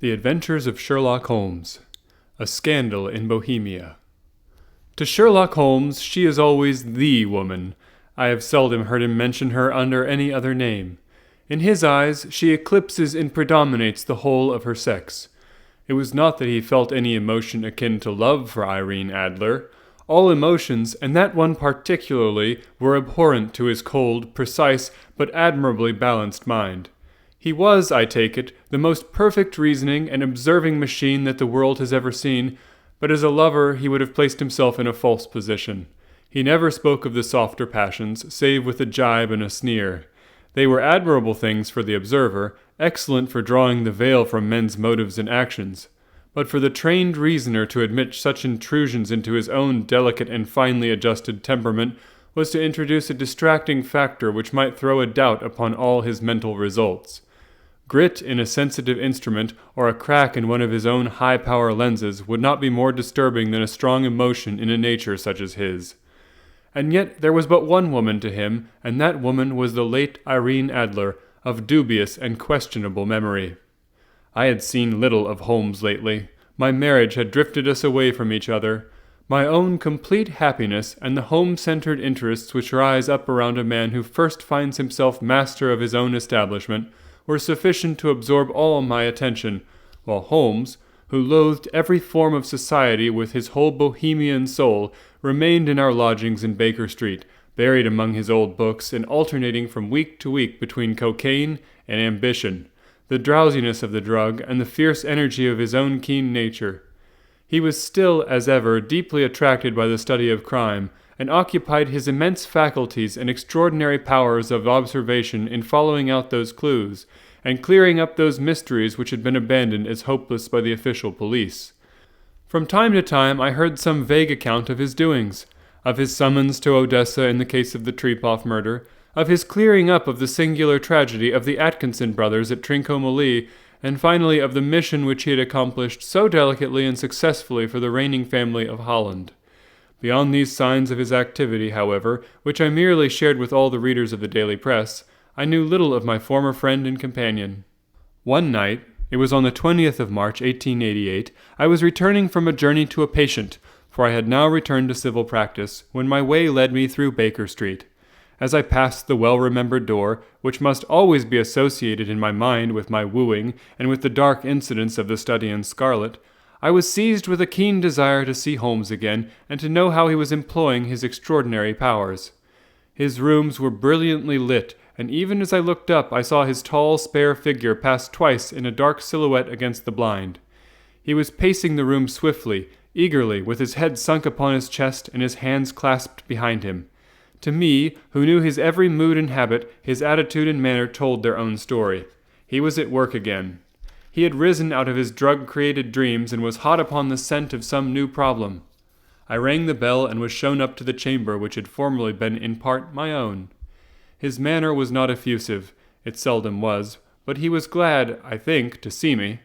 The Adventures of Sherlock Holmes. A Scandal in Bohemia. To Sherlock Holmes, she is always THE woman. I have seldom heard him mention her under any other name. In his eyes, she eclipses and predominates the whole of her sex. It was not that he felt any emotion akin to love for Irene Adler. All emotions, and that one particularly, were abhorrent to his cold, precise, but admirably balanced mind. He was, I take it, the most perfect reasoning and observing machine that the world has ever seen, but as a lover he would have placed himself in a false position. He never spoke of the softer passions, save with a jibe and a sneer. They were admirable things for the observer, excellent for drawing the veil from men's motives and actions. But for the trained reasoner to admit such intrusions into his own delicate and finely adjusted temperament was to introduce a distracting factor which might throw a doubt upon all his mental results. Grit in a sensitive instrument or a crack in one of his own high-power lenses would not be more disturbing than a strong emotion in a nature such as his. And yet there was but one woman to him, and that woman was the late Irene Adler, of dubious and questionable memory. I had seen little of Holmes lately. My marriage had drifted us away from each other. My own complete happiness and the home-centered interests which rise up around a man who first finds himself master of his own establishment were sufficient to absorb all my attention, while Holmes, who loathed every form of society with his whole Bohemian soul, remained in our lodgings in Baker Street, buried among his old books and alternating from week to week between cocaine and ambition, the drowsiness of the drug and the fierce energy of his own keen nature. He was still, as ever, deeply attracted by the study of crime, and occupied his immense faculties and extraordinary powers of observation in following out those clues, and clearing up those mysteries which had been abandoned as hopeless by the official police. From time to time I heard some vague account of his doings, of his summons to Odessa in the case of the Trepoff murder, of his clearing up of the singular tragedy of the Atkinson brothers at Trincomalee, and finally of the mission which he had accomplished so delicately and successfully for the reigning family of Holland. Beyond these signs of his activity, however, which I merely shared with all the readers of the daily press, I knew little of my former friend and companion. One night, it was on the 20th of March, 1888, I was returning from a journey to a patient, for I had now returned to civil practice, when my way led me through Baker Street. As I passed the well-remembered door, which must always be associated in my mind with my wooing and with the dark incidents of the study in scarlet, I was seized with a keen desire to see Holmes again and to know how he was employing his extraordinary powers. His rooms were brilliantly lit, and even as I looked up I saw his tall, spare figure pass twice in a dark silhouette against the blind. He was pacing the room swiftly, eagerly, with his head sunk upon his chest and his hands clasped behind him. To me, who knew his every mood and habit, his attitude and manner told their own story. He was at work again. He had risen out of his drug-created dreams and was hot upon the scent of some new problem. I rang the bell and was shown up to the chamber which had formerly been in part my own. His manner was not effusive, it seldom was, but he was glad, I think, to see me.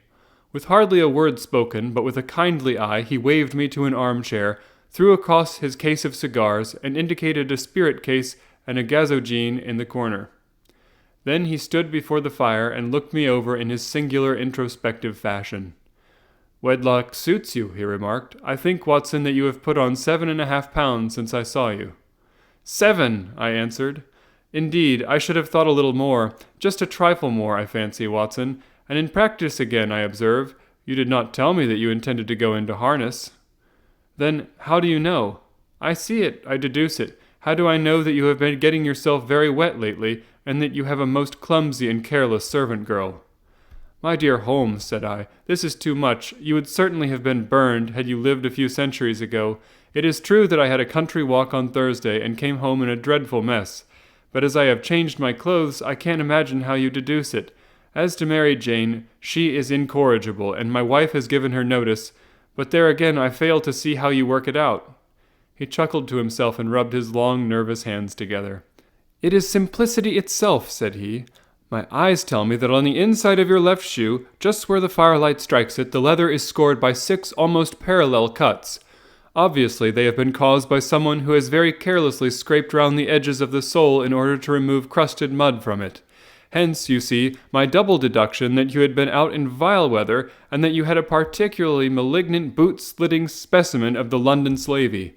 With hardly a word spoken, but with a kindly eye, he waved me to an armchair, threw across his case of cigars, and indicated a spirit case and a gazogene in the corner. Then he stood before the fire and looked me over in his singular introspective fashion. "Wedlock suits you," he remarked. "I think, Watson, that you have put on 7.5 pounds since I saw you." "7," I answered. "Indeed, I should have thought a little more, just a trifle more, I fancy, Watson. And in practice again, I observe. You did not tell me that you intended to go into harness." "Then how do you know?" "I see it, I deduce it. How do I know that you have been getting yourself very wet lately, and that you have a most clumsy and careless servant girl?" "My dear Holmes," said I, "this is too much. You would certainly have been burned had you lived a few centuries ago. It is true that I had a country walk on Thursday and came home in a dreadful mess. But as I have changed my clothes, I can't imagine how you deduce it. As to Mary Jane, she is incorrigible, and my wife has given her notice, but there again I fail to see how you work it out." He chuckled to himself and rubbed his long, nervous hands together. "It is simplicity itself," said he. "My eyes tell me that on the inside of your left shoe, just where the firelight strikes it, the leather is scored by 6 almost parallel cuts. Obviously they have been caused by someone who has very carelessly scraped round the edges of the sole in order to remove crusted mud from it. Hence, you see, my double deduction that you had been out in vile weather, and that you had a particularly malignant boot-slitting specimen of the London slavey.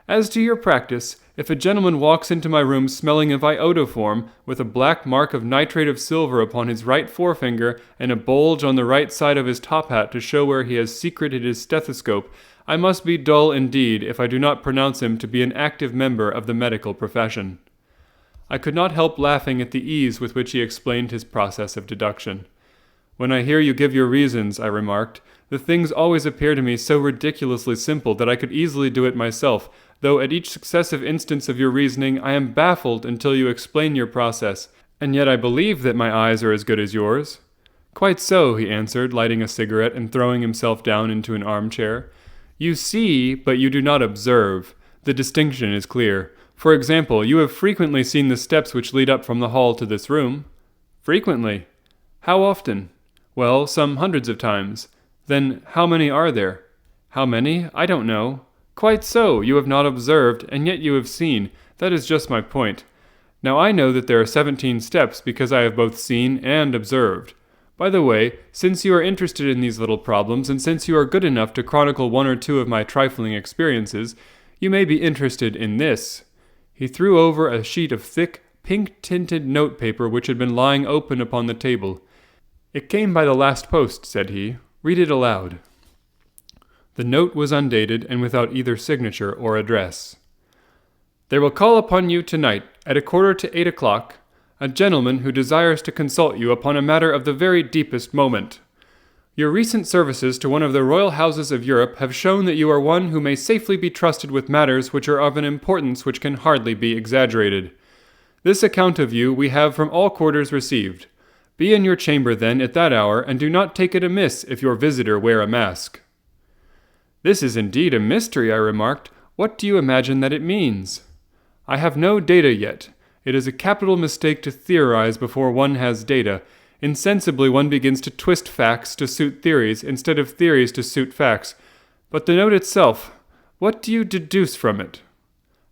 As to your practice, if a gentleman walks into my room smelling of iodoform, with a black mark of nitrate of silver upon his right forefinger, and a bulge on the right side of his top hat to show where he has secreted his stethoscope, I must be dull indeed if I do not pronounce him to be an active member of the medical profession. I could not help laughing at the ease with which he explained his process of deduction. When I hear you give your reasons, I remarked, the things always appear to me so ridiculously simple that I could easily do it myself, though at each successive instance of your reasoning I am baffled until you explain your process, and yet I believe that my eyes are as good as yours. Quite so, he answered, lighting a cigarette and throwing himself down into an armchair. You see, but you do not observe. The distinction is clear. For example, you have frequently seen the steps which lead up from the hall to this room. Frequently. How often? Well, some hundreds of times. Then how many are there? How many? I don't know. Quite so, you have not observed, and yet you have seen. That is just my point. Now I know that there are 17 steps because I have both seen and observed. By the way, since you are interested in these little problems, and since you are good enough to chronicle one or two of my trifling experiences, you may be interested in this. He threw over a sheet of thick, pink-tinted notepaper which had been lying open upon the table. It came by the last post, said he. Read it aloud. The note was undated and without either signature or address. There will call upon you tonight, at 7:45, a gentleman who desires to consult you upon a matter of the very deepest moment. Your recent services to one of the royal houses of Europe have shown that you are one who may safely be trusted with matters which are of an importance which can hardly be exaggerated. This account of you we have from all quarters received. Be in your chamber, then, at that hour, and do not take it amiss if your visitor wear a mask. This is indeed a mystery, I remarked. What do you imagine that it means? I have no data yet. It is a capital mistake to theorize before one has data. Insensibly one begins to twist facts to suit theories, instead of theories to suit facts. But the note itself, what do you deduce from it?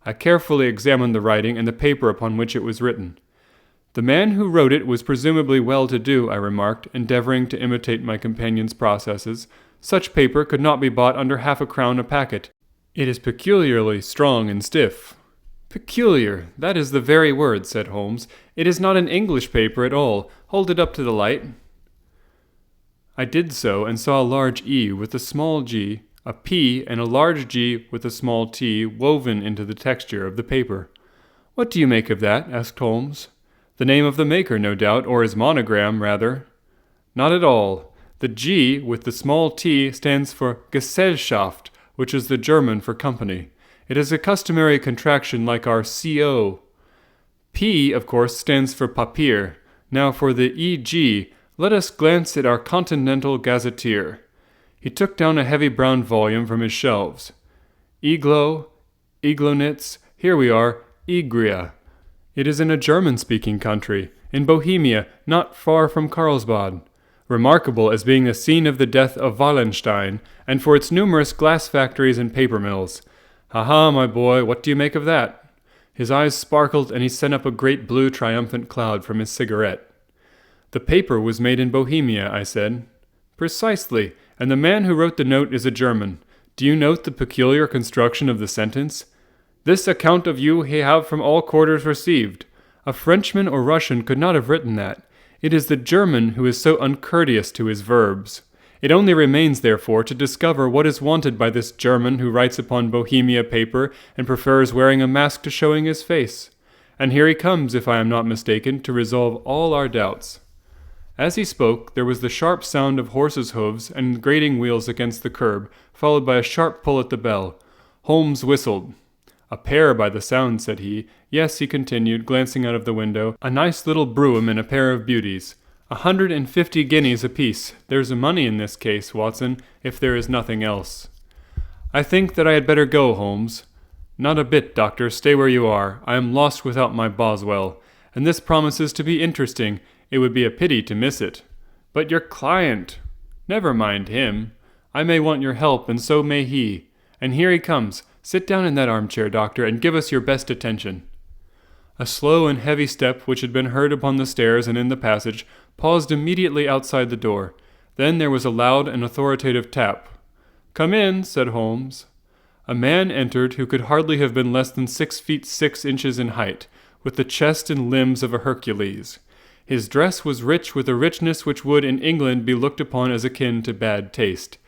I carefully examined the writing and the paper upon which it was written. The man who wrote it was presumably well-to-do, I remarked, endeavoring to imitate my companion's processes. Such paper could not be bought under half a crown a packet. It is peculiarly strong and stiff. Peculiar, that is the very word, said Holmes. It is not an English paper at all. Hold it up to the light. I did so, and saw a large E with a small g, a P, and a large G with a small t woven into the texture of the paper. What do you make of that? Asked Holmes. The name of the maker, no doubt, or his monogram, rather. Not at all. The G with the small t stands for Gesellschaft, which is the German for company. It is a customary contraction like our CO. P, of course, stands for Papier. Now for the EG, let us glance at our Continental Gazetteer. He took down a heavy brown volume from his shelves. Iglo, Iglonitz, here we are, Igria. It is in a German-speaking country, in Bohemia, not far from Carlsbad. Remarkable as being the scene of the death of Wallenstein, and for its numerous glass factories and paper mills. Ha-ha, my boy, what do you make of that? His eyes sparkled, and he sent up a great blue triumphant cloud from his cigarette. The paper was made in Bohemia, I said. Precisely, and the man who wrote the note is a German. Do you note the peculiar construction of the sentence? This account of you he have from all quarters received. A Frenchman or Russian could not have written that. It is the German who is so uncourteous to his verbs. It only remains, therefore, to discover what is wanted by this German who writes upon Bohemia paper and prefers wearing a mask to showing his face. And here he comes, if I am not mistaken, to resolve all our doubts. As he spoke, there was the sharp sound of horses' hoofs and grating wheels against the curb, followed by a sharp pull at the bell. Holmes whistled. A pair by the sound, said he. Yes, he continued, glancing out of the window, a nice little brougham and a pair of beauties. 150 guineas apiece. There's money in this case, Watson, if there is nothing else. I think that I had better go, Holmes. Not a bit, Doctor. Stay where you are. I am lost without my Boswell. And this promises to be interesting. It would be a pity to miss it. But your client. Never mind him. I may want your help, and so may he. And here he comes. Sit down in that armchair, Doctor, and give us your best attention. A slow and heavy step which had been heard upon the stairs and in the passage paused immediately outside the door. Then there was a loud and authoritative tap. "Come in," said Holmes. A man entered who could hardly have been less than 6 feet 6 inches in height, with the chest and limbs of a Hercules. His dress was rich with a richness which would in England be looked upon as akin to bad taste.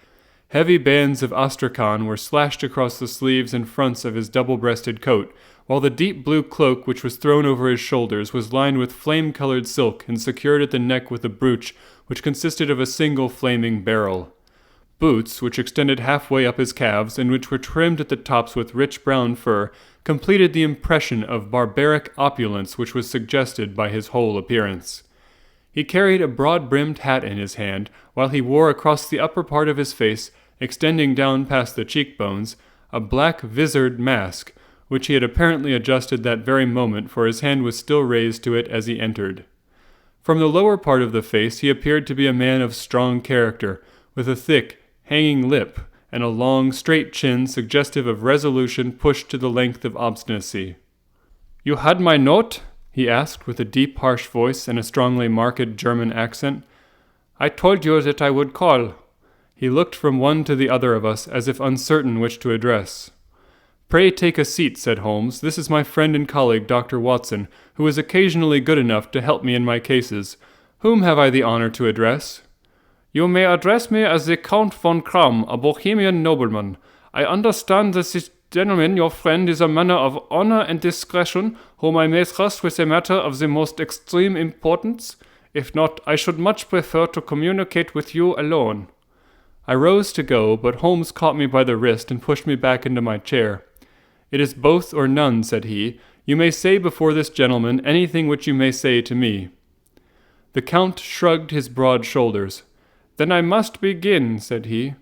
Heavy bands of astrakhan were slashed across the sleeves and fronts of his double-breasted coat, while the deep blue cloak which was thrown over his shoulders was lined with flame-colored silk and secured at the neck with a brooch which consisted of a single flaming beryl. Boots, which extended halfway up his calves and which were trimmed at the tops with rich brown fur, completed the impression of barbaric opulence which was suggested by his whole appearance. He carried a broad-brimmed hat in his hand, while he wore across the upper part of his face, extending down past the cheekbones, a black visored mask, which he had apparently adjusted that very moment, for his hand was still raised to it as he entered. From the lower part of the face he appeared to be a man of strong character, with a thick, hanging lip, and a long, straight chin suggestive of resolution pushed to the length of obstinacy. "You had my note?" he asked, with a deep, harsh voice and a strongly marked German accent. "I told you that I would call." He looked from one to the other of us, as if uncertain which to address. "Pray take a seat," said Holmes. "This is my friend and colleague, Dr. Watson, who is occasionally good enough to help me in my cases. Whom have I the honor to address?" "You may address me as the Count von Kramm, a Bohemian nobleman. I understand that this gentleman, your friend, is a man of honor and discretion, whom I may trust with a matter of the most extreme importance. If not, I should much prefer to communicate with you alone." I rose to go, but Holmes caught me by the wrist and pushed me back into my chair. "It is both or none," said he. "You may say before this gentleman anything which you may say to me." The Count shrugged his broad shoulders. "Then I must begin," said he,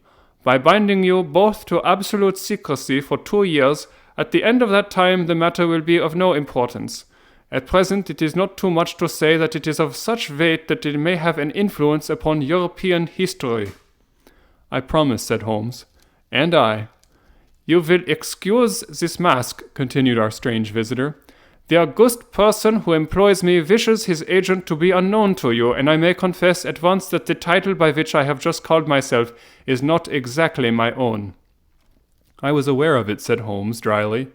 "by binding you both to absolute secrecy for 2 years. At the end of that time the matter will be of no importance. At present it is not too much to say that it is of such weight that it may have an influence upon European history." "I promise," said Holmes. "And I." "You will excuse this mask," continued our strange visitor. "The august person who employs me wishes his agent to be unknown to you, and I may confess at once that the title by which I have just called myself is not exactly my own." "I was aware of it," said Holmes dryly.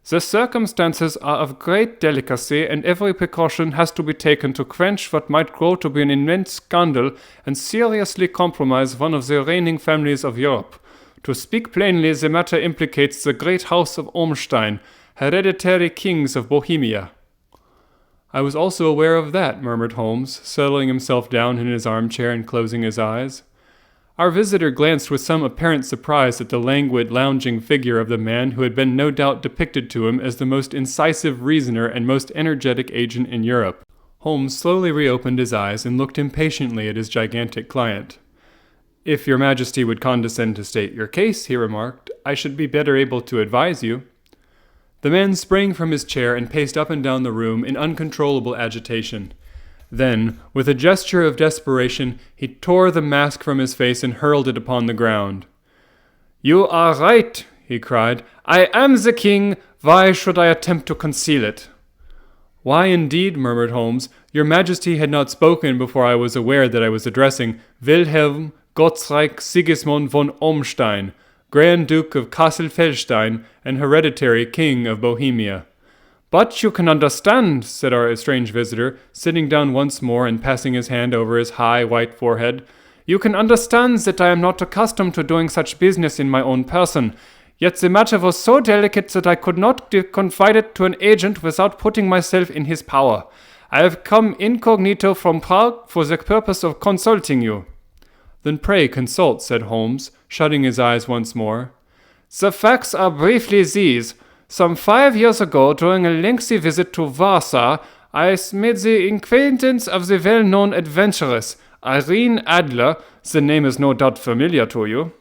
"The circumstances are of great delicacy, and every precaution has to be taken to quench what might grow to be an immense scandal and seriously compromise one of the reigning families of Europe. To speak plainly, the matter implicates the great house of Ormstein, hereditary kings of Bohemia." "I was also aware of that," murmured Holmes, settling himself down in his armchair and closing his eyes. Our visitor glanced with some apparent surprise at the languid, lounging figure of the man who had been no doubt depicted to him as the most incisive reasoner and most energetic agent in Europe. Holmes slowly reopened his eyes and looked impatiently at his gigantic client. "If your Majesty would condescend to state your case," he remarked, "I should be better able to advise you." The man sprang from his chair and paced up and down the room in uncontrollable agitation. Then, with a gesture of desperation, he tore the mask from his face and hurled it upon the ground. "You are right," he cried. "I am the king. Why should I attempt to conceal it?" "Why indeed?" murmured Holmes. "Your Majesty had not spoken before I was aware that I was addressing Wilhelm Gottsreich Sigismund von Ormstein, Grand Duke of Kassel-Felstein and hereditary King of Bohemia." "But you can understand," said our strange visitor, sitting down once more and passing his hand over his high, white forehead, "you can understand that I am not accustomed to doing such business in my own person. Yet the matter was so delicate that I could not confide it to an agent without putting myself in his power. I have come incognito from Prague for the purpose of consulting you." "Then pray consult," said Holmes, shutting his eyes once more. "The facts are briefly these. Some 5 years ago, during a lengthy visit to Warsaw, I made the acquaintance of the well-known adventuress, Irene Adler. The name is no doubt familiar to you."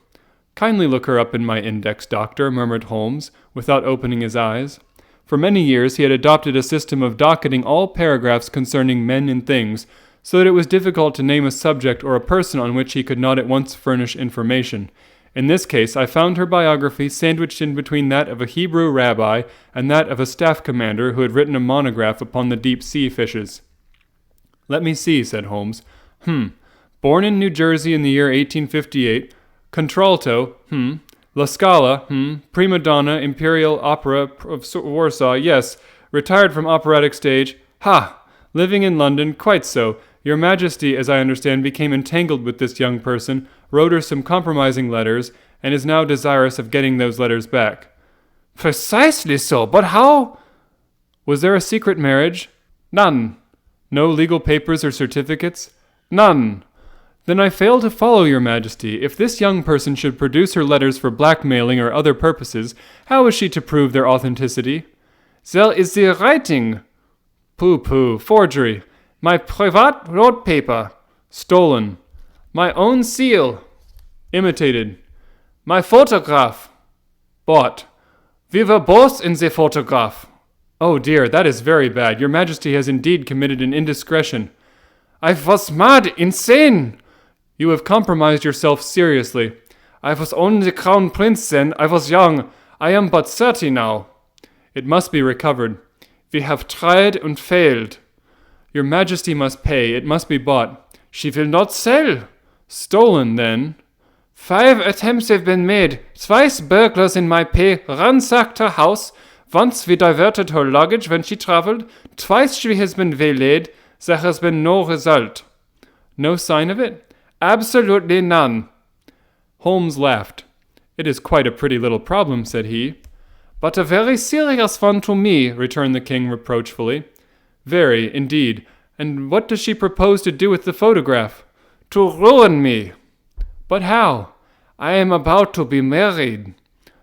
"Kindly look her up in my index, Doctor," murmured Holmes, without opening his eyes. For many years he had adopted a system of docketing all paragraphs concerning men and things, so that it was difficult to name a subject or a person on which he could not at once furnish information. In this case, I found her biography sandwiched in between that of a Hebrew rabbi and that of a staff commander who had written a monograph upon the deep-sea fishes. "Let me see," said Holmes. Born in New Jersey in the year 1858, contralto, La Scala, prima donna, Imperial Opera of Warsaw, yes, retired from operatic stage, living in London, quite so. Your Majesty, as I understand, became entangled with this young person, wrote her some compromising letters, and is now desirous of getting those letters back." "Precisely so, but how—" "Was there a secret marriage?" "None." "No legal papers or certificates?" "None." "Then I fail to follow, Your Majesty. If this young person should produce her letters for blackmailing or other purposes, how is she to prove their authenticity?" "There is the writing." "Pooh, forgery." "My private note paper." "Stolen." "My own seal." "Imitated." "My photograph." "Bought." "We were both in the photograph." "Oh dear, that is very bad. Your Majesty has indeed committed an indiscretion." "I was mad, insane." "You have compromised yourself seriously." "I was only the crown prince then. I was young. I am but 30 now." "It must be recovered." "We have tried and failed." "Your Majesty must pay. It must be bought." "She will not sell." "Stolen, then." 5 attempts have been made. Twice burglars in my pay ransacked her house. Once we diverted her luggage when she traveled. Twice she has been waylaid. There has been no result." "No sign of it?" "Absolutely none." Holmes laughed. "It is quite a pretty little problem," said he. "But a very serious one to me," returned the king reproachfully. "Very, indeed. And what does she propose to do with the photograph?" "To ruin me." "But how?" "I am about to be married."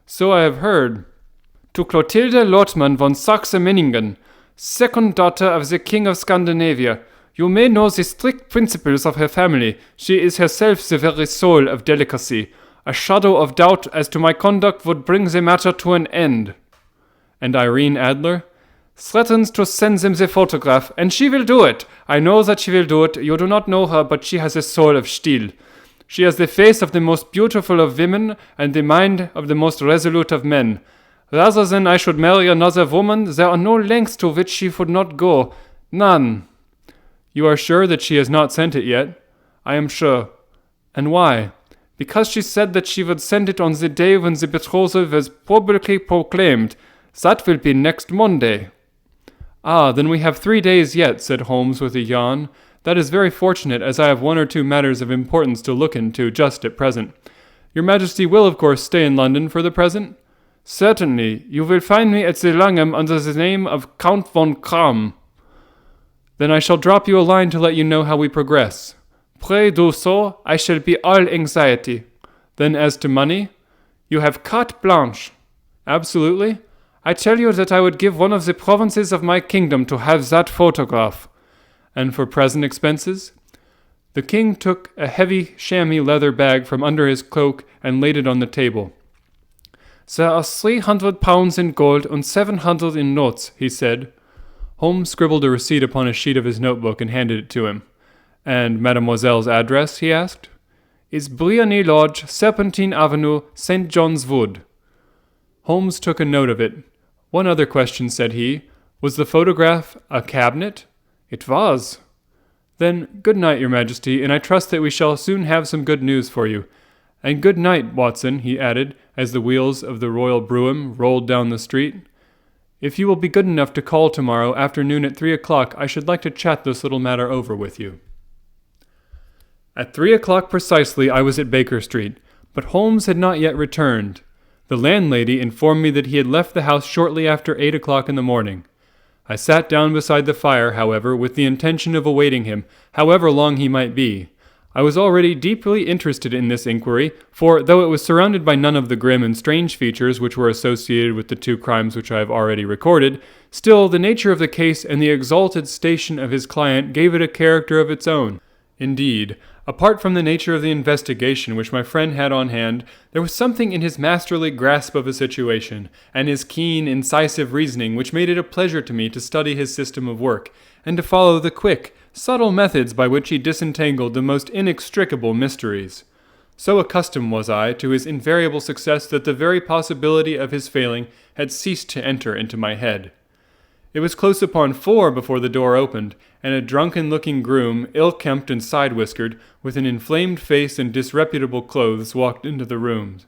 "So I have heard." "To Clotilde Lotman von Saxe-Meiningen, second daughter of the King of Scandinavia. You may know the strict principles of her family. She is herself the very soul of delicacy. A shadow of doubt as to my conduct would bring the matter to an end." "And Irene Adler?" "Threatens to send them the photograph, and she will do it. I know that she will do it. You do not know her, but she has a soul of steel. She has the face of the most beautiful of women, and the mind of the most resolute of men. Rather than I should marry another woman, there are no lengths to which she would not go. None." "You are sure that she has not sent it yet?" "I am sure." "And why?" "Because she said that she would send it on the day when the betrothal was publicly proclaimed. That will be next Monday." "Ah, then we have 3 days yet," said Holmes with a yawn. "That is very fortunate, as I have 1 or 2 matters of importance to look into just at present. Your Majesty will, of course, stay in London for the present?" "Certainly. You will find me at the Langham under the name of Count von Kram." "Then I shall drop you a line to let you know how we progress." "Pray do so. I shall be all anxiety." "Then as to money?" "You have carte blanche." "Absolutely?" "I tell you that I would give one of the provinces of my kingdom to have that photograph." "And for present expenses?" The king took a heavy chamois leather bag from under his cloak and laid it on the table. "There are 300 pounds in gold and 700 in notes," he said. Holmes scribbled a receipt upon a sheet of his notebook and handed it to him. "And mademoiselle's address?" he asked. "Is Briony Lodge, Serpentine Avenue, St. John's Wood." Holmes took a note of it. "One other question," said he. "Was the photograph a cabinet?" "It was." "Then good night, Your Majesty, and I trust that we shall soon have some good news for you. And good night, Watson," he added, as the wheels of the royal brougham rolled down the street. "If you will be good enough to call tomorrow afternoon at 3 o'clock, I should like to chat this little matter over with you." At 3 o'clock precisely I was at Baker Street, but Holmes had not yet returned. The landlady informed me that he had left the house shortly after 8 o'clock in the morning. I sat down beside the fire, however, with the intention of awaiting him, however long he might be. I was already deeply interested in this inquiry, for, though it was surrounded by none of the grim and strange features which were associated with the 2 crimes which I have already recorded, still the nature of the case and the exalted station of his client gave it a character of its own. Indeed, apart from the nature of the investigation which my friend had on hand, there was something in his masterly grasp of a situation, and his keen, incisive reasoning which made it a pleasure to me to study his system of work, and to follow the quick, subtle methods by which he disentangled the most inextricable mysteries. So accustomed was I to his invariable success that the very possibility of his failing had ceased to enter into my head. It was close upon 4 before the door opened, and a drunken-looking groom, ill-kempt and side-whiskered, with an inflamed face and disreputable clothes, walked into the room.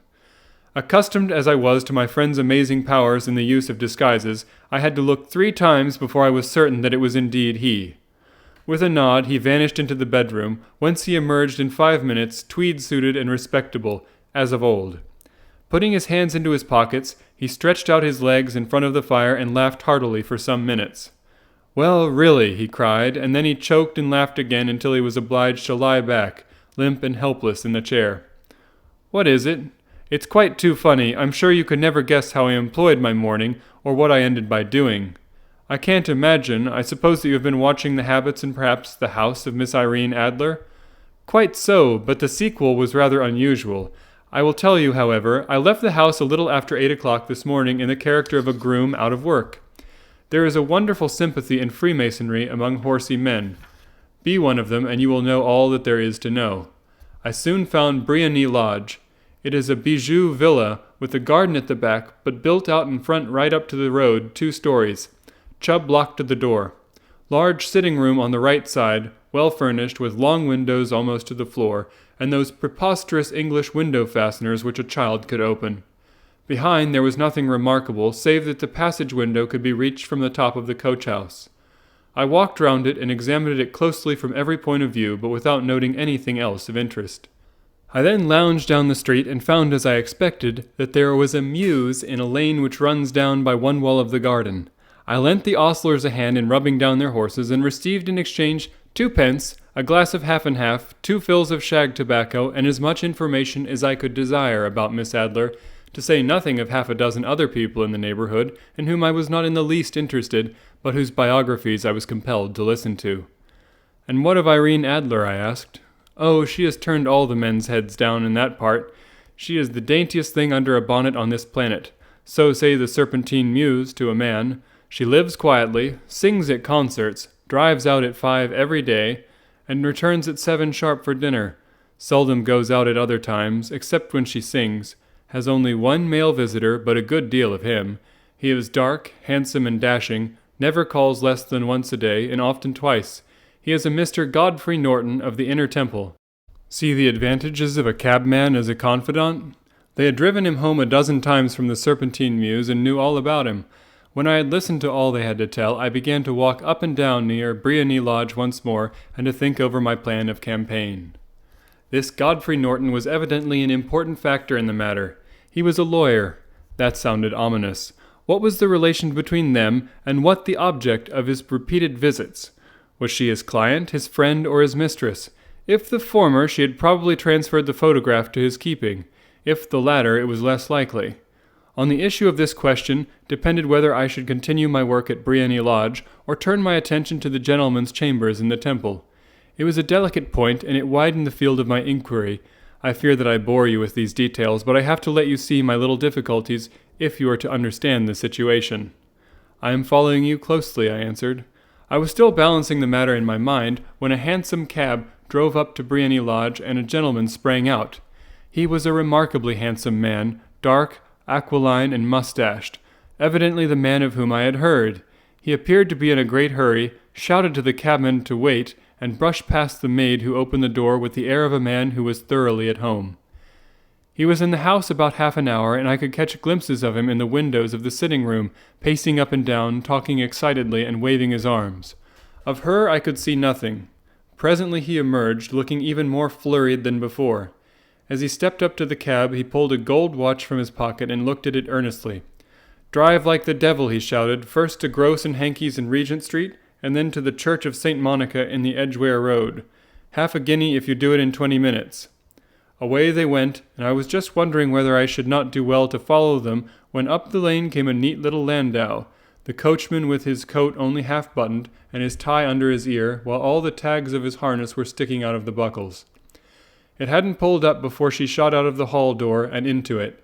Accustomed as I was to my friend's amazing powers in the use of disguises, I had to look 3 times before I was certain that it was indeed he. With a nod, he vanished into the bedroom, whence he emerged in 5 minutes, tweed-suited and respectable, as of old. Putting his hands into his pockets, he stretched out his legs in front of the fire and laughed heartily for some minutes. "Well, really," he cried, and then he choked and laughed again until he was obliged to lie back, limp and helpless, in the chair. "What is it? It's quite too funny. I'm sure you could never guess how I employed my morning, or what I ended by doing. I can't imagine. I suppose that you have been watching the habits and perhaps the house of Miss Irene Adler?" "Quite so, but the sequel was rather unusual. I will tell you, however. I left the house a little after 8 o'clock this morning in the character of a groom out of work. There is a wonderful sympathy in Freemasonry among horsey men. Be one of them, and you will know all that there is to know. I soon found Briony Lodge. It is a bijou villa with a garden at the back, but built out in front right up to the road, 2 stories. Chubb locked to the door. Large sitting room on the right side, well furnished, with long windows almost to the floor, and those preposterous English window fasteners which a child could open. Behind there was nothing remarkable, save that the passage window could be reached from the top of the coach-house. I walked round it and examined it closely from every point of view, but without noting anything else of interest. I then lounged down the street and found, as I expected, that there was a mews in a lane which runs down by one wall of the garden. I lent the ostlers a hand in rubbing down their horses, and received in exchange 2 pence, a glass of half and half, 2 fills of shag tobacco, and as much information as I could desire about Miss Adler, to say nothing of 6 other people in the neighborhood, in whom I was not in the least interested, but whose biographies I was compelled to listen to. "And what of Irene Adler?" I asked. "Oh, she has turned all the men's heads down in that part. She is the daintiest thing under a bonnet on this planet. So say the Serpentine Mews to a man. She lives quietly, sings at concerts, drives out at 5 every day, and returns at 7 sharp for dinner. Seldom goes out at other times, except when she sings. Has only 1 male visitor, but a good deal of him. He is dark, handsome, and dashing, never calls less than once a day, and often twice. He is a Mr. Godfrey Norton of the Inner Temple. See the advantages of a cabman as a confidant? They had driven him home 12 times from the Serpentine Mews, and knew all about him. When I had listened to all they had to tell, I began to walk up and down near Briony Lodge once more, and to think over my plan of campaign. This Godfrey Norton was evidently an important factor in the matter. He was a lawyer. That sounded ominous. What was the relation between them, and what the object of his repeated visits? Was she his client, his friend, or his mistress? If the former, she had probably transferred the photograph to his keeping. If the latter, it was less likely. On the issue of this question depended whether I should continue my work at Briony Lodge, or turn my attention to the gentlemen's chambers in the Temple. It was a delicate point, and it widened the field of my inquiry. I fear that I bore you with these details, but I have to let you see my little difficulties if you are to understand the situation. "I am following you closely," I answered. I was still balancing the matter in my mind when a hansom cab drove up to Briony Lodge, and a gentleman sprang out. He was a remarkably handsome man, dark, aquiline, and mustached, evidently the man of whom I had heard. He appeared to be in a great hurry, shouted to the cabman to wait, and brushed past the maid who opened the door with the air of a man who was thoroughly at home. He was in the house about half an hour, and I could catch glimpses of him in the windows of the sitting-room, pacing up and down, talking excitedly, and waving his arms. Of her I could see nothing. Presently he emerged, looking even more flurried than before. As he stepped up to the cab, he pulled a gold watch from his pocket and looked at it earnestly. "Drive like the devil," he shouted, "first to Gross and Hankey's in Regent Street, and then to the Church of St. Monica in the Edgware Road. 1/2 guinea if you do it in 20 minutes. Away they went, and I was just wondering whether I should not do well to follow them, when up the lane came a neat little landau, the coachman with his coat only half buttoned, and his tie under his ear, while all the tags of his harness were sticking out of the buckles. It hadn't pulled up before she shot out of the hall door and into it.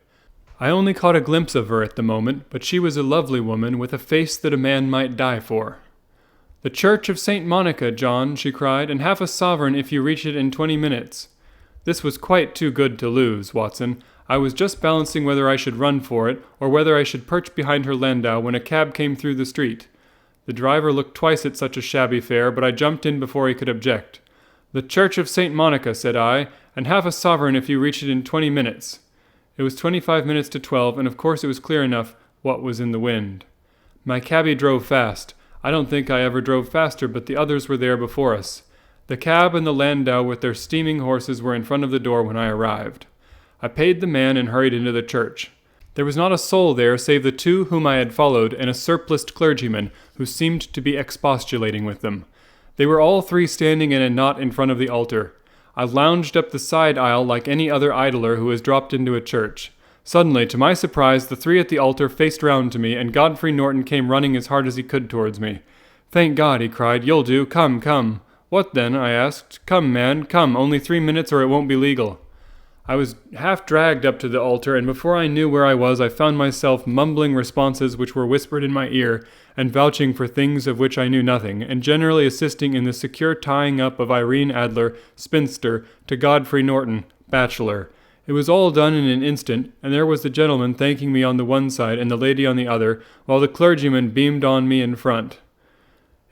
I only caught a glimpse of her at the moment, but she was a lovely woman with a face that a man might die for. "The Church of St. Monica, John," she cried, "and 1/2 sovereign if you reach it in 20 minutes. This was quite too good to lose, Watson. I was just balancing whether I should run for it, or whether I should perch behind her landau when a cab came through the street. The driver looked twice at such a shabby fare, but I jumped in before he could object. "The Church of St. Monica," said I, "and half a sovereign if you reach it in 20 minutes. It was 25 minutes to 12, and of course it was clear enough what was in the wind. My cabby drove fast. I don't think I ever drove faster, but the others were there before us. The cab and the landau with their steaming horses were in front of the door when I arrived. I paid the man and hurried into the church. There was not a soul there save the two whom I had followed and a surpliced clergyman who seemed to be expostulating with them. They were all three standing in a knot in front of the altar. I lounged up the side aisle like any other idler who has dropped into a church. Suddenly, to my surprise, the three at the altar faced round to me, and Godfrey Norton came running as hard as he could towards me. "Thank God," he cried. "You'll do. Come, come." "What then?" I asked. "Come, man, come. Only 3 minutes or it won't be legal." I was half dragged up to the altar, and before I knew where I was, I found myself mumbling responses which were whispered in my ear, and vouching for things of which I knew nothing, and generally assisting in the secure tying up of Irene Adler, spinster, to Godfrey Norton, bachelor. It was all done in an instant, and there was the gentleman thanking me on the one side and the lady on the other, while the clergyman beamed on me in front.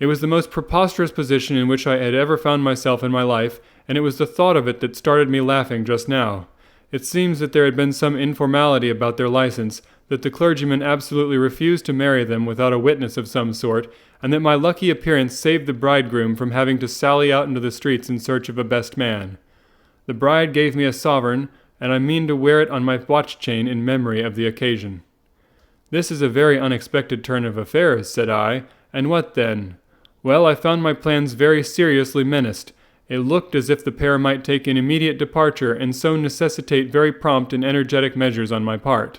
It was the most preposterous position in which I had ever found myself in my life, and it was the thought of it that started me laughing just now. It seems that there had been some informality about their license, that the clergyman absolutely refused to marry them without a witness of some sort, and that my lucky appearance saved the bridegroom from having to sally out into the streets in search of a best man. The bride gave me a sovereign, and I mean to wear it on my watch chain in memory of the occasion. "This is a very unexpected turn of affairs," said I. "And what then?" "Well, I found my plans very seriously menaced. It looked as if the pair might take an immediate departure, and so necessitate very prompt and energetic measures on my part.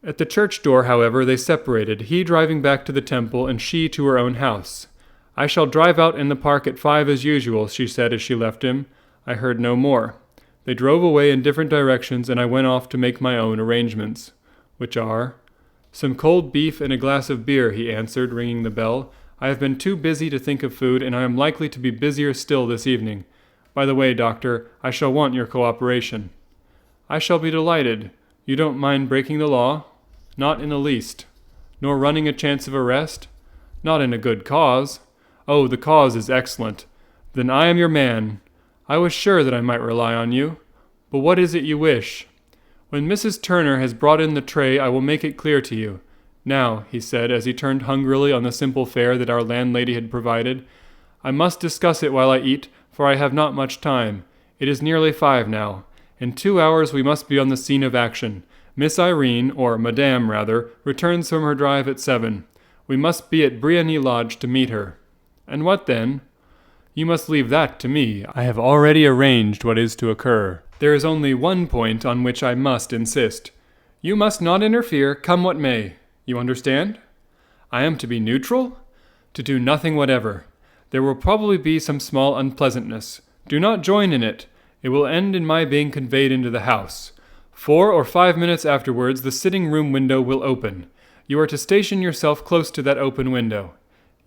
At the church door, however, they separated, he driving back to the temple, and she to her own house. "I shall drive out in the park at 5 as usual," she said as she left him. I heard no more. They drove away in different directions, and I went off to make my own arrangements. "Which are?" "Some cold beef and a glass of beer," he answered, ringing the bell. "I have been too busy to think of food, and I am likely to be busier still this evening. By the way, Doctor, I shall want your cooperation." "I shall be delighted. You don't mind breaking the law?" "Not in the least." "Nor running a chance of arrest?" "Not in a good cause." "Oh, the cause is excellent. Then I am your man. I was sure that I might rely on you. But what is it you wish?" "When Mrs. Turner has brought in the tray, I will make it clear to you. Now," he said, as he turned hungrily on the simple fare that our landlady had provided, "I must discuss it while I eat, for I have not much time. It is nearly 5 now. In 2 hours we must be on the scene of action. Miss Irene, or Madame rather, returns from her drive at 7. We must be at Briony Lodge to meet her." "And what then?" "You must leave that to me. I have already arranged what is to occur. There is only one point on which I must insist. You must not interfere, come what may. You understand?" "I am to be neutral?" "To do nothing whatever. There will probably be some small unpleasantness. Do not join in it. It will end in my being conveyed into the house. 4 or 5 minutes afterwards the sitting-room window will open. You are to station yourself close to that open window."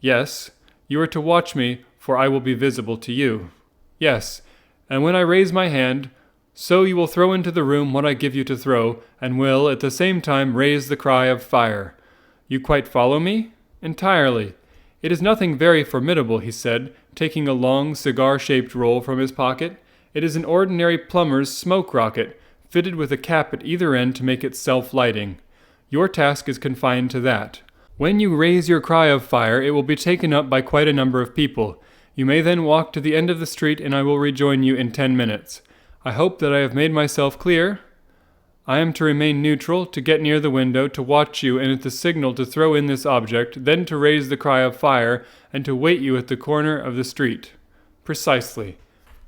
"Yes." "You are to watch me, for I will be visible to you." "Yes. And when I raise my hand, so you will throw into the room what I give you to throw, and will, at the same time, raise the cry of fire. You quite follow me?" "Entirely." "It is nothing very formidable," he said, taking a long, cigar-shaped roll from his pocket. "It is an ordinary plumber's smoke rocket, fitted with a cap at either end to make it self-lighting. Your task is confined to that. When you raise your cry of fire, it will be taken up by quite a number of people. You may then walk to the end of the street, and I will rejoin you in 10 minutes. I hope that I have made myself clear? I am to remain neutral, to get near the window, to watch you, and at the signal to throw in this object, then to raise the cry of fire, and to wait you at the corner of the street." "Precisely.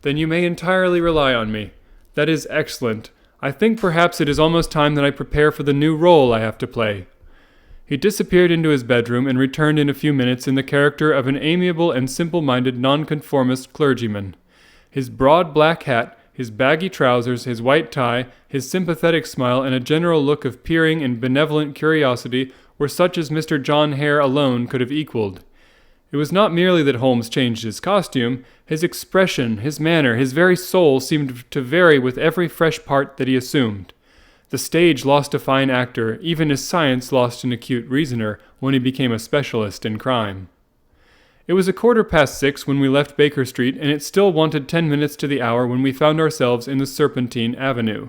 Then you may entirely rely on me. That is excellent. I think perhaps it is almost time that I prepare for the new role I have to play." He disappeared into his bedroom and returned in a few minutes in the character of an amiable and simple-minded nonconformist clergyman. His broad black hat, his baggy trousers, his white tie, his sympathetic smile, and a general look of peering and benevolent curiosity were such as Mr. John Hare alone could have equalled. It was not merely that Holmes changed his costume. His expression, his manner, his very soul seemed to vary with every fresh part that he assumed. The stage lost a fine actor, even as science lost an acute reasoner when he became a specialist in crime. It was 6:15 when we left Baker Street, and it still wanted 10 minutes to the hour when we found ourselves in the Serpentine Avenue.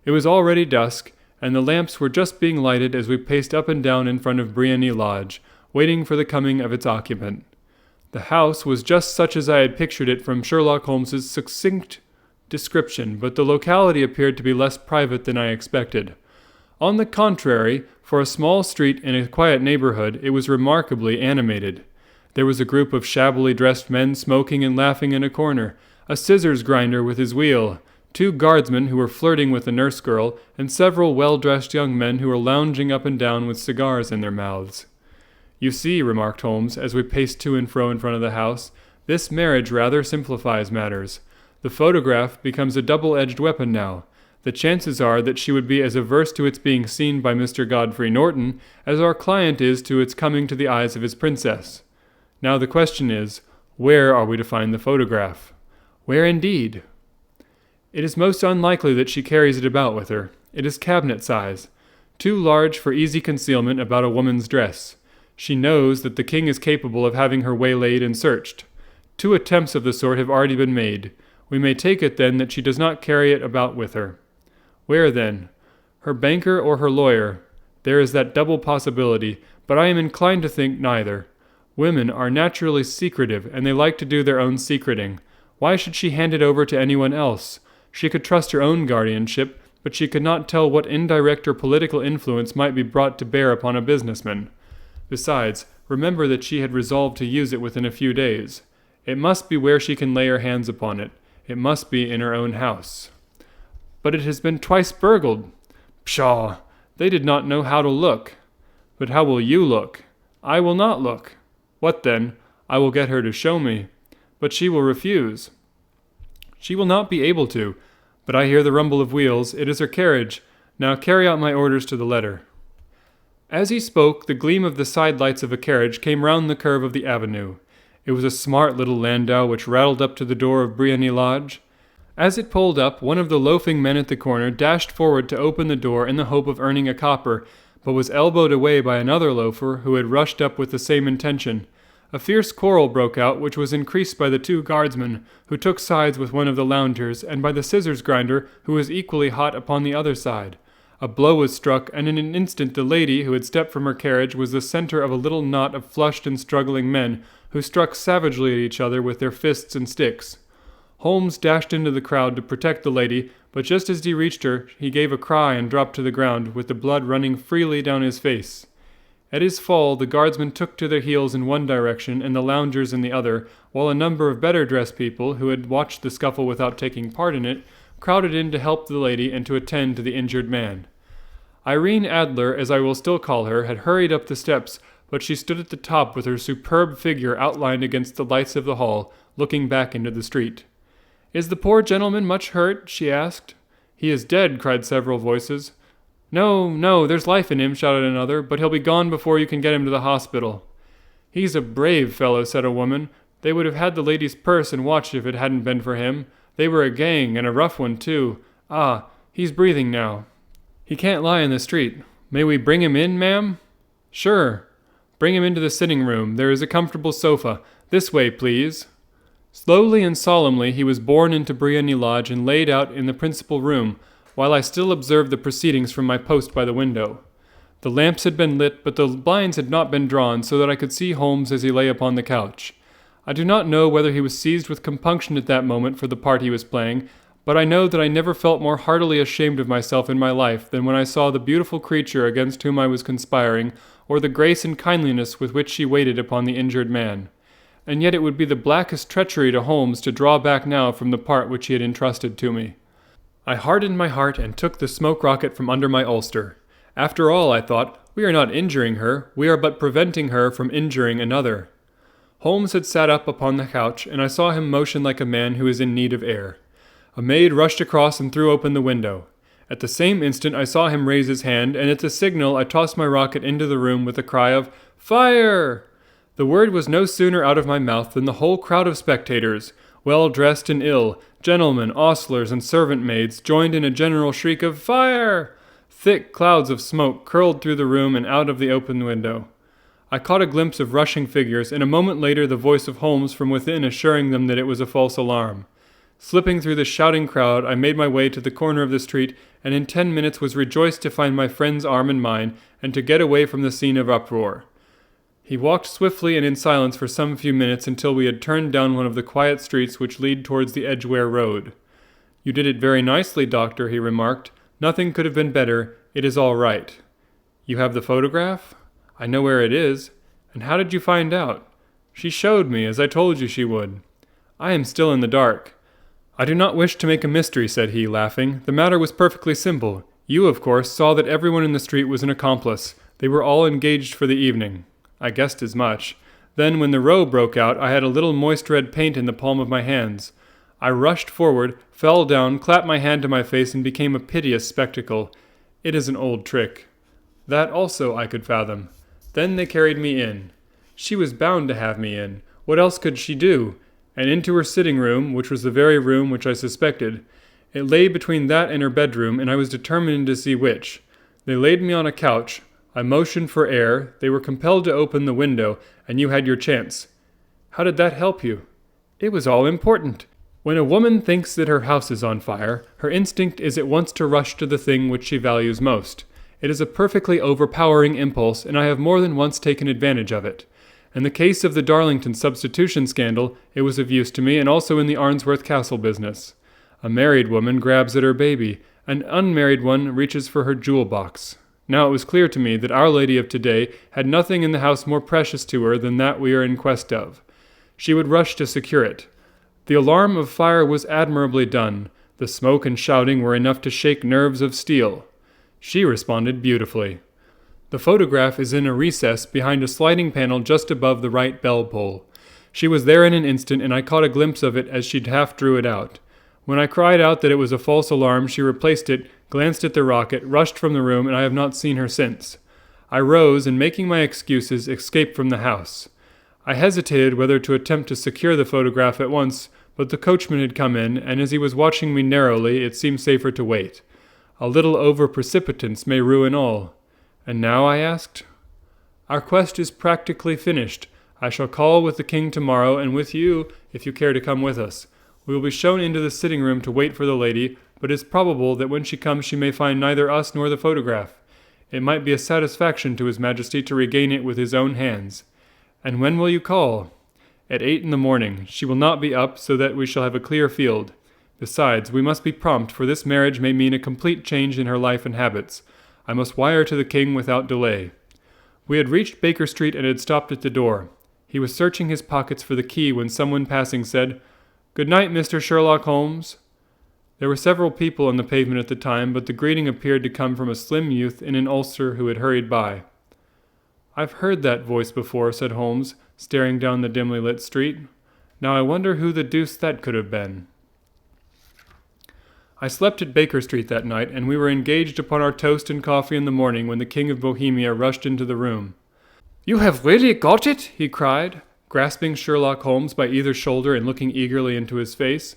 It was already dusk, and the lamps were just being lighted as we paced up and down in front of Briony Lodge, waiting for the coming of its occupant. The house was just such as I had pictured it from Sherlock Holmes's succinct description, but the locality appeared to be less private than I expected. On the contrary, for a small street in a quiet neighborhood, it was remarkably animated. There was a group of shabbily dressed men smoking and laughing in a corner, a scissors grinder with his wheel, 2 guardsmen who were flirting with a nurse girl, and several well-dressed young men who were lounging up and down with cigars in their mouths. "You see," remarked Holmes, as we paced to and fro in front of the house, "this marriage rather simplifies matters. The photograph becomes a double-edged weapon now. The chances are that she would be as averse to its being seen by Mr. Godfrey Norton as our client is to its coming to the eyes of his princess. Now the question is, where are we to find the photograph? Where indeed? It is most unlikely that she carries it about with her. It is cabinet size, too large for easy concealment about a woman's dress. She knows that the king is capable of having her waylaid and searched. 2 attempts of the sort have already been made. We may take it, then, that she does not carry it about with her. Where, then? Her banker or her lawyer? There is that double possibility, but I am inclined to think neither. Women are naturally secretive, and they like to do their own secreting. Why should she hand it over to anyone else? She could trust her own guardianship, but she could not tell what indirect or political influence might be brought to bear upon a businessman. Besides, remember that she had resolved to use it within a few days. It must be where she can lay her hands upon it. It must be in her own house. But it has been twice burgled. Pshaw! They did not know how to look. But how will you look? I will not look. What then? I will get her to show me. But she will refuse. She will not be able to. But I hear the rumble of wheels. It is her carriage. Now carry out my orders to the letter." As he spoke, the gleam of the side lights of a carriage came round the curve of the avenue. It was a smart little landau which rattled up to the door of Briony Lodge. As it pulled up, one of the loafing men at the corner dashed forward to open the door in the hope of earning a copper, but was elbowed away by another loafer who had rushed up with the same intention. A fierce quarrel broke out, which was increased by the 2 guardsmen, who took sides with one of the loungers, and by the scissors grinder, who was equally hot upon the other side. A blow was struck, and in an instant the lady, who had stepped from her carriage, was the center of a little knot of flushed and struggling men, who struck savagely at each other with their fists and sticks. Holmes dashed into the crowd to protect the lady, but just as he reached her, he gave a cry and dropped to the ground, with the blood running freely down his face. At his fall, the guardsmen took to their heels in one direction and the loungers in the other, while a number of better-dressed people, who had watched the scuffle without taking part in it, crowded in to help the lady and to attend to the injured man. Irene Adler, as I will still call her, had hurried up the steps, but she stood at the top with her superb figure outlined against the lights of the hall, looking back into the street. "Is the poor gentleman much hurt?" she asked. "He is dead," cried several voices. No, there's life in him," shouted another, "but he'll be gone before you can get him to the hospital." "He's a brave fellow," said a woman. "They would have had the lady's purse and watch if it hadn't been for him. They were a gang, and a rough one, too. Ah, he's breathing now. He can't lie in the street. May we bring him in, ma'am?" "Sure. Bring him into the sitting room. There is a comfortable sofa. This way, please." Slowly and solemnly he was borne into Briony Lodge and laid out in the principal room, while I still observed the proceedings from my post by the window. The lamps had been lit, but the blinds had not been drawn, so that I could see Holmes as he lay upon the couch. I do not know whether he was seized with compunction at that moment for the part he was playing, but I know that I never felt more heartily ashamed of myself in my life than when I saw the beautiful creature against whom I was conspiring, or the grace and kindliness with which she waited upon the injured man. And yet it would be the blackest treachery to Holmes to draw back now from the part which he had entrusted to me. I hardened my heart and took the smoke rocket from under my ulster. After all, I thought, we are not injuring her, we are but preventing her from injuring another. Holmes had sat up upon the couch, and I saw him motion like a man who is in need of air. A maid rushed across and threw open the window. At the same instant I saw him raise his hand, and at the signal I tossed my rocket into the room with a cry of "Fire!" The word was no sooner out of my mouth than the whole crowd of spectators, well dressed and ill, gentlemen, ostlers, and servant-maids, joined in a general shriek of "Fire!" Thick clouds of smoke curled through the room and out of the open window. I caught a glimpse of rushing figures, and a moment later the voice of Holmes from within assuring them that it was a false alarm. Slipping through the shouting crowd, I made my way to the corner of the street, and in 10 minutes was rejoiced to find my friend's arm in mine, and to get away from the scene of uproar. He walked swiftly and in silence for some few minutes until we had turned down one of the quiet streets which lead towards the Edgware Road. "You did it very nicely, Doctor," he remarked. "Nothing could have been better. It is all right." "You have the photograph?" "I know where it is." "And how did you find out?" "She showed me, as I told you she would." "I am still in the dark." "I do not wish to make a mystery," said he, laughing. "The matter was perfectly simple. You, of course, saw that everyone in the street was an accomplice. They were all engaged for the evening." I guessed as much. Then, when the row broke out, I had a little moist red paint in the palm of my hands. I rushed forward, fell down, clapped my hand to my face, and became a piteous spectacle. It is an old trick. That also I could fathom. Then they carried me in. She was bound to have me in. What else could she do? And into her sitting room, which was the very room which I suspected. It lay between that and her bedroom, and I was determined to see which. They laid me on a couch. I motioned for air. They were compelled to open the window, and you had your chance. How did that help you? It was all important. When a woman thinks that her house is on fire, her instinct is at once to rush to the thing which she values most. It is a perfectly overpowering impulse, and I have more than once taken advantage of it. In the case of the Darlington substitution scandal, it was of use to me, and also in the Arnsworth Castle business. A married woman grabs at her baby. An unmarried one reaches for her jewel box. Now it was clear to me that Our Lady of today had nothing in the house more precious to her than that we are in quest of. She would rush to secure it. The alarm of fire was admirably done. The smoke and shouting were enough to shake nerves of steel. She responded beautifully. The photograph is in a recess behind a sliding panel just above the right bell pull. She was there in an instant, and I caught a glimpse of it as she half drew it out. When I cried out that it was a false alarm, she replaced it, glanced at the rocket, rushed from the room, and I have not seen her since. I rose, and making my excuses, escaped from the house. I hesitated whether to attempt to secure the photograph at once, but the coachman had come in, and as he was watching me narrowly, it seemed safer to wait. A little over-precipitance may ruin all. "And now?" I asked. "Our quest is practically finished. I shall call with the king tomorrow, and with you, if you care to come with us. We will be shown into the sitting room to wait for the lady, but it is probable that when she comes she may find neither us nor the photograph. It might be a satisfaction to His Majesty to regain it with his own hands. And when will you call?" "At 8 in the morning. She will not be up, so that we shall have a clear field. Besides, we must be prompt, for this marriage may mean a complete change in her life and habits. I must wire to the king without delay." We had reached Baker Street and had stopped at the door. He was searching his pockets for the key when someone passing said, "Good night, Mr. Sherlock Holmes." There were several people on the pavement at the time, but the greeting appeared to come from a slim youth in an ulster who had hurried by. "I've heard that voice before," said Holmes, staring down the dimly lit street. "Now I wonder who the deuce that could have been." I slept at Baker Street that night, and we were engaged upon our toast and coffee in the morning when the King of Bohemia rushed into the room. "You have really got it?" he cried, grasping Sherlock Holmes by either shoulder and looking eagerly into his face.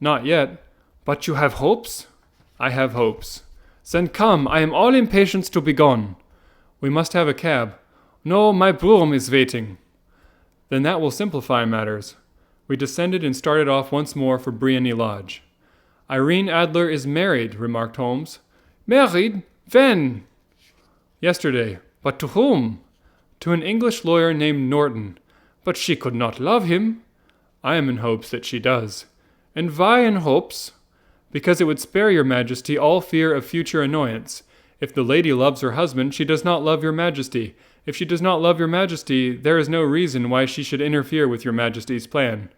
"Not yet." "But you have hopes?" "I have hopes." "Then come, I am all impatience to be gone." "We must have a cab." "No, my brougham is waiting." "Then that will simplify matters." We descended and started off once more for Briony Lodge. "Irene Adler is married," remarked Holmes. "Married? When?" "Yesterday." "But to whom?" "To an English lawyer named Norton." "But she could not love him." "I am in hopes that she does." "And why in hopes?" "Because it would spare your Majesty all fear of future annoyance. If the lady loves her husband, she does not love your Majesty. If she does not love your Majesty, there is no reason why she should interfere with your Majesty's plan."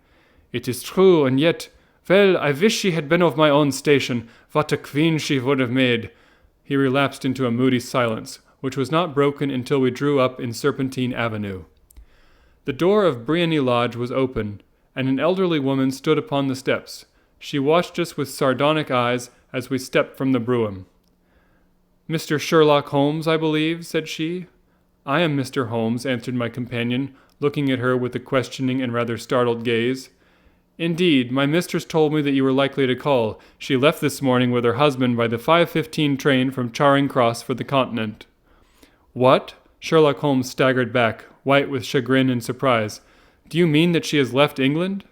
"It is true, and yet... Well, I wish she had been of my own station. What a queen she would have made." He relapsed into a moody silence, which was not broken until we drew up in Serpentine Avenue. The door of Briony Lodge was open, and an elderly woman stood upon the steps. She watched us with sardonic eyes as we stepped from the brougham. "Mr. Sherlock Holmes, I believe," said she. "I am Mr. Holmes," answered my companion, looking at her with a questioning and rather startled gaze. "Indeed, my mistress told me that you were likely to call. She left this morning with her husband by the 5:15 train from Charing Cross for the Continent." "What?" Sherlock Holmes staggered back, white with chagrin and surprise. "Do you mean that she has left England?"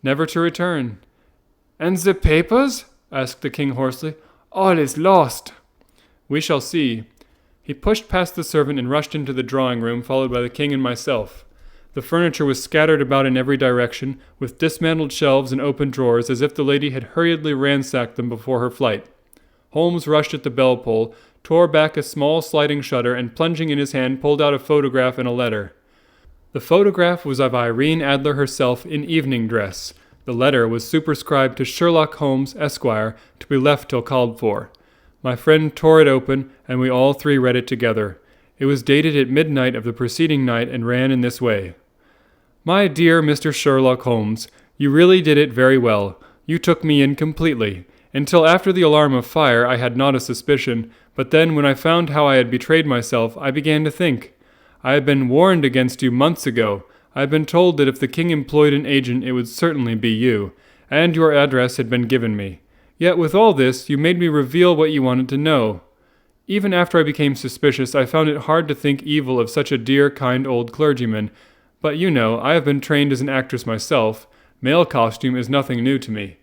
"Never to return." "And the papers?" asked the king hoarsely. "All is lost." "We shall see." He pushed past the servant and rushed into the drawing-room, followed by the king and myself. The furniture was scattered about in every direction, with dismantled shelves and open drawers, as if the lady had hurriedly ransacked them before her flight. Holmes rushed at the bell-pull, tore back a small sliding shutter, and plunging in his hand, pulled out a photograph and a letter. The photograph was of Irene Adler herself in evening dress. The letter was superscribed to Sherlock Holmes, Esquire, to be left till called for. My friend tore it open, and we all three read it together. It was dated at midnight of the preceding night, and ran in this way. "My dear Mr. Sherlock Holmes, you really did it very well. You took me in completely. Until after the alarm of fire, I had not a suspicion, but then when I found how I had betrayed myself, I began to think. I had been warned against you months ago. I had been told that if the king employed an agent, it would certainly be you, and your address had been given me. Yet with all this, you made me reveal what you wanted to know. Even after I became suspicious, I found it hard to think evil of such a dear, kind old clergyman. But you know, I have been trained as an actress myself. Male costume is nothing new to me.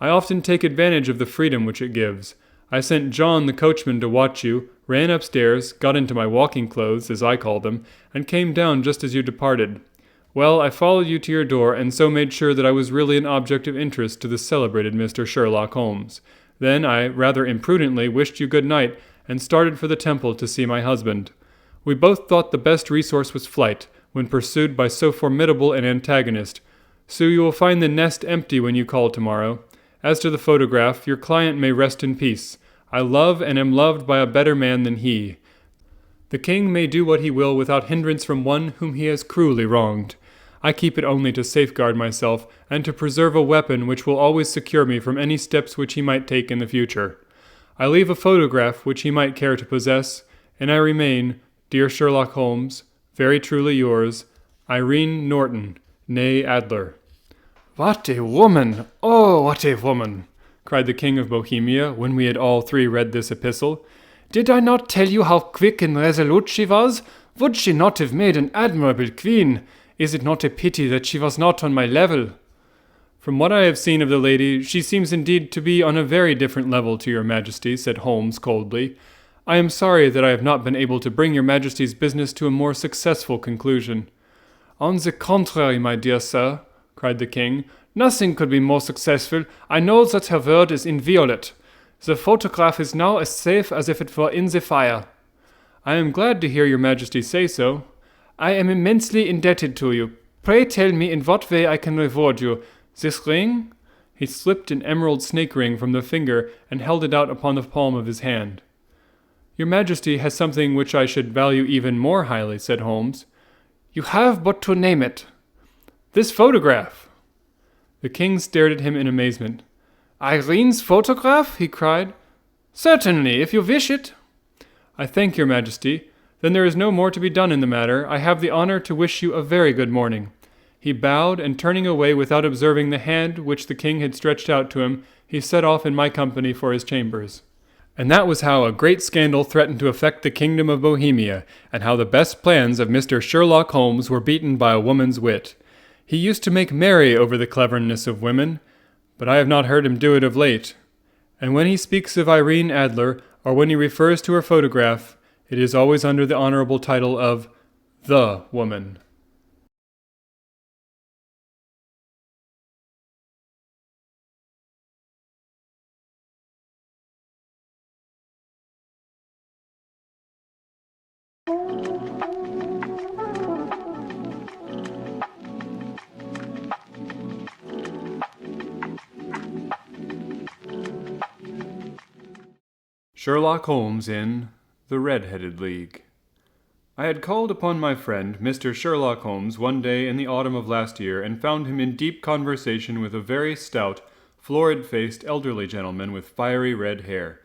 I often take advantage of the freedom which it gives. I sent John the coachman to watch you, ran upstairs, got into my walking clothes, as I call them, and came down just as you departed. Well, I followed you to your door, and so made sure that I was really an object of interest to the celebrated Mr. Sherlock Holmes. Then I, rather imprudently, wished you good night, and started for the Temple to see my husband. We both thought the best resource was flight, when pursued by so formidable an antagonist. So you will find the nest empty when you call tomorrow. As to the photograph, your client may rest in peace. I love and am loved by a better man than he. The king may do what he will without hindrance from one whom he has cruelly wronged. I keep it only to safeguard myself, and to preserve a weapon which will always secure me from any steps which he might take in the future. I leave a photograph which he might care to possess, and I remain, dear Sherlock Holmes, very truly yours, Irene Norton, née Adler. "What a woman! Oh, what a woman!" cried the King of Bohemia, when we had all three read this epistle. "Did I not tell you how quick and resolute she was? Would she not have made an admirable queen? Is it not a pity that she was not on my level?" "From what I have seen of the lady, she seems indeed to be on a very different level to your Majesty," said Holmes coldly. "I am sorry that I have not been able to bring your Majesty's business to a more successful conclusion." "On the contrary, my dear sir," cried the king, "nothing could be more successful. I know that her word is inviolate. The photograph is now as safe as if it were in the fire." "I am glad to hear your Majesty say so." "I am immensely indebted to you. Pray tell me in what way I can reward you. This ring?" He slipped an emerald snake ring from the finger and held it out upon the palm of his hand. "Your Majesty has something which I should value even more highly," said Holmes. "You have but to name it." "This photograph!" The king stared at him in amazement. "Irene's photograph?" he cried. "Certainly, if you wish it." "I thank your Majesty. Then there is no more to be done in the matter. I have the honor to wish you a very good morning." He bowed, and turning away without observing the hand which the king had stretched out to him, he set off in my company for his chambers. And that was how a great scandal threatened to affect the kingdom of Bohemia, and how the best plans of Mr. Sherlock Holmes were beaten by a woman's wit. He used to make merry over the cleverness of women, but I have not heard him do it of late. And when he speaks of Irene Adler, or when he refers to her photograph, it is always under the honorable title of the woman. Sherlock Holmes in The Red-Headed League. I had called upon my friend, Mr. Sherlock Holmes, one day in the autumn of last year, and found him in deep conversation with a very stout, florid-faced elderly gentleman with fiery red hair.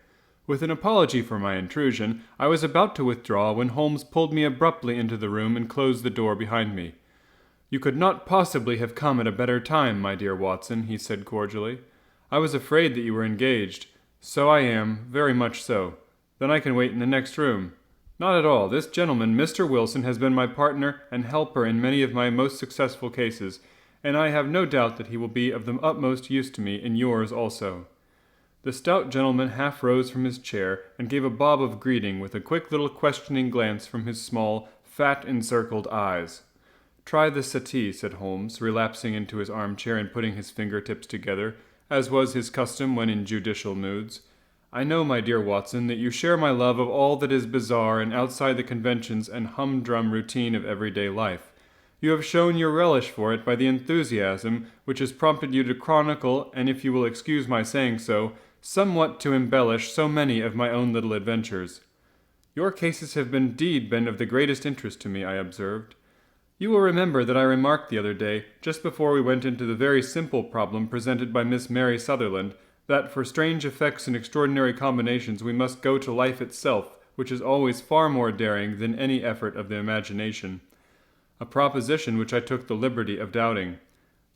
With an apology for my intrusion, I was about to withdraw when Holmes pulled me abruptly into the room and closed the door behind me. "You could not possibly have come at a better time, my dear Watson," he said cordially. "I was afraid that you were engaged." "So I am, very much so." "Then I can wait in the next room." "Not at all. This gentleman, Mr. Wilson, has been my partner and helper in many of my most successful cases, and I have no doubt that he will be of the utmost use to me in yours also." The stout gentleman half rose from his chair and gave a bob of greeting with a quick little questioning glance from his small, fat-encircled eyes. "Try the settee," said Holmes, relapsing into his armchair and putting his fingertips together, as was his custom when in judicial moods. "I know, my dear Watson, that you share my love of all that is bizarre and outside the conventions and humdrum routine of everyday life. You have shown your relish for it by the enthusiasm which has prompted you to chronicle, and if you will excuse my saying so, somewhat to embellish so many of my own little adventures." "Your cases have indeed been of the greatest interest to me," I observed. "You will remember that I remarked the other day, just before we went into the very simple problem presented by Miss Mary Sutherland, that for strange effects and extraordinary combinations we must go to life itself, which is always far more daring than any effort of the imagination. A proposition which I took the liberty of doubting.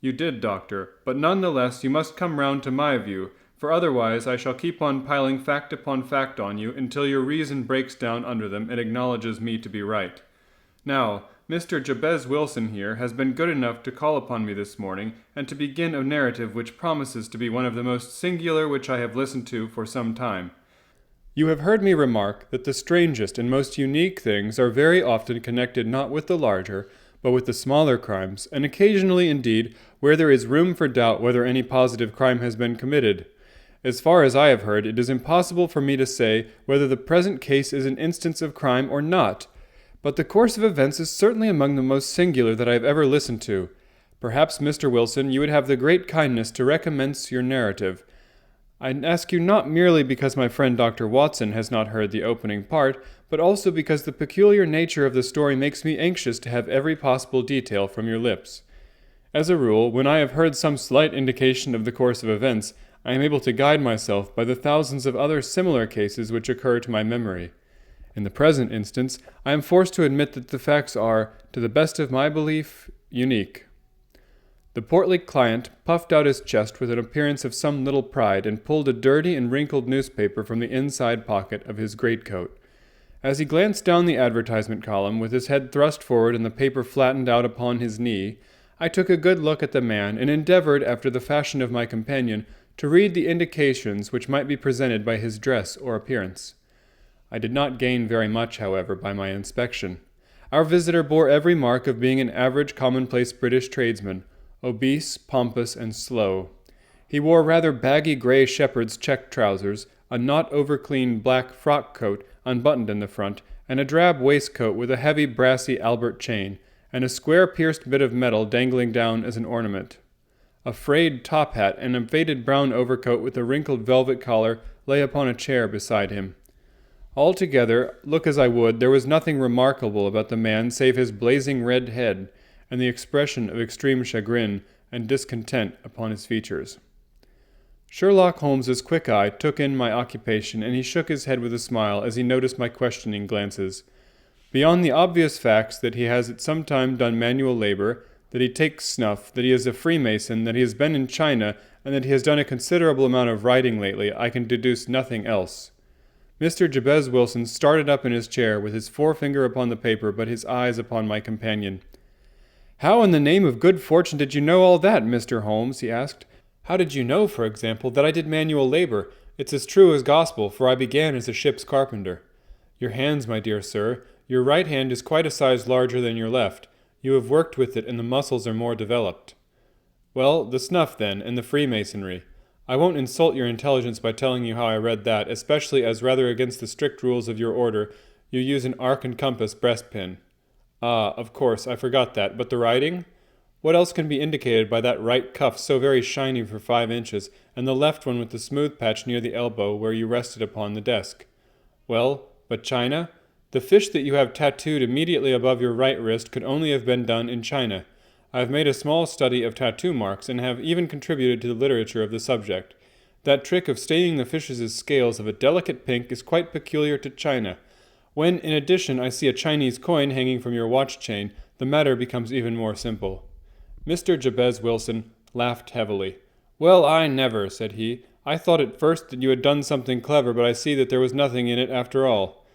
You did, Doctor, but none the less you must come round to my view, for otherwise I shall keep on piling fact upon fact on you until your reason breaks down under them and acknowledges me to be right. Now, Mr. Jabez Wilson here has been good enough to call upon me this morning and to begin a narrative which promises to be one of the most singular which I have listened to for some time. You have heard me remark that the strangest and most unique things are very often connected not with the larger, but with the smaller crimes, and occasionally, indeed, where there is room for doubt whether any positive crime has been committed. As far as I have heard, it is impossible for me to say whether the present case is an instance of crime or not, but the course of events is certainly among the most singular that I have ever listened to. Perhaps, Mr. Wilson, you would have the great kindness to recommence your narrative. I ask you not merely because my friend Dr. Watson has not heard the opening part, but also because the peculiar nature of the story makes me anxious to have every possible detail from your lips. As a rule, when I have heard some slight indication of the course of events, I am able to guide myself by the thousands of other similar cases which occur to my memory. In the present instance, I am forced to admit that the facts are, to the best of my belief, unique. The portly client puffed out his chest with an appearance of some little pride and pulled a dirty and wrinkled newspaper from the inside pocket of his greatcoat. As he glanced down the advertisement column, with his head thrust forward and the paper flattened out upon his knee, I took a good look at the man and endeavored, after the fashion of my companion, to read the indications which might be presented by his dress or appearance. I did not gain very much, however, by my inspection. Our visitor bore every mark of being an average commonplace British tradesman, obese, pompous, and slow. He wore rather baggy grey shepherd's check trousers, a not over-clean black frock coat unbuttoned in the front, and a drab waistcoat with a heavy brassy Albert chain, and a square pierced bit of metal dangling down as an ornament. A frayed top hat and a faded brown overcoat with a wrinkled velvet collar lay upon a chair beside him. Altogether, look as I would, there was nothing remarkable about the man save his blazing red head, and the expression of extreme chagrin and discontent upon his features. Sherlock Holmes's quick eye took in my occupation, and he shook his head with a smile as he noticed my questioning glances. Beyond the obvious facts that he has at some time done manual labor, that he takes snuff, that he is a Freemason, that he has been in China, and that he has done a considerable amount of writing lately, I can deduce nothing else. Mr. Jabez Wilson started up in his chair, with his forefinger upon the paper, but his eyes upon my companion. "How in the name of good fortune did you know all that, Mr. Holmes?" he asked. "How did you know, for example, that I did manual labor? It's as true as gospel, for I began as a ship's carpenter." "Your hands, my dear sir. Your right hand is quite a size larger than your left. You have worked with it, and the muscles are more developed." "Well, the snuff, then, and the Freemasonry. I won't insult your intelligence by telling you how I read that, especially as, rather against the strict rules of your order, you use an arc and compass breastpin." "Ah, of course, I forgot that. But the writing? What else can be indicated by that right cuff so very shiny for 5 inches, and the left one with the smooth patch near the elbow where you rested upon the desk?" "Well, but China? The fish that you have tattooed immediately above your right wrist could only have been done in China. I have made a small study of tattoo marks, and have even contributed to the literature of the subject. That trick of staining the fish's scales of a delicate pink is quite peculiar to China. When, in addition, I see a Chinese coin hanging from your watch chain, the matter becomes even more simple." Mr. Jabez Wilson laughed heavily. "Well, I never," said he. "I thought at first that you had done something clever, but I see that there was nothing in it after all."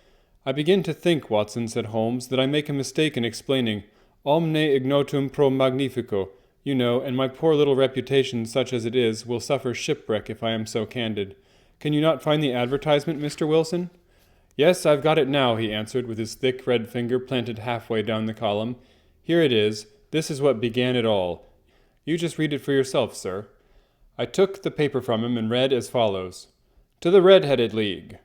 "I begin to think, Watson," said Holmes, "that I make a mistake in explaining. Omne ignotum pro magnifico, you know, and my poor little reputation, such as it is, will suffer shipwreck if I am so candid. Can you not find the advertisement, Mr. Wilson?" "Yes, I've got it now," he answered, with his thick red finger planted halfway down the column. "Here it is. This is what began it all. You just read it for yourself, sir." I took the paper from him and read as follows. "To the Red-Headed League.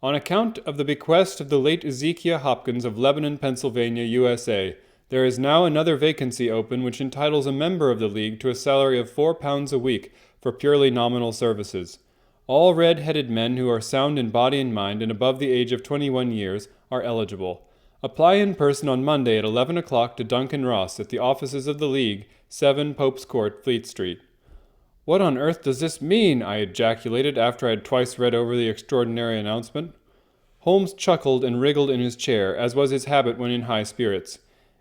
On account of the bequest of the late Ezekiah Hopkins of Lebanon, Pennsylvania, USA, there is now another vacancy open which entitles a member of the League to a salary of £4 a week for purely nominal services. All red-headed men who are sound in body and mind and above the age of 21 years are eligible. Apply in person on Monday at 11 o'clock to Duncan Ross at the offices of the League, 7 Pope's Court, Fleet Street." "What on earth does this mean?" I ejaculated after I had twice read over the extraordinary announcement. Holmes chuckled and wriggled in his chair, as was his habit when in high spirits.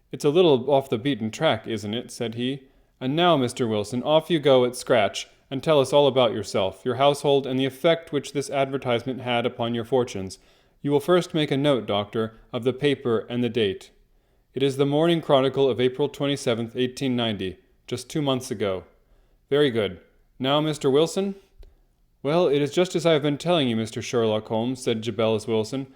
"It's a little off the beaten track, isn't it?" said he. "And now, Mr. Wilson, off you go at scratch, and tell us all about yourself, your household, and the effect which this advertisement had upon your fortunes. You will first make a note, Doctor, of the paper and the date." "It is the Morning Chronicle of April 27th, 1890, just 2 months ago." "Very good. Now, Mr. Wilson?" "Well, it is just as I have been telling you, Mr. Sherlock Holmes," said Jabez Wilson,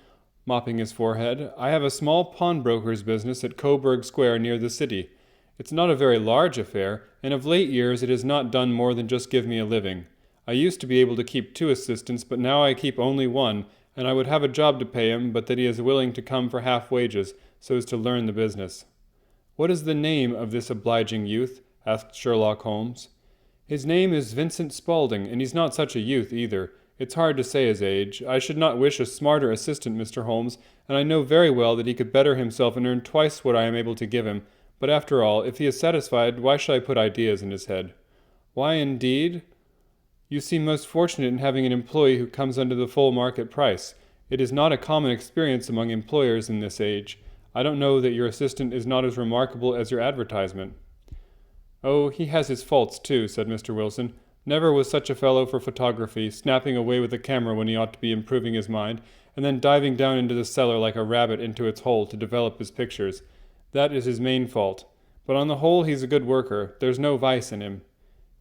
mopping his forehead. "I have a small pawnbroker's business at Coburg Square near the city. It's not a very large affair, and of late years it has not done more than just give me a living. I used to be able to keep 2 assistants, but now I keep only 1, and I would have a job to pay him, but that he is willing to come for half wages, so as to learn the business." "What is the name of this obliging youth?" asked Sherlock Holmes. "His name is Vincent Spaulding, and he's not such a youth either. It's hard to say his age. I should not wish a smarter assistant, Mr. Holmes, and I know very well that he could better himself and earn twice what I am able to give him. But after all, if he is satisfied, why should I put ideas in his head?" "Why, indeed?" "You seem most fortunate in having an employee who comes under the full market price. It is not a common experience among employers in this age. I don't know that your assistant is not as remarkable as your advertisement." "Oh, he has his faults, too," said Mr. Wilson. "Never was such a fellow for photography, snapping away with a camera when he ought to be improving his mind, and then diving down into the cellar like a rabbit into its hole to develop his pictures. That is his main fault. But on the whole he's a good worker. There's no vice in him."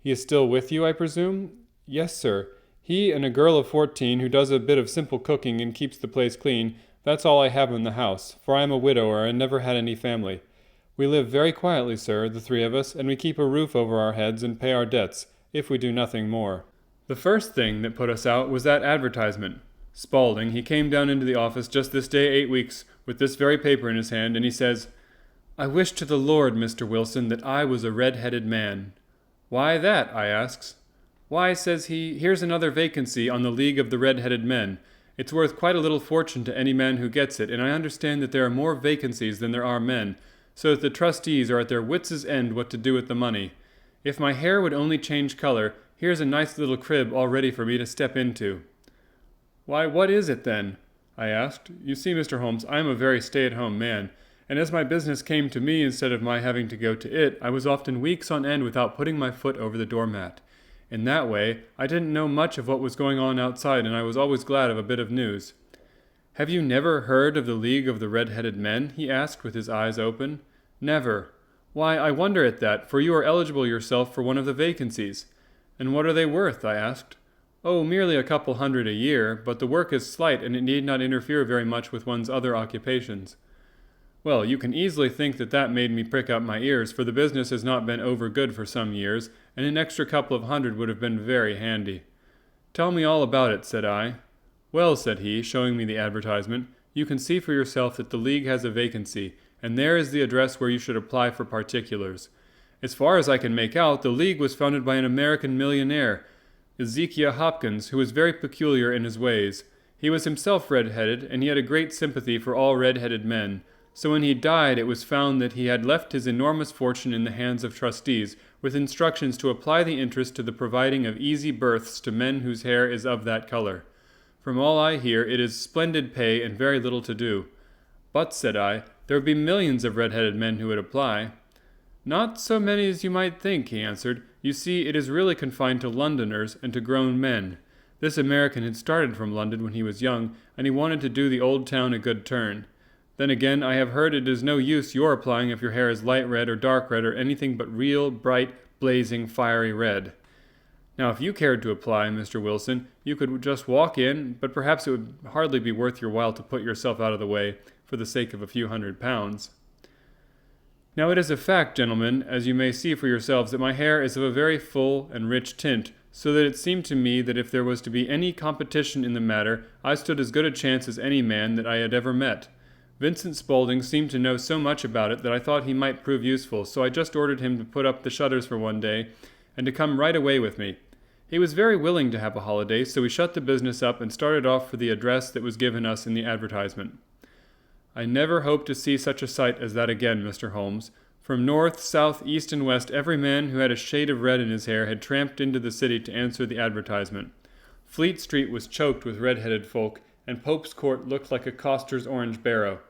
"He is still with you, I presume?" "Yes, sir. He and a girl of 14 who does a bit of simple cooking and keeps the place clean. That's all I have in the house, for I am a widower and never had any family. We live very quietly, sir, the 3 of us, and we keep a roof over our heads and pay our debts, if we do nothing more." "The first thing that put us out was that advertisement. Spaulding, he came down into the office just this day 8 weeks, with this very paper in his hand, and he says, 'I wish to the Lord, Mr. Wilson, that I was a red-headed man.' 'Why that?' I asks. 'Why,' says he, 'here's another vacancy on the League of the Red-Headed Men. It's worth quite a little fortune to any man who gets it, and I understand that there are more vacancies than there are men, so that the trustees are at their wits' end what to do with the money. If my hair would only change color, here's a nice little crib all ready for me to step into.'" "Why, what is it, then?" I asked. "You see, Mr. Holmes, I am a very stay-at-home man, and as my business came to me instead of my having to go to it, I was often weeks on end without putting my foot over the doormat. In that way, I didn't know much of what was going on outside, and I was always glad of a bit of news." "Have you never heard of the League of the Red-Headed Men?" he asked with his eyes open. "Never. Why, I wonder at that, for you are eligible yourself for one of the vacancies." "And what are they worth?" I asked. "Oh, merely a couple hundred a year, but the work is slight and it need not interfere very much with one's other occupations." Well, you can easily think that that made me prick up my ears, for the business has not been over good for some years, and an extra couple of hundred would have been very handy. "Tell me all about it," said I. "Well," said he, showing me the advertisement, "you can see for yourself that the League has a vacancy, and there is the address where you should apply for particulars. As far as I can make out, the League was founded by an American millionaire, Ezekiah Hopkins, who was very peculiar in his ways. He was himself red-headed, and he had a great sympathy for all red-headed men. So when he died, it was found that he had left his enormous fortune in the hands of trustees, with instructions to apply the interest to the providing of easy berths to men whose hair is of that color. From all I hear, it is splendid pay and very little to do. But, said I, there would be millions of red-headed men who would apply. Not so many as you might think, he answered. You see, it is really confined to Londoners and to grown men. This American had started from London when he was young, and he wanted to do the old town a good turn. Then again, I have heard it is no use your applying if your hair is light red or dark red or anything but real, bright, blazing, fiery red. Now, if you cared to apply, Mr. Wilson, you could just walk in, but perhaps it would hardly be worth your while to put yourself out of the way for the sake of a few £100. Now it is a fact, gentlemen, as you may see for yourselves, that my hair is of a very full and rich tint, so that it seemed to me that if there was to be any competition in the matter, I stood as good a chance as any man that I had ever met. Vincent Spaulding seemed to know so much about it that I thought he might prove useful, so I just ordered him to put up the shutters for one day, and to come right away with me. He was very willing to have a holiday, so we shut the business up and started off for the address that was given us in the advertisement. I never hope to see such a sight as that again, Mr. Holmes. From north, south, east, and west, every man who had a shade of red in his hair had tramped into the city to answer the advertisement. Fleet Street was choked with red-headed folk, and Pope's Court looked like a coster's orange barrow.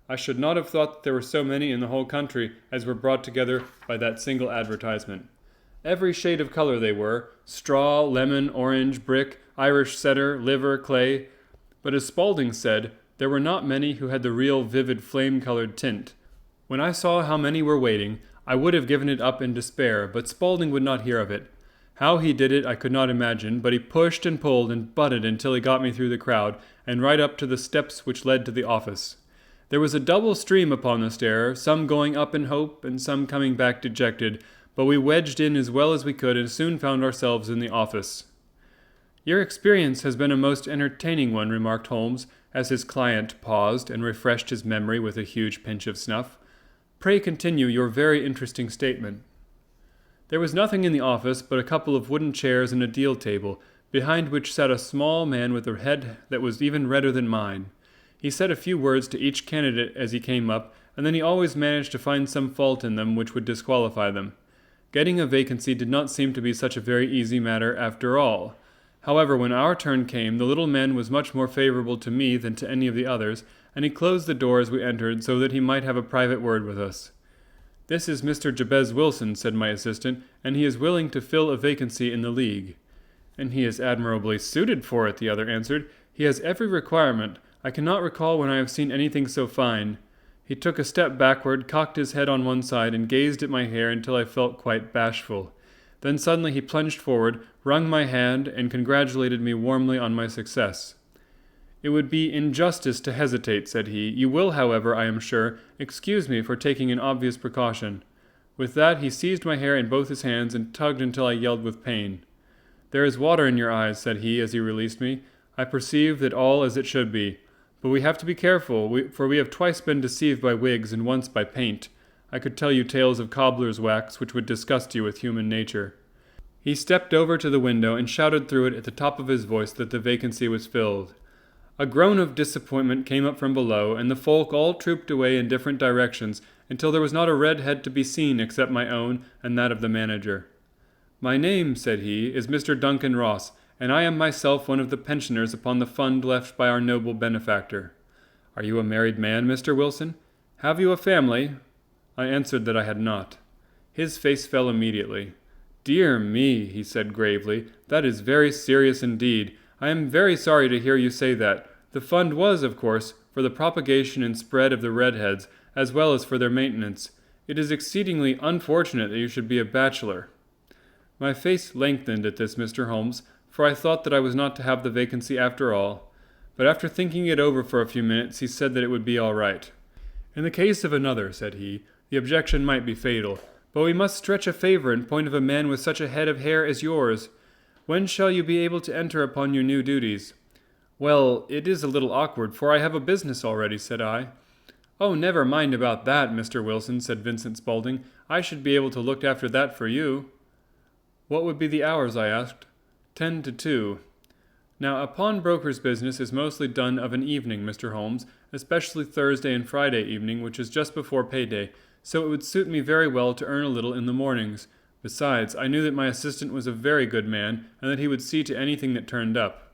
I should not have thought that there were so many in the whole country as were brought together by that single advertisement. Every shade of color they were, straw, lemon, orange, brick, Irish setter, liver, clay. But as Spaulding said, there were not many who had the real vivid flame-colored tint. When I saw how many were waiting, I would have given it up in despair, but Spaulding would not hear of it. How he did it I could not imagine, but he pushed and pulled and butted until he got me through the crowd, and right up to the steps which led to the office. There was a double stream upon the stair, some going up in hope, and some coming back dejected, but we wedged in as well as we could and soon found ourselves in the office. Your experience has been a most entertaining one, remarked Holmes, as his client paused and refreshed his memory with a huge pinch of snuff. Pray continue your very interesting statement. There was nothing in the office but a couple of wooden chairs and a deal table, behind which sat a small man with a head that was even redder than mine. He said a few words to each candidate as he came up, and then he always managed to find some fault in them which would disqualify them. Getting a vacancy did not seem to be such a very easy matter after all. However, when our turn came, the little man was much more favorable to me than to any of the others, and he closed the door as we entered so that he might have a private word with us. This is Mr. Jabez Wilson, said my assistant, and he is willing to fill a vacancy in the League. And he is admirably suited for it, the other answered. He has every requirement. I cannot recall when I have seen anything so fine. He took a step backward, cocked his head on one side, and gazed at my hair until I felt quite bashful. Then suddenly he plunged forward, wrung my hand, and congratulated me warmly on my success. It would be injustice to hesitate, said he. You will, however, I am sure, excuse me for taking an obvious precaution. With that he seized my hair in both his hands and tugged until I yelled with pain. There is water in your eyes, said he as he released me. I perceive that all as it should be. But we have to be careful, for we have twice been deceived by wigs and once by paint. I could tell you tales of cobbler's wax which would disgust you with human nature. He stepped over to the window and shouted through it at the top of his voice that the vacancy was filled. A groan of disappointment came up from below, and the folk all trooped away in different directions until there was not a red head to be seen except my own and that of the manager. My name, said he, is Mr. Duncan Ross, and I am myself one of the pensioners upon the fund left by our noble benefactor. Are you a married man, Mr. Wilson? Have you a family? I answered that I had not. His face fell immediately. Dear me, he said gravely, that is very serious indeed. I am very sorry to hear you say that. The fund was, of course, for the propagation and spread of the redheads, as well as for their maintenance. It is exceedingly unfortunate that you should be a bachelor. My face lengthened at this, Mr. Holmes, for I thought that I was not to have the vacancy after all. But after thinking it over for a few minutes, he said that it would be all right. In the case of another, said he, the objection might be fatal, but we must stretch a favor in point of a man with such a head of hair as yours. When shall you be able to enter upon your new duties? Well, it is a little awkward, for I have a business already, said I. Oh, never mind about that, Mr. Wilson, said Vincent Spaulding. I should be able to look after that for you. What would be the hours, I asked. 10 to 2. Now, a pawnbroker's business is mostly done of an evening, Mr. Holmes, especially Thursday and Friday evening, which is just before payday, so it would suit me very well to earn a little in the mornings. Besides, I knew that my assistant was a very good man, and that he would see to anything that turned up.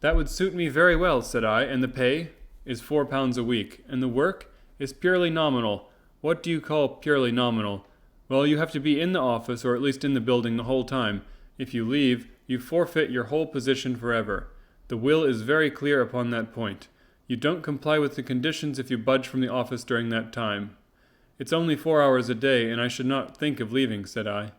"That would suit me very well," said I. "And the pay?" "Is £4 a week. And the work?" "Is purely nominal." "What do you call purely nominal?" "Well, you have to be in the office, or at least in the building, the whole time. If you leave, you forfeit your whole position forever. The will is very clear upon that point. You don't comply with the conditions if you budge from the office during that time." "It's only 4 hours a day, and I should not think of leaving," said I.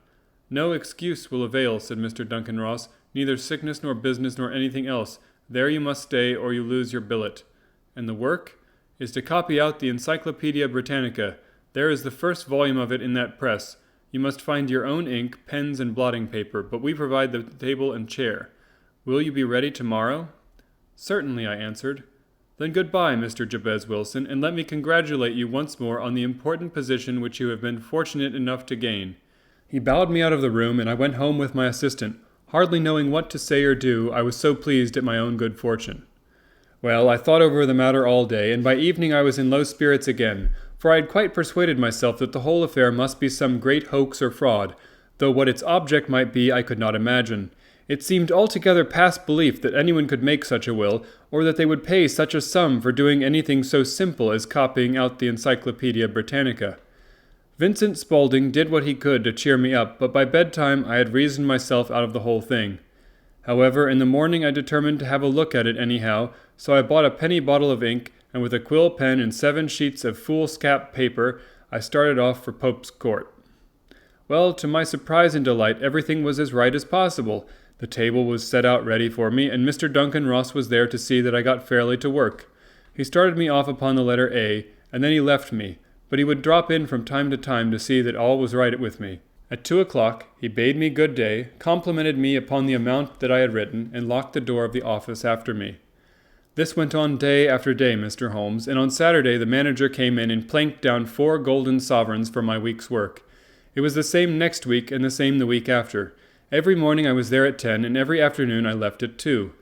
"No excuse will avail," said Mr. Duncan Ross. "Neither sickness nor business nor anything else. There you must stay, or you lose your billet." "And the work?" "Is to copy out the Encyclopedia Britannica. There is the first volume of it in that press. You must find your own ink, pens, and blotting paper, but we provide the table and chair. Will you be ready tomorrow?" "Certainly," I answered. "Then goodbye, Mr. Jabez Wilson, and let me congratulate you once more on the important position which you have been fortunate enough to gain." He bowed me out of the room, and I went home with my assistant, hardly knowing what to say or do. I was so pleased at my own good fortune. Well, I thought over the matter all day, and by evening I was in low spirits again, for I had quite persuaded myself that the whole affair must be some great hoax or fraud, though what its object might be I could not imagine. It seemed altogether past belief that anyone could make such a will, or that they would pay such a sum for doing anything so simple as copying out the Encyclopedia Britannica. Vincent Spaulding did what he could to cheer me up, but by bedtime I had reasoned myself out of the whole thing. However, in the morning I determined to have a look at it anyhow, so I bought a penny bottle of ink, and with a quill pen and 7 sheets of foolscap paper, I started off for Pope's Court. Well, to my surprise and delight, everything was as right as possible. The table was set out ready for me, and Mr. Duncan Ross was there to see that I got fairly to work. He started me off upon the letter A, and then he left me, but he would drop in from time to time to see that all was right with me. At 2 o'clock, he bade me good day, complimented me upon the amount that I had written, and locked the door of the office after me. This went on day after day, Mr. Holmes, and on Saturday the manager came in and planked down 4 golden sovereigns for my week's work. It was the same next week, and the same the week after. Every morning I was there at 10, and every afternoon I left at 2.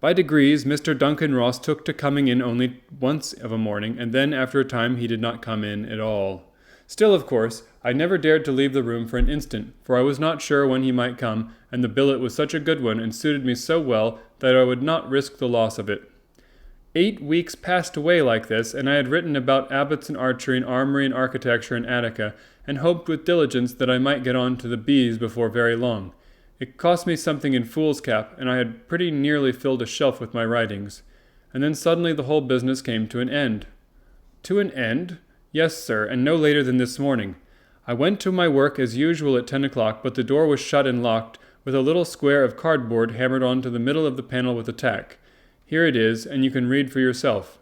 By degrees, Mr. Duncan Ross took to coming in only once of a morning, and then after a time he did not come in at all. Still, of course, I never dared to leave the room for an instant, for I was not sure when he might come, and the billet was such a good one and suited me so well that I would not risk the loss of it. 8 weeks passed away like this, and I had written about abbots and archery and armory and architecture in Attica, and hoped with diligence that I might get on to the bees before very long. It cost me something in foolscap, and I had pretty nearly filled a shelf with my writings. And then suddenly the whole business came to an end. To an end? Yes, sir, and no later than this morning. I went to my work as usual at 10 o'clock, but the door was shut and locked, with a little square of cardboard hammered onto the middle of the panel with a tack. Here it is, and you can read for yourself.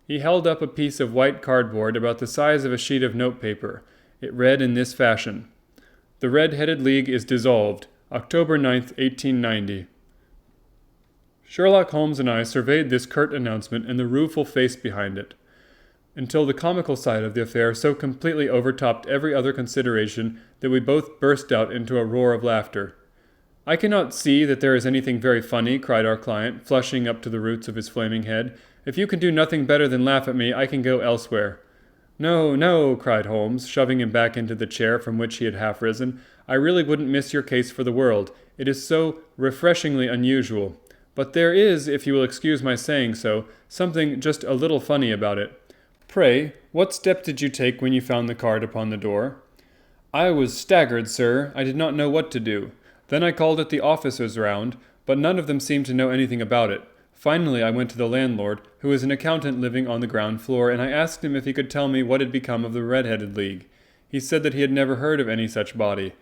He held up a piece of white cardboard about the size of a sheet of notepaper. It read in this fashion: "The Red-Headed League is dissolved. October 9th, 1890. Sherlock Holmes and I surveyed this curt announcement and the rueful face behind it, until the comical side of the affair so completely overtopped every other consideration that we both burst out into a roar of laughter. "I cannot see that there is anything very funny," cried our client, flushing up to the roots of his flaming head. "If you can do nothing better than laugh at me, I can go elsewhere." "No, no," cried Holmes, shoving him back into the chair from which he had half risen. "I really wouldn't miss your case for the world. It is so refreshingly unusual. But there is, if you will excuse my saying so, something just a little funny about it. Pray, what step did you take when you found the card upon the door?" "I was staggered, sir. I did not know what to do. Then I called at the officers round, but none of them seemed to know anything about it. Finally I went to the landlord, who is an accountant living on the ground floor, and I asked him if he could tell me what had become of the Red-Headed League. He said that he had never heard of any such body.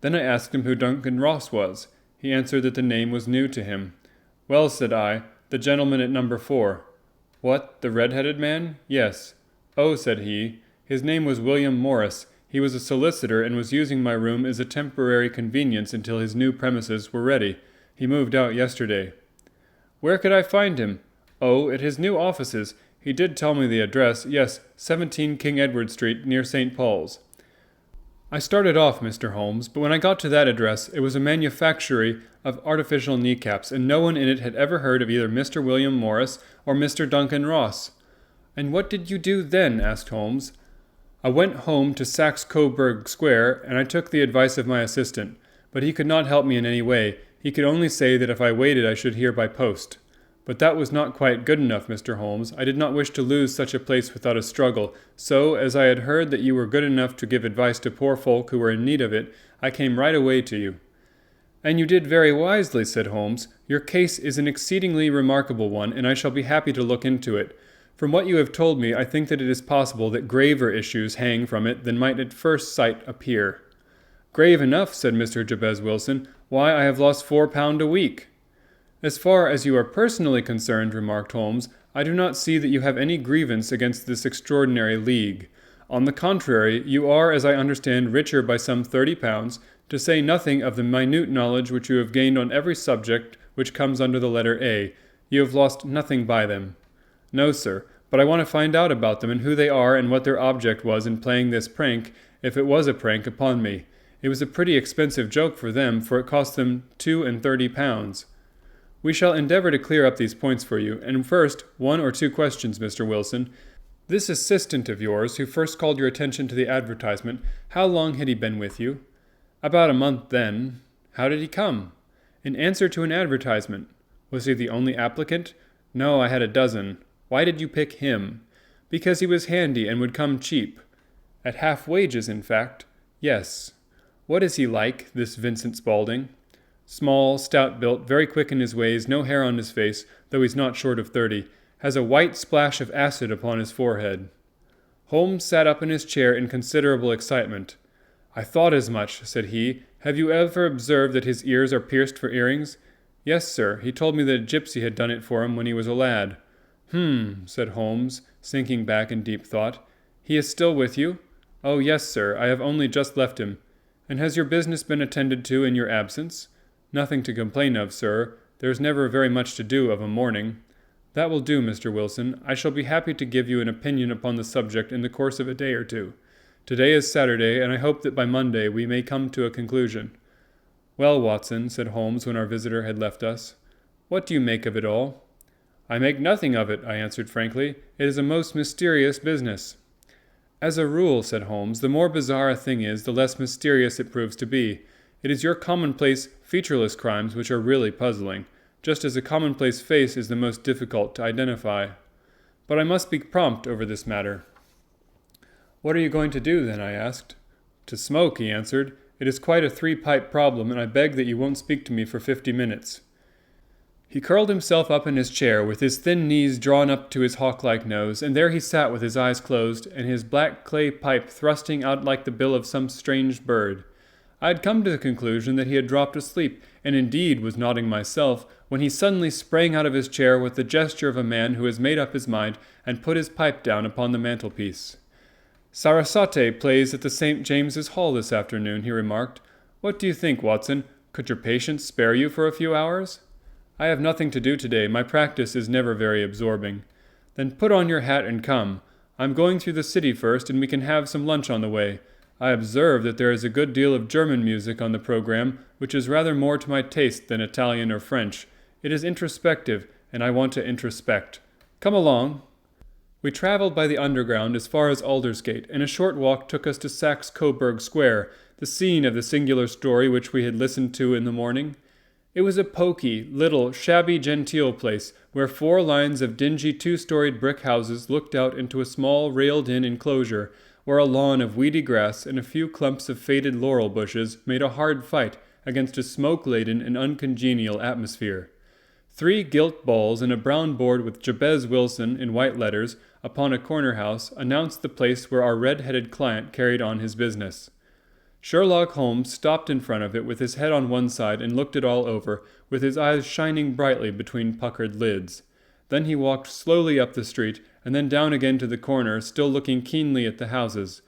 Then I asked him who Duncan Ross was. He answered that the name was new to him. "Well," said I, "the gentleman at number 4. "What, the red-headed man?" "Yes." "Oh," said he, "his name was William Morris. He was a solicitor and was using my room as a temporary convenience until his new premises were ready. He moved out yesterday." "Where could I find him?" "Oh, at his new offices. He did tell me the address. Yes, 17 King Edward Street, near St. Paul's." I started off, Mr. Holmes, but when I got to that address, it was a manufactory of artificial kneecaps, and no one in it had ever heard of either Mr. William Morris or Mr. Duncan Ross. "And what did you do then?" asked Holmes. I went home to Saxe Coburg Square, and I took the advice of my assistant, but he could not help me in any way. He could only say that if I waited I should hear by post. But that was not quite good enough, Mr. Holmes. I did not wish to lose such a place without a struggle, so, as I had heard that you were good enough to give advice to poor folk who were in need of it, I came right away to you." "And you did very wisely," said Holmes. "Your case is an exceedingly remarkable one, and I shall be happy to look into it. From what you have told me, I think that it is possible that graver issues hang from it than might at first sight appear." "Grave enough," said Mr. Jabez Wilson. "Why, I have lost £4 a week." "As far as you are personally concerned," remarked Holmes, "I do not see that you have any grievance against this extraordinary league. On the contrary, you are, as I understand, richer by some £30, to say nothing of the minute knowledge which you have gained on every subject which comes under the letter A. You have lost nothing by them." "No, sir, but I want to find out about them and who they are and what their object was in playing this prank, if it was a prank, upon me. It was a pretty expensive joke for them, for it cost them £32. "We shall endeavor to clear up these points for you, and first, 1 or 2 questions, Mr. Wilson. This assistant of yours, who first called your attention to the advertisement, how long had he been with you?" "About a month then." "How did he come?" "In answer to an advertisement." "Was he the only applicant?" "No, I had a dozen." "Why did you pick him?" "Because he was handy and would come cheap." "At half wages, in fact?" "Yes." "What is he like, this Vincent Spaulding?" "Small, stout-built, very quick in his ways, no hair on his face, though he's not short of 30. Has a white splash of acid upon his forehead." Holmes sat up in his chair in considerable excitement. "I thought as much," said he. "Have you ever observed that his ears are pierced for earrings?" "Yes, sir. He told me that a gypsy had done it for him when he was a lad." Said Holmes, sinking back in deep thought. "He is still with you?" "Oh, yes, sir. I have only just left him." "And has your business been attended to in your absence?" "Nothing to complain of, sir. There is never very much to do of a morning." "That will do, Mr. Wilson. I shall be happy to give you an opinion upon the subject in the course of a day or two. Today is Saturday, and I hope that by Monday we may come to a conclusion." "Well, Watson," said Holmes when our visitor had left us, "what do you make of it all?" "I make nothing of it," I answered frankly. "It is a most mysterious business." "As a rule," said Holmes, "the more bizarre a thing is, the less mysterious it proves to be. It is your commonplace, featureless crimes which are really puzzling, just as a commonplace face is the most difficult to identify. But I must be prompt over this matter." "What are you going to do, then?" I asked. "To smoke," he answered. "It is quite a 3-pipe problem, and I beg that you won't speak to me for 50 minutes." He curled himself up in his chair, with his thin knees drawn up to his hawk-like nose, and there he sat with his eyes closed, and his black clay pipe thrusting out like the bill of some strange bird. I had come to the conclusion that he had dropped asleep, and indeed was nodding myself, when he suddenly sprang out of his chair with the gesture of a man who has made up his mind, and put his pipe down upon the mantelpiece. "Sarasate plays at the St. James's Hall this afternoon," he remarked. "What do you think, Watson? Could your patients spare you for a few hours?" "I have nothing to do today. My practice is never very absorbing." "Then put on your hat and come. I'm going through the city first, and we can have some lunch on the way. I observe that there is a good deal of German music on the program, which is rather more to my taste than Italian or French. It is introspective, and I want to introspect. Come along." We travelled by the Underground as far as Aldersgate, and a short walk took us to Saxe Coburg Square, the scene of the singular story which we had listened to in the morning. It was a poky, little, shabby, genteel place, where 4 lines of dingy 2-storied brick houses looked out into a small railed-in enclosure, where a lawn of weedy grass and a few clumps of faded laurel bushes made a hard fight against a smoke-laden and uncongenial atmosphere. 3 gilt balls and a brown board with Jabez Wilson in white letters upon a corner house announced the place where our red-headed client carried on his business. Sherlock Holmes stopped in front of it with his head on one side and looked it all over, with his eyes shining brightly between puckered lids. Then he walked slowly up the street, and then down again to the corner, still looking keenly at the houses.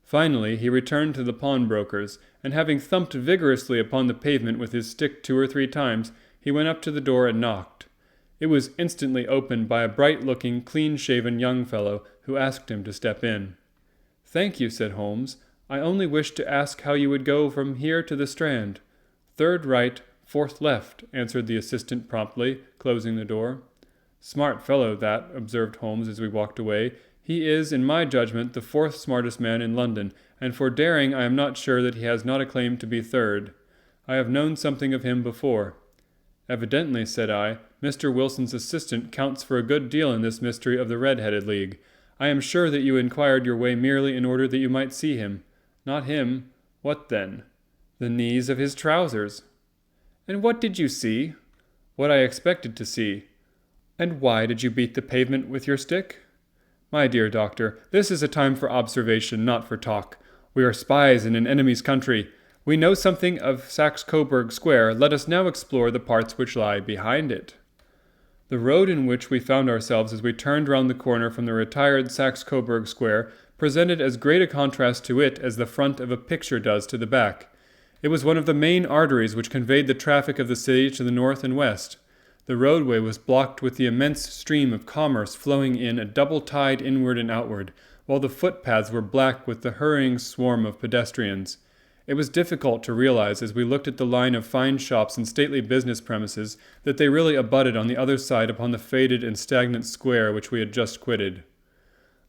Finally, he returned to the pawnbroker's, and having thumped vigorously upon the pavement with his stick 2 or 3 times, he went up to the door and knocked. It was instantly opened by a bright-looking, clean-shaven young fellow who asked him to step in. "Thank you," said Holmes. "I only wished to ask how you would go from here to the Strand." "3rd right, 4th left," answered the assistant promptly, closing the door. "Smart fellow, that," observed Holmes as we walked away. He is, in my judgment, the fourth smartest man in London, and for daring I am not sure that he has not a claim to be third. I have known something of him before." "Evidently," said I, "Mr. Wilson's assistant counts for a good deal in this mystery of the Red-Headed League. I am sure that you inquired your way merely in order that you might see him." "Not him." "What then?" "The knees of his trousers." "And what did you see?" "What I expected to see." "And why did you beat the pavement with your stick?" "My dear doctor, this is a time for observation, not for talk. We are spies in an enemy's country. We know something of Saxe-Coburg Square. Let us now explore the parts which lie behind it." The road in which we found ourselves as we turned round the corner from the retired Saxe-Coburg Square presented as great a contrast to it as the front of a picture does to the back. It was one of the main arteries which conveyed the traffic of the city to the north and west. The roadway was blocked with the immense stream of commerce flowing in a double tide inward and outward, while the footpaths were black with the hurrying swarm of pedestrians. It was difficult to realize, as we looked at the line of fine shops and stately business premises, that they really abutted on the other side upon the faded and stagnant square which we had just quitted.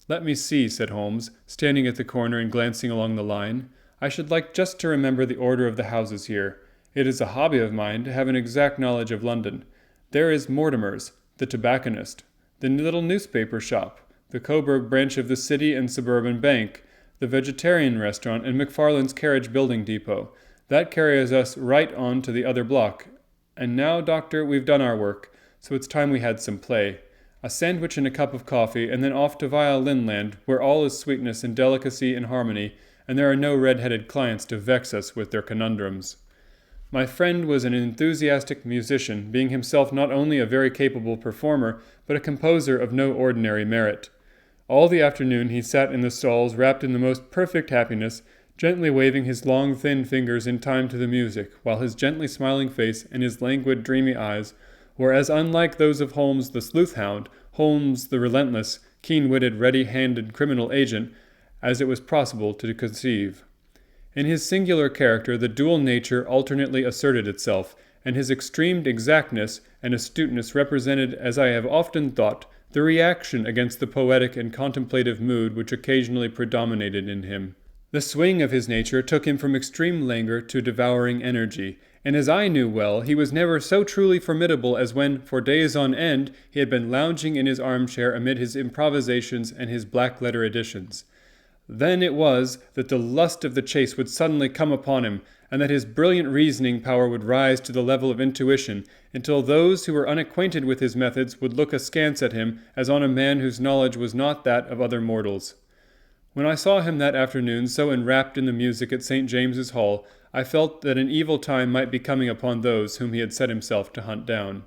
"Let me see," said Holmes, standing at the corner and glancing along the line. "I should like just to remember the order of the houses here. It is a hobby of mine to have an exact knowledge of London. There is Mortimer's, the tobacconist, the little newspaper shop, the Coburg branch of the City and Suburban Bank, the vegetarian restaurant, and McFarlane's carriage building depot. That carries us right on to the other block. And now, doctor, we've done our work, so it's time we had some play. A sandwich and a cup of coffee, and then off to Violin Land, where all is sweetness and delicacy and harmony, and there are no red-headed clients to vex us with their conundrums." My friend was an enthusiastic musician, being himself not only a very capable performer, but a composer of no ordinary merit. All the afternoon he sat in the stalls wrapped in the most perfect happiness, gently waving his long thin fingers in time to the music, while his gently smiling face and his languid dreamy eyes were as unlike those of Holmes the sleuth-hound, Holmes the relentless, keen-witted, ready-handed criminal agent, as it was possible to conceive. In his singular character the dual nature alternately asserted itself, and his extreme exactness and astuteness represented, as I have often thought, the reaction against the poetic and contemplative mood which occasionally predominated in him. The swing of his nature took him from extreme languor to devouring energy, and as I knew well, he was never so truly formidable as when, for days on end, he had been lounging in his armchair amid his improvisations and his black-letter editions. Then it was that the lust of the chase would suddenly come upon him, and that his brilliant reasoning power would rise to the level of intuition, until those who were unacquainted with his methods would look askance at him as on a man whose knowledge was not that of other mortals. When I saw him that afternoon so enwrapped in the music at St. James's Hall, I felt that an evil time might be coming upon those whom he had set himself to hunt down.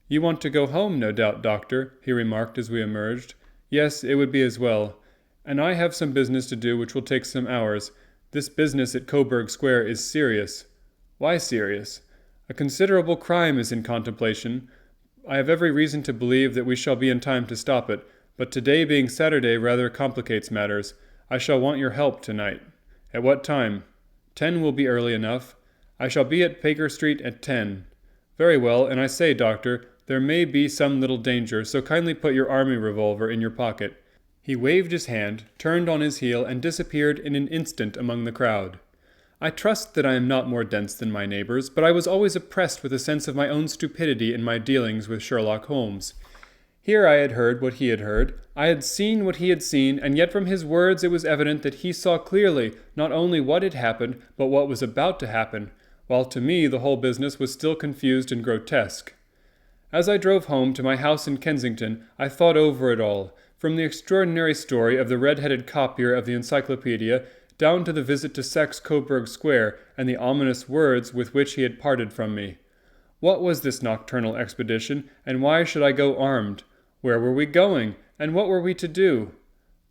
"You want to go home, no doubt, doctor," he remarked as we emerged. "Yes, it would be as well. And I have some business to do which will take some hours. This business at Coburg Square is serious." "Why serious?" "A considerable crime is in contemplation. I have every reason to believe that we shall be in time to stop it, but today being Saturday rather complicates matters. I shall want your help tonight." "At what time?" 10 will be early enough. I shall be at Baker Street at 10. "Very well, and I say, doctor, there may be some little danger, so kindly put your army revolver in your pocket." He waved his hand, turned on his heel, and disappeared in an instant among the crowd. I trust that I am not more dense than my neighbors, but I was always oppressed with a sense of my own stupidity in my dealings with Sherlock Holmes. Here I had heard what he had heard, I had seen what he had seen, and yet from his words it was evident that he saw clearly not only what had happened, but what was about to happen, while to me the whole business was still confused and grotesque. As I drove home to my house in Kensington, I thought over it all, from the extraordinary story of the red-headed copier of the encyclopedia down to the visit to Saxe-Coburg Square and the ominous words with which he had parted from me. What was this nocturnal expedition, and why should I go armed? Where were we going, and what were we to do?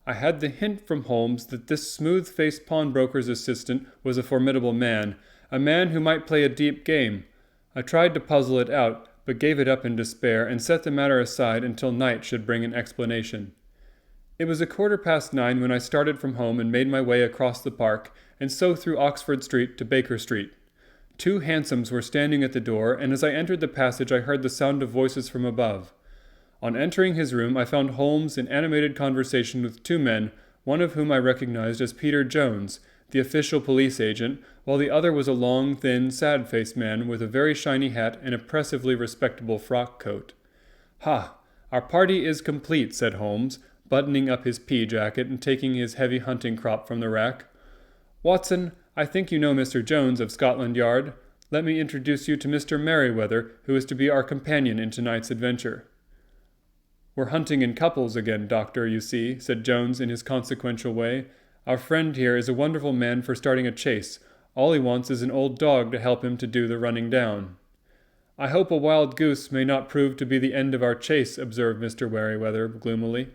I had the hint from Holmes that this smooth-faced pawnbroker's assistant was a formidable man, a man who might play a deep game. I tried to puzzle it out, but gave it up in despair and set the matter aside until night should bring an explanation. It was 9:15 when I started from home and made my way across the park, and so through Oxford Street to Baker Street. 2 hansoms were standing at the door, and as I entered the passage I heard the sound of voices from above. On entering his room, I found Holmes in animated conversation with two men, one of whom I recognized as Peter Jones, the official police agent, while the other was a long, thin, sad-faced man with a very shiny hat and oppressively respectable frock coat. "Ha! Our party is complete," said Holmes, buttoning up his pea-jacket and taking his heavy hunting crop from the rack. "Watson, I think you know Mr. Jones of Scotland Yard. Let me introduce you to Mr. Merryweather, who is to be our companion in tonight's adventure." "We're hunting in couples again, Doctor, you see," said Jones in his consequential way. "Our friend here is a wonderful man for starting a chase. All he wants is an old dog to help him to do the running down." "I hope a wild goose may not prove to be the end of our chase," observed Mr. Merryweather gloomily.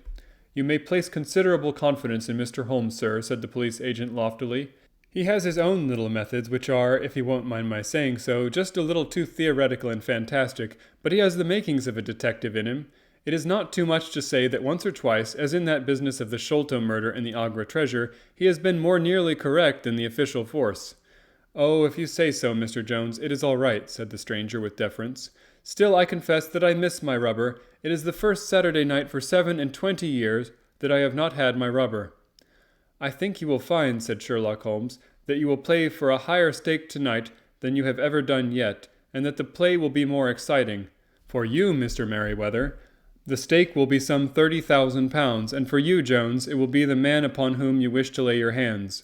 "You may place considerable confidence in Mr. Holmes, sir," said the police agent loftily. "He has his own little methods, which are, if he won't mind my saying so, just a little too theoretical and fantastic, but he has the makings of a detective in him. It is not too much to say that once or twice, as in that business of the Sholto murder and the Agra treasure, he has been more nearly correct than the official force." "Oh, if you say so, Mr. Jones, it is all right," said the stranger with deference. "Still, I confess that I miss my rubber. It is the first Saturday night for 27 years that I have not had my rubber." "I think you will find," said Sherlock Holmes, "that you will play for a higher stake tonight than you have ever done yet, and that the play will be more exciting. For you, Mr. Merryweather, the stake will be some £30,000, and for you, Jones, it will be the man upon whom you wish to lay your hands.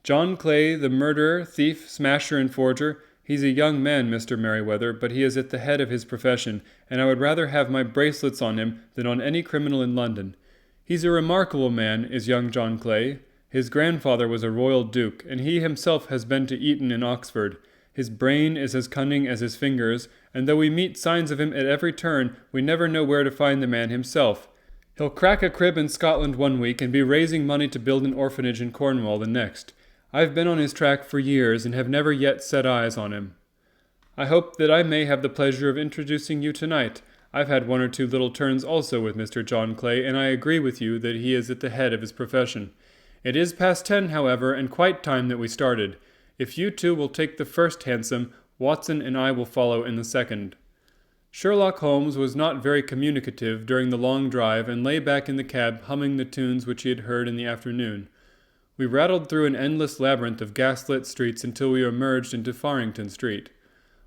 John Clay, the murderer, thief, smasher, and forger, he's a young man, Mr. Merryweather, but he is at the head of his profession, and I would rather have my bracelets on him than on any criminal in London. He's a remarkable man, is young John Clay. His grandfather was a royal duke, and he himself has been to Eton and Oxford. His brain is as cunning as his fingers, and though we meet signs of him at every turn, we never know where to find the man himself. He'll crack a crib in Scotland one week and be raising money to build an orphanage in Cornwall the next. I've been on his track for years and have never yet set eyes on him. I hope that I may have the pleasure of introducing you tonight. I've had one or two little turns also with Mr. John Clay, and I agree with you that he is at the head of his profession. It is past 10, however, and quite time that we started. If you two will take the first hansom, Watson and I will follow in the second." Sherlock Holmes was not very communicative during the long drive and lay back in the cab humming the tunes which he had heard in the afternoon. We rattled through an endless labyrinth of gaslit streets until we emerged into Farrington Street.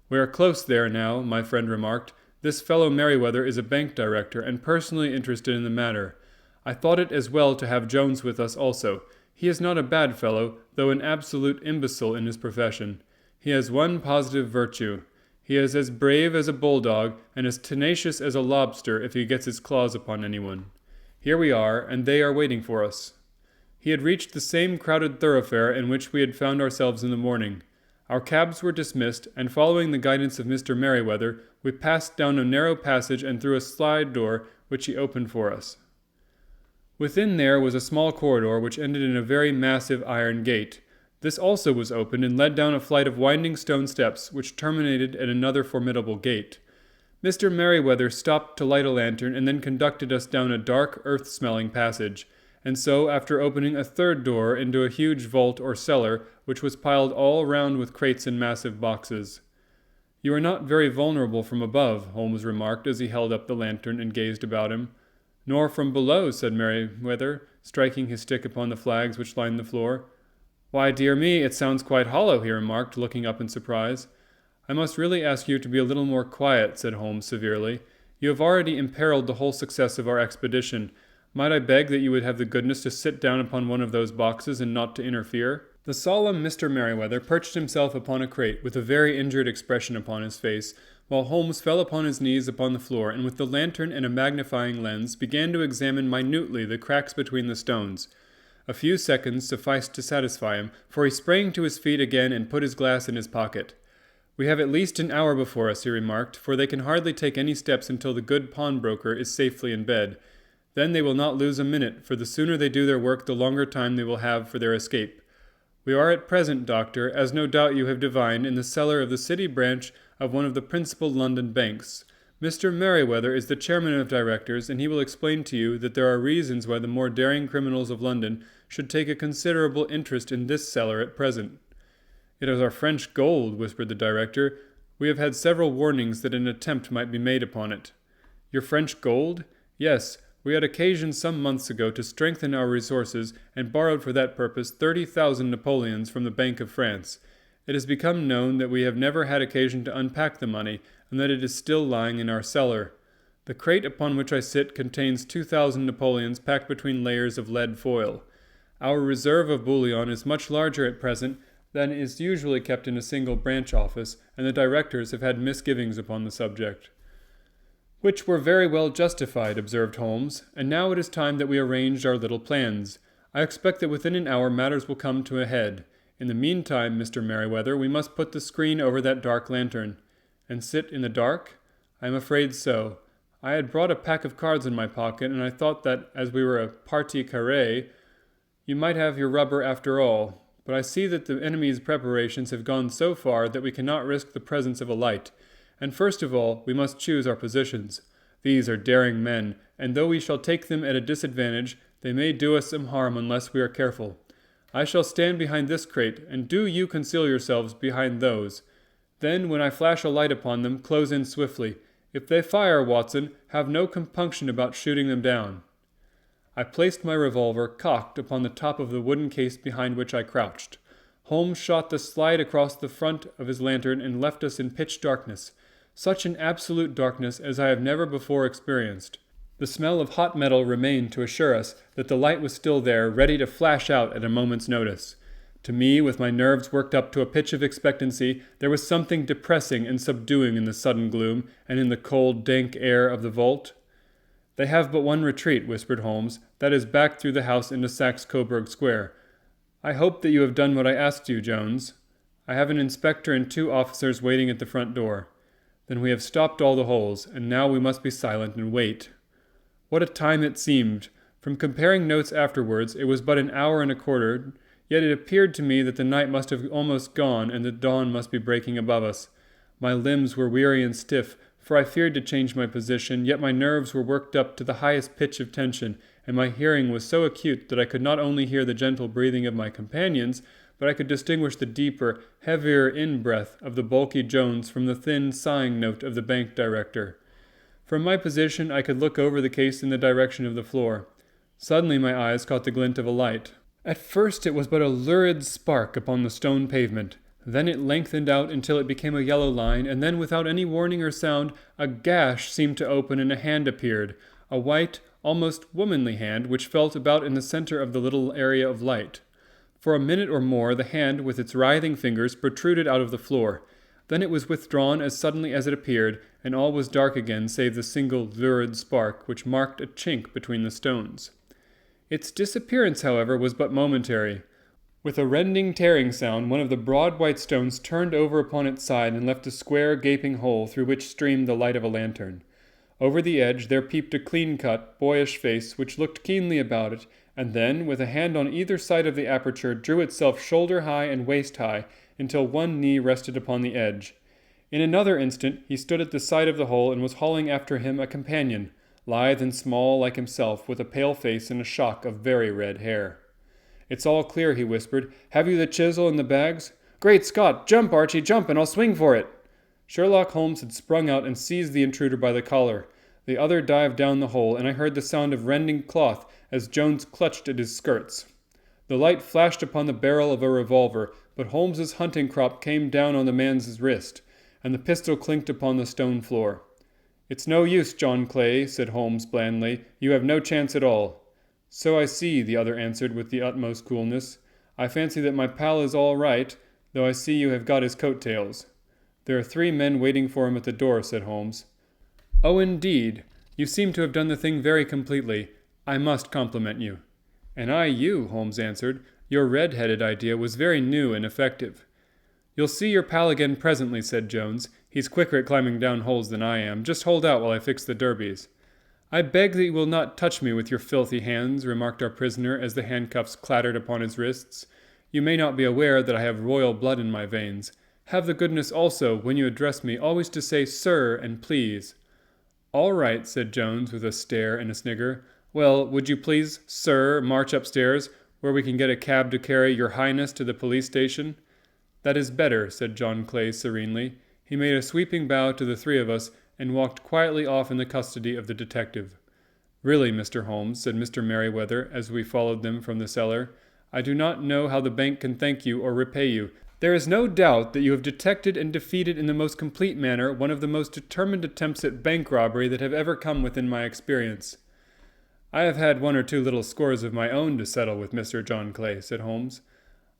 "We are close there now," my friend remarked. "This fellow Merryweather is a bank director and personally interested in the matter. I thought it as well to have Jones with us also. He is not a bad fellow, though an absolute imbecile in his profession. He has one positive virtue. He is as brave as a bulldog and as tenacious as a lobster if he gets his claws upon anyone. Here we are, and they are waiting for us." He had reached the same crowded thoroughfare in which we had found ourselves in the morning. Our cabs were dismissed, and following the guidance of Mr. Merryweather, we passed down a narrow passage and through a slide door which he opened for us. Within there was a small corridor which ended in a very massive iron gate. This also was opened and led down a flight of winding stone steps which terminated at another formidable gate. Mr. Merryweather stopped to light a lantern and then conducted us down a dark, earth-smelling passage, and so, after opening a third door into a huge vault or cellar which was piled all round with crates and massive boxes. "You are not very vulnerable from above," Holmes remarked as he held up the lantern and gazed about him. "Nor from below," said Merryweather, striking his stick upon the flags which lined the floor. "Why, dear me, it sounds quite hollow," he remarked, looking up in surprise. "I must really ask you to be a little more quiet," said Holmes severely. "You have already imperiled the whole success of our expedition. Might I beg that you would have the goodness to sit down upon one of those boxes and not to interfere?" The solemn Mr. Merryweather perched himself upon a crate with a very injured expression upon his face, while Holmes fell upon his knees upon the floor and with the lantern and a magnifying lens began to examine minutely the cracks between the stones. A few seconds sufficed to satisfy him, for he sprang to his feet again and put his glass in his pocket. "We have at least an hour before us," he remarked, "for they can hardly take any steps until the good pawnbroker is safely in bed. Then they will not lose a minute, for the sooner they do their work the longer time they will have for their escape. We are at present, Doctor, as no doubt you have divined, in the cellar of the city branch of one of the principal London banks. Mr. Merryweather is the chairman of directors, and he will explain to you that there are reasons why the more daring criminals of London should take a considerable interest in this cellar at present." "It is our French gold," whispered the director. "We have had several warnings that an attempt might be made upon it." Your French gold? Yes, we had occasion some months ago to strengthen our resources and borrowed for that purpose 30,000 Napoleons from the Bank of France. It has become known that we have never had occasion to unpack the money, and that it is still lying in our cellar. The crate upon which I sit contains 2,000 Napoleons packed between layers of lead foil. Our reserve of bullion is much larger at present than is usually kept in a single branch office, and the directors have had misgivings upon the subject. Which were very well justified, observed Holmes, and now it is time that we arranged our little plans. I expect that within an hour matters will come to a head. In the meantime, Mr. Merryweather, we must put the screen over that dark lantern. And sit in the dark? I am afraid so. I had brought a pack of cards in my pocket, and I thought that, as we were a partie carrée, you might have your rubber after all. But I see that the enemy's preparations have gone so far that we cannot risk the presence of a light. And first of all, we must choose our positions. These are daring men, and though we shall take them at a disadvantage, they may do us some harm unless we are careful. I shall stand behind this crate, and do you conceal yourselves behind those. Then, when I flash a light upon them, close in swiftly. If they fire, Watson, have no compunction about shooting them down. I placed my revolver, cocked, upon the top of the wooden case behind which I crouched. Holmes shot the slide across the front of his lantern and left us in pitch darkness. Such an absolute darkness as I have never before experienced. The smell of hot metal remained to assure us that the light was still there, ready to flash out at a moment's notice. To me, with my nerves worked up to a pitch of expectancy, there was something depressing and subduing in the sudden gloom and in the cold, dank air of the vault. They have but one retreat, whispered Holmes. That is back through the house into Saxe-Coburg Square. I hope that you have done what I asked you, Jones. I have an inspector and 2 officers waiting at the front door. Then we have stopped all the holes, and now we must be silent and wait. What a time it seemed! From comparing notes afterwards, it was but an hour and a quarter, yet it appeared to me that the night must have almost gone, and the dawn must be breaking above us. My limbs were weary and stiff, for I feared to change my position, yet my nerves were worked up to the highest pitch of tension, and my hearing was so acute that I could not only hear the gentle breathing of my companions, but I could distinguish the deeper, heavier in-breath of the bulky Jones from the thin sighing note of the bank director. From my position I could look over the case in the direction of the floor. Suddenly my eyes caught the glint of a light. At first it was but a lurid spark upon the stone pavement. Then it lengthened out until it became a yellow line, and then without any warning or sound, a gash seemed to open and a hand appeared, a white, almost womanly hand which felt about in the center of the little area of light. For a minute or more the hand, with its writhing fingers, protruded out of the floor. Then it was withdrawn as suddenly as it appeared, and all was dark again save the single lurid spark which marked a chink between the stones. Its disappearance, however, was but momentary. With a rending, tearing sound, one of the broad white stones turned over upon its side and left a square, gaping hole through which streamed the light of a lantern. Over the edge there peeped a clean-cut, boyish face which looked keenly about it, and then, with a hand on either side of the aperture, drew itself shoulder-high and waist-high until one knee rested upon the edge. In another instant he stood at the side of the hole and was hauling after him a companion, lithe and small like himself, with a pale face and a shock of very red hair. "It's all clear," he whispered. "Have you the chisel and the bags?" "Great Scott! Jump, Archie, jump, and I'll swing for it!" Sherlock Holmes had sprung out and seized the intruder by the collar. The other dived down the hole, and I heard the sound of rending cloth as Jones clutched at his skirts. The light flashed upon the barrel of a revolver, but Holmes's hunting crop came down on the man's wrist, and the pistol clinked upon the stone floor. "It's no use, John Clay," said Holmes blandly. "You have no chance at all." "So I see," the other answered with the utmost coolness. "I fancy that my pal is all right, though I see you have got his coat-tails." "There are 3 men waiting for him at the door," said Holmes. "Oh, indeed. You seem to have done the thing very completely. I must compliment you." "And I you," Holmes answered. "Your red-headed idea was very new and effective." "You'll see your pal again presently," said Jones. "He's quicker at climbing down holes than I am. Just hold out while I fix the derbies." "I beg that you will not touch me with your filthy hands," remarked our prisoner as the handcuffs clattered upon his wrists. "You may not be aware that I have royal blood in my veins. Have the goodness also, when you address me, always to say 'sir' and 'please.'" "All right," said Jones with a stare and a snigger. "Well, would you please, sir, march upstairs, where we can get a cab to carry your highness to the police station?" "That is better," said John Clay serenely. He made a sweeping bow to the 3 of us, and walked quietly off in the custody of the detective. "Really, Mr. Holmes," said Mr. Merryweather, as we followed them from the cellar, "I do not know how the bank can thank you or repay you. There is no doubt that you have detected and defeated in the most complete manner one of the most determined attempts at bank robbery that have ever come within my experience." "I have had one or two little scores of my own to settle with Mr. John Clay," said Holmes.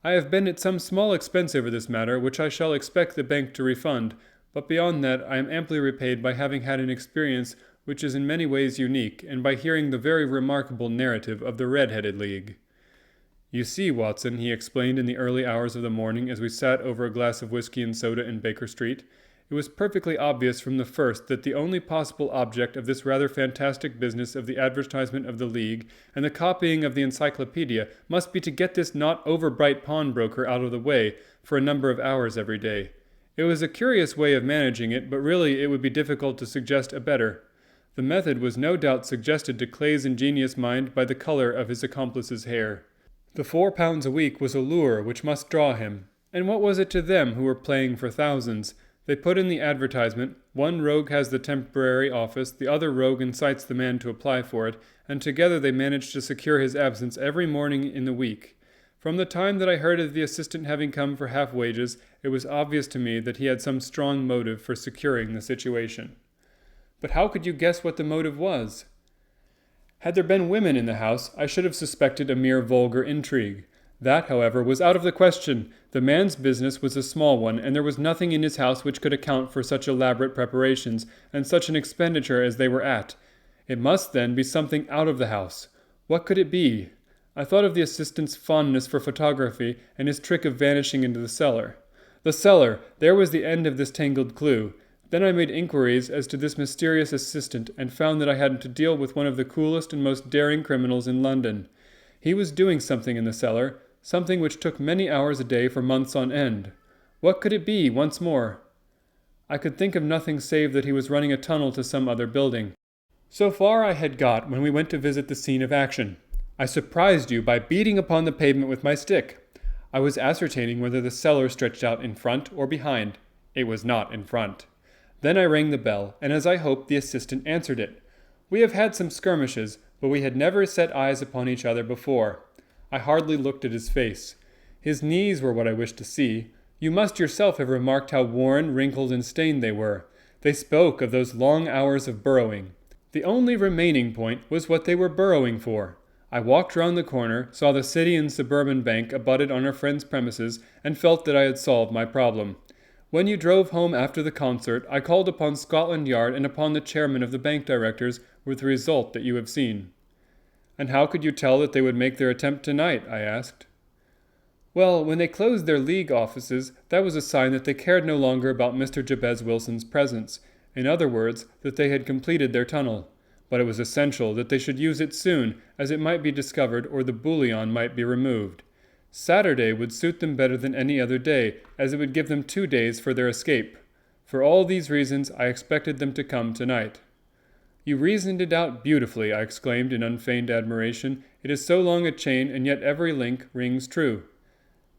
"I have been at some small expense over this matter, which I shall expect the bank to refund, but beyond that I am amply repaid by having had an experience which is in many ways unique, and by hearing the very remarkable narrative of the Red-Headed League. You see, Watson," he explained in the early hours of the morning as we sat over a glass of whiskey and soda in Baker Street, "it was perfectly obvious from the first that the only possible object of this rather fantastic business of the advertisement of the League and the copying of the encyclopedia must be to get this not over-bright pawnbroker out of the way for a number of hours every day. It was a curious way of managing it, but really it would be difficult to suggest a better. The method was no doubt suggested to Clay's ingenious mind by the color of his accomplice's hair. The £4 a week was a lure which must draw him. And what was it to them who were playing for thousands? They put in the advertisement, one rogue has the temporary office, the other rogue incites the man to apply for it, and together they managed to secure his absence every morning in the week. From the time that I heard of the assistant having come for half wages, it was obvious to me that he had some strong motive for securing the situation." "But how could you guess what the motive was?" "Had there been women in the house, I should have suspected a mere vulgar intrigue. That, however, was out of the question. The man's business was a small one, and there was nothing in his house which could account for such elaborate preparations, and such an expenditure as they were at. It must, then, be something out of the house. What could it be? I thought of the assistant's fondness for photography, and his trick of vanishing into the cellar. The cellar! There was the end of this tangled clue. Then I made inquiries as to this mysterious assistant, and found that I had to deal with one of the coolest and most daring criminals in London. He was doing something in the cellar, something which took many hours a day for months on end. What could it be, once more? I could think of nothing save that he was running a tunnel to some other building. So far I had got when we went to visit the scene of action. I surprised you by beating upon the pavement with my stick. I was ascertaining whether the cellar stretched out in front or behind. It was not in front. Then I rang the bell, and as I hoped, the assistant answered it. We have had some skirmishes, but we had never set eyes upon each other before. I hardly looked at his face. His knees were what I wished to see. You must yourself have remarked how worn, wrinkled, and stained they were. They spoke of those long hours of burrowing. The only remaining point was what they were burrowing for. I walked round the corner, saw the City and Suburban Bank abutted on our friend's premises, and felt that I had solved my problem. When you drove home after the concert, I called upon Scotland Yard and upon the chairman of the bank directors, with the result that you have seen." "And how could you tell that they would make their attempt tonight?" I asked. "Well, when they closed their League offices, that was a sign that they cared no longer about Mr. Jabez Wilson's presence. In other words, that they had completed their tunnel. But it was essential that they should use it soon, as it might be discovered or the bullion might be removed. Saturday would suit them better than any other day, as it would give them 2 days for their escape. For all these reasons, I expected them to come tonight." "You reasoned it out beautifully," I exclaimed in unfeigned admiration. "It is so long a chain, and yet every link rings true."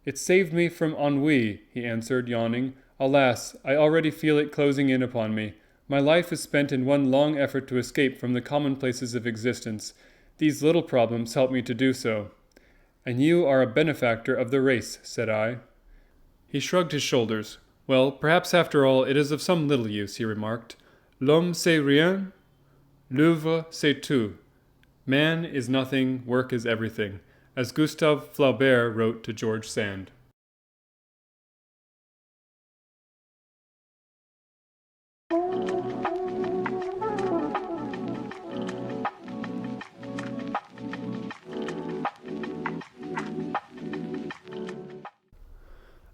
"It saved me from ennui," he answered, yawning. "Alas, I already feel it closing in upon me. My life is spent in one long effort to escape from the commonplaces of existence. These little problems help me to do so." "And you are a benefactor of the race," said I. He shrugged his shoulders. "Well, perhaps after all it is of some little use," he remarked. "L'homme c'est rien, l'œuvre c'est tout. Man is nothing, work is everything, as Gustave Flaubert wrote to George Sand.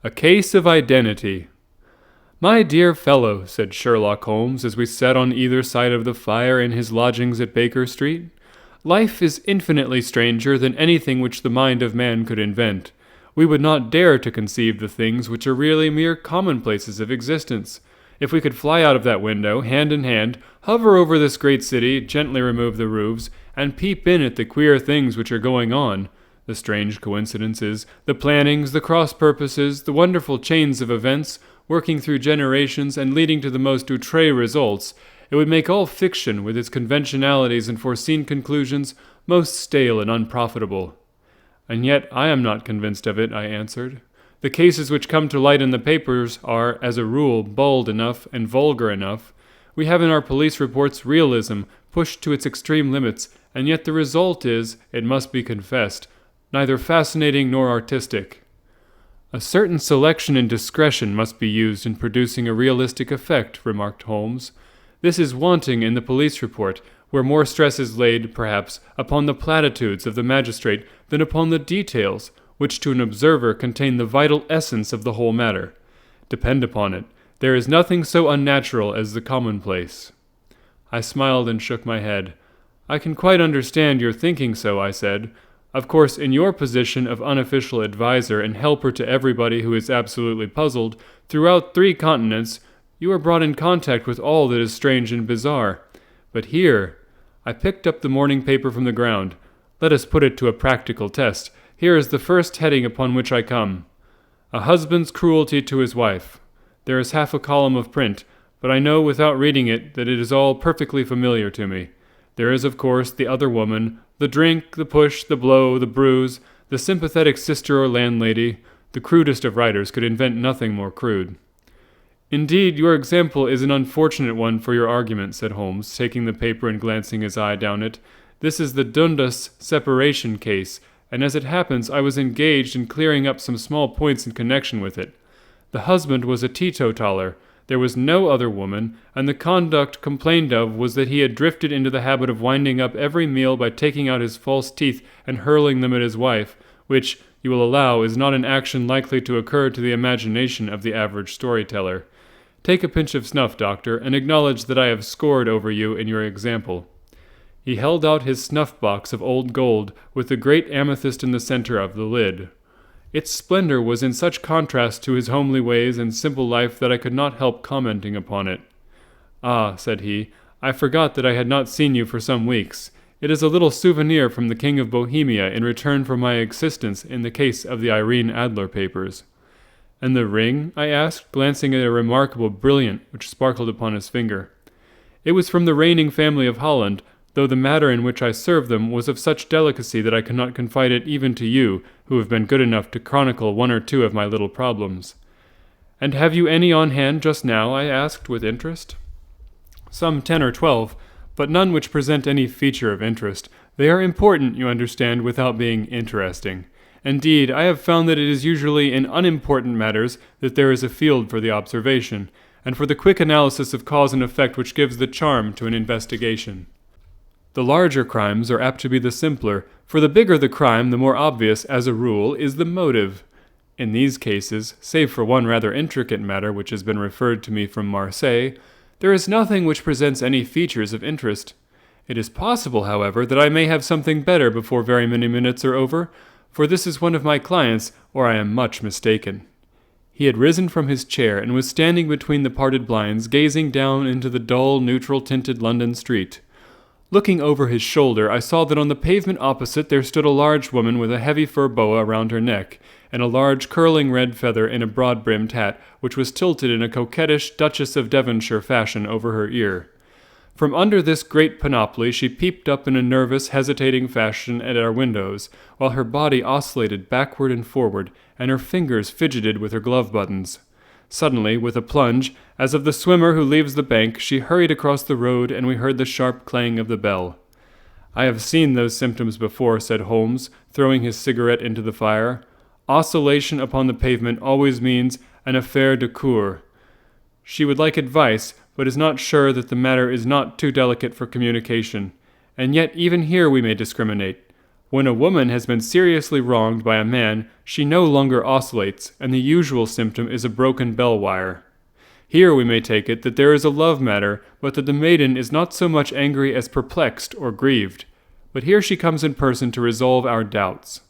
A Case of Identity. "My dear fellow," said Sherlock Holmes as we sat on either side of the fire in his lodgings at Baker Street, "life is infinitely stranger than anything which the mind of man could invent. We would not dare to conceive the things which are really mere commonplaces of existence. If we could fly out of that window, hand in hand, hover over this great city, gently remove the roofs, and peep in at the queer things which are going on, the strange coincidences, the plannings, the cross-purposes, the wonderful chains of events, working through generations and leading to the most outré results, it would make all fiction, with its conventionalities and foreseen conclusions, most stale and unprofitable. And yet I am not convinced of it, I answered. The cases which come to light in the papers are, as a rule, bald enough and vulgar enough. We have in our police reports realism pushed to its extreme limits, and yet the result is, it must be confessed, neither fascinating nor artistic. A certain selection and discretion must be used in producing a realistic effect, remarked Holmes. This is wanting in the police report, where more stress is laid, perhaps, upon the platitudes of the magistrate than upon the details, which to an observer contain the vital essence of the whole matter. Depend upon it, there is nothing so unnatural as the commonplace. I smiled and shook my head. I can quite understand your thinking so, I said. Of course, in your position of unofficial adviser and helper to everybody who is absolutely puzzled, throughout 3 continents, you are brought in contact with all that is strange and bizarre. But here, I picked up the morning paper from the ground. Let us put it to a practical test. Here is the first heading upon which I come. A husband's cruelty to his wife. There is half a column of print, but I know without reading it that it is all perfectly familiar to me. There is, of course, the other woman, the drink, the push, the blow, the bruise, the sympathetic sister or landlady. The crudest of writers could invent nothing more crude. Indeed, your example is an unfortunate one for your argument, said Holmes, taking the paper and glancing his eye down it. This is the Dundas separation case, and as it happens, I was engaged in clearing up some small points in connection with it. The husband was a teetotaler. There was no other woman, and the conduct complained of was that he had drifted into the habit of winding up every meal by taking out his false teeth and hurling them at his wife, which, you will allow, is not an action likely to occur to the imagination of the average storyteller. Take a pinch of snuff, doctor, and acknowledge that I have scored over you in your example. He held out his snuff-box of old gold, with the great amethyst in the center of the lid. Its splendor was in such contrast to his homely ways and simple life that I could not help commenting upon it. Ah, said he, I forgot that I had not seen you for some weeks. It is a little souvenir from the King of Bohemia in return for my existence in the case of the Irene Adler papers. And the ring? I asked, glancing at a remarkable brilliant which sparkled upon his finger. It was from the reigning family of Holland, though the matter in which I served them was of such delicacy that I could not confide it even to you, who have been good enough to chronicle 1 or 2 of my little problems. And have you any on hand just now? I asked with interest. Some 10 or 12, but none which present any feature of interest. They are important, you understand, without being interesting. Indeed, I have found that it is usually in unimportant matters that there is a field for the observation, and for the quick analysis of cause and effect which gives the charm to an investigation. The larger crimes are apt to be the simpler, for the bigger the crime, the more obvious, as a rule, is the motive. In these cases, save for one rather intricate matter which has been referred to me from Marseille, there is nothing which presents any features of interest. It is possible, however, that I may have something better before very many minutes are over, for this is one of my clients, or I am much mistaken. He had risen from his chair and was standing between the parted blinds, gazing down into the dull, neutral-tinted London street. Looking over his shoulder, I saw that on the pavement opposite there stood a large woman with a heavy fur boa around her neck, and a large curling red feather in a broad-brimmed hat, which was tilted in a coquettish Duchess of Devonshire fashion over her ear. From under this great panoply she peeped up in a nervous, hesitating fashion at our windows, while her body oscillated backward and forward, and her fingers fidgeted with her glove buttons. Suddenly, with a plunge, as of the swimmer who leaves the bank, she hurried across the road, and we heard the sharp clang of the bell. I have seen those symptoms before, said Holmes, throwing his cigarette into the fire. Oscillation upon the pavement always means an affaire de coeur. She would like advice, but is not sure that the matter is not too delicate for communication. And yet even here we may discriminate. When a woman has been seriously wronged by a man, she no longer oscillates, and the usual symptom is a broken bell wire. Here we may take it that there is a love matter, but that the maiden is not so much angry as perplexed or grieved. But here she comes in person to resolve our doubts.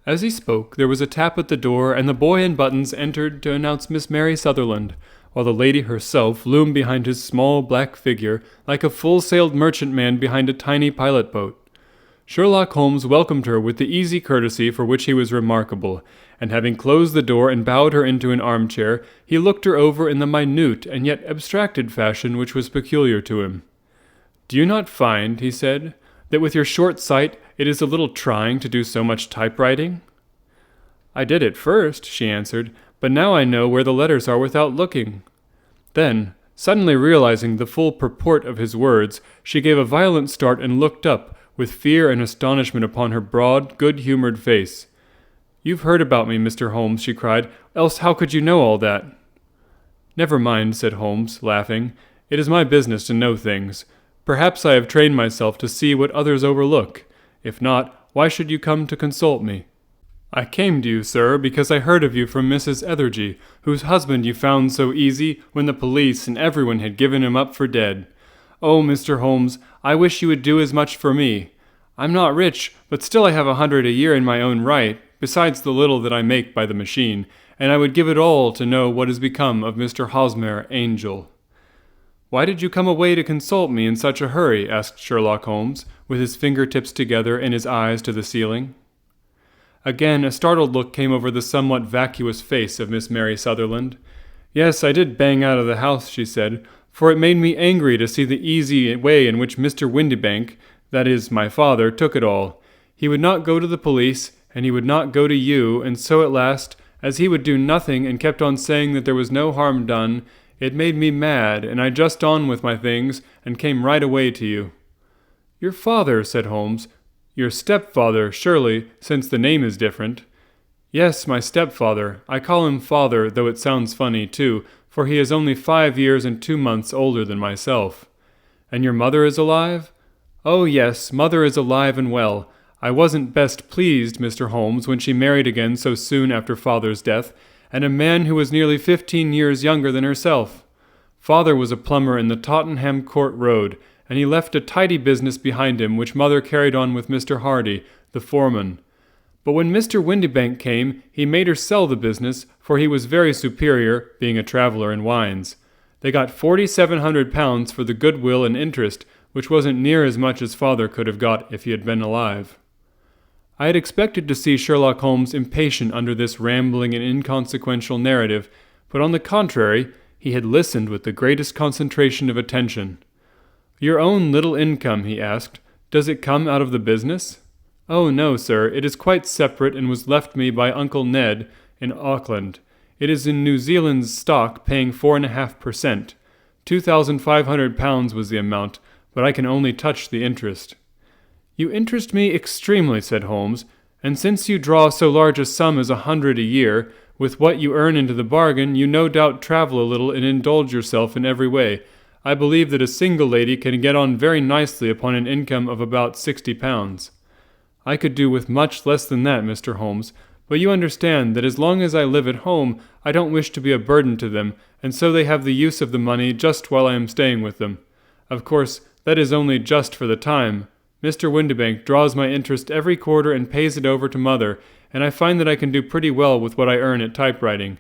As he spoke, there was a tap at the door, and the boy in buttons entered to announce Miss Mary Sutherland, while the lady herself loomed behind his small black figure like a full-sailed merchantman behind a tiny pilot-boat. Sherlock Holmes welcomed her with the easy courtesy for which he was remarkable, and having closed the door and bowed her into an armchair, he looked her over in the minute and yet abstracted fashion which was peculiar to him. "Do you not find," he said, "that with your short sight it is a little trying to do so much typewriting?" "I did at first," she answered, "but now I know where the letters are without looking." Then, suddenly realizing the full purport of his words, she gave a violent start and looked up, with fear and astonishment upon her broad, good-humored face. "You've heard about me, Mr. Holmes," she cried, "else how could you know all that?" "Never mind," said Holmes, laughing. "It is my business to know things. Perhaps I have trained myself to see what others overlook. If not, why should you come to consult me?" "I came to you, sir, because I heard of you from Mrs. Ethergy, whose husband you found so easy when the police and everyone had given him up for dead. Oh, Mr. Holmes, I wish you would do as much for me. I'm not rich, but still I have 100 a year in my own right, besides the little that I make by the machine, and I would give it all to know what has become of Mr. Hosmer Angel." "Why did you come away to consult me in such a hurry?" asked Sherlock Holmes, with his fingertips together and his eyes to the ceiling. Again a startled look came over the somewhat vacuous face of Miss Mary Sutherland. "Yes, I did bang out of the house," she said, "for it made me angry to see the easy way in which Mr. Windibank, that is, my father, took it all. He would not go to the police, and he would not go to you, and so at last, as he would do nothing and kept on saying that there was no harm done, it made me mad, and I just on with my things, and came right away to you." "Your father," said Holmes. "Your stepfather, surely, since the name is different." "Yes, my stepfather. I call him father, though it sounds funny, too, for he is only 5 years and 2 months older than myself." "And your mother is alive?" "Oh, yes, mother is alive and well. I wasn't best pleased, Mr. Holmes, when she married again so soon after father's death, and a man who was nearly 15 years younger than herself. Father was a plumber in the Tottenham Court Road, and he left a tidy business behind him which mother carried on with Mr. Hardy, the foreman. But when Mr. Windibank came, he made her sell the business, for he was very superior, being a traveller in wines. They got £4,700 for the goodwill and interest, which wasn't near as much as father could have got if he had been alive." I had expected to see Sherlock Holmes impatient under this rambling and inconsequential narrative, but on the contrary, he had listened with the greatest concentration of attention. "Your own little income," he asked, "does it come out of the business?" "Oh, no, sir, it is quite separate and was left me by Uncle Ned in Auckland. It is in New Zealand's stock, paying 4.5%. £2,500 was the amount, but I can only touch the interest." "You interest me extremely," said Holmes, "and since you draw so large a sum as 100 a year, with what you earn into the bargain, you no doubt travel a little and indulge yourself in every way. I believe that a single lady can get on very nicely upon an income of about £60. "I could do with much less than that, Mr. Holmes, but you understand that as long as I live at home, I don't wish to be a burden to them, and so they have the use of the money just while I am staying with them. Of course, that is only just for the time. Mr. Windibank draws my interest every quarter and pays it over to mother, and I find that I can do pretty well with what I earn at typewriting.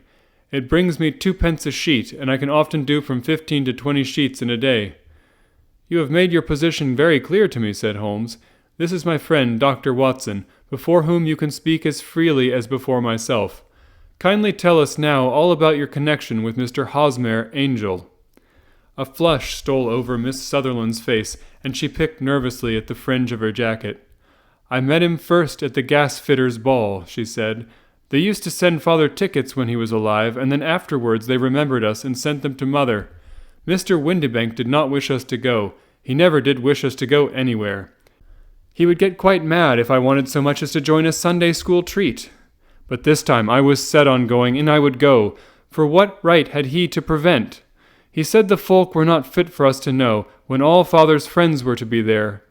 It brings me 2 pence a sheet, and I can often do from 15 to 20 sheets in a day." "You have made your position very clear to me," said Holmes. "This is my friend, Dr. Watson, before whom you can speak as freely as before myself. Kindly tell us now all about your connection with Mr. Hosmer Angel." A flush stole over Miss Sutherland's face, and she picked nervously at the fringe of her jacket. "I met him first at the gas-fitters' ball," she said. "They used to send father tickets when he was alive, and then afterwards they remembered us and sent them to mother. Mr. Windibank did not wish us to go. He never did wish us to go anywhere. He would get quite mad if I wanted so much as to join a Sunday school treat. But this time I was set on going, and I would go, for what right had he to prevent? He said the folk were not fit for us to know, when all father's friends were to be there.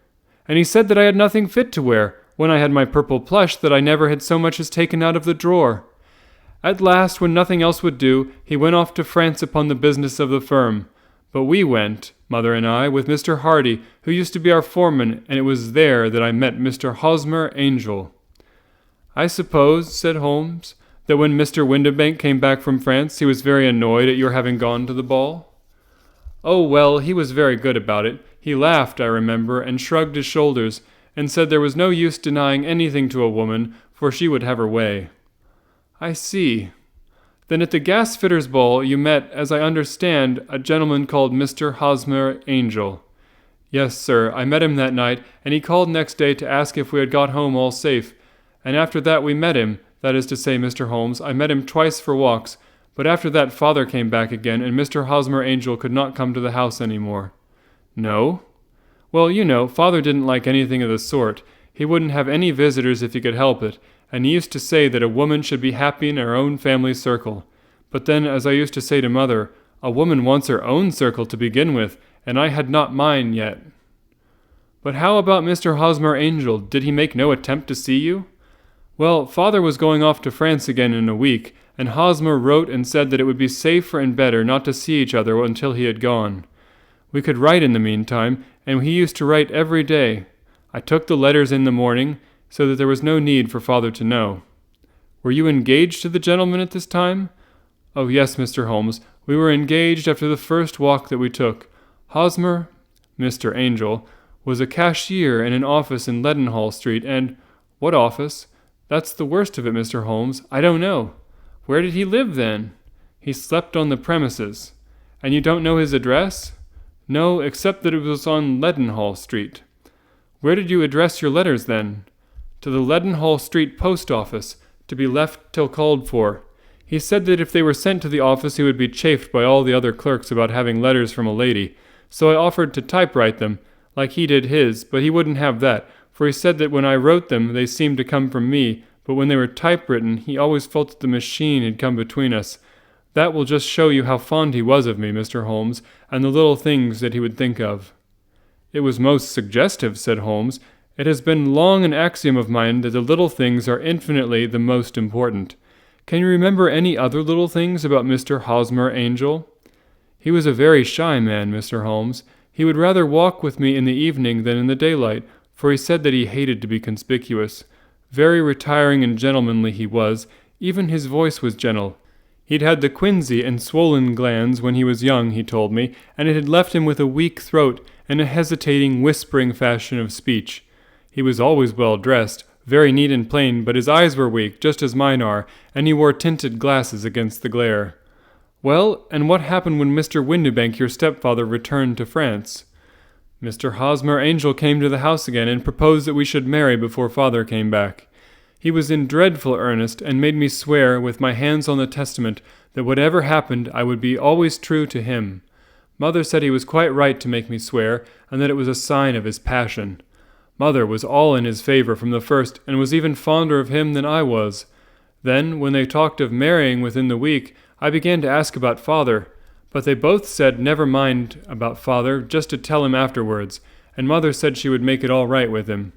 And he said that I had nothing fit to wear, when I had my purple plush that I never had so much as taken out of the drawer. At last, when nothing else would do, he went off to France upon the business of the firm. But we went, mother and I, with Mr. Hardy, who used to be our foreman, and it was there that I met Mr. Hosmer Angel." "I suppose," said Holmes, "that when Mr. Windibank came back from France, he was very annoyed at your having gone to the ball?" "Oh, well, he was very good about it. He laughed, I remember, and shrugged his shoulders, and said there was no use denying anything to a woman, for she would have her way." "I see. Then at the gas-fitters' ball you met, as I understand, a gentleman called Mr. Hosmer Angel." "Yes, sir, I met him that night, and he called next day to ask if we had got home all safe. And after that we met him, that is to say, Mr. Holmes, I met him twice for walks, but after that father came back again, and Mr. Hosmer Angel could not come to the house any more." "No?" "Well, you know, father didn't like anything of the sort. He wouldn't have any visitors if he could help it, and he used to say that a woman should be happy in her own family circle. But then, as I used to say to mother, a woman wants her own circle to begin with, and I had not mine yet." "But how about Mr. Hosmer Angel? Did he make no attempt to see you?" "Well, father was going off to France again in a week, and Hosmer wrote and said that it would be safer and better not to see each other until he had gone. We could write in the meantime, and he used to write every day. I took the letters in the morning, so that there was no need for father to know." "Were you engaged to the gentleman at this time?" "Oh, yes, Mr. Holmes. We were engaged after the first walk that we took. Hosmer, Mr. Angel, was a cashier in an office in Leadenhall Street, and—" "What office?" "That's the worst of it, Mr. Holmes. I don't know." "Where did he live, then?" "He slept on the premises." "And you don't know his address?" "No, except that it was on Leadenhall Street." "Where did you address your letters, then?" "To the Leadenhall Street post office, to be left till called for. He said that if they were sent to the office he would be chaffed by all the other clerks about having letters from a lady, so I offered to typewrite them, like he did his, but he wouldn't have that, for he said that when I wrote them they seemed to come from me, but when they were typewritten he always felt that the machine had come between us. That will just show you how fond he was of me, Mr. Holmes, and the little things that he would think of." "It was most suggestive," said Holmes. "It has been long an axiom of mine that the little things are infinitely the most important. Can you remember any other little things about Mr. Hosmer Angel?" "He was a very shy man, Mr. Holmes. He would rather walk with me in the evening than in the daylight, for he said that he hated to be conspicuous. Very retiring and gentlemanly he was. Even his voice was gentle. He'd had the quinsy and swollen glands when he was young, he told me, and it had left him with a weak throat and a hesitating, whispering fashion of speech. He was always well dressed, very neat and plain, but his eyes were weak, just as mine are, and he wore tinted glasses against the glare." "Well, and what happened when Mr. Windibank, your stepfather, returned to France?" "Mr. Hosmer Angel came to the house again and proposed that we should marry before father came back. He was in dreadful earnest, and made me swear, with my hands on the testament, that whatever happened I would be always true to him. Mother said he was quite right to make me swear, and that it was a sign of his passion. Mother was all in his favor from the first, and was even fonder of him than I was. Then, when they talked of marrying within the week, I began to ask about father, but they both said never mind about father, just to tell him afterwards, and mother said she would make it all right with him.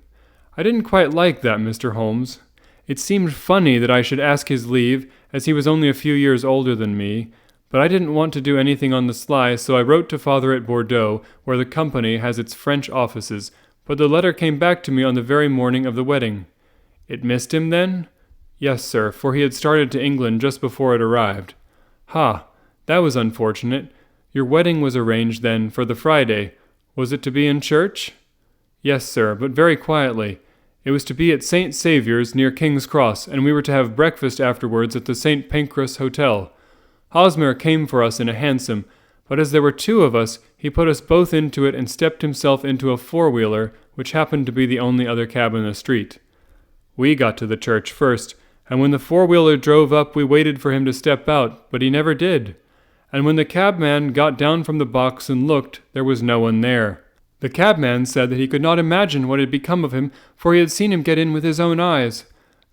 I didn't quite like that, Mr. Holmes. It seemed funny that I should ask his leave, as he was only a few years older than me, but I didn't want to do anything on the sly, so I wrote to father at Bordeaux, where the company has its French offices, but the letter came back to me on the very morning of the wedding." "It missed him, then?" "Yes, sir, for he had started to England just before it arrived." "Ha! That was unfortunate. Your wedding was arranged, then, for the Friday. Was it to be in church?" "Yes, sir, but very quietly. It was to be at St. Saviour's, near King's Cross, and we were to have breakfast afterwards at the St. Pancras Hotel. Hosmer came for us in a hansom, but as there were two of us, he put us both into it and stepped himself into a four-wheeler, which happened to be the only other cab in the street. We got to the church first, and when the four-wheeler drove up we waited for him to step out, but he never did. And when the cabman got down from the box and looked, there was no one there. The cabman said that he could not imagine what had become of him, for he had seen him get in with his own eyes.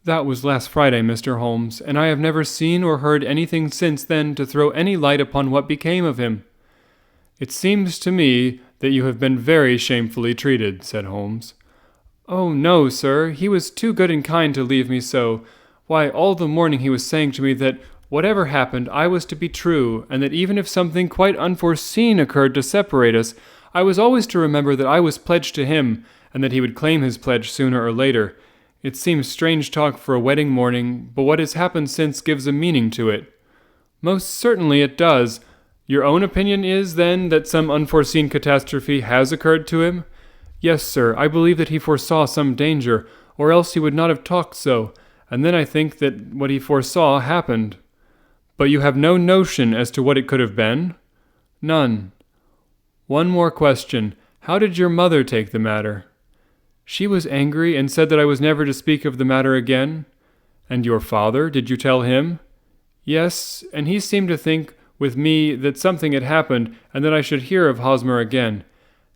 That was last Friday, Mr. Holmes, and I have never seen or heard anything since then to throw any light upon what became of him." "It seems to me that you have been very shamefully treated," said Holmes. "Oh, no, sir. He was too good and kind to leave me so. Why, all the morning he was saying to me that, whatever happened, I was to be true, and that even if something quite unforeseen occurred to separate us, I was always to remember that I was pledged to him, and that he would claim his pledge sooner or later. It seems strange talk for a wedding morning, but what has happened since gives a meaning to it." "Most certainly it does. Your own opinion is, then, that some unforeseen catastrophe has occurred to him?" Yes, sir, I believe that he foresaw some danger, or else he would not have talked so, and then I think that what he foresaw happened. But you have no notion as to what it could have been? None. One more question. How did your mother take the matter? She was angry and said that I was never to speak of the matter again. And your father, did you tell him? Yes, and he seemed to think with me that something had happened and that I should hear of Hosmer again.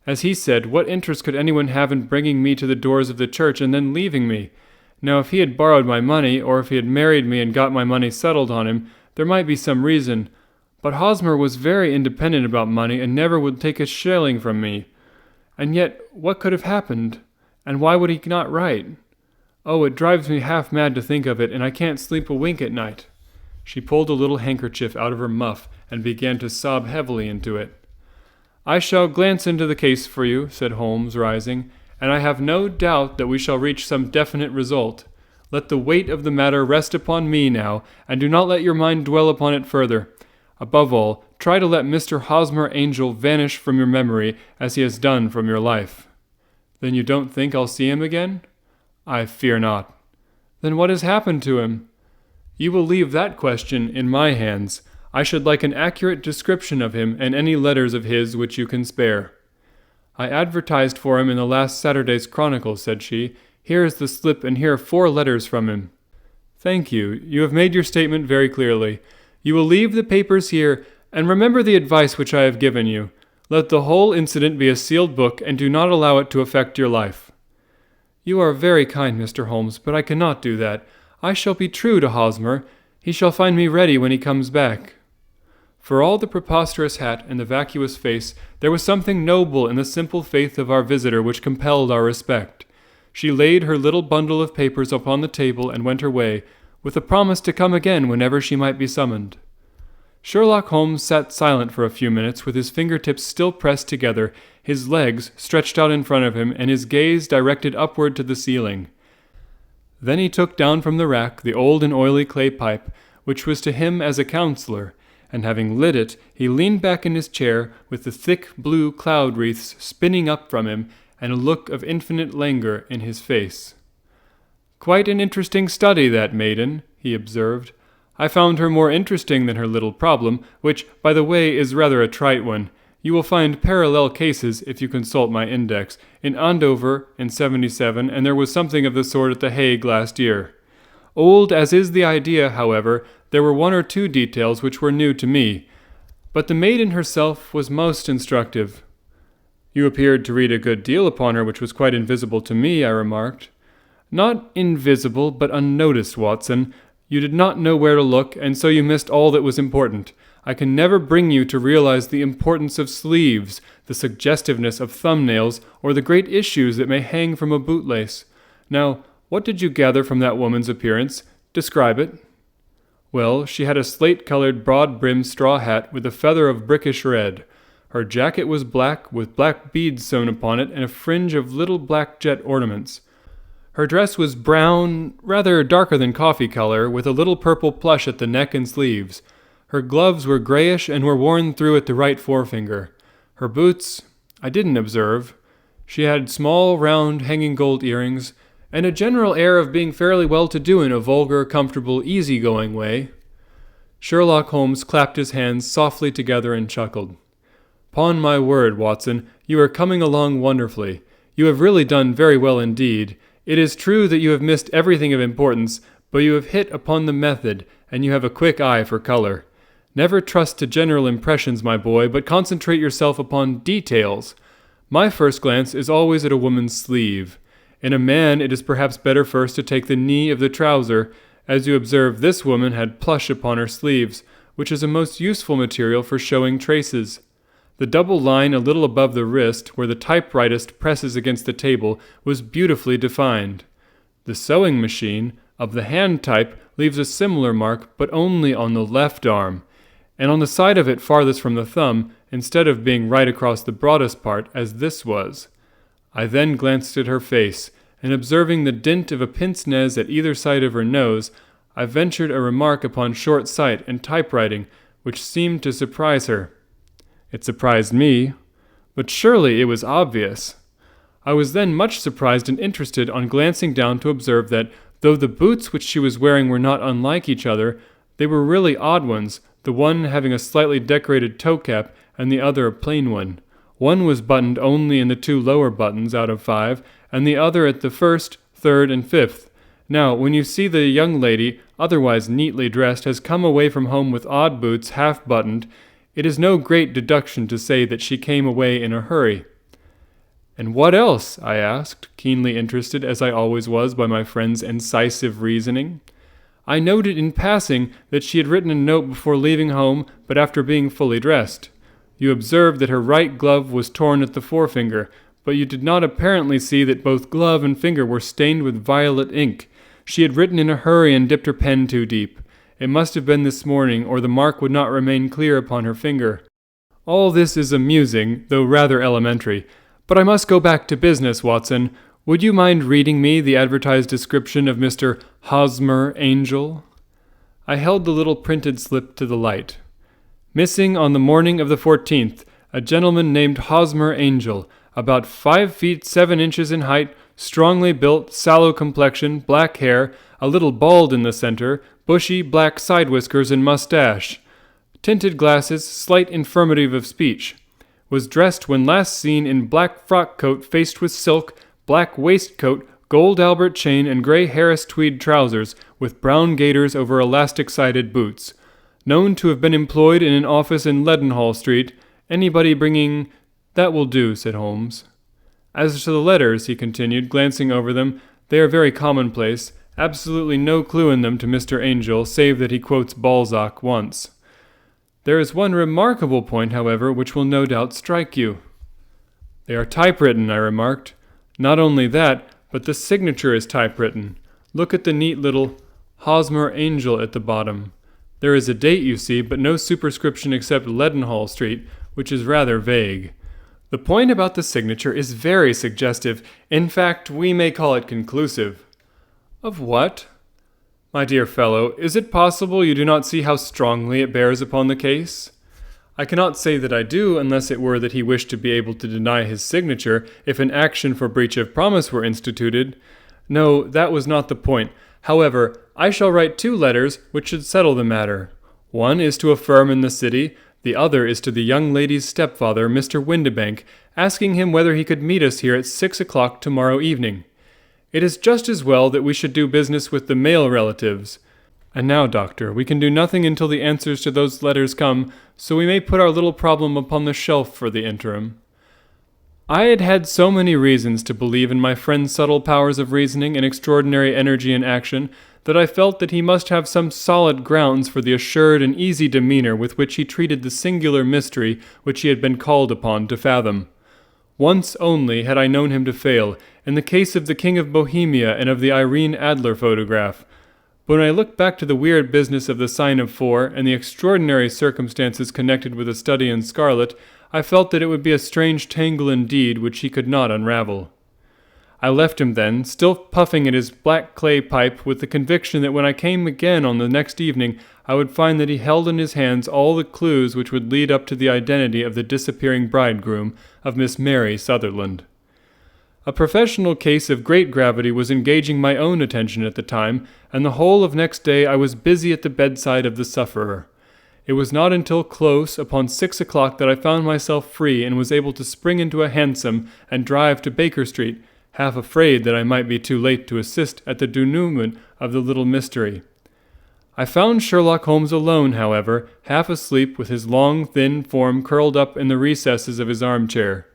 As he said, what interest could anyone have in bringing me to the doors of the church and then leaving me? Now, if he had borrowed my money, or if he had married me and got my money settled on him, there might be some reason. But Hosmer was very independent about money and never would take a shilling from me. And yet, what could have happened? And why would he not write? Oh, it drives me half mad to think of it, and I can't sleep a wink at night. She pulled a little handkerchief out of her muff and began to sob heavily into it. I shall glance into the case for you, said Holmes, rising, and I have no doubt that we shall reach some definite result. Let the weight of the matter rest upon me now, and do not let your mind dwell upon it further. Above all, try to let Mr. Hosmer Angel vanish from your memory as he has done from your life. Then you don't think I'll see him again? I fear not. Then what has happened to him? You will leave that question in my hands. I should like an accurate description of him and any letters of his which you can spare. I advertised for him in the last Saturday's Chronicle, said she. Here is the slip, and here are 4 letters from him. Thank you. You have made your statement very clearly. You will leave the papers here, and remember the advice which I have given you. Let the whole incident be a sealed book, and do not allow it to affect your life. You are very kind, Mr. Holmes, but I cannot do that. I shall be true to Hosmer. He shall find me ready when he comes back. For all the preposterous hat and the vacuous face, there was something noble in the simple faith of our visitor which compelled our respect. She laid her little bundle of papers upon the table and went her way, with a promise to come again whenever she might be summoned. Sherlock Holmes sat silent for a few minutes, with his fingertips still pressed together, his legs stretched out in front of him, and his gaze directed upward to the ceiling. Then he took down from the rack the old and oily clay pipe, which was to him as a counselor, and having lit it, he leaned back in his chair, with the thick blue cloud wreaths spinning up from him, and a look of infinite languor in his face. "Quite an interesting study, that maiden," he observed. "I found her more interesting than her little problem, which, by the way, is rather a trite one. You will find parallel cases, if you consult my index, in Andover in 77, and there was something of the sort at The Hague last year. Old as is the idea, however, there were 1 or 2 details which were new to me, but the maiden herself was most instructive." "You appeared to read a good deal upon her which was quite invisible to me," I remarked. "Not invisible, but unnoticed, Watson. You did not know where to look, and so you missed all that was important. I can never bring you to realize the importance of sleeves, the suggestiveness of thumbnails, or the great issues that may hang from a bootlace. Now, what did you gather from that woman's appearance? Describe it." "Well, she had a slate-colored, broad-brimmed straw hat with a feather of brickish red. Her jacket was black, with black beads sewn upon it, and a fringe of little black jet ornaments. Her dress was brown, rather darker than coffee color, with a little purple plush at the neck and sleeves. Her gloves were grayish and were worn through at the right forefinger. Her boots I didn't observe. She had small, round, hanging gold earrings, and a general air of being fairly well-to-do in a vulgar, comfortable, easy-going way." Sherlock Holmes clapped his hands softly together and chuckled. "'Pon my word, Watson, you are coming along wonderfully. You have really done very well indeed. It is true that you have missed everything of importance, but you have hit upon the method, and you have a quick eye for color. Never trust to general impressions, my boy, but concentrate yourself upon details. My first glance is always at a woman's sleeve. In a man it is perhaps better first to take the knee of the trouser. As you observe, this woman had plush upon her sleeves, which is a most useful material for showing traces. The double line a little above the wrist, where the typewritist presses against the table, was beautifully defined. The sewing machine, of the hand type, leaves a similar mark, but only on the left arm, and on the side of it farthest from the thumb, instead of being right across the broadest part, as this was. I then glanced at her face, and observing the dint of a pince-nez at either side of her nose, I ventured a remark upon short sight and typewriting, which seemed to surprise her. It surprised me, but surely it was obvious. I was then much surprised and interested on glancing down to observe that, though the boots which she was wearing were not unlike each other, they were really odd ones, the one having a slightly decorated toe cap and the other a plain one. One was buttoned only in the 2 lower buttons out of 5, and the other at the 1st, 3rd, and 5th. Now, when you see the young lady, otherwise neatly dressed, has come away from home with odd boots half-buttoned, it is no great deduction to say that she came away in a hurry. "And what else?" I asked, keenly interested, as I always was, by my friend's incisive reasoning. I noted in passing that she had written a note before leaving home, but after being fully dressed. You observed that her right glove was torn at the forefinger, but you did not apparently see that both glove and finger were stained with violet ink. She had written in a hurry and dipped her pen too deep. It must have been this morning, or the mark would not remain clear upon her finger. All this is amusing, though rather elementary. But I must go back to business, Watson. Would you mind reading me the advertised description of Mr. Hosmer Angel? I held the little printed slip to the light. Missing on the morning of the 14th, a gentleman named Hosmer Angel, about 5 feet 7 inches in height, strongly built, sallow complexion, black hair, a little bald in the center, bushy black side whiskers and mustache, tinted glasses, slight infirmity of speech. Was dressed when last seen in black frock coat faced with silk, black waistcoat, gold Albert chain, and grey Harris tweed trousers, with brown gaiters over elastic-sided boots. Known to have been employed in an office in Leadenhall Street. Anybody bringing... That will do, said Holmes. As to the letters, he continued, glancing over them, they are very commonplace, absolutely no clue in them to Mr. Angel, save that he quotes Balzac once. There is one remarkable point, however, which will no doubt strike you. They are typewritten, I remarked. Not only that, but the signature is typewritten. Look at the neat little Hosmer Angel at the bottom. There is a date, you see, but no superscription except Leadenhall Street, which is rather vague. The point about the signature is very suggestive. In fact, we may call it conclusive. Of what? My dear fellow, is it possible you do not see how strongly it bears upon the case? I cannot say that I do, unless it were that he wished to be able to deny his signature if an action for breach of promise were instituted. No, that was not the point. However, I shall write 2 letters which should settle the matter. One is to a firm in the city, the other is to the young lady's stepfather, Mr. Windibank, asking him whether he could meet us here at 6 o'clock tomorrow evening. It is just as well that we should do business with the male relatives. And now, Doctor, we can do nothing until the answers to those letters come, so we may put our little problem upon the shelf for the interim. I had had so many reasons to believe in my friend's subtle powers of reasoning and extraordinary energy in action that I felt that he must have some solid grounds for the assured and easy demeanor with which he treated the singular mystery which he had been called upon to fathom. Once only had I known him to fail, in the case of the King of Bohemia and of the Irene Adler photograph. But when I looked back to the weird business of the sign of 4 and the extraordinary circumstances connected with the study in scarlet, I felt that it would be a strange tangle indeed which he could not unravel. I left him then, still puffing at his black clay pipe, with the conviction that when I came again on the next evening, I would find that he held in his hands all the clues which would lead up to the identity of the disappearing bridegroom of Miss Mary Sutherland. A professional case of great gravity was engaging my own attention at the time, and the whole of next day I was busy at the bedside of the sufferer. It was not until close upon 6 o'clock that I found myself free and was able to spring into a hansom and drive to Baker Street, half afraid that I might be too late to assist at the denouement of the little mystery. I found Sherlock Holmes alone, however, half asleep, with his long, thin form curled up in the recesses of his armchair.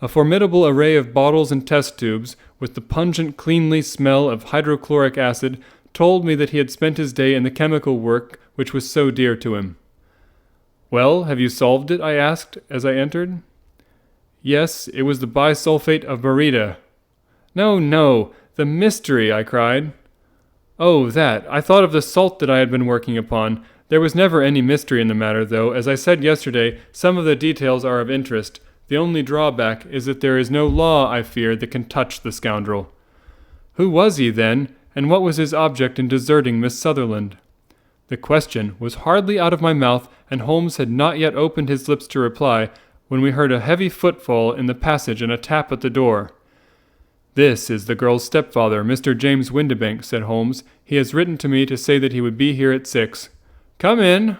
A formidable array of bottles and test tubes, with the pungent, cleanly smell of hydrochloric acid, told me that he had spent his day in the chemical work which was so dear to him. "Well, have you solved it?" I asked as I entered. "Yes, it was the bisulfate of baryta." No, the mystery," I cried. "Oh, that. I thought of the salt that I had been working upon. There was never any mystery in the matter, though. As I said yesterday, some of the details are of interest. The only drawback is that there is no law, I fear, that can touch the scoundrel." "Who was he, then, and what was his object in deserting Miss Sutherland?" The question was hardly out of my mouth, and Holmes had not yet opened his lips to reply, when we heard a heavy footfall in the passage and a tap at the door. "This is the girl's stepfather, Mr. James Windibank," said Holmes. "He has written to me to say that he would be here at 6. "Come in."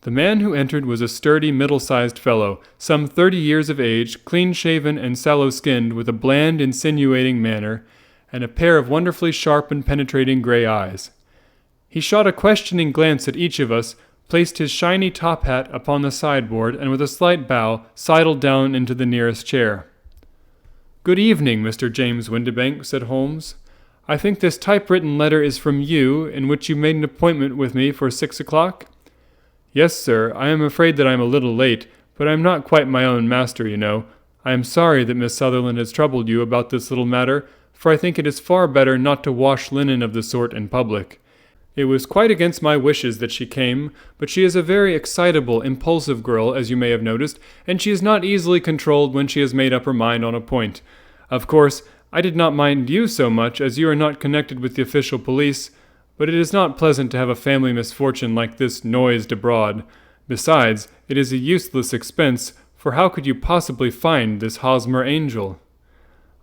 The man who entered was a sturdy, middle-sized fellow, some 30 years of age, clean-shaven and sallow-skinned, with a bland, insinuating manner, and a pair of wonderfully sharp and penetrating gray eyes. He shot a questioning glance at each of us, placed his shiny top hat upon the sideboard, and with a slight bow, sidled down into the nearest chair. "Good evening, Mr. James Windibank," said Holmes. "I think this typewritten letter is from you, in which you made an appointment with me for 6 o'clock?" "Yes, sir. I am afraid that I am a little late, but I am not quite my own master, you know. I am sorry that Miss Sutherland has troubled you about this little matter, for I think it is far better not to wash linen of the sort in public. It was quite against my wishes that she came, but she is a very excitable, impulsive girl, as you may have noticed, and she is not easily controlled when she has made up her mind on a point. Of course, I did not mind you so much, as you are not connected with the official police, but it is not pleasant to have a family misfortune like this noised abroad. Besides, it is a useless expense, for how could you possibly find this Hosmer angel?"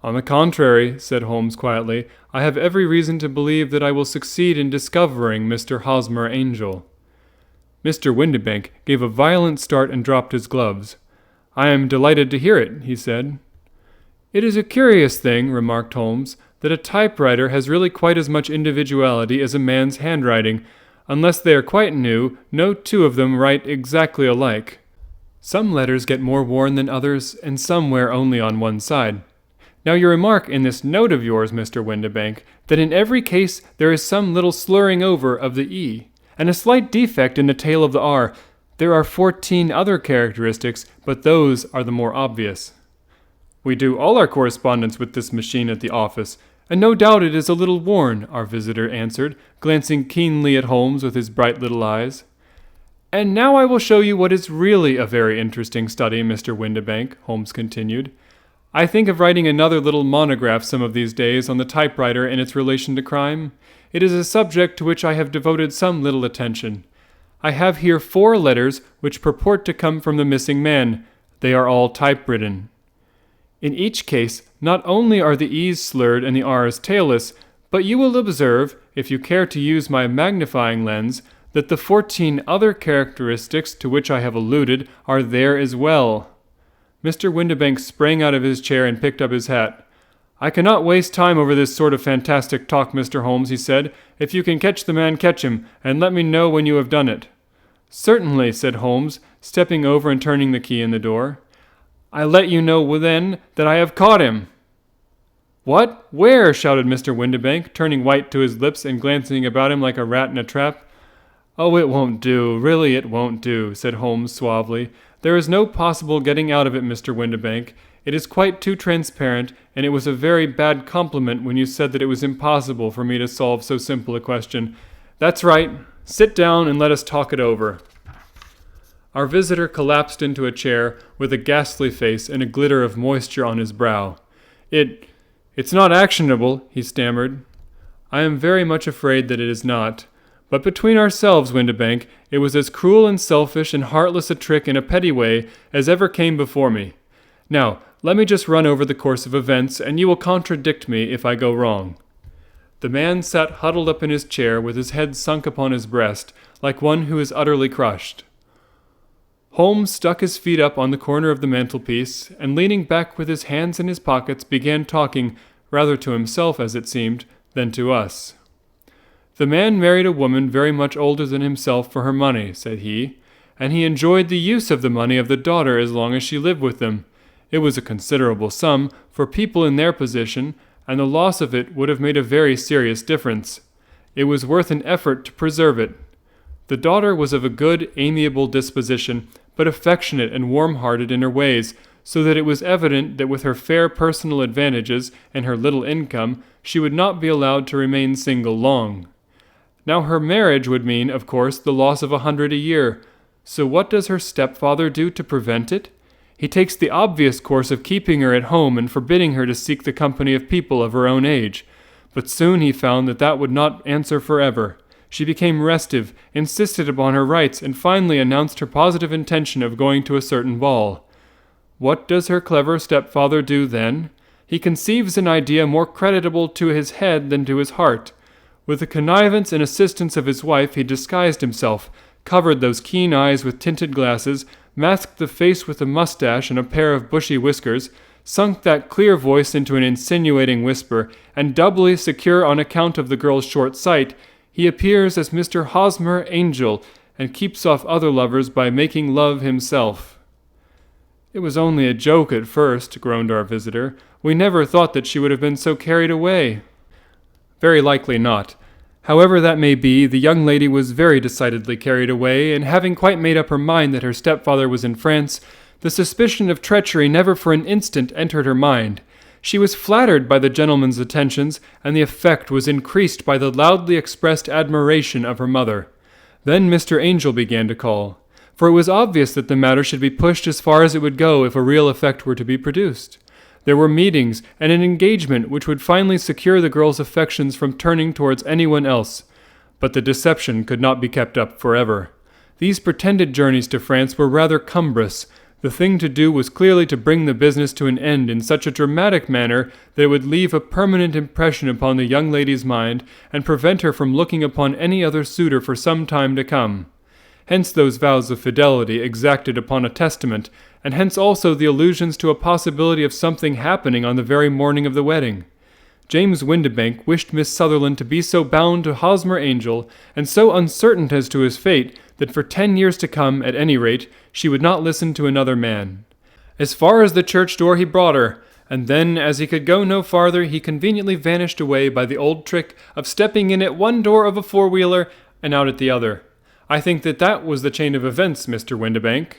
"On the contrary," said Holmes quietly, "I have every reason to believe that I will succeed in discovering Mr. Hosmer Angel." Mr. Windibank gave a violent start and dropped his gloves. "I am delighted to hear it," he said. "It is a curious thing," remarked Holmes, "that a typewriter has really quite as much individuality as a man's handwriting. Unless they are quite new, no two of them write exactly alike. Some letters get more worn than others, and some wear only on one side. Now you remark in this note of yours, Mr. Windibank, that in every case there is some little slurring over of the E, and a slight defect in the tail of the R. There are 14 other characteristics, but those are the more obvious." "We do all our correspondence with this machine at the office, and no doubt it is a little worn," our visitor answered, glancing keenly at Holmes with his bright little eyes. "And now I will show you what is really a very interesting study, Mr. Windibank," Holmes continued. "I think of writing another little monograph some of these days on the typewriter and its relation to crime. It is a subject to which I have devoted some little attention. I have here 4 letters which purport to come from the missing man. They are all typewritten. In each case, not only are the E's slurred and the R's tailless, but you will observe, if you care to use my magnifying lens, that the 14 other characteristics to which I have alluded are there as well." Mr. Windibank sprang out of his chair and picked up his hat. "I cannot waste time over this sort of fantastic talk, Mr. Holmes," he said. "If you can catch the man, catch him, and let me know when you have done it." "Certainly," said Holmes, stepping over and turning the key in the door. "I let you know then that I have caught him." "What? Where?" shouted Mr. Windibank, turning white to his lips and glancing about him like a rat in a trap. "Oh, it won't do. Really, it won't do," said Holmes suavely. "There is no possible getting out of it, Mr. Windibank. It is quite too transparent, and it was a very bad compliment when you said that it was impossible for me to solve so simple a question. That's right. Sit down and let us talk it over." Our visitor collapsed into a chair with a ghastly face and a glitter of moisture on his brow. It's not actionable," he stammered. "I am very much afraid that it is not. But between ourselves, Windibank, it was as cruel and selfish and heartless a trick in a petty way as ever came before me. Now, let me just run over the course of events, and you will contradict me if I go wrong." The man sat huddled up in his chair with his head sunk upon his breast, like one who is utterly crushed. Holmes stuck his feet up on the corner of the mantelpiece, and leaning back with his hands in his pockets, began talking, rather to himself, as it seemed, than to us. "The man married a woman very much older than himself for her money," said he, "and he enjoyed the use of the money of the daughter as long as she lived with them. It was a considerable sum for people in their position, and the loss of it would have made a very serious difference. It was worth an effort to preserve it. The daughter was of a good, amiable disposition, but affectionate and warm-hearted in her ways, so that it was evident that with her fair personal advantages and her little income, she would not be allowed to remain single long. Now her marriage would mean, of course, the loss of 100 a year. So what does her stepfather do to prevent it? He takes the obvious course of keeping her at home and forbidding her to seek the company of people of her own age. But soon he found that that would not answer forever. She became restive, insisted upon her rights, and finally announced her positive intention of going to a certain ball. What does her clever stepfather do then? He He conceives an idea more creditable to his head than to his heart. With the connivance and assistance of his wife, he disguised himself, covered those keen eyes with tinted glasses, masked the face with a mustache and a pair of bushy whiskers, sunk that clear voice into an insinuating whisper, and doubly secure on account of the girl's short sight, he appears as Mr. Hosmer Angel, and keeps off other lovers by making love himself. It was only a joke at first, groaned our visitor. We never thought that she would have been so carried away. Very likely not. However that may be, the young lady was very decidedly carried away, and having quite made up her mind that her stepfather was in France, the suspicion of treachery never for an instant entered her mind. She was flattered by the gentleman's attentions, and the effect was increased by the loudly expressed admiration of her mother. Then Mr. Angel began to call, for it was obvious that the matter should be pushed as far as it would go if a real effect were to be produced. There were meetings and an engagement which would finally secure the girl's affections from turning towards anyone else. But the deception could not be kept up forever. These pretended journeys to France were rather cumbrous. The thing to do was clearly to bring the business to an end in such a dramatic manner that it would leave a permanent impression upon the young lady's mind and prevent her from looking upon any other suitor for some time to come. Hence those vows of fidelity exacted upon a testament, and hence also the allusions to a possibility of something happening on the very morning of the wedding. James Windibank wished Miss Sutherland to be so bound to Hosmer Angel, and so uncertain as to his fate, that for 10 years to come, at any rate, she would not listen to another man. As far as the church door he brought her, and then, as he could go no farther, he conveniently vanished away by the old trick of stepping in at one door of a four-wheeler and out at the other. I think that was the chain of events, Mr. Windibank.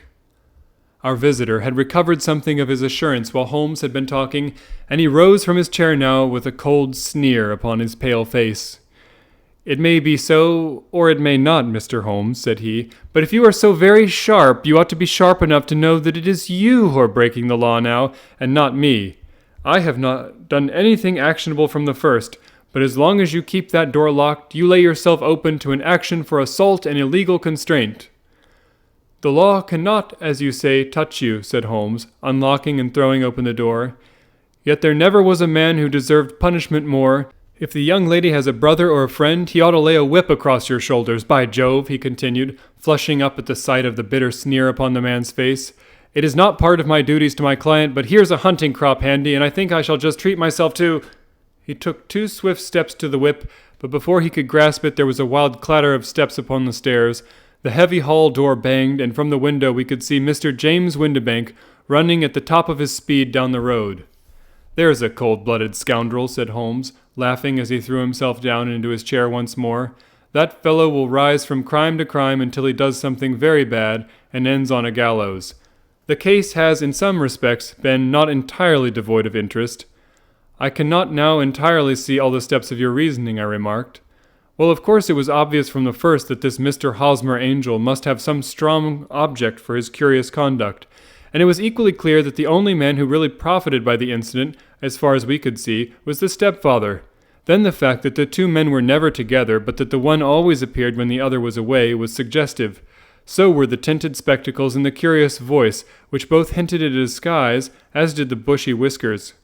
Our visitor had recovered something of his assurance while Holmes had been talking, and he rose from his chair now with a cold sneer upon his pale face. "It may be so, or it may not, Mr. Holmes," said he, "but if you are so very sharp, you ought to be sharp enough to know that it is you who are breaking the law now, and not me. I have not done anything actionable from the first, but as long as you keep that door locked, you lay yourself open to an action for assault and illegal constraint." "The law cannot, as you say, touch you," said Holmes, unlocking and throwing open the door. "Yet there never was a man who deserved punishment more. If the young lady has a brother or a friend, he ought to lay a whip across your shoulders, by Jove," he continued, flushing up at the sight of the bitter sneer upon the man's face. "It is not part of my duties to my client, but here's a hunting crop handy, and I think I shall just treat myself to—" He took 2 swift steps to the whip, but before he could grasp it there was a wild clatter of steps upon the stairs. The heavy hall door banged, and from the window we could see Mr. James Windibank running at the top of his speed down the road. "There's a cold-blooded scoundrel," said Holmes, laughing as he threw himself down into his chair once more. "That fellow will rise from crime to crime until he does something very bad and ends on a gallows. The case has in some respects been not entirely devoid of interest." "I cannot now entirely see all the steps of your reasoning," I remarked. "Well, of course it was obvious from the first that this Mr. Hosmer Angel must have some strong object for his curious conduct, and it was equally clear that the only man who really profited by the incident, as far as we could see, was the stepfather. Then the fact that the 2 men were never together, but that the one always appeared when the other was away, was suggestive. So were the tinted spectacles and the curious voice, which both hinted at a disguise, as did the bushy whiskers.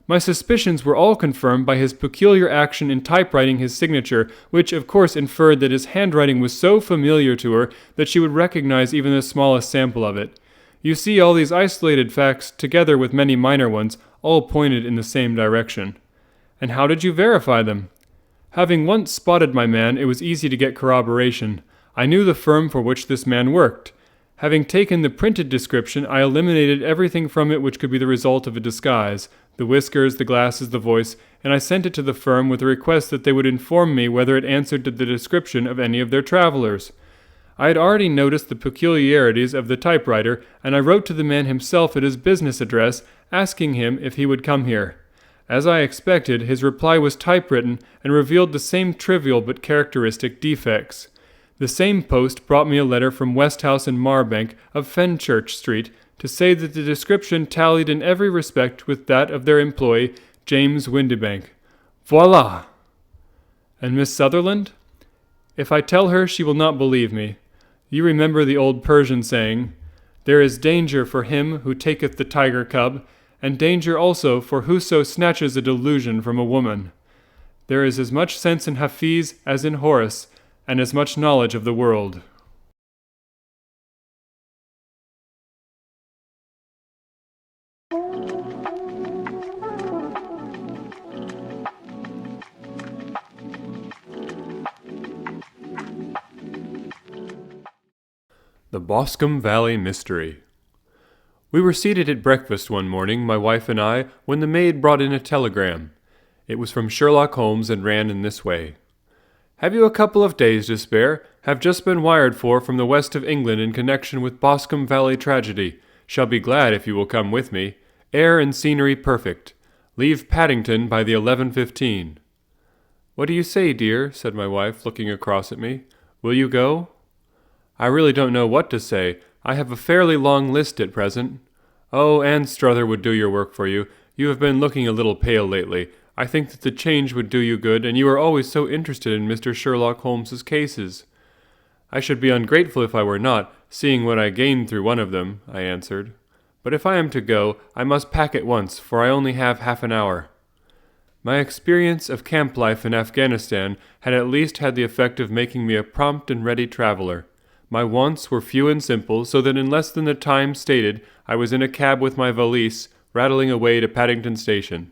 My suspicions were all confirmed by his peculiar action in typewriting his signature, which of course inferred that his handwriting was so familiar to her that she would recognize even the smallest sample of it. You see, all these isolated facts, together with many minor ones, all pointed in the same direction." "And how did you verify them?" "Having once spotted my man, it was easy to get corroboration. I knew the firm for which this man worked. Having taken the printed description, I eliminated everything from it which could be the result of a disguise, the whiskers, the glasses, the voice, and I sent it to the firm with a request that they would inform me whether it answered to the description of any of their travelers. I had already noticed the peculiarities of the typewriter, and I wrote to the man himself at his business address, asking him if he would come here. As I expected, his reply was typewritten and revealed the same trivial but characteristic defects. The same post brought me a letter from Westhouse and Marbank of Fenchurch Street to say that the description tallied in every respect with that of their employee, James Windibank. Voila! And Miss Sutherland? If I tell her, she will not believe me. You remember the old Persian saying, 'There is danger for him who taketh the tiger cub,' and danger also for whoso snatches a delusion from a woman. There is as much sense in Hafiz as in Horace, and as much knowledge of the world. The Boscombe Valley Mystery. We were seated at breakfast one morning, my wife and I, when the maid brought in a telegram. It was from Sherlock Holmes and ran in this way. Have you a couple of days to spare? Have just been wired for from the west of England in connection with Boscombe Valley tragedy. Shall be glad if you will come with me. Air and scenery perfect. Leave Paddington by the 11:15. What do you say, dear? Said my wife, looking across at me. Will you go? I really don't know what to say. I have a fairly long list at present. Oh, Anne Struther would do your work for you. You have been looking a little pale lately. I think that the change would do you good, and you are always so interested in Mr. Sherlock Holmes's cases. I should be ungrateful if I were not, seeing what I gained through one of them, I answered. But if I am to go, I must pack at once, for I only have half an hour. My experience of camp life in Afghanistan had at least had the effect of making me a prompt and ready traveler. My wants were few and simple, so that in less than the time stated I was in a cab with my valise, rattling away to Paddington Station.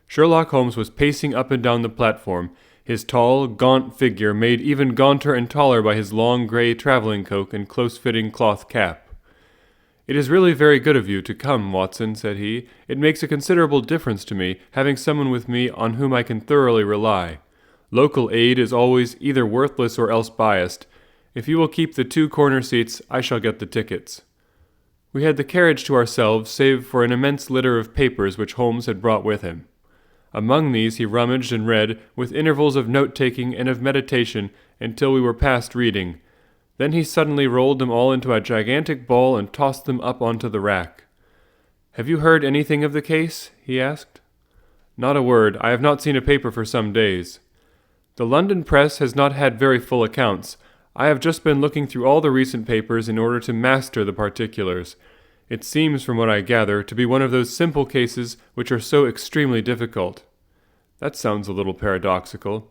Sherlock Holmes was pacing up and down the platform, his tall, gaunt figure made even gaunter and taller by his long grey travelling coat and close-fitting cloth cap. "It is really very good of you to come, Watson," said he. "It makes a considerable difference to me, having someone with me on whom I can thoroughly rely. Local aid is always either worthless or else biased. If you will keep the 2 corner seats, I shall get the tickets." We had the carriage to ourselves, save for an immense litter of papers which Holmes had brought with him. Among these he rummaged and read, with intervals of note-taking and of meditation, until we were past reading. Then he suddenly rolled them all into a gigantic ball and tossed them up onto the rack. "Have you heard anything of the case?" he asked. "Not a word. I have not seen a paper for some days. The London press has not had very full accounts. I have just been looking through all the recent papers in order to master the particulars. It seems, from what I gather, to be one of those simple cases which are so extremely difficult." That sounds a little paradoxical.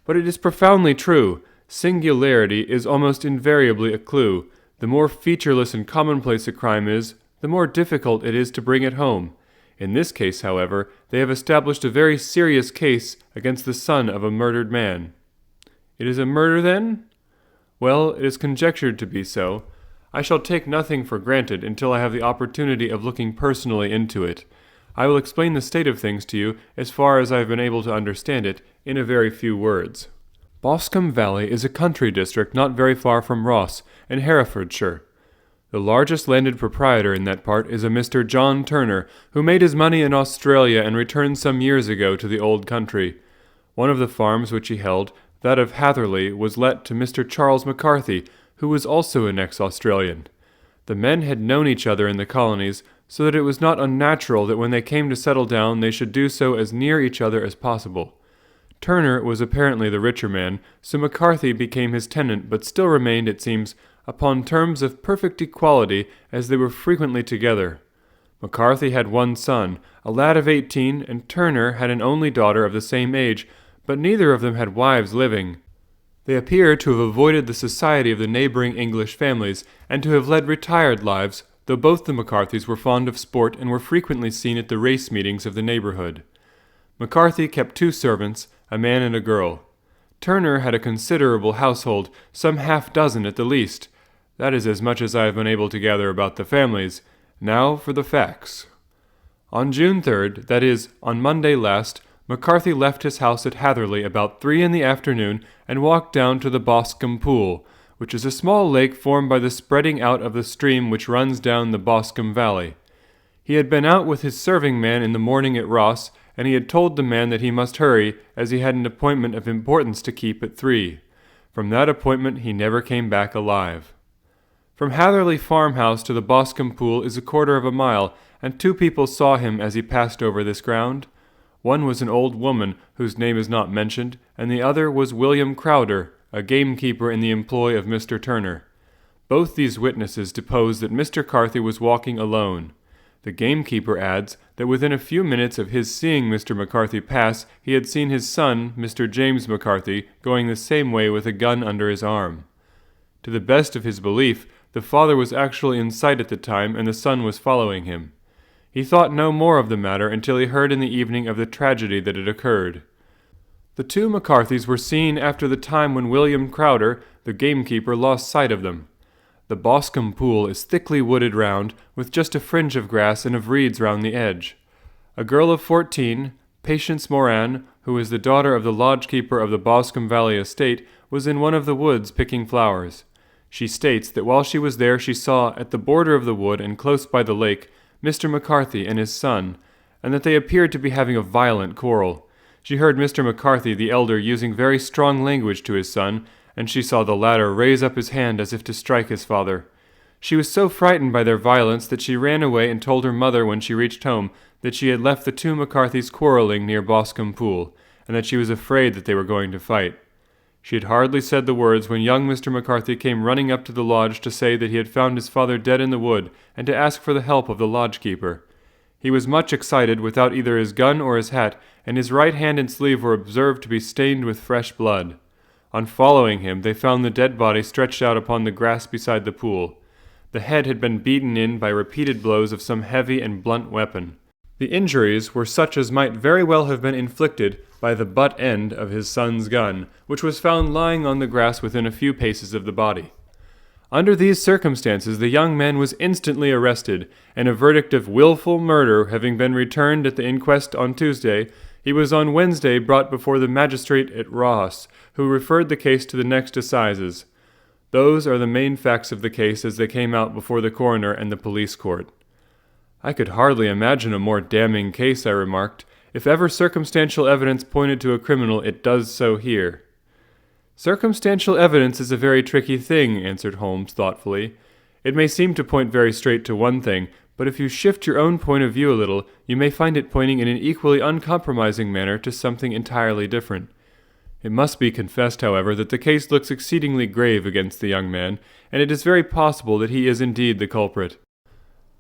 But it is profoundly true. Singularity is almost invariably a clue. The more featureless and commonplace a crime is, the more difficult it is to bring it home. In this case, however, they have established a very serious case against the son of a murdered man. "It is a murder, then?" "Well, it is conjectured to be so. I shall take nothing for granted until I have the opportunity of looking personally into it. I will explain the state of things to you, as far as I have been able to understand it, in a very few words. Boscombe Valley is a country district not very far from Ross, in Herefordshire. The largest landed proprietor in that part is a Mr. John Turner, who made his money in Australia and returned some years ago to the old country. One of the farms which he held, that of Hatherley, was let to Mr. Charles McCarthy, who was also an ex-Australian. The men had known each other in the colonies, so that it was not unnatural that when they came to settle down they should do so as near each other as possible. Turner was apparently the richer man, so McCarthy became his tenant, but still remained, it seems, upon terms of perfect equality, as they were frequently together. McCarthy had one son, a lad of 18, and Turner had an only daughter of the same age, but neither of them had wives living. They appear to have avoided the society of the neighboring English families, and to have led retired lives, though both the McCarthys were fond of sport and were frequently seen at the race meetings of the neighborhood. McCarthy kept 2 servants, a man and a girl. Turner had a considerable household, some half-dozen at the least. That is as much as I have been able to gather about the families. Now for the facts. On June 3rd, that is, on Monday last, McCarthy left his house at Hatherley about 3 in the afternoon and walked down to the Boscombe Pool, which is a small lake formed by the spreading out of the stream which runs down the Boscombe Valley. He had been out with his serving man in the morning at Ross, and he had told the man that he must hurry, as he had an appointment of importance to keep at 3. From that appointment he never came back alive. From Hatherley farmhouse to the Boscombe Pool is a quarter of a mile, and 2 people saw him as he passed over this ground. One was an old woman, whose name is not mentioned, and the other was William Crowder, a gamekeeper in the employ of Mr. Turner. Both these witnesses depose that Mr. Carthy was walking alone. The gamekeeper adds that within a few minutes of his seeing Mr. McCarthy pass, he had seen his son, Mr. James McCarthy, going the same way with a gun under his arm. To the best of his belief, the father was actually in sight at the time, and the son was following him. He thought no more of the matter until he heard in the evening of the tragedy that had occurred. The two McCarthys were seen after the time when William Crowder, the gamekeeper, lost sight of them. The Boscombe pool is thickly wooded round, with just a fringe of grass and of reeds round the edge. A girl of 14, Patience Moran, who is the daughter of the lodge-keeper of the Boscombe Valley estate, was in one of the woods picking flowers. She states that while she was there she saw, at the border of the wood and close by the lake, Mr. McCarthy and his son, and that they appeared to be having a violent quarrel. She heard Mr. McCarthy, the elder, using very strong language to his son, and she saw the latter raise up his hand as if to strike his father. She was so frightened by their violence that she ran away and told her mother when she reached home that she had left the two McCarthys quarrelling near Boscombe Pool, and that she was afraid that they were going to fight. She had hardly said the words when young Mr. McCarthy came running up to the lodge to say that he had found his father dead in the wood, and to ask for the help of the lodge-keeper. He was much excited, without either his gun or his hat, and his right hand and sleeve were observed to be stained with fresh blood. On following him, they found the dead body stretched out upon the grass beside the pool. The head had been beaten in by repeated blows of some heavy and blunt weapon. The injuries were such as might very well have been inflicted by the butt end of his son's gun, which was found lying on the grass within a few paces of the body. Under these circumstances, the young man was instantly arrested, and a verdict of wilful murder having been returned at the inquest on Tuesday, he was on Wednesday brought before the magistrate at Ross, who referred the case to the next assizes. Those are the main facts of the case as they came out before the coroner and the police court. I could hardly imagine a more damning case, I remarked. If ever circumstantial evidence pointed to a criminal, it does so here. Circumstantial evidence is a very tricky thing, answered Holmes thoughtfully. It may seem to point very straight to one thing, but if you shift your own point of view a little, you may find it pointing in an equally uncompromising manner to something entirely different. It must be confessed, however, that the case looks exceedingly grave against the young man, and it is very possible that he is indeed the culprit.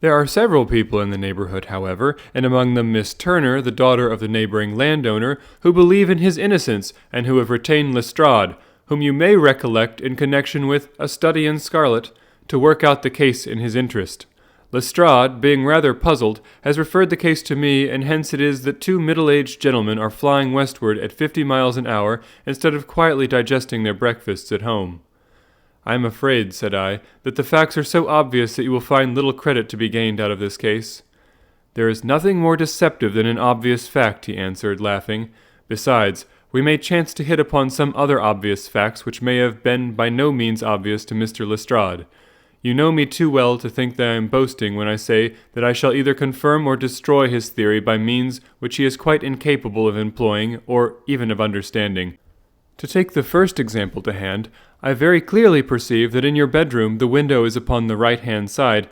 There are several people in the neighborhood, however, and among them Miss Turner, the daughter of the neighboring landowner, who believe in his innocence, and who have retained Lestrade, whom you may recollect in connection with A Study in Scarlet, to work out the case in his interest. Lestrade, being rather puzzled, has referred the case to me, and hence it is that two middle-aged gentlemen are flying westward at 50 miles an hour instead of quietly digesting their breakfasts at home. I am afraid, said I, that the facts are so obvious that you will find little credit to be gained out of this case. There is nothing more deceptive than an obvious fact, he answered, laughing. Besides, we may chance to hit upon some other obvious facts which may have been by no means obvious to Mr. Lestrade. You know me too well to think that I am boasting when I say that I shall either confirm or destroy his theory by means which he is quite incapable of employing or even of understanding. To take the first example to hand, I very clearly perceive that in your bedroom the window is upon the right-hand side,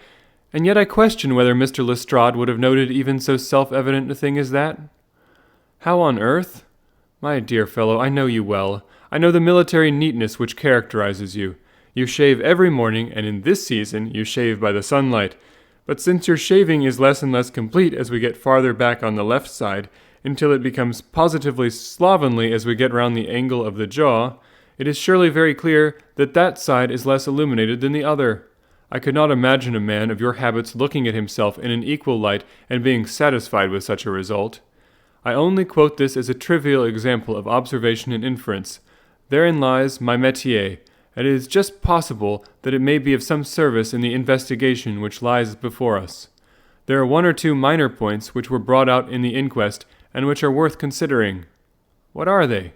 and yet I question whether Mr. Lestrade would have noted even so self-evident a thing as that. How on earth? My dear fellow, I know you well. I know the military neatness which characterizes you. You shave every morning, and in this season you shave by the sunlight. But since your shaving is less and less complete as we get farther back on the left side, until it becomes positively slovenly as we get round the angle of the jaw, it is surely very clear that that side is less illuminated than the other. I could not imagine a man of your habits looking at himself in an equal light and being satisfied with such a result. I only quote this as a trivial example of observation and inference. Therein lies my métier, and it is just possible that it may be of some service in the investigation which lies before us. There are one or two minor points which were brought out in the inquest, and which are worth considering. What are they?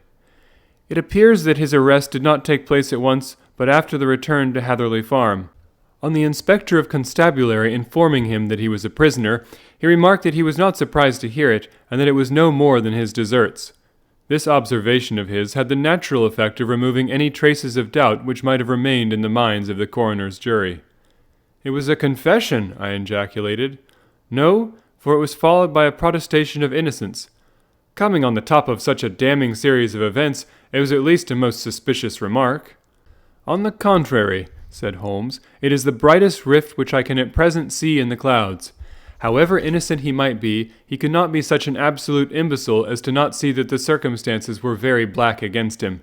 It appears that his arrest did not take place at once, but after the return to Hatherley Farm. On the inspector of constabulary informing him that he was a prisoner, he remarked that he was not surprised to hear it, and that it was no more than his deserts. This observation of his had the natural effect of removing any traces of doubt which might have remained in the minds of the coroner's jury. It was a confession, I ejaculated. No, for it was followed by a protestation of innocence. Coming on the top of such a damning series of events, it was at least a most suspicious remark. On the contrary, said Holmes, it is the brightest rift which I can at present see in the clouds. However innocent he might be, he could not be such an absolute imbecile as to not see that the circumstances were very black against him.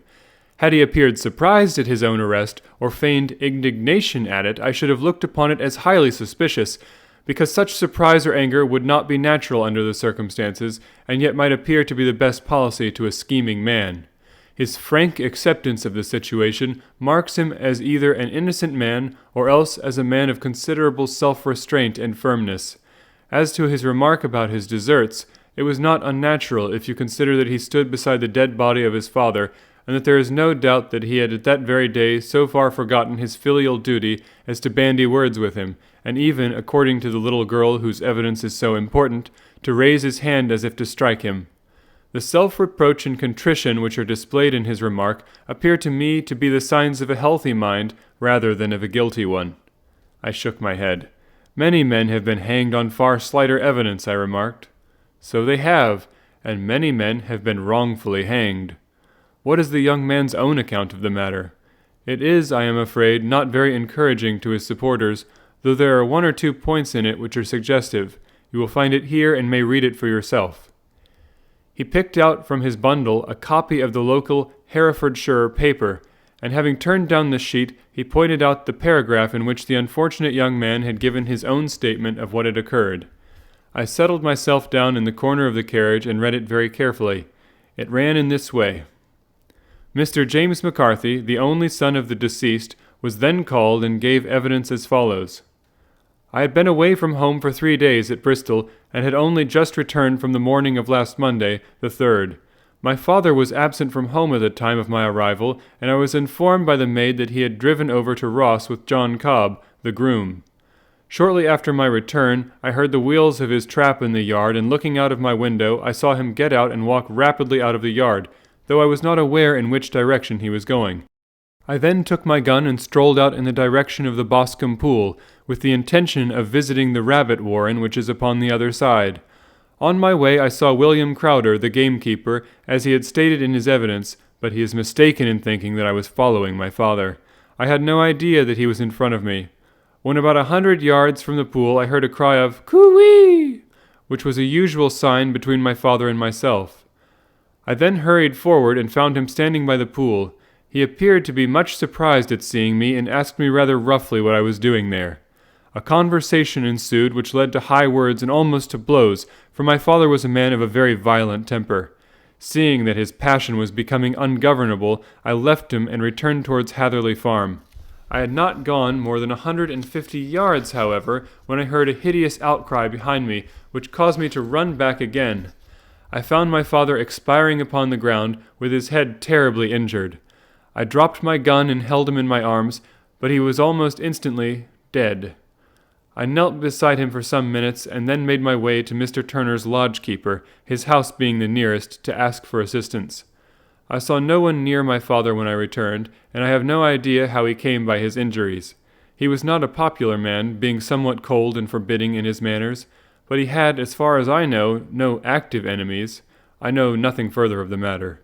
Had he appeared surprised at his own arrest, or feigned indignation at it, I should have looked upon it as highly suspicious, because such surprise or anger would not be natural under the circumstances, and yet might appear to be the best policy to a scheming man. His frank acceptance of the situation marks him as either an innocent man, or else as a man of considerable self-restraint and firmness. As to his remark about his deserts, it was not unnatural if you consider that he stood beside the dead body of his father, and that there is no doubt that he had at that very day so far forgotten his filial duty as to bandy words with him, and even, according to the little girl whose evidence is so important, to raise his hand as if to strike him. The self-reproach and contrition which are displayed in his remark appear to me to be the signs of a healthy mind rather than of a guilty one. I shook my head. Many men have been hanged on far slighter evidence, I remarked. So they have, and many men have been wrongfully hanged. What is the young man's own account of the matter? It is, I am afraid, not very encouraging to his supporters, though there are 1 or 2 points in it which are suggestive. You will find it here and may read it for yourself. He picked out from his bundle a copy of the local Herefordshire paper, and having turned down the sheet, he pointed out the paragraph in which the unfortunate young man had given his own statement of what had occurred. I settled myself down in the corner of the carriage and read it very carefully. It ran in this way. Mr. James McCarthy, the only son of the deceased, was then called and gave evidence as follows. I had been away from home for 3 days at Bristol, and had only just returned from the morning of last Monday, the 3rd. My father was absent from home at the time of my arrival, and I was informed by the maid that he had driven over to Ross with John Cobb, the groom. Shortly after my return, I heard the wheels of his trap in the yard, and looking out of my window, I saw him get out and walk rapidly out of the yard, though I was not aware in which direction he was going. I then took my gun and strolled out in the direction of the Boscombe pool, with the intention of visiting the rabbit warren which is upon the other side. On my way I saw William Crowder, the gamekeeper, as he had stated in his evidence, but he is mistaken in thinking that I was following my father. I had no idea that he was in front of me. When about 100 yards from the pool I heard a cry of "Coo-ee!" which was a usual sign between my father and myself. I then hurried forward and found him standing by the pool. He appeared to be much surprised at seeing me and asked me rather roughly what I was doing there. A conversation ensued which led to high words and almost to blows, for my father was a man of a very violent temper. Seeing that his passion was becoming ungovernable, I left him and returned towards Hatherley Farm. I had not gone more than 150 yards, however, when I heard a hideous outcry behind me, which caused me to run back again. I found my father expiring upon the ground, with his head terribly injured. I dropped my gun and held him in my arms, but he was almost instantly dead. I knelt beside him for some minutes, and then made my way to Mr. Turner's lodge-keeper, his house being the nearest, to ask for assistance. I saw no one near my father when I returned, and I have no idea how he came by his injuries. He was not a popular man, being somewhat cold and forbidding in his manners, but he had, as far as I know, no active enemies. I know nothing further of the matter.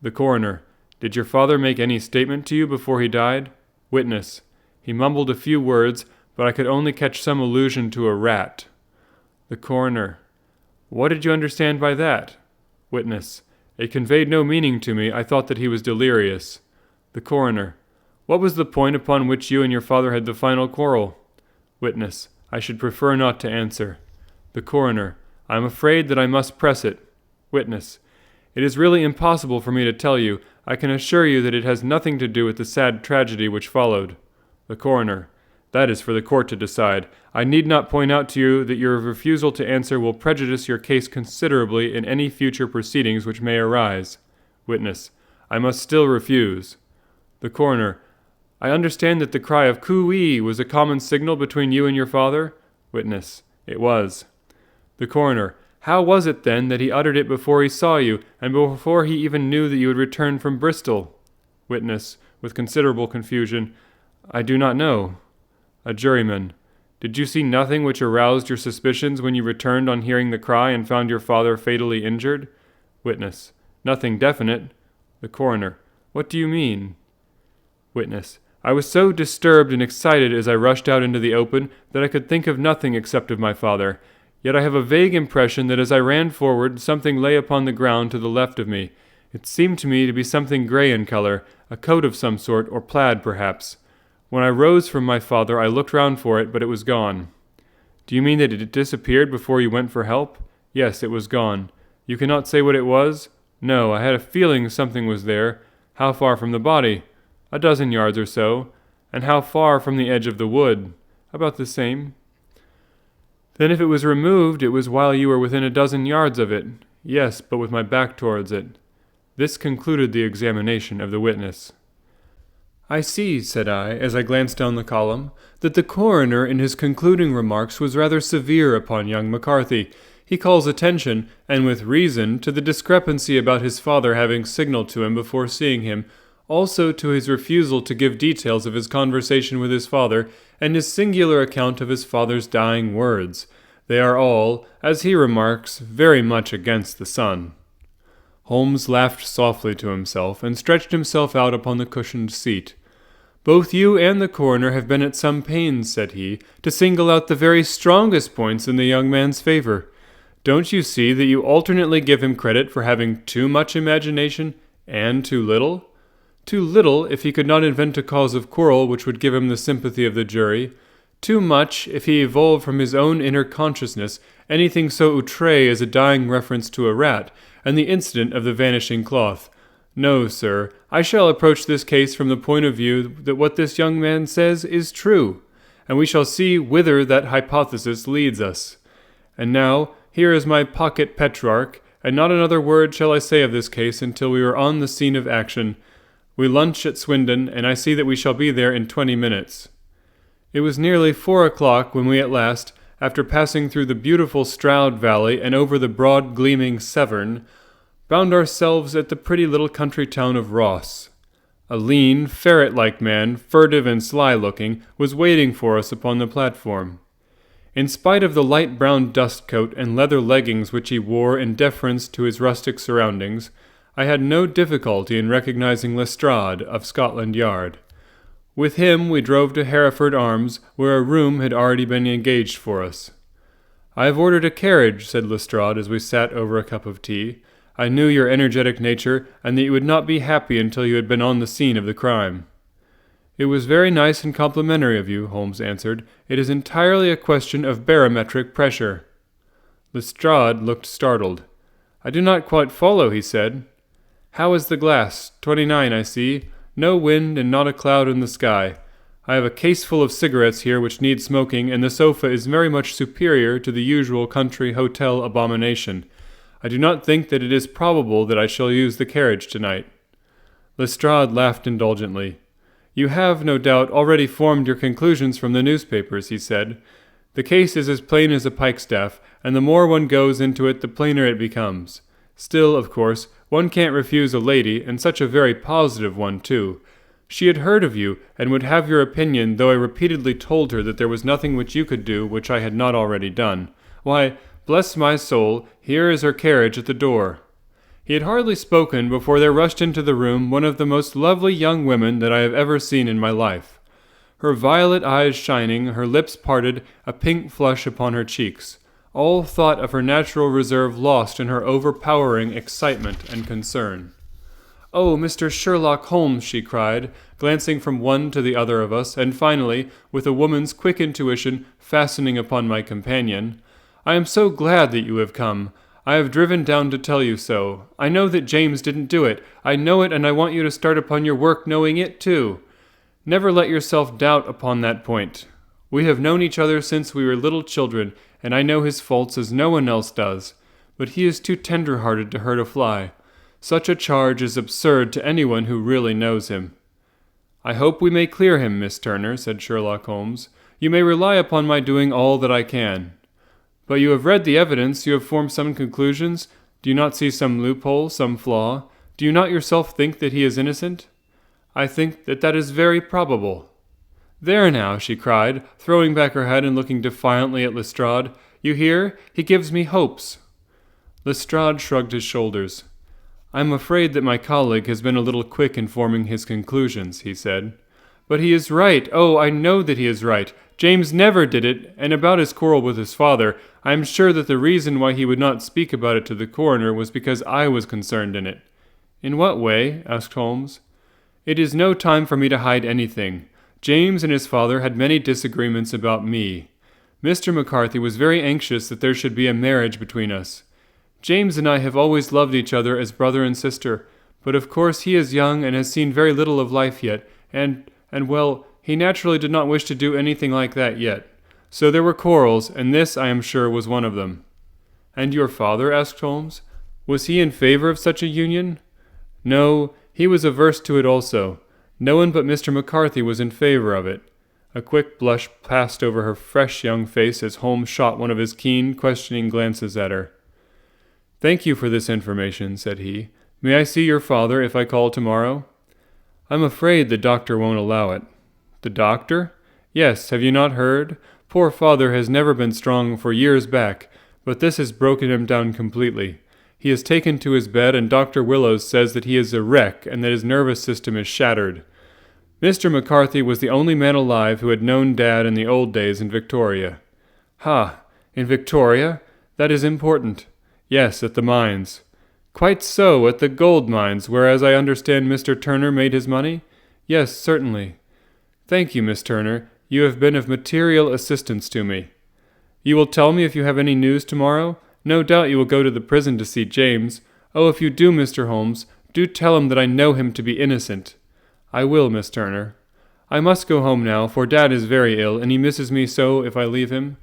The coroner: Did your father make any statement to you before he died? Witness: He mumbled a few words, but I could only catch some allusion to a rat. The coroner: What did you understand by that? Witness: It conveyed no meaning to me. I thought that he was delirious. The coroner: What was the point upon which you and your father had the final quarrel? Witness: I should prefer not to answer. The coroner: I am afraid that I must press it. Witness: It is really impossible for me to tell you. I can assure you that it has nothing to do with the sad tragedy which followed. The coroner: That is for the court to decide. I need not point out to you that your refusal to answer will prejudice your case considerably in any future proceedings which may arise. Witness: I must still refuse. The coroner: I understand that the cry of "Coo-ee" was a common signal between you and your father? Witness: It was. The coroner: How was it, then, that he uttered it before he saw you, and before he even knew that you had returned from Bristol? Witness, with considerable confusion: I do not know. A juryman: Did you see nothing which aroused your suspicions when you returned on hearing the cry and found your father fatally injured? Witness: Nothing definite. The coroner: What do you mean? Witness: I was so disturbed and excited as I rushed out into the open that I could think of nothing except of my father, Yet I have a vague impression that as I ran forward, something lay upon the ground to the left of me. It seemed to me to be something grey in colour, a coat of some sort, or plaid perhaps. When I rose from my father, I looked round for it, but it was gone." "Do you mean that it disappeared before you went for help?" "Yes, it was gone." "You cannot say what it was?" "No, I had a feeling something was there." "How far from the body?" "A dozen yards or so." "And how far from the edge of the wood?" "About the same." "Then if it was removed, it was while you were within a dozen yards of it." "Yes, but with my back towards it." This concluded the examination of the witness. "I see," said I, as I glanced down the column, "that the coroner in his concluding remarks was rather severe upon young McCarthy. He calls attention, and with reason, to the discrepancy about his father having signaled to him before seeing him, also to his refusal to give details of his conversation with his father, and his singular account of his father's dying words. They are all, as he remarks, very much against the son." Holmes laughed softly to himself, and stretched himself out upon the cushioned seat. "Both you and the coroner have been at some pains," said he, "to single out the very strongest points in the young man's favor. Don't you see that you alternately give him credit for having too much imagination and too little? Too little if he could not invent a cause of quarrel which would give him the sympathy of the jury. Too much if he evolved from his own inner consciousness anything so outré as a dying reference to a rat, and the incident of the vanishing cloth. No, sir, I shall approach this case from the point of view that what this young man says is true, and we shall see whither that hypothesis leads us. And now, here is my pocket Petrarch, and not another word shall I say of this case until we are on the scene of action. We lunch at Swindon, and I see that we shall be there in 20 minutes. It was nearly 4 o'clock when we at last, after passing through the beautiful Stroud Valley and over the broad gleaming Severn, found ourselves at the pretty little country town of Ross. A lean, ferret-like man, furtive and sly-looking, was waiting for us upon the platform. In spite of the light brown dust coat and leather leggings which he wore in deference to his rustic surroundings, I had no difficulty in recognizing Lestrade of Scotland Yard. With him we drove to Hereford Arms, where a room had already been engaged for us. "I have ordered a carriage," said Lestrade as we sat over a cup of tea. "I knew your energetic nature, and that you would not be happy until you had been on the scene of the crime." "It was very nice and complimentary of you," Holmes answered. "It is entirely a question of barometric pressure." Lestrade looked startled. "I do not quite follow," he said. "How is the glass? 29, I see. No wind and not a cloud in the sky. I have a case full of cigarettes here which need smoking, and the sofa is very much superior to the usual country hotel abomination. I do not think that it is probable that I shall use the carriage tonight." Lestrade laughed indulgently. "You have, no doubt, already formed your conclusions from the newspapers," he said. "The case is as plain as a pikestaff, and the more one goes into it, the plainer it becomes. Still, of course, one can't refuse a lady, and such a very positive one, too. She had heard of you, and would have your opinion, though I repeatedly told her that there was nothing which you could do which I had not already done. Why, bless my soul, here is her carriage at the door." He had hardly spoken before there rushed into the room one of the most lovely young women that I have ever seen in my life. Her violet eyes shining, her lips parted, a pink flush upon her cheeks. All thought of her natural reserve lost in her overpowering excitement and concern. "Oh, Mr. Sherlock Holmes," she cried, glancing from one to the other of us, and finally, with a woman's quick intuition, fastening upon my companion, "I am so glad that you have come. I have driven down to tell you so. I know that James didn't do it. I know it, and I want you to start upon your work knowing it, too. Never let yourself doubt upon that point. We have known each other since we were little children, and I know his faults as no one else does. But he is too tender-hearted to hurt a fly. Such a charge is absurd to anyone who really knows him." "I hope we may clear him, Miss Turner," said Sherlock Holmes. "You may rely upon my doing all that I can." "But you have read the evidence, you have formed some conclusions. Do you not see some loophole, some flaw? Do you not yourself think that he is innocent?" "I think that that is very probable." "There now," she cried, throwing back her head and looking defiantly at Lestrade. "You hear? He gives me hopes." Lestrade shrugged his shoulders. "I am afraid that my colleague has been a little quick in forming his conclusions," he said. But he is right. Oh, I know that he is right. James never did it, and about his quarrel with his father, I am sure that the reason why he would not speak about it to the coroner was because I was concerned in it." "In what way?" asked Holmes. "It is no time for me to hide anything. James and his father had many disagreements about me. Mr. McCarthy was very anxious that there should be a marriage between us. James and I have always loved each other as brother and sister, but of course he is young and has seen very little of life yet, and well, he naturally did not wish to do anything like that yet. So there were quarrels, and this, I am sure, was one of them." "And your father?" asked Holmes. "Was he in favor of such a union?" "No, he was averse to it also. No one but Mr. McCarthy was in favor of it." A quick blush passed over her fresh young face as Holmes shot one of his keen, questioning glances at her. "Thank you for this information," said he. "May I see your father if I call tomorrow?" "I'm afraid the doctor won't allow it." "The doctor?" "Yes, have you not heard? Poor father has never been strong for years back, but this has broken him down completely. He is taken to his bed, and Dr. Willows says that he is a wreck and that his nervous system is shattered. Mr. McCarthy was the only man alive who had known Dad in the old days in Victoria." "Ha! In Victoria? That is important." "Yes, at the mines." "Quite so, at the gold mines, where, as I understand, Mr. Turner made his money?" "Yes, certainly." "Thank you, Miss Turner. You have been of material assistance to me." "You will tell me if you have any news tomorrow? No doubt you will go to the prison to see James. Oh, if you do, Mr. Holmes, do tell him that I know him to be innocent." "I will, Miss Turner." "I must go home now, for Dad is very ill, and he misses me so if I leave him.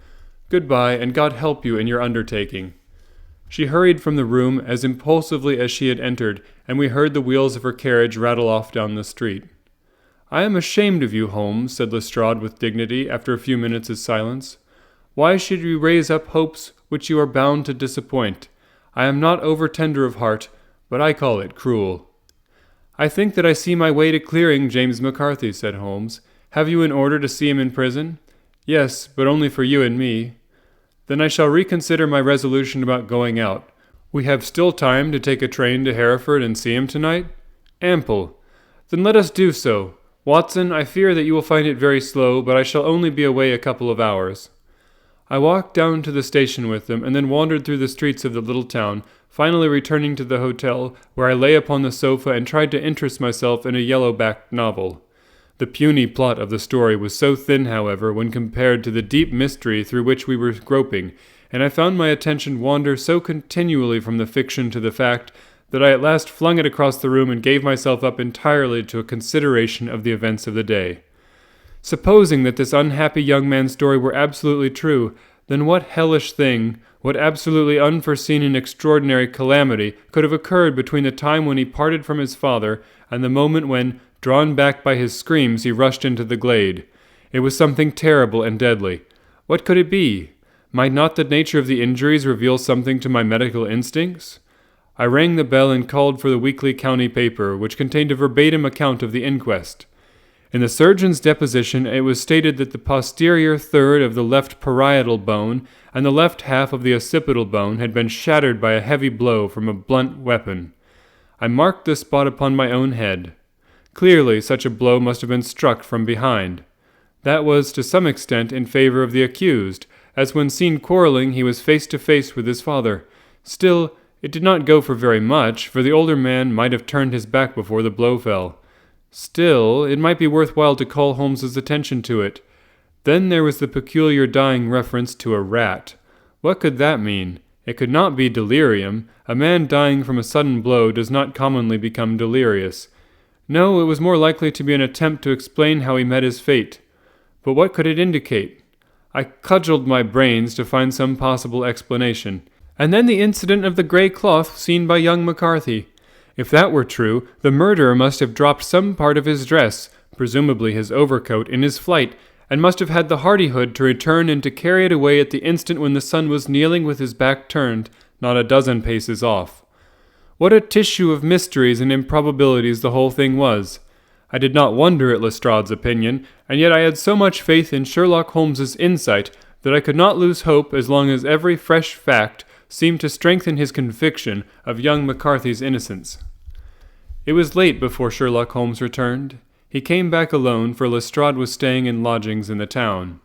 Goodbye, and God help you in your undertaking." She hurried from the room as impulsively as she had entered, and we heard the wheels of her carriage rattle off down the street. "I am ashamed of you, Holmes," said Lestrade with dignity, after a few minutes' silence. "Why should you raise up hopes which you are bound to disappoint? I am not over-tender of heart, but I call it cruel." "I think that I see my way to clearing James McCarthy," said Holmes. "Have you an order to see him in prison?" "Yes, but only for you and me." "Then I shall reconsider my resolution about going out. We have still time to take a train to Hereford and see him tonight?" "Ample." "Then let us do so. Watson, I fear that you will find it very slow, but I shall only be away a couple of hours." I walked down to the station with them, and then wandered through the streets of the little town, finally returning to the hotel, where I lay upon the sofa and tried to interest myself in a yellow-backed novel. The puny plot of the story was so thin, however, when compared to the deep mystery through which we were groping, and I found my attention wander so continually from the fiction to the fact, that I at last flung it across the room and gave myself up entirely to a consideration of the events of the day. Supposing that this unhappy young man's story were absolutely true, then what hellish thing, what absolutely unforeseen and extraordinary calamity could have occurred between the time when he parted from his father and the moment when, drawn back by his screams, he rushed into the glade? It was something terrible and deadly. What could it be? Might not the nature of the injuries reveal something to my medical instincts? I rang the bell and called for the weekly county paper, which contained a verbatim account of the inquest. In the surgeon's deposition, it was stated that the posterior third of the left parietal bone and the left half of the occipital bone had been shattered by a heavy blow from a blunt weapon. I marked the spot upon my own head. Clearly, such a blow must have been struck from behind. That was, to some extent, in favor of the accused, as when seen quarreling he was face to face with his father. Still, it did not go for very much, for the older man might have turned his back before the blow fell. Still, it might be worthwhile to call Holmes's attention to it. Then there was the peculiar dying reference to a rat. What could that mean? It could not be delirium. A man dying from a sudden blow does not commonly become delirious. No, it was more likely to be an attempt to explain how he met his fate. But what could it indicate? I cudgelled my brains to find some possible explanation. And then the incident of the grey cloth seen by young McCarthy. If that were true, the murderer must have dropped some part of his dress, presumably his overcoat, in his flight, and must have had the hardihood to return and to carry it away at the instant when the son was kneeling with his back turned, not a dozen paces off. What a tissue of mysteries and improbabilities the whole thing was! I did not wonder at Lestrade's opinion, and yet I had so much faith in Sherlock Holmes's insight that I could not lose hope as long as every fresh fact seemed to strengthen his conviction of young McCarthy's innocence. It was late before Sherlock Holmes returned. He came back alone, for Lestrade was staying in lodgings in the town.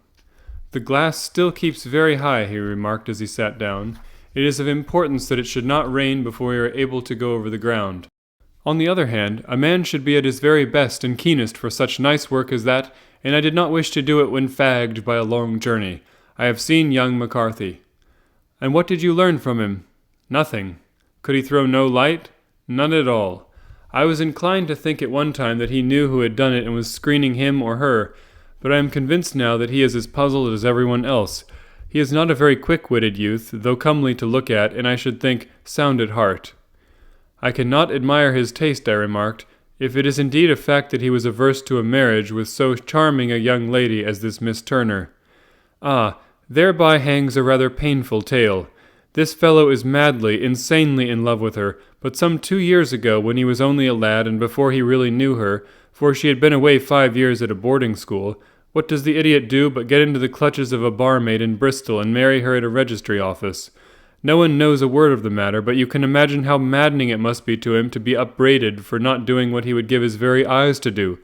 "The glass still keeps very high," he remarked as he sat down. "It is of importance that it should not rain before we are able to go over the ground. On the other hand, a man should be at his very best and keenest for such nice work as that, and I did not wish to do it when fagged by a long journey. I have seen young McCarthy." "And what did you learn from him?" "Nothing." "Could he throw no light?" "None at all. I was inclined to think at one time that he knew who had done it and was screening him or her, but I am convinced now that he is as puzzled as everyone else. He is not a very quick-witted youth, though comely to look at, and I should think sound at heart." "I cannot admire his taste," I remarked, "if it is indeed a fact that he was averse to a marriage with so charming a young lady as this Miss Turner. Ah, thereby hangs a rather painful tale. This fellow is madly, insanely in love with her, but some 2 years ago, when he was only a lad and before he really knew her, for she had been away 5 years at a boarding school, what does the idiot do but get into the clutches of a barmaid in Bristol and marry her at a registry office? No one knows a word of the matter, but you can imagine how maddening it must be to him to be upbraided for not doing what he would give his very eyes to do,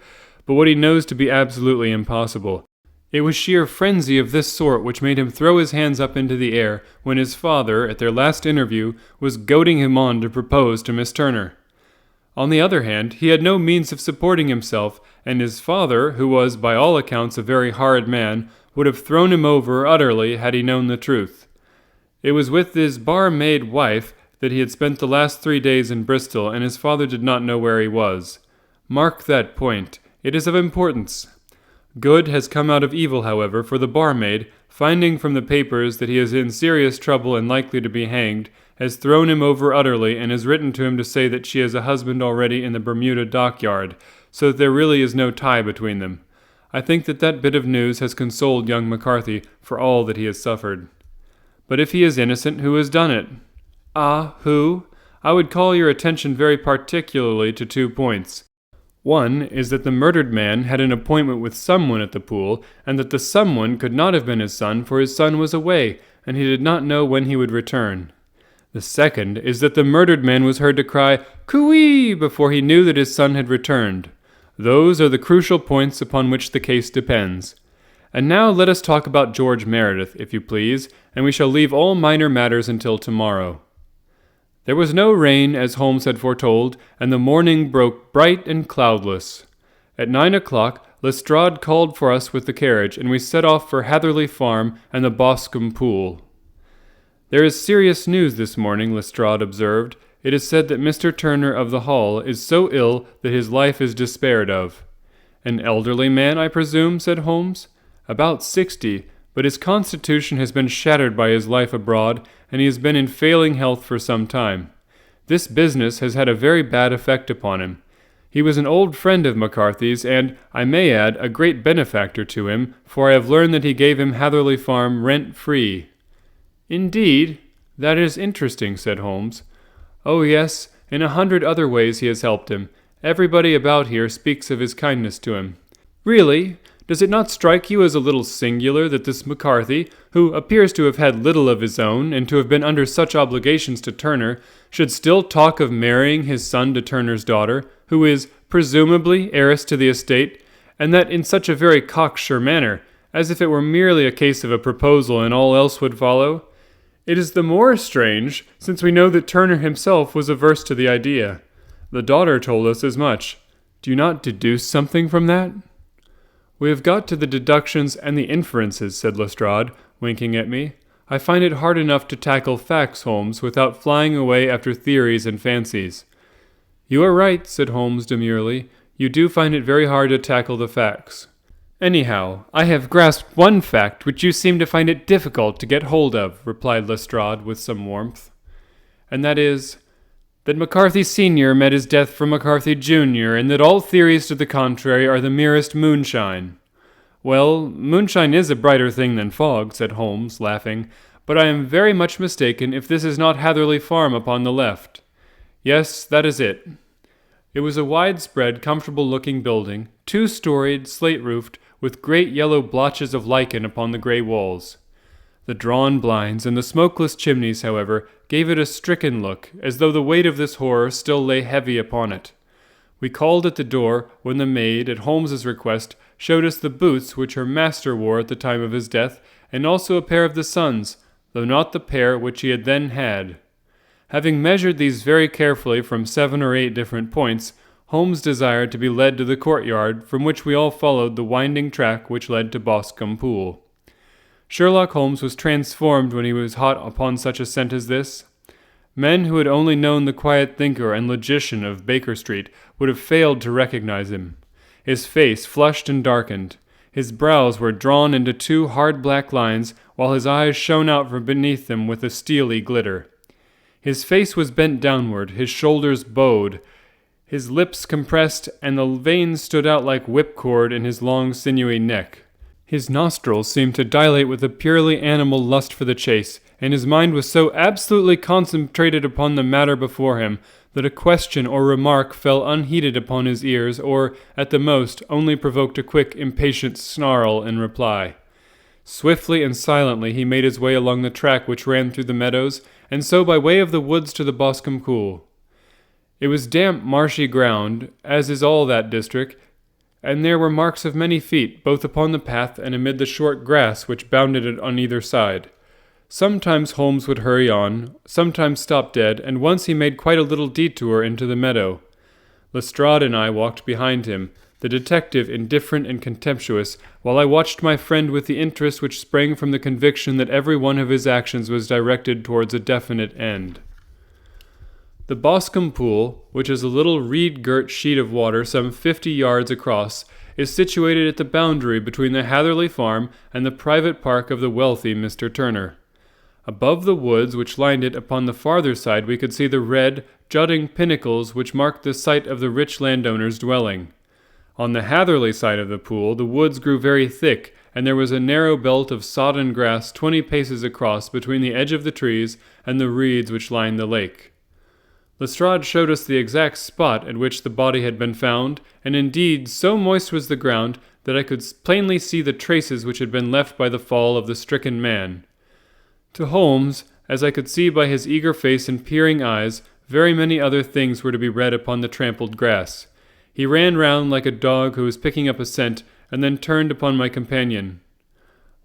but what he knows to be absolutely impossible. It was sheer frenzy of this sort which made him throw his hands up into the air when his father, at their last interview, was goading him on to propose to Miss Turner. On the other hand, he had no means of supporting himself, and his father, who was by all accounts a very hard man, would have thrown him over utterly had he known the truth. It was with his barmaid wife that he had spent the last 3 days in Bristol, and his father did not know where he was. Mark that point. It is of importance. Good has come out of evil, however, for the barmaid, finding from the papers that he is in serious trouble and likely to be hanged, has thrown him over utterly and has written to him to say that she has a husband already in the Bermuda dockyard, so that there really is no tie between them. I think that that bit of news has consoled young McCarthy for all that he has suffered. But if he is innocent, who has done it? Ah, who? I would call your attention very particularly to 2 points. One is that the murdered man had an appointment with someone at the pool, and that the someone could not have been his son, for his son was away, and he did not know when he would return. The second is that the murdered man was heard to cry, "Cooee!" before he knew that his son had returned. Those are the crucial points upon which the case depends. And now let us talk about George Meredith, if you please, and we shall leave all minor matters until tomorrow. There was no rain, as Holmes had foretold, and the morning broke bright and cloudless. At 9 o'clock, Lestrade called for us with the carriage, and we set off for Hatherley Farm and the Boscombe pool. "There is serious news this morning," Lestrade observed. "It is said that Mr. Turner of the Hall is so ill that his life is despaired of." "An elderly man, I presume?" said Holmes. "About 60, but his constitution has been shattered by his life abroad, and he has been in failing health for some time. This business has had a very bad effect upon him. He was an old friend of McCarthy's, and, I may add, a great benefactor to him, for I have learned that he gave him Hatherley Farm rent-free." "Indeed? That is interesting," said Holmes. "Oh, yes, in 100 other ways he has helped him. Everybody about here speaks of his kindness to him." "Really? Does it not strike you as a little singular that this McCarthy, who appears to have had little of his own, and to have been under such obligations to Turner, should still talk of marrying his son to Turner's daughter, who is, presumably, heiress to the estate, and that in such a very cocksure manner, as if it were merely a case of a proposal and all else would follow? It is the more strange, since we know that Turner himself was averse to the idea. The daughter told us as much. Do you not deduce something from that?" "We have got to the deductions and the inferences," said Lestrade, winking at me. "I find it hard enough to tackle facts, Holmes, without flying away after theories and fancies." "You are right," said Holmes demurely. "You do find it very hard to tackle the facts." "Anyhow, I have grasped one fact which you seem to find it difficult to get hold of," replied Lestrade with some warmth. "And that is, that McCarthy Sr. met his death from McCarthy Jr., and that all theories to the contrary are the merest moonshine." "Well, moonshine is a brighter thing than fog," said Holmes, laughing, "but I am very much mistaken if this is not Hatherley Farm upon the left." "Yes, that is it." It was a widespread, comfortable-looking building, 2-storied, slate-roofed, with great yellow blotches of lichen upon the grey walls. The drawn blinds and the smokeless chimneys, however, gave it a stricken look, as though the weight of this horror still lay heavy upon it. We called at the door, when the maid, at Holmes's request, showed us the boots which her master wore at the time of his death, and also a pair of the son's, though not the pair which he had then had. Having measured these very carefully from 7 or 8 different points, Holmes desired to be led to the courtyard, from which we all followed the winding track which led to Boscombe Pool. Sherlock Holmes was transformed when he was hot upon such a scent as this. Men who had only known the quiet thinker and logician of Baker Street would have failed to recognize him. His face flushed and darkened. His brows were drawn into 2 hard black lines, while his eyes shone out from beneath them with a steely glitter. His face was bent downward, his shoulders bowed, his lips compressed, and the veins stood out like whipcord in his long sinewy neck. His nostrils seemed to dilate with a purely animal lust for the chase, and his mind was so absolutely concentrated upon the matter before him that a question or remark fell unheeded upon his ears, or, at the most, only provoked a quick, impatient snarl in reply. Swiftly and silently he made his way along the track which ran through the meadows, and so by way of the woods to the Boscombe Pool. It was damp, marshy ground, as is all that district, and there were marks of many feet, both upon the path and amid the short grass which bounded it on either side. Sometimes Holmes would hurry on, sometimes stop dead, and once he made quite a little detour into the meadow. Lestrade and I walked behind him, the detective indifferent and contemptuous, while I watched my friend with the interest which sprang from the conviction that every one of his actions was directed towards a definite end. The Boscombe Pool, which is a little reed-girt sheet of water some 50 yards across, is situated at the boundary between the Hatherley farm and the private park of the wealthy Mr. Turner. Above the woods which lined it upon the farther side we could see the red, jutting pinnacles which marked the site of the rich landowner's dwelling. On the Hatherley side of the pool the woods grew very thick, and there was a narrow belt of sodden grass 20 paces across between the edge of the trees and the reeds which lined the lake. Lestrade showed us the exact spot at which the body had been found, and indeed so moist was the ground that I could plainly see the traces which had been left by the fall of the stricken man. To Holmes, as I could see by his eager face and peering eyes, very many other things were to be read upon the trampled grass. He ran round like a dog who was picking up a scent, and then turned upon my companion.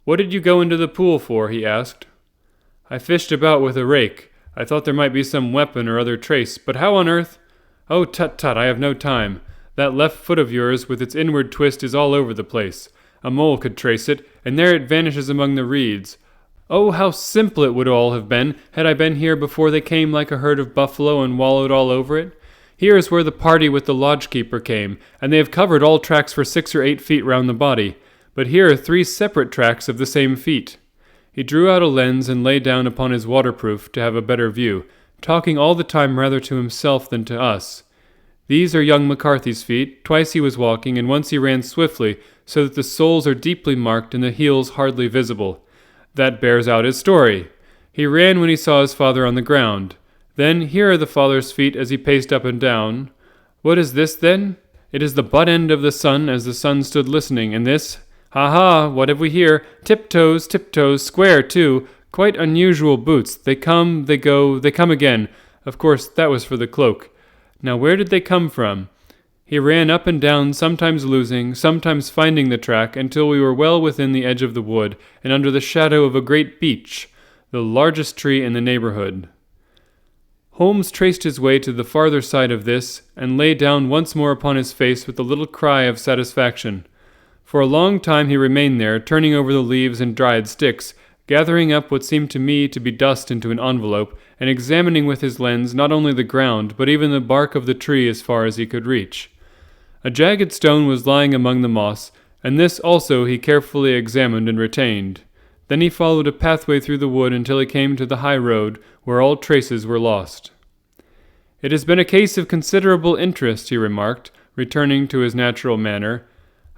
"What did you go into the pool for?" he asked. "I fished about with a rake. I thought there might be some weapon or other trace, but how on earth—" "Oh, tut-tut, I have no time. That left foot of yours with its inward twist is all over the place. A mole could trace it, and there it vanishes among the reeds. Oh, how simple it would all have been had I been here before they came like a herd of buffalo and wallowed all over it. Here is where the party with the lodge-keeper came, and they have covered all tracks for 6 or 8 feet round the body, but here are 3 separate tracks of the same feet." He drew out a lens and lay down upon his waterproof to have a better view, talking all the time rather to himself than to us. "These are young McCarthy's feet. Twice he was walking, and once he ran swiftly, so that the soles are deeply marked and the heels hardly visible. That bears out his story. He ran when he saw his father on the ground. Then here are the father's feet as he paced up and down. What is this, then? It is the butt end of the sun as the son stood listening, and this— ha, what have we here? Tiptoes, square, too. Quite unusual boots. They come, they go, they come again. Of course, that was for the cloak. Now where did they come from?" He ran up and down, sometimes losing, sometimes finding the track, until we were well within the edge of the wood, and under the shadow of a great beech, the largest tree in the neighborhood. Holmes traced his way to the farther side of this, and lay down once more upon his face with a little cry of satisfaction. For a long time he remained there, turning over the leaves and dried sticks, gathering up what seemed to me to be dust into an envelope, and examining with his lens not only the ground, but even the bark of the tree as far as he could reach. A jagged stone was lying among the moss, and this also he carefully examined and retained. Then he followed a pathway through the wood until he came to the high road, where all traces were lost. "It has been a case of considerable interest," he remarked, returning to his natural manner.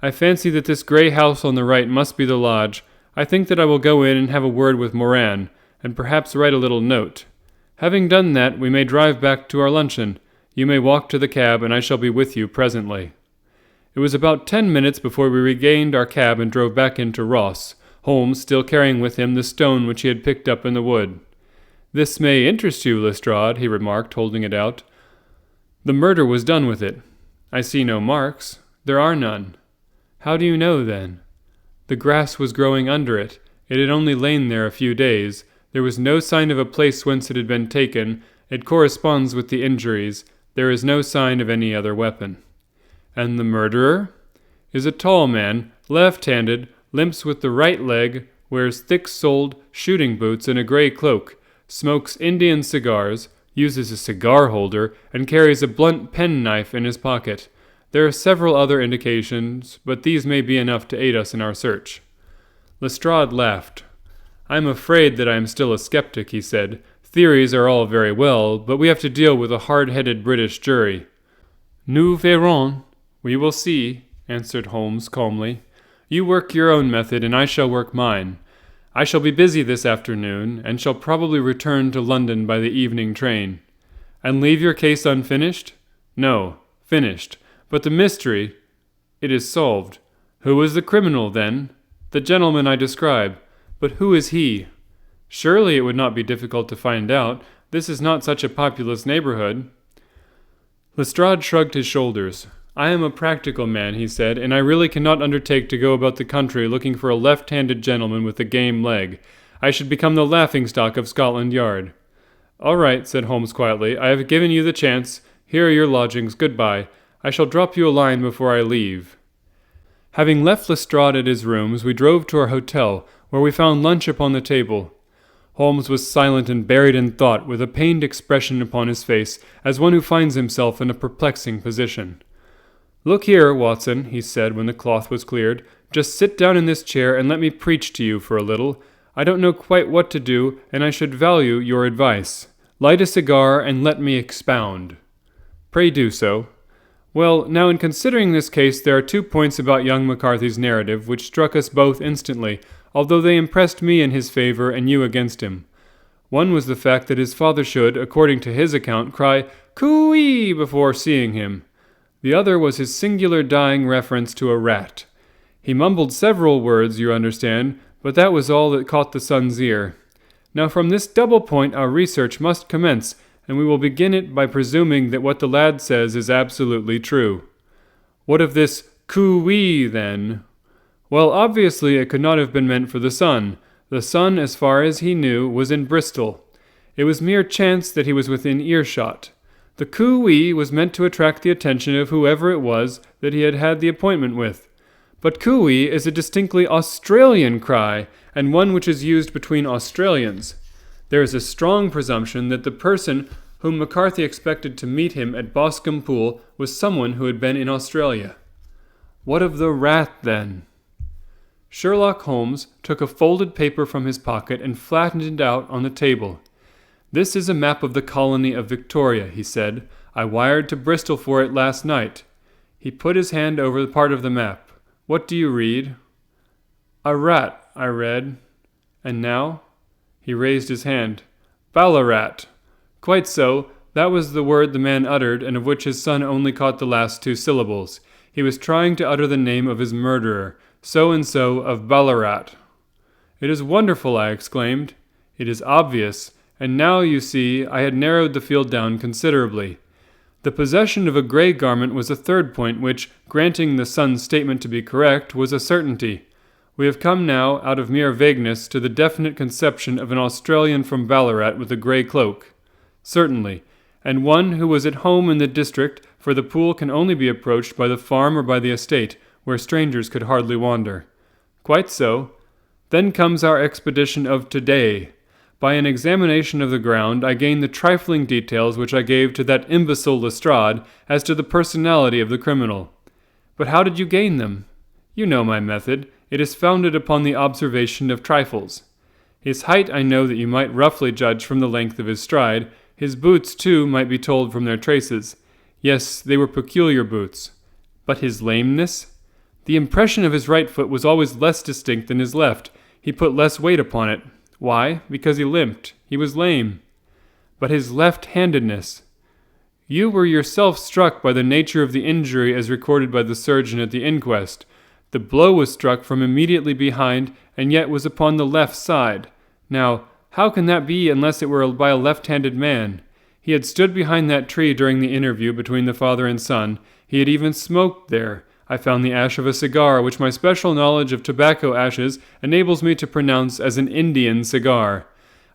"I fancy that this grey house on the right must be the lodge. I think that I will go in and have a word with Moran, and perhaps write a little note. Having done that, we may drive back to our luncheon. You may walk to the cab, and I shall be with you presently." It was about 10 minutes before we regained our cab and drove back into Ross, Holmes still carrying with him the stone which he had picked up in the wood. "This may interest you, Lestrade," he remarked, holding it out. "The murder was done with it." I see no marks. There are none. How do you know, then? The grass was growing under it. It had only lain there a few days. There was no sign of a place whence it had been taken. It corresponds with the injuries. There is no sign of any other weapon. And the murderer? Is a tall man, left-handed, limps with the right leg, wears thick-soled shooting boots and a gray cloak, smokes Indian cigars, uses a cigar holder, and carries a blunt penknife in his pocket. There are several other indications, but these may be enough to aid us in our search. Lestrade laughed. I am afraid that I am still a skeptic, he said. Theories are all very well, but we have to deal with a hard-headed British jury. Nous verrons. We will see, answered Holmes calmly. You work your own method, and I shall work mine. I shall be busy this afternoon, and shall probably return to London by the evening train. And leave your case unfinished? No, finished. But the mystery, it is solved. Who is the criminal, then? The gentleman I describe. But who is he? Surely it would not be difficult to find out. This is not such a populous neighborhood. Lestrade shrugged his shoulders. I am a practical man, he said, and I really cannot undertake to go about the country looking for a left-handed gentleman with a game leg. I should become the laughing-stock of Scotland Yard. All right, said Holmes quietly. I have given you the chance. Here are your lodgings. Goodbye. I shall drop you a line before I leave. Having left Lestrade at his rooms, we drove to our hotel, where we found lunch upon the table. Holmes was silent and buried in thought, with a pained expression upon his face, as one who finds himself in a perplexing position. Look here, Watson, he said when the cloth was cleared. Just sit down in this chair and let me preach to you for a little. I don't know quite what to do, and I should value your advice. Light a cigar and let me expound. Pray do so. Well, now in considering this case, there are 2 points about young McCarthy's narrative which struck us both instantly, although they impressed me in his favor and you against him. One was the fact that his father should, according to his account, cry "Coo-ee" before seeing him. The other was his singular dying reference to a rat. He mumbled several words, you understand, but that was all that caught the son's ear. Now from this double point our research must commence, and we will begin it by presuming that what the lad says is absolutely true. What of this coo-ee, then? Well, obviously it could not have been meant for the son. The son, as far as he knew, was in Bristol. It was mere chance that he was within earshot. The coo-ee was meant to attract the attention of whoever it was that he had had the appointment with. But coo-ee is a distinctly Australian cry, and one which is used between Australians. There is a strong presumption that the person whom McCarthy expected to meet him at Boscombe Pool was someone who had been in Australia. What of the rat, then? Sherlock Holmes took a folded paper from his pocket and flattened it out on the table. This is a map of the colony of Victoria, he said. I wired to Bristol for it last night. He put his hand over the part of the map. What do you read? A rat, I read. And now? He raised his hand. Ballarat. Quite so. That was the word the man uttered, and of which his son only caught the last 2 syllables. He was trying to utter the name of his murderer, so-and-so of Ballarat. It is wonderful, I exclaimed. It is obvious, and now, you see, I had narrowed the field down considerably. The possession of a grey garment was a third point which, granting the son's statement to be correct, was a certainty. We have come now, out of mere vagueness, to the definite conception of an Australian from Ballarat with a grey cloak. Certainly, and one who was at home in the district, for the pool can only be approached by the farm or by the estate, where strangers could hardly wander. Quite so. Then comes our expedition of today. By an examination of the ground, I gained the trifling details which I gave to that imbecile Lestrade as to the personality of the criminal. But how did you gain them? You know my method. It is founded upon the observation of trifles. His height I know that you might roughly judge from the length of his stride. His boots, too, might be told from their traces. Yes, they were peculiar boots. But his lameness? The impression of his right foot was always less distinct than his left. He put less weight upon it. Why? Because he limped. He was lame. But his left-handedness. You were yourself struck by the nature of the injury as recorded by the surgeon at the inquest. The blow was struck from immediately behind, and yet was upon the left side. Now, how can that be unless it were by a left-handed man? He had stood behind that tree during the interview between the father and son. He had even smoked there. I found the ash of a cigar, which my special knowledge of tobacco ashes enables me to pronounce as an Indian cigar.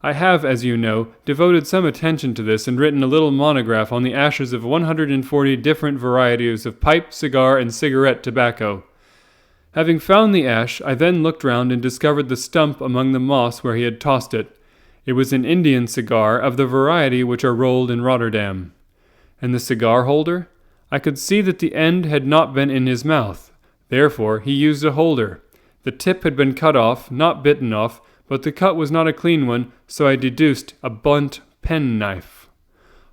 I have, as you know, devoted some attention to this and written a little monograph on the ashes of 140 different varieties of pipe, cigar, and cigarette tobacco. Having found the ash, I then looked round and discovered the stump among the moss where he had tossed it. It was an Indian cigar of the variety which are rolled in Rotterdam. And the cigar holder? I could see that the end had not been in his mouth. Therefore, he used a holder. The tip had been cut off, not bitten off, but the cut was not a clean one, so I deduced a blunt penknife.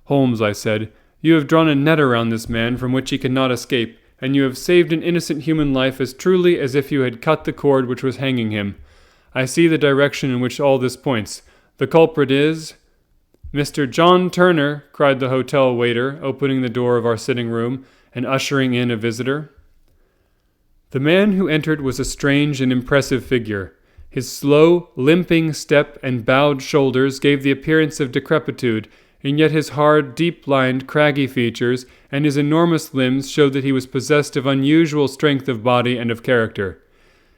Holmes, I said, you have drawn a net around this man from which he cannot escape, and you have saved an innocent human life as truly as if you had cut the cord which was hanging him. I see the direction in which all this points. The culprit is— Mr. John Turner, cried the hotel waiter, opening the door of our sitting room and ushering in a visitor. The man who entered was a strange and impressive figure. His slow, limping step and bowed shoulders gave the appearance of decrepitude, and yet his hard, deep-lined, craggy features and his enormous limbs showed that he was possessed of unusual strength of body and of character.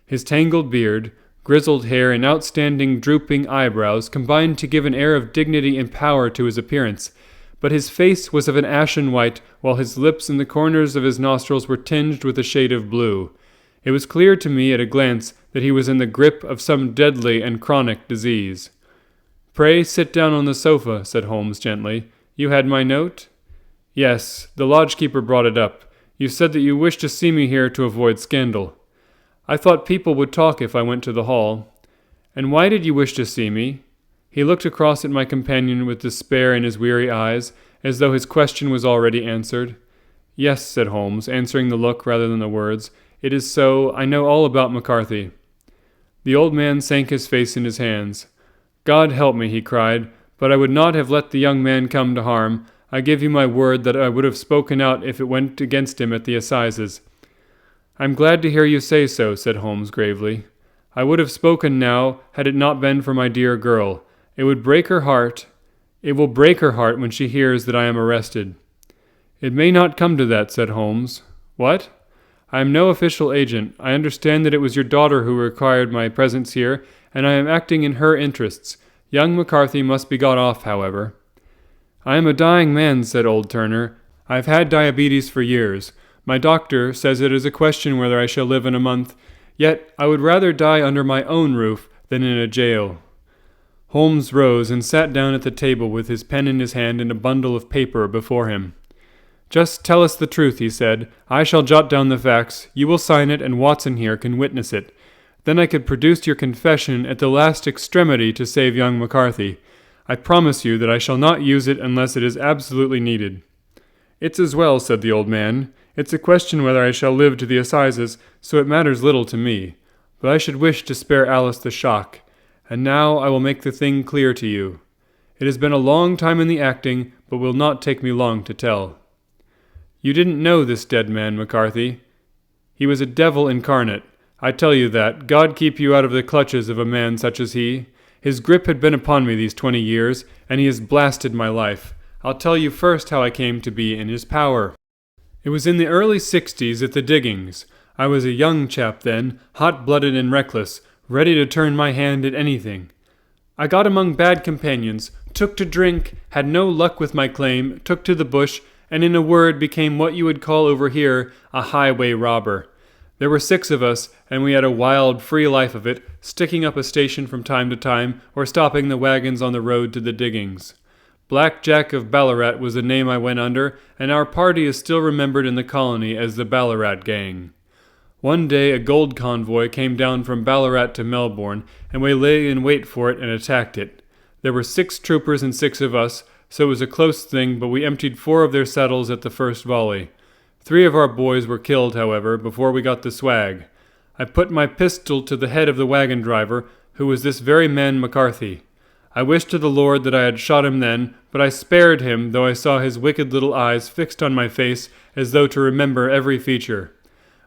His tangled beard, grizzled hair, and outstanding drooping eyebrows combined to give an air of dignity and power to his appearance, but his face was of an ashen white, while his lips and the corners of his nostrils were tinged with a shade of blue. It was clear to me at a glance that he was in the grip of some deadly and chronic disease. "Pray sit down on the sofa," said Holmes gently. "You had my note?" "Yes, the lodge-keeper brought it up. You said that you wished to see me here to avoid scandal." "I thought people would talk if I went to the hall." "And why did you wish to see me?" He looked across at my companion with despair in his weary eyes, as though his question was already answered. "Yes," said Holmes, answering the look rather than the words. "It is so. I know all about McCarthy." The old man sank his face in his hands. "God help me," he cried, "but I would not have let the young man come to harm. I give you my word that I would have spoken out if it went against him at the assizes." "I'm glad to hear you say so," said Holmes gravely. "I would have spoken now had it not been for my dear girl. It would break her heart. It will break her heart when she hears that I am arrested." "It may not come to that," said Holmes. "What?" "I am no official agent. I understand that it was your daughter who required my presence here, and I am acting in her interests. Young McCarthy must be got off, however." "I am a dying man," said old Turner. "I have had diabetes for years. My doctor says it is a question whether I shall live in a month. Yet I would rather die under my own roof than in a jail." Holmes rose and sat down at the table with his pen in his hand and a bundle of paper before him. "Just tell us the truth," he said. "I shall jot down the facts. You will sign it, and Watson here can witness it. Then I could produce your confession at the last extremity to save young McCarthy. I promise you that I shall not use it unless it is absolutely needed." "It's as well," said the old man. "It's a question whether I shall live to the assizes, so it matters little to me. But I should wish to spare Alice the shock. And now I will make the thing clear to you. It has been a long time in the acting, but will not take me long to tell. You didn't know this dead man, McCarthy. He was a devil incarnate. I tell you that. God keep you out of the clutches of a man such as he. His grip had been upon me these 20 years, and he has blasted my life. I'll tell you first how I came to be in his power. It was in the early 60s at the diggings. I was a young chap then, hot-blooded and reckless, ready to turn my hand at anything. I got among bad companions, took to drink, had no luck with my claim, took to the bush, and in a word became what you would call over here a highway robber. There were 6 of us, and we had a wild, free life of it, sticking up a station from time to time, or stopping the wagons on the road to the diggings. Black Jack of Ballarat was the name I went under, and our party is still remembered in the colony as the Ballarat Gang. One day a gold convoy came down from Ballarat to Melbourne, and we lay in wait for it and attacked it. There were 6 troopers and 6 of us, so it was a close thing, but we emptied 4 of their saddles at the first volley. 3 of our boys were killed, however, before we got the swag. I put my pistol to the head of the wagon driver, who was this very man McCarthy. I wished to the Lord that I had shot him then, but I spared him, though I saw his wicked little eyes fixed on my face as though to remember every feature.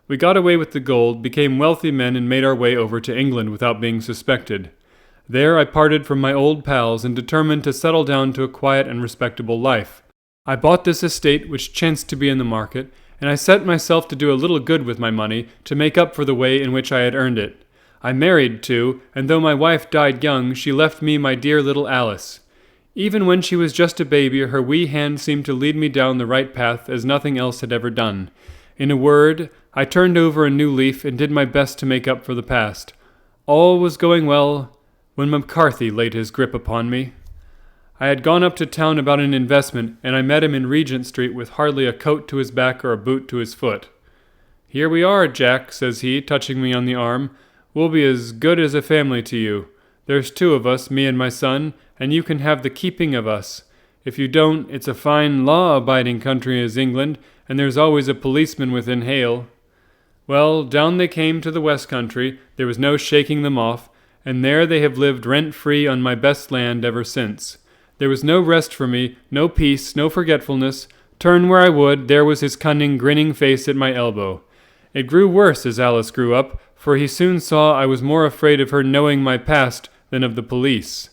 We got away with the gold, became wealthy men, and made our way over to England without being suspected. There I parted from my old pals and determined to settle down to a quiet and respectable life. I bought this estate which chanced to be in the market, and I set myself to do a little good with my money to make up for the way in which I had earned it. I married, too, and though my wife died young, she left me my dear little Alice. Even when she was just a baby, her wee hand seemed to lead me down the right path as nothing else had ever done. In a word, I turned over a new leaf and did my best to make up for the past. All was going well when McCarthy laid his grip upon me. I had gone up to town about an investment, and I met him in Regent Street with hardly a coat to his back or a boot to his foot. "Here we are, Jack," says he, touching me on the arm. "We'll be as good as a family to you. There's 2 of us, me and my son, and you can have the keeping of us. If you don't, it's a fine law-abiding country as England, and there's always a policeman within hail." Well, down they came to the West Country. There was no shaking them off, and there they have lived rent-free on my best land ever since. There was no rest for me, no peace, no forgetfulness. Turn where I would, there was his cunning, grinning face at my elbow. It grew worse as Alice grew up, for he soon saw I was more afraid of her knowing my past than of the police.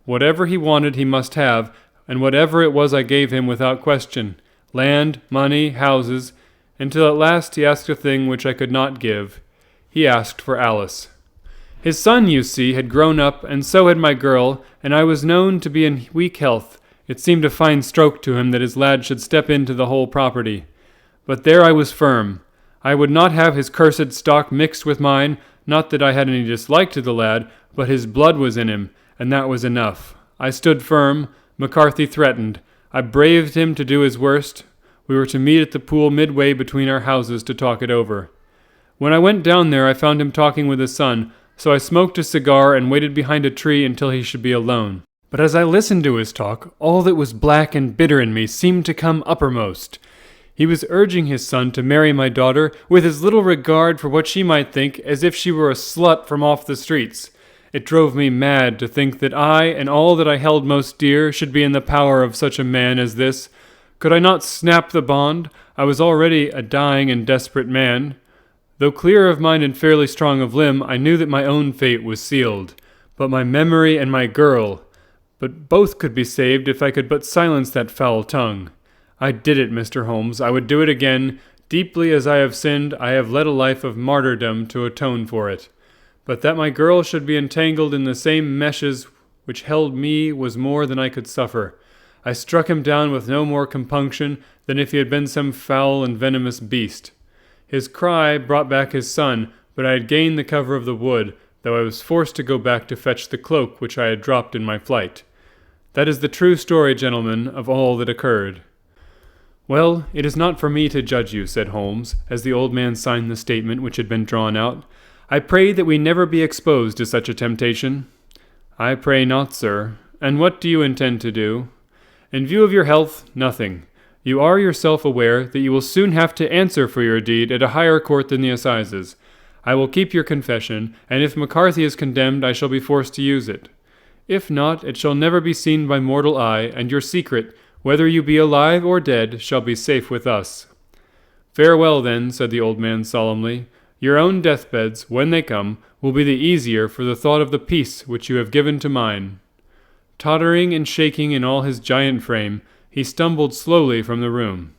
Whatever he wanted he must have, and whatever it was I gave him without question. Land, money, houses, until at last he asked a thing which I could not give. He asked for Alice. His son, you see, had grown up, and so had my girl, and I was known to be in weak health. It seemed a fine stroke to him that his lad should step into the whole property. But there I was firm. I would not have his cursed stock mixed with mine, not that I had any dislike to the lad, but his blood was in him, and that was enough. I stood firm. McCarthy threatened. I braved him to do his worst. We were to meet at the pool midway between our houses to talk it over. When I went down there I found him talking with his son, so I smoked a cigar and waited behind a tree until he should be alone. But as I listened to his talk, all that was black and bitter in me seemed to come uppermost. He was urging his son to marry my daughter with as little regard for what she might think as if she were a slut from off the streets. It drove me mad to think that I and all that I held most dear should be in the power of such a man as this. Could I not snap the bond? I was already a dying and desperate man. Though clear of mind and fairly strong of limb, I knew that my own fate was sealed. But my memory and my girl... But both could be saved if I could but silence that foul tongue. I did it, Mr. Holmes. I would do it again. Deeply as I have sinned, I have led a life of martyrdom to atone for it. But that my girl should be entangled in the same meshes which held me was more than I could suffer. I struck him down with no more compunction than if he had been some foul and venomous beast. His cry brought back his son, but I had gained the cover of the wood, though I was forced to go back to fetch the cloak which I had dropped in my flight. That is the true story, gentlemen, of all that occurred. "Well, it is not for me to judge you," said Holmes, as the old man signed the statement which had been drawn out. "I pray that we never be exposed to such a temptation." "I pray not, sir. And what do you intend to do?" "In view of your health, nothing. You are yourself aware that you will soon have to answer for your deed at a higher court than the assizes. I will keep your confession, and if McCarthy is condemned, I shall be forced to use it. If not, it shall never be seen by mortal eye, and your secret, whether you be alive or dead, shall be safe with us." "Farewell, then," said the old man solemnly. "Your own deathbeds, when they come, will be the easier for the thought of the peace which you have given to mine." Tottering and shaking in all his giant frame, he stumbled slowly from the room.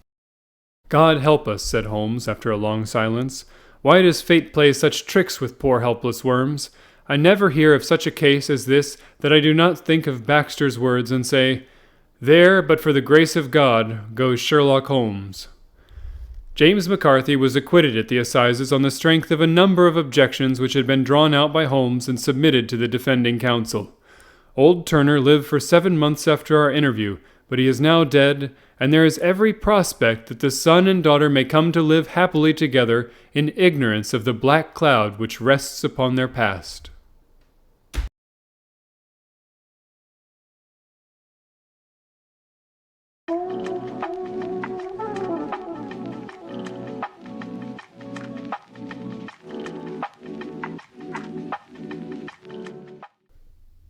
"God help us," said Holmes, after a long silence. "Why does fate play such tricks with poor helpless worms? I never hear of such a case as this that I do not think of Baxter's words and say, 'There, but for the grace of God, goes Sherlock Holmes.'" James McCarthy was acquitted at the assizes on the strength of a number of objections which had been drawn out by Holmes and submitted to the defending counsel. Old Turner lived for 7 months after our interview, but he is now dead, and there is every prospect that the son and daughter may come to live happily together in ignorance of the black cloud which rests upon their past.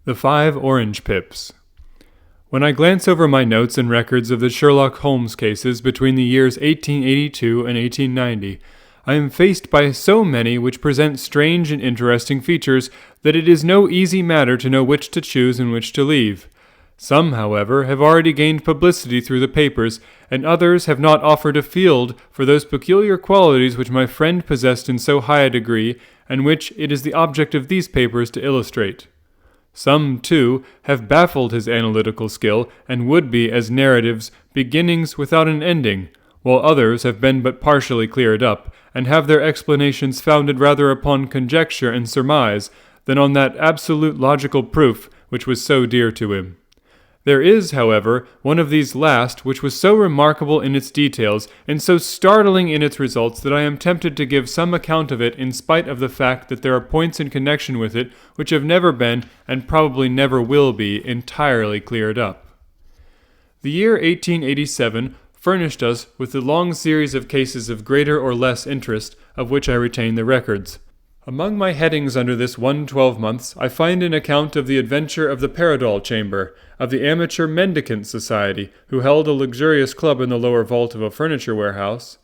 The 5 Orange Pips. When I glance over my notes and records of the Sherlock Holmes cases between the years 1882 and 1890, I am faced by so many which present strange and interesting features that it is no easy matter to know which to choose and which to leave. Some, however, have already gained publicity through the papers, and others have not offered a field for those peculiar qualities which my friend possessed in so high a degree, and which it is the object of these papers to illustrate. Some, too, have baffled his analytical skill, and would be, as narratives, beginnings without an ending, while others have been but partially cleared up, and have their explanations founded rather upon conjecture and surmise than on that absolute logical proof which was so dear to him. There is, however, one of these last which was so remarkable in its details and so startling in its results that I am tempted to give some account of it in spite of the fact that there are points in connection with it which have never been, and probably never will be, entirely cleared up. The year 1887 furnished us with a long series of cases of greater or less interest, of which I retain the records. Among my headings under this 12 months, I find an account of the adventure of the Paradol Chamber, of the Amateur Mendicant Society, who held a luxurious club in the lower vault of a furniture warehouse,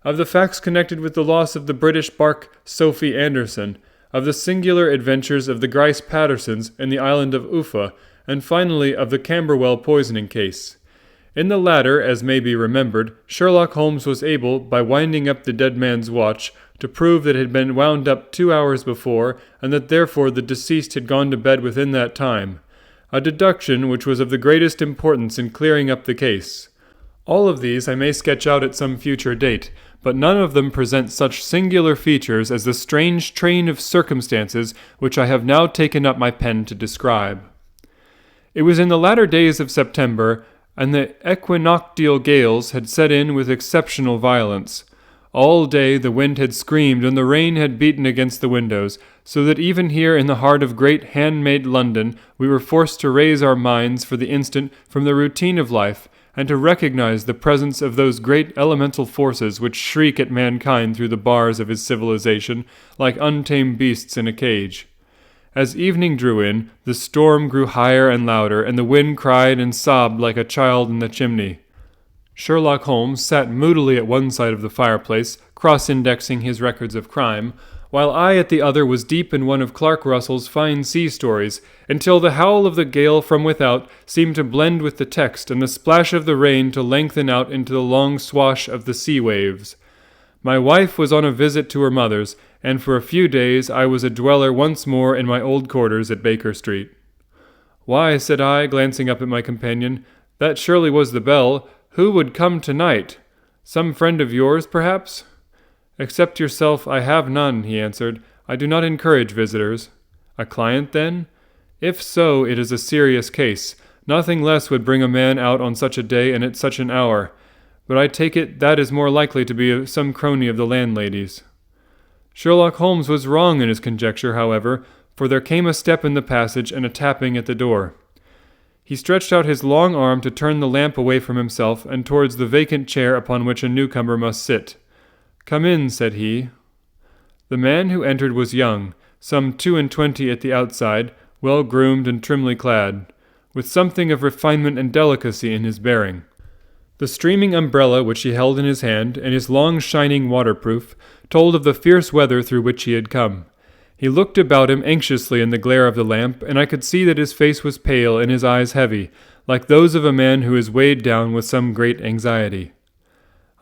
of the facts connected with the loss of the British bark Sophie Anderson, of the singular adventures of the Grice Pattersons in the island of Uffa, and finally of the Camberwell poisoning case. In the latter, as may be remembered, Sherlock Holmes was able, by winding up the dead man's watch, to prove that it had been wound up 2 hours before, and that therefore the deceased had gone to bed within that time, a deduction which was of the greatest importance in clearing up the case. All of these I may sketch out at some future date, but none of them present such singular features as the strange train of circumstances which I have now taken up my pen to describe. It was in the latter days of September, and the equinoctial gales had set in with exceptional violence. All day the wind had screamed and the rain had beaten against the windows, so that even here in the heart of great handmade London we were forced to raise our minds for the instant from the routine of life, and to recognize the presence of those great elemental forces which shriek at mankind through the bars of his civilization, like untamed beasts in a cage. As evening drew in, the storm grew higher and louder, and the wind cried and sobbed like a child in the chimney. Sherlock Holmes sat moodily at one side of the fireplace, cross-indexing his records of crime, while I at the other was deep in one of Clark Russell's fine sea stories, until the howl of the gale from without seemed to blend with the text, and the splash of the rain to lengthen out into the long swash of the sea waves. My wife was on a visit to her mother's, and for a few days I was a dweller once more in my old quarters at Baker Street. "Why," said I, glancing up at my companion, "that surely was the bell. Who would come tonight? Some friend of yours, perhaps?" "Except yourself, I have none," he answered. "I do not encourage visitors." "A client, then?" "If so, it is a serious case. Nothing less would bring a man out on such a day and at such an hour. But I take it that is more likely to be some crony of the landlady's." Sherlock Holmes was wrong in his conjecture, however, for there came a step in the passage and a tapping at the door. He stretched out his long arm to turn the lamp away from himself and towards the vacant chair upon which a newcomer must sit. "Come in," said he. The man who entered was young, some 22 at the outside, well-groomed and trimly clad, with something of refinement and delicacy in his bearing. The streaming umbrella which he held in his hand, and his long shining waterproof, told of the fierce weather through which he had come. He looked about him anxiously in the glare of the lamp, and I could see that his face was pale and his eyes heavy, like those of a man who is weighed down with some great anxiety.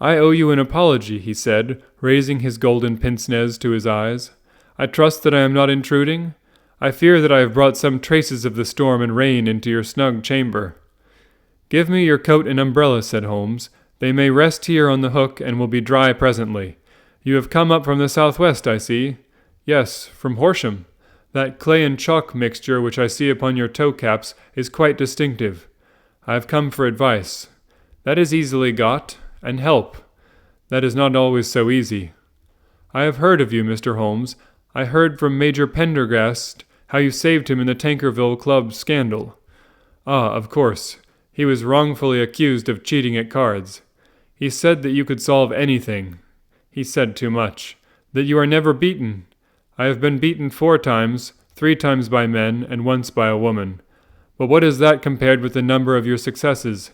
"I owe you an apology," he said, raising his golden pince-nez to his eyes. "I trust that I am not intruding? I fear that I have brought some traces of the storm and rain into your snug chamber." "Give me your coat and umbrella," said Holmes. "They may rest here on the hook and will be dry presently. You have come up from the southwest, I see." "Yes, from Horsham. That clay and chalk mixture which I see upon your toe-caps is quite distinctive. I have come for advice. That is easily got, and help. That is not always so easy. I have heard of you, Mr. Holmes. I heard from Major Pendergast how you saved him in the Tankerville Club scandal. Ah, of course. He was wrongfully accused of cheating at cards. He said that you could solve anything. He said too much. That you are never beaten. I have been beaten 4 times, 3 times by men, and once by a woman. But what is that compared with the number of your successes?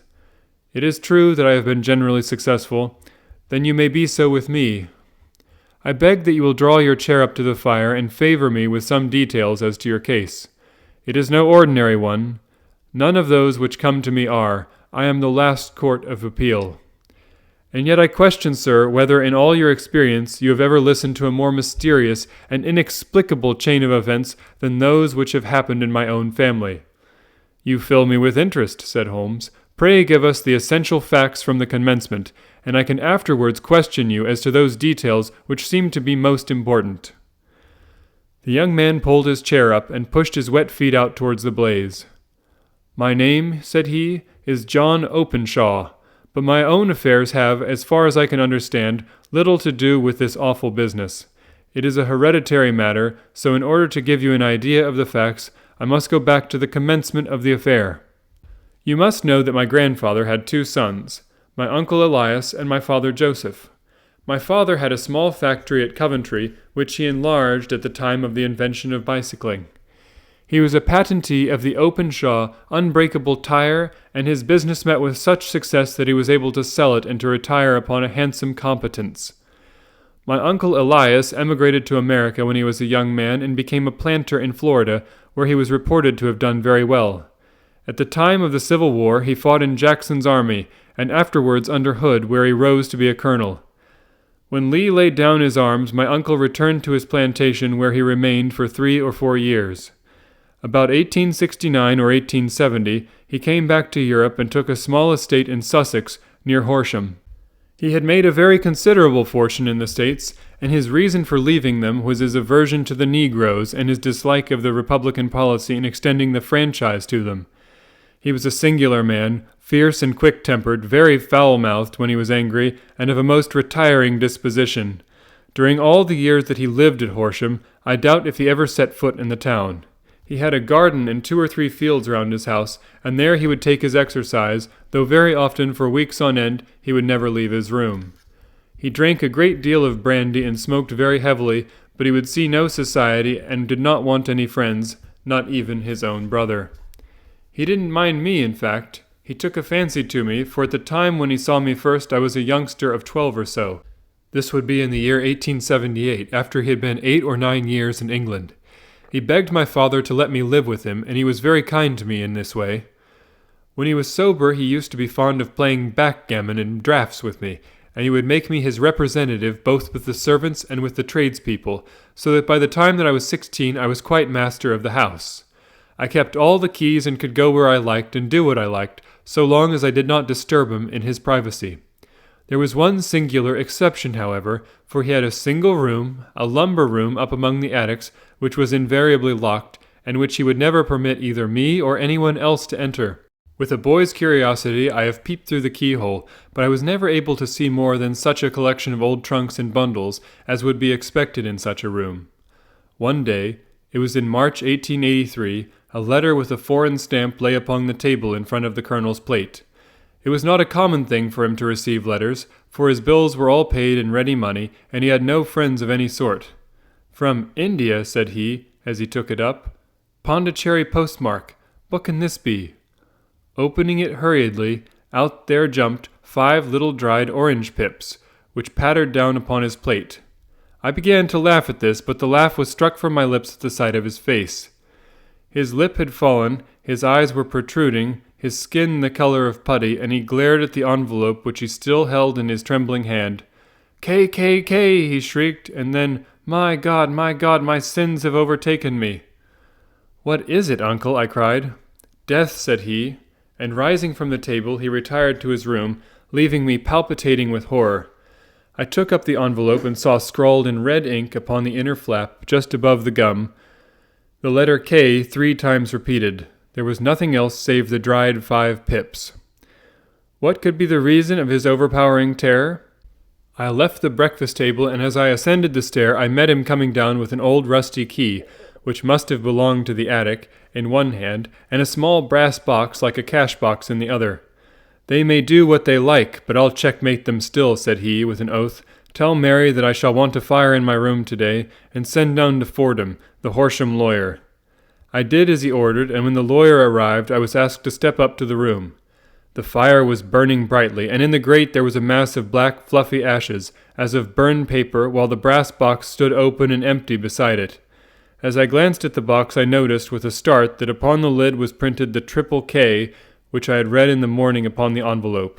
It is true that I have been generally successful. Then you may be so with me. I beg that you will draw your chair up to the fire and favor me with some details as to your case. It is no ordinary one. None of those which come to me are. I am the last court of appeal. And yet I question, sir, whether in all your experience you have ever listened to a more mysterious and inexplicable chain of events than those which have happened in my own family. You fill me with interest, said Holmes. Pray give us the essential facts from the commencement, and I can afterwards question you as to those details which seem to be most important. The young man pulled his chair up and pushed his wet feet out towards the blaze. My name, said he, is John Openshaw, but my own affairs have, as far as I can understand, little to do with this awful business. It is a hereditary matter, so in order to give you an idea of the facts, I must go back to the commencement of the affair. You must know that my grandfather had 2 sons, my uncle Elias and my father Joseph. My father had a small factory at Coventry, which he enlarged at the time of the invention of bicycling. He was a patentee of the Openshaw unbreakable tire, and his business met with such success that he was able to sell it and to retire upon a handsome competence. My uncle Elias emigrated to America when he was a young man and became a planter in Florida, where he was reported to have done very well. At the time of the Civil War he fought in Jackson's army, and afterwards under Hood, where he rose to be a colonel. When Lee laid down his arms, my uncle returned to his plantation, where he remained for 3 or 4 years. About 1869 or 1870, he came back to Europe and took a small estate in Sussex, near Horsham. He had made a very considerable fortune in the States, and his reason for leaving them was his aversion to the Negroes and his dislike of the Republican policy in extending the franchise to them. He was a singular man, fierce and quick-tempered, very foul-mouthed when he was angry, and of a most retiring disposition. During all the years that he lived at Horsham, I doubt if he ever set foot in the town. He had a garden and 2 or 3 fields round his house, and there he would take his exercise, though very often for weeks on end he would never leave his room. He drank a great deal of brandy and smoked very heavily, but he would see no society and did not want any friends, not even his own brother. He didn't mind me, in fact. He took a fancy to me, for at the time when he saw me first I was a youngster of 12 or so. This would be in the year 1878, after he had been 8 or 9 years in England. He begged my father to let me live with him, and he was very kind to me in this way. When he was sober, he used to be fond of playing backgammon and draughts with me, and he would make me his representative both with the servants and with the tradespeople, so that by the time that I was 16 I was quite master of the house. I kept all the keys and could go where I liked and do what I liked, so long as I did not disturb him in his privacy. There was one singular exception, however, for he had a single room, a lumber room up among the attics, which was invariably locked, and which he would never permit either me or anyone else to enter. With a boy's curiosity I have peeped through the keyhole, but I was never able to see more than such a collection of old trunks and bundles as would be expected in such a room. One day, it was in March 1883, a letter with a foreign stamp lay upon the table in front of the colonel's plate. It was not a common thing for him to receive letters, for his bills were all paid in ready money, and he had no friends of any sort. "From India," said he, as he took it up. "Pondicherry postmark. What can this be?" Opening it hurriedly, out there jumped 5 little dried orange pips, which pattered down upon his plate. I began to laugh at this, but the laugh was struck from my lips at the sight of his face. His lip had fallen, his eyes were protruding, his skin the color of putty, and he glared at the envelope which he still held in his trembling hand. "K," he shrieked, and then, my God, my sins have overtaken me." "What is it, uncle?" I cried. "Death," said he, and rising from the table he retired to his room, leaving me palpitating with horror. I took up the envelope and saw scrawled in red ink upon the inner flap, just above the gum, the letter K 3 times repeated. There was nothing else save the dried 5 pips. What could be the reason of his overpowering terror? I left the breakfast table, and as I ascended the stair I met him coming down with an old rusty key, which must have belonged to the attic, in one hand, and a small brass box like a cash-box in the other. "They may do what they like, but I'll checkmate them still," said he, with an oath. "Tell Mary that I shall want a fire in my room today, and send down to Fordham, the Horsham lawyer." I did as he ordered, and when the lawyer arrived I was asked to step up to the room. The fire was burning brightly, and in the grate there was a mass of black fluffy ashes, as of burned paper, while the brass box stood open and empty beside it. As I glanced at the box, I noticed with a start that upon the lid was printed the triple K, which I had read in the morning upon the envelope.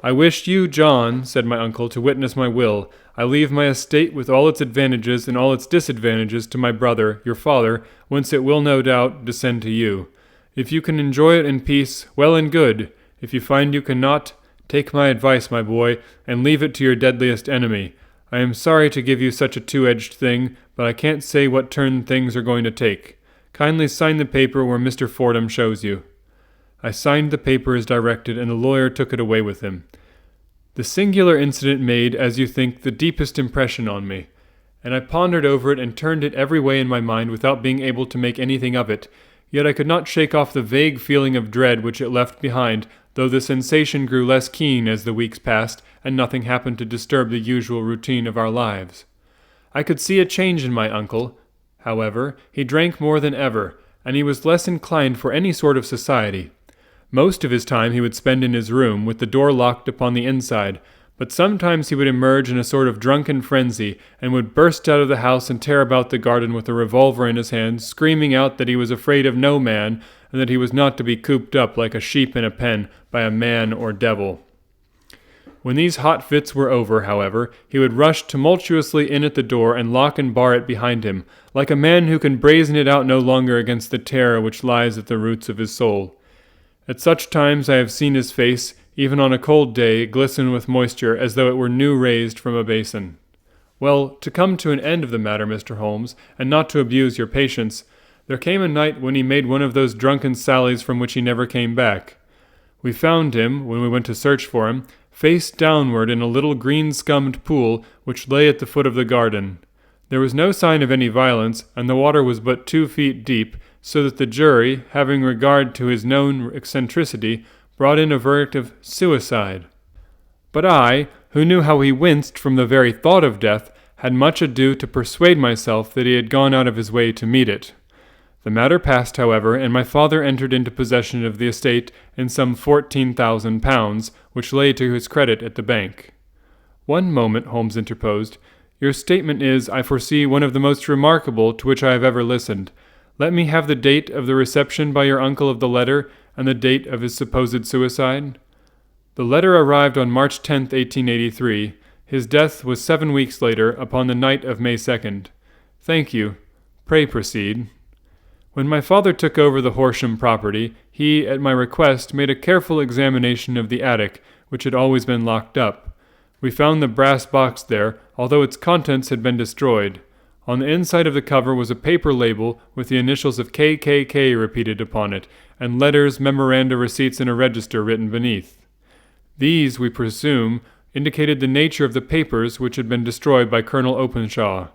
"I wish you, John," said my uncle, "to witness my will. I leave my estate with all its advantages and all its disadvantages to my brother, your father, whence it will no doubt descend to you. If you can enjoy it in peace, well and good. If you find you cannot, take my advice, my boy, and leave it to your deadliest enemy. I am sorry to give you such a two-edged thing, but I can't say what turn things are going to take. Kindly sign the paper where Mr. Fordham shows you." I signed the paper as directed, and the lawyer took it away with him. The singular incident made, as you think, the deepest impression on me, and I pondered over it and turned it every way in my mind without being able to make anything of it. Yet I could not shake off the vague feeling of dread which it left behind, though the sensation grew less keen as the weeks passed, and nothing happened to disturb the usual routine of our lives. I could see a change in my uncle. However, he drank more than ever, and he was less inclined for any sort of society. Most of his time he would spend in his room, with the door locked upon the inside, but sometimes he would emerge in a sort of drunken frenzy, and would burst out of the house and tear about the garden with a revolver in his hand, screaming out that he was afraid of no man, and that he was not to be cooped up like a sheep in a pen by a man or devil. When these hot fits were over, however, he would rush tumultuously in at the door and lock and bar it behind him, like a man who can brazen it out no longer against the terror which lies at the roots of his soul. At such times I have seen his face, even on a cold day, glisten with moisture, as though it were new raised from a basin. Well, to come to an end of the matter, Mr. Holmes, and not to abuse your patience, there came a night when he made one of those drunken sallies from which he never came back. We found him, when we went to search for him, face downward in a little green-scummed pool which lay at the foot of the garden. There was no sign of any violence, and the water was but 2 feet deep, so that the jury, having regard to his known eccentricity, brought in a verdict of suicide. But I, who knew how he winced from the very thought of death, had much ado to persuade myself that he had gone out of his way to meet it. The matter passed, however, and my father entered into possession of the estate in some £14,000, which lay to his credit at the bank. "One moment," Holmes interposed. "Your statement is, I foresee, one of the most remarkable to which I have ever listened. Let me have the date of the reception by your uncle of the letter, and the date of his supposed suicide." "The letter arrived on March 10th, 1883. His death was 7 weeks later, upon the night of May 2nd. "Thank you. Pray proceed." "When my father took over the Horsham property, he, at my request, made a careful examination of the attic, which had always been locked up. We found the brass box there, although its contents had been destroyed. On the inside of the cover was a paper label with the initials of KKK repeated upon it, and letters, memoranda, receipts, and a register written beneath. These, we presume, indicated the nature of the papers which had been destroyed by Colonel Openshaw.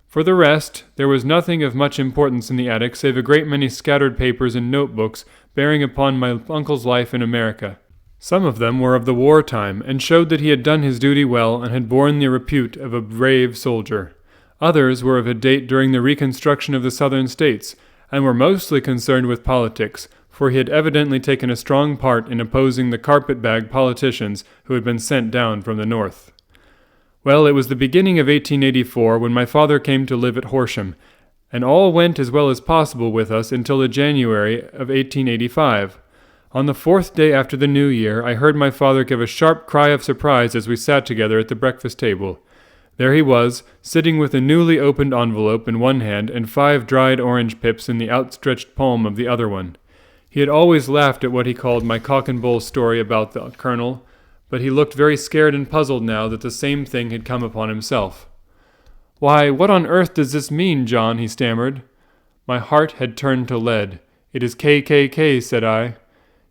For the rest, there was nothing of much importance in the attic save a great many scattered papers and notebooks bearing upon my uncle's life in America. Some of them were of the war time, and showed that he had done his duty well and had borne the repute of a brave soldier. Others were of a date during the reconstruction of the Southern States, and were mostly concerned with politics, for he had evidently taken a strong part in opposing the carpet-bag politicians who had been sent down from the North. Well, it was the beginning of 1884 when my father came to live at Horsham, and all went as well as possible with us until the January of 1885. On the 4th day after the New Year, I heard my father give a sharp cry of surprise as we sat together at the breakfast table. There he was, sitting with a newly opened envelope in one hand and 5 dried orange pips in the outstretched palm of the other one. He had always laughed at what he called my cock and bull story about the colonel, but he looked very scared and puzzled now that the same thing had come upon himself. "Why, what on earth does this mean, John?" he stammered. My heart had turned to lead. "It is KKK," said I.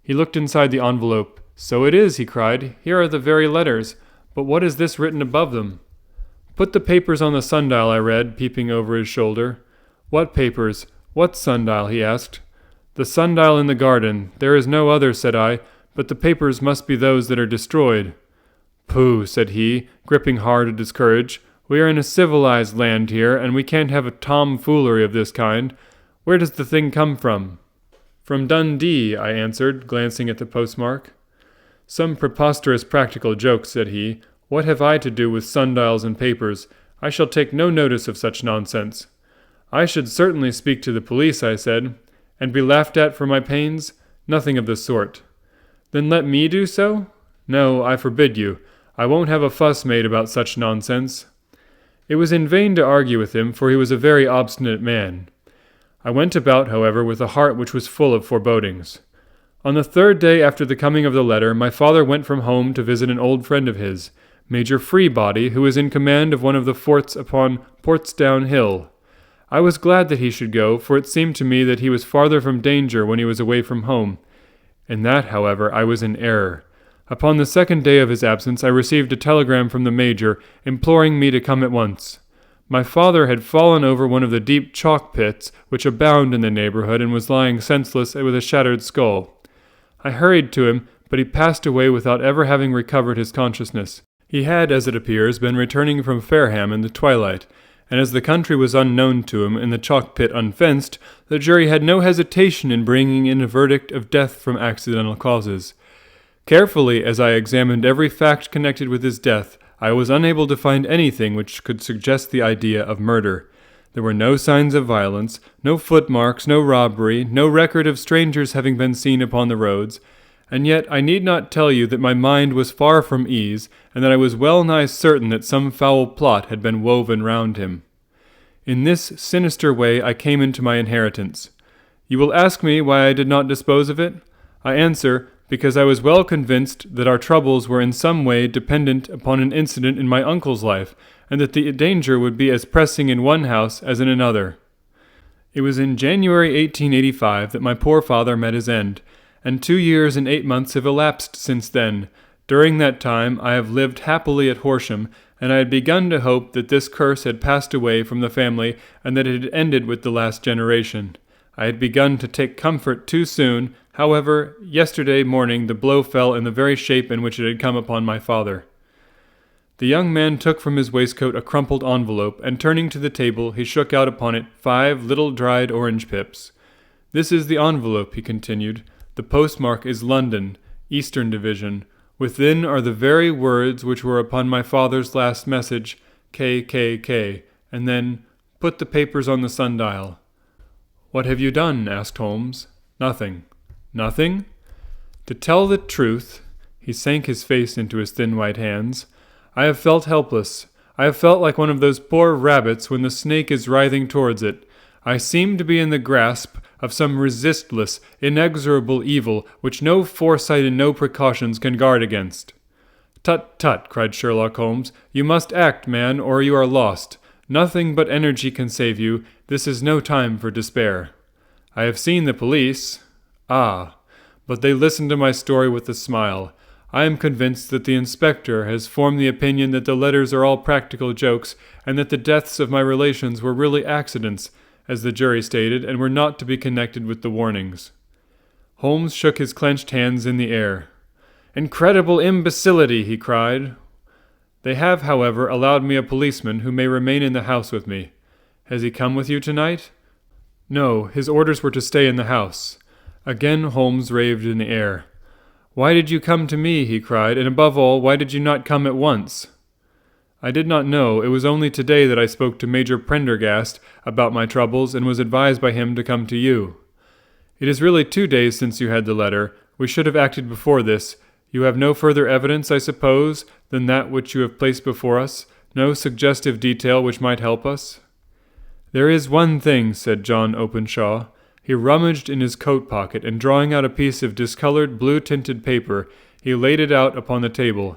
He looked inside the envelope. "So it is," he cried. "Here are the very letters. But what is this written above them?" "Put the papers on the sundial," I read, peeping over his shoulder. "What papers? What sundial?" he asked. "The sundial in the garden. There is no other," said I, "but the papers must be those that are destroyed." "Pooh," said he, gripping hard at his courage. "We are in a civilized land here, and we can't have a tomfoolery of this kind. Where does the thing come from?" "From Dundee," I answered, glancing at the postmark. "Some preposterous practical joke," said he. "What have I to do with sundials and papers? I shall take no notice of such nonsense." "I should certainly speak to the police," I said. "And be laughed at for my pains? Nothing of the sort." "Then let me do so?" "No, I forbid you. I won't have a fuss made about such nonsense." It was in vain to argue with him, for he was a very obstinate man. I went about, however, with a heart which was full of forebodings. On the third day after the coming of the letter, my father went from home to visit an old friend of his, Major Freebody, who was in command of one of the forts upon Portsdown Hill. I was glad that he should go, for it seemed to me that he was farther from danger when he was away from home. In that, however, I was in error. Upon the second day of his absence I received a telegram from the Major, imploring me to come at once. My father had fallen over one of the deep chalk pits which abound in the neighborhood, and was lying senseless with a shattered skull. I hurried to him, but he passed away without ever having recovered his consciousness. He had, as it appears, been returning from Fareham in the twilight, and as the country was unknown to him and the chalk pit unfenced, the jury had no hesitation in bringing in a verdict of death from accidental causes. Carefully as I examined every fact connected with his death, I was unable to find anything which could suggest the idea of murder. There were no signs of violence, no footmarks, no robbery, no record of strangers having been seen upon the roads, and yet I need not tell you that my mind was far from ease, and that I was well nigh certain that some foul plot had been woven round him. In this sinister way I came into my inheritance. You will ask me why I did not dispose of it? I answer, because I was well convinced that our troubles were in some way dependent upon an incident in my uncle's life, and that the danger would be as pressing in one house as in another. It was in January 1885 that my poor father met his end, and 2 years and 8 months have elapsed since then. During that time I have lived happily at Horsham, and I had begun to hope that this curse had passed away from the family, and that it had ended with the last generation. I had begun to take comfort too soon. However, yesterday morning the blow fell in the very shape in which it had come upon my father. The young man took from his waistcoat a crumpled envelope, and turning to the table, he shook out upon it 5 little dried orange pips. "This is the envelope," he continued. "The postmark is London, Eastern Division. Within are the very words which were upon my father's last message, KKK, and then, put the papers on the sundial." "What have you done?" asked Holmes. "Nothing." "Nothing?" "To tell the truth," he sank his face into his thin white hands, "I have felt helpless. I have felt like one of those poor rabbits when the snake is writhing towards it. I seem to be in the grasp of some resistless, inexorable evil which no foresight and no precautions can guard against." "Tut, tut," cried Sherlock Holmes. "You must act, man, or you are lost. Nothing but energy can save you. This is no time for despair." "I have seen the police." "Ah, but they listened to my story with a smile. I am convinced that the inspector has formed the opinion that the letters are all practical jokes, and that the deaths of my relations were really accidents, as the jury stated, and were not to be connected with the warnings." Holmes shook his clenched hands in the air. "Incredible imbecility!" he cried. "They have, however, allowed me a policeman who may remain in the house with me. Has he come with you tonight?" "No, his orders were to stay in the house." Again Holmes raved in the air. "Why did you come to me?" he cried, "and above all, why did you not come at once?" "I did not know. It was only today that I spoke to Major Prendergast about my troubles, and was advised by him to come to you." "It is really 2 days since you had the letter. We should have acted before this. You have no further evidence, I suppose, than that which you have placed before us? No suggestive detail which might help us?" "There is one thing," said John Openshaw. He rummaged in his coat pocket, and drawing out a piece of discolored blue-tinted paper, he laid it out upon the table.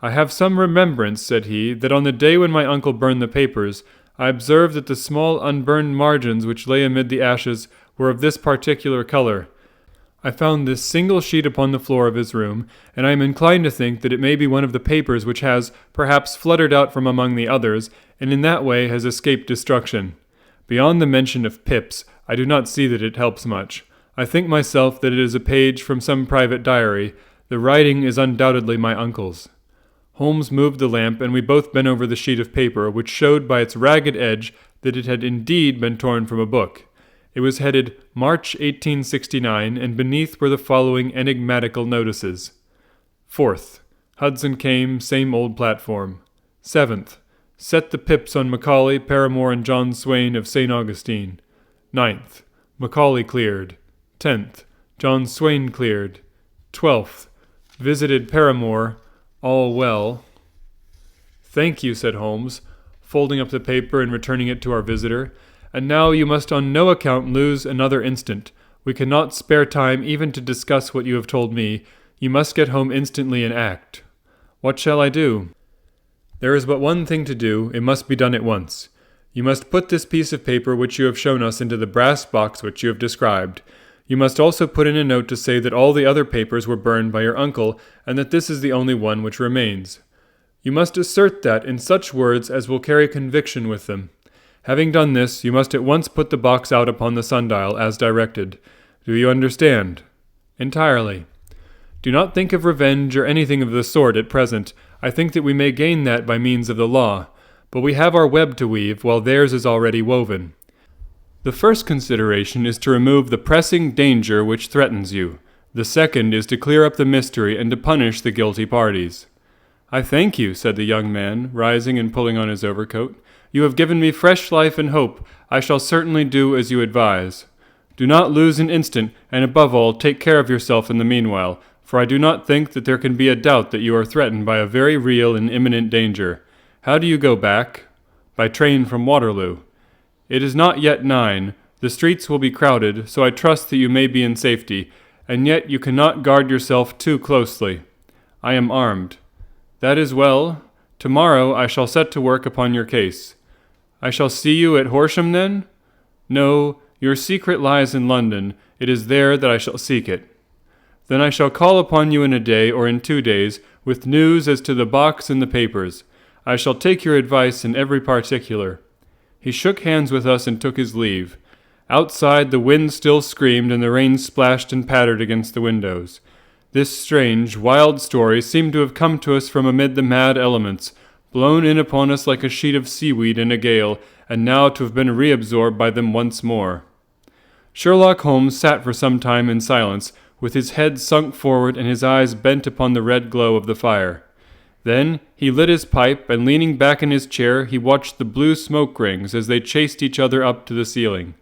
"I have some remembrance," said he, "that on the day when my uncle burned the papers, I observed that the small unburned margins which lay amid the ashes were of this particular color. I found this single sheet upon the floor of his room, and I am inclined to think that it may be one of the papers which has, perhaps, fluttered out from among the others, and in that way has escaped destruction. Beyond the mention of pips, I do not see that it helps much. I think myself that it is a page from some private diary. The writing is undoubtedly my uncle's." Holmes moved the lamp, and we both bent over the sheet of paper, which showed by its ragged edge that it had indeed been torn from a book. It was headed March 1869, and beneath were the following enigmatical notices. 4th, Hudson came, same old platform. 7th, set the pips on Macaulay, Paramore, and John Swain of St. Augustine. 9th, Macaulay cleared. 10th, John Swain cleared. 12th, visited Paramore, all well. Thank you, said Holmes, folding up the paper and returning it to our visitor. And now you must on no account lose another instant. We cannot spare time even to discuss what you have told me. You must get home instantly and act. What shall I do? There is but one thing to do. It must be done at once. You must put this piece of paper which you have shown us into the brass box which you have described. You must also put in a note to say that all the other papers were burned by your uncle, and that this is the only one which remains. You must assert that in such words as will carry conviction with them. Having done this, you must at once put the box out upon the sundial, as directed. Do you understand? Entirely. Do not think of revenge or anything of the sort at present. I think that we may gain that by means of the law. But we have our web to weave, while theirs is already woven. The first consideration is to remove the pressing danger which threatens you. The second is to clear up the mystery and to punish the guilty parties. I thank you, said the young man, rising and pulling on his overcoat. You have given me fresh life and hope. I shall certainly do as you advise. Do not lose an instant, and above all, take care of yourself in the meanwhile, for I do not think that there can be a doubt that you are threatened by a very real and imminent danger. How do you go back? By train from Waterloo. It is not yet 9. The streets will be crowded, so I trust that you may be in safety, and yet you cannot guard yourself too closely. I am armed. That is well. Tomorrow I shall set to work upon your case. I shall see you at Horsham, then? No, your secret lies in London. It is there that I shall seek it. Then I shall call upon you in a day or in 2 days, with news as to the box and the papers. I shall take your advice in every particular. He shook hands with us and took his leave. Outside, the wind still screamed, and the rain splashed and pattered against the windows. This strange, wild story seemed to have come to us from amid the mad elements, blown in upon us like a sheet of seaweed in a gale, and now to have been reabsorbed by them once more. Sherlock Holmes sat for some time in silence, with his head sunk forward and his eyes bent upon the red glow of the fire. Then he lit his pipe, and leaning back in his chair, he watched the blue smoke rings as they chased each other up to the ceiling.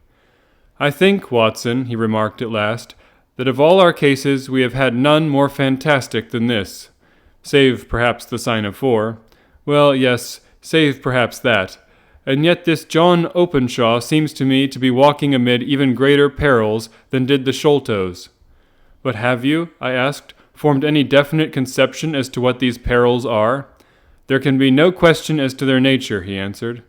I think, Watson, he remarked at last, that of all our cases we have had none more fantastic than this. Save, perhaps, the sign of 4. Well, yes, save perhaps that. And yet this John Openshaw seems to me to be walking amid even greater perils than did the Sholtos. But have you, I asked, formed any definite conception as to what these perils are? There can be no question as to their nature, he answered.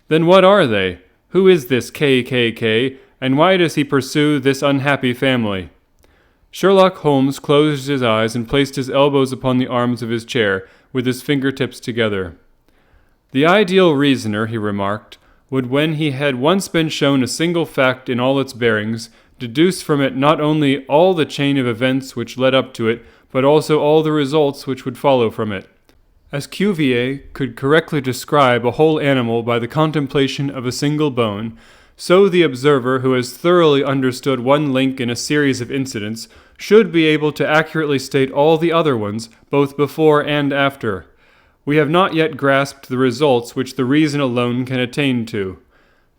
Then what are they? Who is this KKK, and why does he pursue this unhappy family? Sherlock Holmes closed his eyes and placed his elbows upon the arms of his chair, with his fingertips together. The ideal reasoner, he remarked, would, when he had once been shown a single fact in all its bearings, deduce from it not only all the chain of events which led up to it, but also all the results which would follow from it. As Cuvier could correctly describe a whole animal by the contemplation of a single bone, so the observer who has thoroughly understood one link in a series of incidents should be able to accurately state all the other ones, both before and after. We have not yet grasped the results which the reason alone can attain to.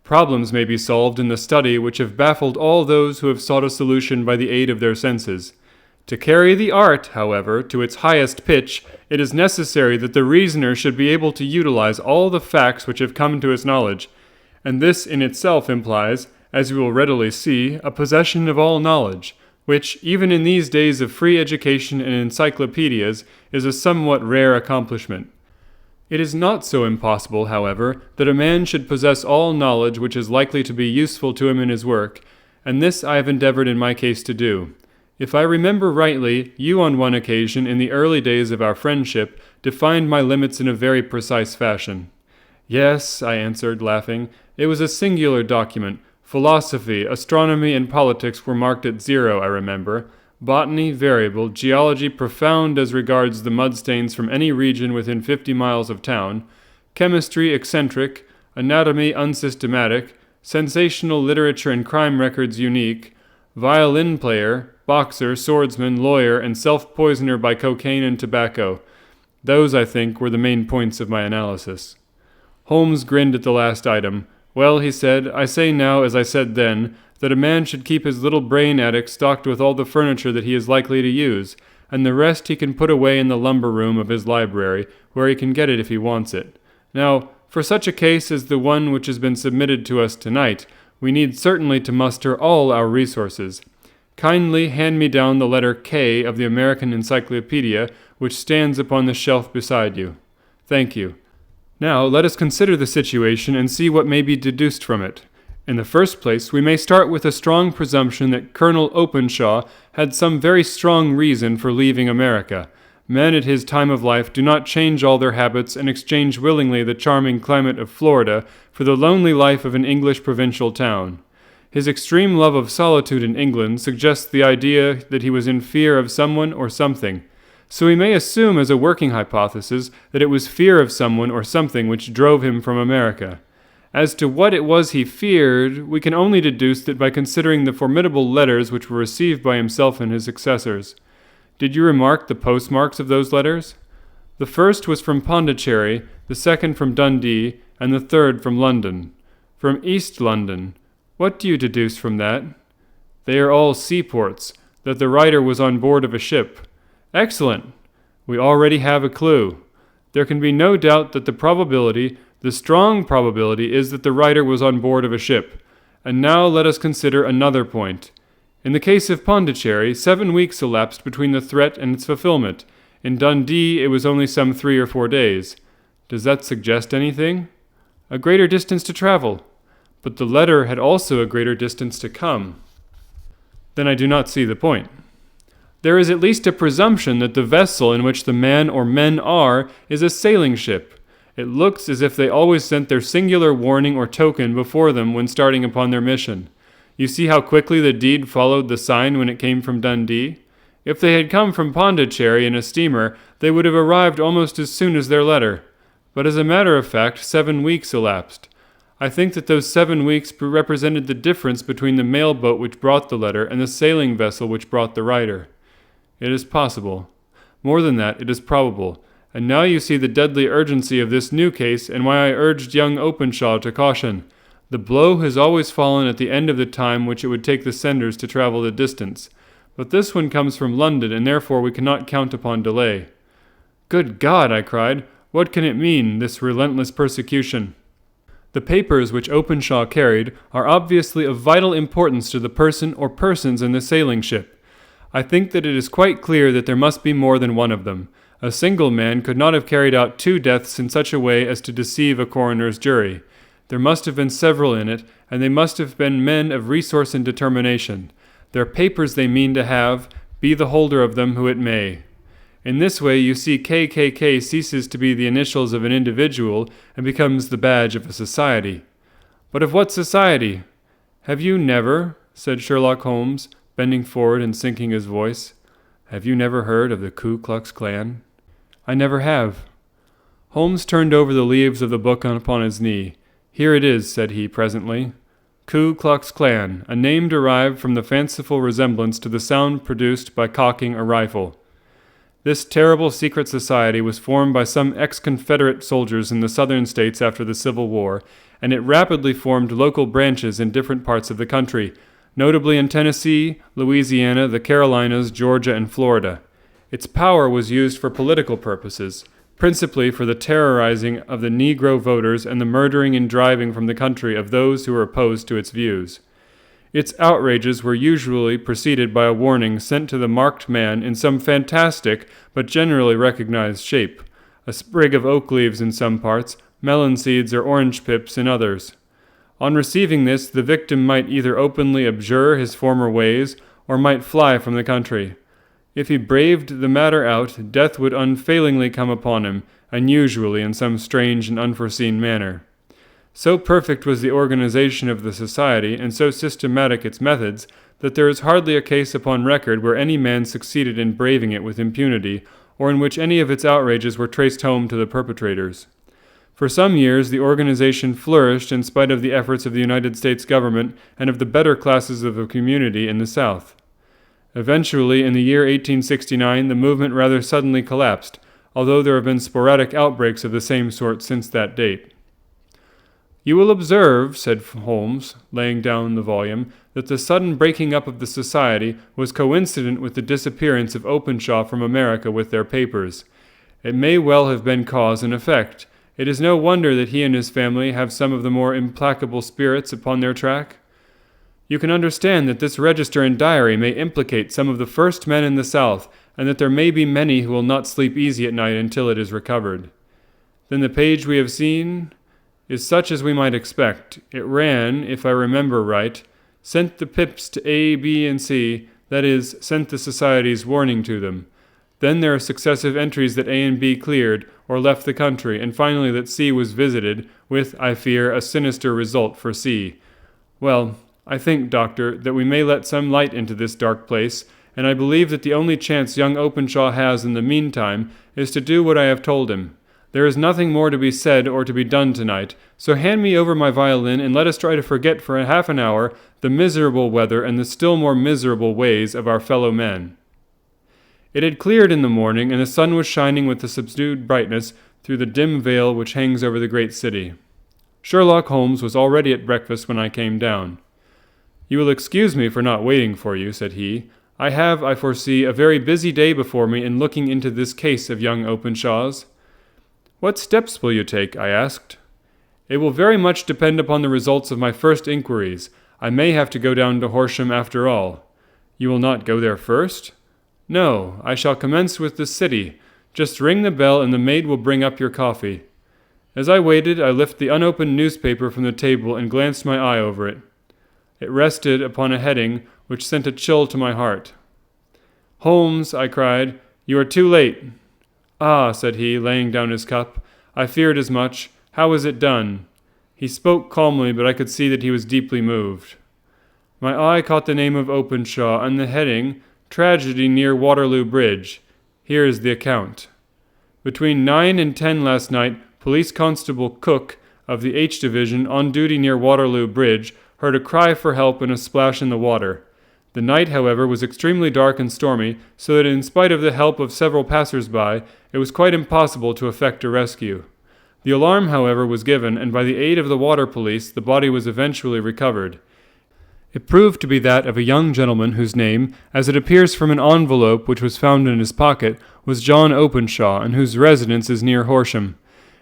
Problems may be solved in the study which have baffled all those who have sought a solution by the aid of their senses. To carry the art, however, to its highest pitch, it is necessary that the reasoner should be able to utilize all the facts which have come to his knowledge, and this in itself implies, as you will readily see, a possession of all knowledge, which, even in these days of free education and encyclopedias, is a somewhat rare accomplishment. It is not so impossible, however, that a man should possess all knowledge which is likely to be useful to him in his work, and this I have endeavored in my case to do. If I remember rightly, you on one occasion, in the early days of our friendship, defined my limits in a very precise fashion. Yes, I answered, laughing. It was a singular document. Philosophy, astronomy, and politics were marked at 0, I remember. Botany, variable. Geology, profound as regards the mudstains from any region within 50 miles of town. Chemistry, eccentric. Anatomy, unsystematic. Sensational literature and crime records unique. violin player, boxer, swordsman, lawyer, and self-poisoner by cocaine and tobacco. Those, I think, were the main points of my analysis. Holmes grinned at the last item. Well, he said, I say now, as I said then, that a man should keep his little brain attic stocked with all the furniture that he is likely to use, and the rest he can put away in the lumber room of his library, where he can get it if he wants it. Now, for such a case as the one which has been submitted to us tonight, we need certainly to muster all our resources. Kindly hand me down the letter K of the American Encyclopedia, which stands upon the shelf beside you. Thank you. Now let us consider the situation and see what may be deduced from it. In the first place, we may start with a strong presumption that Colonel Openshaw had some very strong reason for leaving America. Men at his time of life do not change all their habits and exchange willingly the charming climate of Florida for the lonely life of an English provincial town. His extreme love of solitude in England suggests the idea that he was in fear of someone or something. So we may assume as a working hypothesis that it was fear of someone or something which drove him from America. As to what it was he feared, we can only deduce that by considering the formidable letters which were received by himself and his successors. Did you remark the postmarks of those letters? The first was from Pondicherry, the second from Dundee, and the third from London. From East London. What do you deduce from that? They are all seaports, that the writer was on board of a ship. Excellent! We already have a clue. There can be no doubt that the strong probability is that the writer was on board of a ship. And now let us consider another point. In the case of Pondicherry, 7 weeks elapsed between the threat and its fulfillment. In Dundee, it was only some 3 or 4 days. Does that suggest anything? A greater distance to travel. But the letter had also a greater distance to come. Then I do not see the point. There is at least a presumption that the vessel in which the man or men are is a sailing ship. It looks as if they always sent their singular warning or token before them when starting upon their mission. You see how quickly the deed followed the sign when it came from Dundee? If they had come from Pondicherry in a steamer, they would have arrived almost as soon as their letter. But as a matter of fact, 7 weeks elapsed. I think that those 7 weeks represented the difference between the mail boat which brought the letter and the sailing vessel which brought the writer. It is possible. More than that, it is probable. And now you see the deadly urgency of this new case and why I urged young Openshaw to caution. The blow has always fallen at the end of the time which it would take the senders to travel the distance. But this one comes from London, and therefore we cannot count upon delay. Good God, I cried. What can it mean, this relentless persecution? The papers which Openshaw carried are obviously of vital importance to the person or persons in the sailing ship. I think that it is quite clear that there must be more than one of them. A single man could not have carried out 2 deaths in such a way as to deceive a coroner's jury. There must have been several in it, and they must have been men of resource and determination. Their papers they mean to have, be the holder of them who it may. In this way you see KKK ceases to be the initials of an individual and becomes the badge of a society. But of what society? Have you never, said Sherlock Holmes, bending forward and sinking his voice, have you never heard of the Ku Klux Klan? I never have. Holmes turned over the leaves of the book upon his knee. Here it is, said he presently. Ku Klux Klan, a name derived from the fanciful resemblance to the sound produced by cocking a rifle. This terrible secret society was formed by some ex-Confederate soldiers in the southern states after the Civil War, and it rapidly formed local branches in different parts of the country, notably in Tennessee, Louisiana, the Carolinas, Georgia, and Florida. Its power was used for political purposes, principally for the terrorizing of the Negro voters and the murdering and driving from the country of those who were opposed to its views. Its outrages were usually preceded by a warning sent to the marked man in some fantastic but generally recognized shape, a sprig of oak leaves in some parts, melon seeds or orange pips in others. On receiving this, the victim might either openly abjure his former ways or might fly from the country. If he braved the matter out, death would unfailingly come upon him, and usually in some strange and unforeseen manner. So perfect was the organization of the society, and so systematic its methods, that there is hardly a case upon record where any man succeeded in braving it with impunity, or in which any of its outrages were traced home to the perpetrators. For some years, the organization flourished in spite of the efforts of the United States government and of the better classes of the community in the South. Eventually, in the year 1869, the movement rather suddenly collapsed, although there have been sporadic outbreaks of the same sort since that date. "You will observe," said Holmes, laying down the volume, "that the sudden breaking up of the society was coincident with the disappearance of Openshaw from America with their papers. It may well have been cause and effect. It is no wonder that he and his family have some of the more implacable spirits upon their track. You can understand that this register and diary may implicate some of the first men in the South, and that there may be many who will not sleep easy at night until it is recovered. Then the page we have seen is such as we might expect. It ran, if I remember right, sent the pips to A, B, and C, that is, sent the society's warning to them. Then there are successive entries that A and B cleared, or left the country, and finally that C was visited, with, I fear, a sinister result for C. Well, I think, Doctor, that we may let some light into this dark place, and I believe that the only chance young Openshaw has in the meantime is to do what I have told him. There is nothing more to be said or to be done tonight, so hand me over my violin and let us try to forget for half an hour the miserable weather and the still more miserable ways of our fellow men." It had cleared in the morning, and the sun was shining with a subdued brightness through the dim veil which hangs over the great city. Sherlock Holmes was already at breakfast when I came down. "You will excuse me for not waiting for you," said he. "I have, I foresee, a very busy day before me in looking into this case of young Openshaw's." "What steps will you take?" I asked. "It will very much depend upon the results of my first inquiries. I may have to go down to Horsham after all." "You will not go there first?" "No, I shall commence with the city. Just ring the bell and the maid will bring up your coffee." As I waited, I lifted the unopened newspaper from the table and glanced my eye over it. It rested upon a heading which sent a chill to my heart. "Holmes," I cried, "you are too late." "Ah," said he, laying down his cup, "I feared as much. How was it done?" He spoke calmly, but I could see that he was deeply moved. My eye caught the name of Openshaw and the heading, "Tragedy near Waterloo Bridge." Here is the account. "Between 9 and 10 last night, Police Constable Cook of the H Division on duty near Waterloo Bridge heard a cry for help and a splash in the water. The night, however, was extremely dark and stormy, so that in spite of the help of several passers-by, it was quite impossible to effect a rescue. The alarm, however, was given, and by the aid of the water police, the body was eventually recovered. It proved to be that of a young gentleman whose name, as it appears from an envelope which was found in his pocket, was John Openshaw, and whose residence is near Horsham.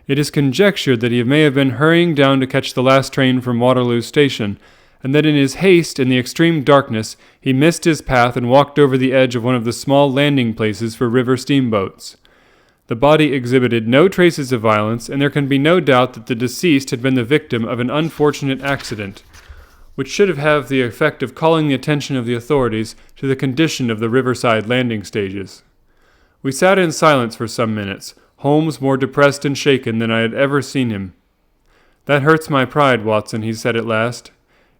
It is conjectured that he may have been hurrying down to catch the last train from Waterloo Station, and that in his haste in the extreme darkness he missed his path and walked over the edge of one of the small landing places for river steamboats. The body exhibited no traces of violence, and there can be no doubt that the deceased had been the victim of an unfortunate accident, which should have the effect of calling the attention of the authorities to the condition of the riverside landing stages. We sat in silence for some minutes, Holmes more depressed and shaken than I had ever seen him. "That hurts my pride, Watson," he said at last.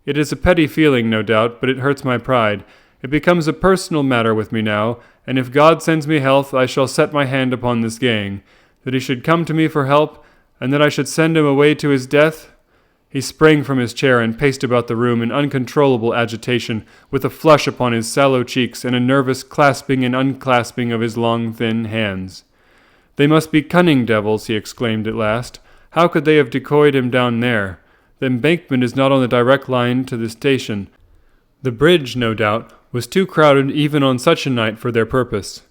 "It is a petty feeling, no doubt, but it hurts my pride. It becomes a personal matter with me now, and if God sends me health, I shall set my hand upon this gang. That he should come to me for help, and that I should send him away to his death." He sprang from his chair and paced about the room in uncontrollable agitation, with a flush upon his sallow cheeks and a nervous clasping and unclasping of his long, thin hands. "They must be cunning devils," he exclaimed at last. "How could they have decoyed him down there? The embankment is not on the direct line to the station. The bridge, no doubt, was too crowded even on such a night for their purpose.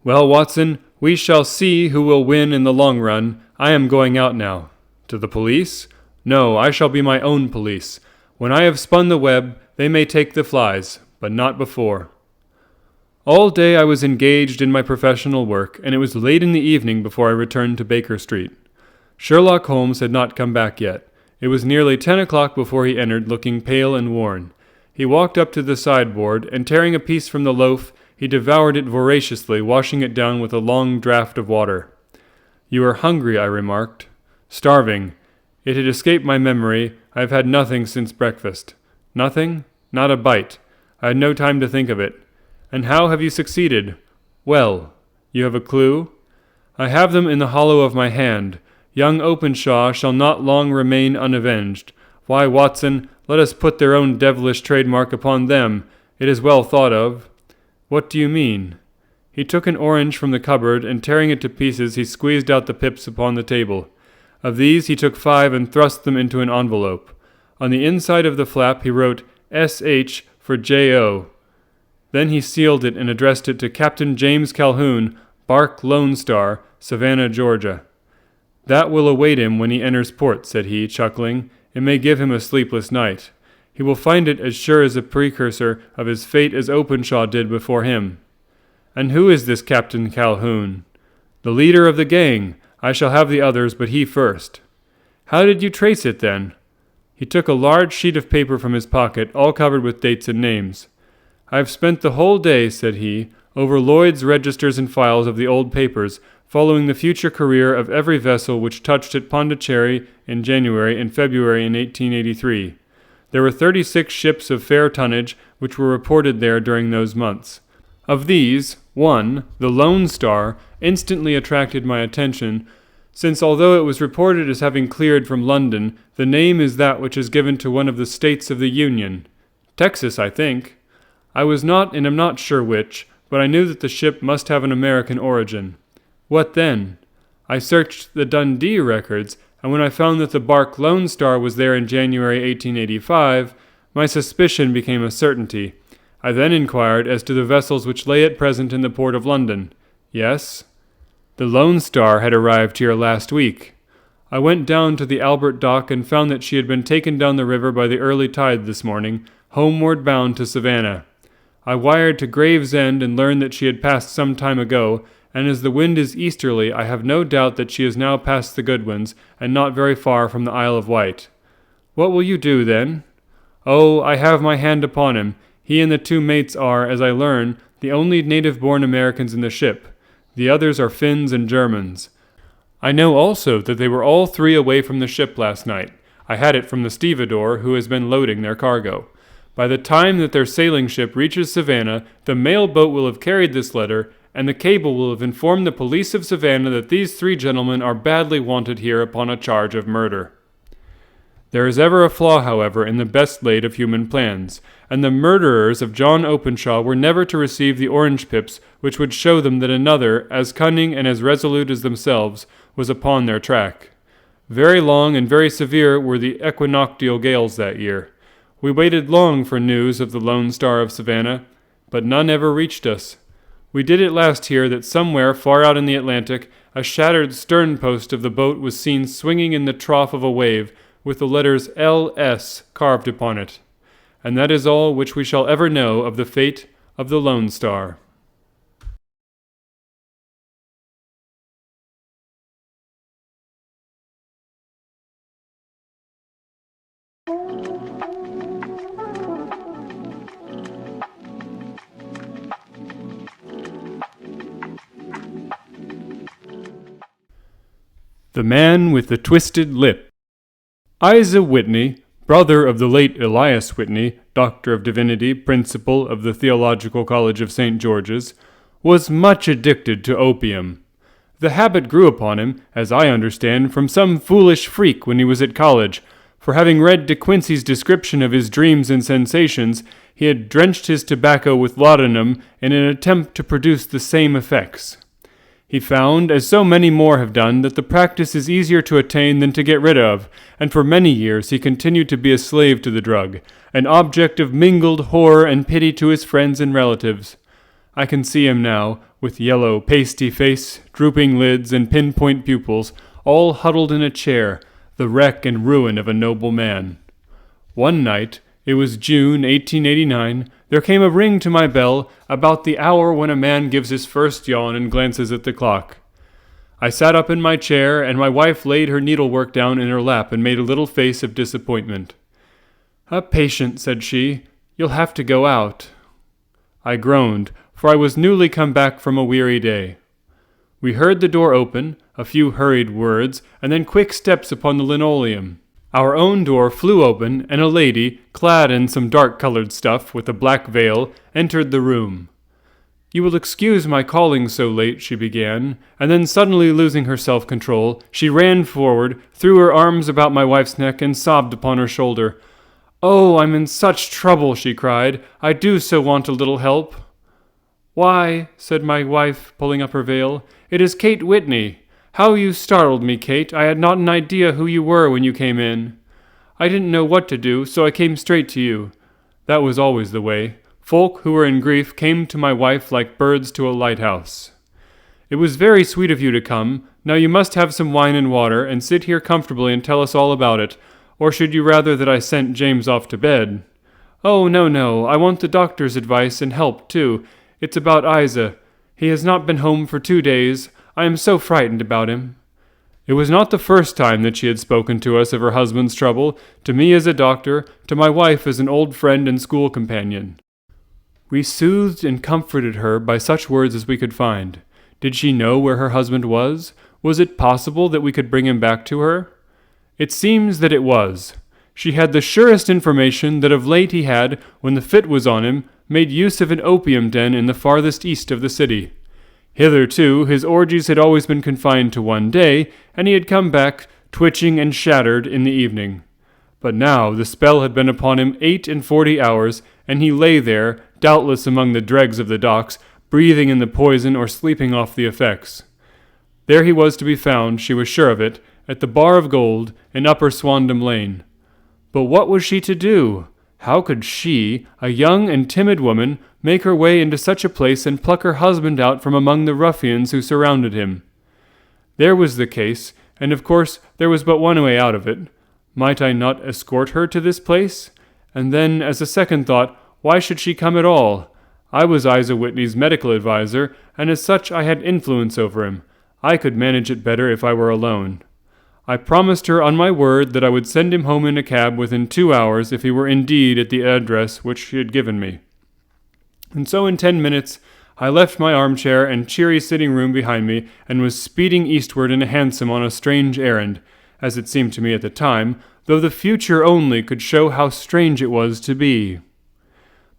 Well, Watson, we shall see who will win in the long run. I am going out now." "To the police?" "No, I shall be my own police. When I have spun the web, they may take the flies, but not before." All day I was engaged in my professional work, and it was late in the evening before I returned to Baker Street. Sherlock Holmes had not come back yet. It was nearly 10 o'clock before he entered, looking pale and worn. He walked up to the sideboard, and tearing a piece from the loaf, he devoured it voraciously, washing it down with a long draught of water. "You are hungry," I remarked. "Starving. It had escaped my memory. I have had nothing since breakfast." "Nothing?" "Not a bite. I had no time to think of it." "And how have you succeeded?" "Well. You have a clue?" "I have them in the hollow of my hand. Young Openshaw shall not long remain unavenged. Why, Watson, let us put their own devilish trademark upon them. It is well thought of." "What do you mean?" He took an orange from the cupboard, and tearing it to pieces, he squeezed out the pips upon the table. Of these he took 5 and thrust them into an envelope. On the inside of the flap he wrote S.H. for J.O. Then he sealed it and addressed it to Captain James Calhoun, Bark Lone Star, Savannah, Georgia. "That will await him when he enters port," said he, chuckling. "It may give him a sleepless night. He will find it as sure as a precursor of his fate as Openshaw did before him." "And who is this Captain Calhoun?" "The leader of the gang. I shall have the others, but he first." "How did you trace it, then?" He took a large sheet of paper from his pocket, all covered with dates and names. "I have spent the whole day," said he, "over Lloyd's registers and files of the old papers, following the future career of every vessel which touched at Pondicherry in January and February in 1883. There were 36 ships of fair tonnage which were reported there during those months. Of these, one, the Lone Star, instantly attracted my attention, since although it was reported as having cleared from London, the name is that which is given to one of the states of the Union. Texas, I think. I was not and am not sure which, but I knew that the ship must have an American origin. What then? I searched the Dundee records, and when I found that the bark Lone Star was there in January 1885, my suspicion became a certainty. I then inquired as to the vessels which lay at present in the port of London. Yes, the Lone Star had arrived here last week. I went down to the Albert Dock and found that she had been taken down the river by the early tide this morning, homeward bound to Savannah. I wired to Gravesend and learned that she had passed some time ago, and as the wind is easterly, I have no doubt that she is now past the Goodwins, and not very far from the Isle of Wight. What will you do, then? Oh, I have my hand upon him. He and the 2 mates are, as I learn, the only native-born Americans in the ship. The others are Finns and Germans. I know also that they were all 3 away from the ship last night. I had it from the stevedore who has been loading their cargo. By the time that their sailing ship reaches Savannah, the mail boat will have carried this letter, and the cable will have informed the police of Savannah that these 3 gentlemen are badly wanted here upon a charge of murder. There is ever a flaw, however, in the best laid of human plans, and the murderers of John Openshaw were never to receive the orange pips which would show them that another, as cunning and as resolute as themselves, was upon their track. Very long and very severe were the equinoctial gales that year. We waited long for news of the Lone Star of Savannah, but none ever reached us. We did at last hear that somewhere far out in the Atlantic a shattered stern post of the boat was seen swinging in the trough of a wave, with the letters L.S. carved upon it. And that is all which we shall ever know of the fate of the Lone Star. The Man with the Twisted Lip. Isa Whitney, brother of the late Elias Whitney, Doctor of Divinity, Principal of the Theological College of St. George's, was much addicted to opium. The habit grew upon him, as I understand, from some foolish freak when he was at college, for having read De Quincey's description of his dreams and sensations, he had drenched his tobacco with laudanum in an attempt to produce the same effects. He found, as so many more have done, that the practice is easier to attain than to get rid of, and for many years he continued to be a slave to the drug, an object of mingled horror and pity to his friends and relatives. I can see him now, with yellow, pasty face, drooping lids, and pinpoint pupils, all huddled in a chair, the wreck and ruin of a noble man. One night, it was June 1889, there came a ring to my bell about the hour when a man gives his first yawn and glances at the clock. I sat up in my chair, and my wife laid her needlework down in her lap and made a little face of disappointment. "A patient," said she. "You'll have to go out." I groaned, for I was newly come back from a weary day. We heard the door open, a few hurried words, and then quick steps upon the linoleum. Our own door flew open, and a lady, clad in some dark-colored stuff with a black veil, entered the room. "You will excuse my calling so late," she began, and then suddenly losing her self-control, she ran forward, threw her arms about my wife's neck, and sobbed upon her shoulder. "Oh, I'm in such trouble," she cried. "I do so want a little help." "Why," said my wife, pulling up her veil, "it is Kate Whitney. How you startled me, Kate. I had not an idea who you were when you came in. I didn't know what to do, so I came straight to you." That was always the way. Folk who were in grief came to my wife like birds to a lighthouse. "It was very sweet of you to come. Now you must have some wine and water, and sit here comfortably and tell us all about it. Or should you rather that I sent James off to bed?" "Oh, no. I want the doctor's advice and help, too. It's about Isa. He has not been home for 2 days. I am so frightened about him." It was not the first time that she had spoken to us of her husband's trouble, to me as a doctor, to my wife as an old friend and school companion. We soothed and comforted her by such words as we could find. Did she know where her husband was? Was it possible that we could bring him back to her? It seems that it was. She had the surest information that of late he had, when the fit was on him, made use of an opium den in the farthest east of the city. Hitherto, his orgies had always been confined to one day, and he had come back, twitching and shattered, in the evening. But now the spell had been upon him 48 hours, and he lay there, doubtless among the dregs of the docks, breathing in the poison or sleeping off the effects. There he was to be found, she was sure of it, at the Bar of Gold, in Upper Swandam Lane. But what was she to do? How could she, a young and timid woman, make her way into such a place and pluck her husband out from among the ruffians who surrounded him? There was the case, and of course there was but one way out of it. Might I not escort her to this place? And then, as a second thought, why should she come at all? I was Isa Whitney's medical adviser, and as such I had influence over him. I could manage it better if I were alone. I promised her on my word that I would send him home in a cab within 2 hours if he were indeed at the address which she had given me. And so in 10 minutes I left my armchair and cheery sitting room behind me, and was speeding eastward in a hansom on a strange errand, as it seemed to me at the time, though the future only could show how strange it was to be.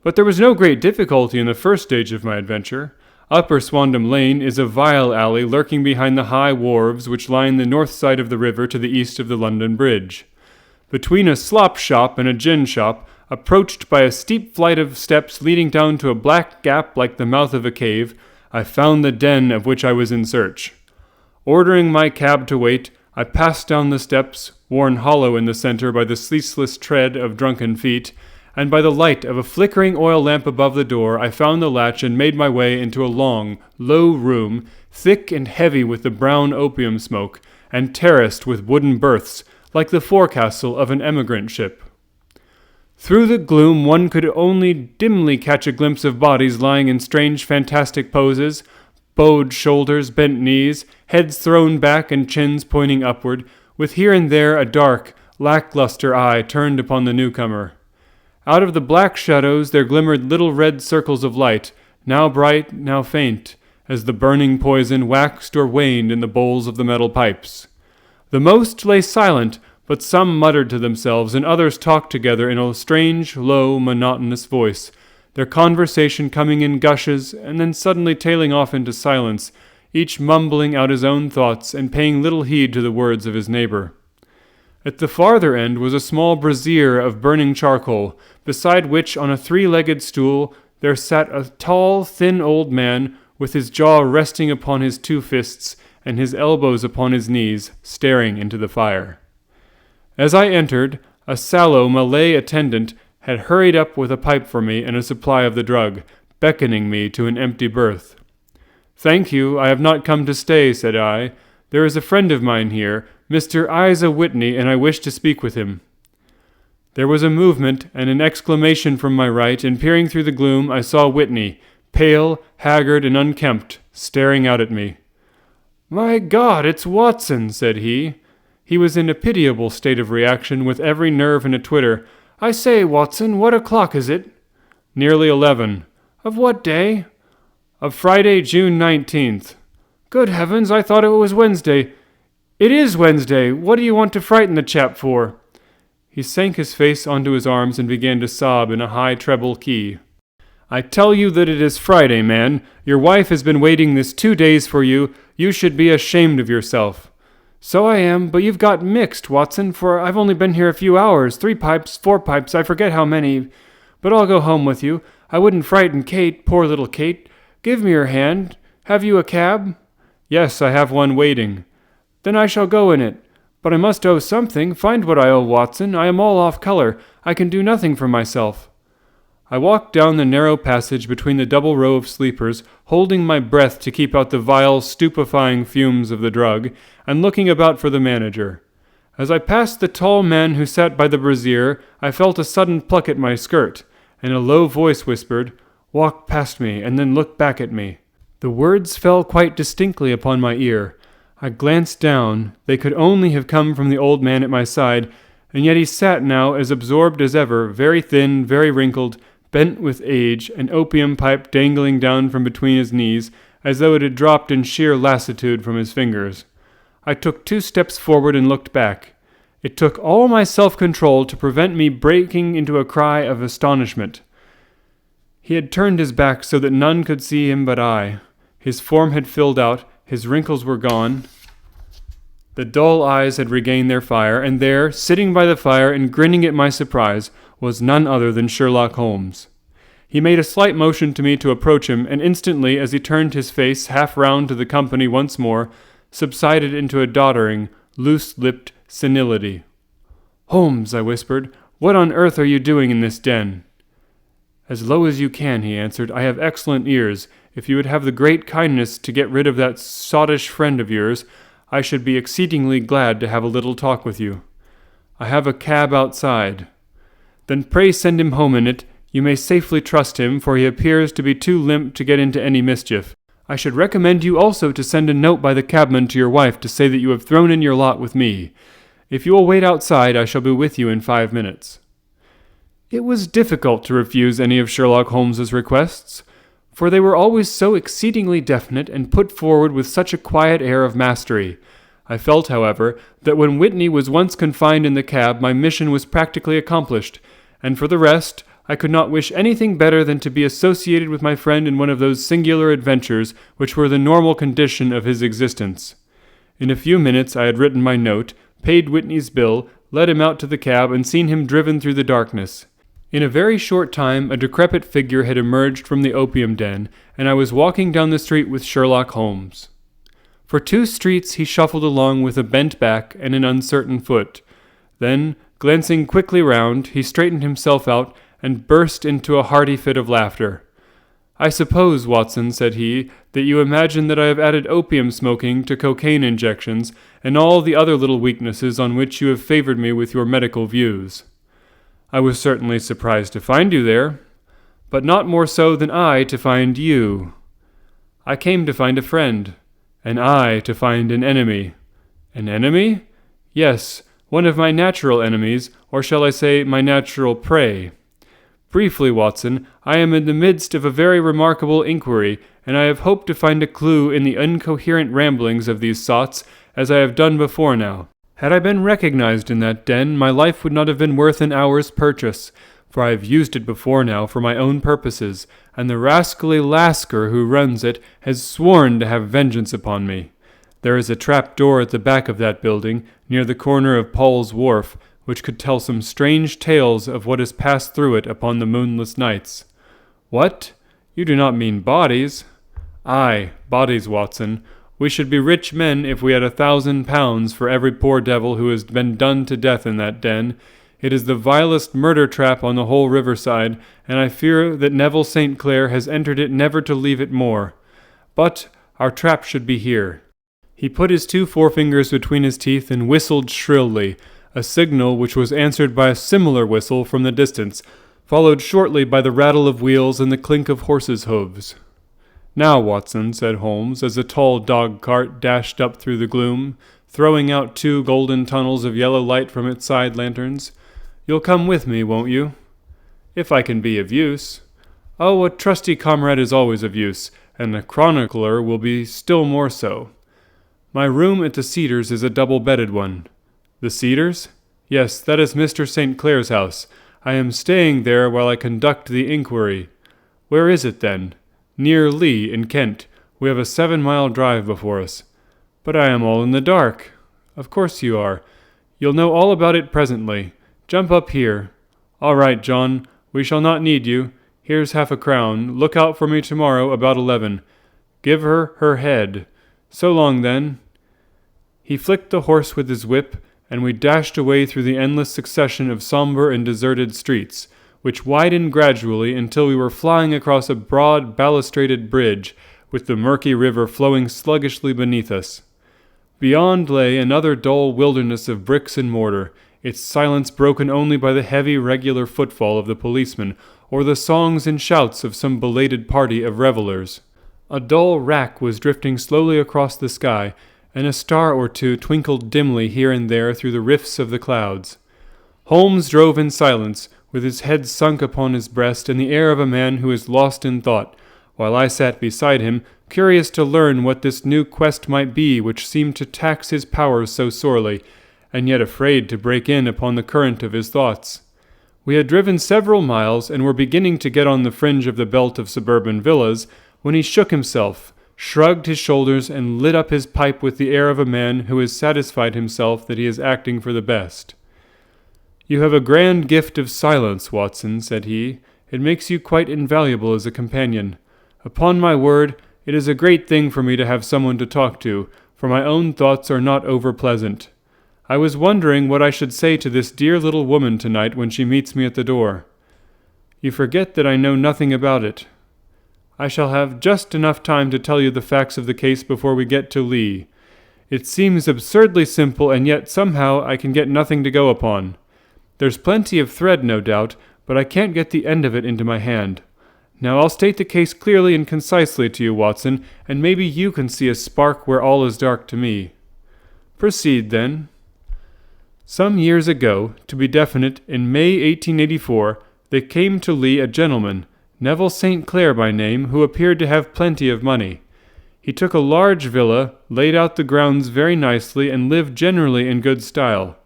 But there was no great difficulty in the first stage of my adventure. Upper Swandam Lane is a vile alley lurking behind the high wharves which line the north side of the river to the east of the London Bridge. Between a slop shop and a gin shop, approached by a steep flight of steps leading down to a black gap like the mouth of a cave, I found the den of which I was in search. Ordering my cab to wait, I passed down the steps, worn hollow in the center by the ceaseless tread of drunken feet, and by the light of a flickering oil lamp above the door I found the latch and made my way into a long, low room, thick and heavy with the brown opium smoke, and terraced with wooden berths, like the forecastle of an emigrant ship. Through the gloom one could only dimly catch a glimpse of bodies lying in strange fantastic poses, bowed shoulders, bent knees, heads thrown back and chins pointing upward, with here and there a dark, lackluster eye turned upon the newcomer. Out of the black shadows there glimmered little red circles of light, now bright, now faint, as the burning poison waxed or waned in the bowls of the metal pipes. The most lay silent, but some muttered to themselves, and others talked together in a strange, low, monotonous voice, their conversation coming in gushes, and then suddenly tailing off into silence, each mumbling out his own thoughts and paying little heed to the words of his neighbor. At the farther end was a small brazier of burning charcoal, beside which, on a 3-legged stool, there sat a tall, thin old man, with his jaw resting upon his 2 fists, and his elbows upon his knees, staring into the fire. As I entered, a sallow Malay attendant had hurried up with a pipe for me and a supply of the drug, beckoning me to an empty berth. "Thank you, I have not come to stay," said I. "There is a friend of mine here, Mr. Isa Whitney, and I wish to speak with him." There was a movement and an exclamation from my right, and peering through the gloom, I saw Whitney, pale, haggard, and unkempt, staring out at me. "My God, it's Watson," said he. He was in a pitiable state of reaction, with every nerve in a twitter. "I say, Watson, what o'clock is it?" "Nearly 11. "Of what day?" "Of Friday, June 19th. "Good heavens, I thought it was Wednesday." "It is Wednesday. What do you want to frighten the chap for?" He sank his face onto his arms and began to sob in a high treble key. "I tell you that it is Friday, man. Your wife has been waiting this 2 days for you. You should be ashamed of yourself." "So I am, but you've got mixed, Watson, for I've only been here a few hours. 3 pipes, 4 pipes, I forget how many. But I'll go home with you. I wouldn't frighten Kate, poor little Kate. Give me your hand. Have you a cab?" "Yes, I have one waiting." "Then I shall go in it. But I must owe something. Find what I owe, Watson. I am all off color. I can do nothing for myself." I walked down the narrow passage between the double row of sleepers, holding my breath to keep out the vile, stupefying fumes of the drug, and looking about for the manager. As I passed the tall man who sat by the brazier, I felt a sudden pluck at my skirt, and a low voice whispered, "Walk past me, and then look back at me." The words fell quite distinctly upon my ear. I glanced down. They could only have come from the old man at my side, and yet he sat now as absorbed as ever, very thin, very wrinkled, bent with age, an opium pipe dangling down from between his knees, as though it had dropped in sheer lassitude from his fingers. I took 2 steps forward and looked back. It took all my self-control to prevent me breaking into a cry of astonishment. He had turned his back so that none could see him but I. His form had filled out, his wrinkles were gone. The dull eyes had regained their fire, and there, sitting by the fire and grinning at my surprise, was none other than Sherlock Holmes. He made a slight motion to me to approach him, and instantly, as he turned his face half round to the company once more, subsided into a doddering, loose-lipped senility. "Holmes," I whispered, "what on earth are you doing in this den?" "As low as you can," he answered. "I have excellent ears. If you would have the great kindness to get rid of that sottish friend of yours, I should be exceedingly glad to have a little talk with you. I have a cab outside." "Then pray send him home in it. You may safely trust him, for he appears to be too limp to get into any mischief. I should recommend you also to send a note by the cabman to your wife to say that you have thrown in your lot with me. If you will wait outside, I shall be with you in 5 minutes." It was difficult to refuse any of Sherlock Holmes's requests, for they were always so exceedingly definite and put forward with such a quiet air of mastery. I felt, however, that when Whitney was once confined in the cab, my mission was practically accomplished, and for the rest, I could not wish anything better than to be associated with my friend in one of those singular adventures which were the normal condition of his existence. In a few minutes I had written my note, paid Whitney's bill, led him out to the cab, and seen him driven through the darkness. In a very short time a decrepit figure had emerged from the opium den, and I was walking down the street with Sherlock Holmes. For 2 streets he shuffled along with a bent back and an uncertain foot. Then, glancing quickly round, he straightened himself out and burst into a hearty fit of laughter. "I suppose, Watson," said he, "that you imagine that I have added opium smoking to cocaine injections and all the other little weaknesses on which you have favored me with your medical views. I was certainly surprised to find you there, but not more so than I to find you. I came to find a friend, and I to find an enemy." "An enemy?" "Yes, one of my natural enemies, or shall I say my natural prey. Briefly, Watson, I am in the midst of a very remarkable inquiry, and I have hoped to find a clue in the incoherent ramblings of these sots, as I have done before now. Had I been recognized in that den, my life would not have been worth an hour's purchase, for I have used it before now for my own purposes, and the rascally Lasker who runs it has sworn to have vengeance upon me. There is a trap door at the back of that building, near the corner of Paul's Wharf, which could tell some strange tales of what has passed through it upon the moonless nights." "What? You do not mean bodies?" "Aye, bodies, Watson. We should be rich men if we had £1,000 for every poor devil who has been done to death in that den. It is the vilest murder trap on the whole riverside, and I fear that Neville St. Clair has entered it never to leave it more. But our trap should be here." He put his 2 forefingers between his teeth and whistled shrilly, a signal which was answered by a similar whistle from the distance, followed shortly by the rattle of wheels and the clink of horses' hoofs. "Now, Watson," said Holmes, as a tall dog-cart dashed up through the gloom, throwing out 2 golden tunnels of yellow light from its side lanterns, "you'll come with me, won't you?" "If I can be of use." "Oh, a trusty comrade is always of use, and a chronicler will be still more so. My room at the Cedars is a double-bedded one." "The Cedars?" "Yes, that is Mr. St. Clair's house. I am staying there while I conduct the inquiry." Where is it, then? Near Lee, in Kent. We have a 7-mile drive before us. But I am all in the dark. Of course you are. You'll know all about it presently. Jump up here. All right, John. We shall not need you. Here's half a crown. Look out for me tomorrow about 11. Give her her head. So long, then. He flicked the horse with his whip, and we dashed away through the endless succession of somber and deserted streets, which widened gradually until we were flying across a broad balustraded bridge, with the murky river flowing sluggishly beneath us. Beyond lay another dull wilderness of bricks and mortar, its silence broken only by the heavy regular footfall of the policeman, or the songs and shouts of some belated party of revellers. A dull wrack was drifting slowly across the sky, and a star or two twinkled dimly here and there through the rifts of the clouds. Holmes drove in silence, with his head sunk upon his breast and the air of a man who is lost in thought, while I sat beside him, curious to learn what this new quest might be which seemed to tax his powers so sorely, and yet afraid to break in upon the current of his thoughts. We had driven several miles, and were beginning to get on the fringe of the belt of suburban villas, when he shook himself, shrugged his shoulders, and lit up his pipe with the air of a man who has satisfied himself that he is acting for the best. "You have a grand gift of silence, Watson," said he. "It makes you quite invaluable as a companion. Upon my word, it is a great thing for me to have someone to talk to, for my own thoughts are not over-pleasant. I was wondering what I should say to this dear little woman tonight when she meets me at the door. You forget that I know nothing about it. I shall have just enough time to tell you the facts of the case before we get to Lee. It seems absurdly simple, and yet somehow I can get nothing to go upon. There's plenty of thread, no doubt, but I can't get the end of it into my hand. Now I'll state the case clearly and concisely to you, Watson, and maybe you can see a spark where all is dark to me." "Proceed, then." "Some years ago, to be definite, in May 1884, there came to Lee a gentleman, Neville St. Clair by name, who appeared to have plenty of money. He took a large villa, laid out the grounds very nicely, and lived generally in good style.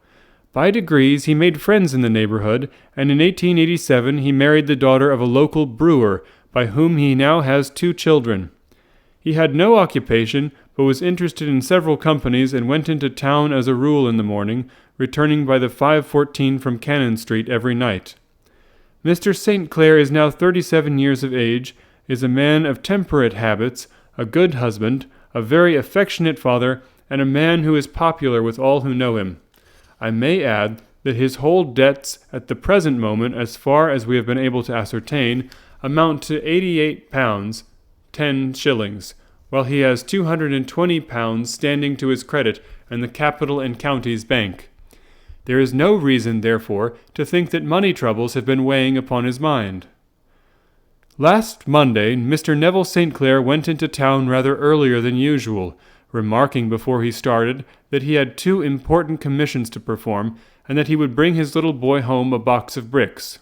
By degrees he made friends in the neighborhood, and in 1887 he married the daughter of a local brewer, by whom he now has 2 children. He had no occupation, but was interested in several companies, and went into town as a rule in the morning, returning by the 5:14 from Cannon Street every night. Mr. St. Clair is now 37 years of age, is a man of temperate habits, a good husband, a very affectionate father, and a man who is popular with all who know him. I may add that his whole debts at the present moment, as far as we have been able to ascertain, amount to £88, 10 shillings, while he has £220 standing to his credit in the Capital and Counties Bank. There is no reason, therefore, to think that money troubles have been weighing upon his mind. Last Monday, Mr. Neville St. Clair went into town rather earlier than usual, remarking before he started that he had 2 important commissions to perform, and that he would bring his little boy home a box of bricks.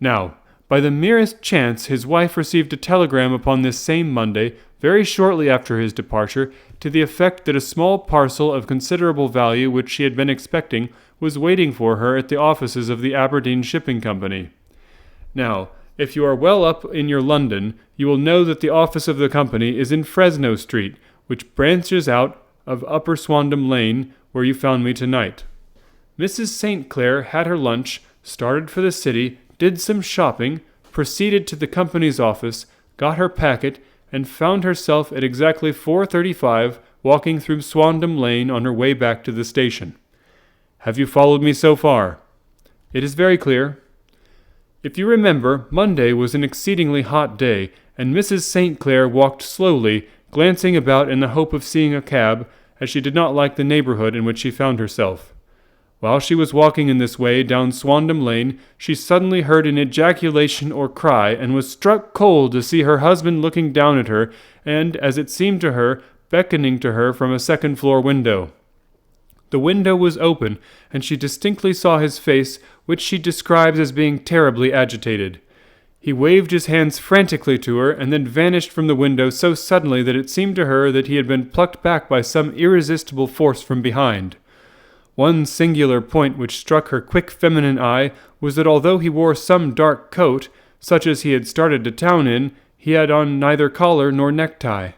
Now, by the merest chance, his wife received a telegram upon this same Monday, very shortly after his departure, to the effect that a small parcel of considerable value which she had been expecting was waiting for her at the offices of the Aberdeen Shipping Company. Now, if you are well up in your London, you will know that the office of the company is in Fresno Street, which branches out of Upper Swandam Lane, where you found me tonight. Mrs. St. Clair had her lunch, started for the city, did some shopping, proceeded to the company's office, got her packet, and found herself at exactly 4:35 walking through Swandam Lane on her way back to the station. Have you followed me so far? It is very clear. If you remember, Monday was an exceedingly hot day, and Mrs. St. Clair walked slowly, glancing about in the hope of seeing a cab, as she did not like the neighborhood in which she found herself. While she was walking in this way down Swandam Lane, she suddenly heard an ejaculation or cry, and was struck cold to see her husband looking down at her, and, as it seemed to her, beckoning to her from a second-floor window. The window was open, and she distinctly saw his face, which she describes as being terribly agitated. He waved his hands frantically to her, and then vanished from the window so suddenly that it seemed to her that he had been plucked back by some irresistible force from behind. One singular point which struck her quick feminine eye was that although he wore some dark coat, such as he had started to town in, he had on neither collar nor necktie.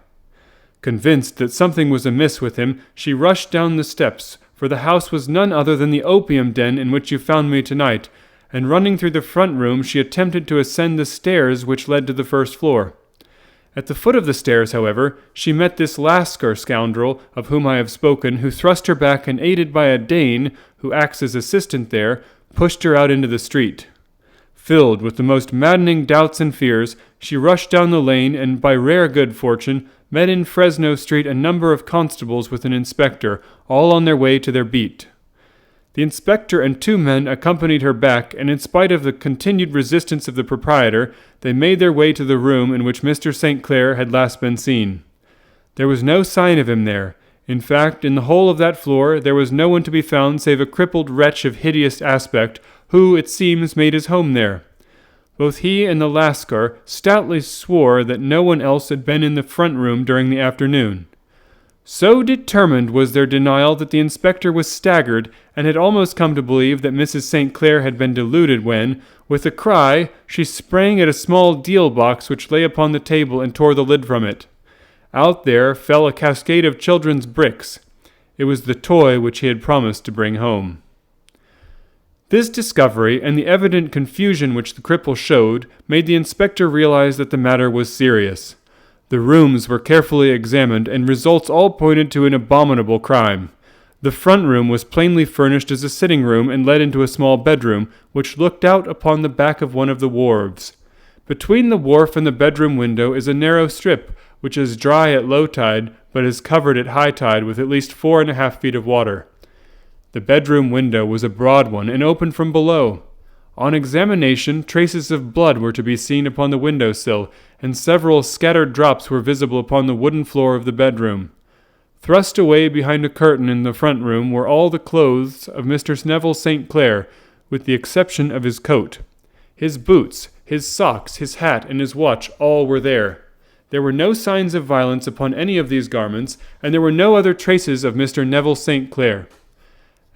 Convinced that something was amiss with him, she rushed down the steps, for the house was none other than the opium den in which you found me tonight, and running through the front room she attempted to ascend the stairs which led to the first floor. At the foot of the stairs, however, she met this Lascar scoundrel of whom I have spoken, who thrust her back and, aided by a Dane, who acts as assistant there, pushed her out into the street. Filled with the most maddening doubts and fears, she rushed down the lane and, by rare good fortune, met in Fresno Street a number of constables with an inspector, all on their way to their beat. The inspector and 2 men accompanied her back, and in spite of the continued resistance of the proprietor, they made their way to the room in which Mr. St. Clair had last been seen. There was no sign of him there. In fact, in the whole of that floor there was no one to be found save a crippled wretch of hideous aspect, who, it seems, made his home there. Both he and the Lascar stoutly swore that no one else had been in the front room during the afternoon. So determined was their denial that the inspector was staggered, and had almost come to believe that Mrs. St. Clair had been deluded when, with a cry, she sprang at a small deal box which lay upon the table and tore the lid from it. Out there fell a cascade of children's bricks. It was the toy which he had promised to bring home. This discovery, and the evident confusion which the cripple showed, made the inspector realize that the matter was serious. The rooms were carefully examined, and results all pointed to an abominable crime. The front room was plainly furnished as a sitting room and led into a small bedroom, which looked out upon the back of one of the wharves. Between the wharf and the bedroom window is a narrow strip, which is dry at low tide, but is covered at high tide with at least 4.5 feet of water. The bedroom window was a broad one and opened from below. On examination, traces of blood were to be seen upon the window-sill, and several scattered drops were visible upon the wooden floor of the bedroom. Thrust away behind a curtain in the front room were all the clothes of Mr. Neville St. Clair, with the exception of his coat. His boots, his socks, his hat, and his watch all were there. There were no signs of violence upon any of these garments, and there were no other traces of Mr. Neville St. Clair.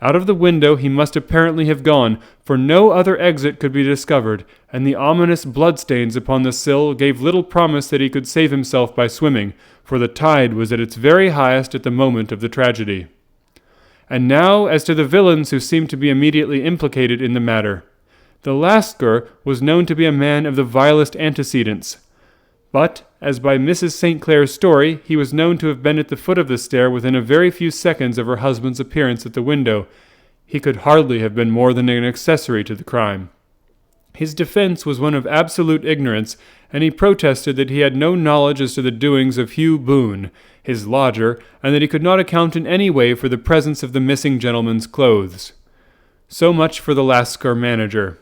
Out of the window he must apparently have gone, for no other exit could be discovered, and the ominous bloodstains upon the sill gave little promise that he could save himself by swimming, for the tide was at its very highest at the moment of the tragedy. And now as to the villains who seemed to be immediately implicated in the matter. The Lascar was known to be a man of the vilest antecedents. But, as by Mrs. St. Clair's story, he was known to have been at the foot of the stair within a very few seconds of her husband's appearance at the window. He could hardly have been more than an accessory to the crime. His defense was one of absolute ignorance, and he protested that he had no knowledge as to the doings of Hugh Boone, his lodger, and that he could not account in any way for the presence of the missing gentleman's clothes. So much for the Lascar manager.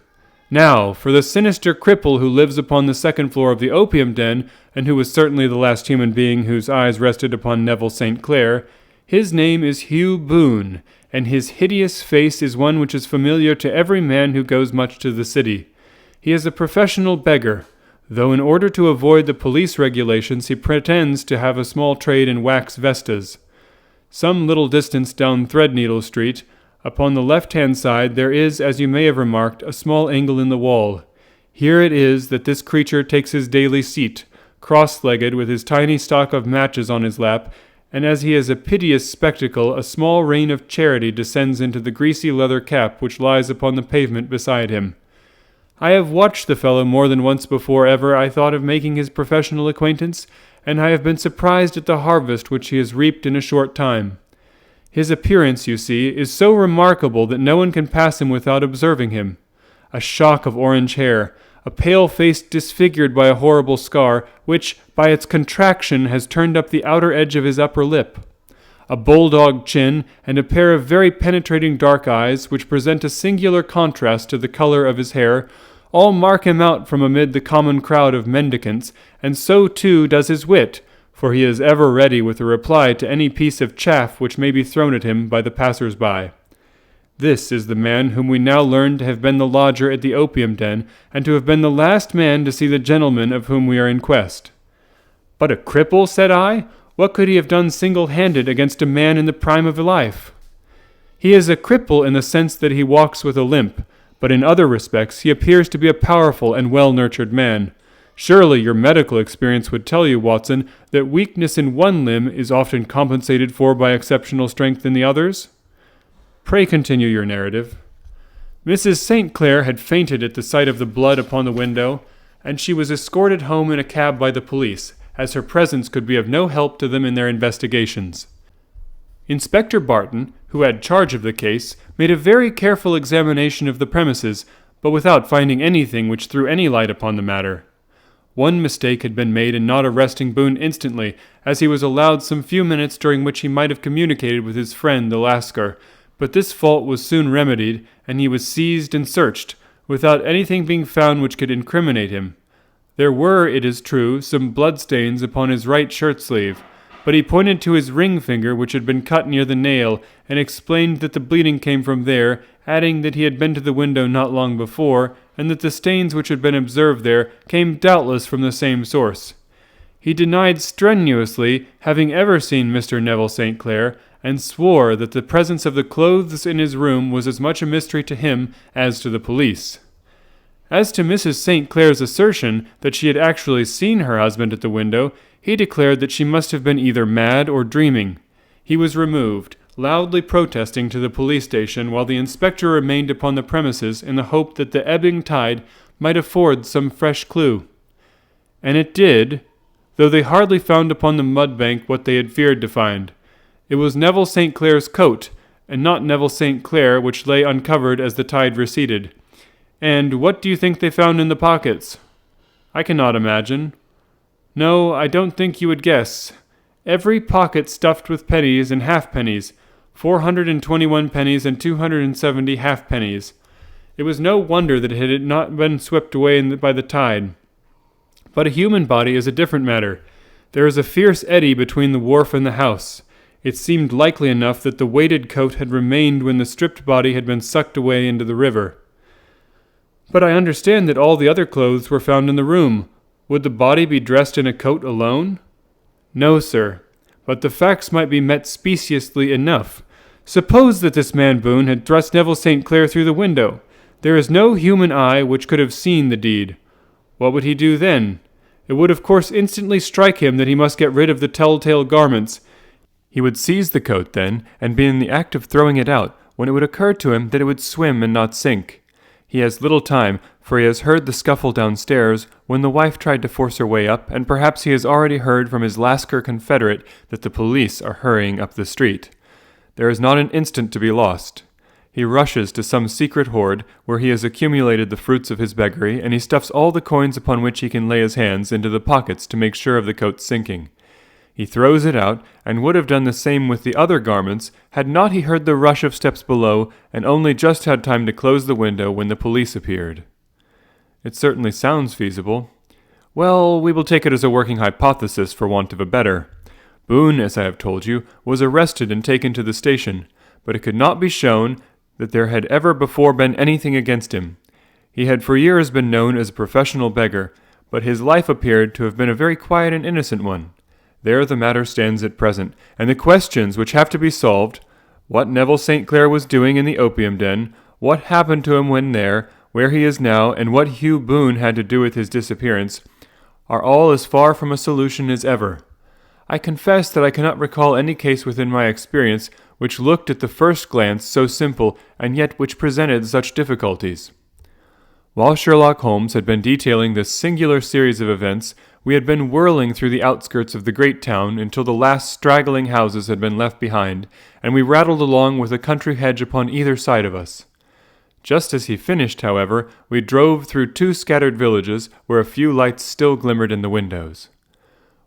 Now, for the sinister cripple who lives upon the second floor of the opium den, and who was certainly the last human being whose eyes rested upon Neville St. Clair. His name is Hugh Boone, and his hideous face is one which is familiar to every man who goes much to the city. He is a professional beggar, though in order to avoid the police regulations he pretends to have a small trade in wax vestas. Some little distance down Threadneedle Street, upon the left-hand side, there is, as you may have remarked, a small angle in the wall. Here it is that this creature takes his daily seat, cross-legged, with his tiny stock of matches on his lap, and as he is a piteous spectacle, a small rain of charity descends into the greasy leather cap which lies upon the pavement beside him. I have watched the fellow more than once before ever I thought of making his professional acquaintance, and I have been surprised at the harvest which he has reaped in a short time. His appearance, you see, is so remarkable that no one can pass him without observing him. A shock of orange hair, a pale face disfigured by a horrible scar, which, by its contraction, has turned up the outer edge of his upper lip, a bulldog chin, and a pair of very penetrating dark eyes, which present a singular contrast to the color of his hair, all mark him out from amid the common crowd of mendicants, and so too does his wit, for he is ever ready with a reply to any piece of chaff which may be thrown at him by the passers-by. This is the man whom we now learn to have been the lodger at the opium den, and to have been the last man to see the gentleman of whom we are in quest. But a cripple, said I? What could he have done single-handed against a man in the prime of life? He is a cripple in the sense that he walks with a limp, but in other respects he appears to be a powerful and well-nurtured man. Surely your medical experience would tell you, Watson, that weakness in one limb is often compensated for by exceptional strength in the others? Pray continue your narrative. Mrs. St. Clair had fainted at the sight of the blood upon the window, and she was escorted home in a cab by the police, as her presence could be of no help to them in their investigations. Inspector Barton, who had charge of the case, made a very careful examination of the premises, but without finding anything which threw any light upon the matter. One mistake had been made in not arresting Boone instantly, as he was allowed some few minutes during which he might have communicated with his friend the Lascar, but this fault was soon remedied, and he was seized and searched, without anything being found which could incriminate him. There were, it is true, some bloodstains upon his right shirt-sleeve, but he pointed to his ring finger which had been cut near the nail, and explained that the bleeding came from there, adding that he had been to the window not long before, and that the stains which had been observed there came doubtless from the same source. He denied strenuously having ever seen Mr. Neville St. Clair, and swore that the presence of the clothes in his room was as much a mystery to him as to the police. As to Mrs. St. Clair's assertion that she had actually seen her husband at the window, he declared that she must have been either mad or dreaming. He was removed, loudly protesting, to the police station, while the inspector remained upon the premises in the hope that the ebbing tide might afford some fresh clue. And it did, though they hardly found upon the mud bank what they had feared to find. It was Neville St. Clair's coat, and not Neville St. Clair, which lay uncovered as the tide receded. And what do you think they found in the pockets? I cannot imagine. No, I don't think you would guess. Every pocket stuffed with pennies and halfpennies, 421 pennies and 270 halfpennies. It was no wonder that it had not been swept away by the tide. But a human body is a different matter. There is a fierce eddy between the wharf and the house. It seemed likely enough that the weighted coat had remained when the stripped body had been sucked away into the river. But I understand that all the other clothes were found in the room. Would the body be dressed in a coat alone? No, sir, but the facts might be met speciously enough. Suppose that this man Boone had thrust Neville St. Clair through the window. There is no human eye which could have seen the deed. What would he do then? It would of course instantly strike him that he must get rid of the telltale garments. He would seize the coat then, and be in the act of throwing it out, when it would occur to him that it would swim and not sink. He has little time, for he has heard the scuffle downstairs when the wife tried to force her way up, and perhaps he has already heard from his Lascar confederate that the police are hurrying up the street. There is not an instant to be lost. He rushes to some secret hoard where he has accumulated the fruits of his beggary, and he stuffs all the coins upon which he can lay his hands into the pockets to make sure of the coat's sinking. He throws it out, and would have done the same with the other garments, had not he heard the rush of steps below, and only just had time to close the window when the police appeared. It certainly sounds feasible. Well, we will take it as a working hypothesis for want of a better. Boone, as I have told you, was arrested and taken to the station, but it could not be shown that there had ever before been anything against him. He had for years been known as a professional beggar, but his life appeared to have been a very quiet and innocent one. There the matter stands at present, and the questions which have to be solved, what Neville St. Clair was doing in the opium den, what happened to him when there, where he is now, and what Hugh Boone had to do with his disappearance, are all as far from a solution as ever. I confess that I cannot recall any case within my experience which looked at the first glance so simple, and yet which presented such difficulties. While Sherlock Holmes had been detailing this singular series of events, we had been whirling through the outskirts of the great town until the last straggling houses had been left behind, and we rattled along with a country hedge upon either side of us. Just as he finished, however, we drove through 2 scattered villages where a few lights still glimmered in the windows.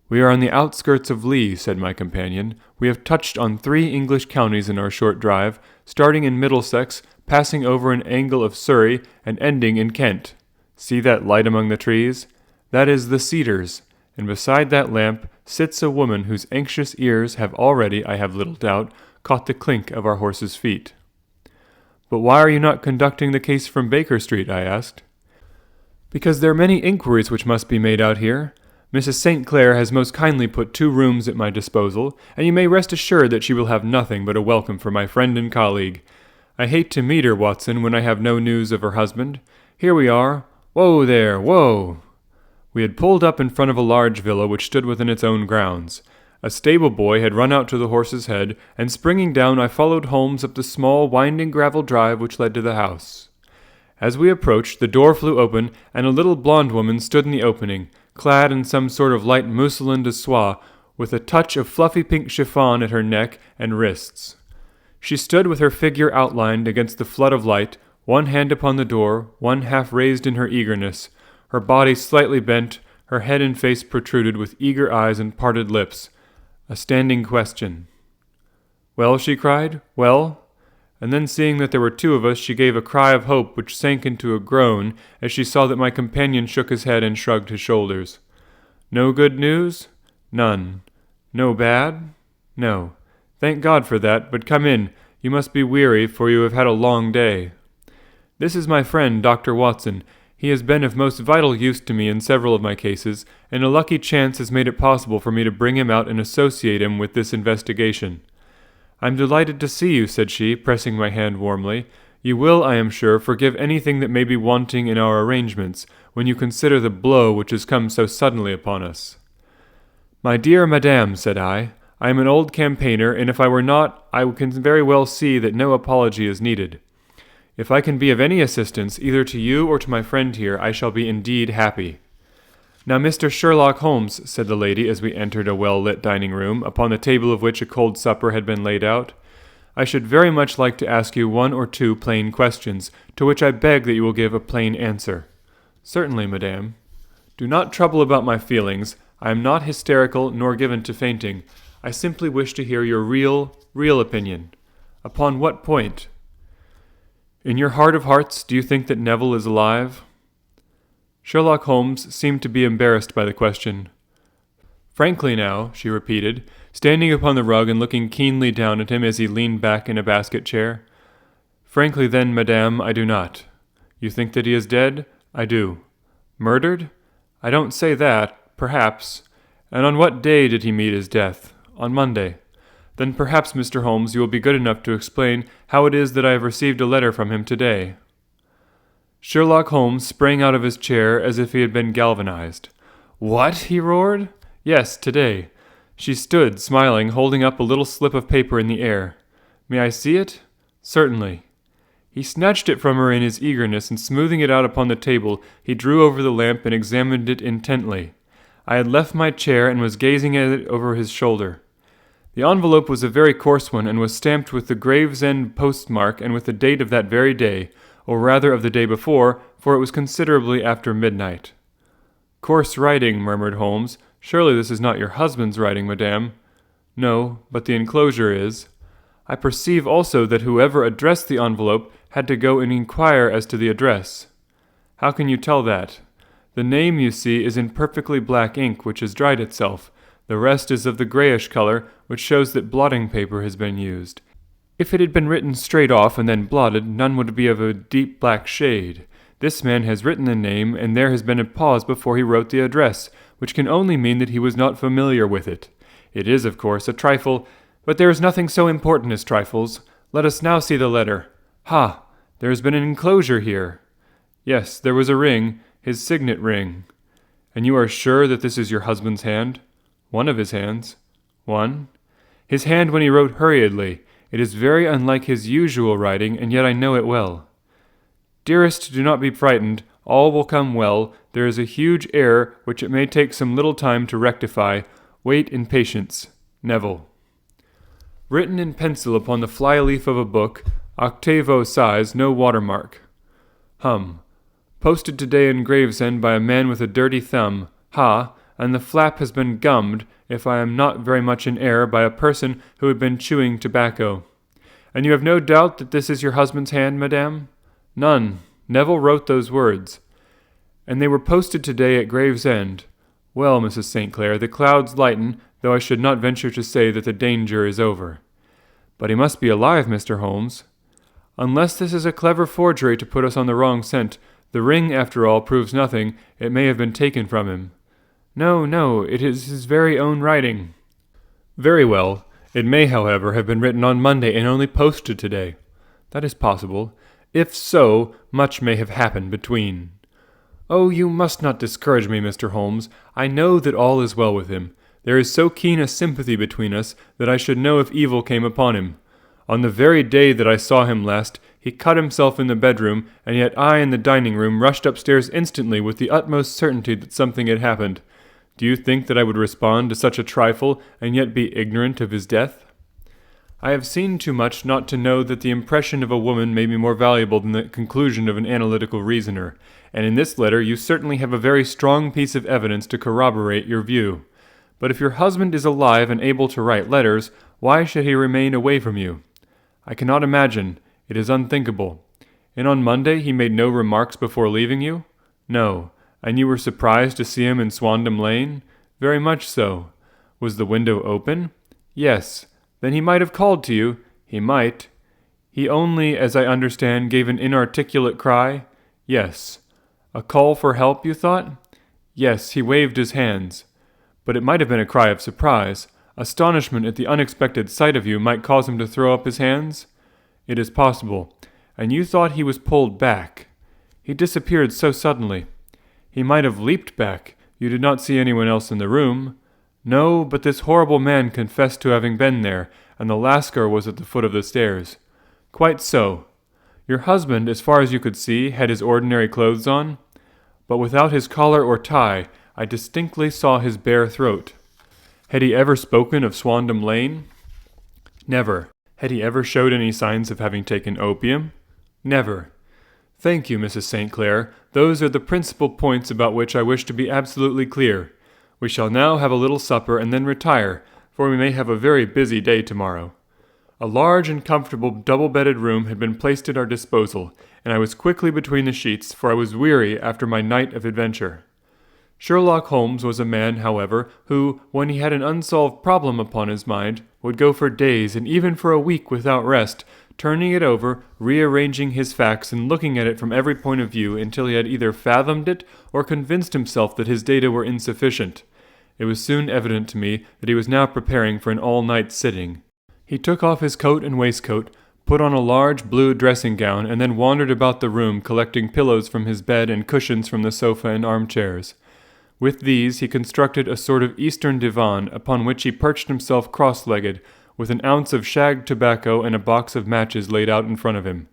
"We are on the outskirts of Lee," said my companion. "We have touched on 3 English counties in our short drive, starting in Middlesex, passing over an angle of Surrey, and ending in Kent. See that light among the trees? That is the Cedars, and beside that lamp sits a woman whose anxious ears have already, I have little doubt, caught the clink of our horses' feet." "But why are you not conducting the case from Baker Street?" I asked. "Because there are many inquiries which must be made out here. Mrs. St. Clair has most kindly put 2 rooms at my disposal, and you may rest assured that she will have nothing but a welcome for my friend and colleague. I hate to meet her, Watson, when I have no news of her husband. Here we are. Whoa there, whoa!" We had pulled up in front of a large villa which stood within its own grounds. A stable boy had run out to the horse's head, and springing down I followed Holmes up the small, winding gravel drive which led to the house. As we approached, the door flew open, and a little blonde woman stood in the opening, clad in some sort of light mousseline de soie, with a touch of fluffy pink chiffon at her neck and wrists. She stood with her figure outlined against the flood of light, one hand upon the door, one half raised in her eagerness, her body slightly bent, her head and face protruded with eager eyes and parted lips. A standing question. "Well?" she cried. "Well?" And then seeing that there were two of us, she gave a cry of hope which sank into a groan as she saw that my companion shook his head and shrugged his shoulders. "No good news?" "None." "No bad?" "No." "Thank God for that, but come in. You must be weary, for you have had a long day." "This is my friend, Dr. Watson. He has been of most vital use to me in several of my cases, and a lucky chance has made it possible for me to bring him out and associate him with this investigation." "I'm delighted to see you," said she, pressing my hand warmly. "You will, I am sure, forgive anything that may be wanting in our arrangements, when you consider the blow which has come so suddenly upon us." "My dear madame," said I am an old campaigner, and if I were not, I can very well see that no apology is needed. If I can be of any assistance, either to you or to my friend here, I shall be indeed happy." "Now, Mr. Sherlock Holmes," said the lady as we entered a well-lit dining-room, upon the table of which a cold supper had been laid out, "I should very much like to ask you one or two plain questions, to which I beg that you will give a plain answer." "Certainly, madame." "Do not trouble about my feelings. I am not hysterical nor given to fainting. I simply wish to hear your real opinion." "Upon what point?" "In your heart of hearts, do you think that Neville is alive?" Sherlock Holmes seemed to be embarrassed by the question. "Frankly now," she repeated, standing upon the rug and looking keenly down at him as he leaned back in a basket chair. "Frankly then, madame, I do not." "You think that he is dead?" "I do." "Murdered?" "I don't say that. Perhaps." "And on what day did he meet his death?" "On Monday." "Then perhaps, Mr. Holmes, you will be good enough to explain how it is that I have received a letter from him today." Sherlock Holmes sprang out of his chair as if he had been galvanized. "What?" he roared. "Yes, today." She stood, smiling, holding up a little slip of paper in the air. "May I see it?" "Certainly." He snatched it from her in his eagerness, and smoothing it out upon the table, he drew over the lamp and examined it intently. I had left my chair and was gazing at it over his shoulder. The envelope was a very coarse one, and was stamped with the Gravesend postmark and with the date of that very day, or rather of the day before, for it was considerably after midnight. "Coarse writing," murmured Holmes. "Surely this is not your husband's writing, madame?" "No, but the enclosure is." "I perceive also that whoever addressed the envelope had to go and inquire as to the address." "How can you tell that?" "The name, you see, is in perfectly black ink, which has dried itself. The rest is of the grayish color, which shows that blotting paper has been used. If it had been written straight off and then blotted, none would be of a deep black shade. This man has written the name, and there has been a pause before he wrote the address, which can only mean that he was not familiar with it. It is, of course, a trifle, but there is nothing so important as trifles. Let us now see the letter. Ha! There has been an enclosure here." "Yes, there was a ring, his signet ring." "And you are sure that this is your husband's hand?" "One of his hands." "One?" "His hand when he wrote hurriedly. It is very unlike his usual writing, and yet I know it well." "Dearest, do not be frightened. All will come well. There is a huge error which it may take some little time to rectify. Wait in patience. Neville." Written in pencil upon the fly-leaf of a book, octavo size, no watermark. Posted today in Gravesend by a man with a dirty thumb. Ha! And the flap has been gummed, if I am not very much in error, by a person who had been chewing tobacco. "And you have no doubt that this is your husband's hand, madame?" "None. Neville wrote those words." "And they were posted today at Gravesend. Well, Mrs. St. Clair, the clouds lighten, though I should not venture to say that the danger is over." "But he must be alive, Mr. Holmes." "Unless this is a clever forgery to put us on the wrong scent. The ring, after all, proves nothing. It may have been taken from him." No, it is his very own writing." "Very well. It may, however, have been written on Monday and only posted today." "That is possible. If so, much may have happened between." "Oh, you must not discourage me, Mr. Holmes. I know that all is well with him. There is so keen a sympathy between us that I should know if evil came upon him. On the very day that I saw him last, he cut himself in the bedroom, and yet I in the dining-room rushed upstairs instantly with the utmost certainty that something had happened. Do you think that I would respond to such a trifle, and yet be ignorant of his death? I have seen too much not to know that the impression of a woman may be more valuable than the conclusion of an analytical reasoner, and in this letter you certainly have a very strong piece of evidence to corroborate your view. But if your husband is alive and able to write letters, why should he remain away from you? I cannot imagine. It is unthinkable. And on Monday he made no remarks before leaving you? No. And you were surprised to see him in Swandam Lane? Very much so. Was the window open? Yes. Then he might have called to you. He might. He only, as I understand, gave an inarticulate cry? Yes. A call for help, you thought? Yes, he waved his hands. But it might have been a cry of surprise. Astonishment at the unexpected sight of you might cause him to throw up his hands? It is possible. And you thought he was pulled back. He disappeared so suddenly. He might have leaped back. You did not see anyone else in the room. No, but this horrible man confessed to having been there, and the Lascar was at the foot of the stairs. Quite so. Your husband, as far as you could see, had his ordinary clothes on, but without his collar or tie. I distinctly saw his bare throat. Had he ever spoken of Swandam Lane? Never. Had he ever showed any signs of having taken opium? Never. Thank you, Mrs. St. Clair. Those are the principal points about which I wish to be absolutely clear. We shall now have a little supper and then retire, for we may have a very busy day tomorrow. A large and comfortable double-bedded room had been placed at our disposal, and I was quickly between the sheets, for I was weary after my night of adventure. Sherlock Holmes was a man, however, who, when he had an unsolved problem upon his mind, would go for days and even for a week without rest, turning it over, rearranging his facts, and looking at it from every point of view until he had either fathomed it or convinced himself that his data were insufficient. It was soon evident to me that he was now preparing for an all-night sitting. He took off his coat and waistcoat, put on a large blue dressing-gown, and then wandered about the room collecting pillows from his bed and cushions from the sofa and armchairs. With these he constructed a sort of eastern divan, upon which he perched himself cross-legged, with an ounce of shag tobacco and a box of matches laid out in front of him.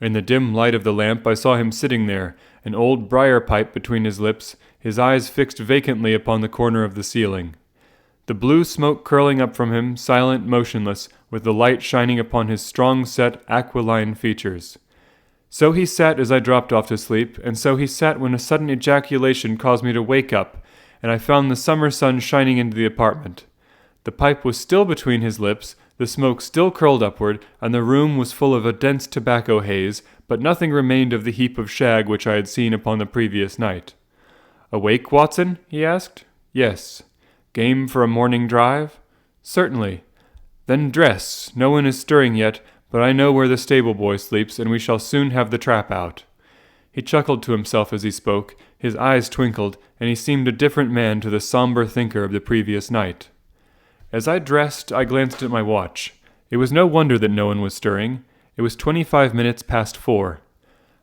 In the dim light of the lamp I saw him sitting there, an old briar pipe between his lips, his eyes fixed vacantly upon the corner of the ceiling. The blue smoke curling up from him, silent, motionless, with the light shining upon his strong-set, aquiline features. So he sat as I dropped off to sleep, and so he sat when a sudden ejaculation caused me to wake up, and I found the summer sun shining into the apartment. The pipe was still between his lips, the smoke still curled upward, and the room was full of a dense tobacco haze, but nothing remained of the heap of shag which I had seen upon the previous night. "Awake, Watson?" he asked. "Yes." "Game for a morning drive?" "Certainly." "Then dress. No one is stirring yet, but I know where the stable-boy sleeps, and we shall soon have the trap out." He chuckled to himself as he spoke, his eyes twinkled, and he seemed a different man to the somber thinker of the previous night. As I dressed, I glanced at my watch. It was no wonder that no one was stirring. It was 25 minutes past 4.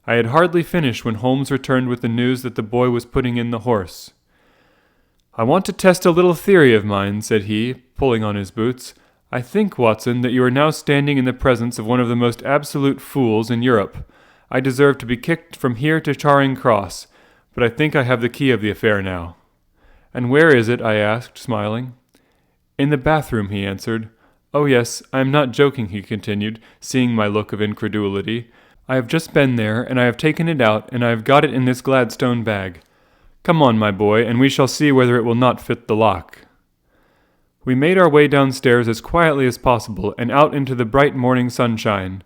I had hardly finished when Holmes returned with the news that the boy was putting in the horse. "I want to test a little theory of mine," said he, pulling on his boots. "I think, Watson, that you are now standing in the presence of one of the most absolute fools in Europe. I deserve to be kicked from here to Charing Cross, but I think I have the key of the affair now." "And where is it?" I asked, smiling. "In the bathroom," he answered. "Oh yes, I am not joking," he continued, seeing my look of incredulity. "I have just been there, and I have taken it out, and I have got it in this Gladstone bag. Come on, my boy, and we shall see whether it will not fit the lock." We made our way downstairs as quietly as possible, and out into the bright morning sunshine.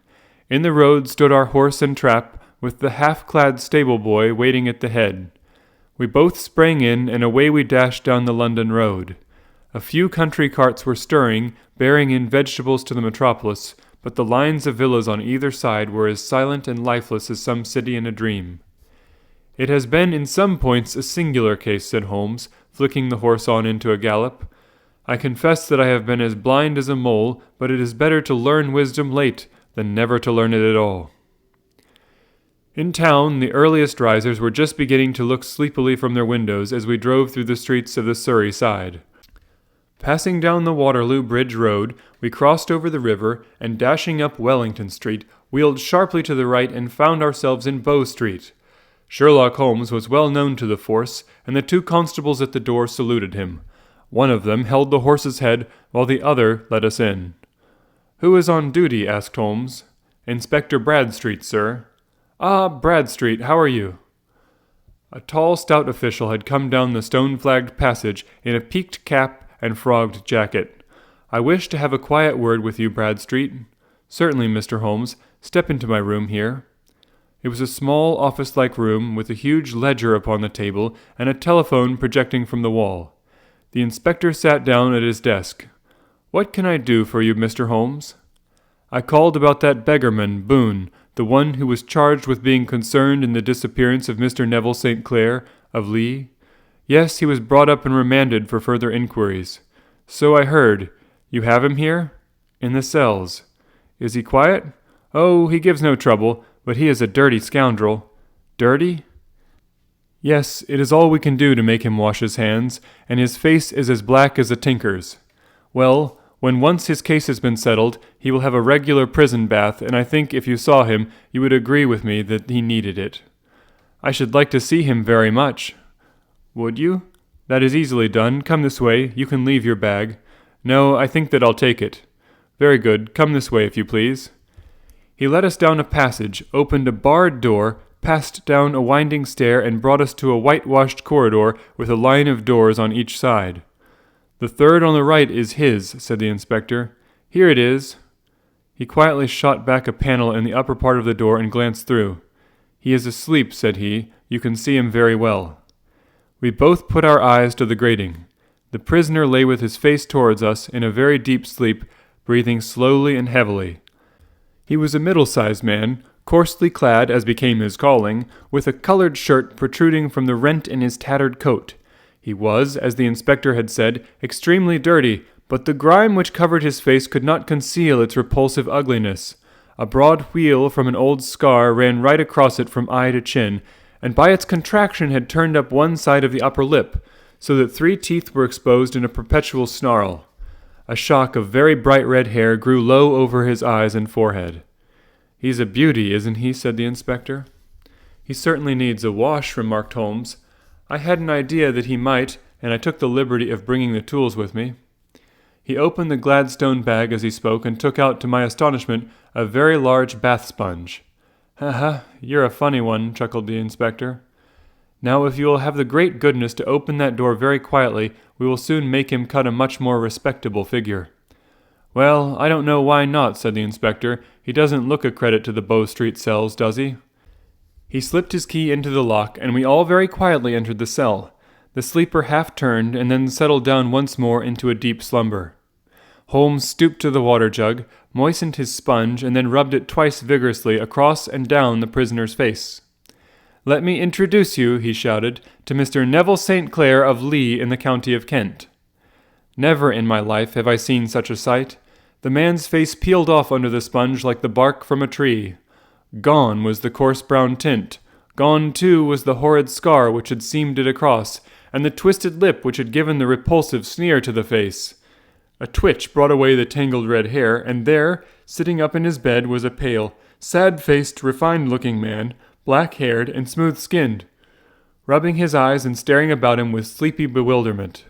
In the road stood our horse and trap, with the half-clad stable-boy waiting at the head. We both sprang in, and away we dashed down the London road. A few country carts were stirring, bearing in vegetables to the metropolis, but the lines of villas on either side were as silent and lifeless as some city in a dream. "It has been in some points a singular case," said Holmes, flicking the horse on into a gallop. "I confess that I have been as blind as a mole, but it is better to learn wisdom late than never to learn it at all. In town, the earliest risers were just beginning to look sleepily from their windows as we drove through the streets of the Surrey side. Passing down the Waterloo Bridge Road, we crossed over the river, and dashing up Wellington Street, wheeled sharply to the right and found ourselves in Bow Street. Sherlock Holmes was well known to the force, and the two constables at the door saluted him. One of them held the horse's head, while the other let us in. "Who is on duty?" asked Holmes. "Inspector Bradstreet, sir." "Ah, Bradstreet, how are you?" A tall, stout official had come down the stone-flagged passage in a peaked cap and frogged jacket. "I wish to have a quiet word with you, Bradstreet." "Certainly, Mr. Holmes. Step into my room here." It was a small office-like room with a huge ledger upon the table and a telephone projecting from the wall. The inspector sat down at his desk. "What can I do for you, Mr. Holmes?" "I called about that beggarman, Boone, the one who was charged with being concerned in the disappearance of Mr. Neville St. Clair, of Lee." "Yes, he was brought up and remanded for further inquiries." "So I heard. You have him here?" "In the cells." "Is he quiet?" "Oh, he gives no trouble, but he is a dirty scoundrel." "Dirty?" "Yes, it is all we can do to make him wash his hands, and his face is as black as a tinker's. Well, when once his case has been settled, he will have a regular prison bath, and I think if you saw him, you would agree with me that he needed it." "I should like to see him very much." "Would you? That is easily done. Come this way. You can leave your bag." "No, I think that I'll take it." "Very good. Come this way, if you please." He led us down a passage, opened a barred door, passed down a winding stair, and brought us to a whitewashed corridor with a line of doors on each side. "The third on the right is his," said the inspector. "Here it is." He quietly shot back a panel in the upper part of the door and glanced through. "He is asleep," said he. "You can see him very well." We both put our eyes to the grating. The prisoner lay with his face towards us in a very deep sleep, breathing slowly and heavily. He was a middle-sized man, coarsely clad as became his calling, with a colored shirt protruding from the rent in his tattered coat. He was, as the inspector had said, extremely dirty, but the grime which covered his face could not conceal its repulsive ugliness. A broad wheal from an old scar ran right across it from eye to chin, and by its contraction had turned up one side of the upper lip, so that 3 teeth were exposed in a perpetual snarl. A shock of very bright red hair grew low over his eyes and forehead. "He's a beauty, isn't he?" said the inspector. "He certainly needs a wash," remarked Holmes. "I had an idea that he might, and I took the liberty of bringing the tools with me." He opened the Gladstone bag as he spoke and took out, to my astonishment, a very large bath sponge. "Ha, you're a funny one," chuckled the inspector. "Now, if you will have the great goodness to open that door very quietly, we will soon make him cut a much more respectable figure." "Well, I don't know why not," said the inspector. "He doesn't look a credit to the Bow Street cells, does he?" He slipped his key into the lock, and we all very quietly entered the cell. The sleeper half turned and then settled down once more into a deep slumber. Holmes stooped to the water jug, moistened his sponge, and then rubbed it twice vigorously across and down the prisoner's face. "Let me introduce you," he shouted, "to Mr. Neville St. Clair of Lee in the county of Kent." Never in my life have I seen such a sight. The man's face peeled off under the sponge like the bark from a tree. Gone was the coarse brown tint. Gone, too, was the horrid scar which had seamed it across, and the twisted lip which had given the repulsive sneer to the face. A twitch brought away the tangled red hair, and there, sitting up in his bed, was a pale, sad-faced, refined-looking man, black-haired and smooth-skinned, rubbing his eyes and staring about him with sleepy bewilderment.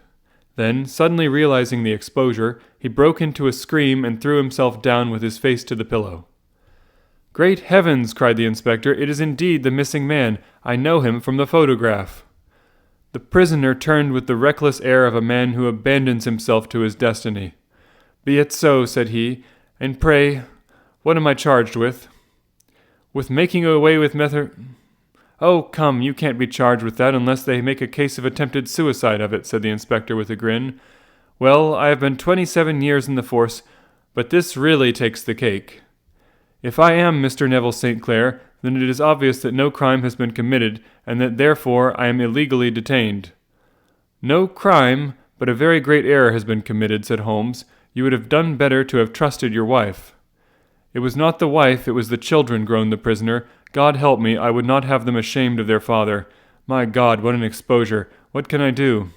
Then, suddenly realizing the exposure, he broke into a scream and threw himself down with his face to the pillow. "Great heavens!" cried the inspector. "It is indeed the missing man. I know him from the photograph." The prisoner turned with the reckless air of a man who abandons himself to his destiny. "Be it so," said he. "And pray, what am I charged with?" "With making away with "Oh, come, you can't be charged with that unless they make a case of attempted suicide of it," said the inspector with a grin. "Well, I have been 27 years in the force, but this really takes the cake. If I am Mr. Neville St. Clair, then it is obvious that no crime has been committed, and that therefore I am illegally detained." "No crime, but a very great error has been committed," said Holmes. "You would have done better to have trusted your wife." "It was not the wife, it was the children," groaned the prisoner. "God help me, I would not have them ashamed of their father. My God, what an exposure! What can I do?"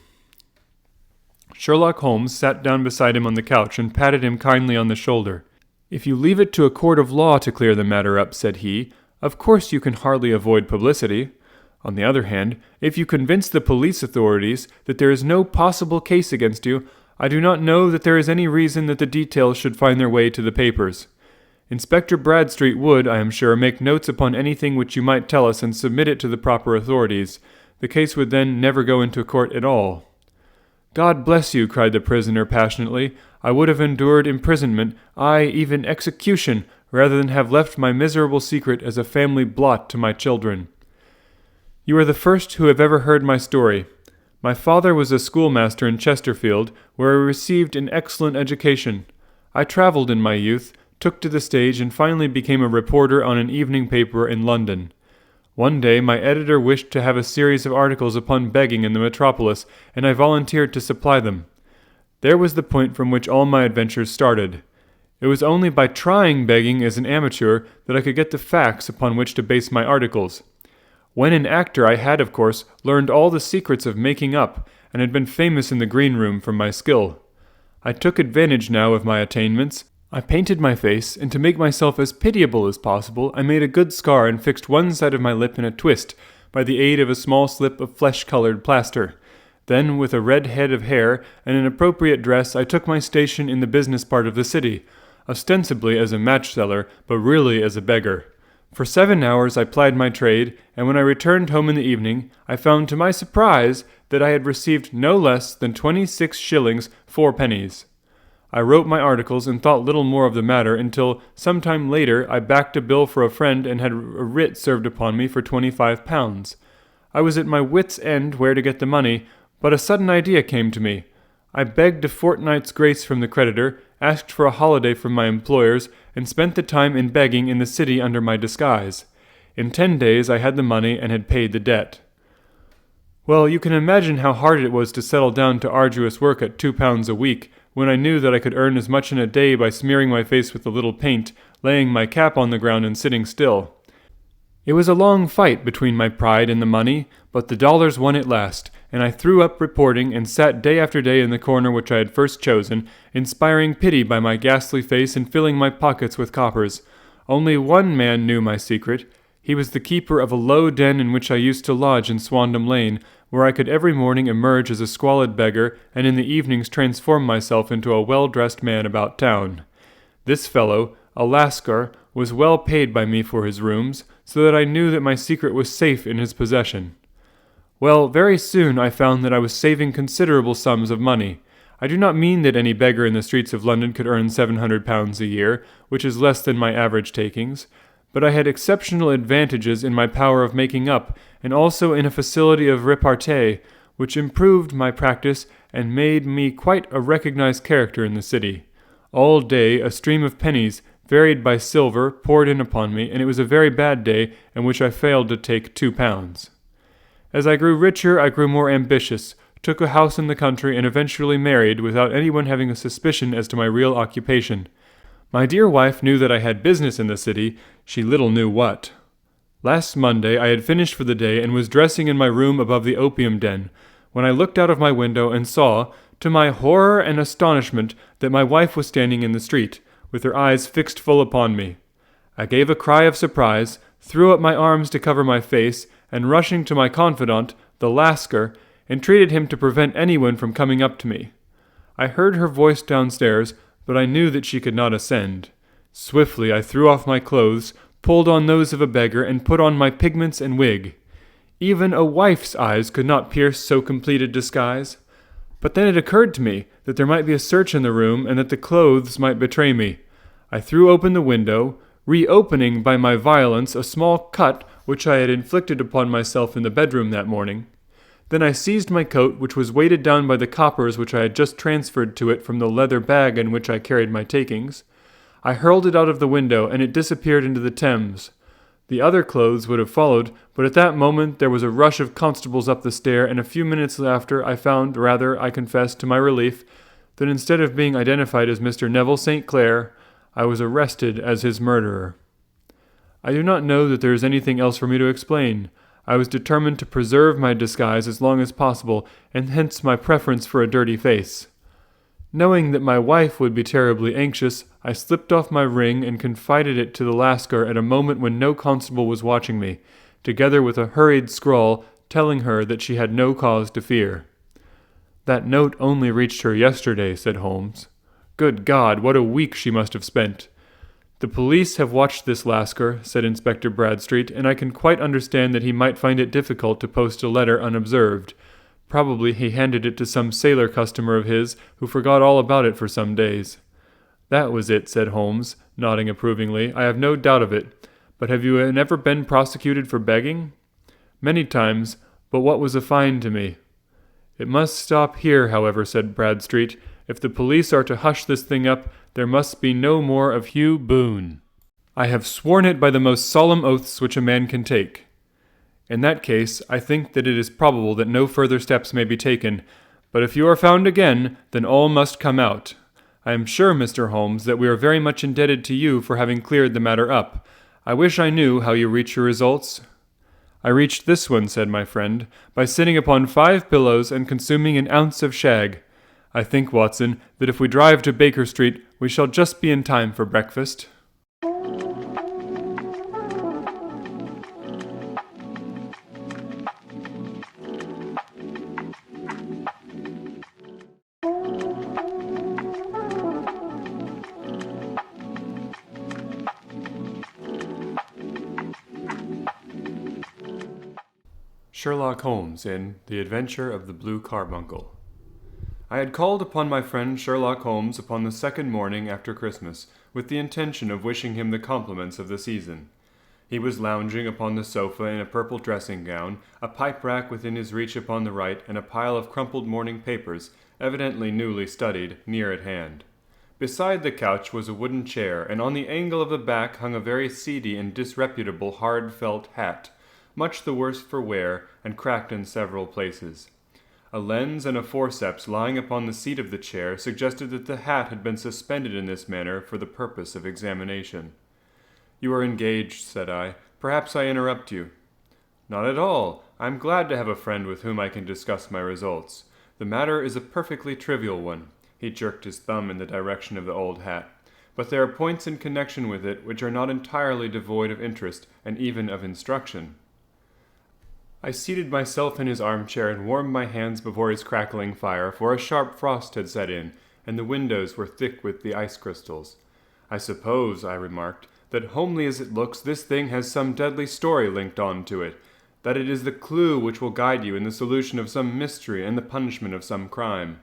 Sherlock Holmes sat down beside him on the couch and patted him kindly on the shoulder. "If you leave it to a court of law to clear the matter up," said he, "of course you can hardly avoid publicity. On the other hand, if you convince the police authorities that there is no possible case against you, I do not know that there is any reason that the details should find their way to the papers. Inspector Bradstreet would, I am sure, make notes upon anything which you might tell us and submit it to the proper authorities. The case would then never go into court at all." "God bless you," cried the prisoner passionately. "I would have endured imprisonment, aye, even execution, rather than have left my miserable secret as a family blot to my children. You are the first who have ever heard my story. My father was a schoolmaster in Chesterfield, where I received an excellent education. I travelled in my youth, took to the stage, and finally became a reporter on an evening paper in London. One day my editor wished to have a series of articles upon begging in the metropolis, and I volunteered to supply them. There was the point from which all my adventures started. It was only by trying begging as an amateur that I could get the facts upon which to base my articles. When an actor I had, of course, learned all the secrets of making up, and had been famous in the green room for my skill. I took advantage now of my attainments. I painted my face, and to make myself as pitiable as possible, I made a good scar and fixed one side of my lip in a twist, by the aid of a small slip of flesh-colored plaster. Then, with a red head of hair and an appropriate dress, I took my station in the business part of the city, ostensibly as a match-seller, but really as a beggar. For 7 hours I plied my trade, and when I returned home in the evening, I found to my surprise that I had received no less than 26 shillings 4 pennies. I wrote my articles and thought little more of the matter until, some time later, I backed a bill for a friend and had a writ served upon me for £25. I was at my wits' end where to get the money, but a sudden idea came to me. I begged a fortnight's grace from the creditor, asked for a holiday from my employers, and spent the time in begging in the city under my disguise. In 10 days I had the money and had paid the debt. Well, you can imagine how hard it was to settle down to arduous work at £2 a week, when I knew that I could earn as much in a day by smearing my face with a little paint, laying my cap on the ground and sitting still. It was a long fight between my pride and the money, but the dollars won at last, and I threw up reporting and sat day after day in the corner which I had first chosen, inspiring pity by my ghastly face and filling my pockets with coppers. Only one man knew my secret. He was the keeper of a low den in which I used to lodge in Swandam Lane, where I could every morning emerge as a squalid beggar, and in the evenings transform myself into a well-dressed man about town. This fellow, a Lascar, was well paid by me for his rooms, so that I knew that my secret was safe in his possession. Well, very soon I found that I was saving considerable sums of money. I do not mean that any beggar in the streets of London could earn £700 a year, which is less than my average takings, but I had exceptional advantages in my power of making up, and also in a facility of repartee, which improved my practice and made me quite a recognized character in the city. All day a stream of pennies, varied by silver, poured in upon me, and it was a very bad day in which I failed to take £2. As I grew richer, I grew more ambitious, took a house in the country, and eventually married without anyone having a suspicion as to my real occupation. My dear wife knew that I had business in the city, she little knew what. Last Monday I had finished for the day and was dressing in my room above the opium den, when I looked out of my window and saw, to my horror and astonishment, that my wife was standing in the street, with her eyes fixed full upon me. I gave a cry of surprise, threw up my arms to cover my face, and rushing to my confidant, the Lascar, entreated him to prevent anyone from coming up to me. I heard her voice downstairs, but I knew that she could not ascend. Swiftly I threw off my clothes, pulled on those of a beggar, and put on my pigments and wig. Even a wife's eyes could not pierce so complete a disguise. But then it occurred to me that there might be a search in the room, and that the clothes might betray me. I threw open the window, reopening by my violence a small cut which I had inflicted upon myself in the bedroom that morning. Then I seized my coat, which was weighted down by the coppers which I had just transferred to it from the leather bag in which I carried my takings. I hurled it out of the window, and it disappeared into the Thames. The other clothes would have followed, but at that moment there was a rush of constables up the stair, and a few minutes after I found, rather, I confess, to my relief, that instead of being identified as Mr. Neville St. Clair, I was arrested as his murderer. I do not know that there is anything else for me to explain. I was determined to preserve my disguise as long as possible, and hence my preference for a dirty face. Knowing that my wife would be terribly anxious, I slipped off my ring and confided it to the Lascar at a moment when no constable was watching me, together with a hurried scrawl telling her that she had no cause to fear. "That note only reached her yesterday," said Holmes. "Good God, what a week she must have spent!" "The police have watched this Lascar," said Inspector Bradstreet, "and I can quite understand that he might find it difficult to post a letter unobserved. Probably he handed it to some sailor customer of his who forgot all about it for some days." "That was it," said Holmes, nodding approvingly. "I have no doubt of it. But have you never been prosecuted for begging?" "Many times, but what was a fine to me?" "It must stop here, however," said Bradstreet. "If the police are to hush this thing up, there must be no more of Hugh Boone. I have sworn it by the most solemn oaths which a man can take." "In that case, I think that it is probable that no further steps may be taken, but if you are found again, then all must come out. I am sure, Mr. Holmes, that we are very much indebted to you for having cleared the matter up. I wish I knew how you reach your results." "I reached this one," said my friend, "by sitting upon 5 pillows and consuming an ounce of shag. I think, Watson, that if we drive to Baker Street, we shall just be in time for breakfast." Sherlock Holmes in The Adventure of the Blue Carbuncle. I had called upon my friend Sherlock Holmes upon the second morning after Christmas, with the intention of wishing him the compliments of the season. He was lounging upon the sofa in a purple dressing-gown, a pipe-rack within his reach upon the right, and a pile of crumpled morning papers, evidently newly studied, near at hand. Beside the couch was a wooden chair, and on the angle of the back hung a very seedy and disreputable hard felt hat, much the worse for wear, and cracked in several places. A lens and a forceps lying upon the seat of the chair suggested that the hat had been suspended in this manner for the purpose of examination. "You are engaged," said I. "Perhaps I interrupt you." "Not at all. I am glad to have a friend with whom I can discuss my results. The matter is a perfectly trivial one." He jerked his thumb in the direction of the old hat. "But there are points in connection with it which are not entirely devoid of interest and even of instruction." I seated myself in his armchair and warmed my hands before his crackling fire, for a sharp frost had set in, and the windows were thick with the ice crystals. "I suppose," I remarked, "that homely as it looks, this thing has some deadly story linked on to it, that it is the clue which will guide you in the solution of some mystery and the punishment of some crime."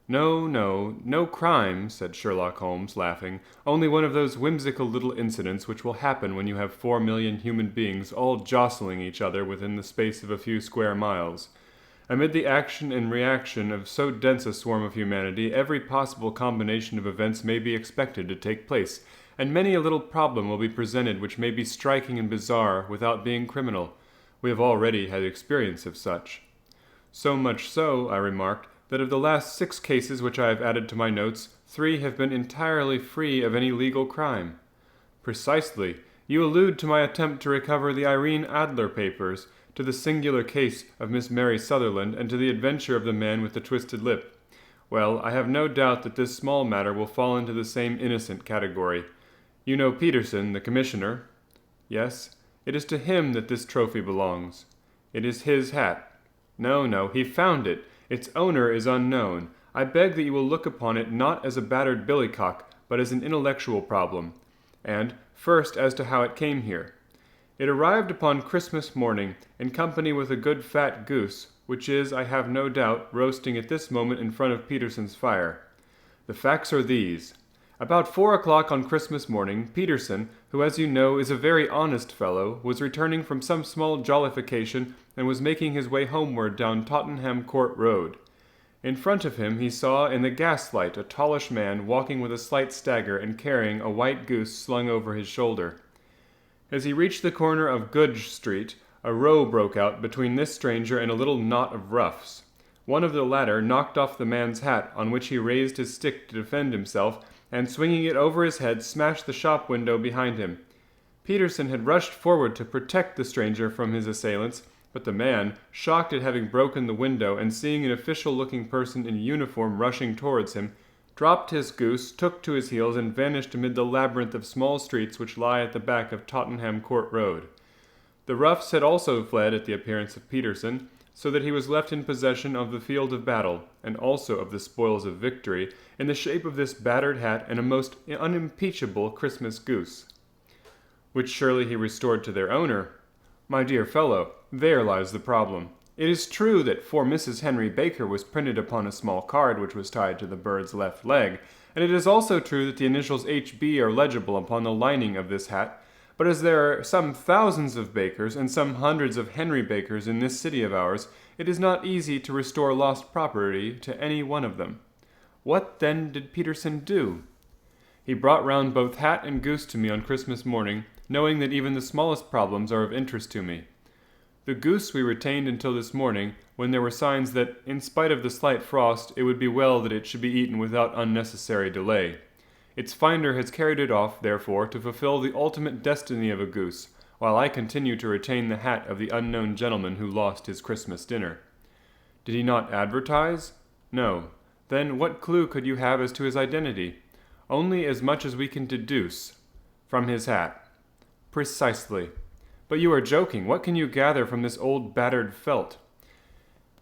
No crime," said Sherlock Holmes, laughing. "Only one of those whimsical little incidents which will happen when you have 4,000,000 human beings all jostling each other within the space of a few square miles. Amid the action and reaction of so dense a swarm of humanity, every possible combination of events may be expected to take place, and many a little problem will be presented which may be striking and bizarre without being criminal. We have already had experience of such." "So much so," I remarked, "that of the last 6 cases which I have added to my notes, 3 have been entirely free of any legal crime." "Precisely. You allude to my attempt to recover the Irene Adler papers, to the singular case of Miss Mary Sutherland, and to the adventure of the man with the twisted lip. Well, I have no doubt that this small matter will fall into the same innocent category. You know Peterson, the commissioner?" "Yes. It is to him that this trophy belongs." "It is his hat." No, he found it. Its owner is unknown. I beg that you will look upon it not as a battered billycock, but as an intellectual problem. And, first, as to how it came here. It arrived upon Christmas morning, in company with a good fat goose, which is, I have no doubt, roasting at this moment in front of Peterson's fire. The facts are these. About 4 o'clock on Christmas morning, Peterson, who as you know is a very honest fellow, was returning from some small jollification and was making his way homeward down Tottenham Court Road. In front of him he saw in the gaslight a tallish man walking with a slight stagger and carrying a white goose slung over his shoulder. As he reached the corner of Goodge Street, a row broke out between this stranger and a little knot of roughs. One of the latter knocked off the man's hat, on which he raised his stick to defend himself, and swinging it over his head, smashed the shop window behind him. Peterson had rushed forward to protect the stranger from his assailants, but the man, shocked at having broken the window and seeing an official-looking person in uniform rushing towards him, dropped his goose, took to his heels, and vanished amid the labyrinth of small streets which lie at the back of Tottenham Court Road. The roughs had also fled at the appearance of Peterson, so that he was left in possession of the field of battle, and also of the spoils of victory, in the shape of this battered hat and a most unimpeachable Christmas goose, which surely he restored to their owner. My dear fellow, there lies the problem. It is true that "For Mrs. Henry Baker" was printed upon a small card which was tied to the bird's left leg, and it is also true that the initials H.B. are legible upon the lining of this hat, but as there are some thousands of Bakers and some hundreds of Henry Bakers in this city of ours, it is not easy to restore lost property to any one of them. What, then, did Peterson do? He brought round both hat and goose to me on Christmas morning, knowing that even the smallest problems are of interest to me. The goose we retained until this morning, when there were signs that, in spite of the slight frost, it would be well that it should be eaten without unnecessary delay. Its finder has carried it off, therefore, to fulfill the ultimate destiny of a goose, while I continue to retain the hat of the unknown gentleman who lost his Christmas dinner. Did he not advertise? No. Then what clue could you have as to his identity? Only as much as we can deduce. From his hat. Precisely. But you are joking. What can you gather from this old battered felt?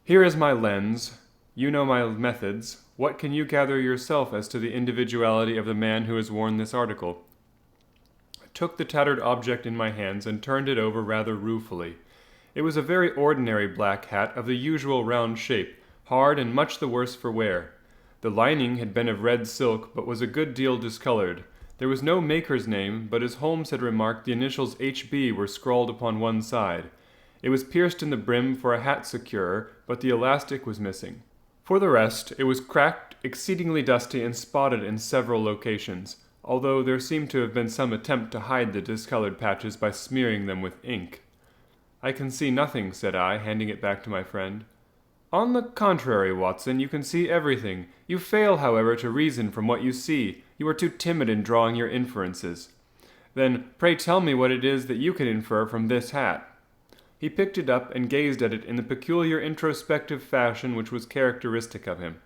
Here is my lens. You know my methods. What can you gather yourself as to the individuality of the man who has worn this article? I took the tattered object in my hands and turned it over rather ruefully. It was a very ordinary black hat of the usual round shape, hard and much the worse for wear. The lining had been of red silk, but was a good deal discolored. There was no maker's name, but as Holmes had remarked, the initials H.B. were scrawled upon one side. It was pierced in the brim for a hat securer, but the elastic was missing. For the rest, it was cracked, exceedingly dusty, and spotted in several locations, although there seemed to have been some attempt to hide the discolored patches by smearing them with ink. "I can see nothing," said I, handing it back to my friend. "On the contrary, Watson, you can see everything. You fail, however, to reason from what you see. You are too timid in drawing your inferences. Then, pray tell me what it is that you can infer from this hat." He picked it up and gazed at it in the peculiar introspective fashion which was characteristic of him.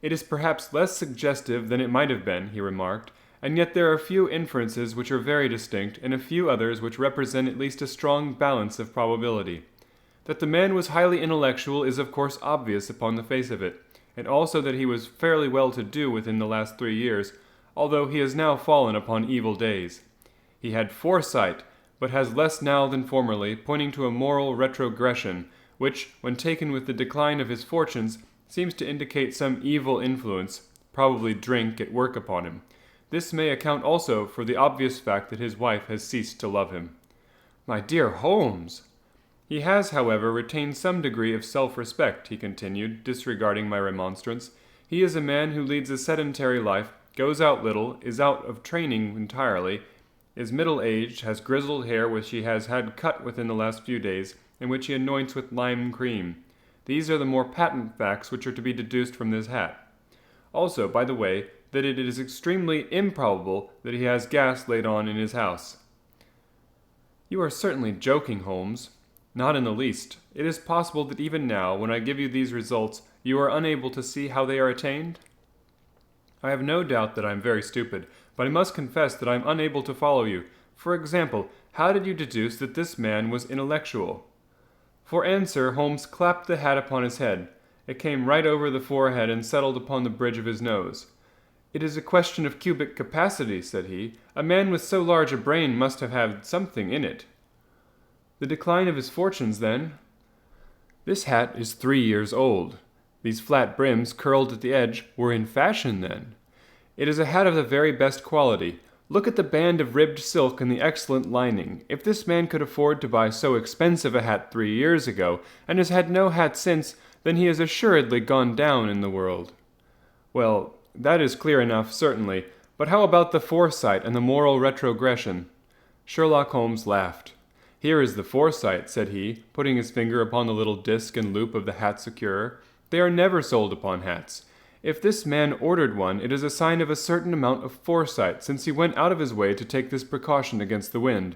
"It is perhaps less suggestive than it might have been," he remarked, "and yet there are few inferences which are very distinct, and a few others which represent at least a strong balance of probability. That the man was highly intellectual is of course obvious upon the face of it, and also that he was fairly well to do within the last 3 years, although he has now fallen upon evil days. He had foresight, but has less now than formerly, pointing to a moral retrogression, which, when taken with the decline of his fortunes, seems to indicate some evil influence, probably drink, at work upon him. This may account also for the obvious fact that his wife has ceased to love him." "My dear Holmes!" "He has, however, retained some degree of self-respect," he continued, disregarding my remonstrance. "He is a man who leads a sedentary life, goes out little, is out of training entirely, is middle-aged, has grizzled hair which he has had cut within the last few days, and which he anoints with lime cream. These are the more patent facts which are to be deduced from this hat. Also, by the way, that it is extremely improbable that he has gas laid on in his house." "You are certainly joking, Holmes." "Not in the least. It is possible that even now, when I give you these results, you are unable to see how they are attained?" "I have no doubt that I am very stupid, but I must confess that I am unable to follow you. For example, how did you deduce that this man was intellectual?" For answer, Holmes clapped the hat upon his head. It came right over the forehead and settled upon the bridge of his nose. "It is a question of cubic capacity," said he. "A man with so large a brain must have had something in it." "The decline of his fortunes, then?" "This hat is 3 years old. These flat brims, curled at the edge, were in fashion then. It is a hat of the very best quality. Look at the band of ribbed silk and the excellent lining. If this man could afford to buy so expensive a hat 3 years ago, and has had no hat since, then he has assuredly gone down in the world." "Well, that is clear enough, certainly. But how about the foresight and the moral retrogression?" Sherlock Holmes laughed. "Here is the foresight," said he, putting his finger upon the little disc and loop of the hat securer. They are never sold upon hats. If this man ordered one, it is a sign of a certain amount of foresight, since he went out of his way to take this precaution against the wind.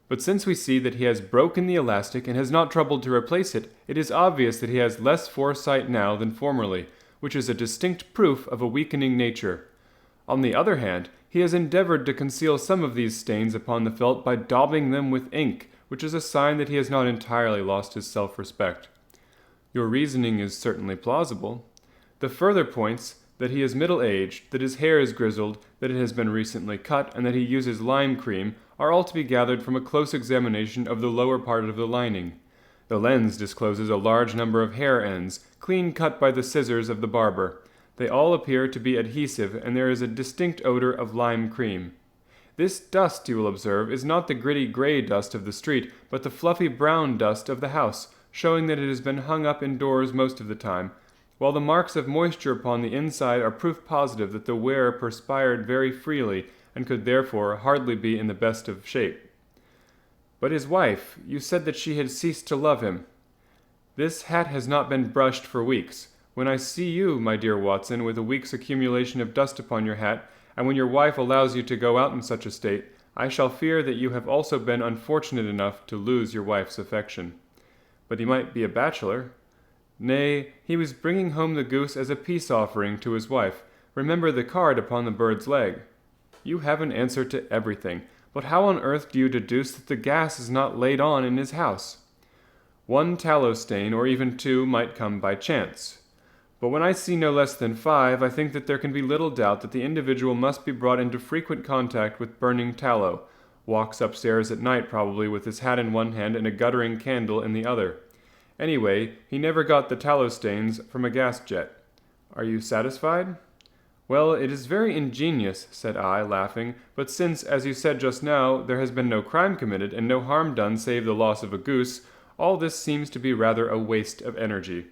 But since we see that he has broken the elastic and has not troubled to replace it, it is obvious that he has less foresight now than formerly, which is a distinct proof of a weakening nature. On the other hand, he has endeavored to conceal some of these stains upon the felt by daubing them with ink, which is a sign that he has not entirely lost his self-respect. Your reasoning is certainly plausible. The further points, that he is middle-aged, that his hair is grizzled, that it has been recently cut, and that he uses lime cream, are all to be gathered from a close examination of the lower part of the lining. The lens discloses a large number of hair ends, clean cut by the scissors of the barber. They all appear to be adhesive, and there is a distinct odor of lime cream. This dust, you will observe, is not the gritty gray dust of the street, but the fluffy brown dust of the house, showing that it has been hung up indoors most of the time, while the marks of moisture upon the inside are proof positive that the wearer perspired very freely and could therefore hardly be in the best of shape. But his wife, you said that she had ceased to love him. This hat has not been brushed for weeks. When I see you, my dear Watson, with a week's accumulation of dust upon your hat, and when your wife allows you to go out in such a state, I shall fear that you have also been unfortunate enough to lose your wife's affection. But he might be a bachelor. Nay, he was bringing home the goose as a peace offering to his wife. Remember the card upon the bird's leg. You have an answer to everything, but how on earth do you deduce that the gas is not laid on in his house? One tallow stain, or even two, might come by chance. But when I see no less than 5, I think that there can be little doubt that the individual must be brought into frequent contact with burning tallow, walks upstairs at night probably with his hat in one hand and a guttering candle in the other. Anyway, he never got the tallow stains from a gas jet. Are you satisfied? Well, it is very ingenious, said I, laughing, but since, as you said just now, there has been no crime committed and no harm done save the loss of a goose, all this seems to be rather a waste of energy.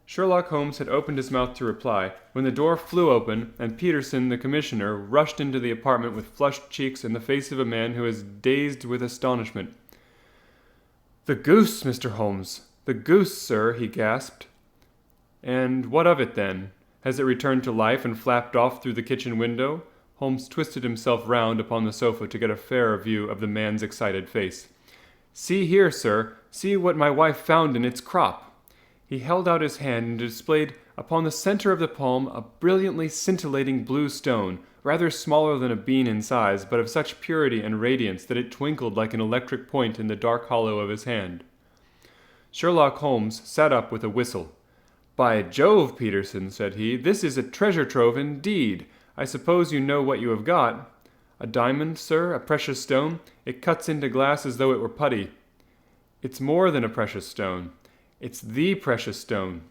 Sherlock Holmes had opened his mouth to reply, when the door flew open, and Peterson, the commissioner, rushed into the apartment with flushed cheeks and the face of a man who is dazed with astonishment. "The goose, Mr. Holmes! The goose, sir," he gasped. "And what of it, then? Has it returned to life and flapped off through the kitchen window?" Holmes twisted himself round upon the sofa to get a fairer view of the man's excited face. "See here, sir. See what my wife found in its crop." He held out his hand and displayed upon the center of the palm a brilliantly scintillating blue stone, rather smaller than a bean in size, but of such purity and radiance that it twinkled like an electric point in the dark hollow of his hand. Sherlock Holmes sat up with a whistle. "By Jove, Peterson," said he, "this is a treasure trove indeed. I suppose you know what you have got. A diamond, sir, a precious stone. It cuts into glass as though it were putty." "It's more than a precious stone. It's the precious stone."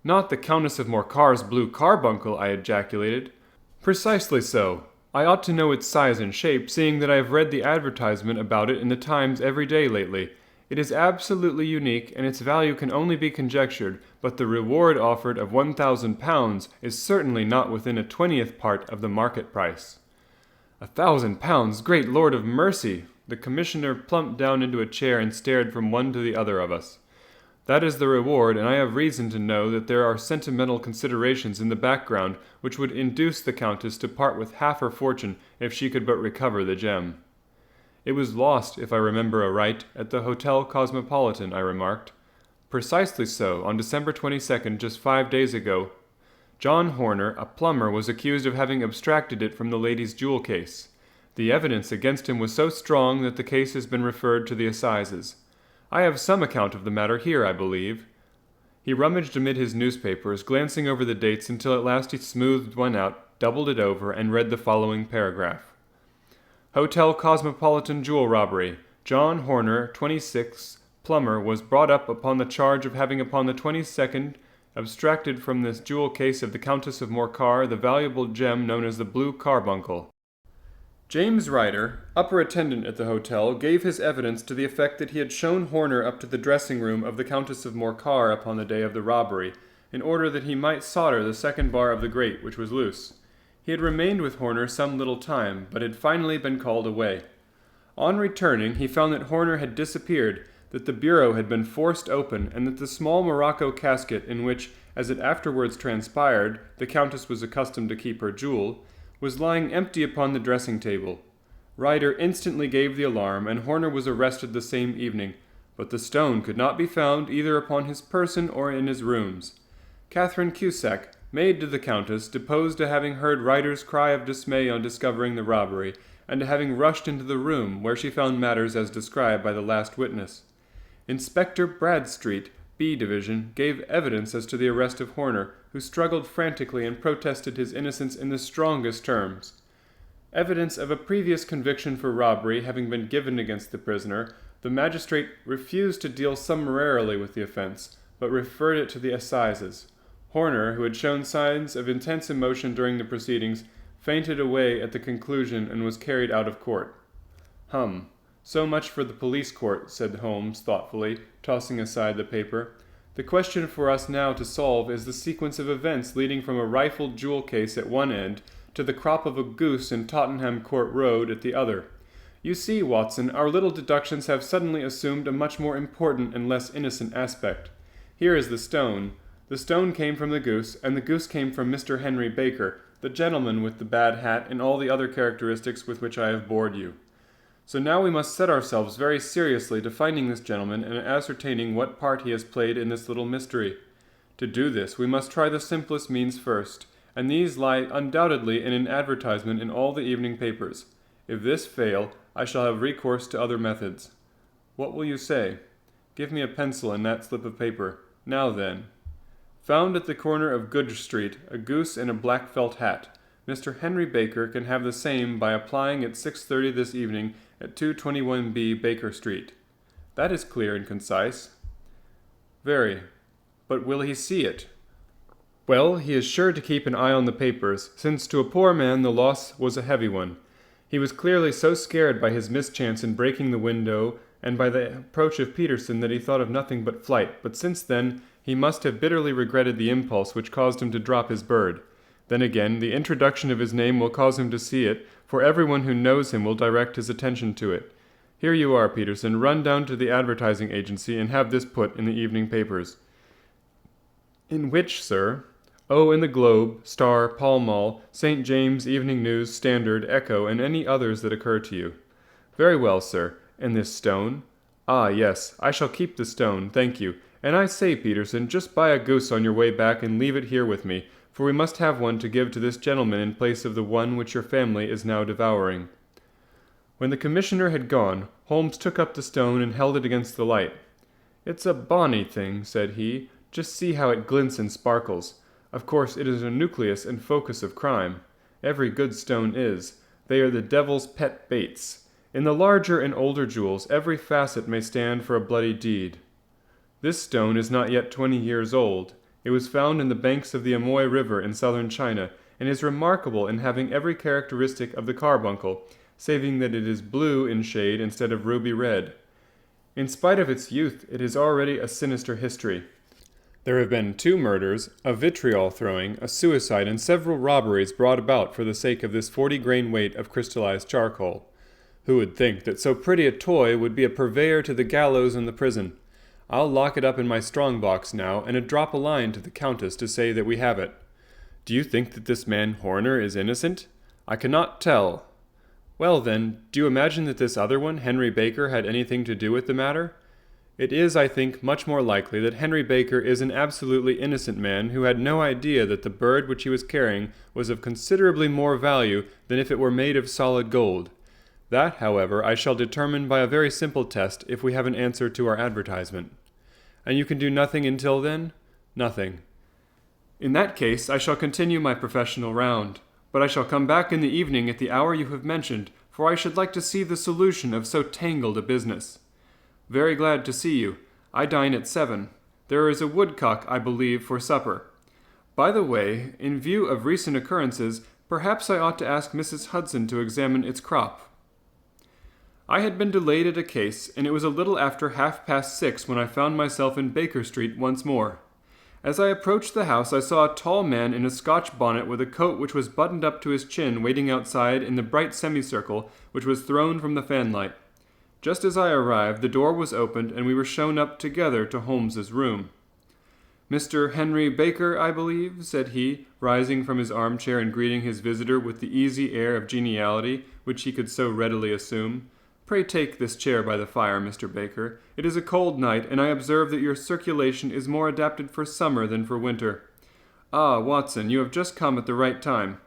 "Not the Countess of Morcar's blue carbuncle," I ejaculated. "Precisely so. I ought to know its size and shape, seeing that I have read the advertisement about it in the Times every day lately. It is absolutely unique, and its value can only be conjectured, but the reward offered of £1,000 is certainly not within a 20th part of the market price." £1,000! Great Lord of mercy! The commissioner plumped down into a chair and stared from one to the other of us. "That is the reward, and I have reason to know that there are sentimental considerations in the background which would induce the Countess to part with half her fortune if she could but recover the gem." "It was lost, if I remember aright, at the Hotel Cosmopolitan," I remarked. "Precisely so, on December 22nd, just 5 days ago. John Horner, a plumber, was accused of having abstracted it from the lady's jewel case. The evidence against him was so strong that the case has been referred to the assizes. I have some account of the matter here, I believe." He rummaged amid his newspapers, glancing over the dates until at last he smoothed one out, doubled it over, and read the following paragraph. "Hotel Cosmopolitan jewel robbery. John Horner, 26, plumber, was brought up upon the charge of having upon the 22nd abstracted from this jewel case of the Countess of Morcar the valuable gem known as the blue carbuncle. James Ryder, upper attendant at the hotel, gave his evidence to the effect that he had shown Horner up to the dressing room of the Countess of Morcar upon the day of the robbery, in order that he might solder the second bar of the grate, which was loose. He had remained with Horner some little time, but had finally been called away. On returning, he found that Horner had disappeared, that the bureau had been forced open, and that the small morocco casket in which, as it afterwards transpired, the Countess was accustomed to keep her jewel, was lying empty upon the dressing-table. Ryder instantly gave the alarm, and Horner was arrested the same evening, but the stone could not be found either upon his person or in his rooms. Catherine Cusack, maid to the Countess, deposed to having heard Ryder's cry of dismay on discovering the robbery, and to having rushed into the room, where she found matters as described by the last witness. Inspector Bradstreet, B Division, gave evidence as to the arrest of Horner, who struggled frantically and protested his innocence in the strongest terms. Evidence of a previous conviction for robbery having been given against the prisoner, the magistrate refused to deal summarily with the offense, but referred it to the assizes. Horner, who had shown signs of intense emotion during the proceedings, fainted away at the conclusion and was carried out of court. So much for the police court, said Holmes thoughtfully, tossing aside the paper. The question for us now to solve is the sequence of events leading from a rifled jewel case at one end to the crop of a goose in Tottenham Court Road at the other. You see, Watson, our little deductions have suddenly assumed a much more important and less innocent aspect. Here is the stone. The stone came from the goose, and the goose came from Mr. Henry Baker, the gentleman with the bad hat and all the other characteristics with which I have bored you. So now we must set ourselves very seriously to finding this gentleman and ascertaining what part he has played in this little mystery. To do this, we must try the simplest means first, and these lie undoubtedly in an advertisement in all the evening papers. If this fail, I shall have recourse to other methods. What will you say? Give me a pencil and that slip of paper. Now then. Found at the corner of Goodge Street, a goose in a black felt hat. Mr. Henry Baker can have the same by applying at 6:30 this evening at 221B Baker Street. That is clear and concise. Very. But will he see it? Well, he is sure to keep an eye on the papers, since to a poor man the loss was a heavy one. He was clearly so scared by his mischance in breaking the window and by the approach of Peterson that he thought of nothing but flight, but since then he must have bitterly regretted the impulse which caused him to drop his bird. Then again, the introduction of his name will cause him to see it, for everyone who knows him will direct his attention to it. Here you are, Peterson. Run down to the advertising agency and have this put in the evening papers. In which, sir? Oh, in the Globe, Star, Pall Mall, St. James, Evening News, Standard, Echo, and any others that occur to you. Very well, sir. And this stone? Ah, yes, I shall keep the stone, thank you. And I say, Peterson, just buy a goose on your way back and leave it here with me, for we must have one to give to this gentleman in place of the one which your family is now devouring. When the commissioner had gone, Holmes took up the stone and held it against the light. It's a bonny thing, said he. Just see how it glints and sparkles. Of course, it is a nucleus and focus of crime. Every good stone is. They are the devil's pet baits. In the larger and older jewels, every facet may stand for a bloody deed. This stone is not yet 20 years old. It was found in the banks of the Amoy River in southern China, and is remarkable in having every characteristic of the carbuncle, saving that it is blue in shade instead of ruby red. In spite of its youth, it is already a sinister history. There have been 2 murders, a vitriol throwing, a suicide, and several robberies brought about for the sake of this 40-grain weight of crystallized charcoal. Who would think that so pretty a toy would be a purveyor to the gallows and the prison? I'll lock it up in my strong-box now, and drop a line to the Countess to say that we have it. Do you think that this man Horner is innocent? I cannot tell. Well, then, do you imagine that this other one, Henry Baker, had anything to do with the matter? It is, I think, much more likely that Henry Baker is an absolutely innocent man who had no idea that the bird which he was carrying was of considerably more value than if it were made of solid gold. That, however, I shall determine by a very simple test if we have an answer to our advertisement. And you can do nothing until then? Nothing. In that case, I shall continue my professional round, but I shall come back in the evening at the hour you have mentioned, for I should like to see the solution of so tangled a business. Very glad to see you. I dine at 7. There is a woodcock, I believe, for supper. By the way, in view of recent occurrences, perhaps I ought to ask Mrs. Hudson to examine its crop. I had been delayed at a case, and it was a little after 6:30 when I found myself in Baker Street once more. As I approached the house, I saw a tall man in a Scotch bonnet with a coat which was buttoned up to his chin waiting outside in the bright semicircle which was thrown from the fanlight. Just as I arrived, the door was opened, and we were shown up together to Holmes's room. "Mr. Henry Baker, I believe," said he, rising from his armchair and greeting his visitor with the easy air of geniality which he could so readily assume. "Pray take this chair by the fire, Mr. Baker. It is a cold night, and I observe that your circulation is more adapted for summer than for winter. Ah, Watson, you have just come at the right time.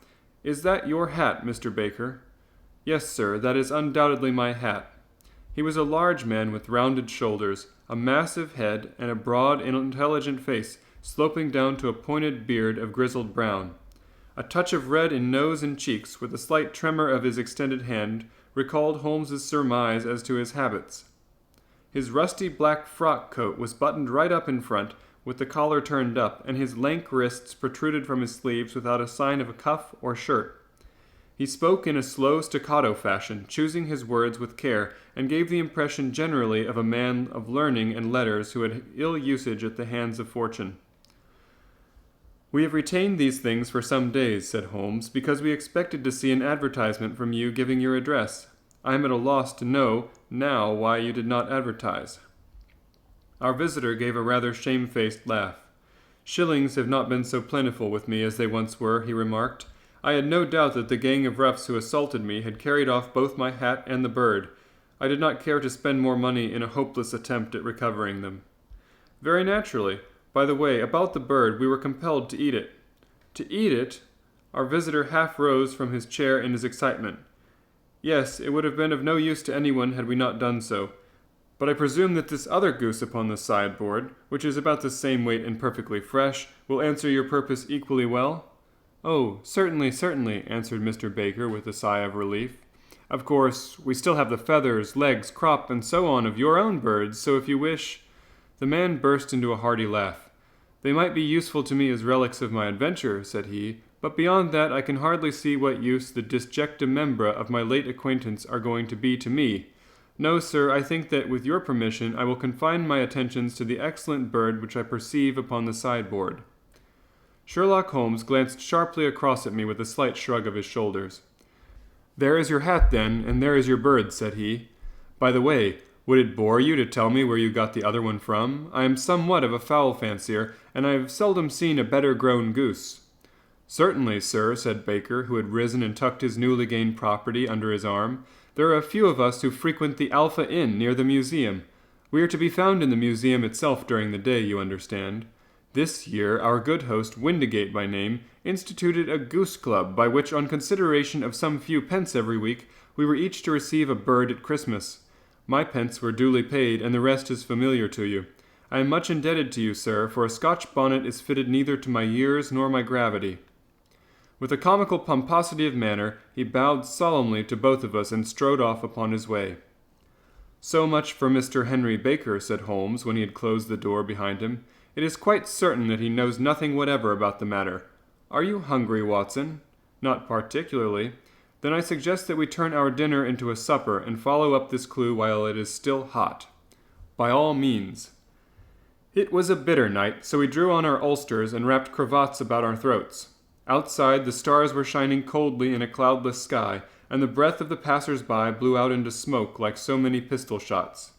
Is that your hat, Mr. Baker?" "Yes, sir, that is undoubtedly my hat." He was a large man with rounded shoulders, a massive head, and a broad, intelligent face, sloping down to a pointed beard of grizzled brown. A touch of red in nose and cheeks, with a slight tremor of his extended hand, recalled Holmes's surmise as to his habits. His rusty black frock coat was buttoned right up in front, with the collar turned up, and his lank wrists protruded from his sleeves without a sign of a cuff or shirt. He spoke in a slow staccato fashion, choosing his words with care, and gave the impression generally of a man of learning and letters who had ill usage at the hands of fortune. "We have retained these things for some days," said Holmes, "because we expected to see an advertisement from you giving your address. I am at a loss to know now why you did not advertise." Our visitor gave a rather shamefaced laugh. "Shillings have not been so plentiful with me as they once were," he remarked. "I had no doubt that the gang of roughs who assaulted me had carried off both my hat and the bird. I did not care to spend more money in a hopeless attempt at recovering them." "Very naturally. By the way, about the bird, we were compelled to eat it." "To eat it?" Our visitor half rose from his chair in his excitement. "Yes, it would have been of no use to anyone had we not done so. But I presume that this other goose upon the sideboard, which is about the same weight and perfectly fresh, will answer your purpose equally well?" "Oh, certainly, certainly," answered Mr. Baker with a sigh of relief. "Of course, we still have the feathers, legs, crop, and so on of your own birds, so if you wish—" The man burst into a hearty laugh. "They might be useful to me as relics of my adventure," said he, "but beyond that I can hardly see what use the disjecta membra of my late acquaintance are going to be to me. No, sir, I think that, with your permission, I will confine my attentions to the excellent bird which I perceive upon the sideboard." Sherlock Holmes glanced sharply across at me with a slight shrug of his shoulders. "There is your hat, then, and there is your bird," said he. "By the way, would it bore you to tell me where you got the other one from? I am somewhat of a fowl fancier, and I have seldom seen a better grown goose." "Certainly, sir," said Baker, who had risen and tucked his newly gained property under his arm. "There are a few of us who frequent the Alpha Inn near the museum. We are to be found in the museum itself during the day, you understand. This year our good host, Windigate by name, instituted a goose club by which, on consideration of some few pence every week, we were each to receive a bird at Christmas. My pence were duly paid, and the rest is familiar to you. I am much indebted to you, sir, for a Scotch bonnet is fitted neither to my years nor my gravity." With a comical pomposity of manner, he bowed solemnly to both of us and strode off upon his way. "So much for Mr. Henry Baker," said Holmes, when he had closed the door behind him. "It is quite certain that he knows nothing whatever about the matter. Are you hungry, Watson?" "Not particularly." "Then I suggest that we turn our dinner into a supper and follow up this clue while it is still hot." "By all means." It was a bitter night, so we drew on our ulsters and wrapped cravats about our throats. Outside, the stars were shining coldly in a cloudless sky, and the breath of the passers-by blew out into smoke like so many pistol shots.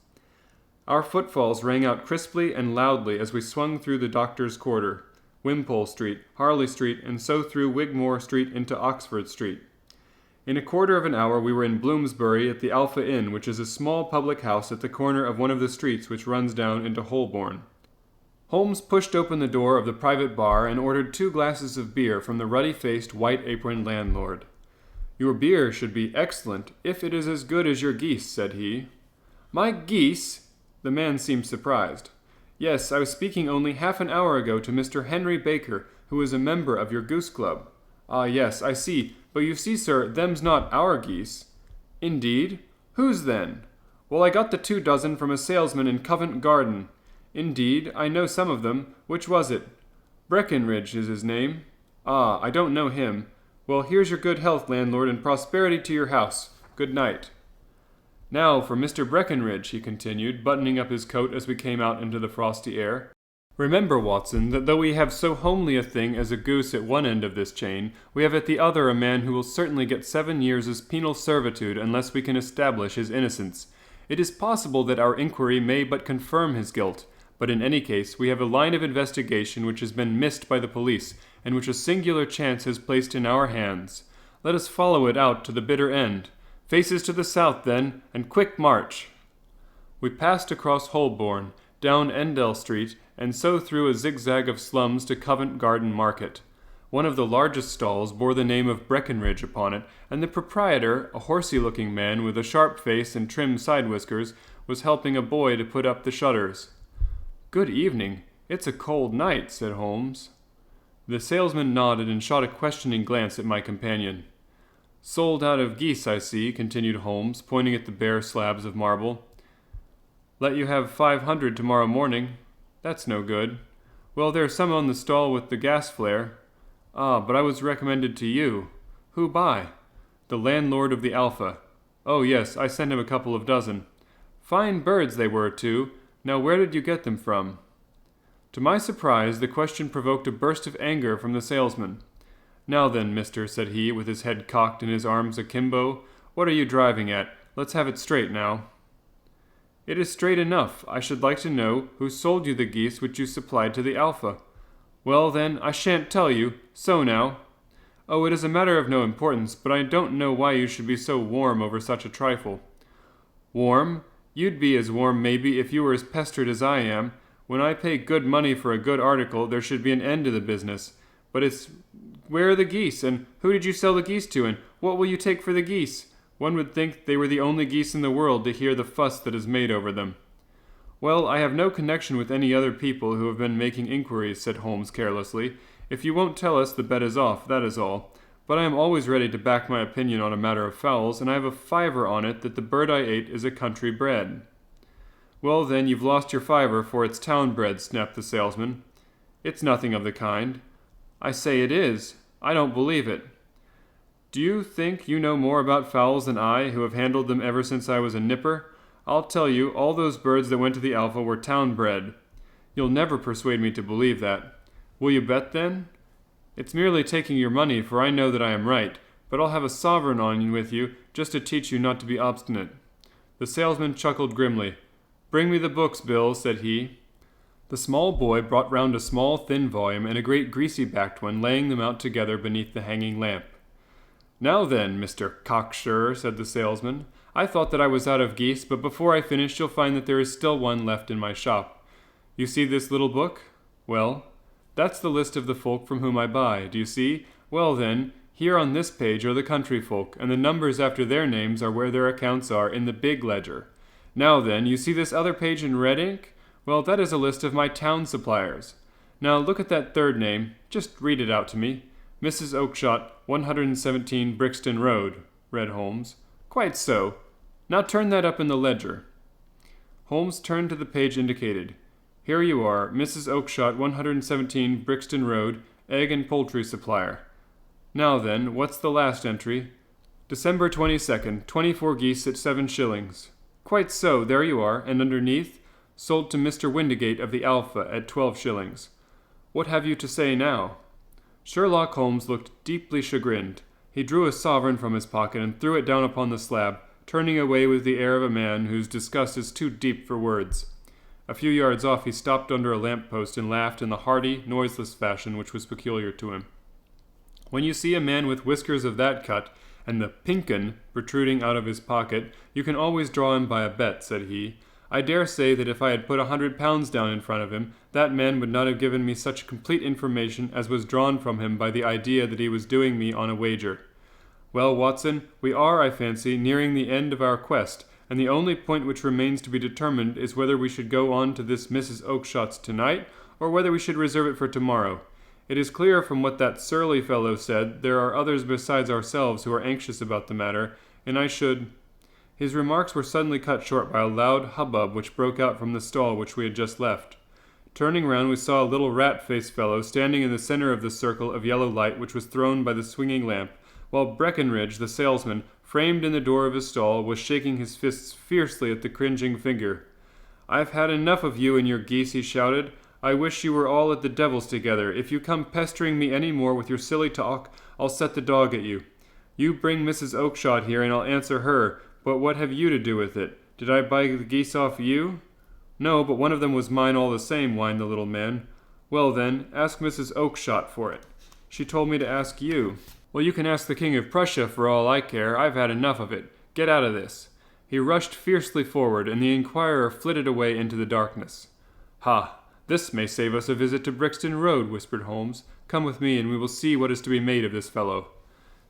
Our footfalls rang out crisply and loudly as we swung through the Doctor's Quarter, Wimpole Street, Harley Street, and so through Wigmore Street into Oxford Street. In a quarter of an hour we were in Bloomsbury at the Alpha Inn, which is a small public house at the corner of one of the streets which runs down into Holborn. Holmes pushed open the door of the private bar and ordered 2 glasses of beer from the ruddy-faced, white-aproned landlord. "Your beer should be excellent, if it is as good as your geese," said he. "My geese?" The man seemed surprised. "Yes, I was speaking only half an hour ago to Mr. Henry Baker, who is a member of your goose club." "Ah, yes, I see. But you see, sir, them's not our geese." "Indeed? Whose then?" "Well, I got the 2 dozen from a salesman in Covent Garden." "Indeed, I know some of them. Which was it?" "Breckenridge is his name." "Ah, I don't know him. Well, here's your good health, landlord, and prosperity to your house. Good night." "Now for Mr. Breckenridge," he continued, buttoning up his coat as we came out into the frosty air. "Remember, Watson, that though we have so homely a thing as a goose at one end of this chain, we have at the other a man who will certainly get 7 years' penal servitude unless we can establish his innocence. It is possible that our inquiry may but confirm his guilt, But in any case, we have a line of investigation which has been missed by the police, and which a singular chance has placed in our hands. Let us follow it out to the bitter end. Faces to the south, then, and quick march!" We passed across Holborn, down Endell Street, and so through a zigzag of slums to Covent Garden Market. One of the largest stalls bore the name of Breckenridge upon it, and the proprietor, a horsey-looking man with a sharp face and trim side-whiskers, was helping a boy to put up the shutters. "Good evening. It's a cold night," said Holmes. The salesman nodded and shot a questioning glance at my companion. "Sold out of geese, I see," continued Holmes, pointing at the bare slabs of marble. "Let you have 500 tomorrow morning. That's no good. Well, there's some on the stall with the gas flare. Ah, but I was recommended to you. Who by?" "The landlord of the Alpha. Oh, yes, I sent him a couple of dozen. Fine birds they were, too. Now where did you get them from?" To my surprise, the question provoked a burst of anger from the salesman. "Now then, mister," said he, with his head cocked and his arms akimbo, "what are you driving at? Let's have it straight now." "It is straight enough. I should like to know who sold you the geese which you supplied to the Alpha." "Well, then, I shan't tell you. So now." "Oh, it is a matter of no importance, but I don't know why you should be so warm over such a trifle." "Warm? You'd be as warm, maybe, if you were as pestered as I am. When I pay good money for a good article, there should be an end to the business. But where are the geese, and who did you sell the geese to, and what will you take for the geese? One would think they were the only geese in the world to hear the fuss that is made over them." "Well, I have no connection with any other people who have been making inquiries," said Holmes carelessly. "If you won't tell us, the bet is off, that is all. But I am always ready to back my opinion on a matter of fowls, and I have a fiver on it that the bird I ate is a country bred." "Well, then, you've lost your fiver, for it's town bred," snapped the salesman. "It's nothing of the kind." "I say it is. I don't believe it." "Do you think you know more about fowls than I, who have handled them ever since I was a nipper? I'll tell you, all those birds that went to the Alpha were town bred." "You'll never persuade me to believe that." "Will you bet, then?" "It's merely taking your money, for I know that I am right, but I'll have a sovereign on with you, just to teach you not to be obstinate." The salesman chuckled grimly. "Bring me the books, Bill," said he. The small boy brought round a small thin volume and a great greasy-backed one, laying them out together beneath the hanging lamp. "Now then, Mr. Cocksure," said the salesman, "I thought that I was out of geese, but before I finish you'll find that there is still one left in my shop. You see this little book? Well, that's the list of the folk from whom I buy, do you see? Well then, here on this page are the country folk, and the numbers after their names are where their accounts are in the big ledger. Now then, you see this other page in red ink? Well, that is a list of my town suppliers. Now look at that third name. Just read it out to me. Mrs. Oakshott, 117 Brixton Road," read Holmes. "Quite so. Now turn that up in the ledger." Holmes turned to the page indicated. "Here you are, Mrs. Oakshott, 117 Brixton Road, egg and poultry supplier. Now then, what's the last entry? December 22nd, 24 geese at 7 shillings. Quite so, there you are, and underneath, sold to Mr. Windigate of the Alpha at 12 shillings. What have you to say now?" Sherlock Holmes looked deeply chagrined. He drew a sovereign from his pocket and threw it down upon the slab, turning away with the air of a man whose disgust is too deep for words. A few yards off he stopped under a lamp-post and laughed in the hearty, noiseless fashion which was peculiar to him. "When you see a man with whiskers of that cut, and the pink 'un protruding out of his pocket, you can always draw him by a bet," said he. "I dare say that if I had put £100 down in front of him, that man would not have given me such complete information as was drawn from him by the idea that he was doing me on a wager. Well, Watson, we are, I fancy, nearing the end of our quest, and the only point which remains to be determined is whether we should go on to this Mrs. Oakshott's tonight, or whether we should reserve it for tomorrow. It is clear from what that surly fellow said there are others besides ourselves who are anxious about the matter, and I should—" His remarks were suddenly cut short by a loud hubbub which broke out from the stall which we had just left. Turning round, we saw a little rat-faced fellow standing in the center of the circle of yellow light which was thrown by the swinging lamp, while Breckenridge, the salesman, framed in the door of his stall, was shaking his fists fiercely at the cringing figure. "I've had enough of you and your geese," he shouted. "I wish you were all at the devil's together. If you come pestering me any more with your silly talk, I'll set the dog at you. You bring Mrs. Oakshott here and I'll answer her, but what have you to do with it? Did I buy the geese off you?" No, but one of them was mine all the same, whined the little man. Well then, ask Mrs. Oakshott for it. She told me to ask you. Well, you can ask the King of Prussia for all I care. I've had enough of it. Get out of this. He rushed fiercely forward, and the inquirer flitted away into the darkness. Ha! This may save us a visit to Brixton Road, whispered Holmes. Come with me, and we will see what is to be made of this fellow.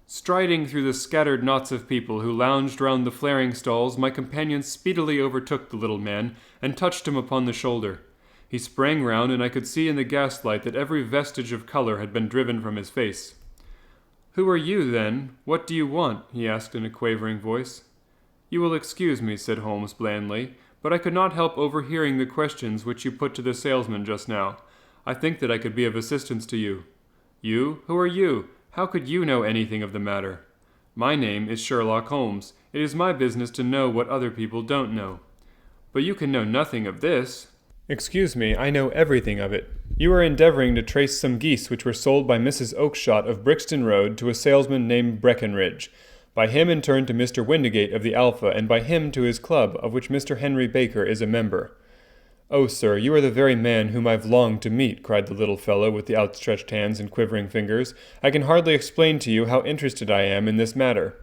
Striding through the scattered knots of people who lounged round the flaring stalls, my companion speedily overtook the little man, and touched him upon the shoulder. He sprang round, and I could see in the gaslight that every vestige of color had been driven from his face. "Who are you, then? What do you want?" he asked in a quavering voice. "You will excuse me," said Holmes blandly, "but I could not help overhearing the questions which you put to the salesman just now. I think that I could be of assistance to you." "You? Who are you? How could you know anything of the matter?" "My name is Sherlock Holmes. It is my business to know what other people don't know." "But you can know nothing of this." "Excuse me, I know everything of it. You are endeavoring to trace some geese which were sold by Mrs. Oakshott of Brixton Road to a salesman named Breckenridge, by him in turn to Mr. Windigate of the Alpha, and by him to his club, of which Mr. Henry Baker is a member." "Oh, sir, you are the very man whom I've longed to meet," cried the little fellow with the outstretched hands and quivering fingers. "I can hardly explain to you how interested I am in this matter."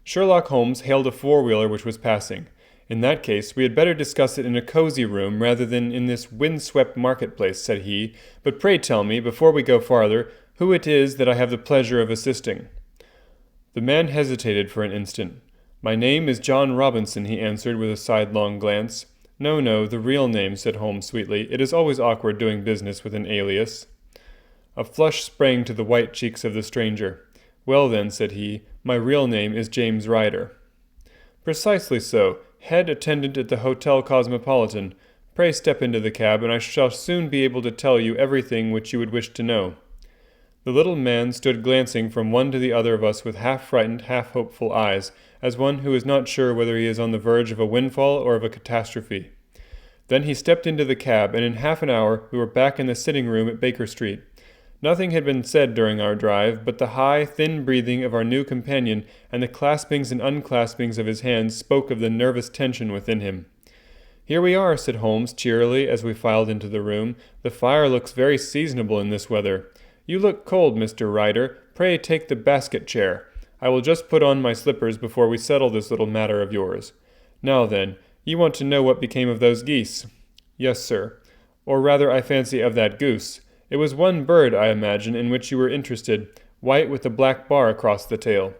Sherlock Holmes hailed a four-wheeler which was passing. "In that case, we had better discuss it in a cozy room rather than in this wind-swept marketplace," said he. "But pray tell me, before we go farther, who it is that I have the pleasure of assisting." The man hesitated for an instant. "My name is John Robinson," he answered with a sidelong glance. No, the real name," said Holmes sweetly. "It is always awkward doing business with an alias." A flush sprang to the white cheeks of the stranger. "Well then," said he, "my real name is James Ryder." "Precisely so. Head attendant at the Hotel Cosmopolitan. Pray step into the cab, and I shall soon be able to tell you everything which you would wish to know." The little man stood glancing from one to the other of us with half-frightened, half-hopeful eyes, as one who is not sure whether he is on the verge of a windfall or of a catastrophe. Then he stepped into the cab, and in half an hour we were back in the sitting-room at Baker Street. Nothing had been said during our drive, but the high, thin breathing of our new companion and the claspings and unclaspings of his hands spoke of the nervous tension within him. "Here we are," said Holmes cheerily as we filed into the room. "The fire looks very seasonable in this weather. You look cold, Mr. Ryder. Pray take the basket chair. I will just put on my slippers before we settle this little matter of yours. Now then, you want to know what became of those geese?" "Yes, sir. Or rather, I fancy, of that goose. It was one bird, I imagine, in which you were interested, white with a black bar across the tail."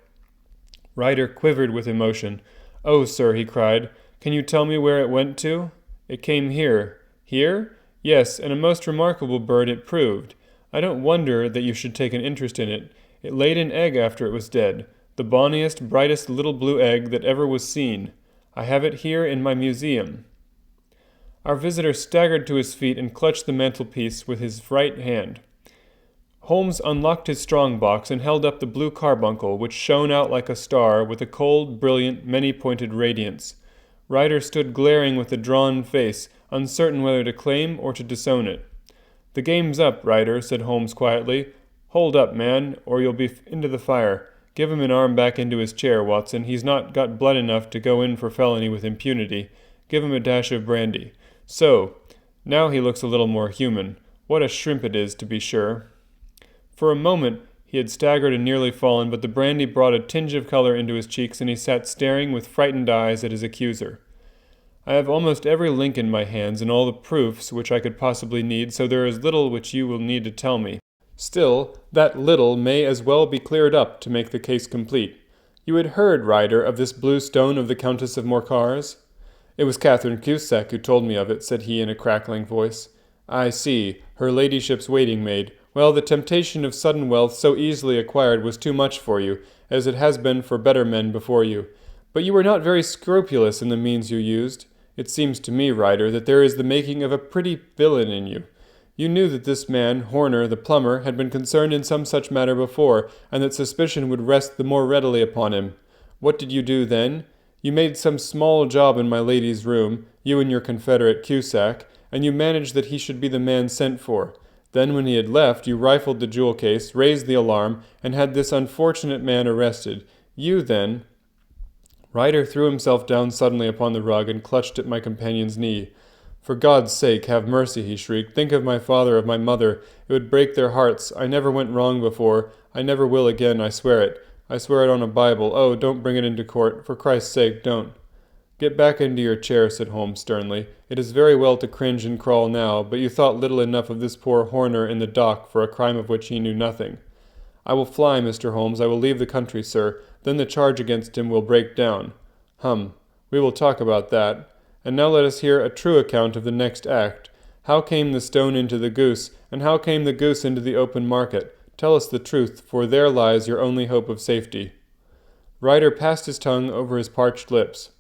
Ryder quivered with emotion. "Oh, sir," he cried, "can you tell me where it went to?" "It came here." "Here?" "Yes, and a most remarkable bird it proved. I don't wonder that you should take an interest in it. It laid an egg after it was dead, the bonniest, brightest little blue egg that ever was seen. I have it here in my museum." Our visitor staggered to his feet and clutched the mantelpiece with his right hand. Holmes unlocked his strong-box and held up the blue carbuncle, which shone out like a star with a cold, brilliant, many-pointed radiance. Ryder stood glaring with a drawn face, uncertain whether to claim or to disown it. "The game's up, Ryder," said Holmes quietly. "Hold up, man, or you'll be into the fire. Give him an arm back into his chair, Watson. He's not got blood enough to go in for felony with impunity. Give him a dash of brandy. So, now he looks a little more human. What a shrimp it is, to be sure." For a moment he had staggered and nearly fallen, but the brandy brought a tinge of color into his cheeks, and he sat staring with frightened eyes at his accuser. "I have almost every link in my hands and all the proofs which I could possibly need, so there is little which you will need to tell me. Still, that little may as well be cleared up to make the case complete. You had heard, Ryder, of this blue stone of the Countess of Morcar's?" "It was Catherine Cusack who told me of it," said he in a crackling voice. "I see, her ladyship's waiting-maid. Well, the temptation of sudden wealth so easily acquired was too much for you, as it has been for better men before you. But you were not very scrupulous in the means you used. It seems to me, Ryder, that there is the making of a pretty villain in you. You knew that this man, Horner, the plumber, had been concerned in some such matter before, and that suspicion would rest the more readily upon him. What did you do then? You made some small job in my lady's room, you and your confederate Cusack, and you managed that he should be the man sent for. Then when he had left, you rifled the jewel case, raised the alarm, and had this unfortunate man arrested. You then—" Ryder threw himself down suddenly upon the rug and clutched at my companion's knee. "For God's sake, have mercy," he shrieked. "Think of my father, of my mother. It would break their hearts. I never went wrong before. I never will again, I swear it. I swear it on a Bible. Oh, don't bring it into court. For Christ's sake, don't." "Get back into your chair," said Holmes sternly. "It is very well to cringe and crawl now, but you thought little enough of this poor Horner in the dock for a crime of which he knew nothing." "I will fly, Mr. Holmes. I will leave the country, sir. Then the charge against him will break down." "Hum. We will talk about that. And now let us hear a true account of the next act. How came the stone into the goose, and how came the goose into the open market? Tell us the truth, for there lies your only hope of safety." Ryder passed his tongue over his parched lips.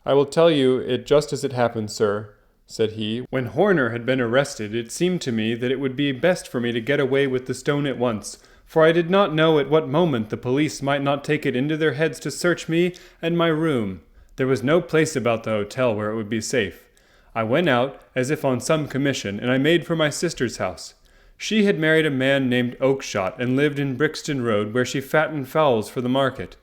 "I will tell you it just as it happened, sir," said he. "When Horner had been arrested, it seemed to me that it would be best for me to get away with the stone at once, for I did not know at what moment the police might not take it into their heads to search me and my room. There was no place about the hotel where it would be safe. I went out, as if on some commission, and I made for my sister's house. She had married a man named Oakshott and lived in Brixton Road, where she fattened fowls for the market.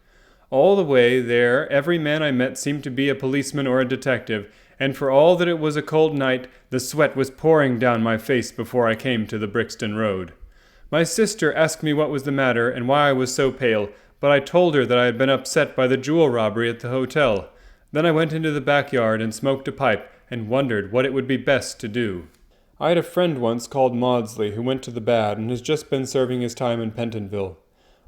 All the way there every man I met seemed to be a policeman or a detective, and for all that it was a cold night, the sweat was pouring down my face before I came to the Brixton Road. My sister asked me what was the matter and why I was so pale, but I told her that I had been upset by the jewel robbery at the hotel. Then I went into the backyard and smoked a pipe and wondered what it would be best to do. I had a friend once called Maudsley who went to the bad and has just been serving his time in Pentonville.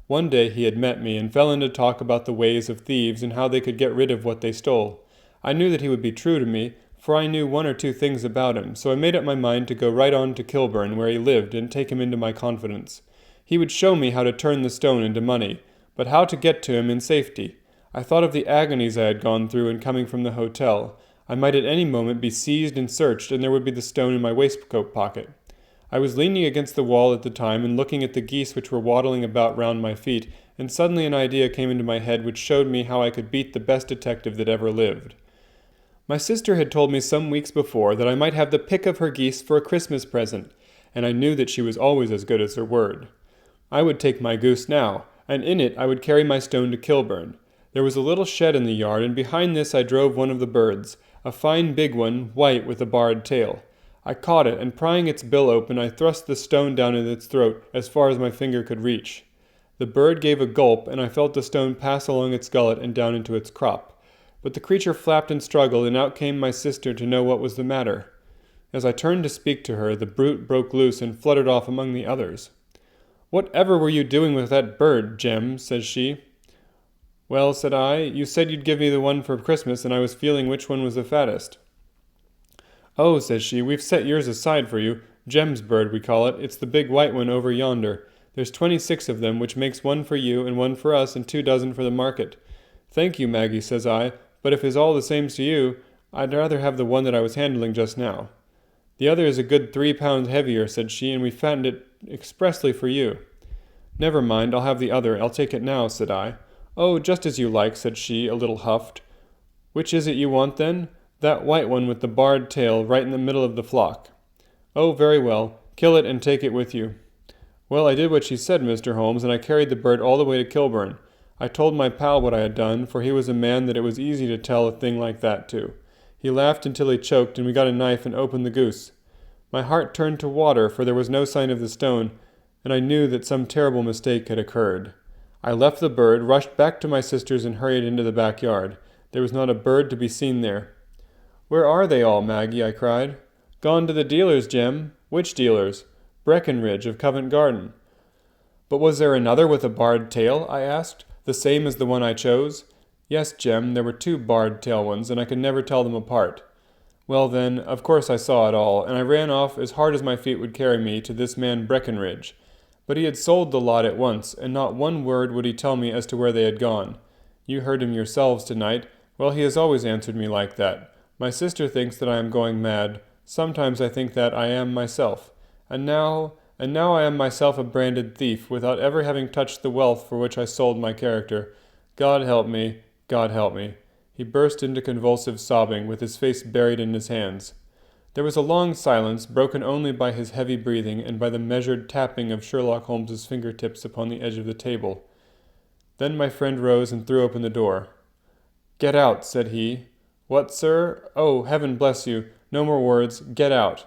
One day he had met me and fell into talk about the ways of thieves and how they could get rid of what they stole. I knew that he would be true to me, for I knew one or two things about him, so I made up my mind to go right on to Kilburn, where he lived, and take him into my confidence. He would show me how to turn the stone into money, but how to get to him in safety. I thought of the agonies I had gone through in coming from the hotel. I might at any moment be seized and searched, and there would be the stone in my waistcoat pocket. I was leaning against the wall at the time and looking at the geese which were waddling about round my feet, and suddenly an idea came into my head which showed me how I could beat the best detective that ever lived. My sister had told me some weeks before that I might have the pick of her geese for a Christmas present, and I knew that she was always as good as her word. I would take my goose now, and in it I would carry my stone to Kilburn. There was a little shed in the yard, and behind this I drove one of the birds, a fine big one, white with a barred tail. I caught it, and prying its bill open, I thrust the stone down in its throat as far as my finger could reach. The bird gave a gulp, and I felt the stone pass along its gullet and down into its crop. But the creature flapped and struggled, and out came my sister to know what was the matter. As I turned to speak to her, the brute broke loose and fluttered off among the others. "Whatever were you doing with that bird, Jem?" says she. "Well," said I, "you said you'd give me the one for Christmas, and I was feeling which one was the fattest." "Oh," says she, "we've set yours aside for you. Jem's bird, we call it. It's the big white one over yonder. There's 26 of them, which makes one for you and one for us and 2 dozen for the market." "Thank you, Maggie," says I, "but if it's all the same to you, I'd rather have the one that I was handling just now." "The other is a good 3 pounds heavier," said she, "and we fattened it expressly for you." "Never mind, I'll have the other. I'll take it now," said I. "Oh, just as you like," said she, a little huffed. "Which is it you want, then?" "That white one with the barred tail, right in the middle of the flock." "Oh, very well. Kill it and take it with you." Well, I did what she said, Mr. Holmes, and I carried the bird all the way to Kilburn. I told my pal what I had done, for he was a man that it was easy to tell a thing like that to. He laughed until he choked, and we got a knife and opened the goose. My heart turned to water, for there was no sign of the stone, and I knew that some terrible mistake had occurred. I left the bird, rushed back to my sister's, and hurried into the backyard. There was not a bird to be seen there. "Where are they all, Maggie?" I cried. "Gone to the dealers, Jem." "Which dealers?" "Breckenridge, of Covent Garden." "But was there another with a barred tail?" I asked. "The same as the one I chose?" "Yes, Jem, there were 2 barred tail ones, and I could never tell them apart." "Well then, of course I saw it all, and I ran off as hard as my feet would carry me to this man Breckenridge. But he had sold the lot at once, and not one word would he tell me as to where they had gone. You heard him yourselves tonight. Well, he has always answered me like that. My sister thinks that I am going mad. Sometimes I think that I am myself. And now I am myself a branded thief, without ever having touched the wealth for which I sold my character. God help me, God help me." He burst into convulsive sobbing, with his face buried in his hands. There was a long silence, broken only by his heavy breathing and by the measured tapping of Sherlock Holmes's fingertips upon the edge of the table. Then my friend rose and threw open the door. "Get out," said he. "What, sir? Oh, heaven bless you! No more words. Get out.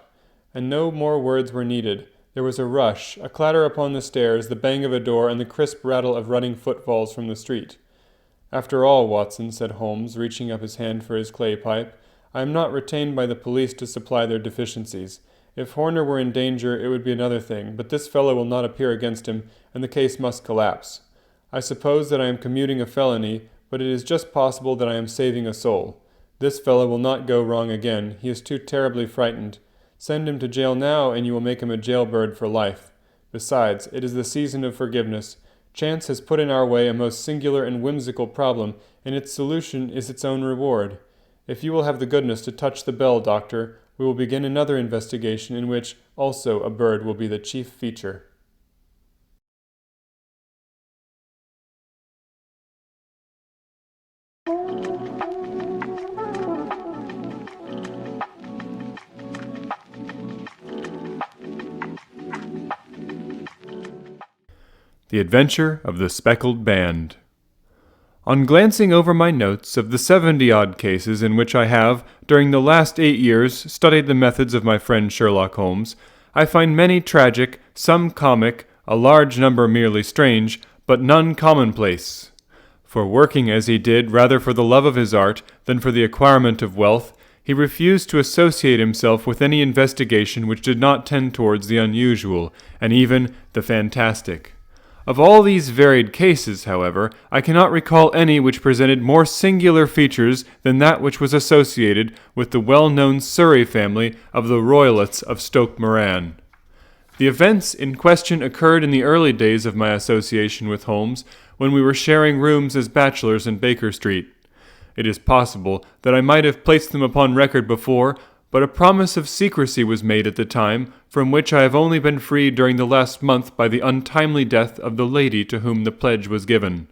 And no more words were needed. There was a rush, a clatter upon the stairs, the bang of a door, and the crisp rattle of running footfalls from the street. "After all, Watson," said Holmes, reaching up his hand for his clay pipe, "I am not retained by the police to supply their deficiencies. If Horner were in danger, it would be another thing, but this fellow will not appear against him, and the case must collapse. I suppose that I am commuting a felony, but it is just possible that I am saving a soul. This fellow will not go wrong again. He is too terribly frightened. Send him to jail now, and you will make him a jailbird for life. Besides, it is the season of forgiveness. Chance has put in our way a most singular and whimsical problem, and its solution is its own reward. If you will have the goodness to touch the bell, Doctor, we will begin another investigation in which also a bird will be the chief feature." The Adventure of the Speckled Band. On glancing over my notes of the 70-odd cases in which I have, during the last 8 years, studied the methods of my friend Sherlock Holmes, I find many tragic, some comic, a large number merely strange, but none commonplace. For working as he did rather for the love of his art than for the acquirement of wealth, he refused to associate himself with any investigation which did not tend towards the unusual, and even the fantastic. Of all these varied cases, however, I cannot recall any which presented more singular features than that which was associated with the well-known Surrey family of the Roylotts of Stoke Moran. The events in question occurred in the early days of my association with Holmes, when we were sharing rooms as bachelors in Baker Street. It is possible that I might have placed them upon record before, but a promise of secrecy was made at the time, from which I have only been freed during the last month by the untimely death of the lady to whom the pledge was given.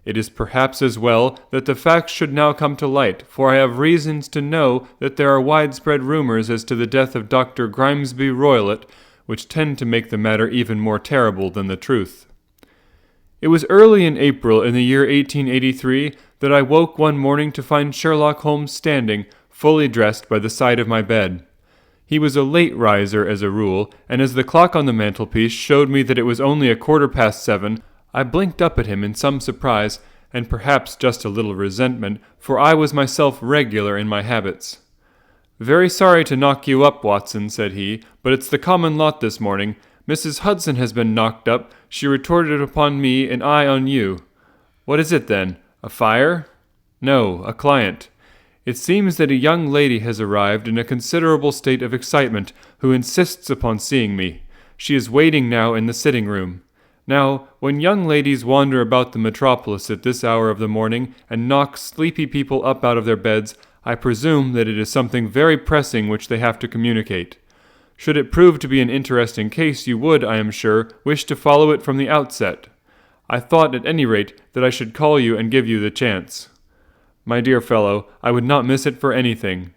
It is perhaps as well that the facts should now come to light, for I have reasons to know that there are widespread rumors as to the death of Dr. Grimesby Roylott, which tend to make the matter even more terrible than the truth. It was early in April in the year 1883 that I woke one morning to find Sherlock Holmes standing, fully dressed, by the side of my bed. He was a late riser as a rule, and as the clock on the mantelpiece showed me that it was only 7:15, I blinked up at him in some surprise, and perhaps just a little resentment, for I was myself regular in my habits. "Very sorry to knock you up, Watson," said he, "but it's the common lot this morning. Mrs. Hudson has been knocked up. She retorted upon me, and I on you." "What is it, then? A fire?" "No, a client. It seems that a young lady has arrived in a considerable state of excitement, who insists upon seeing me. She is waiting now in the sitting-room. Now, when young ladies wander about the metropolis at this hour of the morning, and knock sleepy people up out of their beds, I presume that it is something very pressing which they have to communicate. Should it prove to be an interesting case, you would, I am sure, wish to follow it from the outset. I thought, at any rate, that I should call you and give you the chance. My dear fellow, I would not miss it for anything."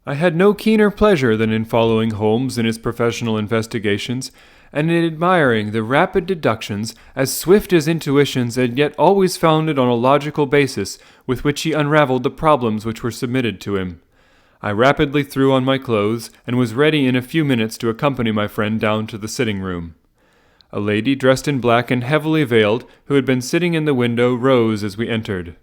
I had no keener pleasure than in following Holmes in his professional investigations, and in admiring the rapid deductions, as swift as intuitions and yet always founded on a logical basis, with which he unravelled the problems which were submitted to him. I rapidly threw on my clothes, and was ready in a few minutes to accompany my friend down to the sitting-room. A lady dressed in black and heavily veiled, who had been sitting in the window, rose as we entered.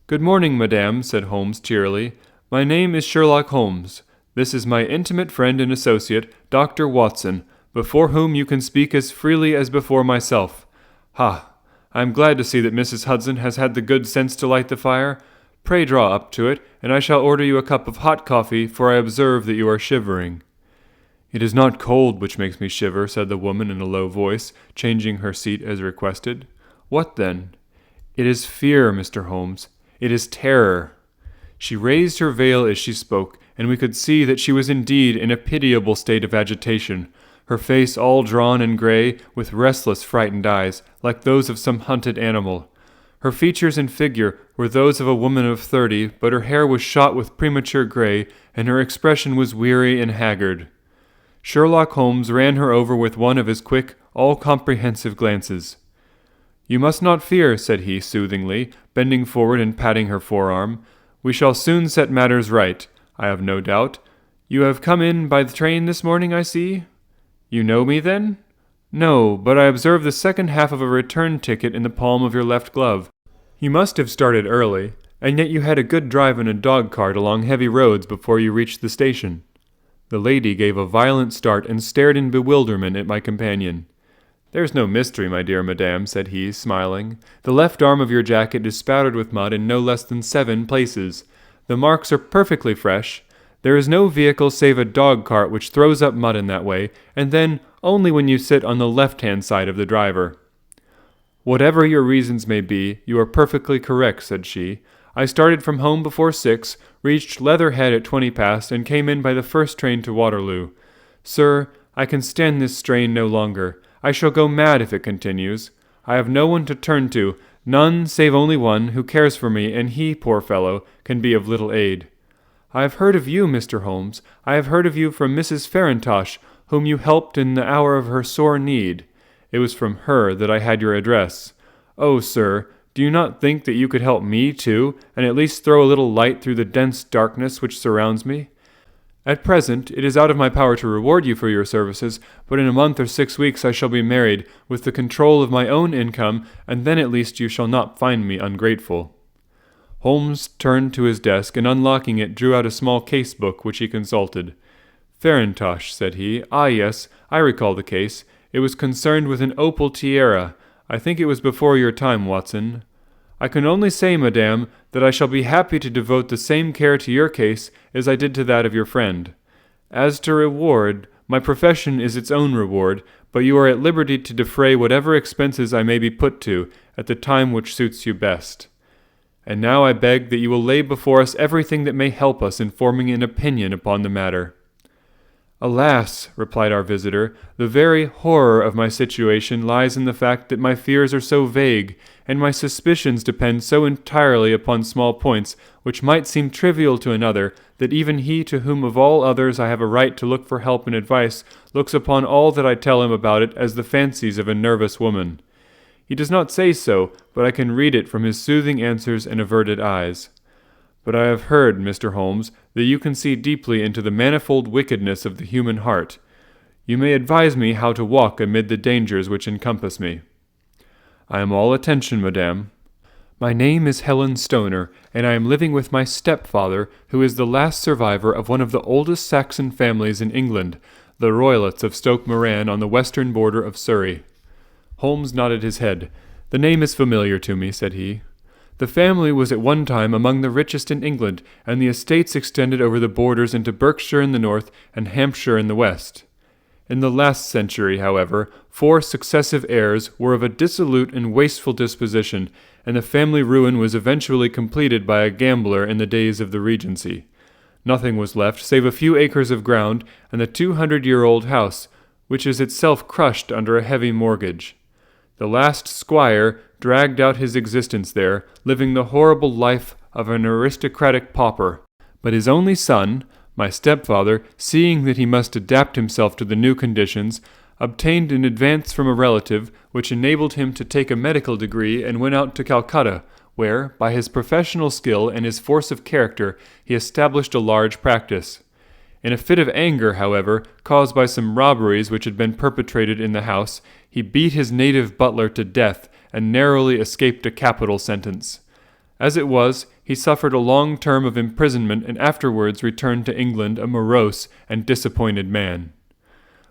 "Good morning, madame," said Holmes cheerily. "My name is Sherlock Holmes. This is my intimate friend and associate, Dr. Watson, before whom you can speak as freely as before myself. Ha! I am glad to see that Mrs. Hudson has had the good sense to light the fire. Pray draw up to it, and I shall order you a cup of hot coffee, for I observe that you are shivering." "It is not cold which makes me shiver," said the woman in a low voice, changing her seat as requested. "What then?" "It is fear, Mr. Holmes. It is terror." She raised her veil as she spoke, and we could see that she was indeed in a pitiable state of agitation, her face all drawn and grey, with restless, frightened eyes, like those of some hunted animal. Her features and figure were those of a woman of 30, but her hair was shot with premature grey, and her expression was weary and haggard. Sherlock Holmes ran her over with one of his quick, all-comprehensive glances. "You must not fear," said he soothingly, bending forward and patting her forearm. "We shall soon set matters right, I have no doubt. You have come in by the train this morning, I see? You know me, then? No, but I observed the second half of a return ticket in the palm of your left glove. You must have started early, and yet you had a good drive in a dog-cart along heavy roads before you reached the station." The lady gave a violent start and stared in bewilderment at my companion. "There's no mystery, my dear madame," said he, smiling. "The left arm of your jacket is spattered with mud in no less than 7 places. The marks are perfectly fresh. There is no vehicle save a dog-cart which throws up mud in that way, and then only when you sit on the left-hand side of the driver." "Whatever your reasons may be, you are perfectly correct," said she. "I started from home before 6, reached Leatherhead at 20 past, and came in by the first train to Waterloo. Sir, I can stand this strain no longer. I shall go mad if it continues. I have no one to turn to, none save only one, who cares for me, and he, poor fellow, can be of little aid. I have heard of you, Mr. Holmes. I have heard of you from Mrs. Farintosh, whom you helped in the hour of her sore need. It was from her that I had your address. Oh, sir, do you not think that you could help me, too, and at least throw a little light through the dense darkness which surrounds me? At present, it is out of my power to reward you for your services, but in a month or 6 weeks I shall be married, with the control of my own income, and then at least you shall not find me ungrateful." Holmes turned to his desk, and unlocking it, drew out a small case-book, which he consulted. "Farintosh," said he. "Ah, yes, I recall the case. It was concerned with an opal tiara. I think it was before your time, Watson. I can only say, madame, that I shall be happy to devote the same care to your case as I did to that of your friend. As to reward, my profession is its own reward, but you are at liberty to defray whatever expenses I may be put to, at the time which suits you best. And now I beg that you will lay before us everything that may help us in forming an opinion upon the matter." "Alas," replied our visitor, "the very horror of my situation lies in the fact that my fears are so vague, and my suspicions depend so entirely upon small points, which might seem trivial to another, that even he to whom of all others I have a right to look for help and advice looks upon all that I tell him about it as the fancies of a nervous woman. He does not say so, but I can read it from his soothing answers and averted eyes. But I have heard, Mr. Holmes, that you can see deeply into the manifold wickedness of the human heart. You may advise me how to walk amid the dangers which encompass me." "I am all attention, madame." "My name is Helen Stoner, and I am living with my stepfather, who is the last survivor of one of the oldest Saxon families in England, the Roylotts of Stoke Moran on the western border of Surrey." Holmes nodded his head. "The name is familiar to me," said he. "The family was at one time among the richest in England, and the estates extended over the borders into Berkshire in the north and Hampshire in the west. In the last century, however, 4 successive heirs were of a dissolute and wasteful disposition, and the family ruin was eventually completed by a gambler in the days of the Regency. Nothing was left save a few acres of ground and the 200-year-old house, which is itself crushed under a heavy mortgage. The last squire dragged out his existence there, living the horrible life of an aristocratic pauper. But his only son, my stepfather, seeing that he must adapt himself to the new conditions, obtained an advance from a relative, which enabled him to take a medical degree and went out to Calcutta, where, by his professional skill and his force of character, he established a large practice. In a fit of anger, however, caused by some robberies which had been perpetrated in the house, he beat his native butler to death and narrowly escaped a capital sentence. As it was, he suffered a long term of imprisonment and afterwards returned to England a morose and disappointed man.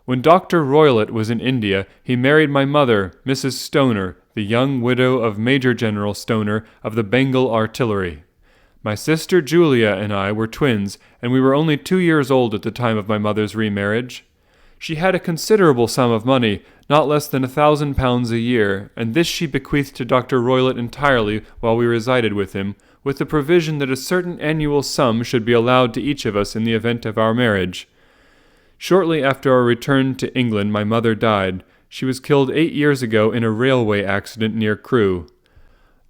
When Dr. Roylott was in India, he married my mother, Mrs. Stoner, the young widow of Major General Stoner of the Bengal Artillery. My sister Julia and I were twins, and we were only 2 years old at the time of my mother's remarriage. She had a considerable sum of money, not less than £1,000 a year, and this she bequeathed to Dr. Roylott entirely while we resided with him, with the provision that a certain annual sum should be allowed to each of us in the event of our marriage. Shortly after our return to England, my mother died. She was killed 8 years ago in a railway accident near Crewe.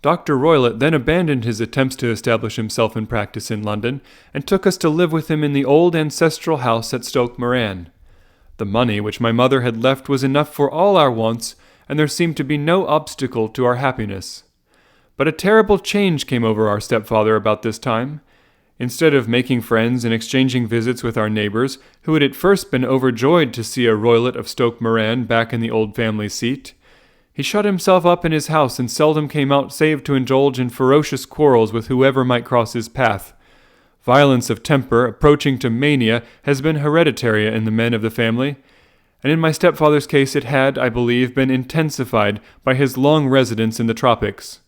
Dr. Roylott then abandoned his attempts to establish himself in practice in London, and took us to live with him in the old ancestral house at Stoke Moran. The money which my mother had left was enough for all our wants, and there seemed to be no obstacle to our happiness. But a terrible change came over our stepfather about this time. Instead of making friends and exchanging visits with our neighbors, who had at first been overjoyed to see a roylet of Stoke Moran back in the old family seat, he shut himself up in his house and seldom came out save to indulge in ferocious quarrels with whoever might cross his path. Violence of temper, approaching to mania, has been hereditary in the men of the family, and in my stepfather's case it had, I believe, been intensified by his long residence in the tropics.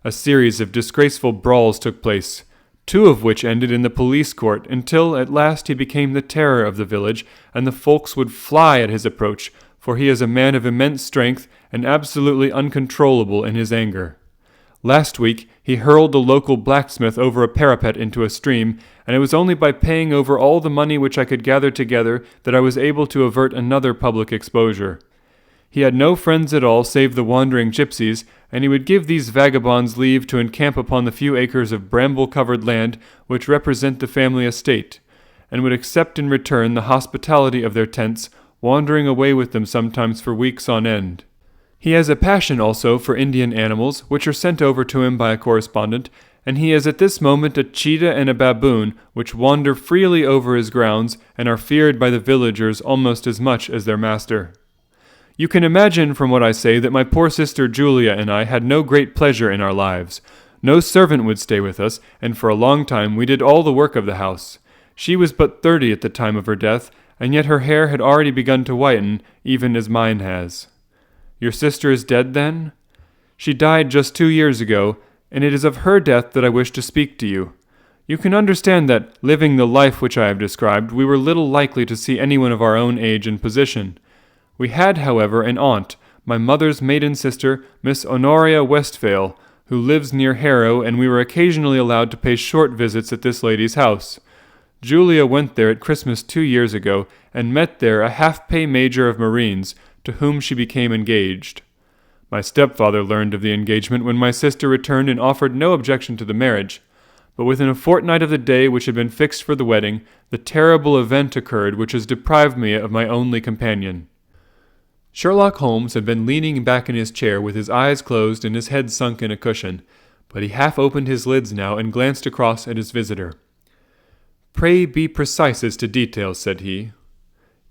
A series of disgraceful brawls took place, 2 of which ended in the police court, until at last he became the terror of the village, and the folks would fly at his approach, for he is a man of immense strength and absolutely uncontrollable in his anger. Last week he hurled the local blacksmith over a parapet into a stream, and it was only by paying over all the money which I could gather together that I was able to avert another public exposure. He had no friends at all save the wandering gypsies, and he would give these vagabonds leave to encamp upon the few acres of bramble-covered land which represent the family estate, and would accept in return the hospitality of their tents, wandering away with them sometimes for weeks on end. He has a passion also for Indian animals, which are sent over to him by a correspondent, and he has at this moment a cheetah and a baboon, which wander freely over his grounds, and are feared by the villagers almost as much as their master. You can imagine from what I say that my poor sister Julia and I had no great pleasure in our lives. No servant would stay with us, and for a long time we did all the work of the house. She was but 30 at the time of her death, and yet her hair had already begun to whiten, even as mine has. Your sister is dead, then? She died just 2 years ago, and it is of her death that I wish to speak to you. You can understand that, living the life which I have described, we were little likely to see anyone of our own age and position. We had, however, an aunt, my mother's maiden sister, Miss Honoria Westphale, who lives near Harrow, and we were occasionally allowed to pay short visits at this lady's house. Julia went there at Christmas 2 years ago, and met there a half-pay major of Marines, to whom she became engaged. My stepfather learned of the engagement when my sister returned and offered no objection to the marriage, but within a fortnight of the day which had been fixed for the wedding, the terrible event occurred which has deprived me of my only companion. Sherlock Holmes had been leaning back in his chair with his eyes closed and his head sunk in a cushion, but he half opened his lids now and glanced across at his visitor. "Pray be precise as to details," said he.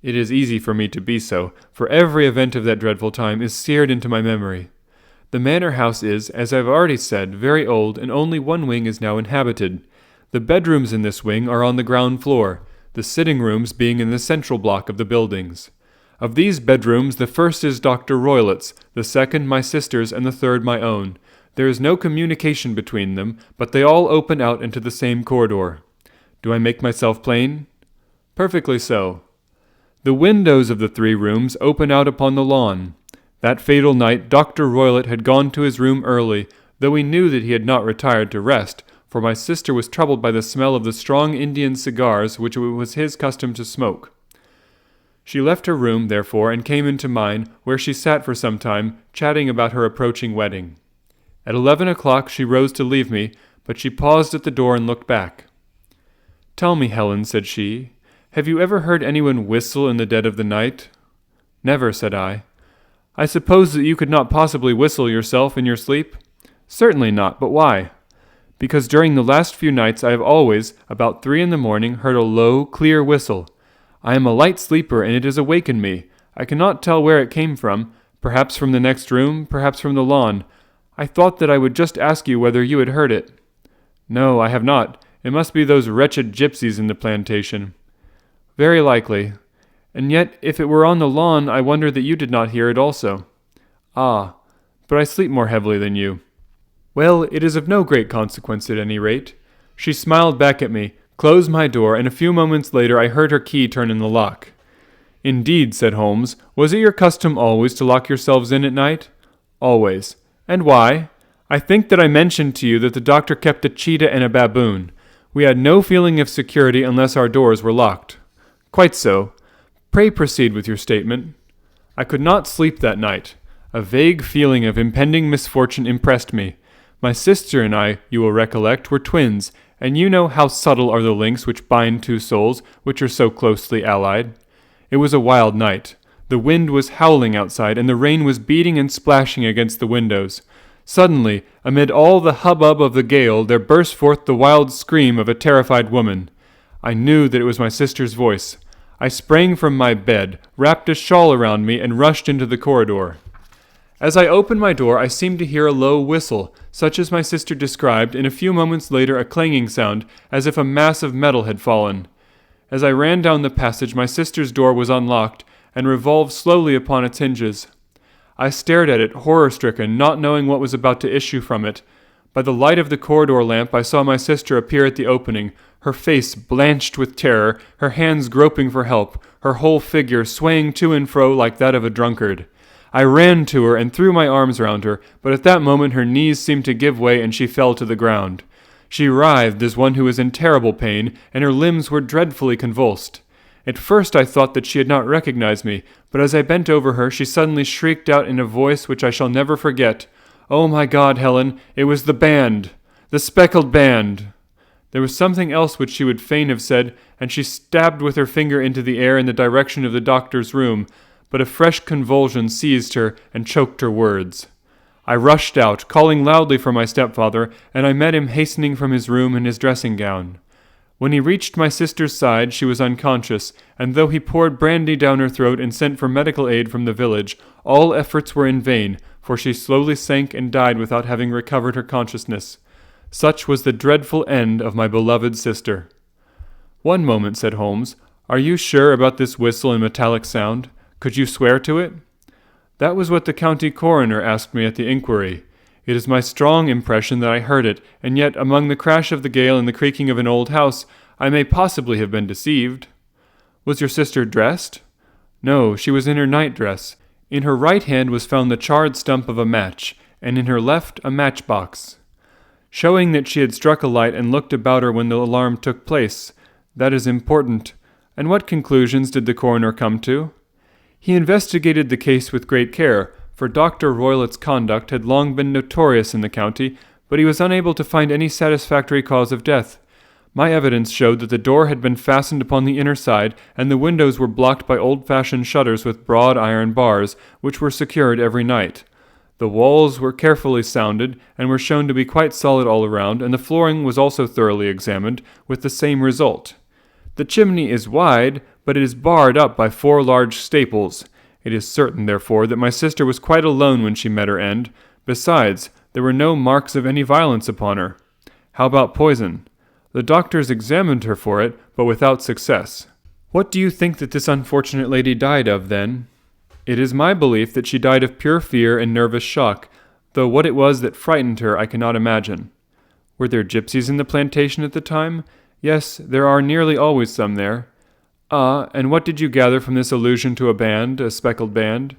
"It is easy for me to be so, for every event of that dreadful time is seared into my memory. The manor house is, as I have already said, very old, and only one wing is now inhabited. The bedrooms in this wing are on the ground floor, the sitting rooms being in the central block of the buildings. Of these bedrooms, the first is Dr. Roylett's, the second my sister's, and the third my own. There is no communication between them, but they all open out into the same corridor. Do I make myself plain?" "Perfectly so." The windows of the 3 rooms open out upon the lawn. That fatal night Dr. Roylett had gone to his room early, though we knew that he had not retired to rest, for my sister was troubled by the smell of the strong Indian cigars which it was his custom to smoke. She left her room, therefore, and came into mine, where she sat for some time, chatting about her approaching wedding. At 11 o'clock she rose to leave me, but she paused at the door and looked back. "Tell me, Helen," said she, "have you ever heard anyone whistle in the dead of the night?" "Never," said I. "I suppose that you could not possibly whistle yourself in your sleep?" "Certainly not, but why?" "Because during the last few nights I have always, about 3 in the morning, heard a low, clear whistle. I am a light sleeper, and it has awakened me. I cannot tell where it came from, perhaps from the next room, perhaps from the lawn. I thought that I would just ask you whether you had heard it." "No, I have not. It must be those wretched gypsies in the plantation." "Very likely. And yet, if it were on the lawn, I wonder that you did not hear it also." "Ah, but I sleep more heavily than you." "Well, it is of no great consequence at any rate." She smiled back at me, closed my door, and a few moments later I heard her key turn in the lock. "Indeed," said Holmes. "Was it your custom always to lock yourselves in at night?" "Always." "And why?" "I think that I mentioned to you that the doctor kept a cheetah and a baboon. We had no feeling of security unless our doors were locked." "Quite so. Pray proceed with your statement." "I could not sleep that night. A vague feeling of impending misfortune impressed me. My sister and I, you will recollect, were twins, and you know how subtle are the links which bind 2 souls, which are so closely allied. It was a wild night. The wind was howling outside, and the rain was beating and splashing against the windows. Suddenly, amid all the hubbub of the gale, there burst forth the wild scream of a terrified woman. I knew that it was my sister's voice. I sprang from my bed, wrapped a shawl around me, and rushed into the corridor. As I opened my door, I seemed to hear a low whistle, such as my sister described, and a few moments later a clanging sound, as if a mass of metal had fallen. As I ran down the passage, my sister's door was unlocked, and revolved slowly upon its hinges. I stared at it, horror-stricken, not knowing what was about to issue from it. By the light of the corridor lamp, I saw my sister appear at the opening, her face blanched with terror, her hands groping for help, her whole figure swaying to and fro like that of a drunkard. I ran to her and threw my arms round her, but at that moment her knees seemed to give way and she fell to the ground. She writhed as one who was in terrible pain, and her limbs were dreadfully convulsed. At first I thought that she had not recognized me, but as I bent over her, she suddenly shrieked out in a voice which I shall never forget, "Oh my God, Helen, it was the band! The Speckled band!" There was something else which she would fain have said, and she stabbed with her finger into the air in the direction of the doctor's room, but a fresh convulsion seized her and choked her words. I rushed out, calling loudly for my stepfather, and I met him hastening from his room in his dressing gown. When he reached my sister's side, she was unconscious, and though he poured brandy down her throat and sent for medical aid from the village, all efforts were in vain, for she slowly sank and died without having recovered her consciousness. Such was the dreadful end of my beloved sister. "One moment," said Holmes. "Are you sure about this whistle and metallic sound? Could you swear to it?" "That was what the county coroner asked me at the inquiry. It is my strong impression that I heard it, and yet among the crash of the gale and the creaking of an old house, I may possibly have been deceived." "Was your sister dressed?" "No, she was in her night-dress. In her right hand was found the charred stump of a match, and in her left a matchbox, showing that she had struck a light and looked about her when the alarm took place. That is important. And what conclusions did the coroner come to?" "He investigated the case with great care, for Dr. Roylott's conduct had long been notorious in the county, but he was unable to find any satisfactory cause of death. My evidence showed that the door had been fastened upon the inner side, and the windows were blocked by old-fashioned shutters with broad iron bars, which were secured every night. The walls were carefully sounded, and were shown to be quite solid all around, and the flooring was also thoroughly examined, with the same result. The chimney is wide, but it is barred up by 4 large staples. It is certain, therefore, that my sister was quite alone when she met her end. Besides, there were no marks of any violence upon her." "How about poison?" "The doctors examined her for it, but without success." "What do you think that this unfortunate lady died of, then?" "It is my belief that she died of pure fear and nervous shock, though what it was that frightened her I cannot imagine." "Were there gypsies in the plantation at the time?" "Yes, there are nearly always some there." "Ah, and what did you gather from this allusion to a band, a speckled band?"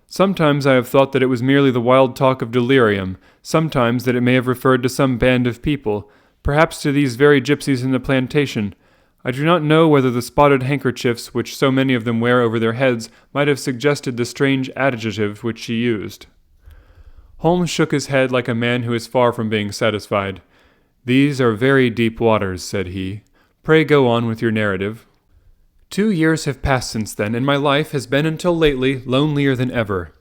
"Sometimes I have thought that it was merely the wild talk of delirium, sometimes that it may have referred to some band of people, perhaps to these very gypsies in the plantation. I do not know whether the spotted handkerchiefs which so many of them wear over their heads might have suggested the strange adjective which she used." Holmes shook his head like a man who is far from being satisfied. "These are very deep waters," said he. "Pray go on with your narrative." 2 years have passed since then, and my life has been until lately lonelier than ever.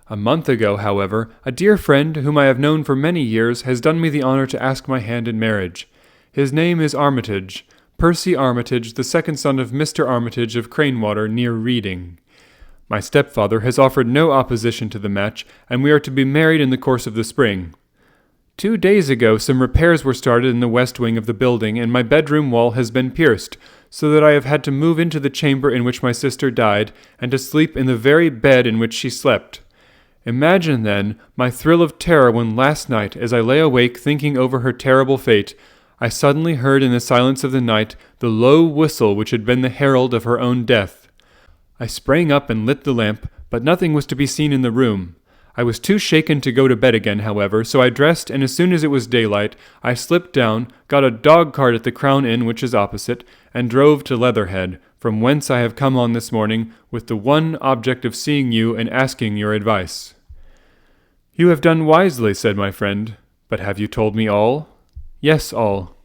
A month ago, however, a dear friend, whom I have known for many years, has done me the honor to ask my hand in marriage. His name is Armitage, Percy Armitage, the second son of Mr. Armitage of Cranewater, near Reading. My stepfather has offered no opposition to the match, and we are to be married in the course of the spring. 2 days ago some repairs were started in the west wing of the building, and my bedroom wall has been pierced, so that I have had to move into the chamber in which my sister died, and to sleep in the very bed in which she slept. Imagine, then, my thrill of terror when last night, as I lay awake thinking over her terrible fate, I suddenly heard in the silence of the night the low whistle which had been the herald of her own death. I sprang up and lit the lamp, but nothing was to be seen in the room. I was too shaken to go to bed again, however, so I dressed, and as soon as it was daylight, I slipped down, got a dog-cart at the Crown Inn, which is opposite, and drove to Leatherhead, from whence I have come on this morning, with the one object of seeing you and asking your advice." "You have done wisely," said my friend. "But have you told me all?" "Yes, all."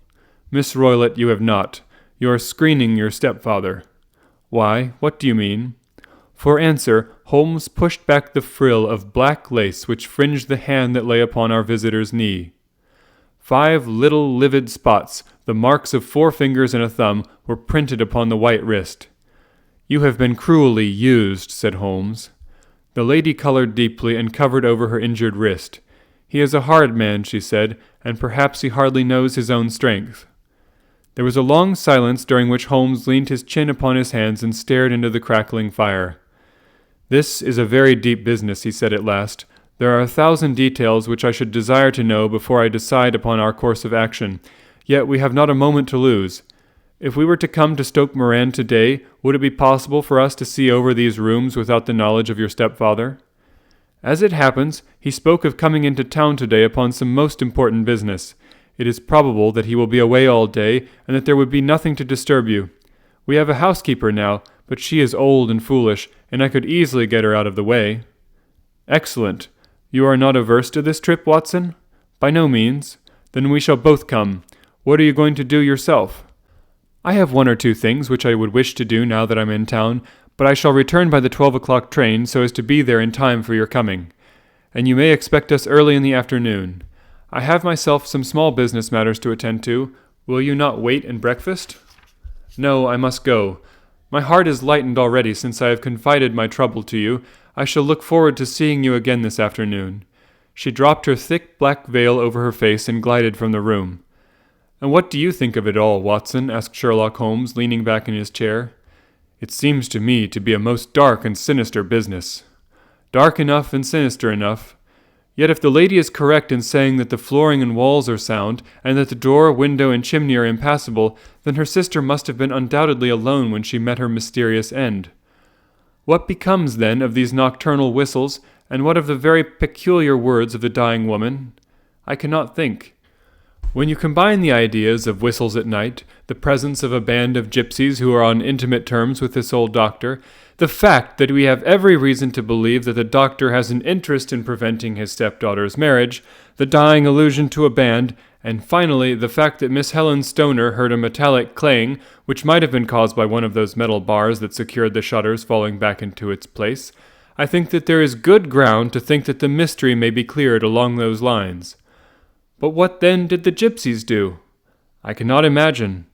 "Miss Roylott, you have not. You are screening your stepfather." "Why, what do you mean?" For answer, Holmes pushed back the frill of black lace which fringed the hand that lay upon our visitor's knee. 5 little livid spots, the marks of 4 fingers and a thumb, were printed upon the white wrist. "You have been cruelly used," said Holmes. The lady colored deeply and covered over her injured wrist. "He is a hard man," she said, "and perhaps he hardly knows his own strength." There was a long silence during which Holmes leaned his chin upon his hands and stared into the crackling fire. "This is a very deep business," he said at last. "There are 1,000 details which I should desire to know before I decide upon our course of action, yet we have not a moment to lose. If we were to come to Stoke Moran today, would it be possible for us to see over these rooms without the knowledge of your stepfather? As it happens, he spoke of coming into town today upon some most important business. It is probable that he will be away all day, and that there would be nothing to disturb you. We have a housekeeper now, but she is old and foolish, and I could easily get her out of the way." "Excellent. You are not averse to this trip, Watson?" "By no means. Then we shall both come. What are you going to do yourself?" "I have 1 or 2 things which I would wish to do now that I'm in town, but I shall return by the 12 o'clock train so as to be there in time for your coming. And you may expect us early in the afternoon. I have myself some small business matters to attend to. Will you not wait and breakfast?" "No, I must go. My heart is lightened already since I have confided my trouble to you. I shall look forward to seeing you again this afternoon." She dropped her thick black veil over her face and glided from the room. "And what do you think of it all, Watson?" asked Sherlock Holmes, leaning back in his chair. "It seems to me to be a most dark and sinister business." "Dark enough and sinister enough. Yet if the lady is correct in saying that the flooring and walls are sound, and that the door, window, and chimney are impassable, then her sister must have been undoubtedly alone when she met her mysterious end. What becomes, then, of these nocturnal whistles, and what of the very peculiar words of the dying woman? I cannot think. When you combine the ideas of whistles at night, the presence of a band of gypsies who are on intimate terms with this old doctor, the fact that we have every reason to believe that the doctor has an interest in preventing his stepdaughter's marriage, the dying allusion to a band, and finally the fact that Miss Helen Stoner heard a metallic clang, which might have been caused by one of those metal bars that secured the shutters falling back into its place, I think that there is good ground to think that the mystery may be cleared along those lines. But what then did the gypsies do? I cannot imagine.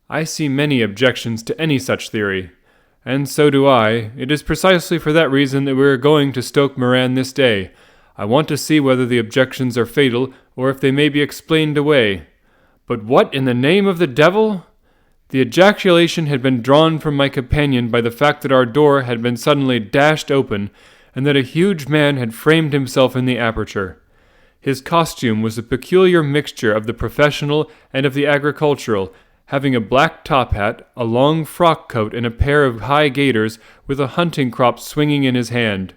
I see many objections to any such theory. And so do I. It is precisely for that reason that we are going to Stoke Moran this day. I want to see whether the objections are fatal, or if they may be explained away. But what in the name of the devil? The ejaculation had been drawn from my companion by the fact that our door had been suddenly dashed open, and that a huge man had framed himself in the aperture. His costume was a peculiar mixture of the professional and of the agricultural, having a black top hat, a long frock coat, and a pair of high gaiters, with a hunting crop swinging in his hand.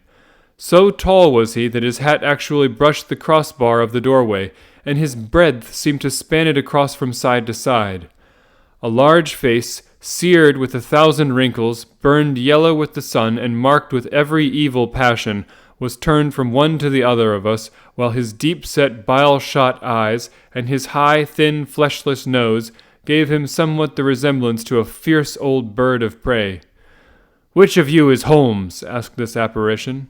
So tall was he that his hat actually brushed the crossbar of the doorway, and his breadth seemed to span it across from side to side. A large face, seared with 1,000 wrinkles, burned yellow with the sun, and marked with every evil passion, was turned from one to the other of us, while his deep-set, bile-shot eyes, and his high, thin, fleshless nose, gave him somewhat the resemblance to a fierce old bird of prey. "Which of you is Holmes?" asked this apparition.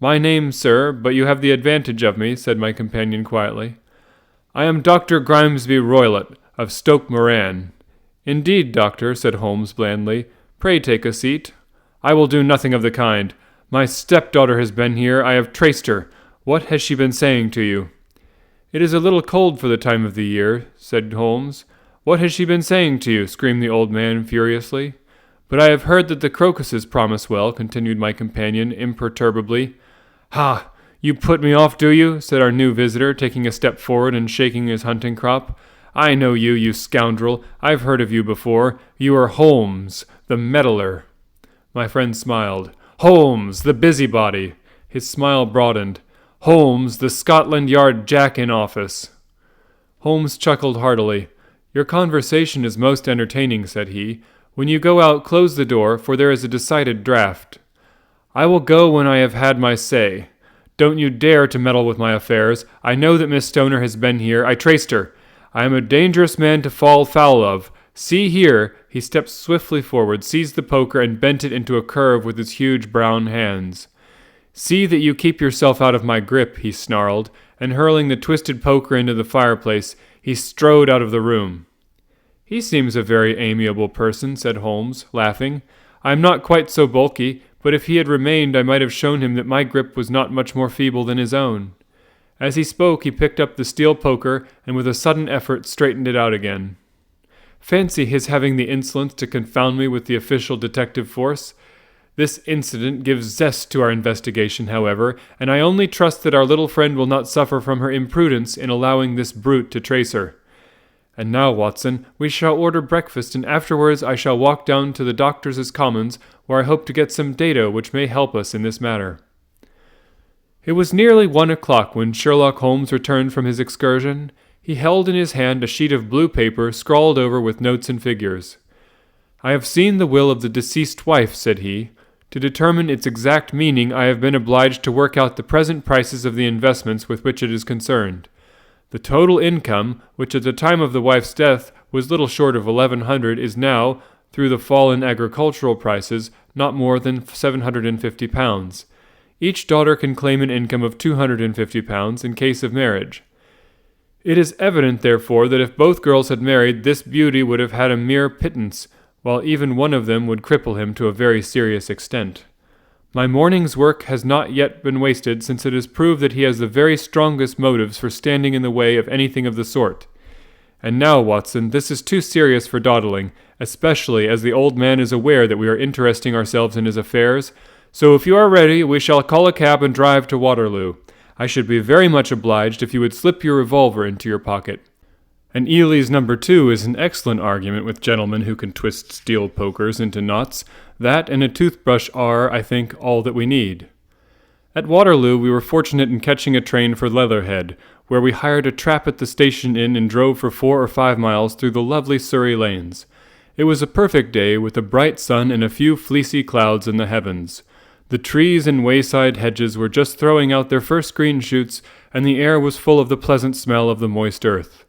"My name, sir, but you have the advantage of me," said my companion quietly. "I am Dr. Grimesby Roylott, of Stoke Moran." "Indeed, doctor," said Holmes blandly. "Pray take a seat." "I will do nothing of the kind. My stepdaughter has been here. I have traced her. What has she been saying to you?" "It is a little cold for the time of the year," said Holmes. "What has she been saying to you?" screamed the old man furiously. "But I have heard that the crocuses promise well," continued my companion imperturbably. "Ha! You put me off, do you?" said our new visitor, taking a step forward and shaking his hunting crop. "I know you, you scoundrel. I've heard of you before. You are Holmes, the meddler." My friend smiled. "Holmes, the busybody." His smile broadened. "Holmes, the Scotland Yard jack-in-office." Holmes chuckled heartily. "Your conversation is most entertaining," said he. "When you go out, close the door, for there is a decided draught." "I will go when I have had my say. Don't you dare to meddle with my affairs. I know that Miss Stoner has been here. I traced her. I am a dangerous man to fall foul of. See here!" He stepped swiftly forward, seized the poker, and bent it into a curve with his huge brown hands. "See that you keep yourself out of my grip," he snarled, and hurling the twisted poker into the fireplace, he strode out of the room. "He seems a very amiable person," said Holmes, laughing. "I am not quite so bulky, but if he had remained I might have shown him that my grip was not much more feeble than his own." As he spoke, he picked up the steel poker, and with a sudden effort straightened it out again. "Fancy his having the insolence to confound me with the official detective force. This incident gives zest to our investigation, however, and I only trust that our little friend will not suffer from her imprudence in allowing this brute to trace her. And now, Watson, we shall order breakfast, and afterwards I shall walk down to the Doctors' Commons, where I hope to get some data which may help us in this matter." It was nearly 1 o'clock when Sherlock Holmes returned from his excursion. He held in his hand a sheet of blue paper scrawled over with notes and figures. "I have seen the will of the deceased wife," said he. "To determine its exact meaning I have been obliged to work out the present prices of the investments with which it is concerned. The total income, which at the time of the wife's death was little short of 1,100, is now, through the fall in agricultural prices, not more than £750. Each daughter can claim an income of £250 in case of marriage. It is evident, therefore, that if both girls had married, this beauty would have had a mere pittance, while even one of them would cripple him to a very serious extent. My morning's work has not yet been wasted, since it is proved that he has the very strongest motives for standing in the way of anything of the sort. And now, Watson, this is too serious for dawdling, especially as the old man is aware that we are interesting ourselves in his affairs. So if you are ready, we shall call a cab and drive to Waterloo. I should be very much obliged if you would slip your revolver into your pocket." An Ely's No. 2 is an excellent argument with gentlemen who can twist steel pokers into knots. That and a toothbrush are, I think, all that we need. At Waterloo we were fortunate in catching a train for Leatherhead, where we hired a trap at the station inn and drove for 4 or 5 miles through the lovely Surrey lanes. It was a perfect day, with a bright sun and a few fleecy clouds in the heavens. The trees and wayside hedges were just throwing out their first green shoots, and the air was full of the pleasant smell of the moist earth.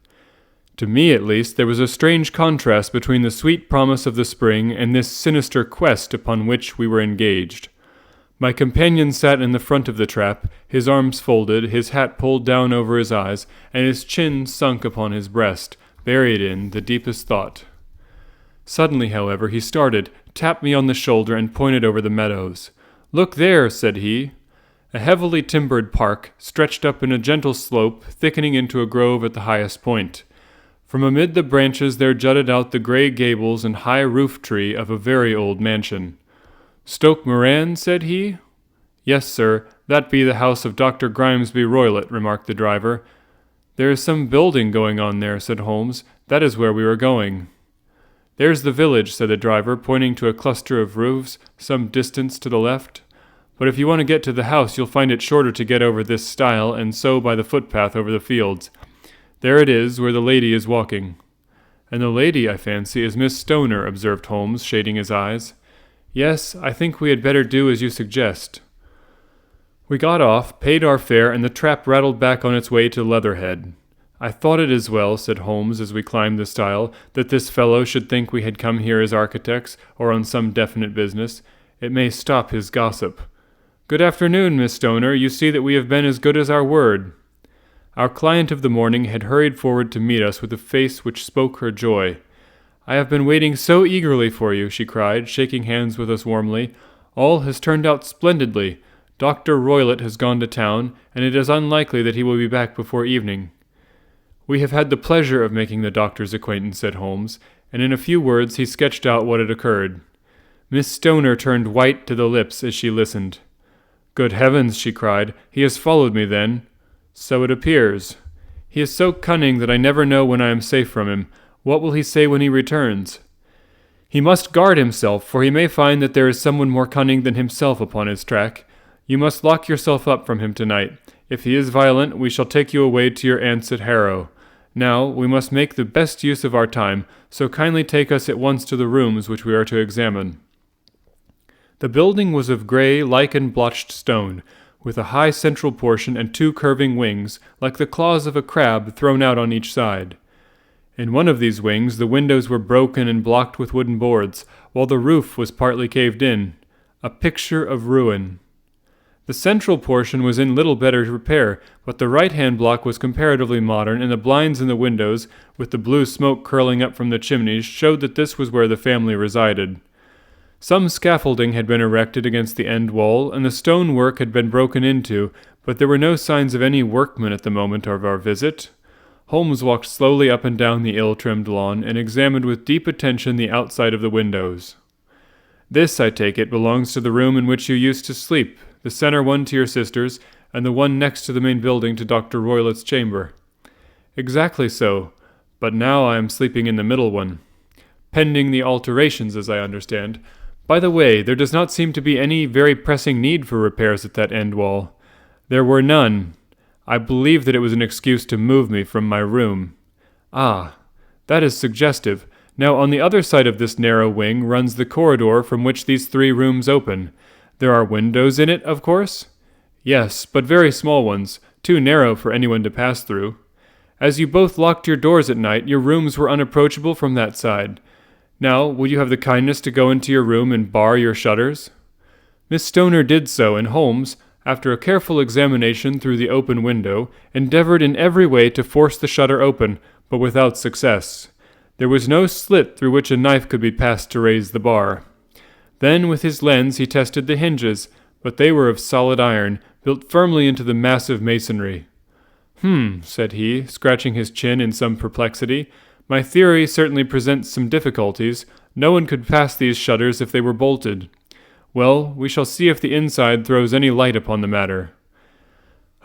To me, at least, there was a strange contrast between the sweet promise of the spring and this sinister quest upon which we were engaged. My companion sat in the front of the trap, his arms folded, his hat pulled down over his eyes, and his chin sunk upon his breast, buried in the deepest thought. Suddenly, however, he started, tapped me on the shoulder, and pointed over the meadows. "Look there," said he. A heavily timbered park stretched up in a gentle slope, thickening into a grove at the highest point. From amid the branches there jutted out the grey gables and high roof-tree of a very old mansion. "Stoke Moran?" said he. "Yes, sir, that be the house of Dr. Grimesby Roylott," remarked the driver. "There is some building going on there," said Holmes. "That is where we were going." "There's the village," said the driver, pointing to a cluster of roofs some distance to the left. "But if you want to get to the house, you'll find it shorter to get over this stile, and so by the footpath over the fields. There it is, where the lady is walking." "And the lady, I fancy, is Miss Stoner," observed Holmes, shading his eyes. "Yes, I think we had better do as you suggest." We got off, paid our fare, and the trap rattled back on its way to Leatherhead. "I thought it as well," said Holmes as we climbed the stile, "that this fellow should think we had come here as architects, or on some definite business. It may stop his gossip. Good afternoon, Miss Stoner. You see that we have been as good as our word." Our client of the morning had hurried forward to meet us with a face which spoke her joy. "I have been waiting so eagerly for you," she cried, shaking hands with us warmly. "All has turned out splendidly. Dr. Roylott has gone to town, and it is unlikely that he will be back before evening." "We have had the pleasure of making the doctor's acquaintance," said Holmes, and in a few words he sketched out what had occurred. Miss Stoner turned white to the lips as she listened. "Good heavens," she cried, "he has followed me, then?" "So it appears. He is so cunning that I never know when I am safe from him. What will he say when he returns?" "He must guard himself, for he may find that there is someone more cunning than himself upon his track. You must lock yourself up from him tonight. If he is violent, we shall take you away to your aunt's at Harrow. Now, we must make the best use of our time, so kindly take us at once to the rooms which we are to examine." The building was of grey, lichen-blotched stone, with a high central portion and 2 curving wings, like the claws of a crab, thrown out on each side. In one of these wings, the windows were broken and blocked with wooden boards, while the roof was partly caved in. A picture of ruin. The central portion was in little better repair, but the right-hand block was comparatively modern, and the blinds in the windows, with the blue smoke curling up from the chimneys, showed that this was where the family resided. Some scaffolding had been erected against the end wall, and the stonework had been broken into, but there were no signs of any workmen at the moment of our visit. Holmes walked slowly up and down the ill-trimmed lawn, and examined with deep attention the outside of the windows. "This, I take it, belongs to the room in which you used to sleep, the center one to your sisters, and the one next to the main building to Dr. Roylott's chamber." "Exactly so, but now I am sleeping in the middle one. Pending the alterations, as I understand. By the way, there does not seem to be any very pressing need for repairs at that end wall." "There were none. I believe that it was an excuse to move me from my room." "Ah, that is suggestive. Now, on the other side of this narrow wing runs the corridor from which these 3 rooms open. There are windows in it, of course?" "Yes, but very small ones, too narrow for anyone to pass through. As you both locked your doors at night, your rooms were unapproachable from that side. Now, will you have the kindness to go into your room and bar your shutters?" Miss Stoner did so, and Holmes, after a careful examination through the open window, endeavored in every way to force the shutter open, but without success. There was no slit through which a knife could be passed to raise the bar. Then with his lens he tested the hinges, but they were of solid iron, built firmly into the massive masonry. Said he, scratching his chin in some perplexity. "My theory certainly presents some difficulties. No one could pass these shutters if they were bolted. Well, we shall see if the inside throws any light upon the matter."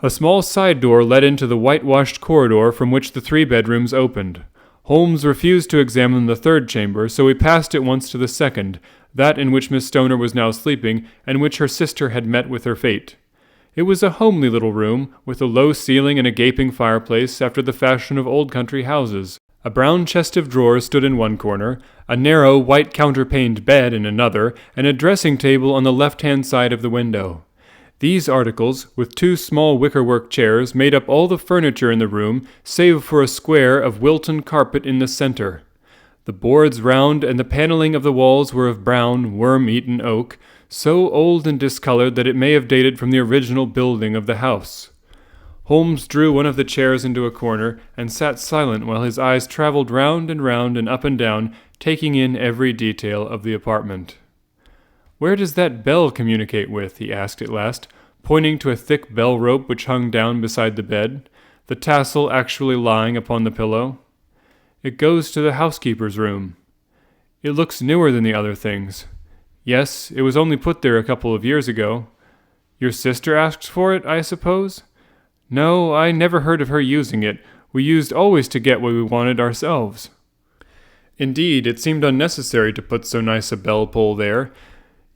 A small side door led into the whitewashed corridor from which the 3 bedrooms opened. Holmes refused to examine the 3rd chamber, so he passed at once to the 2nd, that in which Miss Stoner was now sleeping, and which her sister had met with her fate. It was a homely little room, with a low ceiling and a gaping fireplace after the fashion of old country houses. A brown chest of drawers stood in one corner, a narrow white counterpaned bed in another, and a dressing table on the left-hand side of the window. These articles, with 2 small wickerwork chairs, made up all the furniture in the room, save for a square of Wilton carpet in the center. The boards round and the paneling of the walls were of brown, worm-eaten oak, so old and discolored that it may have dated from the original building of the house. Holmes drew one of the chairs into a corner, and sat silent while his eyes travelled round and up and down, taking in every detail of the apartment. "Where does that bell communicate with?" he asked at last, pointing to a thick bell rope which hung down beside the bed, the tassel actually lying upon the pillow. "It goes to the housekeeper's room." "It looks newer than the other things." "Yes, it was only put there a couple of years ago." "Your sister asked for it, I suppose?" "No, I never heard of her using it. We used always to get what we wanted ourselves." "Indeed, it seemed unnecessary to put so nice a bell-pull there.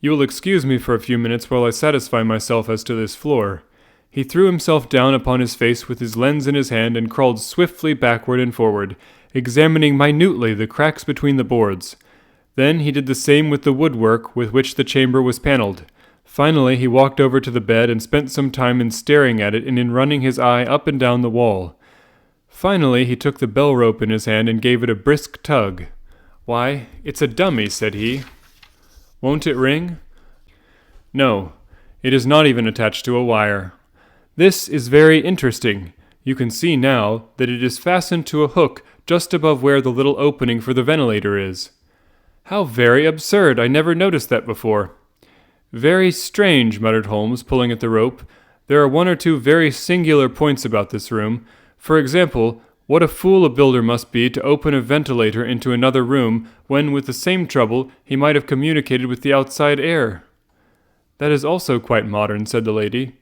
You will excuse me for a few minutes while I satisfy myself as to this floor." He threw himself down upon his face with his lens in his hand and crawled swiftly backward and forward, examining minutely the cracks between the boards. Then he did the same with the woodwork with which the chamber was panelled. Finally he walked over to the bed and spent some time in staring at it and in running his eye up and down the wall. Finally he took the bell rope in his hand and gave it a brisk tug. "Why, it's a dummy," said he. "Won't it ring?" "No, it is not even attached to a wire. This is very interesting. You can see now that it is fastened to a hook just above where the little opening for the ventilator is." "How very absurd! I never noticed that before." "Very strange," muttered Holmes, pulling at the rope. "There are 1 or 2 very singular points about this room. For example, what a fool a builder must be to open a ventilator into another room when, with the same trouble, he might have communicated with the outside air." "That is also quite modern," said the lady.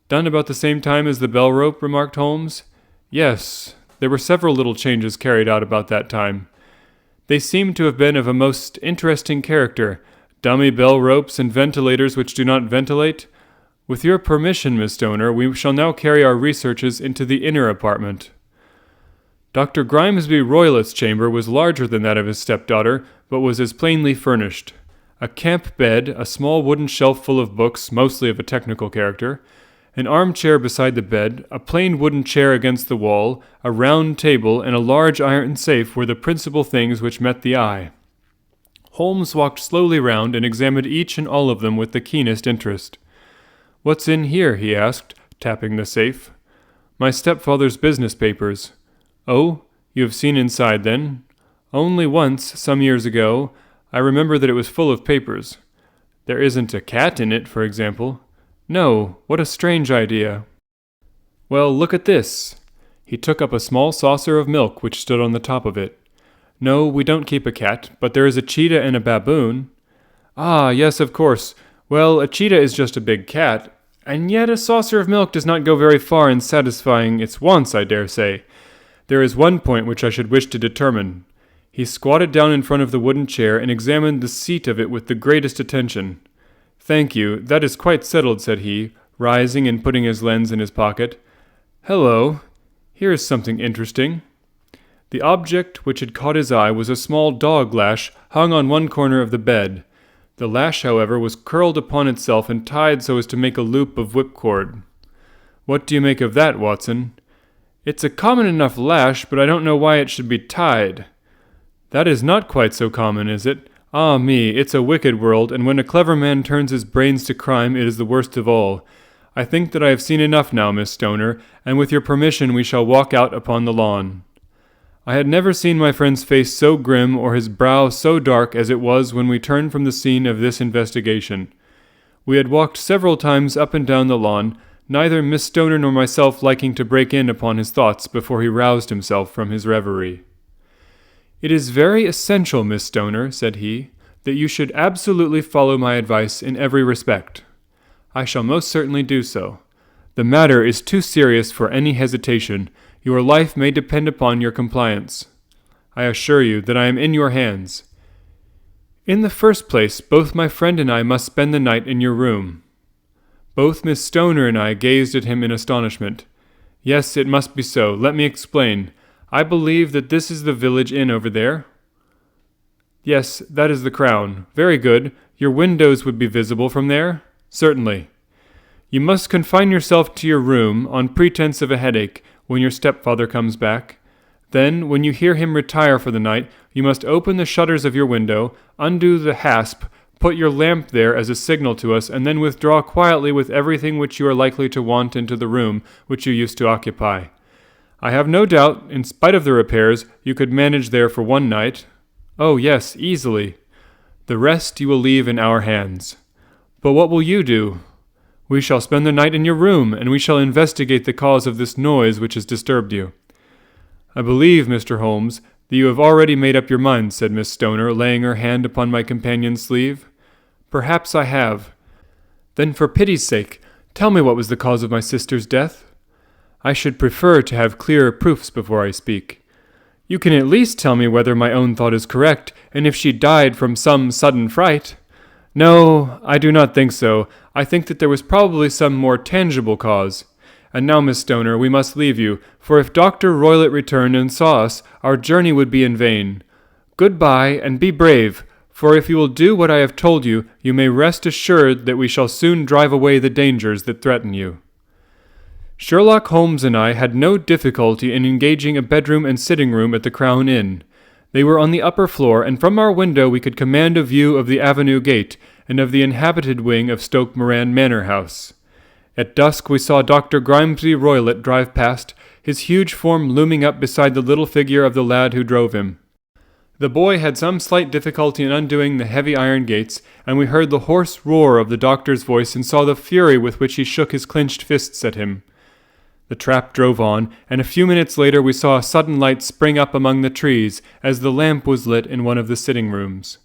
"Done about the same time as the bell rope?" remarked Holmes. "Yes, there were several little changes carried out about that time. They seem to have been of a most interesting character. Dummy bell ropes and ventilators which do not ventilate. With your permission, Miss Stoner, we shall now carry our researches into the inner apartment." Dr. Grimesby Roylott's chamber was larger than that of his stepdaughter, but was as plainly furnished. A camp bed, a small wooden shelf full of books, mostly of a technical character, An armchair beside the bed, a plain wooden chair against the wall, a round table, and a large iron safe were the principal things which met the eye. Holmes walked slowly round and examined each and all of them with the keenest interest. "What's in here?" he asked, tapping the safe. "My stepfather's business papers." "Oh, you have seen inside, then?" "Only once, some years ago. I remember that it was full of papers." "There isn't a cat in it, for example?" "No. What a strange idea." "Well, look at this." He took up a small saucer of milk which stood on the top of it. "No, we don't keep a cat, but there is a cheetah and a baboon." "Ah, yes, of course. Well, a cheetah is just a big cat, and yet a saucer of milk does not go very far in satisfying its wants, I dare say. There is one point which I should wish to determine." He squatted down in front of the wooden chair and examined the seat of it with the greatest attention. "Thank you, that is quite settled," said he, rising and putting his lens in his pocket. "Hello, here is something interesting." The object which had caught his eye was a small dog lash hung on one corner of the bed. The lash, however, was curled upon itself and tied so as to make a loop of whipcord. "What do you make of that, Watson?" "It's a common enough lash, but I don't know why it should be tied." "That is not quite so common, is it? Ah me, it's a wicked world, and when a clever man turns his brains to crime, it is the worst of all. I think that I have seen enough now, Miss Stoner, and with your permission we shall walk out upon the lawn." I had never seen my friend's face so grim or his brow so dark as it was when we turned from the scene of this investigation. We had walked several times up and down the lawn, neither Miss Stoner nor myself liking to break in upon his thoughts before he roused himself from his reverie. "It is very essential, Miss Stoner," said he, "that you should absolutely follow my advice in every respect." "I shall most certainly do so. The matter is too serious for any hesitation. Your life may depend upon your compliance. I assure you that I am in your hands. In the first place, both my friend and I must spend the night in your room." Both Miss Stoner and I gazed at him in astonishment. "Yes, it must be so. Let me explain. I believe that this is the village inn over there?" "Yes, that is the Crown. Very good. Your windows would be visible from there?" "Certainly." "You must confine yourself to your room, on pretense of a headache, when your stepfather comes back. Then, when you hear him retire for the night, you must open the shutters of your window, undo the hasp, put your lamp there as a signal to us, and then withdraw quietly with everything which you are likely to want into the room which you used to occupy. I have no doubt, in spite of the repairs, you could manage there for one night." "Oh, yes, easily." "The rest you will leave in our hands." "But what will you do?" "We shall spend the night in your room, and we shall investigate the cause of this noise which has disturbed you." "I believe, Mr. Holmes, that you have already made up your mind," said Miss Stoner, laying her hand upon my companion's sleeve. "Perhaps I have." "Then for pity's sake, tell me what was the cause of my sister's death." "I should prefer to have clearer proofs before I speak." "You can at least tell me whether my own thought is correct, and if she died from some sudden fright." "No, I do not think so. I think that there was probably some more tangible cause. And now, Miss Stoner, we must leave you, for if Dr. Roylott returned and saw us, our journey would be in vain. Good-bye, and be brave, for if you will do what I have told you, you may rest assured that we shall soon drive away the dangers that threaten you." Sherlock Holmes and I had no difficulty in engaging a bedroom and sitting-room at the Crown Inn. They were on the upper floor, and from our window we could command a view of the avenue gate and of the inhabited wing of Stoke Moran Manor House. At dusk we saw Dr. Grimesby Roylott drive past, his huge form looming up beside the little figure of the lad who drove him. The boy had some slight difficulty in undoing the heavy iron gates, and we heard the hoarse roar of the doctor's voice and saw the fury with which he shook his clenched fists at him. The trap drove on, and a few minutes later we saw a sudden light spring up among the trees as the lamp was lit in one of the sitting-rooms.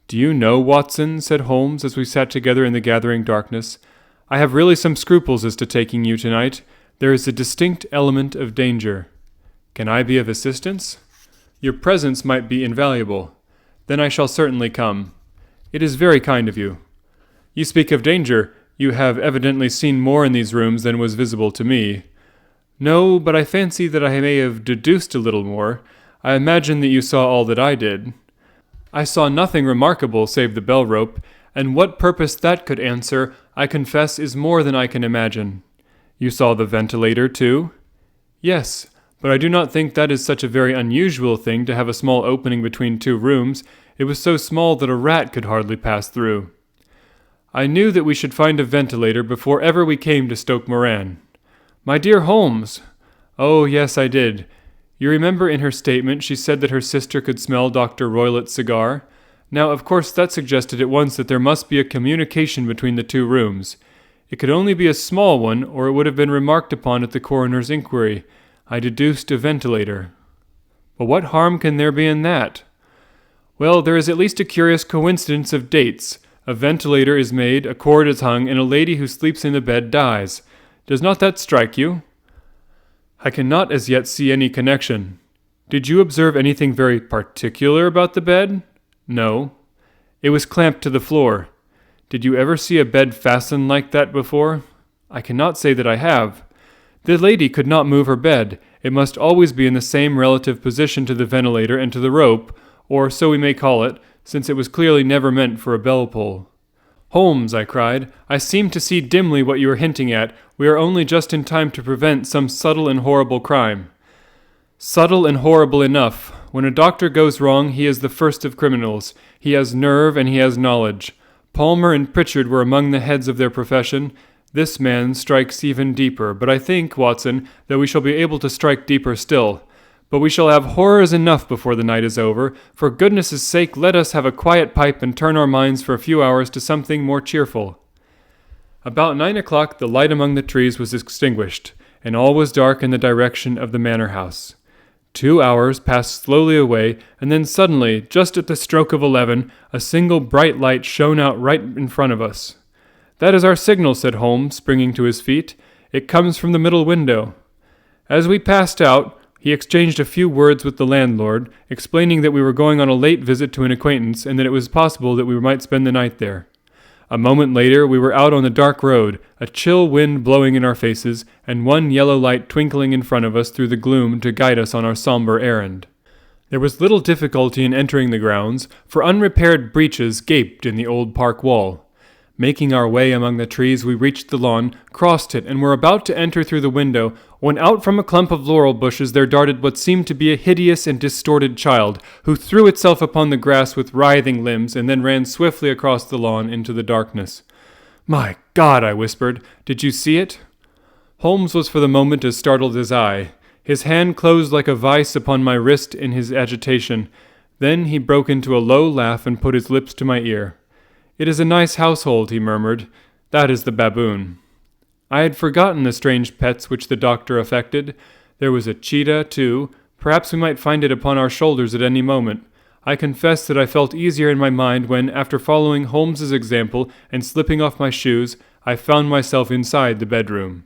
"Do you know, Watson," said Holmes as we sat together in the gathering darkness, "I have really some scruples as to taking you tonight. There is a distinct element of danger." "Can I be of assistance?" "Your presence might be invaluable." "Then I shall certainly come." "It is very kind of you." "You speak of danger. You have evidently seen more in these rooms than was visible to me." "No, but I fancy that I may have deduced a little more. I imagine that you saw all that I did." "I saw nothing remarkable save the bell-rope, and what purpose that could answer, I confess, is more than I can imagine." You saw the ventilator, too? Yes, but I do not think that is such a very unusual thing to have a small opening between two rooms. It was so small that a rat could hardly pass through. I knew that we should find a ventilator before ever we came to Stoke Moran. My dear Holmes! Oh, yes, I did. You remember in her statement she said that her sister could smell Dr. Roylott's cigar? Now, of course, that suggested at once that there must be a communication between the two rooms. It could only be a small one, or it would have been remarked upon at the coroner's inquiry. I deduced a ventilator. But what harm can there be in that? Well, there is at least a curious coincidence of dates. A ventilator is made, a cord is hung, and a lady who sleeps in the bed dies. Does not that strike you? I cannot as yet see any connection. Did you observe anything very particular about the bed? No. It was clamped to the floor. Did you ever see a bed fastened like that before? I cannot say that I have. The lady could not move her bed. It must always be in the same relative position to the ventilator and to the rope, or so we may call it, since it was clearly never meant for a bell pull. Holmes, I cried, I seem to see dimly what you are hinting at. We are only just in time to prevent some subtle and horrible crime. Subtle and horrible enough. When a doctor goes wrong, he is the first of criminals. He has nerve and he has knowledge. Palmer and Pritchard were among the heads of their profession. This man strikes even deeper, but I think, Watson, that we shall be able to strike deeper still. But we shall have horrors enough before the night is over. For goodness' sake, let us have a quiet pipe and turn our minds for a few hours to something more cheerful. About 9 o'clock the light among the trees was extinguished, and all was dark in the direction of the manor house. 2 hours passed slowly away, and then suddenly, just at the stroke of 11, a single bright light shone out right in front of us. "That is our signal," said Holmes, springing to his feet. "It comes from the middle window." As we passed out, he exchanged a few words with the landlord, explaining that we were going on a late visit to an acquaintance and that it was possible that we might spend the night there. A moment later we were out on the dark road, a chill wind blowing in our faces, and one yellow light twinkling in front of us through the gloom to guide us on our somber errand. There was little difficulty in entering the grounds, for unrepaired breaches gaped in the old park wall. Making our way among the trees, we reached the lawn, crossed it, and were about to enter through the window, when out from a clump of laurel bushes there darted what seemed to be a hideous and distorted child, who threw itself upon the grass with writhing limbs, and then ran swiftly across the lawn into the darkness. "My God!" I whispered. "Did you see it?" Holmes was for the moment as startled as I. His hand closed like a vice upon my wrist in his agitation. Then he broke into a low laugh and put his lips to my ear. "It is a nice household," he murmured. "That is the baboon." I had forgotten the strange pets which the doctor affected. There was a cheetah, too. Perhaps we might find it upon our shoulders at any moment. I confess that I felt easier in my mind when, after following Holmes's example and slipping off my shoes, I found myself inside the bedroom.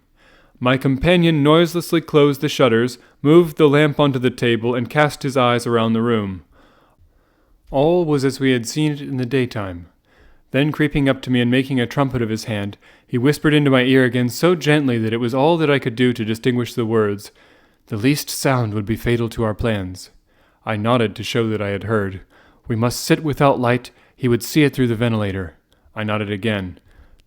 My companion noiselessly closed the shutters, moved the lamp onto the table, and cast his eyes around the room. All was as we had seen it in the daytime. Then, creeping up to me and making a trumpet of his hand, he whispered into my ear again so gently that it was all that I could do to distinguish the words. "The least sound would be fatal to our plans." I nodded to show that I had heard. "We must sit without light. He would see it through the ventilator." I nodded again.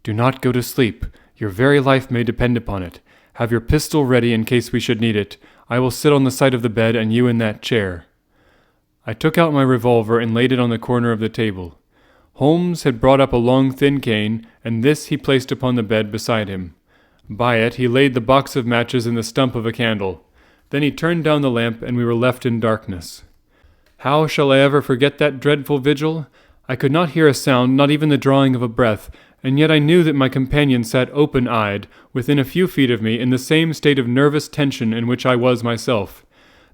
"Do not go to sleep. Your very life may depend upon it. Have your pistol ready in case we should need it. I will sit on the side of the bed and you in that chair." I took out my revolver and laid it on the corner of the table. Holmes had brought up a long thin cane, and this he placed upon the bed beside him. By it he laid the box of matches and the stump of a candle. Then he turned down the lamp, and we were left in darkness. How shall I ever forget that dreadful vigil? I could not hear a sound, not even the drawing of a breath, and yet I knew that my companion sat open-eyed, within a few feet of me, in the same state of nervous tension in which I was myself.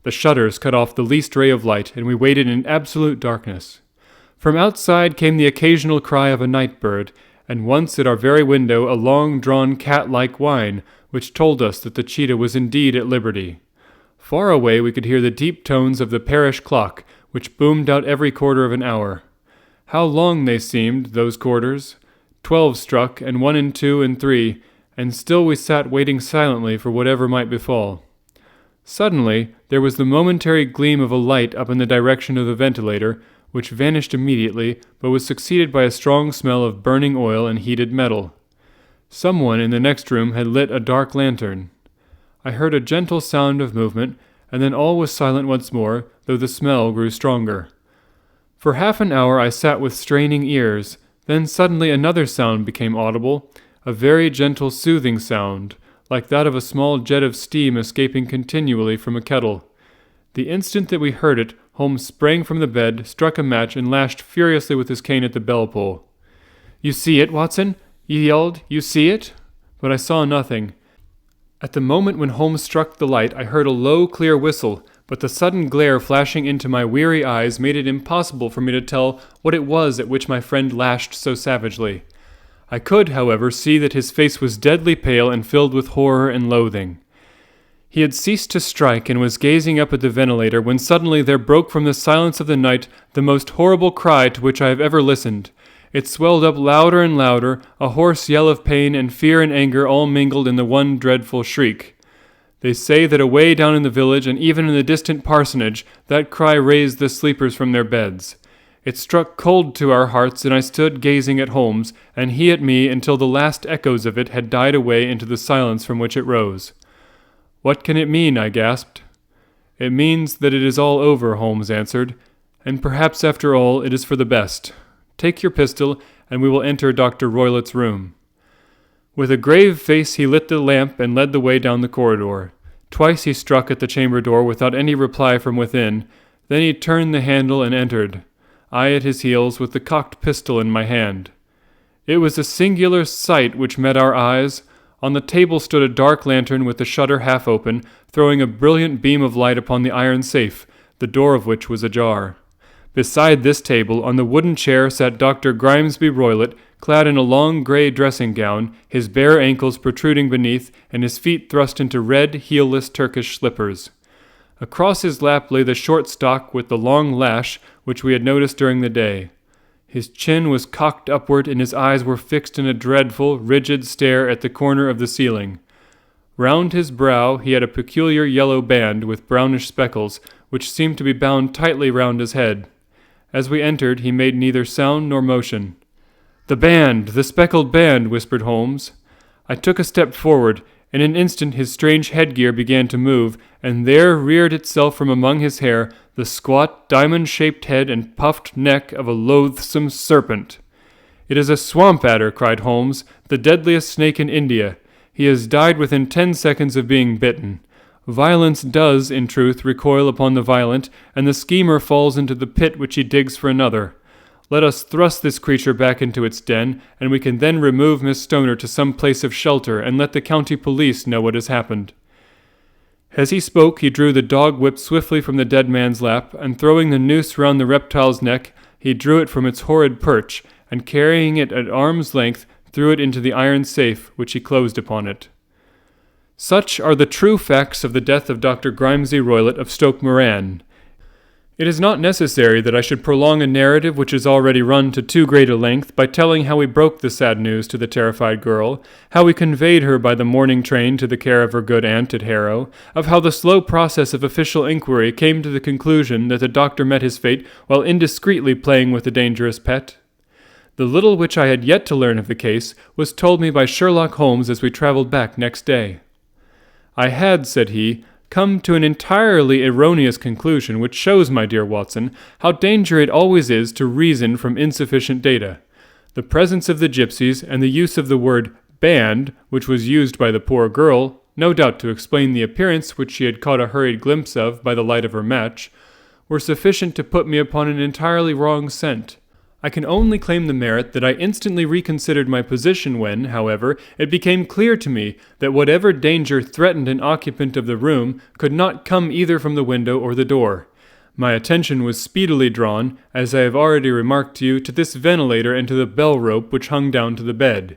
The shutters cut off the least ray of light, and we waited in absolute darkness. From outside came the occasional cry of a night bird, and once at our very window a long-drawn cat-like whine, which told us that the cheetah was indeed at liberty. Far away we could hear the deep tones of the parish clock, which boomed out every quarter of an hour. How long they seemed, those quarters! 12 struck, and 1 and 2 and 3, and still we sat waiting silently for whatever might befall. Suddenly there was the momentary gleam of a light up in the direction of the ventilator, which vanished immediately, but was succeeded by a strong smell of burning oil and heated metal. Someone in the next room had lit a dark lantern. I heard a gentle sound of movement, and then all was silent once more, though the smell grew stronger. For half an hour I sat with straining ears. Then suddenly another sound became audible, a very gentle soothing sound, like that of a small jet of steam escaping continually from a kettle. The instant that we heard it, Holmes sprang from the bed, struck a match, and lashed furiously with his cane at the bell-pull. "You see it, Watson?" he yelled. "You see it?" But I saw nothing. At the moment when Holmes struck the light, I heard a low, clear whistle, but the sudden glare flashing into my weary eyes made it impossible for me to tell what it was at which my friend lashed so savagely. I could, however, see that his face was deadly pale and filled with horror and loathing. He had ceased to strike and was gazing up at the ventilator when suddenly there broke from the silence of the night the most horrible cry to which I have ever listened. It swelled up louder and louder, a hoarse yell of pain and fear and anger all mingled in the one dreadful shriek. They say that away down in the village and even in the distant parsonage, that cry raised the sleepers from their beds. It struck cold to our hearts, and I stood gazing at Holmes, and he at me, until the last echoes of it had died away into the silence from which it rose. "What can it mean?" I gasped. "It means that it is all over," Holmes answered, "and perhaps after all it is for the best. Take your pistol, and we will enter Dr. Roylott's room." With a grave face he lit the lamp and led the way down the corridor. Twice he struck at the chamber door without any reply from within. Then he turned the handle and entered, I at his heels with the cocked pistol in my hand. It was a singular sight which met our eyes. On the table stood a dark lantern with the shutter half open, throwing a brilliant beam of light upon the iron safe, the door of which was ajar. Beside this table, on the wooden chair, sat Dr. Grimesby Roylott, clad in a long grey dressing gown, his bare ankles protruding beneath, and his feet thrust into red, heelless Turkish slippers. Across his lap lay the short stock with the long lash which we had noticed during the day. His chin was cocked upward, and his eyes were fixed in a dreadful, rigid stare at the corner of the ceiling. Round his brow he had a peculiar yellow band with brownish speckles, which seemed to be bound tightly round his head. As we entered, he made neither sound nor motion. "The band! The speckled band!" whispered Holmes. I took a step forward. In an instant his strange headgear began to move, and there reared itself from among his hair the squat, diamond-shaped head and puffed neck of a loathsome serpent. "It is a swamp adder," cried Holmes, "the deadliest snake in India. He has died within 10 seconds of being bitten. Violence does, in truth, recoil upon the violent, and the schemer falls into the pit which he digs for another. Let us thrust this creature back into its den, and we can then remove Miss Stoner to some place of shelter, and let the county police know what has happened." As he spoke, he drew the dog whip swiftly from the dead man's lap, and throwing the noose round the reptile's neck, he drew it from its horrid perch, and carrying it at arm's length, threw it into the iron safe, which he closed upon it. Such are the true facts of the death of Dr. Grimesby Roylott of Stoke Moran. It is not necessary that I should prolong a narrative which is already run to too great a length by telling how we broke the sad news to the terrified girl, how we conveyed her by the morning train to the care of her good aunt at Harrow, of how the slow process of official inquiry came to the conclusion that the doctor met his fate while indiscreetly playing with a dangerous pet. The little which I had yet to learn of the case was told me by Sherlock Holmes as we travelled back next day. "I had," said he, "come to an entirely erroneous conclusion, which shows, my dear Watson, how dangerous it always is to reason from insufficient data. The presence of the gypsies, and the use of the word band, which was used by the poor girl, no doubt to explain the appearance which she had caught a hurried glimpse of by the light of her match, were sufficient to put me upon an entirely wrong scent. I can only claim the merit that I instantly reconsidered my position when, however, it became clear to me that whatever danger threatened an occupant of the room could not come either from the window or the door. My attention was speedily drawn, as I have already remarked to you, to this ventilator and to the bell rope which hung down to the bed.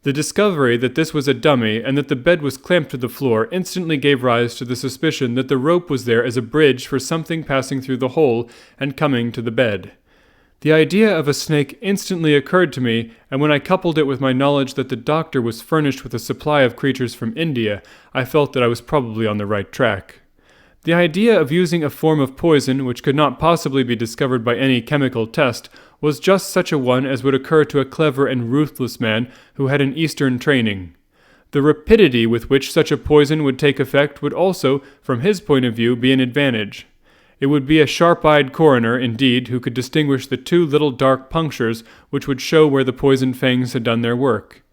The discovery that this was a dummy and that the bed was clamped to the floor instantly gave rise to the suspicion that the rope was there as a bridge for something passing through the hole and coming to the bed. The idea of a snake instantly occurred to me, and when I coupled it with my knowledge that the doctor was furnished with a supply of creatures from India, I felt that I was probably on the right track. The idea of using a form of poison which could not possibly be discovered by any chemical test was just such a one as would occur to a clever and ruthless man who had an Eastern training. The rapidity with which such a poison would take effect would also, from his point of view, be an advantage. It would be a sharp-eyed coroner, indeed, who could distinguish the two little dark punctures which would show where the poisoned fangs had done their work.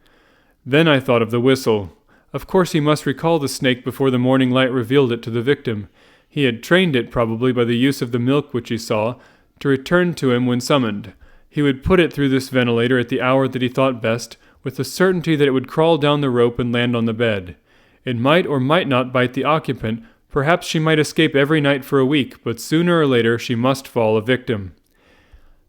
Then I thought of the whistle. Of course he must recall the snake before the morning light revealed it to the victim. He had trained it, probably by the use of the milk which he saw, to return to him when summoned. He would put it through this ventilator at the hour that he thought best, with the certainty that it would crawl down the rope and land on the bed. It might or might not bite the occupant. Perhaps she might escape every night for a week, but sooner or later she must fall a victim.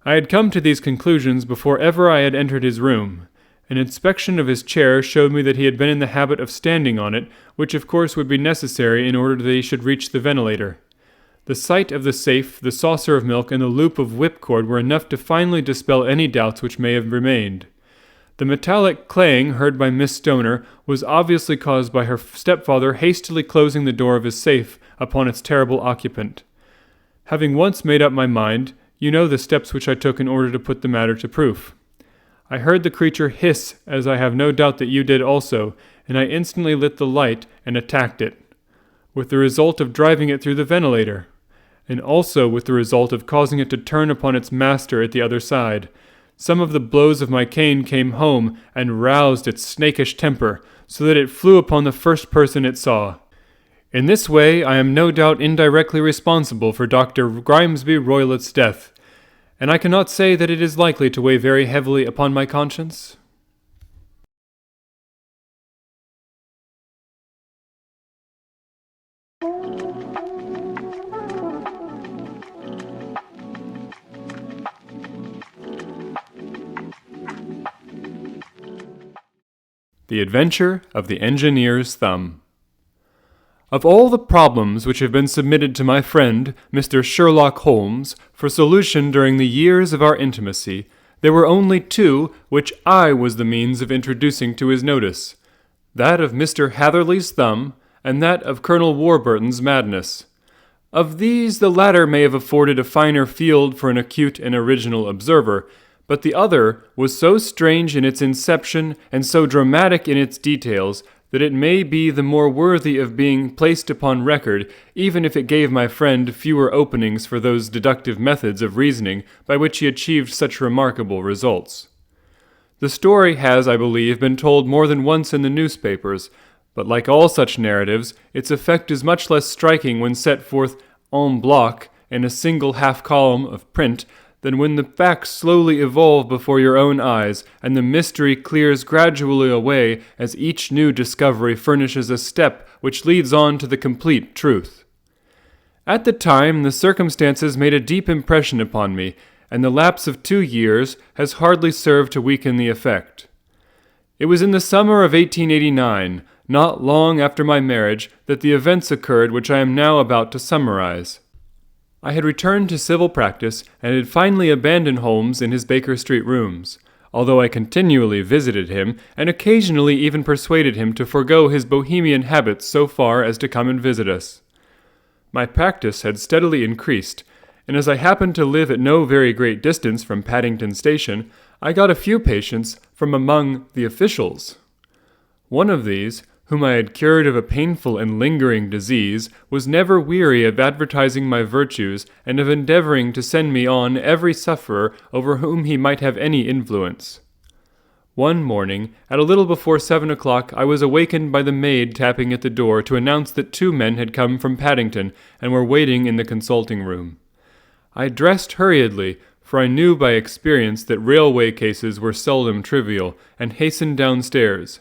I had come to these conclusions before ever I had entered his room. An inspection of his chair showed me that he had been in the habit of standing on it, which of course would be necessary in order that he should reach the ventilator. The sight of the safe, the saucer of milk, and the loop of whipcord were enough to finally dispel any doubts which may have remained. The metallic clang heard by Miss Stoner was obviously caused by her stepfather hastily closing the door of his safe upon its terrible occupant. Having once made up my mind, you know the steps which I took in order to put the matter to proof. I heard the creature hiss, as I have no doubt that you did also, and I instantly lit the light and attacked it, with the result of driving it through the ventilator, and also with the result of causing it to turn upon its master at the other side. Some of the blows of my cane came home and roused its snakish temper, so that it flew upon the first person it saw. In this way I am no doubt indirectly responsible for Dr. Grimesby Roylett's death, and I cannot say that it is likely to weigh very heavily upon my conscience. The Adventure of the Engineer's Thumb. Of all the problems which have been submitted to my friend, Mr. Sherlock Holmes, for solution during the years of our intimacy, there were only two which I was the means of introducing to his notice, that of Mr. Hatherley's thumb, and that of Colonel Warburton's madness. Of these the latter may have afforded a finer field for an acute and original observer, but the other was so strange in its inception and so dramatic in its details that it may be the more worthy of being placed upon record, even if it gave my friend fewer openings for those deductive methods of reasoning by which he achieved such remarkable results. The story has, I believe, been told more than once in the newspapers, but like all such narratives, its effect is much less striking when set forth en bloc in a single half-column of print than when the facts slowly evolve before your own eyes, and the mystery clears gradually away as each new discovery furnishes a step which leads on to the complete truth. At the time, the circumstances made a deep impression upon me, and the lapse of 2 years has hardly served to weaken the effect. It was in the summer of 1889, not long after my marriage, that the events occurred which I am now about to summarize. I had returned to civil practice, and had finally abandoned Holmes in his Baker Street rooms, although I continually visited him, and occasionally even persuaded him to forego his Bohemian habits so far as to come and visit us. My practice had steadily increased, and as I happened to live at no very great distance from Paddington Station, I got a few patients from among the officials. One of these, whom I had cured of a painful and lingering disease, was never weary of advertising my virtues and of endeavoring to send me on every sufferer over whom he might have any influence. One morning, at a little before 7 o'clock, I was awakened by the maid tapping at the door to announce that 2 men had come from Paddington and were waiting in the consulting room. I dressed hurriedly, for I knew by experience that railway cases were seldom trivial, and hastened downstairs.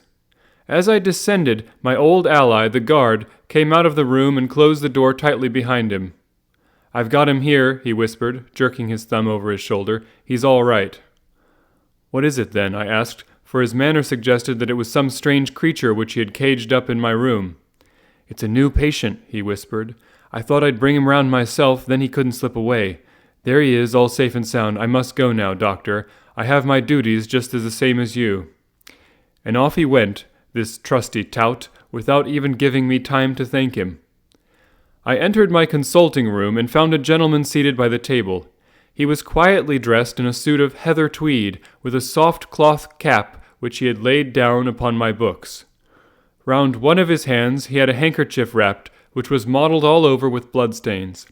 As I descended, my old ally, the guard, came out of the room and closed the door tightly behind him. "I've got him here," he whispered, jerking his thumb over his shoulder. "He's all right." "What is it, then?" I asked, for his manner suggested that it was some strange creature which he had caged up in my room. "It's a new patient," he whispered. "I thought I'd bring him round myself, then he couldn't slip away. There he is, all safe and sound. I must go now, doctor. I have my duties just the same as you." And off he went, this trusty tout, without even giving me time to thank him. I entered my consulting room and found a gentleman seated by the table. He was quietly dressed in a suit of heather tweed, with a soft cloth cap which he had laid down upon my books. Round one of his hands he had a handkerchief wrapped, which was mottled all over with bloodstains.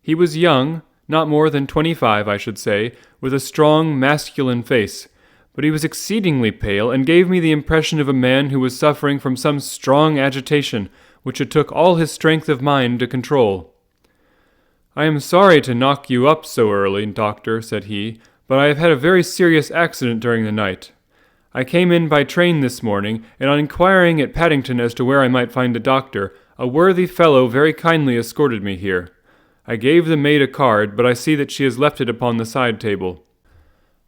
He was young, not more than 25, I should say, with a strong, masculine face, but he was exceedingly pale and gave me the impression of a man who was suffering from some strong agitation, which it took all his strength of mind to control. "I am sorry to knock you up so early, doctor," said he, "but I have had a very serious accident during the night. I came in by train this morning, and on inquiring at Paddington as to where I might find a doctor, a worthy fellow very kindly escorted me here. I gave the maid a card, but I see that she has left it upon the side table."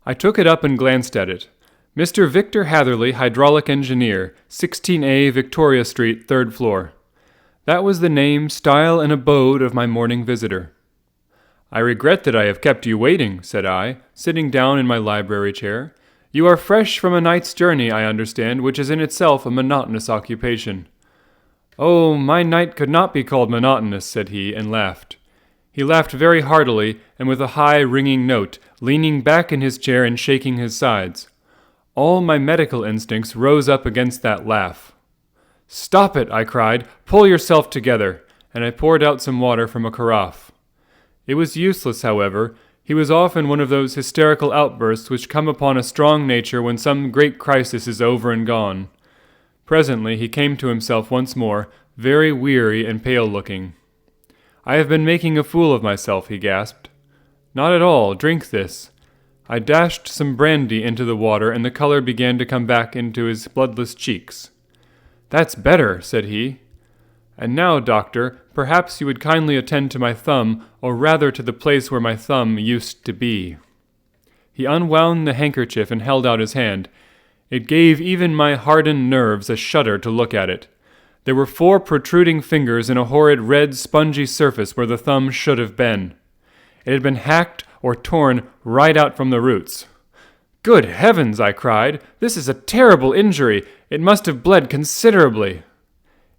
I took it up and glanced at it. "Mr. Victor Hatherley, hydraulic engineer, 16A Victoria Street, 3rd floor." That was the name, style, and abode of my morning visitor. "I regret that I have kept you waiting," said I, sitting down in my library chair. "You are fresh from a night's journey, I understand, which is in itself a monotonous occupation." "Oh, my night could not be called monotonous," said he, and laughed. He laughed very heartily, and with a high, ringing note, leaning back in his chair and shaking his sides. All my medical instincts rose up against that laugh. "Stop it!" I cried. "Pull yourself together!" And I poured out some water from a carafe. It was useless, however. He was often one of those hysterical outbursts which come upon a strong nature when some great crisis is over and gone. Presently he came to himself once more, very weary and pale-looking. "I have been making a fool of myself," he gasped. "Not at all. Drink this." I dashed some brandy into the water, and the color began to come back into his bloodless cheeks. "That's better," said he. "And now, doctor, perhaps you would kindly attend to my thumb, or rather to the place where my thumb used to be." He unwound the handkerchief and held out his hand. It gave even my hardened nerves a shudder to look at it. There were 4 protruding fingers in a horrid red spongy surface where the thumb should have been. It had been hacked or torn right out from the roots. "Good heavens!" I cried. "This is a terrible injury. It must have bled considerably."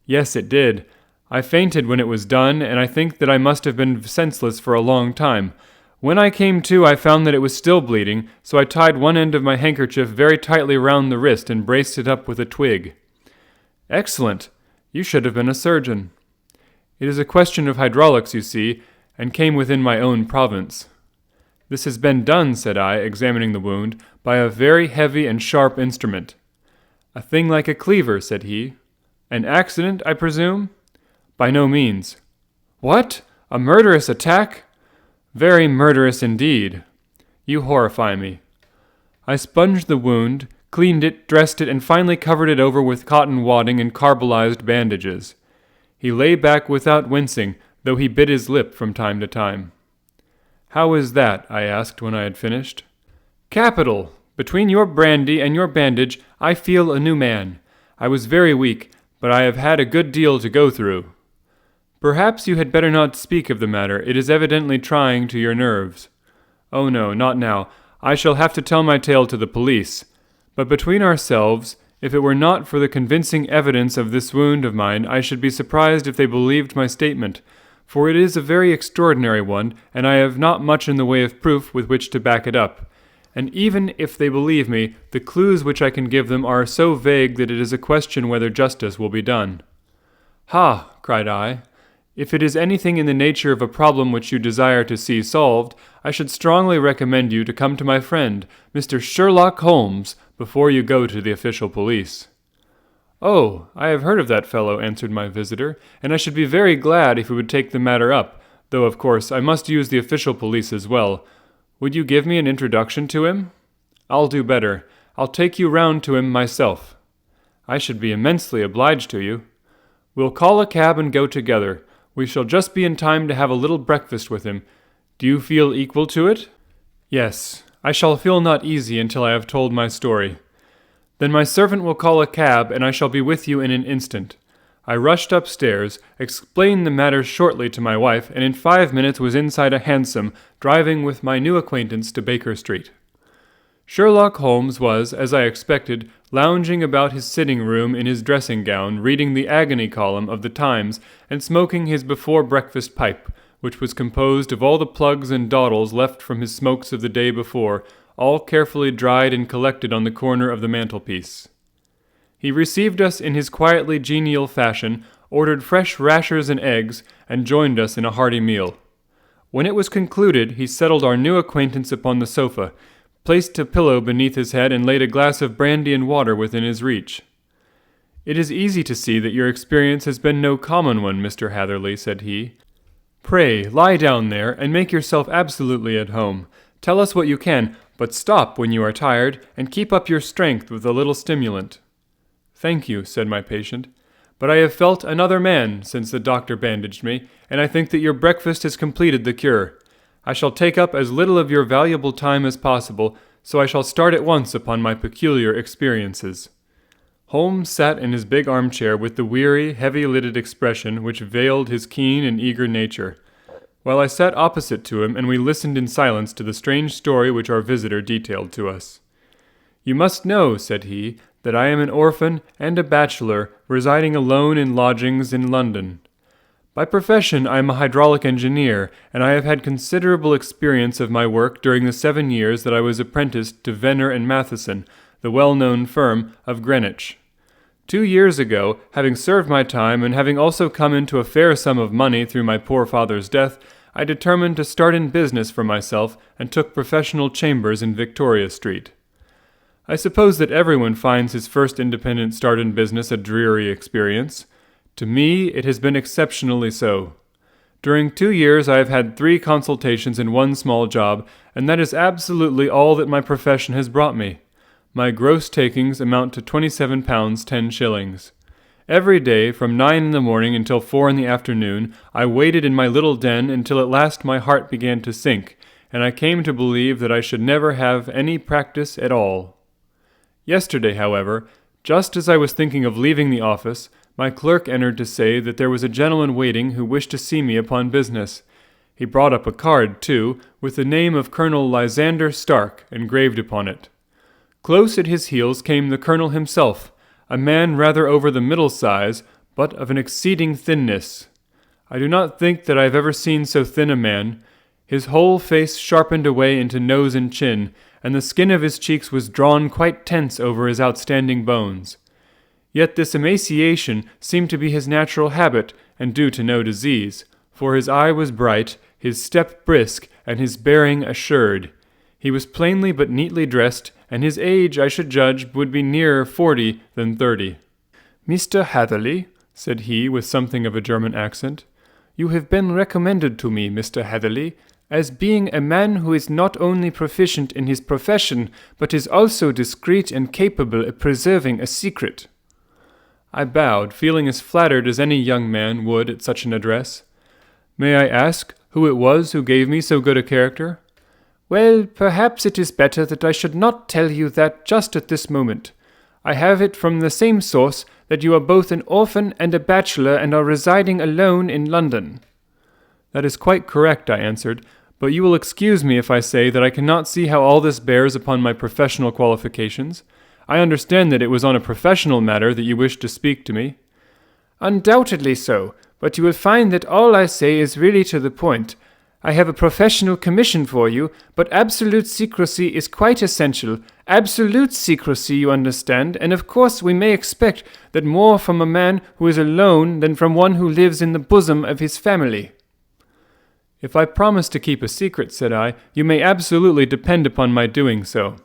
"Yes, it did. I fainted when it was done, and I think that I must have been senseless for a long time. When I came to, I found that it was still bleeding, so I tied one end of my handkerchief very tightly round the wrist and braced it up with a twig." "Excellent! You should have been a surgeon." "It is a question of hydraulics, you see, and came within my own province." "This has been done," said I, examining the wound, "by a very heavy and sharp instrument." "A thing like a cleaver," said he. "An accident, I presume?" "By no means." "What? A murderous attack?" "Very murderous indeed." "You horrify me." I sponged the wound, cleaned it, dressed it, and finally covered it over with cotton wadding and carbolized bandages. He lay back without wincing, though he bit his lip from time to time. "How is that?" I asked when I had finished. "Capital! Between your brandy and your bandage, I feel a new man. I was very weak, but I have had a good deal to go through." "Perhaps you had better not speak of the matter. It is evidently trying to your nerves." "Oh no, not now. I shall have to tell my tale to the police. But between ourselves, if it were not for the convincing evidence of this wound of mine, I should be surprised if they believed my statement, for it is a very extraordinary one, and I have not much in the way of proof with which to back it up. And even if they believe me, the clues which I can give them are so vague that it is a question whether justice will be done." "Ha!" cried I. "If it is anything in the nature of a problem which you desire to see solved, I should strongly recommend you to come to my friend, Mr. Sherlock Holmes, before you go to the official police." "Oh, I have heard of that fellow," answered my visitor, "and I should be very glad if he would take the matter up, though, of course, I must use the official police as well. Would you give me an introduction to him?" "I'll do better. I'll take you round to him myself." "I should be immensely obliged to you." "We'll call a cab and go together. We shall just be in time to have a little breakfast with him. Do you feel equal to it?" "Yes. I shall feel not easy until I have told my story." "Then my servant will call a cab, and I shall be with you in an instant." I rushed upstairs, explained the matter shortly to my wife, and in 5 minutes was inside a hansom, driving with my new acquaintance to Baker Street. Sherlock Holmes was, as I expected, lounging about his sitting room in his dressing gown, reading the agony column of the Times and smoking his before-breakfast pipe, which was composed of all the plugs and dawdles left from his smokes of the day before, all carefully dried and collected on the corner of the mantelpiece. He received us in his quietly genial fashion, ordered fresh rashers and eggs, and joined us in a hearty meal. When it was concluded, he settled our new acquaintance upon the sofa, placed a pillow beneath his head, and laid a glass of brandy and water within his reach. "It is easy to see that your experience has been no common one, Mr. Hatherley," said he. "Pray, lie down there, and make yourself absolutely at home. Tell us what you can, but stop when you are tired, and keep up your strength with a little stimulant." "Thank you," said my patient, "but I have felt another man since the doctor bandaged me, and I think that your breakfast has completed the cure. I shall take up as little of your valuable time as possible, so I shall start at once upon my peculiar experiences." Holmes sat in his big armchair with the weary, heavy-lidded expression which veiled his keen and eager nature, while I sat opposite to him, and we listened in silence to the strange story which our visitor detailed to us. "You must know," said he, "that I am an orphan and a bachelor, residing alone in lodgings in London. By profession I am a hydraulic engineer, and I have had considerable experience of my work during the 7 years that I was apprenticed to Venner and Matheson, the well-known firm of Greenwich. 2 years ago, having served my time, and having also come into a fair sum of money through my poor father's death, I determined to start in business for myself, and took professional chambers in Victoria Street. I suppose that everyone finds his first independent start in business a dreary experience. To me, it has been exceptionally so. During 2 years I have had 3 consultations and 1 small job, and that is absolutely all that my profession has brought me. My gross takings amount to £27 10s. Every day, from 9 in the morning until 4 in the afternoon, I waited in my little den until at last my heart began to sink, and I came to believe that I should never have any practice at all. Yesterday, however, just as I was thinking of leaving the office, my clerk entered to say that there was a gentleman waiting who wished to see me upon business. He brought up a card, too, with the name of Colonel Lysander Stark engraved upon it. Close at his heels came the colonel himself, a man rather over the middle size, but of an exceeding thinness. I do not think that I have ever seen so thin a man. His whole face sharpened away into nose and chin, and the skin of his cheeks was drawn quite tense over his outstanding bones. Yet this emaciation seemed to be his natural habit, and due to no disease, for his eye was bright, his step brisk, and his bearing assured. He was plainly but neatly dressed, and his age, I should judge, would be nearer 40 than 30. "Mr. Hatherley," said he, with something of a German accent, "you have been recommended to me, Mr. Hatherley, as being a man who is not only proficient in his profession, but is also discreet and capable of preserving a secret." I bowed, feeling as flattered as any young man would at such an address. "May I ask who it was who gave me so good a character?" "Well, perhaps it is better that I should not tell you that just at this moment. I have it from the same source that you are both an orphan and a bachelor and are residing alone in London." "That is quite correct," I answered, "but you will excuse me if I say that I cannot see how all this bears upon my professional qualifications. I understand that it was on a professional matter that you wished to speak to me." "Undoubtedly so, but you will find that all I say is really to the point. I have a professional commission for you, but absolute secrecy is quite essential. Absolute secrecy, you understand, and of course we may expect that more from a man who is alone than from one who lives in the bosom of his family." "If I promise to keep a secret," said I, "you may absolutely depend upon my doing so."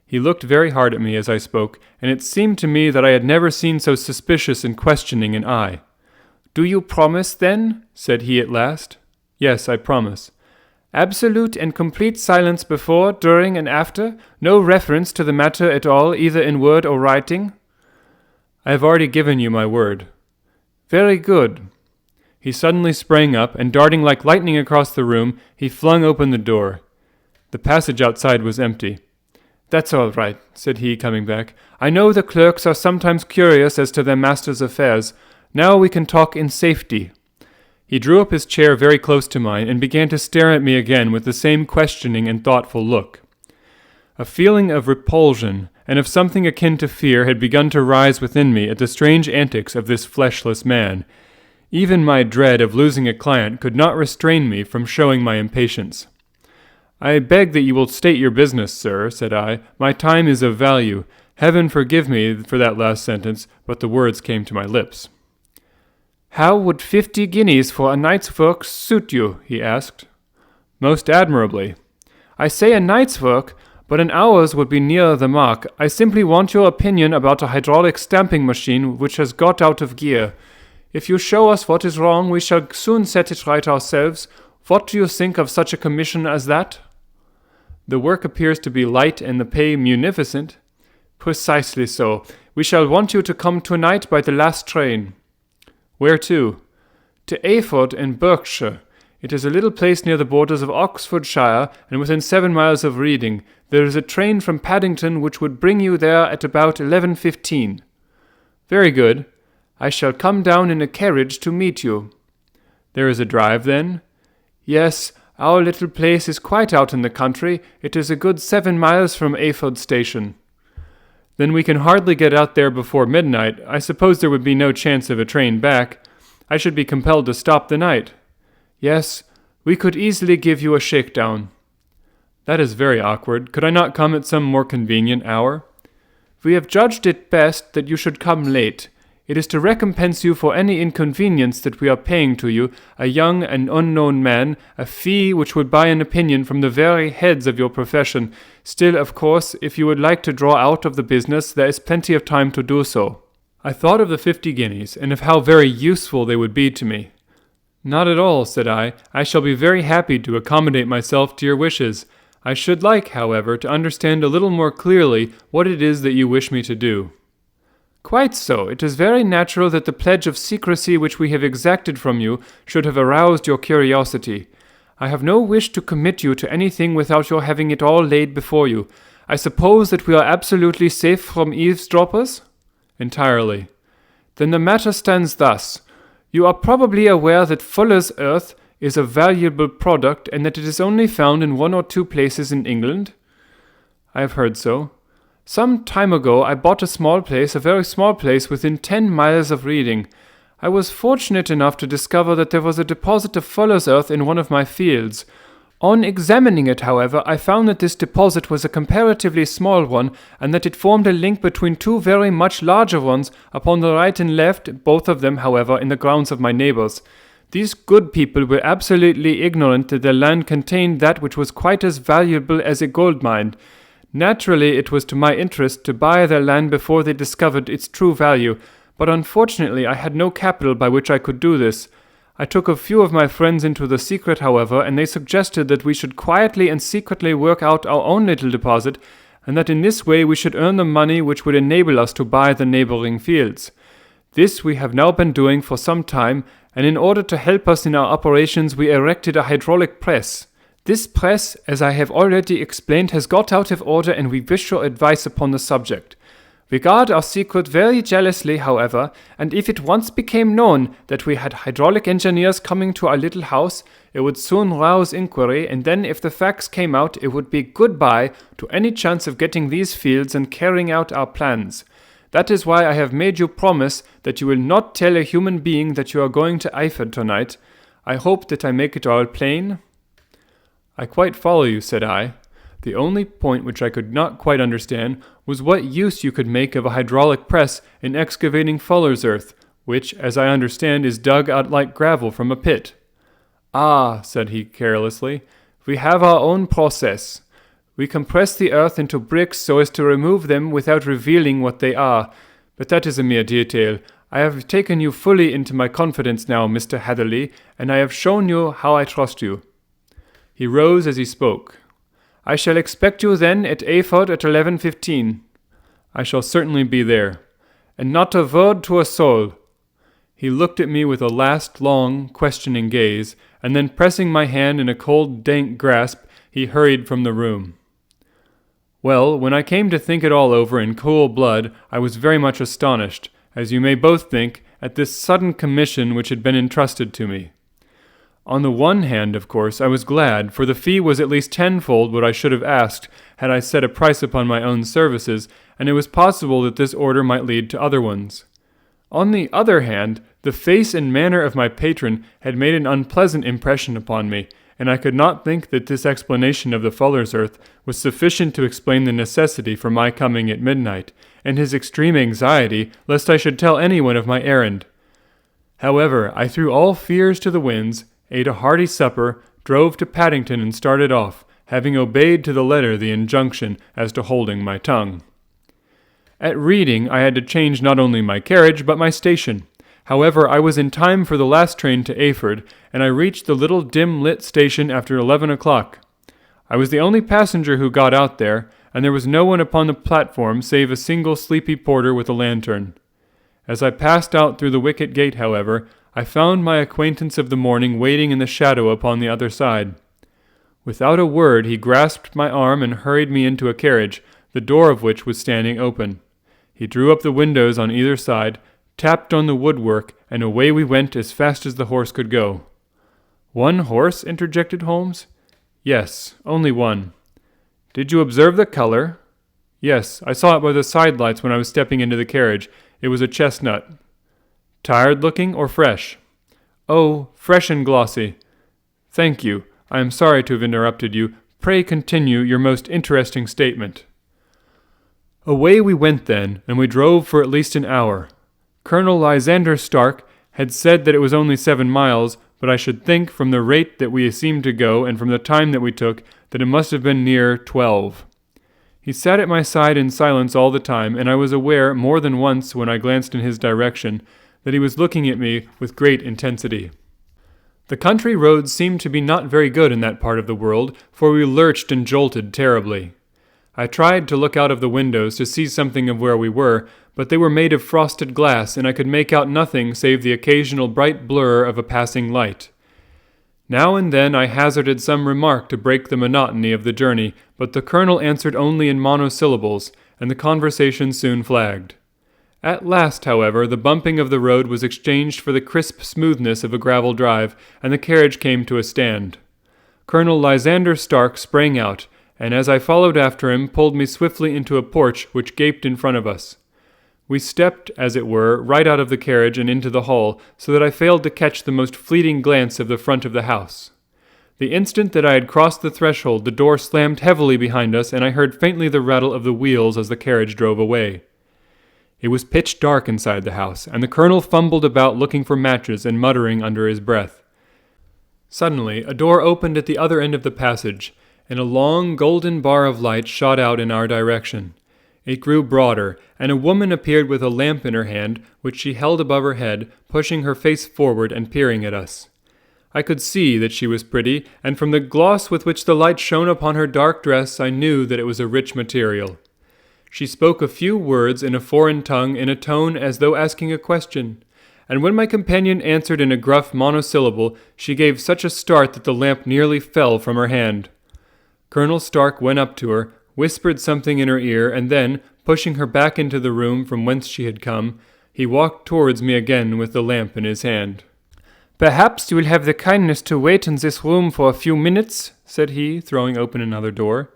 He looked very hard at me as I spoke, and it seemed to me that I had never seen so suspicious and questioning an eye. "Do you promise, then?" said he at last. "Yes, I promise." "Absolute and complete silence before, during, and after? No reference to the matter at all, either in word or writing?" "I have already given you my word." "Very good." He suddenly sprang up, and darting like lightning across the room, he flung open the door. The passage outside was empty. "That's all right," said he, coming back. "I know the clerks are sometimes curious as to their master's affairs. Now we can talk in safety." He drew up his chair very close to mine, and began to stare at me again with the same questioning and thoughtful look. A feeling of repulsion and if something akin to fear had begun to rise within me at the strange antics of this fleshless man. Even my dread of losing a client could not restrain me from showing my impatience. "I beg that you will state your business, sir," said I. "My time is of value. Heaven forgive me for that last sentence, but the words came to my lips." "How would 50 guineas for a night's work suit you?" he asked. "Most admirably." "I say a night's work, but an hour's would be nearer the mark. I simply want your opinion about a hydraulic stamping machine which has got out of gear. If you show us what is wrong, we shall soon set it right ourselves. What do you think of such a commission as that?" "The work appears to be light and the pay munificent." "Precisely so. We shall want you to come tonight by the last train." "Where to?" "To Ayford in Berkshire. It is a little place near the borders of Oxfordshire and within 7 miles of Reading. There is a train from Paddington which would bring you there at about 11:15. "Very good. I shall come down in a carriage to meet you." "There is a drive, then?" "Yes. Our little place is quite out in the country. It is a good 7 miles from Ayford station." "Then we can hardly get out there before midnight. I suppose there would be no chance of a train back. I should be compelled to stop the night." "Yes, we could easily give you a shakedown." "That is very awkward. Could I not come at some more convenient hour?" "We have judged it best that you should come late. It is to recompense you for any inconvenience that we are paying to you, a young and unknown man, a fee which would buy an opinion from the very heads of your profession. Still, of course, if you would like to draw out of the business, there is plenty of time to do so." I thought of the 50 guineas, and of how very useful they would be to me. "Not at all," said I. "I shall be very happy to accommodate myself to your wishes. I should like, however, to understand a little more clearly what it is that you wish me to do." "Quite so. It is very natural that the pledge of secrecy which we have exacted from you should have aroused your curiosity. I have no wish to commit you to anything without your having it all laid before you. I suppose that we are absolutely safe from eavesdroppers?" "Entirely." "Then the matter stands thus. You are probably aware that Fuller's earth is a valuable product and that it is only found in 1 or 2 places in England?" "I have heard so." "Some time ago I bought a very small place within 10 miles of Reading. I was fortunate enough to discover that there was a deposit of Fuller's earth in one of my fields. On examining it, however, I found that this deposit was a comparatively small one, and that it formed a link between 2 very much larger ones upon the right and left, both of them, however, in the grounds of my neighbours. These good people were absolutely ignorant that their land contained that which was quite as valuable as a gold mine. Naturally, it was to my interest to buy their land before they discovered its true value, but unfortunately I had no capital by which I could do this. I took a few of my friends into the secret, however, and they suggested that we should quietly and secretly work out our own little deposit, and that in this way we should earn the money which would enable us to buy the neighbouring fields. This we have now been doing for some time, and in order to help us in our operations we erected a hydraulic press. This press, as I have already explained, has got out of order, and we wish your advice upon the subject. We guard our secret very jealously, however, and if it once became known that we had hydraulic engineers coming to our little house, it would soon rouse inquiry, and then if the facts came out, it would be goodbye to any chance of getting these fields and carrying out our plans. That is why I have made you promise that you will not tell a human being that you are going to Ayford tonight. I hope that I make it all plain?" "I quite follow you," said I. The only point which I could not quite understand was what use you could make of a hydraulic press in excavating Fuller's earth, which, as I understand, is dug out like gravel from a pit. "Ah," said he carelessly, "we have our own process. We compress the earth into bricks so as to remove them without revealing what they are. But that is a mere detail. I have taken you fully into my confidence now, Mr. Hatherley, and I have shown you how I trust you." He rose as he spoke. "I shall expect you then at Ayford at 11:15. "I shall certainly be there." "And not a word to a soul." He looked at me with a last long, questioning gaze, and then pressing my hand in a cold, dank grasp, he hurried from the room. Well, when I came to think it all over in cool blood, I was very much astonished, as you may both think, at this sudden commission which had been entrusted to me. On the one hand, of course, I was glad, for the fee was at least tenfold what I should have asked had I set a price upon my own services, and it was possible that this order might lead to other ones. On the other hand, the face and manner of my patron had made an unpleasant impression upon me, and I could not think that this explanation of the fuller's earth was sufficient to explain the necessity for my coming at midnight, and his extreme anxiety lest I should tell anyone of my errand. However, I threw all fears to the winds, ate a hearty supper, drove to Paddington, and started off, having obeyed to the letter the injunction as to holding my tongue. At Reading I had to change not only my carriage, but my station. However, I was in time for the last train to Ayford, and I reached the little dim-lit station after 11 o'clock. I was the only passenger who got out there, and there was no one upon the platform save a single sleepy porter with a lantern. As I passed out through the wicket gate, however, I found my acquaintance of the morning waiting in the shadow upon the other side. Without a word he grasped my arm and hurried me into a carriage, the door of which was standing open. He drew up the windows on either side, tapped on the woodwork, and away we went as fast as the horse could go. "One horse?" interjected Holmes. "Yes, only one." "Did you observe the color?" "Yes, I saw it by the side lights when I was stepping into the carriage. It was a chestnut." "Tired looking or fresh?" "Oh, fresh and glossy." "Thank you. I am sorry to have interrupted you. Pray continue your most interesting statement." Away we went then, and we drove for at least an hour. Colonel Lysander Stark had said that it was only 7 miles, but I should think, from the rate that we seemed to go, and from the time that we took, that it must have been near 12. He sat at my side in silence all the time, and I was aware, more than once when I glanced in his direction, that he was looking at me with great intensity. The country roads seemed to be not very good in that part of the world, for we lurched and jolted terribly. I tried to look out of the windows to see something of where we were, but they were made of frosted glass, and I could make out nothing save the occasional bright blur of a passing light. Now and then I hazarded some remark to break the monotony of the journey, but the colonel answered only in monosyllables, and the conversation soon flagged. At last, however, the bumping of the road was exchanged for the crisp smoothness of a gravel drive, and the carriage came to a stand. Colonel Lysander Stark sprang out, and as I followed after him, pulled me swiftly into a porch which gaped in front of us. We stepped, as it were, right out of the carriage and into the hall, so that I failed to catch the most fleeting glance of the front of the house. The instant that I had crossed the threshold, the door slammed heavily behind us, and I heard faintly the rattle of the wheels as the carriage drove away. It was pitch dark inside the house, and the colonel fumbled about looking for matches and muttering under his breath. Suddenly, a door opened at the other end of the passage, and a long golden bar of light shot out in our direction. It grew broader, and a woman appeared with a lamp in her hand, which she held above her head, pushing her face forward and peering at us. I could see that she was pretty, and from the gloss with which the light shone upon her dark dress I knew that it was a rich material. She spoke a few words in a foreign tongue in a tone as though asking a question, and when my companion answered in a gruff monosyllable, she gave such a start that the lamp nearly fell from her hand. Colonel Stark went up to her, whispered something in her ear, and then, pushing her back into the room from whence she had come, he walked towards me again with the lamp in his hand. "Perhaps you will have the kindness to wait in this room for a few minutes," said he, throwing open another door.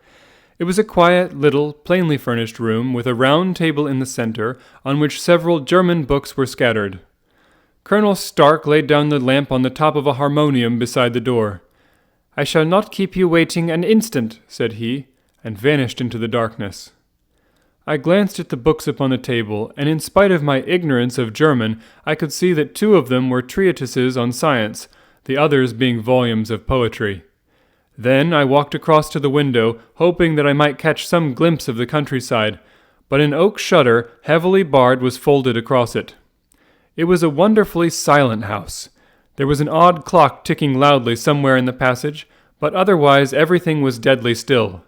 It was a quiet, little, plainly furnished room, with a round table in the center, on which several German books were scattered. Colonel Stark laid down the lamp on the top of a harmonium beside the door. "I shall not keep you waiting an instant," said he, and vanished into the darkness. I glanced at the books upon the table, and in spite of my ignorance of German, I could see that 2 of them were treatises on science, the others being volumes of poetry. Then I walked across to the window, hoping that I might catch some glimpse of the countryside, but an oak shutter, heavily barred, was folded across it. It was a wonderfully silent house. There was an odd clock ticking loudly somewhere in the passage, but otherwise everything was deadly still.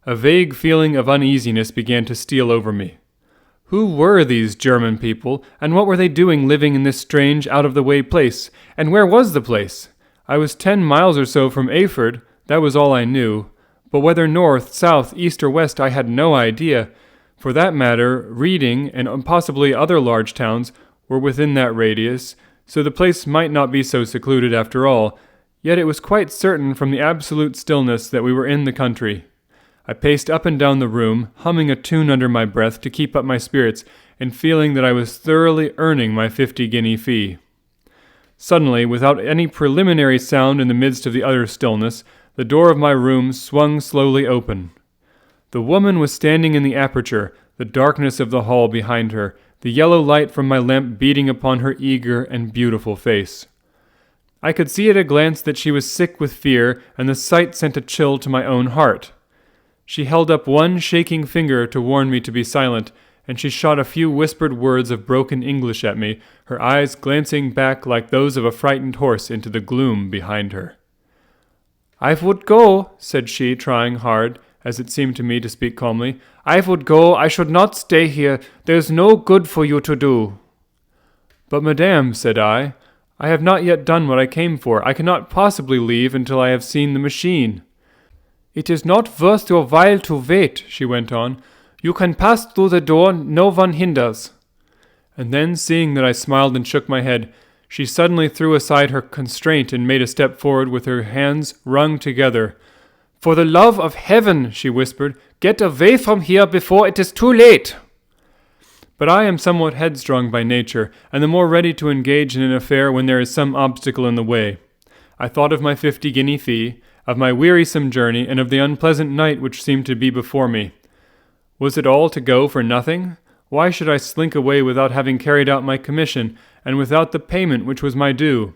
A vague feeling of uneasiness began to steal over me. Who were these German people, and what were they doing living in this strange, out-of-the-way place? And where was the place? I was 10 miles or so from Ayford, that was all I knew, but whether north, south, east, or west I had no idea. For that matter, Reading, and possibly other large towns, were within that radius, so the place might not be so secluded after all, Yet it was quite certain from the absolute stillness that we were in the country. I paced up and down the room, humming a tune under my breath to keep up my spirits, and feeling that I was thoroughly earning my 50-guinea fee. Suddenly, without any preliminary sound in the midst of the utter stillness, the door of my room swung slowly open. The woman was standing in the aperture, the darkness of the hall behind her, the yellow light from my lamp beating upon her eager and beautiful face. I could see at a glance that she was sick with fear, and the sight sent a chill to my own heart. She held up one shaking finger to warn me to be silent, and she shot a few whispered words of broken English at me, her eyes glancing back like those of a frightened horse into the gloom behind her. "I would go," said she, trying hard, as it seemed to me, to speak calmly. "I would go. I should not stay here. There is no good for you to do." "But, madame," said I have not yet done what I came for. I cannot possibly leave until I have seen the machine." "It is not worth your while to wait," she went on. "You can pass through the door. No one hinders." And then, seeing that I smiled and shook my head, she suddenly threw aside her constraint and made a step forward with her hands wrung together. "For the love of heaven," she whispered, "get away from here before it is too late." But I am somewhat headstrong by nature, and the more ready to engage in an affair when there is some obstacle in the way. I thought of my 50-guinea fee, of my wearisome journey, and of the unpleasant night which seemed to be before me. Was it all to go for nothing? Why should I slink away without having carried out my commission, and without the payment which was my due?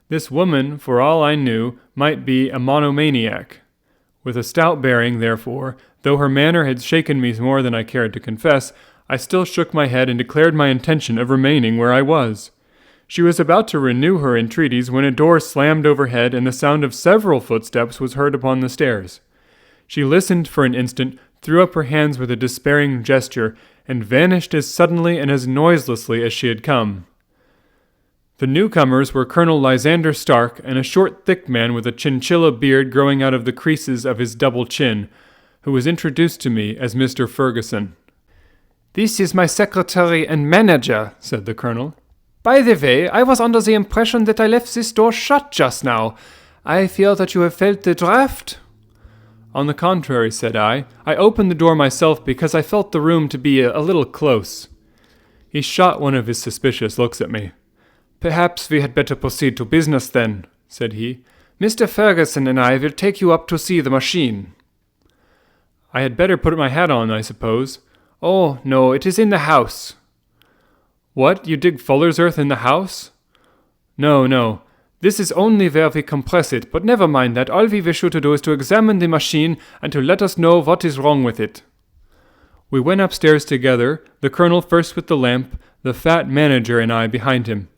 This woman, for all I knew, might be a monomaniac. With a stout bearing, therefore, though her manner had shaken me more than I cared to confess, I still shook my head and declared my intention of remaining where I was. She was about to renew her entreaties when a door slammed overhead and the sound of several footsteps was heard upon the stairs. She listened for an instant, threw up her hands with a despairing gesture, and vanished as suddenly and as noiselessly as she had come. The newcomers were Colonel Lysander Stark and a short, thick man with a chinchilla beard growing out of the creases of his double chin, who was introduced to me as Mr. Ferguson. "This is my secretary and manager," said the colonel. "By the way, I was under the impression that I left this door shut just now. I fear that you have felt the draught." "On the contrary," said I opened the door myself because I felt the room to be a little close." He shot one of his suspicious looks at me. "Perhaps we had better proceed to business then," said he. "Mr. Ferguson and I will take you up to see the machine." "I had better put my hat on, I suppose." "Oh, no, it is in the house." "What, you dig fuller's earth in the house?" No. This is only where we compress it, but never mind that. All we wish you to do is to examine the machine and to let us know what is wrong with it." We went upstairs together, the colonel first with the lamp, the fat manager and I behind him.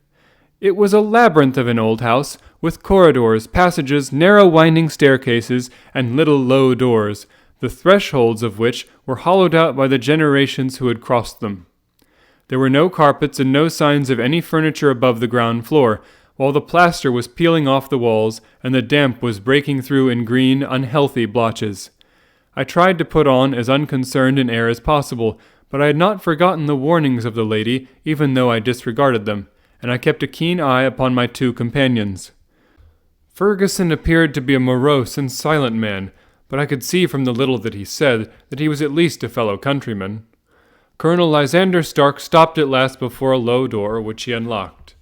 It was a labyrinth of an old house, with corridors, passages, narrow winding staircases, and little low doors, the thresholds of which were hollowed out by the generations who had crossed them. There were no carpets and no signs of any furniture above the ground floor, while the plaster was peeling off the walls and the damp was breaking through in green, unhealthy blotches. I tried to put on as unconcerned an air as possible, but I had not forgotten the warnings of the lady, even though I disregarded them, and I kept a keen eye upon my two companions. Ferguson appeared to be a morose and silent man, but I could see from the little that he said that he was at least a fellow countryman. Colonel Lysander Stark stopped at last before a low door, which he unlocked.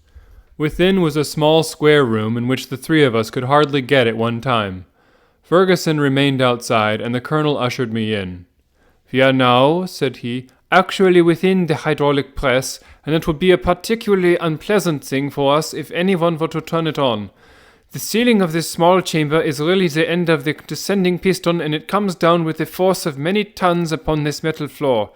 Within was a small square room in which the three of us could hardly get at one time. Ferguson remained outside, and the colonel ushered me in. "We are now," said he, "actually within the hydraulic press, and it would be a particularly unpleasant thing for us if anyone were to turn it on. The ceiling of this small chamber is really the end of the descending piston, and it comes down with the force of many tons upon this metal floor.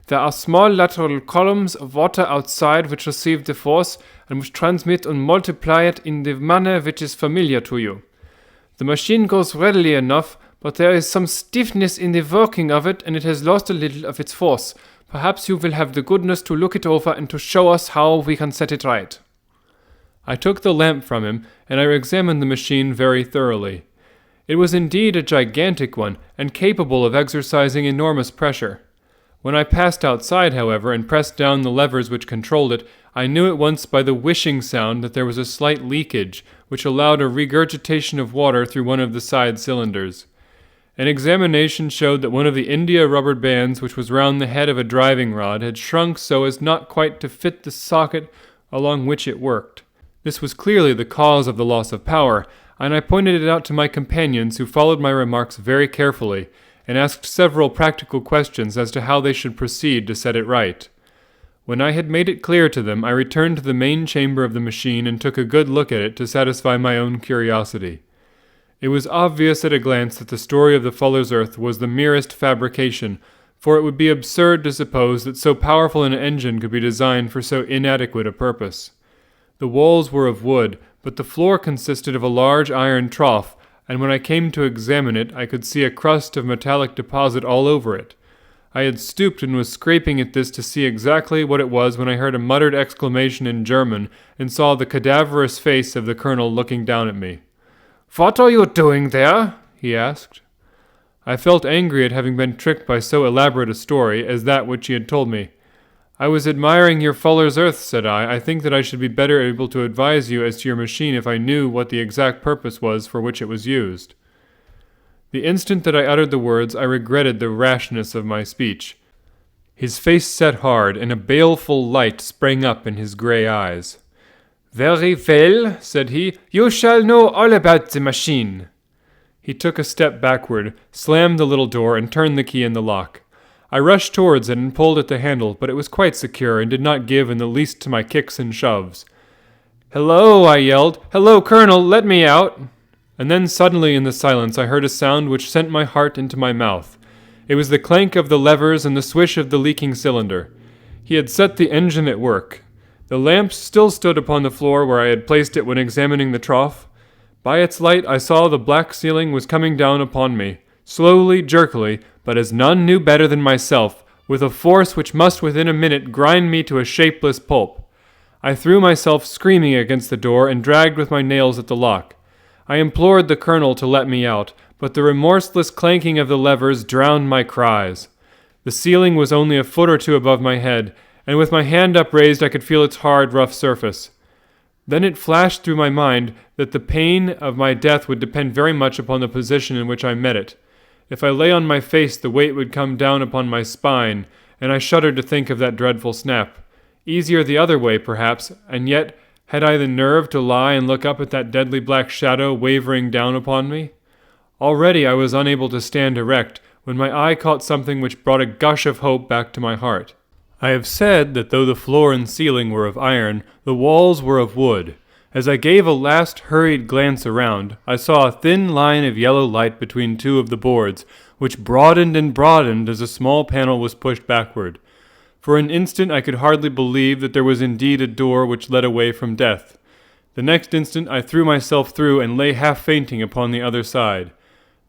There are small lateral columns of water outside which receive the force and which transmit and multiply it in the manner which is familiar to you. The machine goes readily enough, but there is some stiffness in the working of it, and it has lost a little of its force. Perhaps you will have the goodness to look it over and to show us how we can set it right." I took the lamp from him, and I examined the machine very thoroughly. It was indeed a gigantic one, and capable of exercising enormous pressure. When I passed outside, however, and pressed down the levers which controlled it, I knew at once by the whishing sound that there was a slight leakage, which allowed a regurgitation of water through one of the side cylinders. An examination showed that one of the India rubber bands which was round the head of a driving rod had shrunk so as not quite to fit the socket along which it worked. This was clearly the cause of the loss of power, and I pointed it out to my companions, who followed my remarks very carefully, and asked several practical questions as to how they should proceed to set it right. When I had made it clear to them, I returned to the main chamber of the machine and took a good look at it to satisfy my own curiosity. It was obvious at a glance that the story of the Fuller's Earth was the merest fabrication, for it would be absurd to suppose that so powerful an engine could be designed for so inadequate a purpose. The walls were of wood, but the floor consisted of a large iron trough, and when I came to examine it, I could see a crust of metallic deposit all over it. I had stooped and was scraping at this to see exactly what it was when I heard a muttered exclamation in German and saw the cadaverous face of the colonel looking down at me. "What are you doing there?" he asked. I felt angry at having been tricked by so elaborate a story as that which he had told me. "I was admiring your Fuller's Earth," said I. "I think that I should be better able to advise you as to your machine if I knew what the exact purpose was for which it was used." The instant that I uttered the words, I regretted the rashness of my speech. His face set hard, and a baleful light sprang up in his grey eyes. "Very well," said he, "you shall know all about the machine." He took a step backward, slammed the little door, and turned the key in the lock. I rushed towards it and pulled at the handle, but it was quite secure and did not give in the least to my kicks and shoves. "Hello!" I yelled. "Hello, Colonel! Let me out!" And then suddenly in the silence I heard a sound which sent my heart into my mouth. It was the clank of the levers and the swish of the leaking cylinder. He had set the engine at work. The lamp still stood upon the floor where I had placed it when examining the trough. By its light I saw the black ceiling was coming down upon me, slowly, jerkily, but as none knew better than myself, with a force which must within a minute grind me to a shapeless pulp. I threw myself screaming against the door and dragged with my nails at the lock. I implored the colonel to let me out, but the remorseless clanking of the levers drowned my cries. The ceiling was only a foot or two above my head, and with my hand upraised I could feel its hard, rough surface. Then it flashed through my mind that the pain of my death would depend very much upon the position in which I met it. If I lay on my face, the weight would come down upon my spine, and I shuddered to think of that dreadful snap. Easier the other way, perhaps, and yet had I the nerve to lie and look up at that deadly black shadow wavering down upon me? Already I was unable to stand erect, when my eye caught something which brought a gush of hope back to my heart. I have said that though the floor and ceiling were of iron, the walls were of wood. As I gave a last hurried glance around, I saw a thin line of yellow light between two of the boards, which broadened and broadened as a small panel was pushed backward. For an instant I could hardly believe that there was indeed a door which led away from death. The next instant I threw myself through and lay half fainting upon the other side.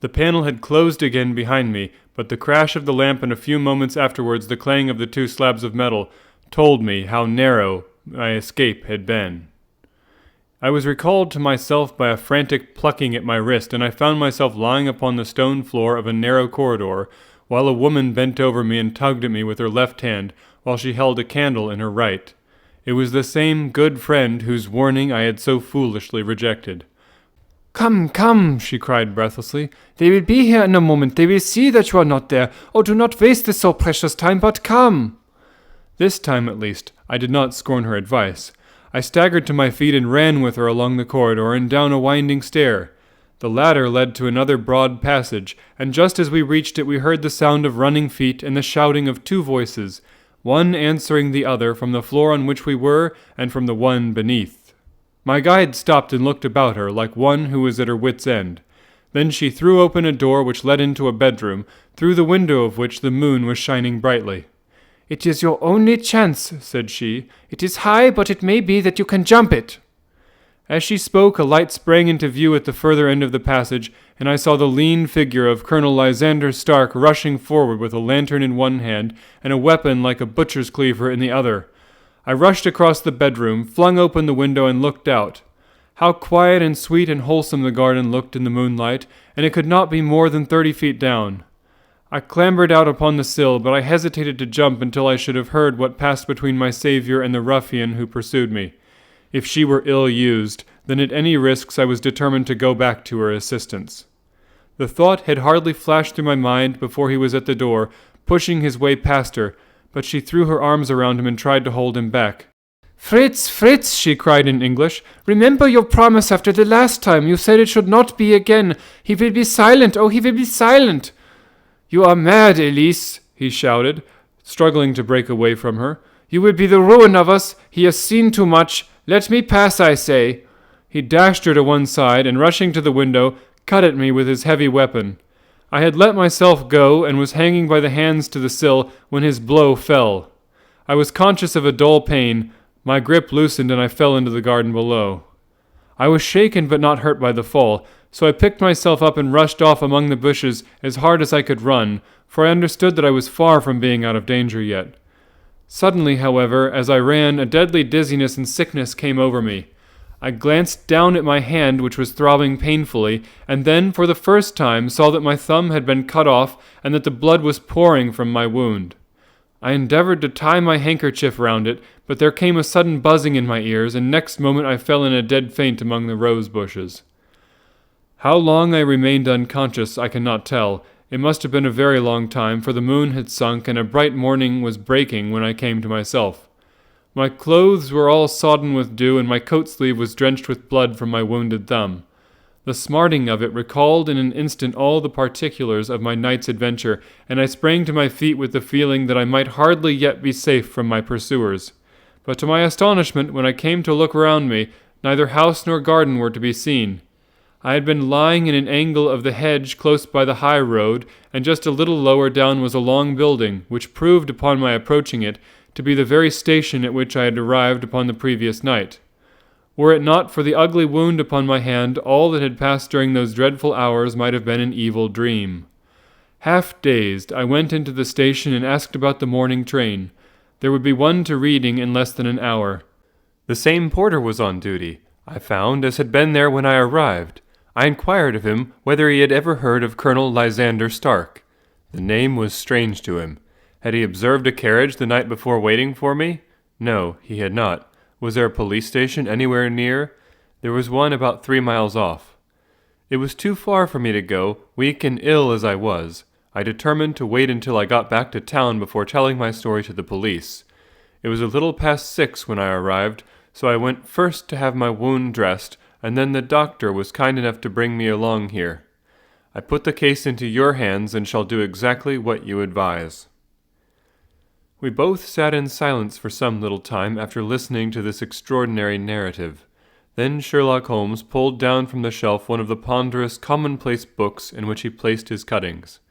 The panel had closed again behind me, but the crash of the lamp and a few moments afterwards the clang of the two slabs of metal told me how narrow my escape had been. I was recalled to myself by a frantic plucking at my wrist, and I found myself lying upon the stone floor of a narrow corridor, while a woman bent over me and tugged at me with her left hand, while she held a candle in her right. It was the same good friend whose warning I had so foolishly rejected. "Come, come," she cried breathlessly. "They will be here in a moment. They will see that you are not there. Oh, do not waste this so precious time, but come." This time, at least, I did not scorn her advice. I staggered to my feet and ran with her along the corridor and down a winding stair. The ladder led to another broad passage, and just as we reached it we heard the sound of running feet and the shouting of two voices, one answering the other from the floor on which we were and from the one beneath. My guide stopped and looked about her like one who was at her wit's end. Then she threw open a door which led into a bedroom, through the window of which the moon was shining brightly. "It is your only chance," said she. "It is high, but it may be that you can jump it." As she spoke, a light sprang into view at the further end of the passage, and I saw the lean figure of Colonel Lysander Stark rushing forward with a lantern in one hand and a weapon like a butcher's cleaver in the other. I rushed across the bedroom, flung open the window, and looked out. How quiet and sweet and wholesome the garden looked in the moonlight, and it could not be more than 30 feet down. I clambered out upon the sill, but I hesitated to jump until I should have heard what passed between my saviour and the ruffian who pursued me. If she were ill-used, then at any risks I was determined to go back to her assistance. The thought had hardly flashed through my mind before he was at the door, pushing his way past her, but she threw her arms around him and tried to hold him back. "Fritz, Fritz," she cried in English, "remember your promise after the last time. You said it should not be again. He will be silent. Oh, he will be silent." "You are mad, Elise," he shouted, struggling to break away from her. "You will be the ruin of us. He has seen too much. Let me pass, I say." He dashed her to one side, and rushing to the window, cut at me with his heavy weapon. I had let myself go, and was hanging by the hands to the sill, when his blow fell. I was conscious of a dull pain. My grip loosened, and I fell into the garden below. I was shaken but not hurt by the fall, so I picked myself up and rushed off among the bushes as hard as I could run, for I understood that I was far from being out of danger yet. Suddenly, however, as I ran, a deadly dizziness and sickness came over me. I glanced down at my hand, which was throbbing painfully, and then, for the first time, saw that my thumb had been cut off and that the blood was pouring from my wound. I endeavored to tie my handkerchief round it, but there came a sudden buzzing in my ears, and next moment I fell in a dead faint among the rose bushes. How long I remained unconscious I cannot tell. It must have been a very long time, for the moon had sunk and a bright morning was breaking when I came to myself. My clothes were all sodden with dew, and my coat sleeve was drenched with blood from my wounded thumb. The smarting of it recalled in an instant all the particulars of my night's adventure, and I sprang to my feet with the feeling that I might hardly yet be safe from my pursuers. But to my astonishment, when I came to look round me, neither house nor garden were to be seen. I had been lying in an angle of the hedge close by the high road, and just a little lower down was a long building, which proved upon my approaching it to be the very station at which I had arrived upon the previous night. Were it not for the ugly wound upon my hand, all that had passed during those dreadful hours might have been an evil dream. Half dazed, I went into the station and asked about the morning train. There would be one to Reading in less than an hour. The same porter was on duty, I found, as had been there when I arrived. I inquired of him whether he had ever heard of Colonel Lysander Stark. The name was strange to him. Had he observed a carriage the night before waiting for me? No, he had not. Was there a police station anywhere near? There was one about 3 miles off. It was too far for me to go, weak and ill as I was. I determined to wait until I got back to town before telling my story to the police. It was a little past 6 when I arrived, so I went first to have my wound dressed, and then the doctor was kind enough to bring me along here. I put the case into your hands and shall do exactly what you advise." We both sat in silence for some little time after listening to this extraordinary narrative. Then Sherlock Holmes pulled down from the shelf one of the ponderous commonplace books in which he placed his cuttings.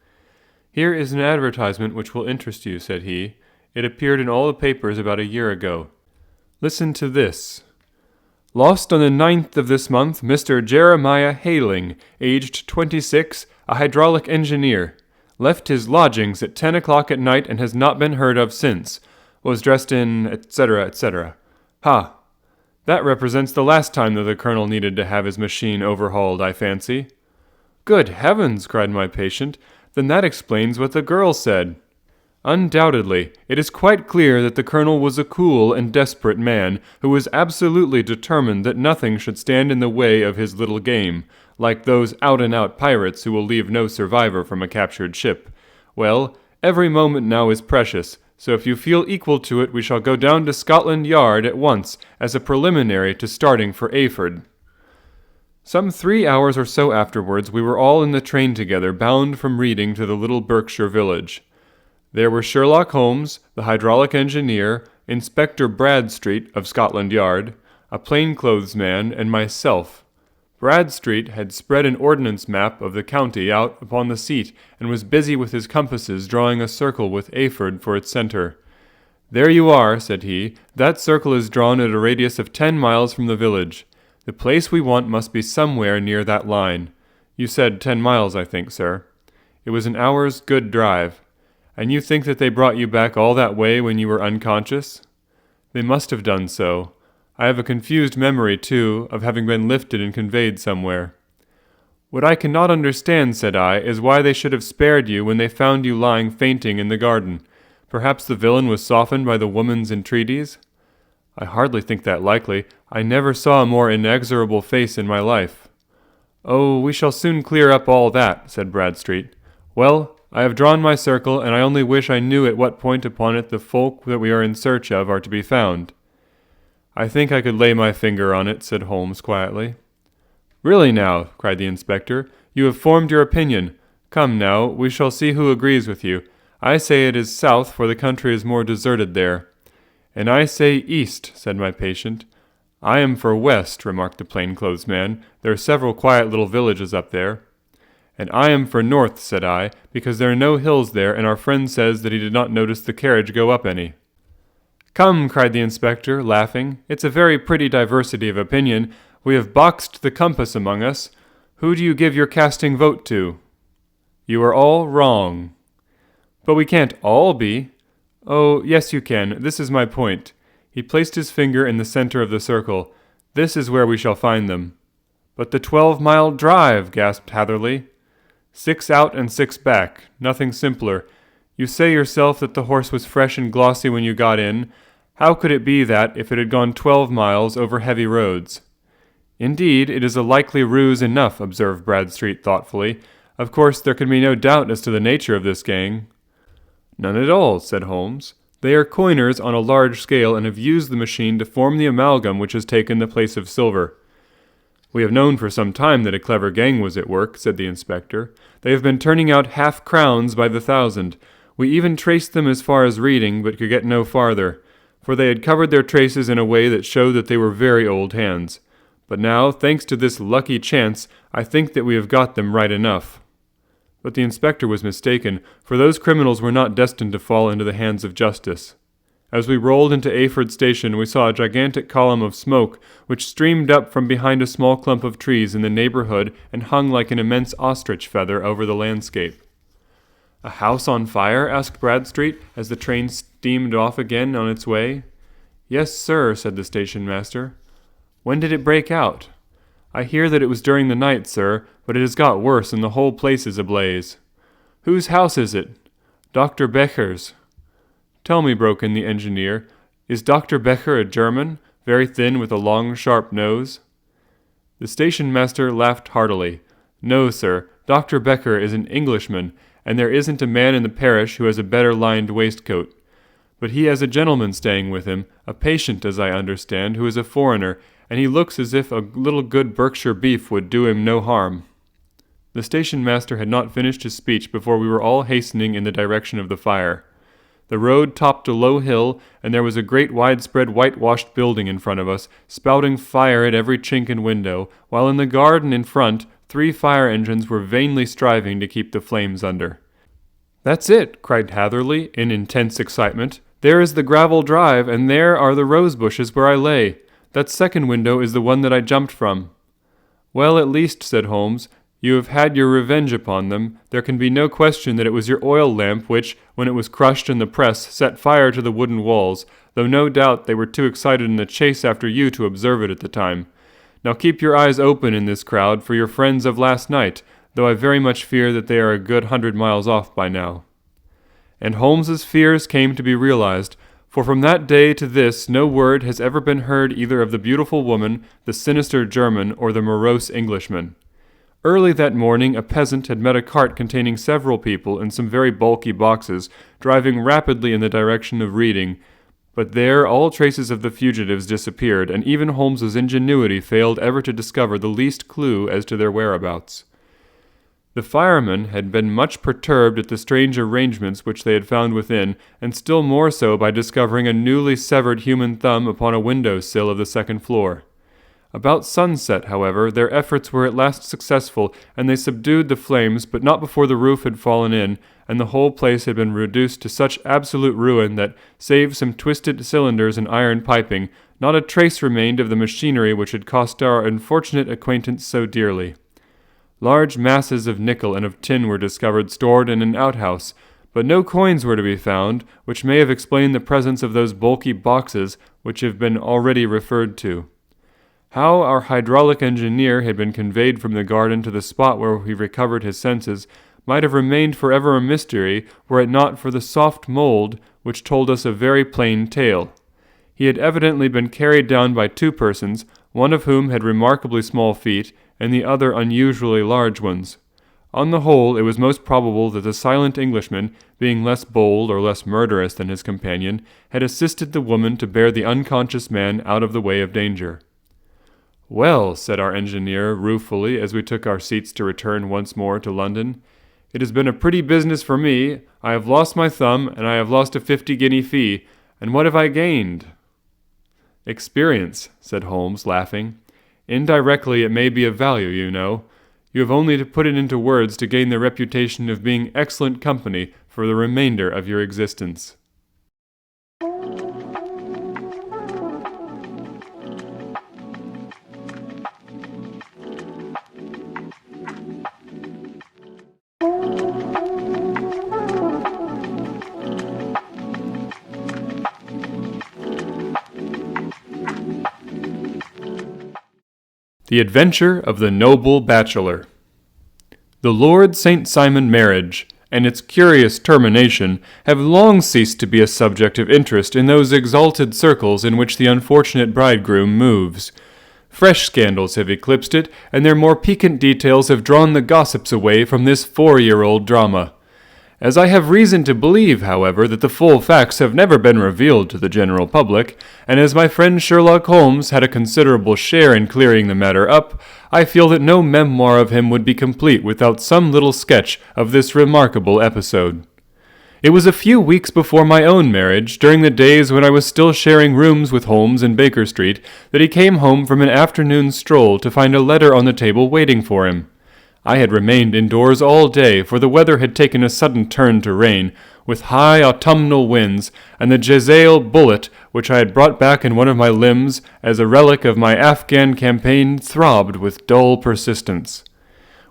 "Here is an advertisement which will interest you," said he. "It appeared in all the papers about a year ago. Listen to this. Lost on the 9th of this month, Mr. Jeremiah Hayling, aged 26, a hydraulic engineer. Left his lodgings at 10 o'clock at night and has not been heard of since. Was dressed in, etc., etc. Ha! That represents the last time that the colonel needed to have his machine overhauled, I fancy." "Good heavens!" cried my patient. "Then that explains what the girl said." "Undoubtedly. It is quite clear that the colonel was a cool and desperate man, who was absolutely determined that nothing should stand in the way of his little game, like those out-and-out pirates who will leave no survivor from a captured ship. Well, every moment now is precious, so if you feel equal to it, we shall go down to Scotland Yard at once, as a preliminary to starting for Eyford." Some 3 hours or so afterwards, we were all in the train together, bound from Reading to the little Berkshire village. There were Sherlock Holmes, the hydraulic engineer, Inspector Bradstreet of Scotland Yard, a plainclothes man, and myself. Bradstreet had spread an ordnance map of the county out upon the seat, and was busy with his compasses drawing a circle with Eyford for its centre. "There you are," said he. "That circle is drawn at a radius of 10 miles from the village. The place we want must be somewhere near that line. You said 10 miles, I think, sir. It was an hour's good drive. And you think that they brought you back all that way when you were unconscious?" "They must have done so. I have a confused memory, too, of having been lifted and conveyed somewhere." "What I cannot understand," said I, "is why they should have spared you when they found you lying fainting in the garden. Perhaps the villain was softened by the woman's entreaties?" "I hardly think that likely. I never saw a more inexorable face in my life." "Oh, we shall soon clear up all that," said Bradstreet. "Well, I have drawn my circle, and I only wish I knew at what point upon it the folk that we are in search of are to be found." "I think I could lay my finger on it," said Holmes quietly. "Really now," cried the inspector, "you have formed your opinion. Come now, we shall see who agrees with you. I say it is south, for the country is more deserted there." "And I say east," said my patient. "I am for west," remarked the plainclothes man. "There are several quiet little villages up there." "And I am for north," said I, "because there are no hills there, and our friend says that he did not notice the carriage go up any." "Come," cried the inspector, laughing, "it's a very pretty diversity of opinion. We have boxed the compass among us. Who do you give your casting vote to?" "You are all wrong." "But we can't all be." "Oh, yes you can. This is my point." He placed his finger in the center of the circle. "This is where we shall find them." "But the 12-mile drive," gasped Hatherley. 6 out and 6 back. Nothing simpler. You say yourself that the horse was fresh and glossy when you got in. How could it be that if it had gone 12 miles over heavy roads? "Indeed, it is a likely ruse enough," observed Bradstreet thoughtfully. "Of course, there can be no doubt as to the nature of this gang." "None at all," said Holmes. "They are coiners on a large scale and have used the machine to form the amalgam which has taken the place of silver." "We have known for some time that a clever gang was at work," said the inspector. "They have been turning out half-crowns by the thousand. We even traced them as far as Reading, but could get no farther, for they had covered their traces in a way that showed that they were very old hands. But now, thanks to this lucky chance, I think that we have got them right enough." But the inspector was mistaken, for those criminals were not destined to fall into the hands of justice. As we rolled into Ayford Station, we saw a gigantic column of smoke, which streamed up from behind a small clump of trees in the neighborhood and hung like an immense ostrich feather over the landscape. "A house on fire?" asked Bradstreet, as the train steamed off again on its way. "Yes, sir," said the station master. "When did it break out?" "I hear that it was during the night, sir, but it has got worse, and the whole place is ablaze." "Whose house is it?" "Dr. Becher's." "Tell me," broke in the engineer, "is Dr. Becher a German, very thin with a long, sharp nose?" The station-master laughed heartily. "No, sir, Dr. Becher is an Englishman, and there isn't a man in the parish who has a better lined waistcoat. But he has a gentleman staying with him, a patient, as I understand, who is a foreigner, and he looks as if a little good Berkshire beef would do him no harm." The station-master had not finished his speech before we were all hastening in the direction of the fire. The road topped a low hill, and there was a great widespread whitewashed building in front of us, spouting fire at every chink and window, while in the garden in front 3 fire engines were vainly striving to keep the flames under. "That's it!" cried Hatherley, in intense excitement. "There is the gravel drive, and there are the rose bushes where I lay. That second window is the one that I jumped from." "Well, at least," said Holmes, "you have had your revenge upon them. There can be no question that it was your oil lamp which, when it was crushed in the press, set fire to the wooden walls, though no doubt they were too excited in the chase after you to observe it at the time. Now keep your eyes open in this crowd for your friends of last night, though I very much fear that they are a good 100 miles off by now." And Holmes's fears came to be realized, for from that day to this no word has ever been heard either of the beautiful woman, the sinister German, or the morose Englishman. Early that morning a peasant had met a cart containing several people in some very bulky boxes, driving rapidly in the direction of Reading, but there all traces of the fugitives disappeared, and even Holmes's ingenuity failed ever to discover the least clue as to their whereabouts. The firemen had been much perturbed at the strange arrangements which they had found within, and still more so by discovering a newly severed human thumb upon a window-sill of the second floor. About sunset, however, their efforts were at last successful, and they subdued the flames, but not before the roof had fallen in, and the whole place had been reduced to such absolute ruin that, save some twisted cylinders and iron piping, not a trace remained of the machinery which had cost our unfortunate acquaintance so dearly. Large masses of nickel and of tin were discovered stored in an outhouse, but no coins were to be found, which may have explained the presence of those bulky boxes which have been already referred to. How our hydraulic engineer had been conveyed from the garden to the spot where he recovered his senses might have remained forever a mystery were it not for the soft mold which told us a very plain tale. He had evidently been carried down by two persons, one of whom had remarkably small feet, and the other unusually large ones. On the whole, it was most probable that the silent Englishman, being less bold or less murderous than his companion, had assisted the woman to bear the unconscious man out of the way of danger. "Well," said our engineer ruefully as we took our seats to return once more to London, "it has been a pretty business for me. I have lost my thumb, and I have lost a 50-guinea fee. And what have I gained?" "Experience," said Holmes, laughing. "Indirectly it may be of value, you know. You have only to put it into words to gain the reputation of being excellent company for the remainder of your existence." The Adventure of the Noble Bachelor. The Lord St. Simon marriage, and its curious termination, have long ceased to be a subject of interest in those exalted circles in which the unfortunate bridegroom moves. Fresh scandals have eclipsed it, and their more piquant details have drawn the gossips away from this 4-year-old drama. As I have reason to believe, however, that the full facts have never been revealed to the general public, and as my friend Sherlock Holmes had a considerable share in clearing the matter up, I feel that no memoir of him would be complete without some little sketch of this remarkable episode. It was a few weeks before my own marriage, during the days when I was still sharing rooms with Holmes in Baker Street, that he came home from an afternoon stroll to find a letter on the table waiting for him. I had remained indoors all day, for the weather had taken a sudden turn to rain, with high autumnal winds, and the Jezail bullet, which I had brought back in one of my limbs as a relic of my Afghan campaign, throbbed with dull persistence.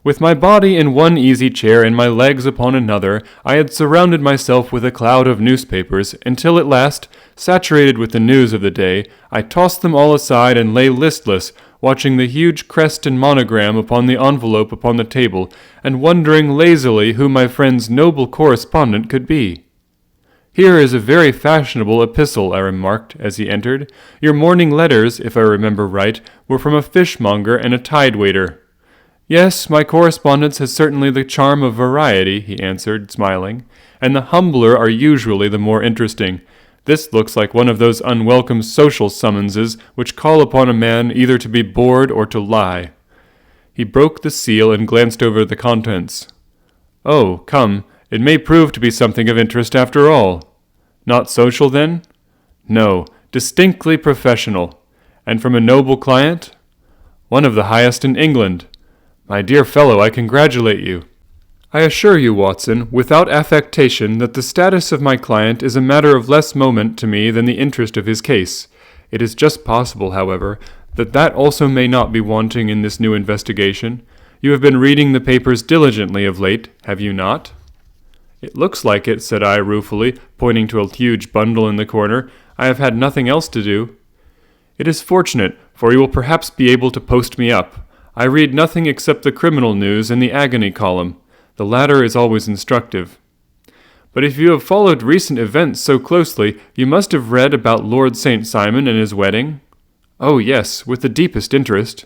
With my body in one easy chair and my legs upon another, I had surrounded myself with a cloud of newspapers, until at last, saturated with the news of the day, I tossed them all aside and lay listless, watching the huge crest and monogram upon the envelope upon the table, and wondering lazily who my friend's noble correspondent could be. "Here is a very fashionable epistle," I remarked as he entered. "Your morning letters, if I remember right, were from a fishmonger and a tide-waiter." "Yes, my correspondence has certainly the charm of variety," he answered, smiling, "and the humbler are usually the more interesting. This looks like one of those unwelcome social summonses which call upon a man either to be bored or to lie." He broke the seal and glanced over the contents. "Oh, come, it may prove to be something of interest after all." "Not social, then?" "No, distinctly professional." "And from a noble client?" "One of the highest in England." "My dear fellow, I congratulate you." "I assure you, Watson, without affectation, that the status of my client is a matter of less moment to me than the interest of his case. It is just possible, however, that also may not be wanting in this new investigation. You have been reading the papers diligently of late, have you not?" "It looks like it," said I ruefully, pointing to a huge bundle in the corner. "I have had nothing else to do." "It is fortunate, for you will perhaps be able to post me up. I read nothing except the criminal news and the agony column. The latter is always instructive." "But if you have followed recent events so closely, you must have read about Lord St. Simon and his wedding?" "Oh, yes, with the deepest interest."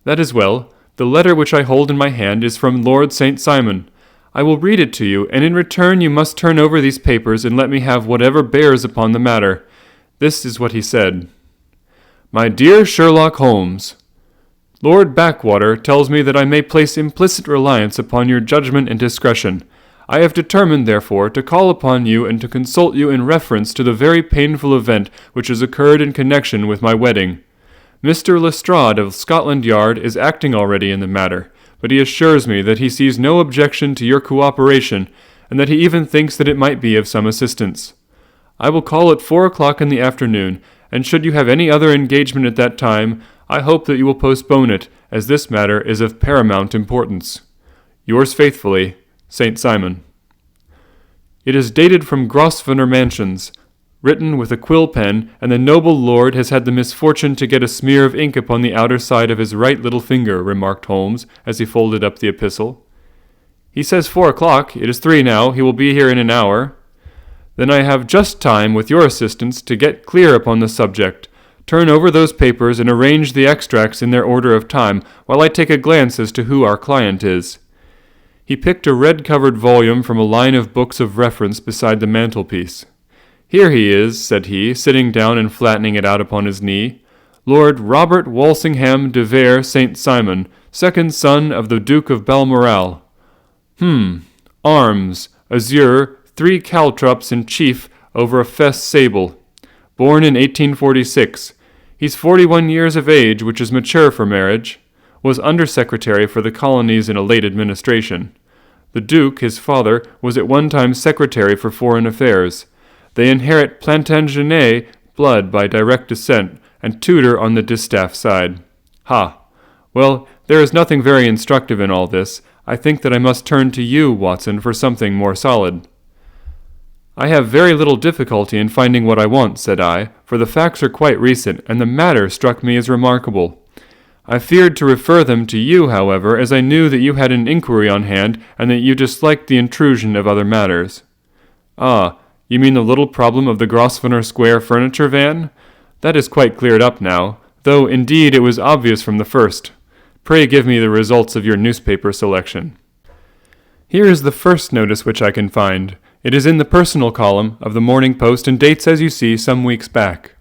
"That is well. The letter which I hold in my hand is from Lord St. Simon. I will read it to you, and in return you must turn over these papers and let me have whatever bears upon the matter. This is what he said. "My dear Sherlock Holmes, Lord Backwater tells me that I may place implicit reliance upon your judgment and discretion. I have determined, therefore, to call upon you and to consult you in reference to the very painful event which has occurred in connection with my wedding. Mr. Lestrade of Scotland Yard is acting already in the matter, but he assures me that he sees no objection to your cooperation, and that he even thinks that it might be of some assistance. I will call at 4 o'clock in the afternoon, and should you have any other engagement at that time, I hope that you will postpone it, as this matter is of paramount importance. Yours faithfully, St. Simon." It is dated from Grosvenor Mansions. written with a quill pen, and the noble lord has had the misfortune to get a smear of ink upon the outer side of his right little finger," remarked Holmes, as he folded up the epistle. "He says 4 o'clock. It is 3 now. He will be here in an hour." "Then I have just time, with your assistance, to get clear upon the subject. Turn over those papers and arrange the extracts in their order of time, while I take a glance as to who our client is." He picked a red-covered volume from a line of books of reference beside the mantelpiece. "Here he is," said he, sitting down and flattening it out upon his knee. "Lord Robert Walsingham de Vere St. Simon, second son of the Duke of Balmoral. Arms, azure, 3 caltrops in chief over a fess sable. Born in 1846. He's 41 years of age, which is mature for marriage. Was Undersecretary for the Colonies in a late administration. The Duke, his father, was at one time Secretary for Foreign Affairs. They inherit Plantagenet blood by direct descent, and Tudor on the distaff side. Ha! Well, there is nothing very instructive in all this. I think that I must turn to you, Watson, for something more solid." "I have very little difficulty in finding what I want," said I, "for the facts are quite recent, and the matter struck me as remarkable. I feared to refer them to you, however, as I knew that you had an inquiry on hand, and that you disliked the intrusion of other matters." "Ah, you mean the little problem of the Grosvenor Square furniture van? That is quite cleared up now, though indeed it was obvious from the first. Pray give me the results of your newspaper selection." "Here is the first notice which I can find. It is in the personal column of the Morning Post and dates, as you see, some weeks back.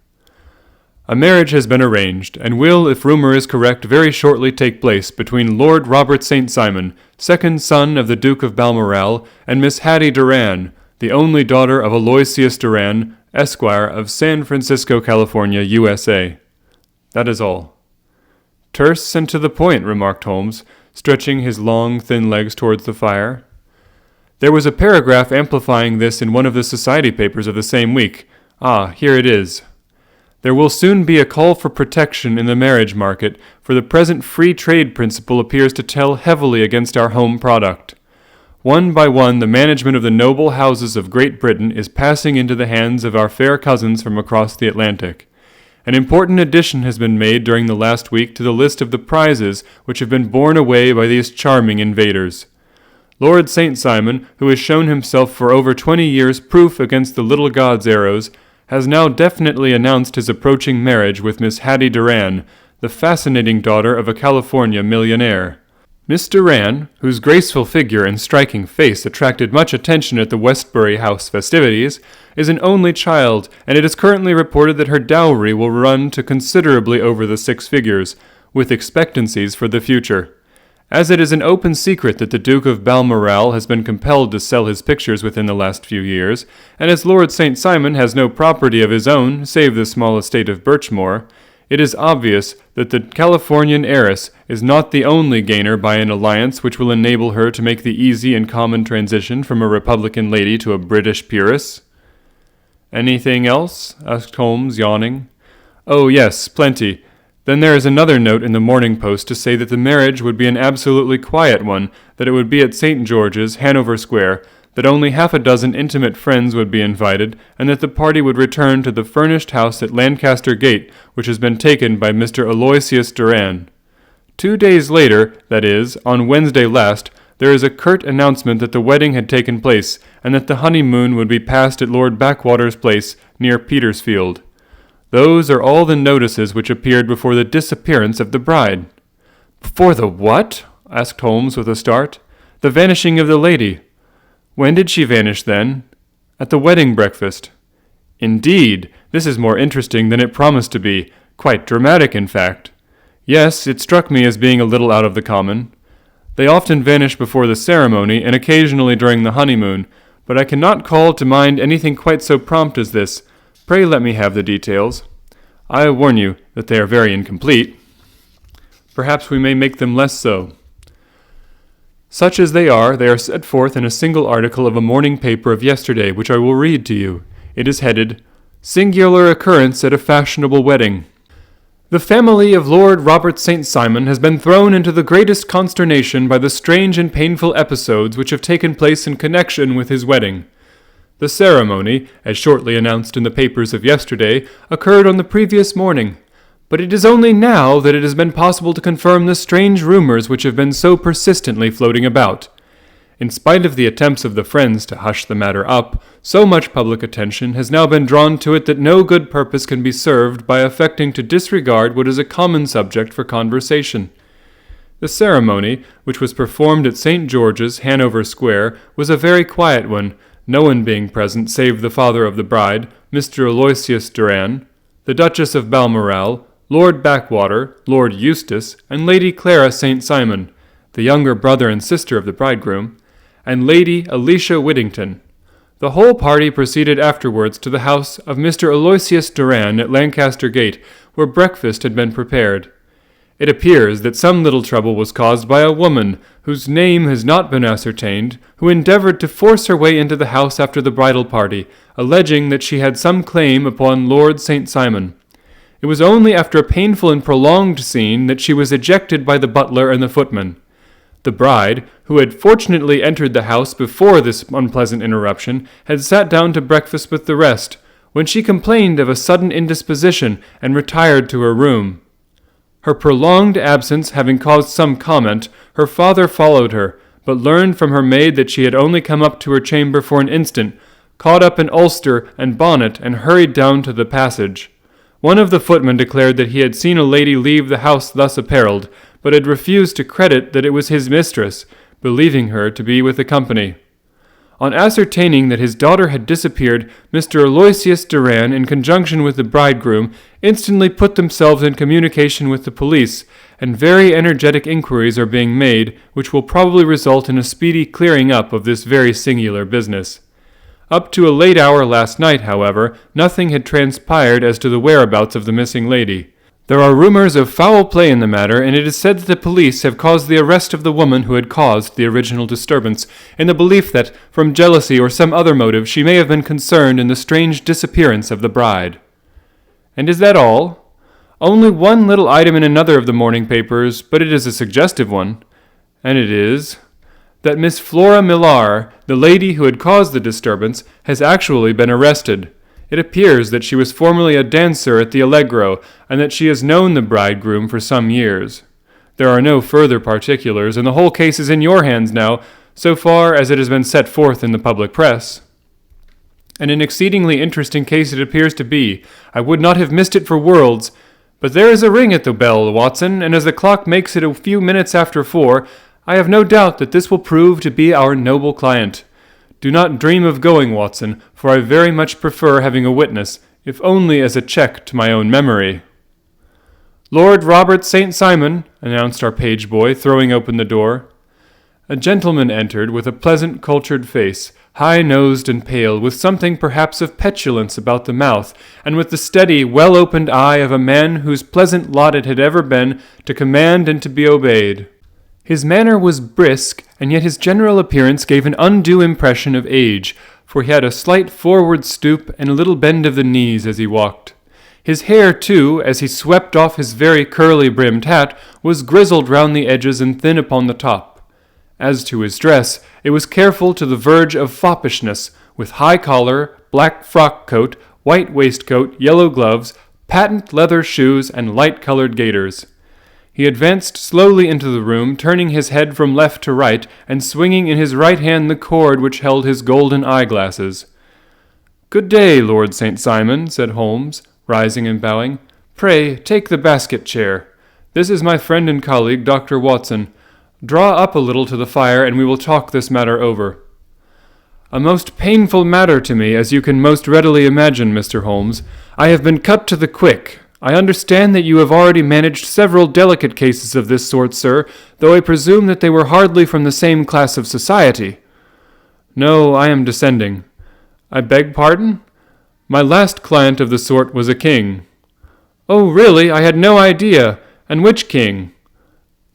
A marriage has been arranged, and will, if rumor is correct, very shortly take place between Lord Robert St. Simon, second son of the Duke of Balmoral, and Miss Hattie Doran, the only daughter of Aloysius Doran, Esquire, of San Francisco, California, USA. That is all." "Terse and to the point," remarked Holmes, stretching his long, thin legs towards the fire. "There was a paragraph amplifying this in one of the society papers of the same week. Ah, here it is. There will soon be a call for protection in the marriage market, for the present free trade principle appears to tell heavily against our home product. One by one, the management of the noble houses of Great Britain is passing into the hands of our fair cousins from across the Atlantic. An important addition has been made during the last week to the list of the prizes which have been borne away by these charming invaders. Lord St. Simon, who has shown himself for over 20 years proof against the little god's arrows, has now definitely announced his approaching marriage with Miss Hattie Doran, the fascinating daughter of a California millionaire. Miss Doran, whose graceful figure and striking face attracted much attention at the Westbury House festivities, is an only child, and it is currently reported that her dowry will run to considerably over the 6 figures, with expectancies for the future. As it is an open secret that the Duke of Balmoral has been compelled to sell his pictures within the last few years, and as Lord St. Simon has no property of his own save the small estate of Birchmoor, it is obvious that the Californian heiress is not the only gainer by an alliance which will enable her to make the easy and common transition from a Republican lady to a British peeress." "Anything else?" asked Holmes, yawning. "Oh, yes, plenty. Then there is another note in the Morning Post to say that the marriage would be an absolutely quiet one, that it would be at St. George's, Hanover Square, that only half a dozen intimate friends would be invited, and that the party would return to the furnished house at Lancaster Gate, which has been taken by Mr. Aloysius Doran. 2 days later, that is, on Wednesday last, there is a curt announcement that the wedding had taken place, and that the honeymoon would be passed at Lord Backwater's place, near Petersfield. Those are all the notices which appeared before the disappearance of the bride." "Before the what?" asked Holmes with a start. "The vanishing of the lady." "When did she vanish, then?" "At the wedding breakfast." "Indeed, this is more interesting than it promised to be. Quite dramatic, in fact." "Yes, it struck me as being a little out of the common. They often vanish before the ceremony, and occasionally during the honeymoon, but I cannot call to mind anything quite so prompt as this. Pray let me have the details. I warn you that they are very incomplete. Perhaps we may make them less so. Such as they are set forth in a single article of a morning paper of yesterday, which I will read to you. It is headed, "Singular Occurrence at a Fashionable Wedding." "The family of Lord Robert St. Simon has been thrown into the greatest consternation by the strange and painful episodes which have taken place in connection with his wedding. The ceremony, as shortly announced in the papers of yesterday, occurred on the previous morning, but it is only now that it has been possible to confirm the strange rumors which have been so persistently floating about. In spite of the attempts of the friends to hush the matter up, so much public attention has now been drawn to it that no good purpose can be served by affecting to disregard what is a common subject for conversation. The ceremony, which was performed at St. George's, Hanover Square, was a very quiet one, no one being present save the father of the bride, Mr. Aloysius Doran, the Duchess of Balmoral, Lord Backwater, Lord Eustace, and Lady Clara St. Simon, the younger brother and sister of the bridegroom, and Lady Alicia Whittington. The whole party proceeded afterwards to the house of Mr. Aloysius Doran at Lancaster Gate, where breakfast had been prepared. It appears that some little trouble was caused by a woman, whose name has not been ascertained, who endeavored to force her way into the house after the bridal party, alleging that she had some claim upon Lord St. Simon. It was only after a painful and prolonged scene that she was ejected by the butler and the footman. The bride, who had fortunately entered the house before this unpleasant interruption, had sat down to breakfast with the rest, when she complained of a sudden indisposition and retired to her room. Her prolonged absence having caused some comment, her father followed her, but learned from her maid that she had only come up to her chamber for an instant, caught up an ulster and bonnet, and hurried down to the passage. One of the footmen declared that he had seen a lady leave the house thus apparelled, but had refused to credit that it was his mistress, believing her to be with the company. On ascertaining that his daughter had disappeared, Mr. Aloysius Doran, in conjunction with the bridegroom, instantly put themselves in communication with the police, and very energetic inquiries are being made, which will probably result in a speedy clearing up of this very singular business. Up to a late hour last night, however, nothing had transpired as to the whereabouts of the missing lady. There are rumors of foul play in the matter, and it is said that the police have caused the arrest of the woman who had caused the original disturbance, in the belief that, from jealousy or some other motive, she may have been concerned in the strange disappearance of the bride. And is that all? Only one little item in another of the morning papers, but it is a suggestive one, and it is that Miss Flora Millar, the lady who had caused the disturbance, has actually been arrested. It appears that she was formerly a dancer at the Allegro, and that she has known the bridegroom for some years. There are no further particulars, and the whole case is in your hands now, so far as it has been set forth in the public press. And an exceedingly interesting case it appears to be. I would not have missed it for worlds. But there is a ring at the bell, Watson, and as the clock makes it a few minutes after 4, I have no doubt that this will prove to be our noble client. Do not dream of going, Watson, for I very much prefer having a witness, if only as a check to my own memory. Lord Robert St. Simon, announced our page boy, throwing open the door. A gentleman entered with a pleasant, cultured face, high-nosed and pale, with something perhaps of petulance about the mouth, and with the steady, well-opened eye of a man whose pleasant lot it had ever been to command and to be obeyed. His manner was brisk, and yet his general appearance gave an undue impression of age, for he had a slight forward stoop and a little bend of the knees as he walked. His hair, too, as he swept off his very curly-brimmed hat, was grizzled round the edges and thin upon the top. As to his dress, it was careful to the verge of foppishness, with high collar, black frock coat, white waistcoat, yellow gloves, patent leather shoes, and light-colored gaiters. He advanced slowly into the room, turning his head from left to right, and swinging in his right hand the cord which held his golden eyeglasses. "Good day, Lord St. Simon," said Holmes, rising and bowing. "Pray, take the basket chair. This is my friend and colleague, Dr. Watson. Draw up a little to the fire, and we will talk this matter over." "A most painful matter to me, as you can most readily imagine, Mr. Holmes. I have been cut to the quick. I understand that you have already managed several delicate cases of this sort, sir, though I presume that they were hardly from the same class of society." "No, I am descending." "I beg pardon?" "My last client of the sort was a king." "Oh, really? I had no idea. And which king?"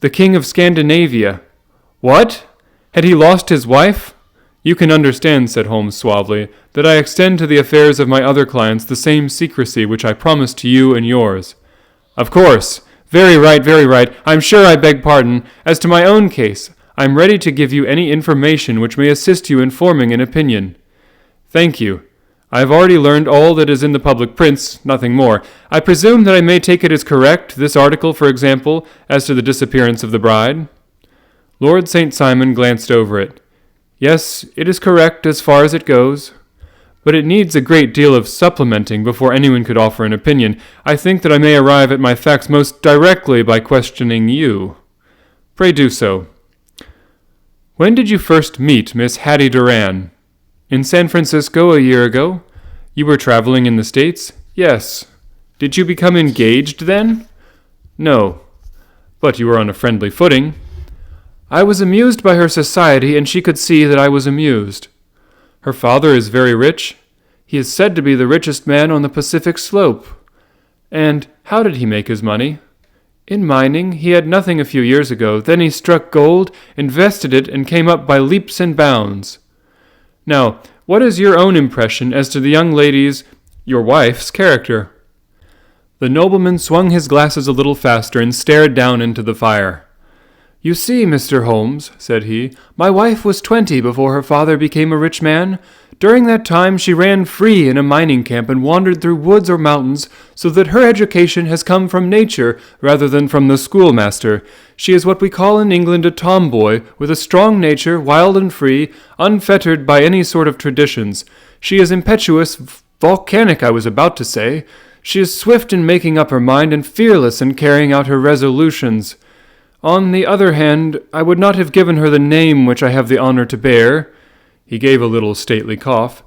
"The King of Scandinavia." "What? Had he lost his wife?" "You can understand," said Holmes suavely, "that I extend to the affairs of my other clients the same secrecy which I promised to you and yours." "Of course. Very right, very right. I'm sure I beg pardon. As to my own case, I am ready to give you any information which may assist you in forming an opinion." Thank you. I have already learned all that is in the public prints, nothing more. I presume that I may take it as correct, this article, for example, as to the disappearance of the bride?" Lord St. Simon glanced over it. "Yes, it is correct as far as it goes. But it needs a great deal of supplementing before anyone could offer an opinion. I think that I may arrive at my facts most directly by questioning you. Pray do so. When did you first meet Miss Hattie Doran?" "In San Francisco a year ago." "You were traveling in the States?" "Yes." "Did you become engaged then?" "No." "But you were on a friendly footing." "I was amused by her society, and she could see that I was amused." "Her father is very rich?" "He is said to be the richest man on the Pacific slope." "And how did he make his money?" "In mining. He had nothing a few years ago. Then he struck gold, invested it, and came up by leaps and bounds." "Now, what is your own impression as to the young lady's, your wife's, character?" The nobleman swung his glasses a little faster and stared down into the fire. "You see, Mr. Holmes," said he, "my wife was 20 before her father became a rich man. During that time she ran free in a mining camp and wandered through woods or mountains, so that her education has come from nature rather than from the schoolmaster. She is what we call in England a tomboy, with a strong nature, wild and free, unfettered by any sort of traditions. She is impetuous, volcanic, I was about to say. She is swift in making up her mind and fearless in carrying out her resolutions. On the other hand, I would not have given her the name which I have the honor to bear," he gave a little stately cough,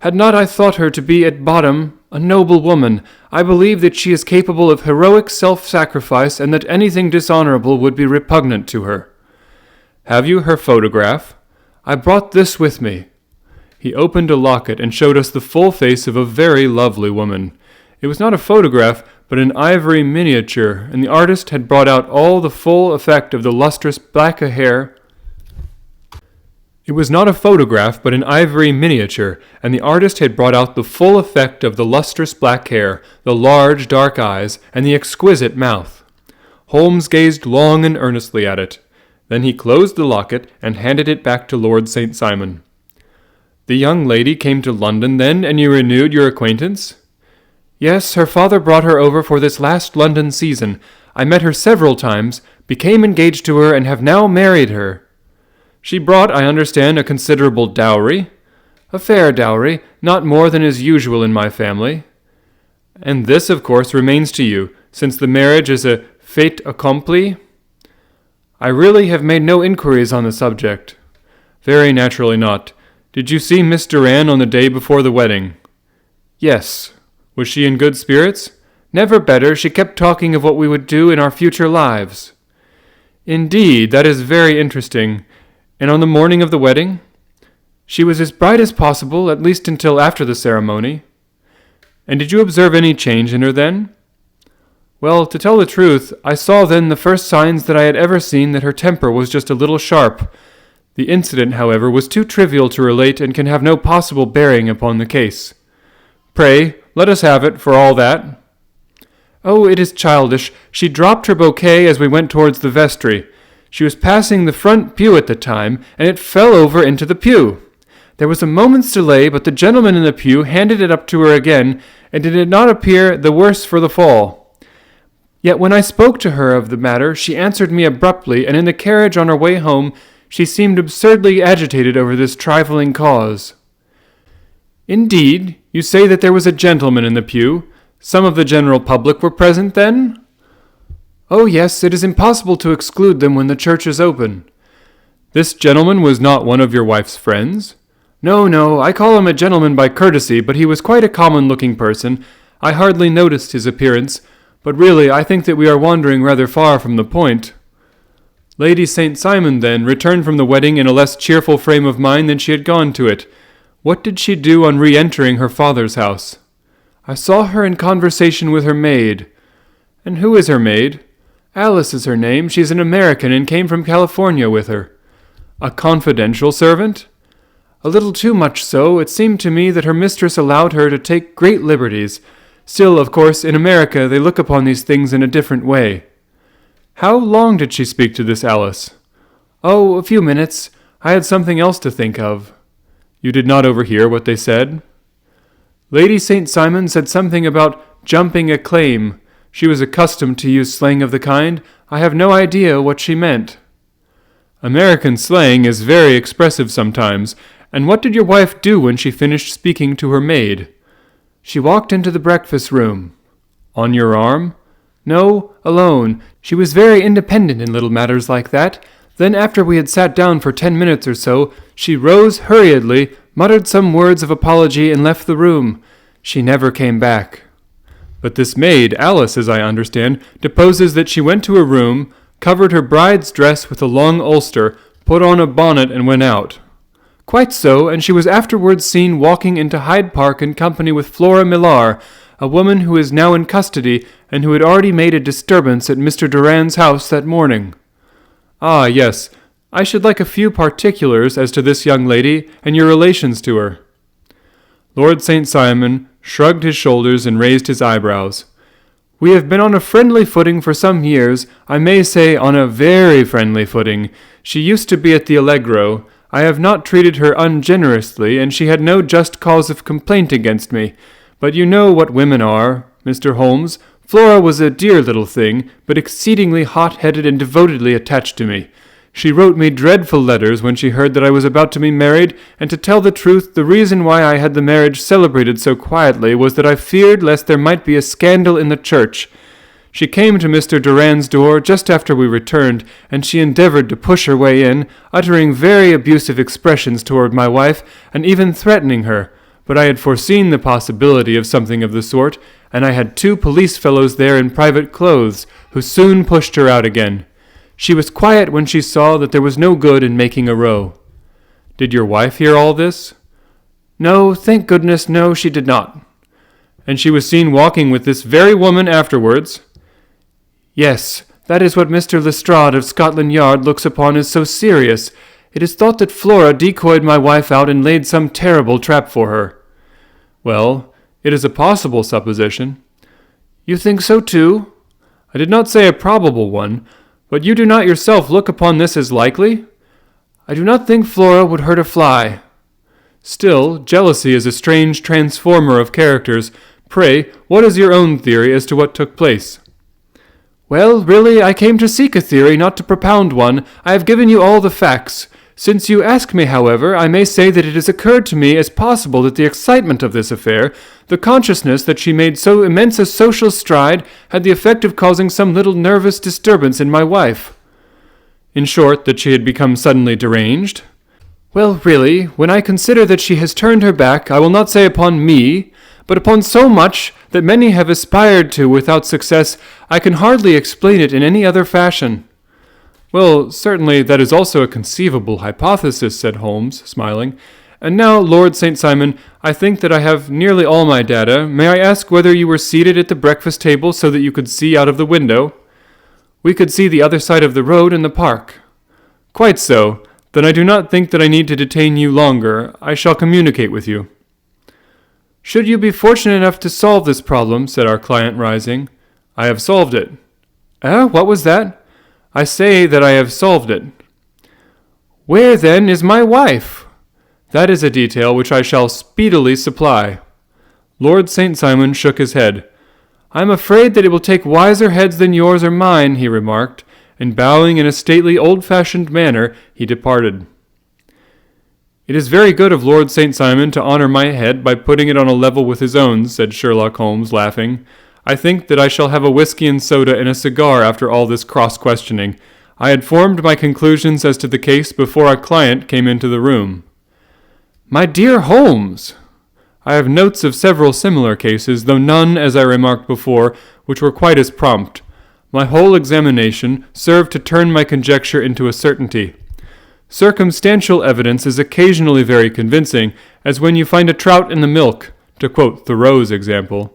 "had not I thought her to be at bottom a noble woman. I believe that she is capable of heroic self-sacrifice, and that anything dishonorable would be repugnant to her." "Have you her photograph?" "I brought this with me." He opened a locket and showed us the full face of a very lovely woman. It was not a photograph, but an ivory miniature, and the artist had brought out all the full effect of the lustrous black hair. It was not a photograph, but an ivory miniature, and the artist had brought out the full effect of the lustrous black hair, the large dark eyes, and the exquisite mouth. Holmes gazed long and earnestly at it. Then he closed the locket and handed it back to Lord St. Simon. "The young lady came to London then, and you renewed your acquaintance?" "Yes, her father brought her over for this last London season. I met her several times, became engaged to her, and have now married her." "She brought, I understand, a considerable dowry?" "A fair dowry, not more than is usual in my family." "And this, of course, remains to you, since the marriage is a fait accompli?" "I really have made no inquiries on the subject." "Very naturally not. Did you see Miss Doran on the day before the wedding?" "Yes." "Was she in good spirits?" "Never better. She kept talking of what we would do in our future lives." "Indeed, that is very interesting. And on the morning of the wedding?" "She was as bright as possible, at least until after the ceremony." "And did you observe any change in her then?" "Well, to tell the truth, I saw then the first signs that I had ever seen that her temper was just a little sharp. The incident, however, was too trivial to relate and can have no possible bearing upon the case." "Pray, let us have it, for all that." "Oh, it is childish. She dropped her bouquet as we went towards the vestry. She was passing the front pew at the time, and it fell over into the pew. There was a moment's delay, but the gentleman in the pew handed it up to her again, and it did not appear the worse for the fall. Yet when I spoke to her of the matter, she answered me abruptly, and in the carriage on her way home, she seemed absurdly agitated over this trifling cause." "Indeed? You say that there was a gentleman in the pew? Some of the general public were present then?" "Oh, yes, it is impossible to exclude them when the church is open." "This gentleman was not one of your wife's friends?" No, I call him a gentleman by courtesy, but he was quite a common-looking person. I hardly noticed his appearance, but really I think that we are wandering rather far from the point." Lady St. Simon, then, returned from the wedding in a less cheerful frame of mind than she had gone to it. What did she do on re-entering her father's house? "I saw her in conversation with her maid." "And who is her maid?" "Alice is her name. She's an American and came from California with her." "A confidential servant?" "A little too much so. It seemed to me that her mistress allowed her to take great liberties. Still, of course, in America they look upon these things in a different way." "How long did she speak to this Alice?" "Oh, a few minutes. I had something else to think of." You did not overhear what they said? Lady St. Simon said something about jumping a claim. She was accustomed to use slang of the kind. I have no idea what she meant. American slang is very expressive sometimes. And what did your wife do when she finished speaking to her maid? She walked into the breakfast room. On your arm? No, alone. She was very independent in little matters like that. Then after we had sat down for 10 minutes or so, she rose hurriedly, muttered some words of apology, and left the room. She never came back. But this maid, Alice, as I understand, deposes that she went to her room, covered her bride's dress with a long ulster, put on a bonnet, and went out. Quite so, and she was afterwards seen walking into Hyde Park in company with Flora Millar, a woman who is now in custody, and who had already made a disturbance at Mr. Durand's house that morning. Ah, yes, I should like a few particulars as to this young lady and your relations to her. Lord St. Simon shrugged his shoulders and raised his eyebrows. We have been on a friendly footing for some years, I may say on a very friendly footing. She used to be at the Allegro. I have not treated her ungenerously, and she had no just cause of complaint against me. But you know what women are, Mr. Holmes. Flora was a dear little thing, but exceedingly hot-headed and devotedly attached to me. She wrote me dreadful letters when she heard that I was about to be married, and to tell the truth, the reason why I had the marriage celebrated so quietly was that I feared lest there might be a scandal in the church. She came to Mr. Durand's door just after we returned, and she endeavored to push her way in, uttering very abusive expressions toward my wife, and even threatening her. But I had foreseen the possibility of something of the sort, and I had 2 police fellows there in private clothes, who soon pushed her out again. She was quiet when she saw that there was no good in making a row. Did your wife hear all this? No, thank goodness, no, she did not. And she was seen walking with this very woman afterwards? Yes, that is what Mr. Lestrade of Scotland Yard looks upon as so serious. It is thought that Flora decoyed my wife out and laid some terrible trap for her. Well, it is a possible supposition. You think so too? I did not say a probable one, but you do not yourself look upon this as likely? I do not think Flora would hurt a fly. Still, jealousy is a strange transformer of characters. Pray, what is your own theory as to what took place? Well, really, I came to seek a theory, not to propound one. I have given you all the facts. Since you ask me, however, I may say that it has occurred to me as possible that the excitement of this affair, the consciousness that she made so immense a social stride, had the effect of causing some little nervous disturbance in my wife. In short, that she had become suddenly deranged? Well, really, when I consider that she has turned her back, I will not say upon me, but upon so much that many have aspired to without success, I can hardly explain it in any other fashion. Well, certainly that is also a conceivable hypothesis, said Holmes, smiling. And now, Lord St. Simon, I think that I have nearly all my data. May I ask whether you were seated at the breakfast table so that you could see out of the window? We could see the other side of the road and the park. Quite so. Then I do not think that I need to detain you longer. I shall communicate with you. Should you be fortunate enough to solve this problem, said our client, rising. I have solved it. What was that? I say that I have solved it. Where, then, is my wife? That is a detail which I shall speedily supply. Lord St. Simon shook his head. I am afraid that it will take wiser heads than yours or mine, he remarked, and bowing in a stately old-fashioned manner, he departed. It is very good of Lord St. Simon to honor my head by putting it on a level with his own, said Sherlock Holmes, laughing. I think that I shall have a whiskey and soda and a cigar after all this cross-questioning. I had formed my conclusions as to the case before our client came into the room. My dear Holmes! I have notes of several similar cases, though none, as I remarked before, which were quite as prompt. My whole examination served to turn my conjecture into a certainty. Circumstantial evidence is occasionally very convincing, as when you find a trout in the milk, to quote Thoreau's example.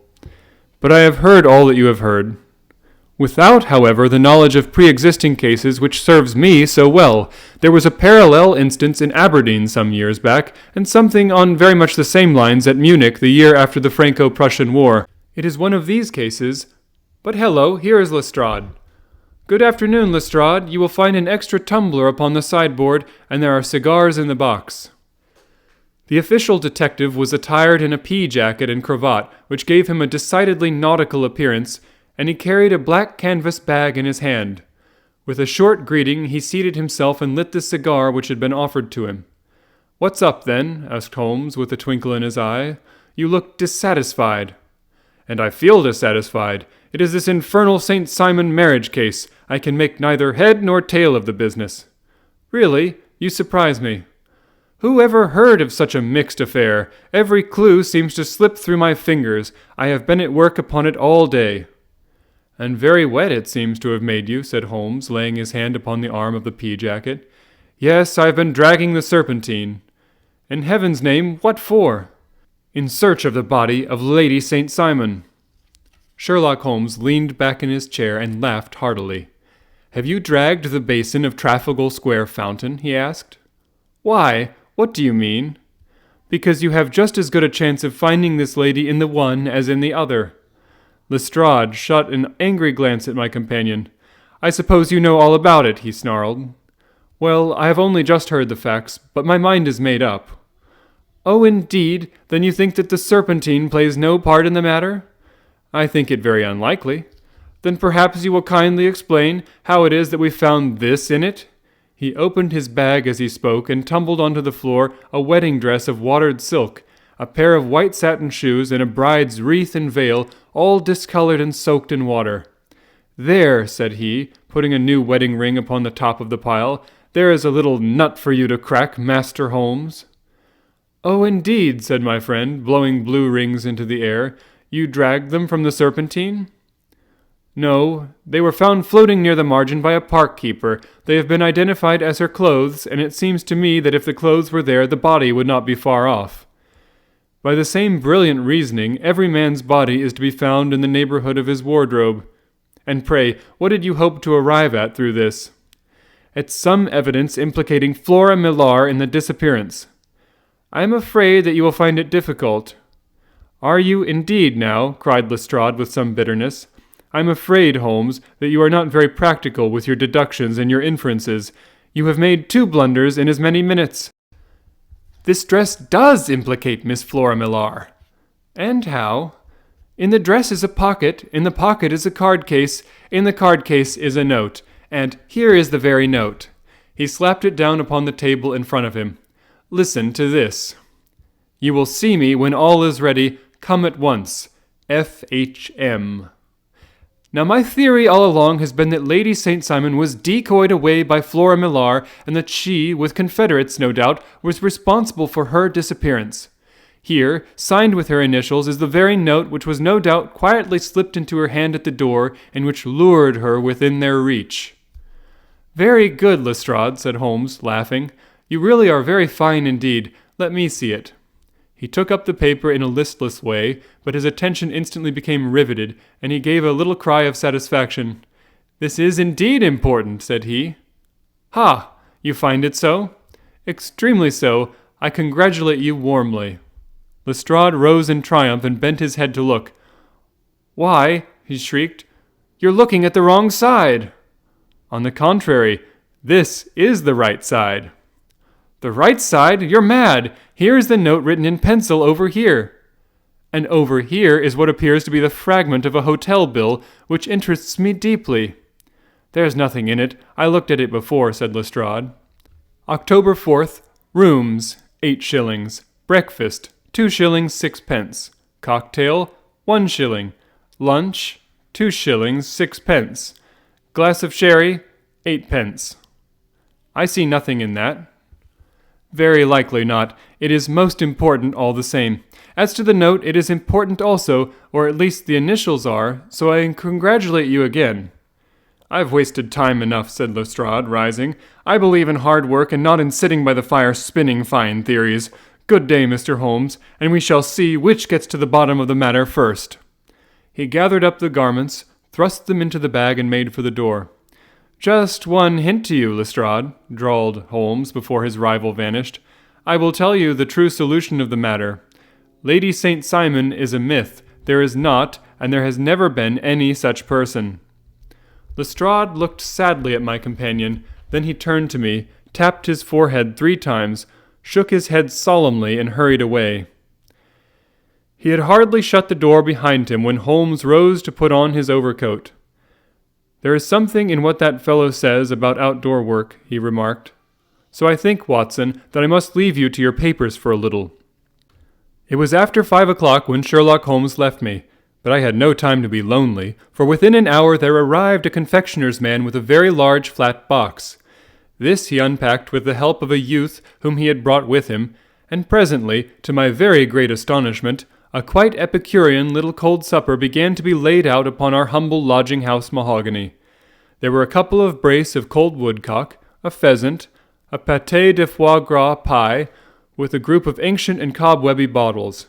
But I have heard all that you have heard. Without, however, the knowledge of pre-existing cases which serves me so well. There was a parallel instance in Aberdeen some years back, and something on very much the same lines at Munich the year after the Franco-Prussian War. It is one of these cases. But hello, here is Lestrade. Good afternoon, Lestrade. You will find an extra tumbler upon the sideboard, and there are cigars in the box. The official detective was attired in a pea jacket and cravat, which gave him a decidedly nautical appearance, and he carried a black canvas bag in his hand. With a short greeting, he seated himself and lit the cigar which had been offered to him. "What's up, then?" asked Holmes, with a twinkle in his eye. "You look dissatisfied." "And I feel dissatisfied. It is this infernal St. Simon marriage case. I can make neither head nor tail of the business." "Really? You surprise me." "Who ever heard of such a mixed affair? Every clue seems to slip through my fingers. I have been at work upon it all day." "And very wet it seems to have made you," said Holmes, laying his hand upon the arm of the pea-jacket. "Yes, I have been dragging the Serpentine." "In heaven's name, what for?" "In search of the body of Lady St. Simon." Sherlock Holmes leaned back in his chair and laughed heartily. "Have you dragged the basin of Trafalgar Square fountain?" he asked. "Why? What do you mean?" "Because you have just as good a chance of finding this lady in the one as in the other." Lestrade shot an angry glance at my companion. "I suppose you know all about it," he snarled. "Well, I have only just heard the facts, but my mind is made up." "Oh, indeed? Then you think that the Serpentine plays no part in the matter?" "I think it very unlikely." "Then perhaps you will kindly explain how it is that we found this in it?" He opened his bag as he spoke and tumbled onto the floor a wedding dress of watered silk, a pair of white satin shoes, and a bride's wreath and veil, all discolored and soaked in water. "There," said he, putting a new wedding ring upon the top of the pile, "there is a little nut for you to crack, Master Holmes." "Oh, indeed," said my friend, blowing blue rings into the air. "You dragged them from the Serpentine?" "No, they were found floating near the margin by a park keeper. They have been identified as her clothes, and it seems to me that if the clothes were there, the body would not be far off." "By the same brilliant reasoning, every man's body is to be found in the neighborhood of his wardrobe. And pray, what did you hope to arrive at through this?" "At some evidence implicating Flora Millar in the disappearance." "I am afraid that you will find it difficult." "Are you indeed now?" cried Lestrade with some bitterness. "I'm afraid, Holmes, that you are not very practical with your deductions and your inferences. You have made 2 blunders in as many minutes." "This dress does implicate Miss Flora Millar." "And how?" "In the dress is a pocket, in the pocket is a card case, in the card case is a note, and here is the very note." He slapped it down upon the table in front of him. "Listen to this. You will see me when all is ready. Come at once. F.H.M." Now my theory all along has been that Lady St. Simon was decoyed away by Flora Millar, and that she, with confederates no doubt, was responsible for her disappearance. Here, signed with her initials, is the very note which was no doubt quietly slipped into her hand at the door, and which lured her within their reach. "Very good, Lestrade," said Holmes, laughing. "You really are very fine indeed. Let me see it." He took up the paper in a listless way, but his attention instantly became riveted, and he gave a little cry of satisfaction. "This is indeed important," said he. "Ha! You find it so?" "Extremely so. I congratulate you warmly." Lestrade rose in triumph and bent his head to look. "Why," he shrieked, "you're looking at the wrong side." "On the contrary, this is the right side." "The right side? You're mad! Here is the note written in pencil over here." "And over here is what appears to be the fragment of a hotel bill, which interests me deeply." "There's nothing in it. I looked at it before," said Lestrade. "October 4th, rooms, 8 shillings. Breakfast, 2 shillings 6 pence. Cocktail, 1 shilling. Lunch, 2 shillings 6 pence. Glass of sherry, 8 pence. I see nothing in that." "Very likely not. It is most important all the same. As to the note, it is important also, or at least the initials are, so I congratulate you again." "I've wasted time enough," said Lestrade, rising. "I believe in hard work and not in sitting by the fire spinning fine theories. Good day, Mr. Holmes, and we shall see which gets to the bottom of the matter first." He gathered up the garments, thrust them into the bag, and made for the door. "Just one hint to you, Lestrade," drawled Holmes before his rival vanished. "I will tell you the true solution of the matter. Lady St. Simon is a myth. There is not, and there has never been any such person." Lestrade looked sadly at my companion. Then he turned to me, tapped his forehead 3 times, shook his head solemnly, and hurried away. He had hardly shut the door behind him when Holmes rose to put on his overcoat. "There is something in what that fellow says about outdoor work," he remarked. "So I think, Watson, that I must leave you to your papers for a little." It was after 5 o'clock when Sherlock Holmes left me, but I had no time to be lonely, for within an hour there arrived a confectioner's man with a very large flat box. This he unpacked with the help of a youth whom he had brought with him, and presently, to my very great astonishment, a quite Epicurean little cold supper began to be laid out upon our humble lodging-house mahogany. There were a couple of brace of cold woodcock, a pheasant, a pâté de foie gras pie, with a group of ancient and cobwebby bottles.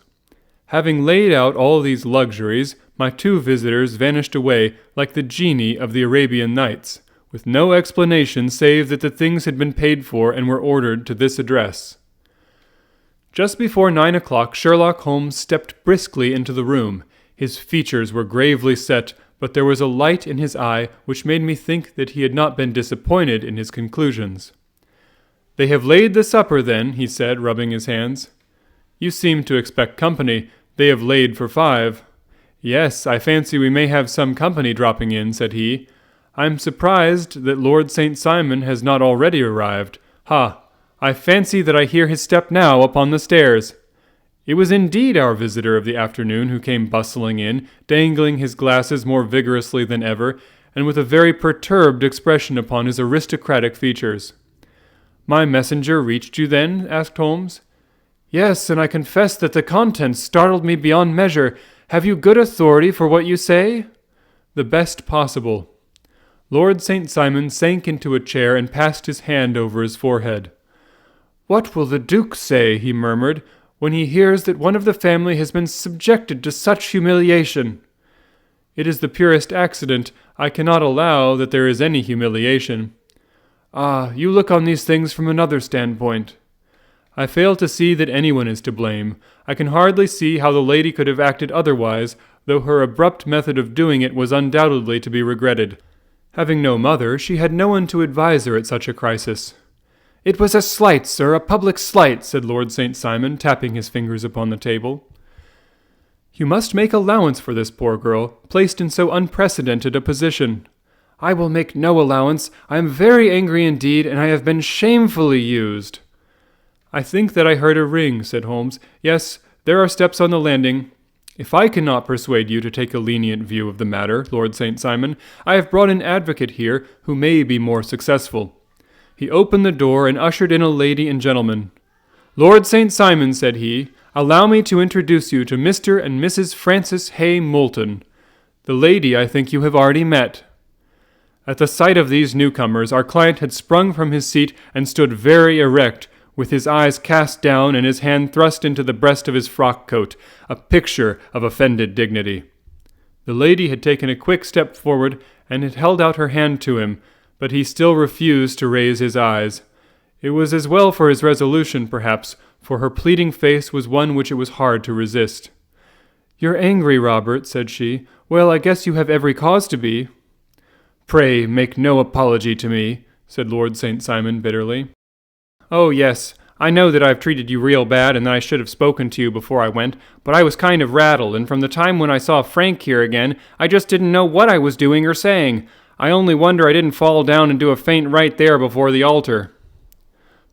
Having laid out all these luxuries, my two visitors vanished away like the genii of the Arabian Nights, with no explanation save that the things had been paid for and were ordered to this address. Just before 9 o'clock, Sherlock Holmes stepped briskly into the room. His features were gravely set, but there was a light in his eye which made me think that he had not been disappointed in his conclusions. "They have laid the supper, then," he said, rubbing his hands. "You seem to expect company. They have laid for 5. "Yes, I fancy we may have some company dropping in," said he. "I'm surprised that Lord St. Simon has not already arrived. Ha! I fancy that I hear his step now upon the stairs." It was indeed our visitor of the afternoon who came bustling in, dangling his glasses more vigorously than ever, and with a very perturbed expression upon his aristocratic features. "My messenger reached you, then?" asked Holmes. "Yes, and I confess that the contents startled me beyond measure. Have you good authority for what you say?" "The best possible." Lord St. Simon sank into a chair and passed his hand over his forehead. "What will the Duke say," he murmured, "when he hears that one of the family has been subjected to such humiliation?" "It is the purest accident. I cannot allow that there is any humiliation." "Ah, you look on these things from another standpoint." "I fail to see that anyone is to blame. I can hardly see how the lady could have acted otherwise, though her abrupt method of doing it was undoubtedly to be regretted. Having no mother, she had no one to advise her at such a crisis." "It was a slight, sir, a public slight," said Lord St. Simon, tapping his fingers upon the table. "You must make allowance for this poor girl, placed in so unprecedented a position." "I will make no allowance. I am very angry indeed, and I have been shamefully used." "I think that I heard a ring," said Holmes. "Yes, there are steps on the landing. If I cannot persuade you to take a lenient view of the matter, Lord St. Simon, I have brought an advocate here who may be more successful." He opened the door and ushered in a lady and gentleman. "Lord St. Simon," said he, "allow me to introduce you to Mr. and Mrs. Francis Hay Moulton. The lady I think you have already met." At the sight of these newcomers, our client had sprung from his seat and stood very erect, with his eyes cast down and his hand thrust into the breast of his frock-coat, a picture of offended dignity. The lady had taken a quick step forward and had held out her hand to him, but he still refused to raise his eyes. It was as well for his resolution, perhaps, for her pleading face was one which it was hard to resist. "You're angry, Robert," said she. "Well, I guess you have every cause to be." "Pray make no apology to me," said Lord St. Simon bitterly. "Oh, yes, I know that I've treated you real bad and that I should have spoken to you before I went, but I was kind of rattled, and from the time when I saw Frank here again, I just didn't know what I was doing or saying. I only wonder I didn't fall down and do a faint right there before the altar."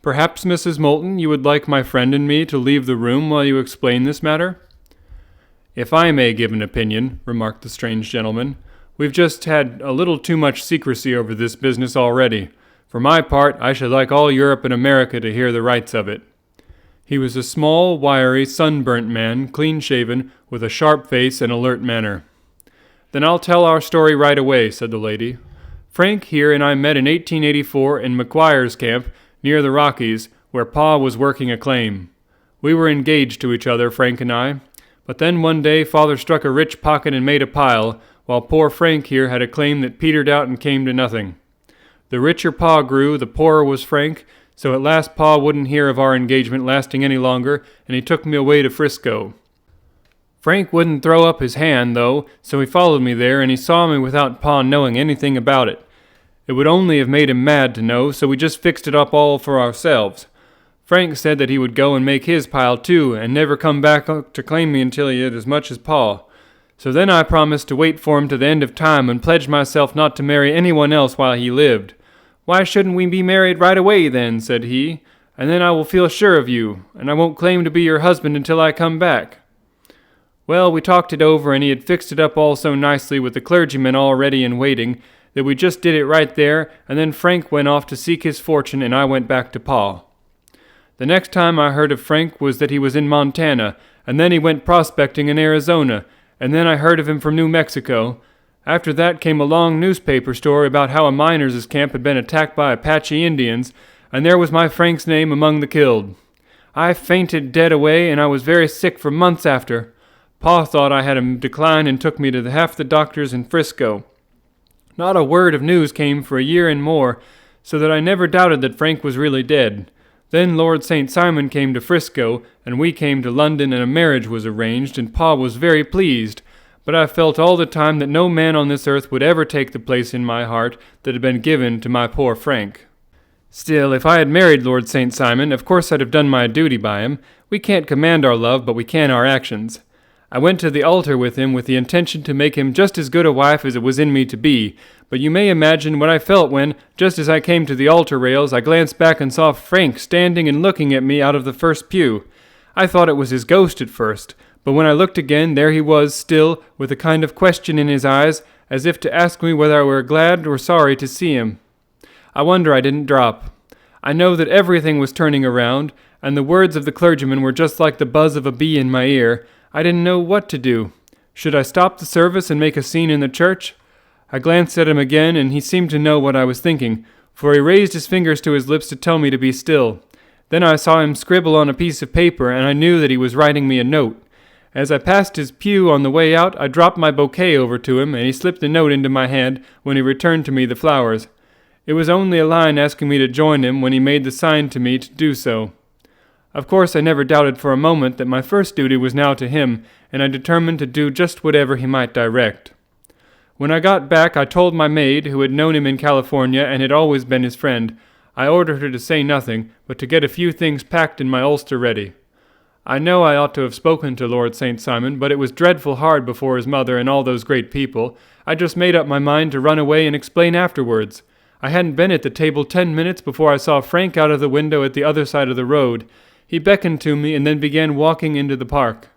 "Perhaps, Mrs. Moulton, you would like my friend and me to leave the room while you explain this matter?" "If I may give an opinion," remarked the strange gentleman, "we've just had a little too much secrecy over this business already. For my part, I should like all Europe and America to hear the rights of it." He was a small, wiry, sunburnt man, clean-shaven, with a sharp face and alert manner. "Then I'll tell our story right away," said the lady. "Frank here and I met in 1884 in McGuire's camp, near the Rockies, where Pa was working a claim. We were engaged to each other, Frank and I. But then one day Father struck a rich pocket and made a pile, while poor Frank here had a claim that petered out and came to nothing. The richer Pa grew, the poorer was Frank, so at last Pa wouldn't hear of our engagement lasting any longer, and he took me away to Frisco. Frank wouldn't throw up his hand, though, so he followed me there, and he saw me without Pa knowing anything about it. It would only have made him mad to know, so we just fixed it up all for ourselves. Frank said that he would go and make his pile too, and never come back to claim me until he had as much as Pa. So then I promised to wait for him to the end of time and pledged myself not to marry anyone else while he lived. Why shouldn't we be married right away then, said he, and then I will feel sure of you, and I won't claim to be your husband until I come back. Well, we talked it over, and he had fixed it up all so nicely with the clergyman all ready and waiting, that we just did it right there, and then Frank went off to seek his fortune, and I went back to Pa. The next time I heard of Frank was that he was in Montana, and then he went prospecting in Arizona, and then I heard of him from New Mexico. After that came a long newspaper story about how a miners' camp had been attacked by Apache Indians, and there was my Frank's name among the killed. I fainted dead away, and I was very sick for months after. Pa thought I had a decline and took me to half the doctors in Frisco. Not a word of news came for a year and more, so that I never doubted that Frank was really dead. Then Lord St. Simon came to Frisco, and we came to London, and a marriage was arranged, and Pa was very pleased. But I felt all the time that no man on this earth would ever take the place in my heart that had been given to my poor Frank. Still, if I had married Lord St. Simon, of course I'd have done my duty by him. We can't command our love, but we can our actions. I went to the altar with him with the intention to make him just as good a wife as it was in me to be, but you may imagine what I felt when, just as I came to the altar rails, I glanced back and saw Frank standing and looking at me out of the first pew. I thought it was his ghost at first, but when I looked again, there he was still, with a kind of question in his eyes, as if to ask me whether I were glad or sorry to see him. I wonder I didn't drop. I know that everything was turning around, and the words of the clergyman were just like the buzz of a bee in my ear. I didn't know what to do. Should I stop the service and make a scene in the church? I glanced at him again, and he seemed to know what I was thinking, for he raised his fingers to his lips to tell me to be still. Then I saw him scribble on a piece of paper, and I knew that he was writing me a note. As I passed his pew on the way out, I dropped my bouquet over to him, and he slipped the note into my hand when he returned to me the flowers. It was only a line asking me to join him when he made the sign to me to do so. Of course, I never doubted for a moment that my first duty was now to him, and I determined to do just whatever he might direct. When I got back, I told my maid, who had known him in California and had always been his friend. I ordered her to say nothing, but to get a few things packed in my ulster ready. I know I ought to have spoken to Lord St. Simon, but it was dreadful hard before his mother and all those great people. I just made up my mind to run away and explain afterwards. I hadn't been at the table 10 minutes before I saw Frank out of the window at the other side of the road. He beckoned to me and then began walking into the park.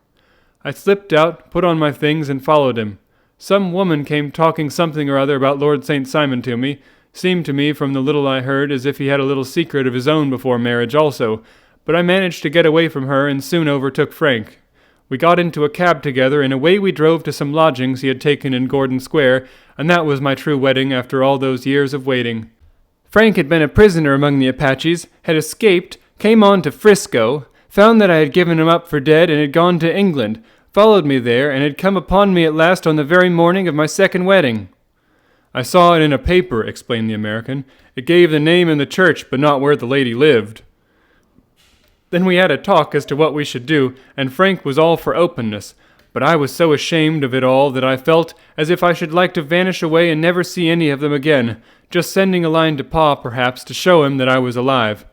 I slipped out, put on my things, and followed him. Some woman came talking something or other about Lord St. Simon to me. Seemed to me, from the little I heard, as if he had a little secret of his own before marriage also. But I managed to get away from her and soon overtook Frank. We got into a cab together, and away we drove to some lodgings he had taken in Gordon Square, and that was my true wedding after all those years of waiting. Frank had been a prisoner among the Apaches, had escaped, came on to Frisco, found that I had given him up for dead and had gone to England, followed me there, and had come upon me at last on the very morning of my second wedding. I saw it in a paper, explained the American. It gave the name and the church, but not where the lady lived. Then we had a talk as to what we should do, and Frank was all for openness, but I was so ashamed of it all that I felt as if I should like to vanish away and never see any of them again, just sending a line to Pa, perhaps, to show him that I was alive.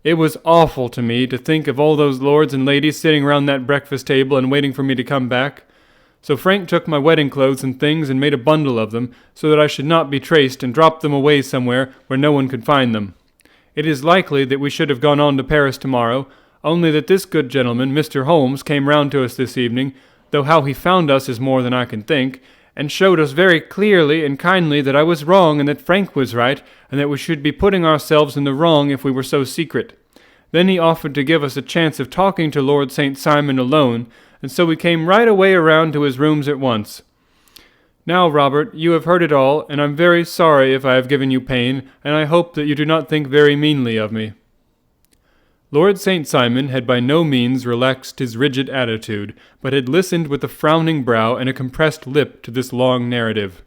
It was awful to me to think of all those lords and ladies sitting round that breakfast table and waiting for me to come back. So Frank took my wedding clothes and things and made a bundle of them, so that I should not be traced, and dropped them away somewhere where no one could find them. It is likely that we should have gone on to Paris tomorrow, only that this good gentleman, Mr. Holmes, came round to us this evening, though how he found us is more than I can think, and showed us very clearly and kindly that I was wrong and that Frank was right, and that we should be putting ourselves in the wrong if we were so secret. Then he offered to give us a chance of talking to Lord St. Simon alone, and so we came right away around to his rooms at once. Now, Robert, you have heard it all, and I'm very sorry if I have given you pain, and I hope that you do not think very meanly of me. Lord St. Simon had by no means relaxed his rigid attitude, but had listened with a frowning brow and a compressed lip to this long narrative.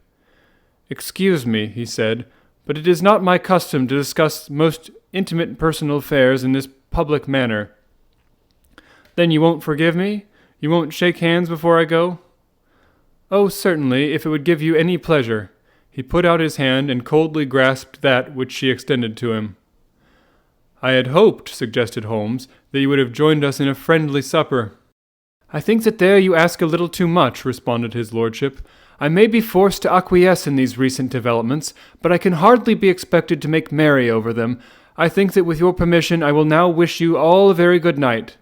"Excuse me," he said, "but it is not my custom to discuss most intimate personal affairs in this public manner." "Then you won't forgive me? You won't shake hands before I go?" "Oh, certainly, if it would give you any pleasure." He put out his hand and coldly grasped that which she extended to him. I had hoped, suggested Holmes, that you would have joined us in a friendly supper. I think that there you ask a little too much, responded his lordship. I may be forced to acquiesce in these recent developments, but I can hardly be expected to make merry over them. I think that with your permission I will now wish you all a very good night.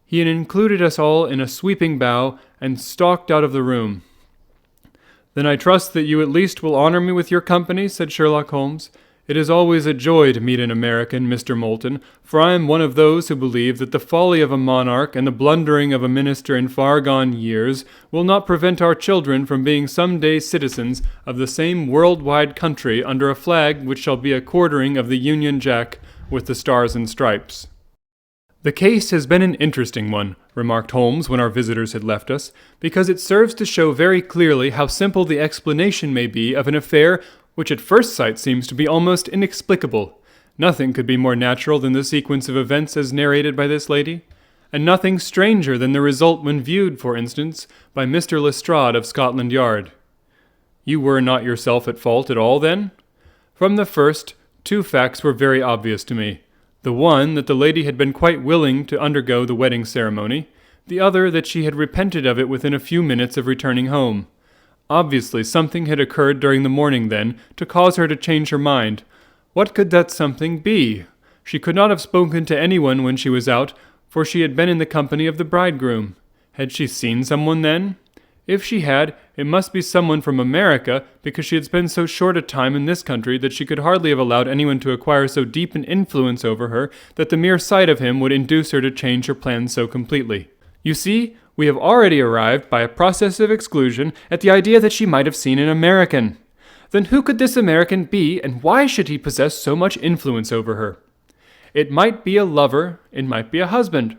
He had included us all in a sweeping bow, and stalked out of the room. Then I trust that you at least will honor me with your company, said Sherlock Holmes. It is always a joy to meet an American, Mr. Moulton, for I am one of those who believe that the folly of a monarch and the blundering of a minister in far-gone years will not prevent our children from being some day citizens of the same world-wide country under a flag which shall be a quartering of the Union Jack with the stars and stripes. The case has been an interesting one, remarked Holmes when our visitors had left us, because it serves to show very clearly how simple the explanation may be of an affair which at first sight seems to be almost inexplicable. Nothing could be more natural than the sequence of events as narrated by this lady, and nothing stranger than the result when viewed, for instance, by Mr. Lestrade of Scotland Yard. You were not yourself at fault at all, then? From the first, two facts were very obvious to me. The one, that the lady had been quite willing to undergo the wedding ceremony, the other, that she had repented of it within a few minutes of returning home. Obviously, something had occurred during the morning, then, to cause her to change her mind. What could that something be? She could not have spoken to anyone when she was out, for she had been in the company of the bridegroom. Had she seen someone, then? If she had, it must be someone from America, because she had spent so short a time in this country that she could hardly have allowed anyone to acquire so deep an influence over her that the mere sight of him would induce her to change her plans so completely. You see, we have already arrived, by a process of exclusion, at the idea that she might have seen an American. Then who could this American be, and why should he possess so much influence over her? It might be a lover, it might be a husband.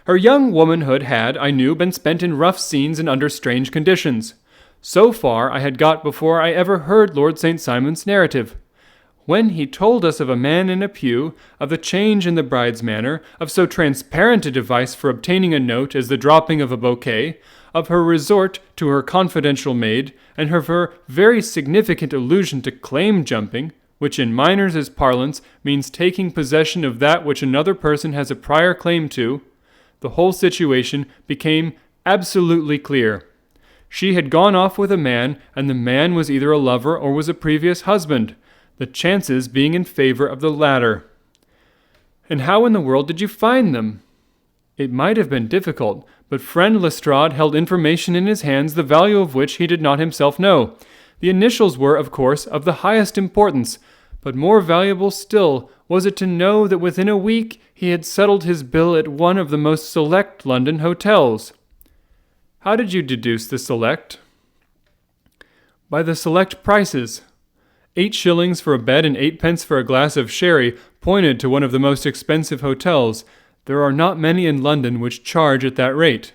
Her young womanhood had, I knew, been spent in rough scenes and under strange conditions. So far I had got before I ever heard Lord St. Simon's narrative. When he told us of a man in a pew, of the change in the bride's manner, of so transparent a device for obtaining a note as the dropping of a bouquet, of her resort to her confidential maid, and of her very significant allusion to claim jumping, which in miners' parlance means taking possession of that which another person has a prior claim to, the whole situation became absolutely clear. She had gone off with a man, and the man was either a lover or was a previous husband, the chances being in favor of the latter. And how in the world did you find them? It might have been difficult, but friend Lestrade held information in his hands the value of which he did not himself know. The initials were, of course, of the highest importance, but more valuable still was it to know that within a week he had settled his bill at one of the most select London hotels. How did you deduce the select? By the select prices. 8 shillings for a bed and 8 pence for a glass of sherry pointed to one of the most expensive hotels. There are not many in London which charge at that rate.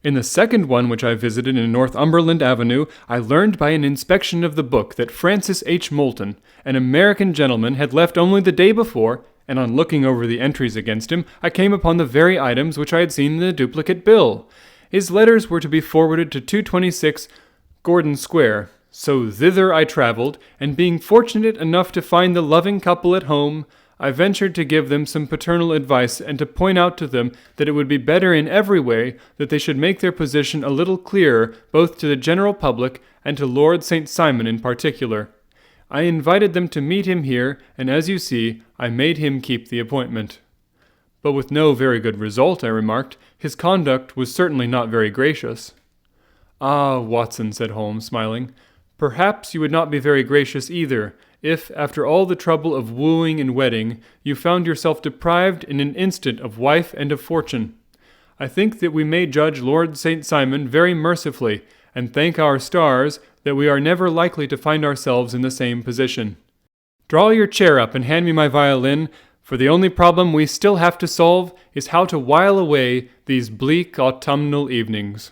In the second one which I visited in Northumberland Avenue, I learned by an inspection of the book that Francis H. Moulton, an American gentleman, had left only the day before, and on looking over the entries against him, I came upon the very items which I had seen in the duplicate bill. His letters were to be forwarded to 226 Gordon Square. So thither I travelled, and being fortunate enough to find the loving couple at home, I ventured to give them some paternal advice and to point out to them that it would be better in every way that they should make their position a little clearer both to the general public and to Lord St. Simon in particular. I invited them to meet him here, and as you see, I made him keep the appointment. But with no very good result, I remarked. His conduct was certainly not very gracious. Ah, Watson, said Holmes, smiling, perhaps you would not be very gracious either, if, after all the trouble of wooing and wedding, you found yourself deprived in an instant of wife and of fortune. I think that we may judge Lord St. Simon very mercifully, and thank our stars that we are never likely to find ourselves in the same position. Draw your chair up and hand me my violin, for the only problem we still have to solve is how to while away these bleak autumnal evenings.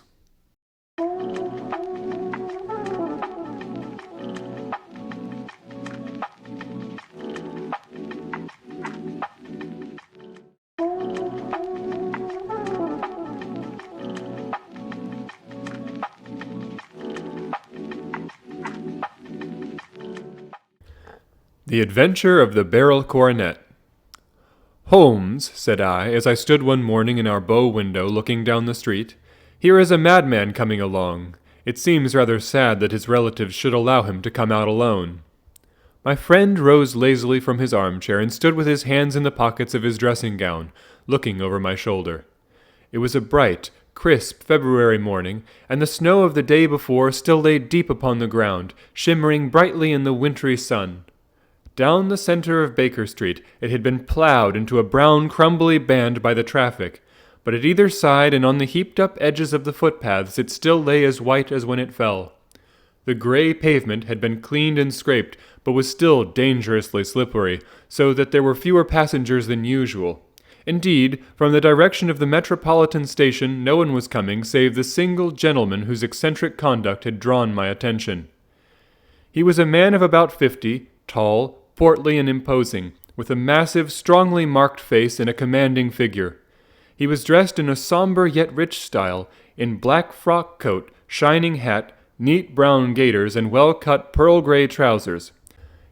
The Adventure of the Beryl Coronet. "Holmes," said I, as I stood one morning in our bow window looking down the street, "here is a madman coming along. It seems rather sad that his relatives should allow him to come out alone." My friend rose lazily from his armchair and stood with his hands in the pockets of his dressing gown, looking over my shoulder. It was a bright, crisp February morning, and the snow of the day before still lay deep upon the ground, shimmering brightly in the wintry sun. Down the center of Baker Street it had been ploughed into a brown, crumbly band by the traffic, but at either side and on the heaped-up edges of the footpaths it still lay as white as when it fell. The gray pavement had been cleaned and scraped, but was still dangerously slippery, so that there were fewer passengers than usual. Indeed, from the direction of the Metropolitan Station no one was coming save the single gentleman whose eccentric conduct had drawn my attention. He was a man of about 50, tall, portly and imposing, with a massive, strongly marked face and a commanding figure. He was dressed in a somber yet rich style, in black frock coat, shining hat, neat brown gaiters, and well-cut pearl-gray trousers.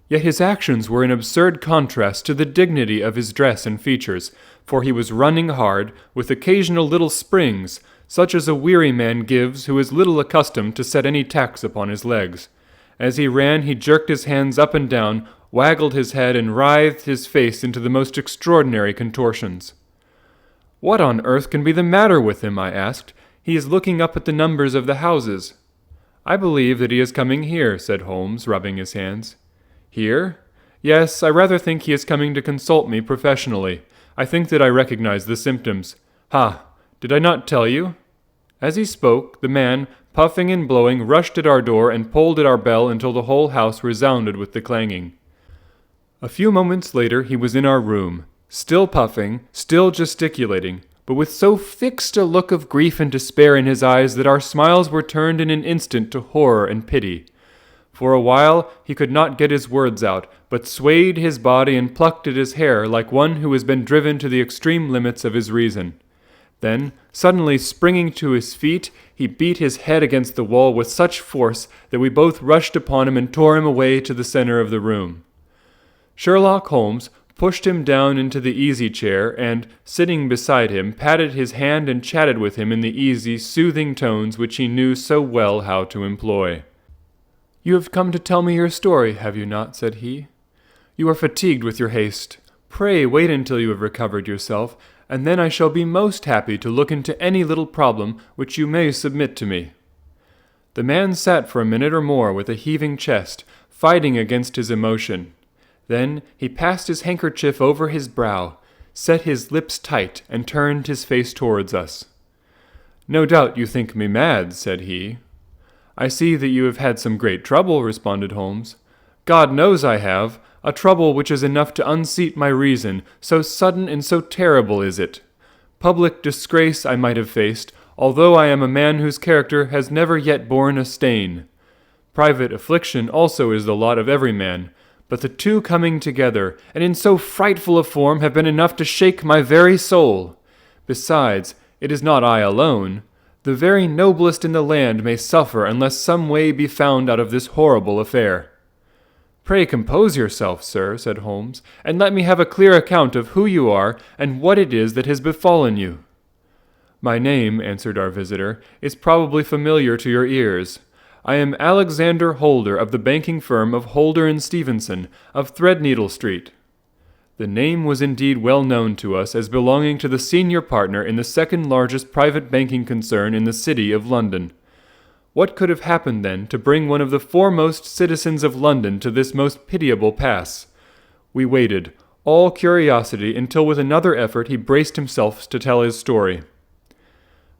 Yet his actions were in absurd contrast to the dignity of his dress and features, for he was running hard, with occasional little springs, such as a weary man gives who is little accustomed to set any tax upon his legs. As he ran he jerked his hands up and down, waggled his head, and writhed his face into the most extraordinary contortions. "What on earth can be the matter with him?" I asked. "He is looking up at the numbers of the houses." "I believe that he is coming here," said Holmes, rubbing his hands. "Here? Yes, I rather think he is coming to consult me professionally. I think that I recognize the symptoms. Ha! Did I not tell you?" As he spoke, the man, puffing and blowing, rushed at our door and pulled at our bell until the whole house resounded with the clanging. A few moments later he was in our room, still puffing, still gesticulating, but with so fixed a look of grief and despair in his eyes that our smiles were turned in an instant to horror and pity. For a while he could not get his words out, but swayed his body and plucked at his hair like one who has been driven to the extreme limits of his reason. Then, suddenly springing to his feet, he beat his head against the wall with such force that we both rushed upon him and tore him away to the center of the room. Sherlock Holmes pushed him down into the easy-chair and, sitting beside him, patted his hand and chatted with him in the easy, soothing tones which he knew so well how to employ. "You have come to tell me your story, have you not?" said he. "You are fatigued with your haste. Pray wait until you have recovered yourself, and then I shall be most happy to look into any little problem which you may submit to me." The man sat for a minute or more with a heaving chest, fighting against his emotion. Then he passed his handkerchief over his brow, set his lips tight, and turned his face towards us. "No doubt you think me mad," said he. "I see that you have had some great trouble," responded Holmes. "God knows I have, a trouble which is enough to unseat my reason, so sudden and so terrible is it. Public disgrace I might have faced, although I am a man whose character has never yet borne a stain. Private affliction also is the lot of every man, but the two coming together, and in so frightful a form, have been enough to shake my very soul. Besides, it is not I alone. The very noblest in the land may suffer unless some way be found out of this horrible affair." "Pray compose yourself, sir," said Holmes, "and let me have a clear account of who you are and what it is that has befallen you." "My name," answered our visitor, "is probably familiar to your ears. I am Alexander Holder of the banking firm of Holder and Stevenson, of Threadneedle Street." The name was indeed well known to us as belonging to the senior partner in the second largest private banking concern in the city of London. What could have happened then to bring one of the foremost citizens of London to this most pitiable pass? We waited, all curiosity, until with another effort he braced himself to tell his story.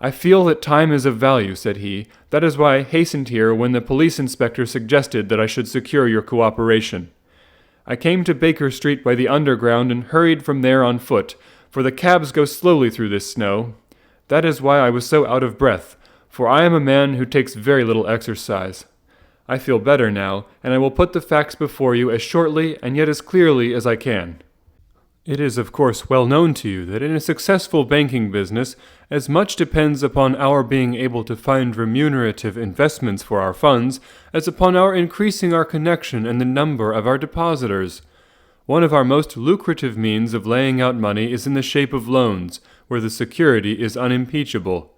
"I feel that time is of value," said he. "That is why I hastened here when the police inspector suggested that I should secure your cooperation. I came to Baker Street by the Underground and hurried from there on foot, for the cabs go slowly through this snow. That is why I was so out of breath, for I am a man who takes very little exercise. I feel better now, and I will put the facts before you as shortly and yet as clearly as I can. It is of course well known to you that in a successful banking business, as much depends upon our being able to find remunerative investments for our funds as upon our increasing our connection and the number of our depositors. One of our most lucrative means of laying out money is in the shape of loans, where the security is unimpeachable.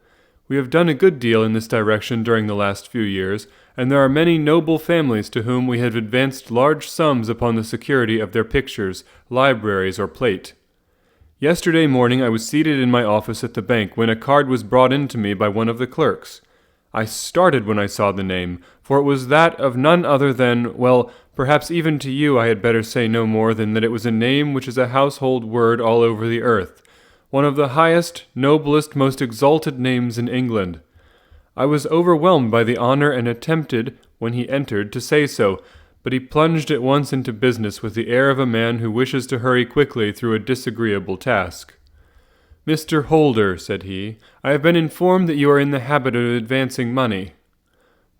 We have done a good deal in this direction during the last few years, and there are many noble families to whom we have advanced large sums upon the security of their pictures, libraries, or plate. Yesterday morning I was seated in my office at the bank when a card was brought in to me by one of the clerks. I started when I saw the name, for it was that of none other than, well, perhaps even to you I had better say no more than that it was a name which is a household word all over the earth, one of the highest, noblest, most exalted names in England. I was overwhelmed by the honor and attempted, when he entered, to say so, but he plunged at once into business with the air of a man who wishes to hurry quickly through a disagreeable task. "Mr. Holder," said he, "I have been informed that you are in the habit of advancing money."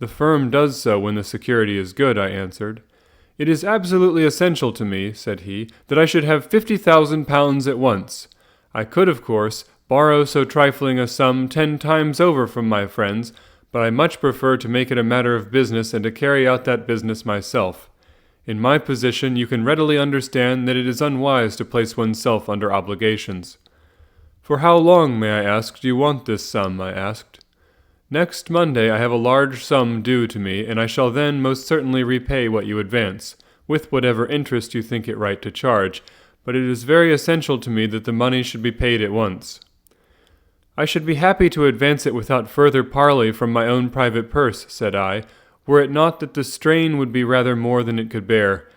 "The firm does so when the security is good," I answered. "It is absolutely essential to me," said he, "that I should have £50,000 at once. I could, of course, borrow so trifling a sum 10 times over from my friends, but I much prefer to make it a matter of business and to carry out that business myself. In my position you can readily understand that it is unwise to place oneself under obligations." "For how long, may I ask, do you want this sum?" I asked. "Next Monday I have a large sum due to me, and I shall then most certainly repay what you advance, with whatever interest you think it right to charge, but it is very essential to me that the money should be paid at once." "I should be happy to advance it without further parley from my own private purse," said I, "were it not that the strain would be rather more than it could bear.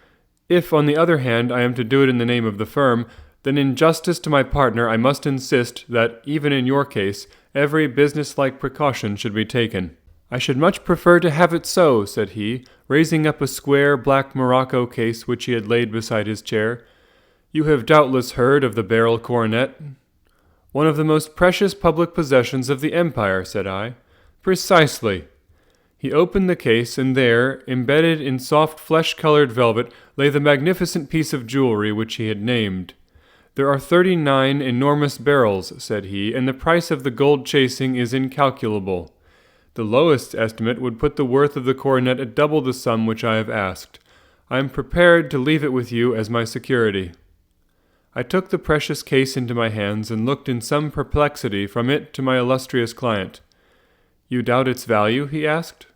If, on the other hand, I am to do it in the name of the firm, then in justice to my partner I must insist that, even in your case, every business-like precaution should be taken." "I should much prefer to have it so," said he, raising up a square black morocco case which he had laid beside his chair. "You have doubtless heard of the Beryl Coronet?" "One of the most precious public possessions of the Empire," said I. "Precisely." He opened the case, and there, embedded in soft flesh-colored velvet, lay the magnificent piece of jewelry which he had named. "There are 39 enormous barrels," said he, "and the price of the gold chasing is incalculable. The lowest estimate would put the worth of the coronet at double the sum which I have asked. I am prepared to leave it with you as my security." I took the precious case into my hands and looked in some perplexity from it to my illustrious client. "You doubt its value?" he asked.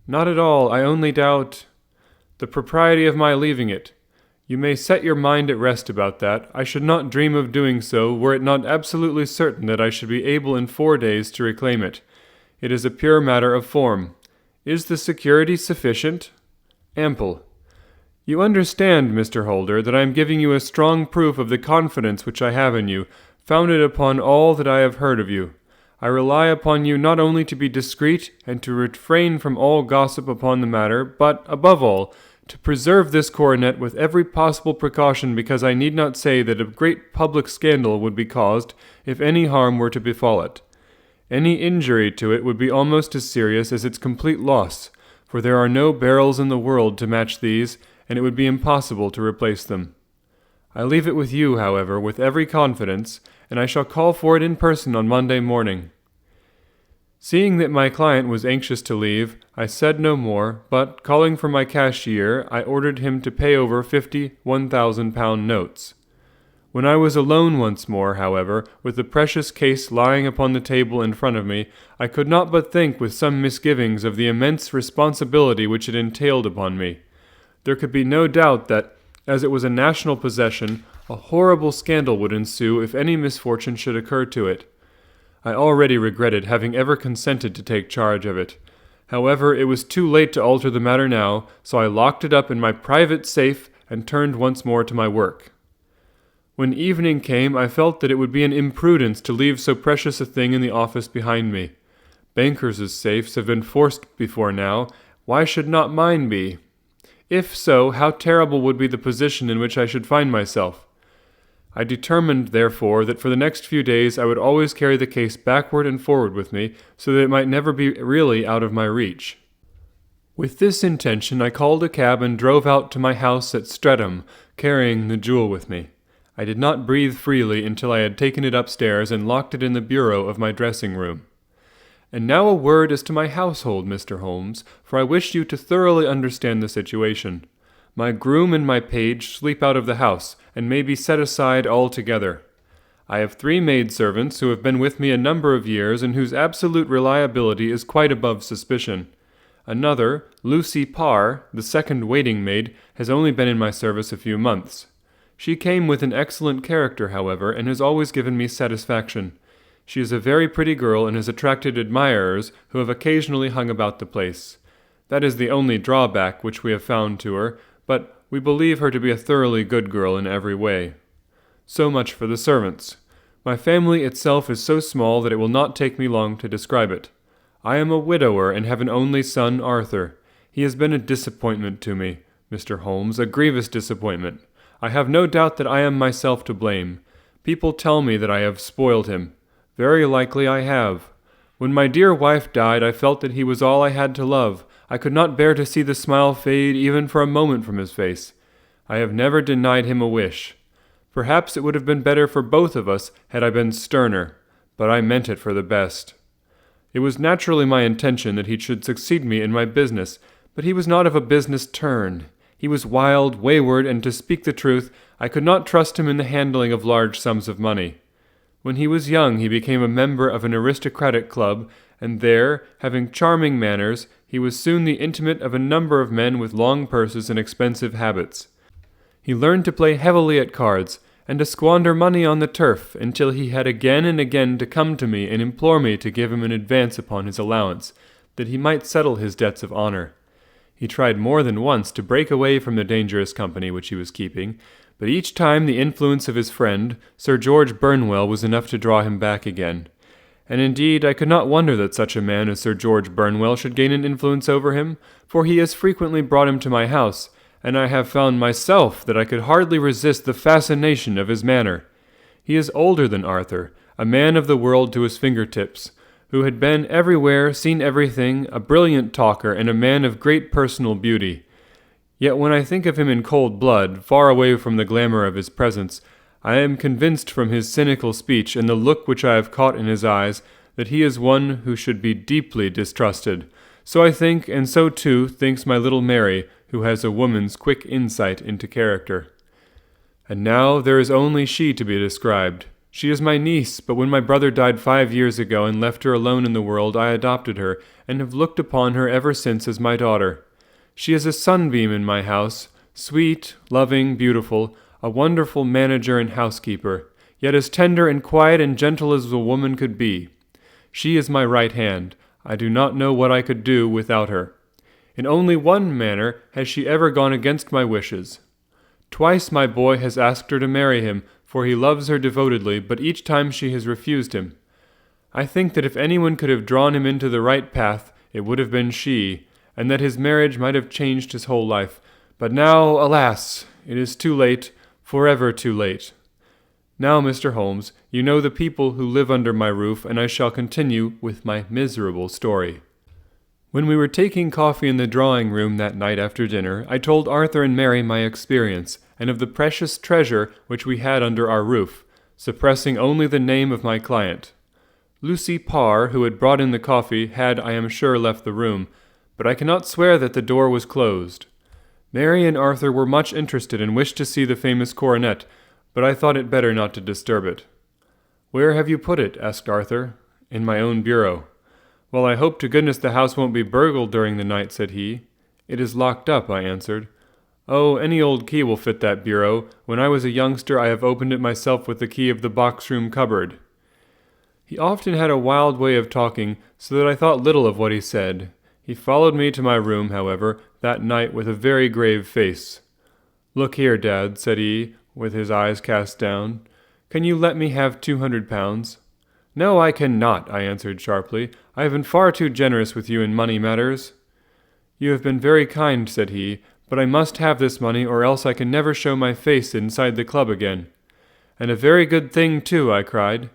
"Not at all. I only doubt the propriety of my leaving it. You may set your mind at rest about that. I should not dream of doing so were it not absolutely certain that I should be able in 4 days to reclaim it. It is a pure matter of form. Is the security sufficient?" "Ample." "You understand, Mr. Holder, that I am giving you a strong proof of the confidence which I have in you, founded upon all that I have heard of you. I rely upon you not only to be discreet and to refrain from all gossip upon the matter, but, above all, to preserve this coronet with every possible precaution, because I need not say that a great public scandal would be caused if any harm were to befall it. Any injury to it would be almost as serious as its complete loss, for there are no barrels in the world to match these, and it would be impossible to replace them. I leave it with you, however, with every confidence, and I shall call for it in person on Monday morning." Seeing that my client was anxious to leave, I said no more, but, calling for my cashier, I ordered him to pay over 50 £1,000 notes. When I was alone once more, however, with the precious case lying upon the table in front of me, I could not but think with some misgivings of the immense responsibility which it entailed upon me. There could be no doubt that, as it was a national possession, a horrible scandal would ensue if any misfortune should occur to it. I already regretted having ever consented to take charge of it. However, it was too late to alter the matter now, so I locked it up in my private safe and turned once more to my work. When evening came, I felt that it would be an imprudence to leave so precious a thing in the office behind me. Bankers' safes have been forced before now. Why should not mine be? If so, how terrible would be the position in which I should find myself? I determined, therefore, that for the next few days I would always carry the case backward and forward with me, so that it might never be really out of my reach. With this intention I called a cab and drove out to my house at Streatham, carrying the jewel with me. I did not breathe freely until I had taken it upstairs and locked it in the bureau of my dressing-room. And now a word as to my household, Mr. Holmes, for I wish you to thoroughly understand the situation. My groom and my page sleep out of the house, and may be set aside altogether. I have 3 maidservants who have been with me a number of years and whose absolute reliability is quite above suspicion. Another, Lucy Parr, the second waiting maid, has only been in my service a few months. She came with an excellent character, however, and has always given me satisfaction. She is a very pretty girl and has attracted admirers who have occasionally hung about the place. That is the only drawback which we have found to her, but we believe her to be a thoroughly good girl in every way. So much for the servants. My family itself is so small that it will not take me long to describe it. I am a widower and have an only son, Arthur. He has been a disappointment to me, Mr. Holmes, a grievous disappointment. I have no doubt that I am myself to blame. People tell me that I have spoiled him. Very likely I have. When my dear wife died, I felt that he was all I had to love. I could not bear to see the smile fade even for a moment from his face. I have never denied him a wish. Perhaps it would have been better for both of us had I been sterner, but I meant it for the best. It was naturally my intention that he should succeed me in my business, but he was not of a business turn. He was wild, wayward, and to speak the truth, I could not trust him in the handling of large sums of money. When he was young, he became a member of an aristocratic club, and there, having charming manners, he was soon the intimate of a number of men with long purses and expensive habits. He learned to play heavily at cards, and to squander money on the turf, until he had again and again to come to me and implore me to give him an advance upon his allowance, that he might settle his debts of honor. He tried more than once to break away from the dangerous company which he was keeping, but each time the influence of his friend, Sir George Burnwell, was enough to draw him back again. And indeed I could not wonder that such a man as Sir George Burnwell should gain an influence over him, for he has frequently brought him to my house, and I have found myself that I could hardly resist the fascination of his manner. He is older than Arthur, a man of the world to his fingertips, who had been everywhere, seen everything, a brilliant talker, and a man of great personal beauty. Yet when I think of him in cold blood, far away from the glamour of his presence, I am convinced from his cynical speech and the look which I have caught in his eyes that he is one who should be deeply distrusted. So I think, and so too thinks my little Mary, who has a woman's quick insight into character. And now there is only she to be described. She is my niece, but when my brother died 5 years ago and left her alone in the world, I adopted her, and have looked upon her ever since as my daughter. She is a sunbeam in my house, sweet, loving, beautiful, a wonderful manager and housekeeper, yet as tender and quiet and gentle as a woman could be. She is my right hand. I do not know what I could do without her. In only one manner has she ever gone against my wishes. Twice my boy has asked her to marry him, for he loves her devotedly, but each time she has refused him. I think that if anyone could have drawn him into the right path, it would have been she, and that his marriage might have changed his whole life. But now, alas, it is too late, forever too late. Now, Mr. Holmes, you know the people who live under my roof, and I shall continue with my miserable story. When we were taking coffee in the drawing-room that night after dinner, I told Arthur and Mary my experience, and of the precious treasure which we had under our roof, suppressing only the name of my client. Lucy Parr, who had brought in the coffee, had, I am sure, left the room, but I cannot swear that the door was closed. Mary and Arthur were much interested and wished to see the famous coronet, but I thought it better not to disturb it. "Where have you put it?" asked Arthur. "In my own bureau." "Well, I hope to goodness the house won't be burgled during the night," said he. "It is locked up," I answered. "Oh, any old key will fit that bureau. When I was a youngster I have opened it myself with the key of the box-room cupboard." He often had a wild way of talking, so that I thought little of what he said. He followed me to my room, however, that night with a very grave face. "Look here, Dad," said he, with his eyes cast down. "Can you let me have £200? "No, I cannot," I answered sharply. "I have been far too generous with you in money matters." "You have been very kind," said he, "but I must have this money, or else I can never show my face inside the club again." "And a very good thing, too," I cried.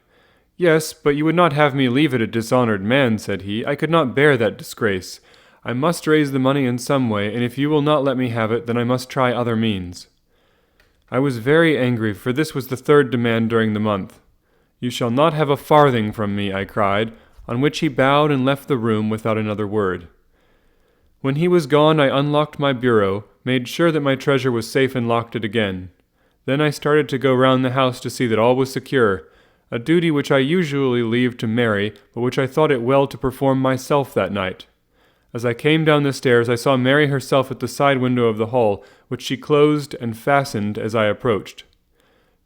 "Yes, but you would not have me leave it a dishonored man," said he. "I could not bear that disgrace. I must raise the money in some way, and if you will not let me have it, then I must try other means." I was very angry, for this was the third demand during the month. "You shall not have a farthing from me," I cried, on which he bowed and left the room without another word. When he was gone, I unlocked my bureau, made sure that my treasure was safe and locked it again. Then I started to go round the house to see that all was secure, a duty which I usually leave to Mary, but which I thought it well to perform myself that night. As I came down the stairs, I saw Mary herself at the side window of the hall, which she closed and fastened as I approached.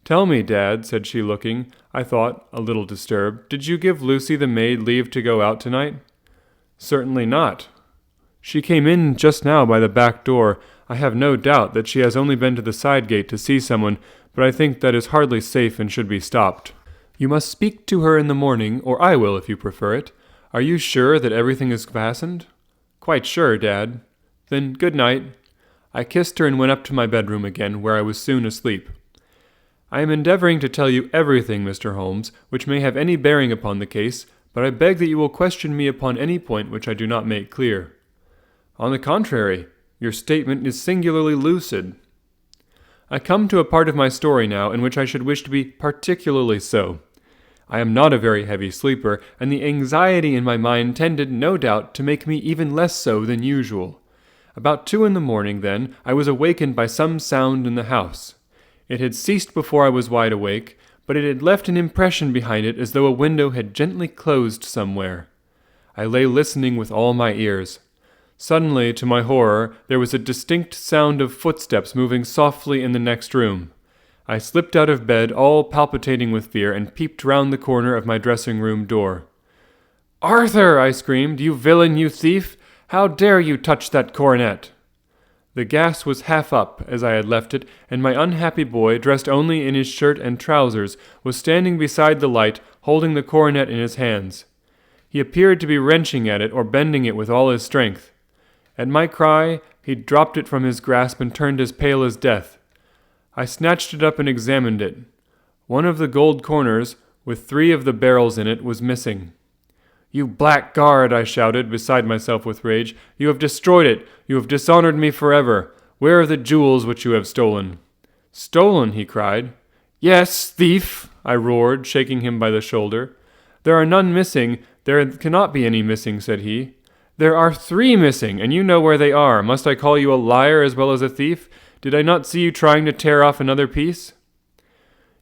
"Tell me, Dad," said she, looking, I thought, a little disturbed, "did you give Lucy the maid leave to go out tonight?" "Certainly not. She came in just now by the back door. I have no doubt that she has only been to the side gate to see someone, but I think that is hardly safe and should be stopped. You must speak to her in the morning, or I will if you prefer it. Are you sure that everything is fastened?" "Quite sure, Dad." "Then good night." I kissed her and went up to my bedroom again, where I was soon asleep. I am endeavoring to tell you everything, Mr. Holmes, which may have any bearing upon the case, but I beg that you will question me upon any point which I do not make clear. On the contrary, your statement is singularly lucid. I come to a part of my story now in which I should wish to be particularly so. I am not a very heavy sleeper, and the anxiety in my mind tended, no doubt, to make me even less so than usual. About 2 a.m, then, I was awakened by some sound in the house. It had ceased before I was wide awake, but it had left an impression behind it as though a window had gently closed somewhere. I lay listening with all my ears. Suddenly, to my horror, there was a distinct sound of footsteps moving softly in the next room. I slipped out of bed, all palpitating with fear, and peeped round the corner of my dressing-room door. "Arthur!" I screamed. "You villain, you thief! How dare you touch that coronet?" The gas was half up, as I had left it, and my unhappy boy, dressed only in his shirt and trousers, was standing beside the light, holding the coronet in his hands. He appeared to be wrenching at it or bending it with all his strength. At my cry, he dropped it from his grasp and turned as pale as death. I snatched it up and examined it. One of the gold corners, with 3 of the barrels in it, was missing. "You blackguard!" I shouted, beside myself with rage. "You have destroyed it! You have dishonored me forever! Where are the jewels which you have stolen?" "Stolen?" he cried. "Yes, thief!" I roared, shaking him by the shoulder. "There are none missing. There cannot be any missing," said he. "There are 3 missing, and you know where they are. Must I call you a liar as well as a thief? Did I not see you trying to tear off another piece?"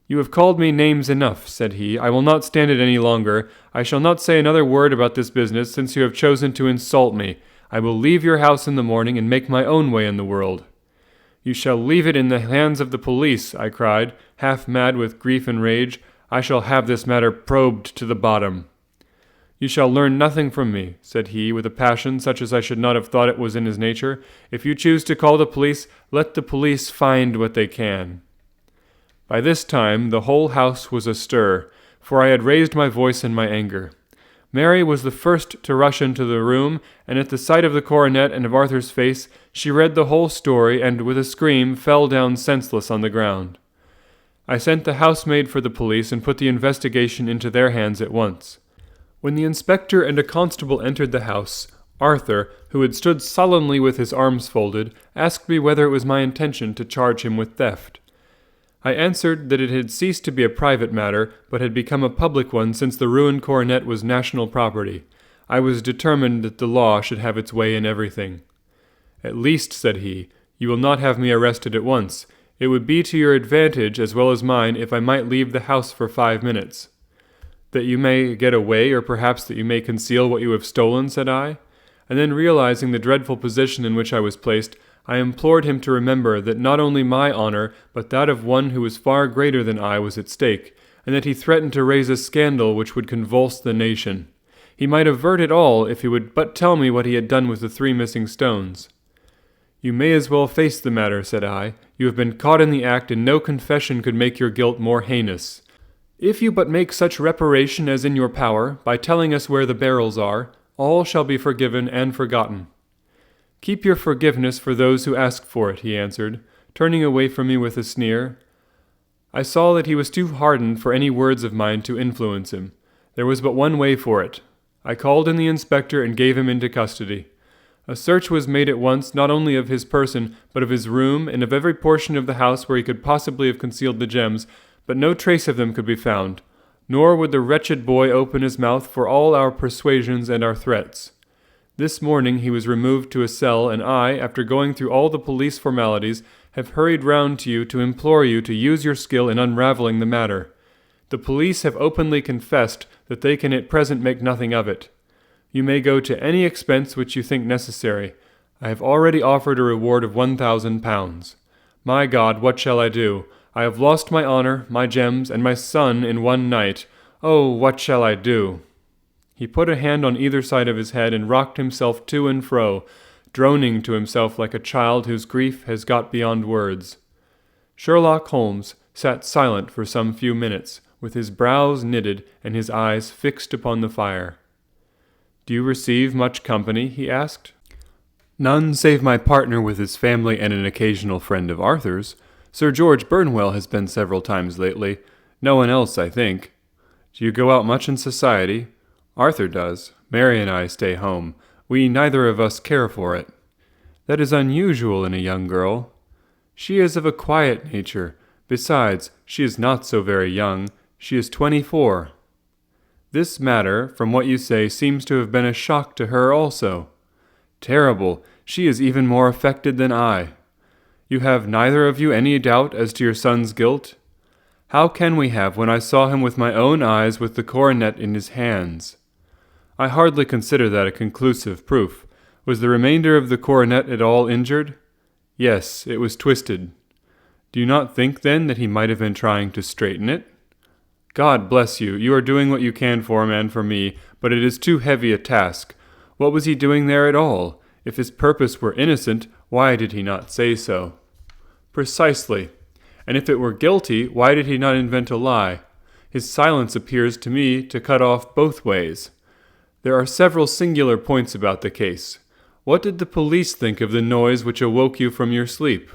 "You have called me names enough," said he. "I will not stand it any longer. I shall not say another word about this business, since you have chosen to insult me. I will leave your house in the morning and make my own way in the world." "You shall leave it in the hands of the police," I cried, half mad with grief and rage. "I shall have this matter probed to the bottom." "You shall learn nothing from me," said he, with a passion such as I should not have thought it was in his nature. "If you choose to call the police, let the police find what they can." By this time the whole house was astir, for I had raised my voice in my anger. Mary was the first to rush into the room, and at the sight of the coronet and of Arthur's face, she read the whole story, and with a scream fell down senseless on the ground. I sent the housemaid for the police and put the investigation into their hands at once. When the inspector and a constable entered the house, Arthur, who had stood sullenly with his arms folded, asked me whether it was my intention to charge him with theft. I answered that it had ceased to be a private matter, but had become a public one since the ruined coronet was national property. I was determined that the law should have its way in everything. "At least," said he, "you will not have me arrested at once. It would be to your advantage as well as mine if I might leave the house for 5 minutes." "That you may get away, or perhaps that you may conceal what you have stolen," said I. And then, realizing the dreadful position in which I was placed, I implored him to remember that not only my honor, but that of one who was far greater than I was at stake, and that he threatened to raise a scandal which would convulse the nation. He might avert it all if he would but tell me what he had done with the 3 missing stones. "You may as well face the matter," said I. "You have been caught in the act, and no confession could make your guilt more heinous. If you but make such reparation as in your power, by telling us where the barrels are, all shall be forgiven and forgotten." "Keep your forgiveness for those who ask for it," he answered, turning away from me with a sneer. I saw that he was too hardened for any words of mine to influence him. There was but one way for it. I called in the inspector and gave him into custody. A search was made at once not only of his person, but of his room and of every portion of the house where he could possibly have concealed the gems, but no trace of them could be found, nor would the wretched boy open his mouth for all our persuasions and our threats. This morning he was removed to a cell, and I, after going through all the police formalities, have hurried round to you to implore you to use your skill in unravelling the matter. The police have openly confessed that they can at present make nothing of it. You may go to any expense which you think necessary. I have already offered a reward of £1,000. My God, what shall I do? I have lost my honour, my gems, and my son in one night. Oh, what shall I do?" He put a hand on either side of his head and rocked himself to and fro, droning to himself like a child whose grief has got beyond words. Sherlock Holmes sat silent for some few minutes, with his brows knitted and his eyes fixed upon the fire. "Do you receive much company?" he asked. "None save my partner with his family and an occasional friend of Arthur's. Sir George Burnwell has been several times lately. No one else, I think. Do you go out much in society?" "Arthur does. Mary and I stay home. We neither of us care for it." "That is unusual in a young girl." "She is of a quiet nature. Besides, she is not so very young. She is 24. "This matter, from what you say, seems to have been a shock to her also." "Terrible. She is even more affected than I." "You have neither of you any doubt as to your son's guilt?" "How can we have, when I saw him with my own eyes with the coronet in his hands?" "I hardly consider that a conclusive proof. Was the remainder of the coronet at all injured?" "Yes, it was twisted." "Do you not think, then, that he might have been trying to straighten it?" "God bless you, you are doing what you can for him and for me, but it is too heavy a task. What was he doing there at all? If his purpose were innocent, why did he not say so?" "Precisely. And if it were guilty, why did he not invent a lie? His silence appears to me to cut off both ways. There are several singular points about the case. What did the police think of the noise which awoke you from your sleep?"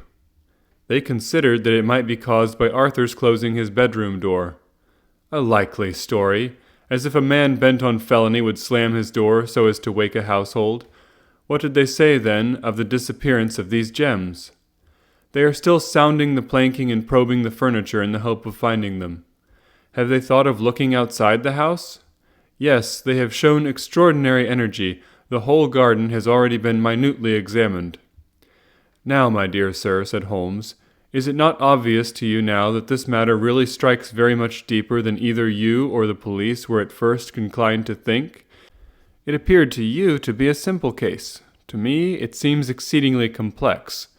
"They considered that it might be caused by Arthur's closing his bedroom door." "A likely story. As if a man bent on felony would slam his door so as to wake a household. What did they say, then, of the disappearance of these gems?" "They are still sounding the planking and probing the furniture in the hope of finding them." "Have they thought of looking outside the house?" "Yes, they have shown extraordinary energy. The whole garden has already been minutely examined." "Now, my dear sir," said Holmes, "is it not obvious to you now that this matter really strikes very much deeper than either you or the police were at first inclined to think? It appeared to you to be a simple case. To me it seems exceedingly complex.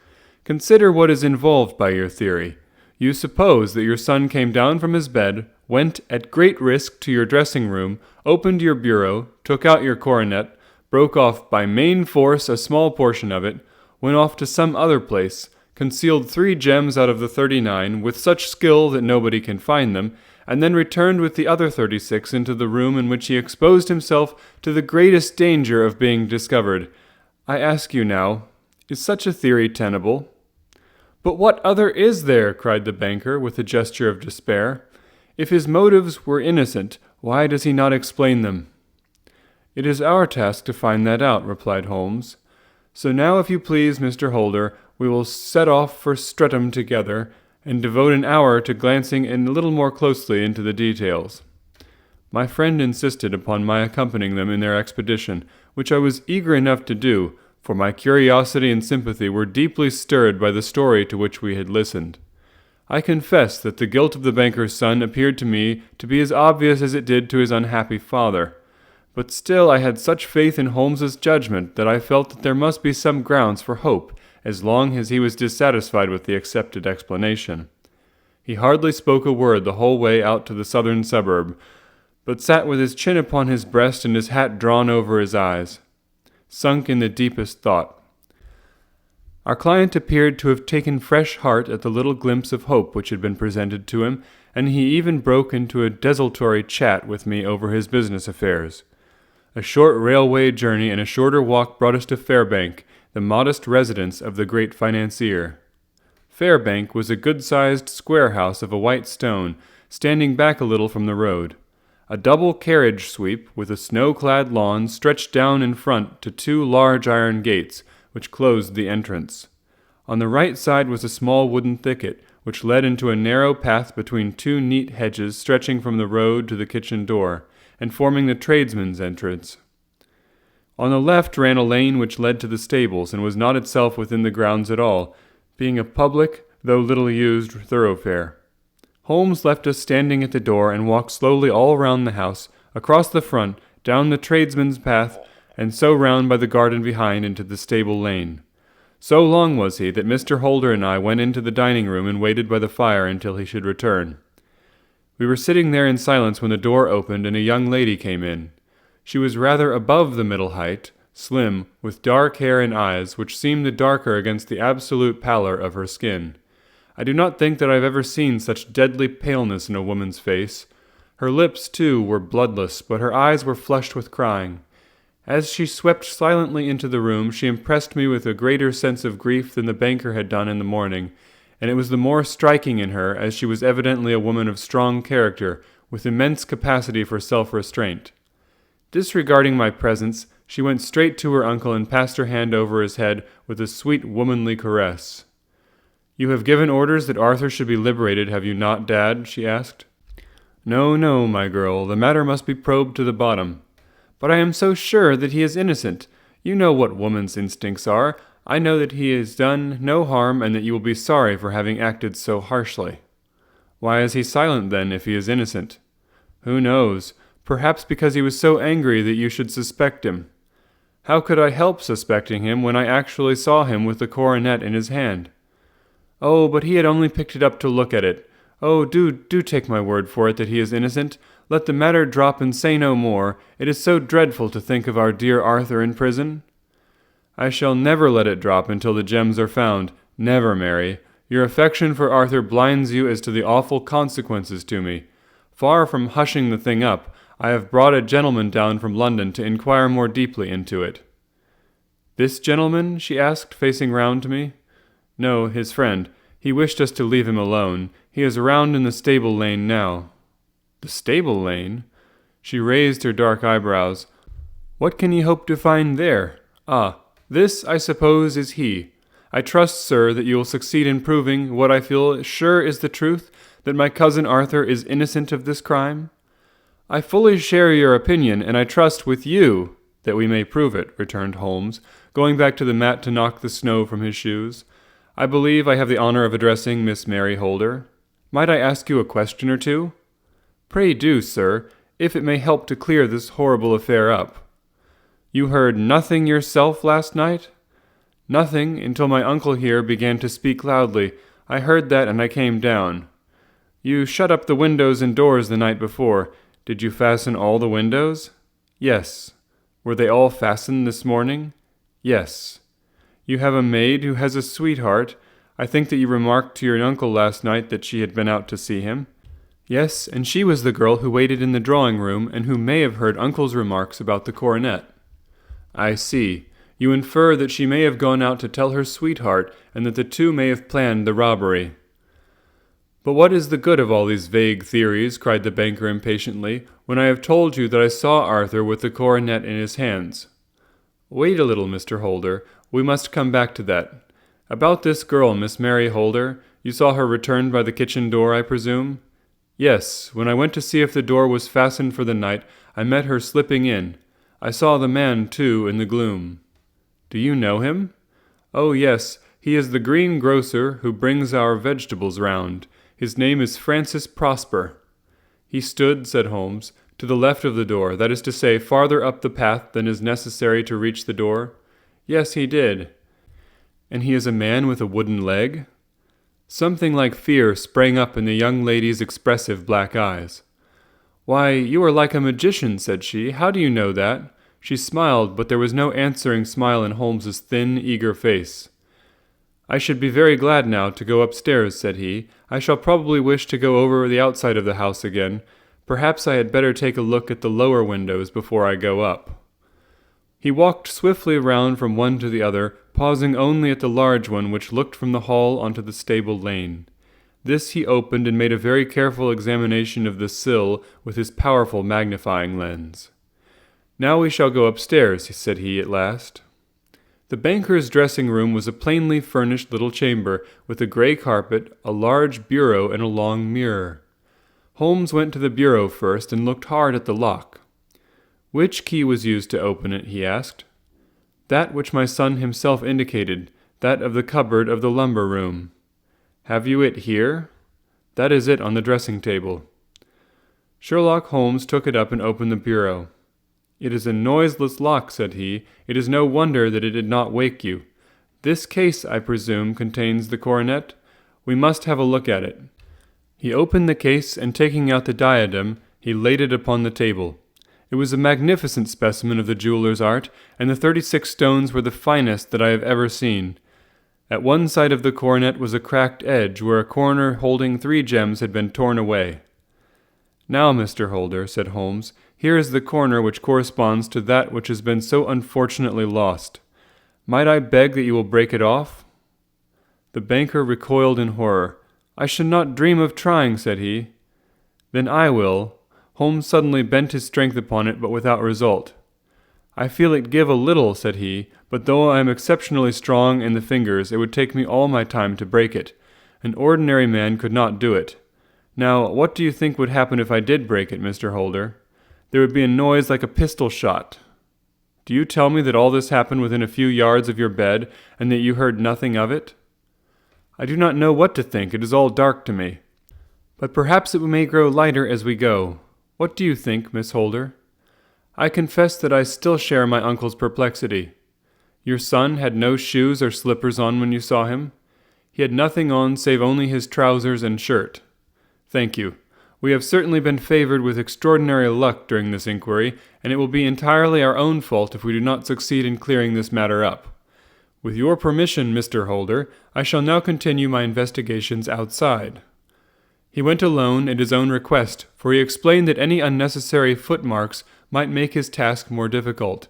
Consider what is involved by your theory. You suppose that your son came down from his bed, went at great risk to your dressing-room, opened your bureau, took out your coronet, broke off by main force a small portion of it, went off to some other place, concealed 3 gems out of the 39 with such skill that nobody can find them, and then returned with the other 36 into the room in which he exposed himself to the greatest danger of being discovered. I ask you now, is such a theory tenable?" "But what other is there?" cried the banker, with a gesture of despair. "If his motives were innocent, why does he not explain them?" "It is our task to find that out," replied Holmes. "So now, if you please, Mr. Holder, we will set off for Streatham together, and devote an hour to glancing a little more closely into the details." My friend insisted upon my accompanying them in their expedition, which I was eager enough to do, for my curiosity and sympathy were deeply stirred by the story to which we had listened. I confess that the guilt of the banker's son appeared to me to be as obvious as it did to his unhappy father. But still I had such faith in Holmes's judgment that I felt that there must be some grounds for hope, as long as he was dissatisfied with the accepted explanation. He hardly spoke a word the whole way out to the southern suburb, but sat with his chin upon his breast and his hat drawn over his eyes, sunk in the deepest thought. Our client appeared to have taken fresh heart at the little glimpse of hope which had been presented to him, and he even broke into a desultory chat with me over his business affairs. A short railway journey and a shorter walk brought us to Fairbank, the modest residence of the great financier. Fairbank was a good-sized square house of a white stone, standing back a little from the road. A double carriage sweep with a snow-clad lawn stretched down in front to 2 large iron gates, which closed the entrance. On the right side was a small wooden thicket, which led into a narrow path between 2 neat hedges stretching from the road to the kitchen door, and forming the tradesmen's entrance. On the left ran a lane which led to the stables, and was not itself within the grounds at all, being a public, though little used, thoroughfare. Holmes left us standing at the door, and walked slowly all round the house, across the front, down the tradesman's path, and so round by the garden behind into the stable lane. So long was he that Mr. Holder and I went into the dining-room and waited by the fire until he should return. We were sitting there in silence when the door opened and a young lady came in. She was rather above the middle height, slim, with dark hair and eyes, which seemed the darker against the absolute pallor of her skin. I do not think that I have ever seen such deadly paleness in a woman's face. Her lips, too, were bloodless, but her eyes were flushed with crying. As she swept silently into the room, she impressed me with a greater sense of grief than the banker had done in the morning, and it was the more striking in her, as she was evidently a woman of strong character, with immense capacity for self-restraint. Disregarding my presence, she went straight to her uncle and passed her hand over his head with a sweet womanly caress. "You have given orders that Arthur should be liberated, have you not, Dad?" she asked. "No, no, my girl, the matter must be probed to the bottom. But I am so sure that he is innocent. You know what woman's instincts are. I know that he has done no harm, and that you will be sorry for having acted so harshly." "Why is he silent, then, if he is innocent?" "Who knows? Perhaps because he was so angry that you should suspect him." "How could I help suspecting him when I actually saw him with the coronet in his hand?" "Oh, but he had only picked it up to look at it. Oh, do take my word for it that he is innocent. Let the matter drop and say no more. It is so dreadful to think of our dear Arthur in prison." "I shall never let it drop until the gems are found. Never, Mary. Your affection for Arthur blinds you as to the awful consequences to me. Far from hushing the thing up, I have brought a gentleman down from London to inquire more deeply into it." "This gentleman?" she asked, facing round to me. "No, his friend. He wished us to leave him alone. He is round in the stable lane now." "The stable lane?" She raised her dark eyebrows. "What can ye hope to find there? Ah, this, I suppose, is he. I trust, sir, that you will succeed in proving what I feel sure is the truth, that my cousin Arthur is innocent of this crime?" "I fully share your opinion, and I trust with you that we may prove it," returned Holmes, going back to the mat to knock the snow from his shoes. "I believe I have the honor of addressing Miss Mary Holder. Might I ask you a question or two?" "Pray do, sir, if it may help to clear this horrible affair up." "You heard nothing yourself last night?" "Nothing, until my uncle here began to speak loudly. I heard that, and I came down." "You shut up the windows and doors the night before. Did you fasten all the windows?" "Yes." "Were they all fastened this morning?" "Yes." "You have a maid who has a sweetheart. I think that you remarked to your uncle last night that she had been out to see him." "Yes, and she was the girl who waited in the drawing-room, and who may have heard uncle's remarks about the coronet." "I see. You infer that she may have gone out to tell her sweetheart, and that the two may have planned the robbery." "But what is the good of all these vague theories," cried the banker impatiently, "when I have told you that I saw Arthur with the coronet in his hands?" "Wait a little, Mr. Holder. We must come back to that. About this girl, Miss Mary Holder, you saw her return by the kitchen door, I presume?" "Yes. When I went to see if the door was fastened for the night, I met her slipping in. I saw the man, too, in the gloom." "Do you know him?" "Oh, yes. He is the greengrocer who brings our vegetables round. His name is Francis Prosper." "He stood," said Holmes, "to the left of the door, that is to say, farther up the path than is necessary to reach the door?" "Yes, he did." "And he is a man with a wooden leg?" Something like fear sprang up in the young lady's expressive black eyes. "Why, you are like a magician," said she. "How do you know that?" She smiled, but there was no answering smile in Holmes's thin, eager face. "I should be very glad now to go upstairs," said he. "I shall probably wish to go over the outside of the house again. Perhaps I had better take a look at the lower windows before I go up." He walked swiftly round from one to the other, pausing only at the large one which looked from the hall onto the stable lane. This he opened and made a very careful examination of the sill with his powerful magnifying lens. "Now we shall go upstairs," said he at last. The banker's dressing-room was a plainly furnished little chamber, with a grey carpet, a large bureau, and a long mirror. Holmes went to the bureau first and looked hard at the lock. "Which key was used to open it?" he asked. "That which my son himself indicated, that of the cupboard of the lumber room." "Have you it here?" "That is it on the dressing table." Sherlock Holmes took it up and opened the bureau. "It is a noiseless lock," said he. "It is no wonder that it did not wake you. This case, I presume, contains the coronet? We must have a look at it." He opened the case, and taking out the diadem, he laid it upon the table. It was a magnificent specimen of the jeweller's art, and the 36 stones were the finest that I have ever seen. At one side of the coronet was a cracked edge, where a corner holding 3 gems had been torn away. "Now, Mr. Holder," said Holmes, "here is the corner which corresponds to that which has been so unfortunately lost. Might I beg that you will break it off?" The banker recoiled in horror. "I should not dream of trying," said he. "Then I will." Holmes suddenly bent his strength upon it, but without result. "I feel it give a little," said he, "but though I am exceptionally strong in the fingers, it would take me all my time to break it. An ordinary man could not do it. Now, what do you think would happen if I did break it, Mr. Holder? There would be a noise like a pistol shot. Do you tell me that all this happened within a few yards of your bed, and that you heard nothing of it?" "I do not know what to think. It is all dark to me. But perhaps it may grow lighter as we go. What do you think, Miss Holder?" "I confess that I still share my uncle's perplexity. Your son had no shoes or slippers on when you saw him?" "He had nothing on save only his trousers and shirt." "Thank you. We have certainly been favored with extraordinary luck during this inquiry, and it will be entirely our own fault if we do not succeed in clearing this matter up. With your permission, Mr. Holder, I shall now continue my investigations outside." He went alone at his own request, for he explained that any unnecessary footmarks might make his task more difficult.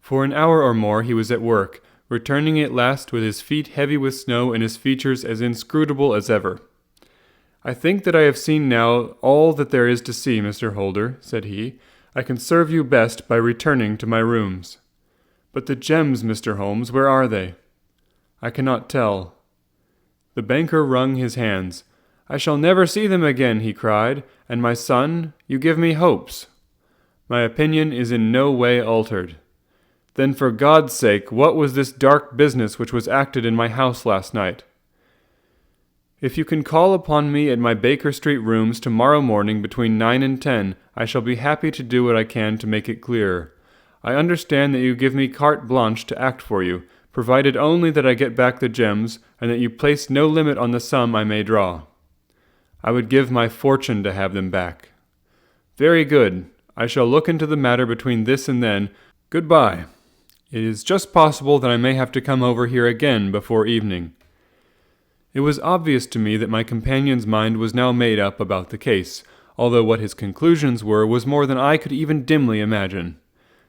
For an hour or more he was at work, returning at last with his feet heavy with snow and his features as inscrutable as ever. "I think that I have seen now all that there is to see, Mr. Holder," said he. "I can serve you best by returning to my rooms." "But the gems, Mr. Holmes, where are they?" "I cannot tell." The banker wrung his hands. "I shall never see them again," he cried. "And my son, you give me hopes." "My opinion is in no way altered." "Then for God's sake, what was this dark business which was acted in my house last night?" "If you can call upon me at my Baker Street rooms tomorrow morning between 9 and 10, I shall be happy to do what I can to make it clearer. I understand that you give me carte blanche to act for you, provided only that I get back the gems, and that you place no limit on the sum I may draw." "I would give my fortune to have them back." "Very good. I shall look into the matter between this and then. Goodbye. It is just possible that I may have to come over here again before evening." It was obvious to me that my companion's mind was now made up about the case, although what his conclusions were was more than I could even dimly imagine.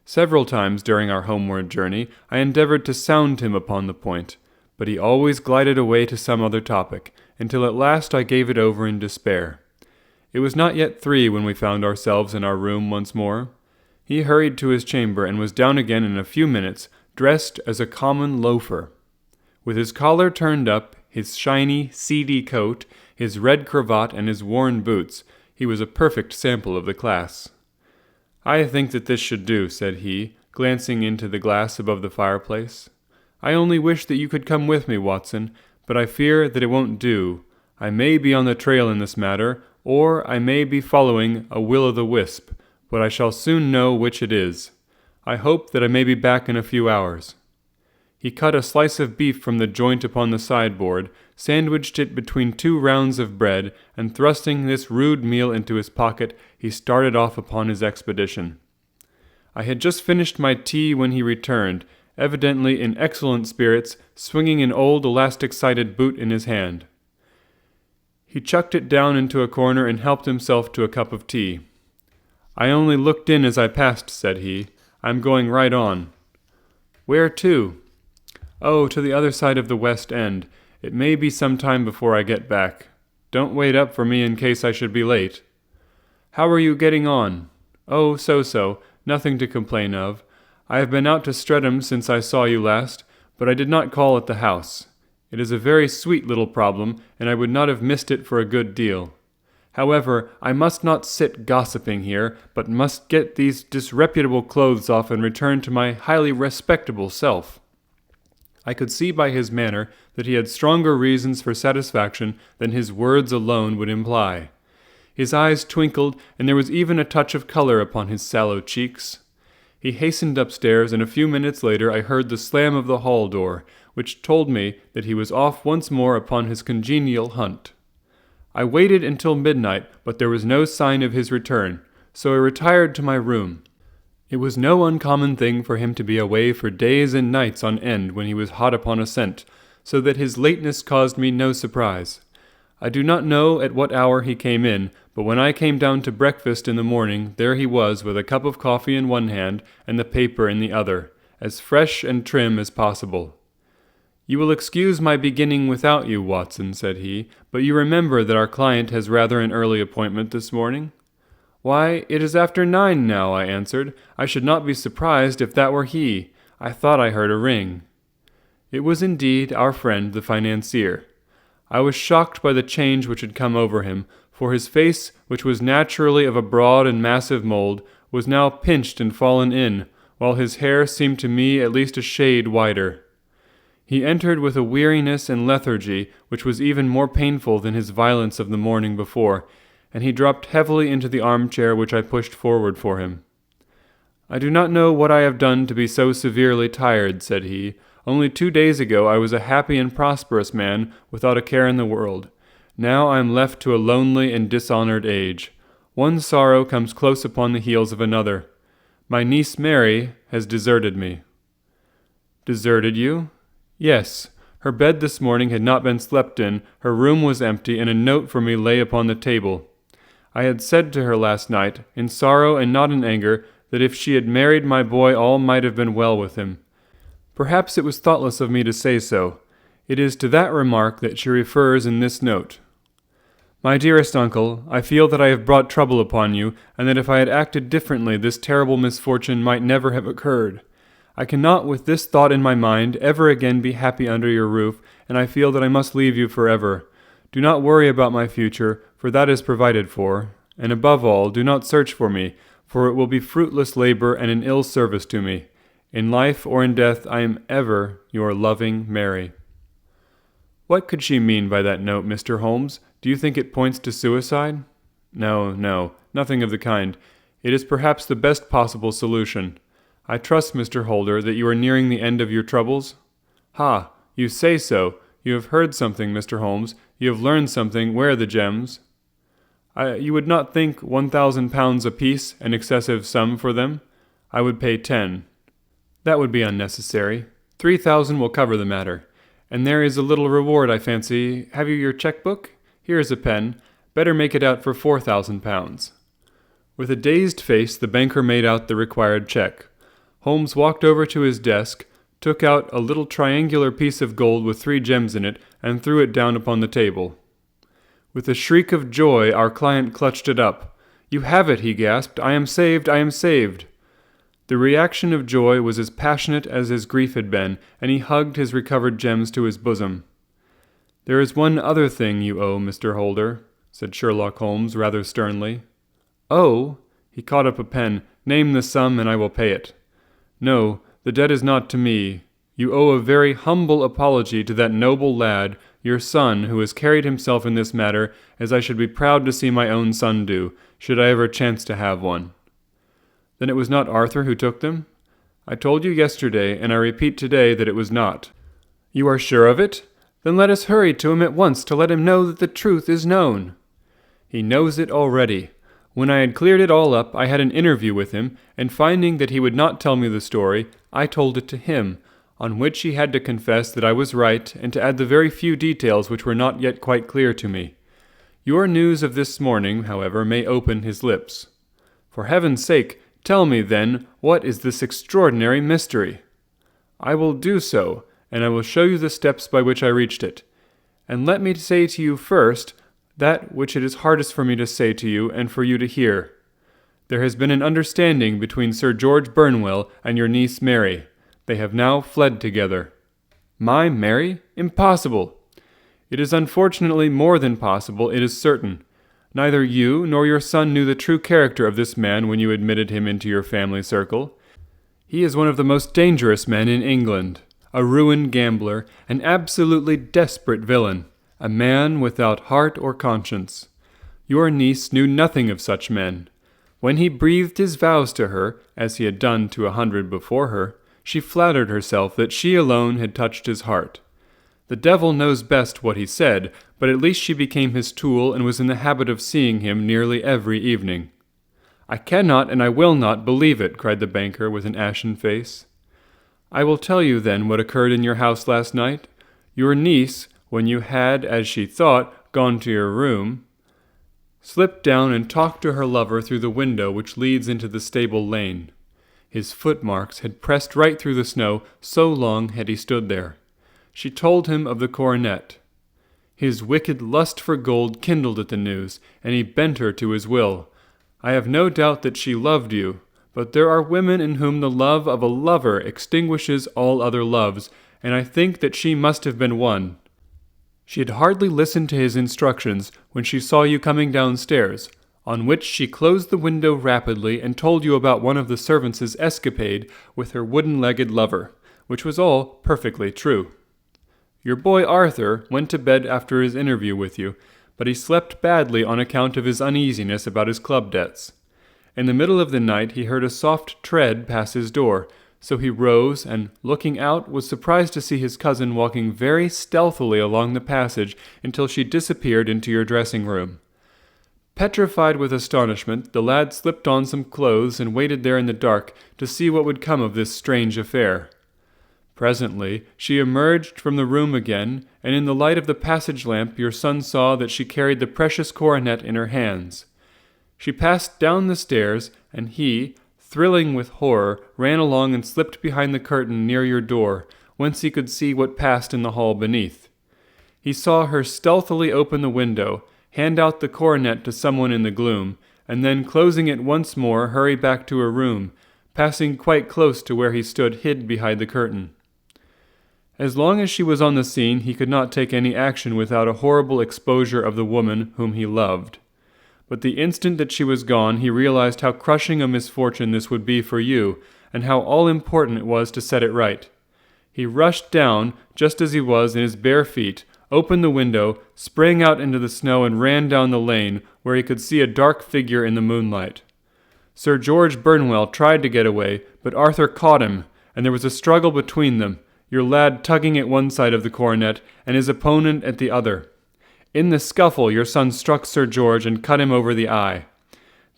Several times during our homeward journey I endeavored to sound him upon the point, but he always glided away to some other topic, until at last I gave it over in despair. It was not yet 3 when we found ourselves in our room once more. He hurried to his chamber and was down again in a few minutes, dressed as a common loafer. With his collar turned up, his shiny, seedy coat, his red cravat, and his worn boots, he was a perfect sample of the class. "I think that this should do," said he, glancing into the glass above the fireplace. "I only wish that you could come with me, Watson, but I fear that it won't do. I may be on the trail in this matter, or I may be following a will-o'-the-wisp, but I shall soon know which it is. I hope that I may be back in a few hours." He cut a slice of beef from the joint upon the sideboard, sandwiched it between 2 rounds of bread, and thrusting this rude meal into his pocket, he started off upon his expedition. I had just finished my tea when he returned, evidently in excellent spirits, swinging an old elastic-sided boot in his hand. He chucked it down into a corner and helped himself to a cup of tea. "I only looked in as I passed," said he. "I'm going right on." "Where to?" "Oh, to the other side of the West End. It may be some time before I get back. Don't wait up for me in case I should be late." "How are you getting on?" "Oh, so-so. Nothing to complain of. I have been out to Streatham since I saw you last, but I did not call at the house. It is a very sweet little problem, and I would not have missed it for a good deal. However, I must not sit gossiping here, but must get these disreputable clothes off and return to my highly respectable self." I could see by his manner that he had stronger reasons for satisfaction than his words alone would imply. His eyes twinkled, and there was even a touch of color upon his sallow cheeks. He hastened upstairs, and a few minutes later I heard the slam of the hall door, which told me that he was off once more upon his congenial hunt. I waited until midnight, but there was no sign of his return, so I retired to my room. It was no uncommon thing for him to be away for days and nights on end when he was hot upon a scent, so that his lateness caused me no surprise. I do not know at what hour he came in, but when I came down to breakfast in the morning, there he was with a cup of coffee in one hand and the paper in the other, as fresh and trim as possible. "You will excuse my beginning without you, Watson," said he, "but you remember that our client has rather an early appointment this morning?" "Why, it is after 9 now," I answered. "I should not be surprised if that were he. I thought I heard a ring." It was indeed our friend the financier. I was shocked by the change which had come over him, for his face, which was naturally of a broad and massive mold, was now pinched and fallen in, while his hair seemed to me at least a shade whiter. He entered with a weariness and lethargy which was even more painful than his violence of the morning before, and he dropped heavily into the armchair which I pushed forward for him. "I do not know what I have done to be so severely tired," said he. "Only 2 days ago I was a happy and prosperous man without a care in the world. Now I am left to a lonely and dishonored age. One sorrow comes close upon the heels of another. My niece Mary has deserted me." "Deserted you?" "Yes. Her bed this morning had not been slept in, her room was empty, and a note for me lay upon the table. I had said to her last night, in sorrow and not in anger, that if she had married my boy all might have been well with him. Perhaps it was thoughtless of me to say so. It is to that remark that she refers in this note. My dearest uncle, I feel that I have brought trouble upon you, and that if I had acted differently this terrible misfortune might never have occurred. I cannot, with this thought in my mind, ever again be happy under your roof, and I feel that I must leave you forever. Do not worry about my future, for that is provided for, and above all, do not search for me, for it will be fruitless labor and an ill service to me. In life or in death I am ever your loving Mary." What could she mean by that note, Mr. Holmes? Do you think it points to suicide? No, nothing of the kind. It is perhaps the best possible solution. I trust, Mr. Holder, that you are nearing the end of your troubles? "Ha! You say so. You have heard something, Mr. Holmes. You have learned something. Where are the gems?" You would not think £1,000 apiece an excessive sum for them? I would pay 10. That would be unnecessary. 3,000 will cover the matter. And there is a little reward, I fancy. Have you your cheque-book? Here is a pen. Better make it out for £4,000. With a dazed face, the banker made out the required cheque. Holmes walked over to his desk, took out a little triangular piece of gold with 3 gems in it, and threw it down upon the table. With a shriek of joy, our client clutched it up. "You have it," he gasped. "I am saved! I am saved!" The reaction of joy was as passionate as his grief had been, and he hugged his recovered gems to his bosom. "There is one other thing you owe, Mr. Holder," said Sherlock Holmes rather sternly. "Oh!" He caught up a pen. "Name the sum, and I will pay it." "No, the debt is not to me. You owe a very humble apology to that noble lad, your son, who has carried himself in this matter as I should be proud to see my own son do, should I ever chance to have one." "Then it was not Arthur who took them?" "I told you yesterday, and I repeat today, that it was not." "You are sure of it? Then let us hurry to him at once to let him know that the truth is known." "He knows it already. When I had cleared it all up, I had an interview with him, and finding that he would not tell me the story, I told it to him, on which he had to confess that I was right, and to add the very few details which were not yet quite clear to me. Your news of this morning, however, may open his lips. For heaven's sake, tell me, then, what is this extraordinary mystery?" "I will do so, and I will show you the steps by which I reached it. And let me say to you first that which it is hardest for me to say to you and for you to hear. There has been an understanding between Sir George Burnwell and your niece Mary. They have now fled together." "My Mary? Impossible!" "It is unfortunately more than possible, it is certain. Neither you nor your son knew the true character of this man when you admitted him into your family circle. He is one of the most dangerous men in England, a ruined gambler, an absolutely desperate villain, a man without heart or conscience. Your niece knew nothing of such men. When he breathed his vows to her, as he had done to 100 before her, she flattered herself that she alone had touched his heart. The devil knows best what he said, but at least she became his tool and was in the habit of seeing him nearly every evening. "I cannot and I will not believe it," cried the banker with an ashen face. "I will tell you then what occurred in your house last night. Your niece, when you had, as she thought, gone to your room, slipped down and talked to her lover through the window which leads into the stable lane. His footmarks had pressed right through the snow, so long had he stood there. She told him of the coronet. His wicked lust for gold kindled at the news, and he bent her to his will. I have no doubt that she loved you, but there are women in whom the love of a lover extinguishes all other loves, and I think that she must have been one. She had hardly listened to his instructions when she saw you coming downstairs, on which she closed the window rapidly and told you about one of the servants' escapade with her wooden-legged lover, which was all perfectly true. Your boy Arthur went to bed after his interview with you, but he slept badly on account of his uneasiness about his club debts. In the middle of the night he heard a soft tread pass his door, so he rose and, looking out, was surprised to see his cousin walking very stealthily along the passage until she disappeared into your dressing-room. Petrified with astonishment, the lad slipped on some clothes and waited there in the dark to see what would come of this strange affair. Presently she emerged from the room again, and in the light of the passage lamp your son saw that she carried the precious coronet in her hands. She passed down the stairs, and he, thrilling with horror, ran along and slipped behind the curtain near your door, whence he could see what passed in the hall beneath. He saw her stealthily open the window, hand out the coronet to someone in the gloom, and then, closing it once more, hurry back to her room, passing quite close to where he stood hid behind the curtain. As long as she was on the scene, he could not take any action without a horrible exposure of the woman whom he loved. But the instant that she was gone, he realized how crushing a misfortune this would be for you, and how all-important it was to set it right. He rushed down, just as he was, in his bare feet, opened the window, sprang out into the snow, and ran down the lane, where he could see a dark figure in the moonlight. Sir George Burnwell tried to get away, but Arthur caught him, and there was a struggle between them, your lad tugging at one side of the coronet, and his opponent at the other. In the scuffle, your son struck Sir George and cut him over the eye.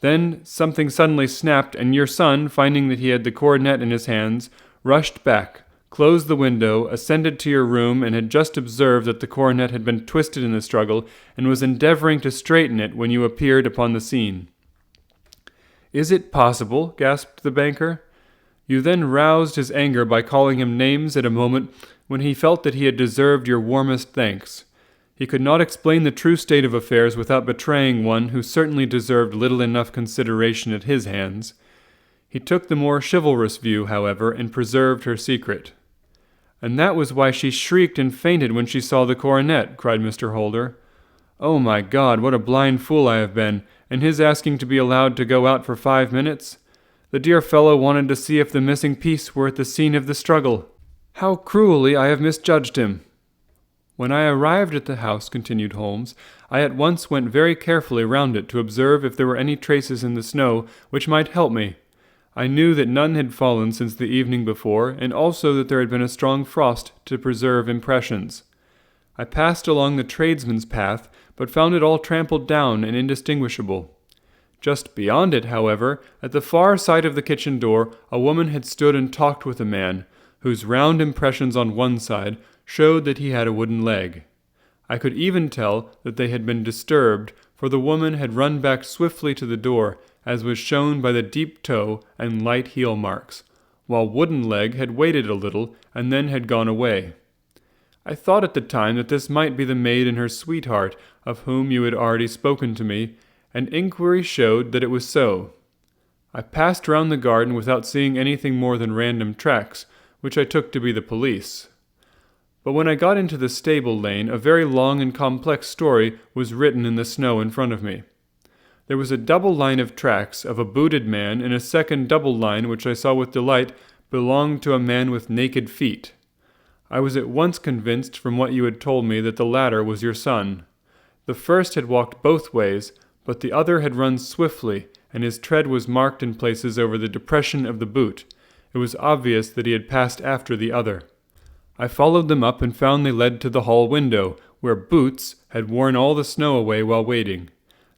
Then something suddenly snapped, and your son, finding that he had the coronet in his hands, rushed back, closed the window, ascended to your room, and had just observed that the coronet had been twisted in the struggle, and was endeavoring to straighten it when you appeared upon the scene. "Is it possible?" gasped the banker. You then roused his anger by calling him names at a moment when he felt that he had deserved your warmest thanks. He could not explain the true state of affairs without betraying one who certainly deserved little enough consideration at his hands. He took the more chivalrous view, however, and preserved her secret. "And that was why she shrieked and fainted when she saw the coronet," cried Mr. Holder. "Oh, my God, what a blind fool I have been, and his asking to be allowed to go out for 5 minutes. The dear fellow wanted to see if the missing piece were at the scene of the struggle. How cruelly I have misjudged him." "When I arrived at the house," continued Holmes, "I at once went very carefully round it to observe if there were any traces in the snow which might help me. I knew that none had fallen since the evening before, and also that there had been a strong frost to preserve impressions. I passed along the tradesman's path, but found it all trampled down and indistinguishable. Just beyond it, however, at the far side of the kitchen door, a woman had stood and talked with a man, whose round impressions on one side showed that he had a wooden leg. I could even tell that they had been disturbed, for the woman had run back swiftly to the door, as was shown by the deep toe and light heel marks, while Wooden Leg had waited a little and then had gone away. I thought at the time that this might be the maid and her sweetheart, of whom you had already spoken to me, and inquiry showed that it was so. I passed round the garden without seeing anything more than random tracks, which I took to be the police. But when I got into the stable lane, a very long and complex story was written in the snow in front of me. There was a double line of tracks of a booted man, and a second double line, which I saw with delight, belonged to a man with naked feet. I was at once convinced from what you had told me that the latter was your son. The first had walked both ways, but the other had run swiftly, and his tread was marked in places over the depression of the boot. It was obvious that he had passed after the other. I followed them up and found they led to the hall window, where Boots had worn all the snow away while waiting.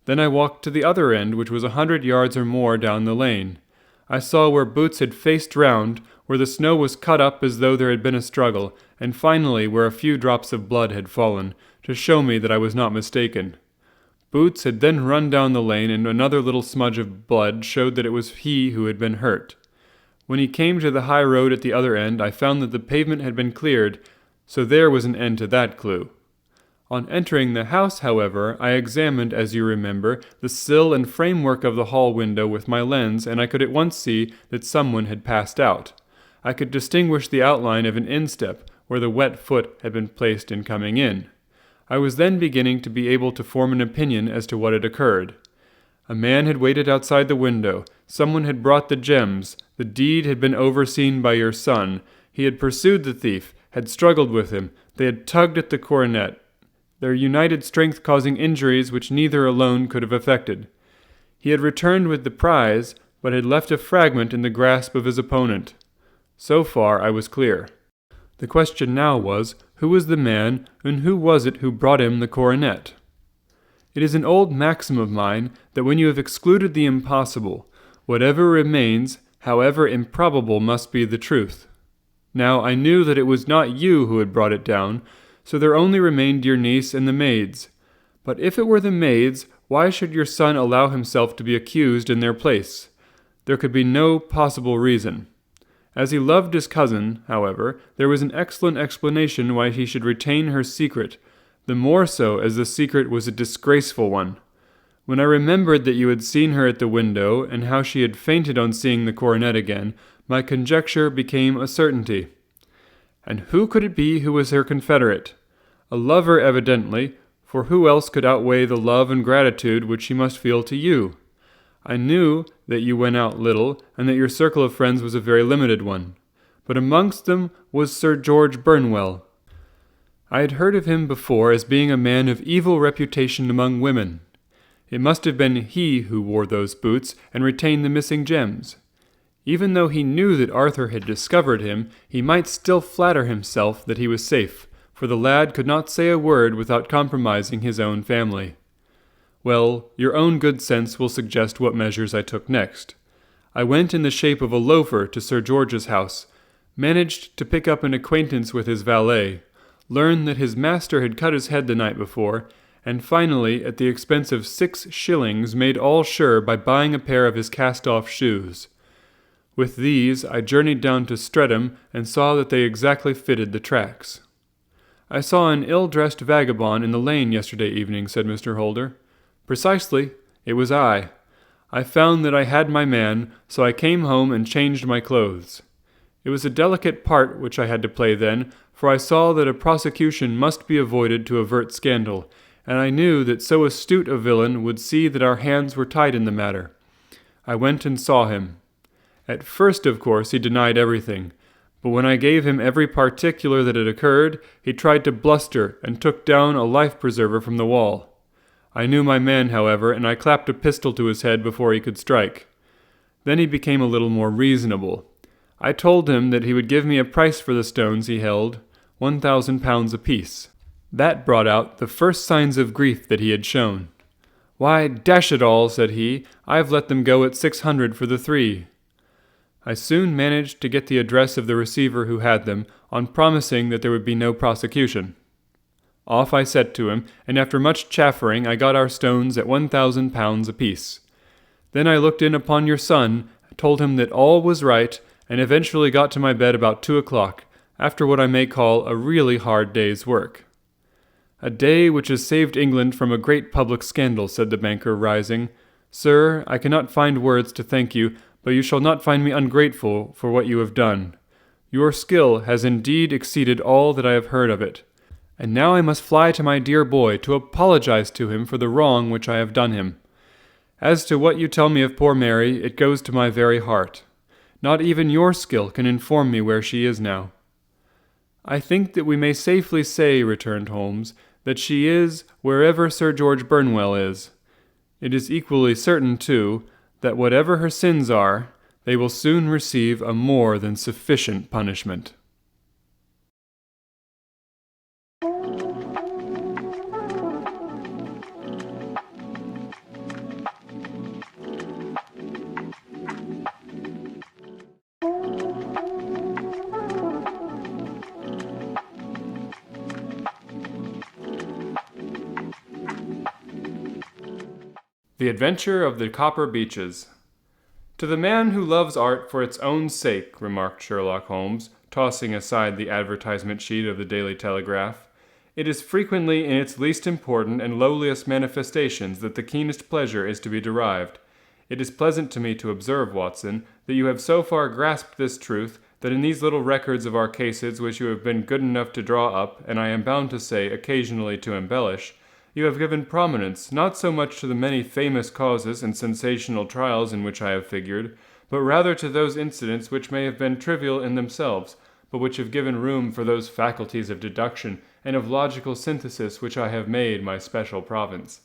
Then I walked to the other end, which was 100 yards or more down the lane. I saw where Boots had faced round, where the snow was cut up as though there had been a struggle, and finally where a few drops of blood had fallen, to show me that I was not mistaken. Boots had then run down the lane, and another little smudge of blood showed that it was he who had been hurt. When he came to the high road at the other end, I found that the pavement had been cleared, so there was an end to that clue. On entering the house, however, I examined, as you remember, the sill and framework of the hall window with my lens, and I could at once see that someone had passed out. I could distinguish the outline of an instep, where the wet foot had been placed in coming in. I was then beginning to be able to form an opinion as to what had occurred. A man had waited outside the window. Someone had brought the gems. The deed had been overseen by your son. He had pursued the thief, had struggled with him. They had tugged at the coronet, their united strength causing injuries which neither alone could have effected. He had returned with the prize, but had left a fragment in the grasp of his opponent. So far I was clear. The question now was, who was the man, and who was it who brought him the coronet? It is an old maxim of mine that when you have excluded the impossible, whatever remains, however improbable, must be the truth. Now I knew that it was not you who had brought it down, so there only remained your niece and the maids. But if it were the maids, why should your son allow himself to be accused in their place? There could be no possible reason. As he loved his cousin, however, there was an excellent explanation why he should retain her secret, the more so as the secret was a disgraceful one. When I remembered that you had seen her at the window, and how she had fainted on seeing the coronet again, my conjecture became a certainty. And who could it be who was her confederate? A lover, evidently, for who else could outweigh the love and gratitude which she must feel to you? I knew that you went out little, and that your circle of friends was a very limited one. But amongst them was Sir George Burnwell. I had heard of him before as being a man of evil reputation among women. It must have been he who wore those boots and retained the missing gems. Even though he knew that Arthur had discovered him, he might still flatter himself that he was safe, for the lad could not say a word without compromising his own family. Well, your own good sense will suggest what measures I took next. I went in the shape of a loafer to Sir George's house, managed to pick up an acquaintance with his valet, learned that his master had cut his head the night before, and finally, at the expense of 6 shillings, made all sure by buying a pair of his cast-off shoes. With these, I journeyed down to Streatham and saw that they exactly fitted the tracks. I saw an ill-dressed vagabond in the lane yesterday evening, said Mr. Holder. Precisely, it was I. I found that I had my man, so I came home and changed my clothes. It was a delicate part which I had to play then, for I saw that a prosecution must be avoided to avert scandal, and I knew that so astute a villain would see that our hands were tied in the matter. I went and saw him. At first, of course, he denied everything, but when I gave him every particular that had occurred, he tried to bluster and took down a life-preserver from the wall. I knew my man, however, and I clapped a pistol to his head before he could strike. Then he became a little more reasonable. I told him that he would give me a price for the stones he held, £1,000 apiece. That brought out the first signs of grief that he had shown. "Why, dash it all," said he, "I've let them go at 600 for the 3. I soon managed to get the address of the receiver who had them, on promising that there would be no prosecution. Off I set to him, and after much chaffering I got our stones at £1,000 apiece. Then I looked in upon your son, told him that all was right, and eventually got to my bed about 2 o'clock, after what I may call a really hard day's work." "A day which has saved England from a great public scandal," said the banker, rising. "Sir, I cannot find words to thank you, but you shall not find me ungrateful for what you have done. Your skill has indeed exceeded all that I have heard of it. And now I must fly to my dear boy to apologize to him for the wrong which I have done him. As to what you tell me of poor Mary, it goes to my very heart. Not even your skill can inform me where she is now." "I think that we may safely say," returned Holmes, "that she is wherever Sir George Burnwell is. It is equally certain, too, that whatever her sins are, they will soon receive a more than sufficient punishment." The Adventure of the Copper Beeches. "To the man who loves art for its own sake," remarked Sherlock Holmes, tossing aside the advertisement sheet of the Daily Telegraph, "it is frequently in its least important and lowliest manifestations that the keenest pleasure is to be derived. It is pleasant to me to observe, Watson, that you have so far grasped this truth that in these little records of our cases which you have been good enough to draw up, and I am bound to say occasionally to embellish, you have given prominence not so much to the many famous causes and sensational trials in which I have figured, but rather to those incidents which may have been trivial in themselves, but which have given room for those faculties of deduction and of logical synthesis which I have made my special province."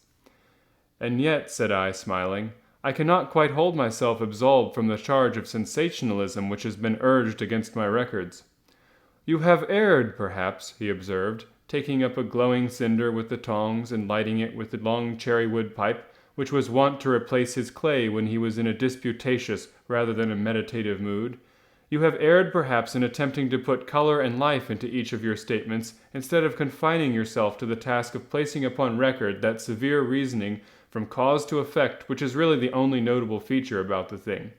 "And yet," said I, smiling, "I cannot quite hold myself absolved from the charge of sensationalism which has been urged against my records." "You have erred, perhaps," he observed, taking up a glowing cinder with the tongs and lighting it with the long cherry-wood pipe which was wont to replace his clay when he was in a disputatious rather than a meditative mood. "You have erred perhaps in attempting to put color and life into each of your statements instead of confining yourself to the task of placing upon record that severe reasoning from cause to effect which is really the only notable feature about the thing."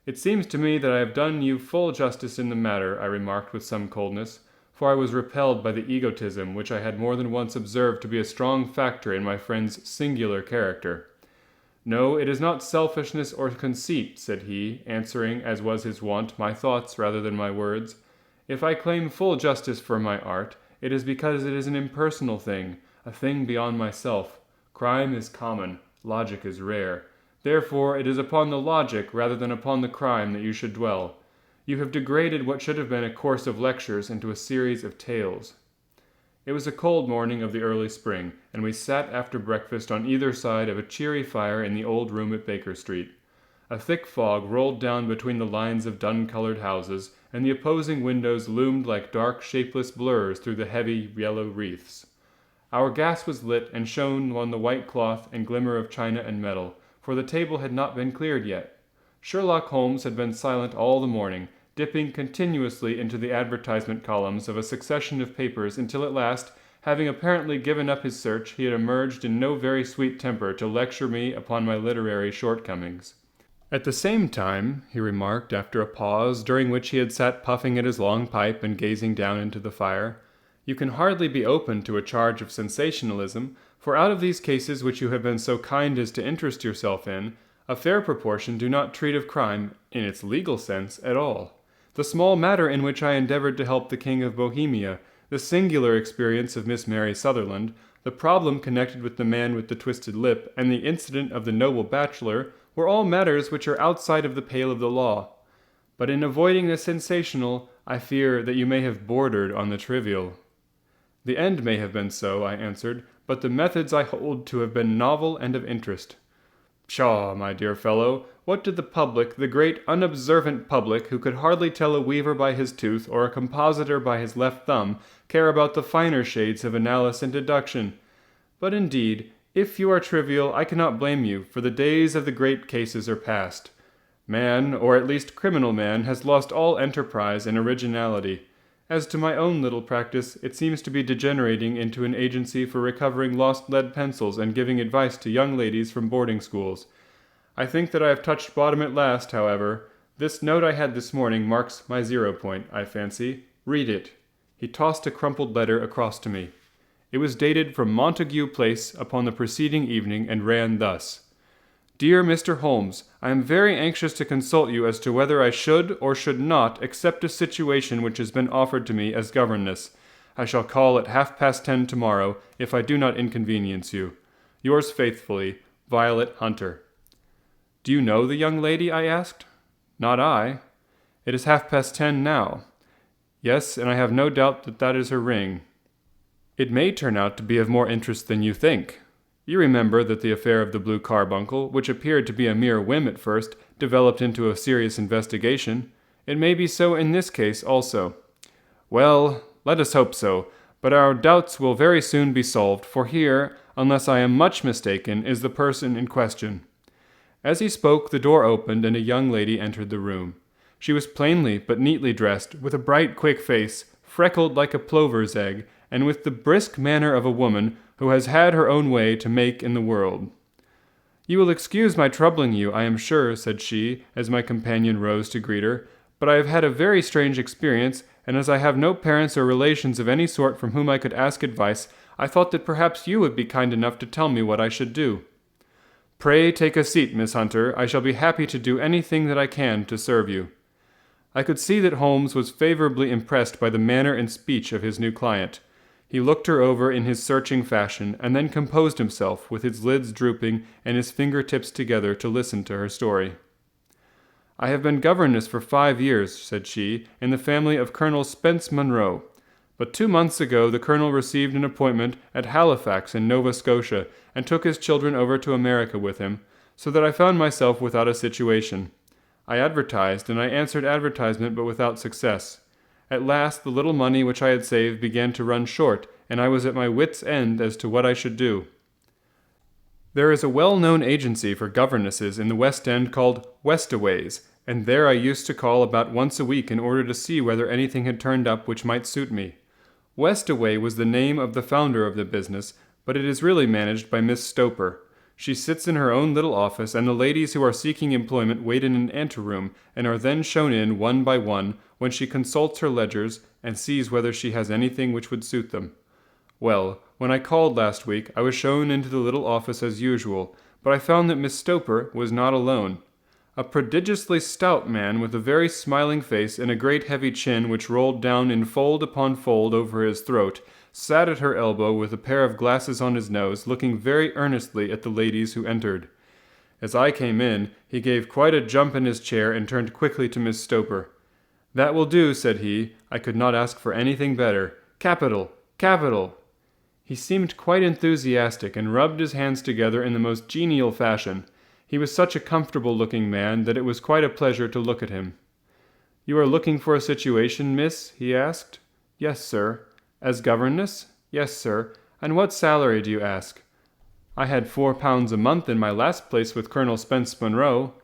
"It seems to me that I have done you full justice in the matter," I remarked with some coldness, for I was repelled by the egotism which I had more than once observed to be a strong factor in my friend's singular character. "No, it is not selfishness or conceit," said he, answering, as was his wont, my thoughts rather than my words. "If I claim full justice for my art, it is because it is an impersonal thing, a thing beyond myself. Crime is common, logic is rare. Therefore it is upon the logic rather than upon the crime that you should dwell. You have degraded what should have been a course of lectures into a series of tales." It was a cold morning of the early spring, and we sat after breakfast on either side of a cheery fire in the old room at Baker Street. A thick fog rolled down between the lines of dun-colored houses, and the opposing windows loomed like dark, shapeless blurs through the heavy yellow wreaths. Our gas was lit and shone on the white cloth and glimmer of china and metal, for the table had not been cleared yet. Sherlock Holmes had been silent all the morning, dipping continuously into the advertisement columns of a succession of papers until at last, having apparently given up his search, he had emerged in no very sweet temper to lecture me upon my literary shortcomings. "At the same time," he remarked after a pause during which he had sat puffing at his long pipe and gazing down into the fire, "you can hardly be open to a charge of sensationalism, for out of these cases which you have been so kind as to interest yourself in, a fair proportion do not treat of crime, in its legal sense, at all. The small matter in which I endeavored to help the King of Bohemia, the singular experience of Miss Mary Sutherland, the problem connected with the man with the twisted lip, and the incident of the noble Bachelor, were all matters which are outside of the pale of the law. But in avoiding the sensational, I fear that you may have bordered on the trivial." "The end may have been so," I answered, "but the methods I hold to have been novel and of interest." "Pshaw, my dear fellow, what did the public, the great unobservant public, who could hardly tell a weaver by his tooth or a compositor by his left thumb, care about the finer shades of analysis and deduction? But indeed, if you are trivial, I cannot blame you, for the days of the great cases are past. Man, or at least criminal man, has lost all enterprise and originality. As to my own little practice, it seems to be degenerating into an agency for recovering lost lead pencils and giving advice to young ladies from boarding schools. I think that I have touched bottom at last, however. This note I had this morning marks my 0 point, I fancy. Read it." He tossed a crumpled letter across to me. It was dated from Montague Place upon the preceding evening, and ran thus: "Dear Mr. Holmes, I am very anxious to consult you as to whether I should or should not accept a situation which has been offered to me as governess. I shall call at 10:30 tomorrow, if I do not inconvenience you. Yours faithfully, Violet Hunter." Do you know the young lady? I asked. Not I. It is 10:30 now. Yes, and I have no doubt that that is her ring. It may turn out to be of more interest than you think. You remember that the affair of the blue carbuncle, which appeared to be a mere whim at first, developed into a serious investigation. It may be so in this case also. Well, let us hope so, but our doubts will very soon be solved, for here, unless I am much mistaken, is the person in question. As he spoke, the door opened and a young lady entered the room. She was plainly but neatly dressed, with a bright, quick face, freckled like a plover's egg, and with the brisk manner of a woman who has had her own way to make in the world. "You will excuse my troubling you, I am sure," said she, as my companion rose to greet her, "but I have had a very strange experience, and as I have no parents or relations of any sort from whom I could ask advice, I thought that perhaps you would be kind enough to tell me what I should do." "Pray take a seat, Miss Hunter. I shall be happy to do anything that I can to serve you." I could see that Holmes was favorably impressed by the manner and speech of his new client. He looked her over in his searching fashion, and then composed himself, with his lids drooping and his finger-tips together, to listen to her story. "I have been governess for 5 years," said she, "in the family of Colonel Spence Munro. But 2 months ago the colonel received an appointment at Halifax in Nova Scotia, and took his children over to America with him, so that I found myself without a situation. I advertised, and I answered advertisement, but without success. At last the little money which I had saved began to run short, and I was at my wits' end as to what I should do. There is a well-known agency for governesses in the West End called Westaways, and there I used to call about once a week in order to see whether anything had turned up which might suit me. Westaway was the name of the founder of the business, but it is really managed by Miss Stoper. She sits in her own little office, and the ladies who are seeking employment wait in an anteroom, and are then shown in one by one, when she consults her ledgers, and sees whether she has anything which would suit them. Well, when I called last week, I was shown into the little office as usual, but I found that Miss Stoper was not alone. A prodigiously stout man with a very smiling face and a great heavy chin which rolled down in fold upon fold over his throat, sat at her elbow with a pair of glasses on his nose, looking very earnestly at the ladies who entered. As I came in, he gave quite a jump in his chair and turned quickly to Miss Stoper. "That will do," said he. "I could not ask for anything better. Capital! Capital!" He seemed quite enthusiastic and rubbed his hands together in the most genial fashion. He was such a comfortable-looking man that it was quite a pleasure to look at him. "You are looking for a situation, miss?" he asked. "Yes, sir." "As governess?" "Yes, sir." "And what salary do you ask?" "I had £4 a month in my last place with Colonel Spence Munro."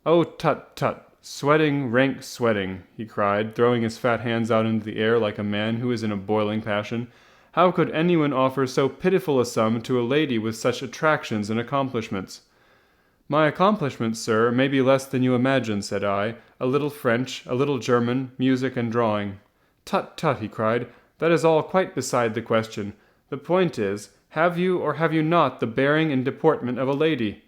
"Oh, tut, tut! Sweating, rank sweating!" he cried, throwing his fat hands out into the air like a man who is in a boiling passion. "How could anyone offer so pitiful a sum to a lady with such attractions and accomplishments?" "My accomplishments, sir, may be less than you imagine," said I. "A little French, a little German, music and drawing." "Tut, tut!" he cried. "That is all quite beside the question. The point is, have you or have you not the bearing and deportment of a lady?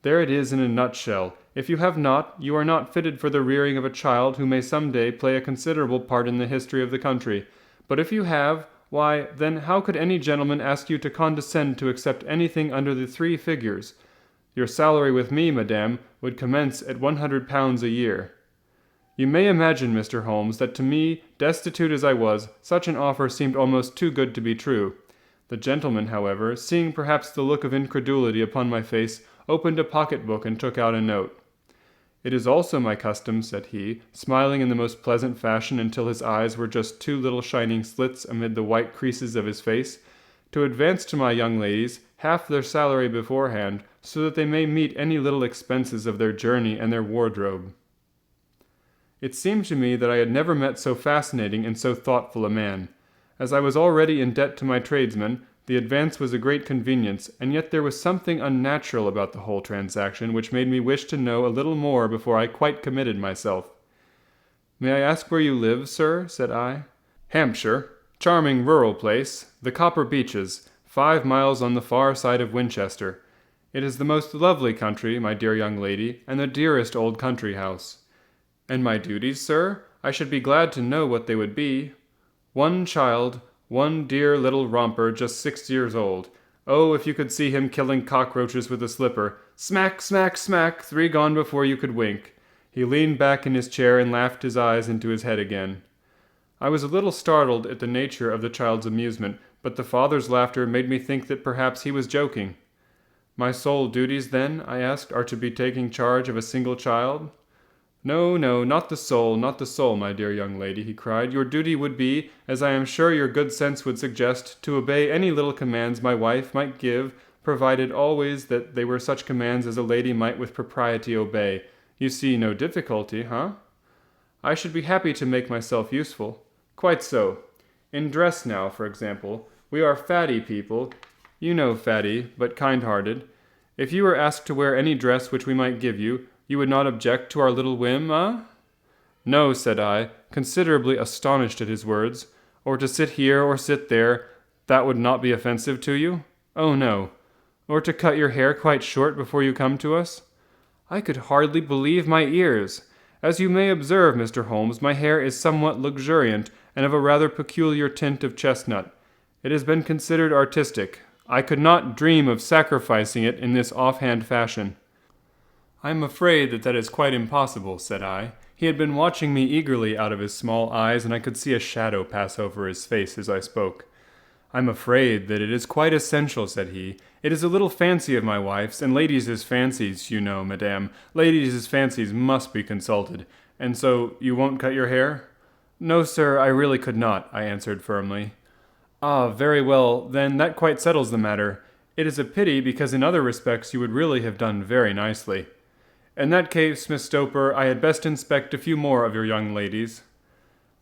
There it is in a nutshell. If you have not, you are not fitted for the rearing of a child who may some day play a considerable part in the history of the country. But if you have, why, then how could any gentleman ask you to condescend to accept anything under the 3 figures? Your salary with me, madame, would commence at £100 a year." You may imagine, Mr. Holmes, that to me, destitute as I was, such an offer seemed almost too good to be true. The gentleman, however, seeing perhaps the look of incredulity upon my face, opened a pocket-book and took out a note. "It is also my custom," said he, smiling in the most pleasant fashion until his eyes were just 2 little shining slits amid the white creases of his face, "to advance to my young ladies half their salary beforehand, so that they may meet any little expenses of their journey and their wardrobe." It seemed to me that I had never met so fascinating and so thoughtful a man. As I was already in debt to my tradesmen, the advance was a great convenience, and yet there was something unnatural about the whole transaction which made me wish to know a little more before I quite committed myself. "May I ask where you live, sir?" said I. "Hampshire. Charming rural place. The Copper Beeches, 5 miles on the far side of Winchester. It is the most lovely country, my dear young lady, and the dearest old country house." "And my duties, sir? I should be glad to know what they would be." "One child, one dear little romper just 6 years old. Oh, if you could see him killing cockroaches with a slipper. Smack, smack, smack, 3 gone before you could wink. He leaned back in his chair and laughed his eyes into his head again. I was a little startled at the nature of the child's amusement, but the father's laughter made me think that perhaps he was joking. My sole duties, then, I asked, are to be taking charge of a single child? No, no, not the soul, not the soul, my dear young lady, he cried. Your duty would be, as I am sure your good sense would suggest, to obey any little commands my wife might give, provided always that they were such commands as a lady might with propriety obey. You see no difficulty, huh? I should be happy to make myself useful. Quite so. In dress now, for example, we are fatty people. You know fatty, but kind-hearted. If you were asked to wear any dress which we might give you, you would not object to our little whim, No, said I, considerably astonished at his words. Or to sit here or sit there, that would not be offensive to you? Oh, no. Or to cut your hair quite short before you come to us? I could hardly believe my ears. As you may observe, Mr. Holmes, my hair is somewhat luxuriant and of a rather peculiar tint of chestnut. It has been considered artistic. I could not dream of sacrificing it in this offhand fashion. I am afraid that is quite impossible, said I. He had been watching me eagerly out of his small eyes, and I could see a shadow pass over his face as I spoke. I'm afraid that it is quite essential, said he. It is a little fancy of my wife's, and ladies' fancies, you know, madame. Ladies' fancies must be consulted. And so you won't cut your hair? No, sir, I really could not, I answered firmly. Ah, very well, then that quite settles the matter. It is a pity, because in other respects you would really have done very nicely. In that case, Miss Stoper, I had best inspect a few more of your young ladies.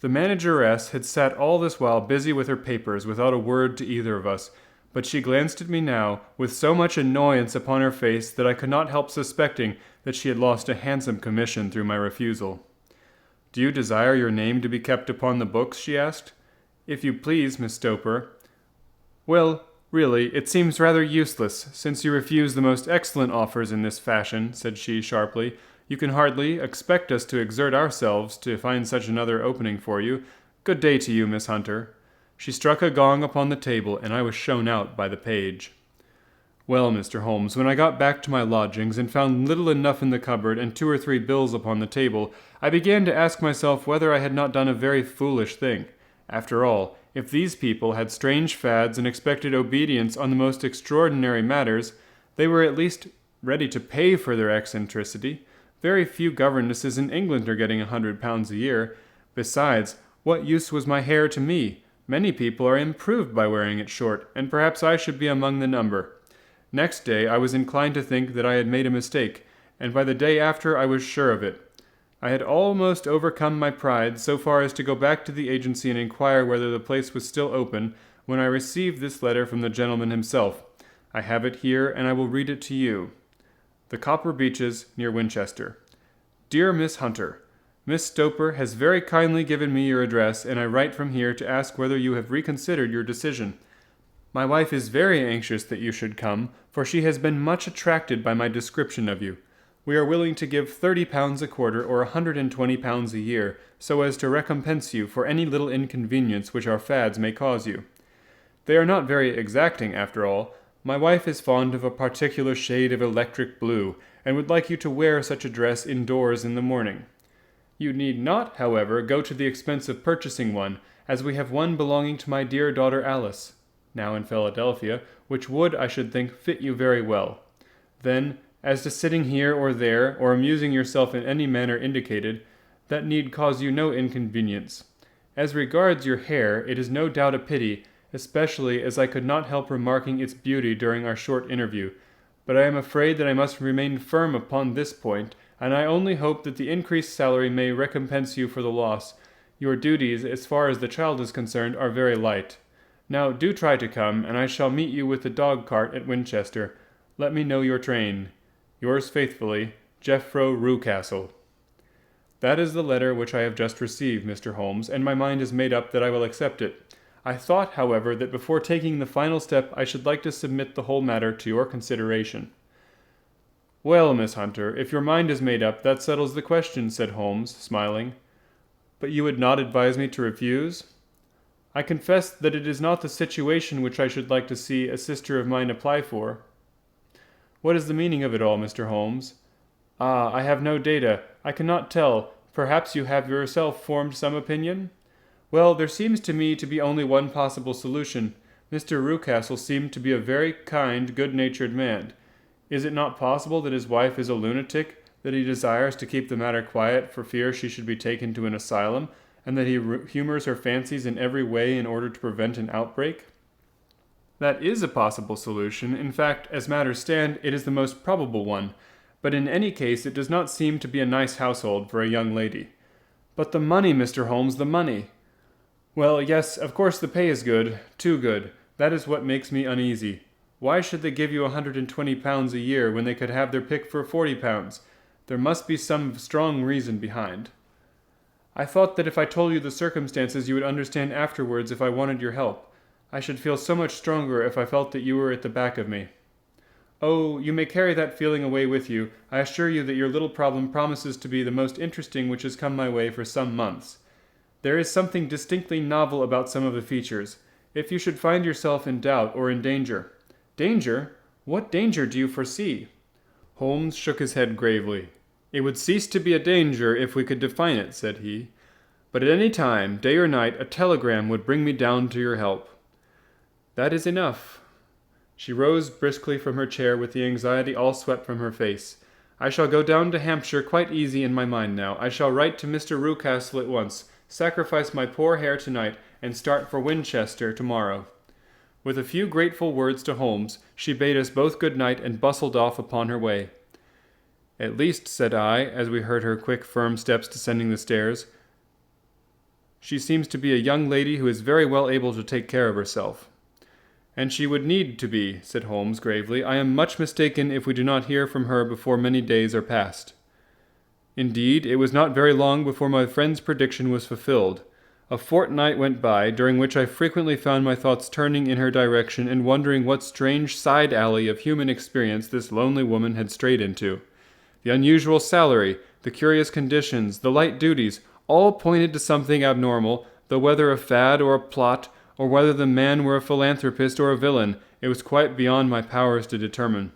The manageress had sat all this while busy with her papers without a word to either of us, but she glanced at me now with so much annoyance upon her face that I could not help suspecting that she had lost a handsome commission through my refusal. Do you desire your name to be kept upon the books? She asked. If you please, Miss Stoper. Well, really, it seems rather useless, since you refuse the most excellent offers in this fashion, said she sharply. You can hardly expect us to exert ourselves to find such another opening for you. Good day to you, Miss Hunter. She struck a gong upon the table, and I was shown out by the page. Well, Mr. Holmes, when I got back to my lodgings and found little enough in the cupboard and 2 or 3 bills upon the table, I began to ask myself whether I had not done a very foolish thing. After all, if these people had strange fads and expected obedience on the most extraordinary matters, they were at least ready to pay for their eccentricity. Very few governesses in England are getting £100 a year. Besides, what use was my hair to me? Many people are improved by wearing it short, and perhaps I should be among the number. Next day I was inclined to think that I had made a mistake, and by the day after I was sure of it. I had almost overcome my pride so far as to go back to the agency and inquire whether the place was still open, when I received this letter from the gentleman himself. I have it here, and I will read it to you. The Copper Beeches, near Winchester. Dear Miss Hunter, Miss Stoper has very kindly given me your address, and I write from here to ask whether you have reconsidered your decision. My wife is very anxious that you should come, for she has been much attracted by my description of you. We are willing to give £30 a quarter or £120 a year, so as to recompense you for any little inconvenience which our fads may cause you. They are not very exacting, after all. My wife is fond of a particular shade of electric blue, and would like you to wear such a dress indoors in the morning. You need not, however, go to the expense of purchasing one, as we have one belonging to my dear daughter Alice, now in Philadelphia, which would, I should think, fit you very well. Then, as to sitting here or there, or amusing yourself in any manner indicated, that need cause you no inconvenience. As regards your hair, it is no doubt a pity, especially as I could not help remarking its beauty during our short interview, but I am afraid that I must remain firm upon this point, and I only hope that the increased salary may recompense you for the loss. Your duties, as far as the child is concerned, are very light. Now do try to come, and I shall meet you with the dog-cart at Winchester. Let me know your train. Yours faithfully, Jeffro Rucastle. That is the letter which I have just received, Mr. Holmes, and my mind is made up that I will accept it. I thought, however, that before taking the final step I should like to submit the whole matter to your consideration. Well, Miss Hunter, if your mind is made up, that settles the question, said Holmes, smiling. But you would not advise me to refuse? I confess that it is not the situation which I should like to see a sister of mine apply for." "What is the meaning of it all, Mr. Holmes?" "Ah, I have no data. I cannot tell. Perhaps you have yourself formed some opinion?" "Well, there seems to me to be only one possible solution. Mr. Rucastle seemed to be a very kind, good-natured man. Is it not possible that his wife is a lunatic, that he desires to keep the matter quiet for fear she should be taken to an asylum, and that he humors her fancies in every way in order to prevent an outbreak?" "That is a possible solution. In fact, as matters stand, it is the most probable one. But in any case, it does not seem to be a nice household for a young lady." "But the money, Mr. Holmes, the money." "Well, yes, of course the pay is good, too good. That is what makes me uneasy. Why should they give you £120 a year when they could have their pick for £40? There must be some strong reason behind." "I thought that if I told you the circumstances you would understand afterwards if I wanted your help. I should feel so much stronger if I felt that you were at the back of me." "Oh, you may carry that feeling away with you. I assure you that your little problem promises to be the most interesting which has come my way for some months. There is something distinctly novel about some of the features. If you should find yourself in doubt or in danger—" "Danger? What danger do you foresee?" Holmes shook his head gravely. "It would cease to be a danger if we could define it," said he. "But at any time, day or night, a telegram would bring me down to your help." "That is enough." She rose briskly from her chair with the anxiety all swept from her face. "I shall go down to Hampshire quite easy in my mind now. I shall write to Mr. Rucastle at once, sacrifice my poor hair tonight, and start for Winchester tomorrow." With a few grateful words to Holmes, she bade us both good night and bustled off upon her way. "At least," said I, as we heard her quick, firm steps descending the stairs, "she seems to be a young lady who is very well able to take care of herself." "And she would need to be," said Holmes gravely. "I am much mistaken if we do not hear from her before many days are past." Indeed, it was not very long before my friend's prediction was fulfilled. A fortnight went by, during which I frequently found my thoughts turning in her direction and wondering what strange side alley of human experience this lonely woman had strayed into. The unusual salary, the curious conditions, the light duties, all pointed to something abnormal, though whether a fad or a plot, or whether the man were a philanthropist or a villain, it was quite beyond my powers to determine.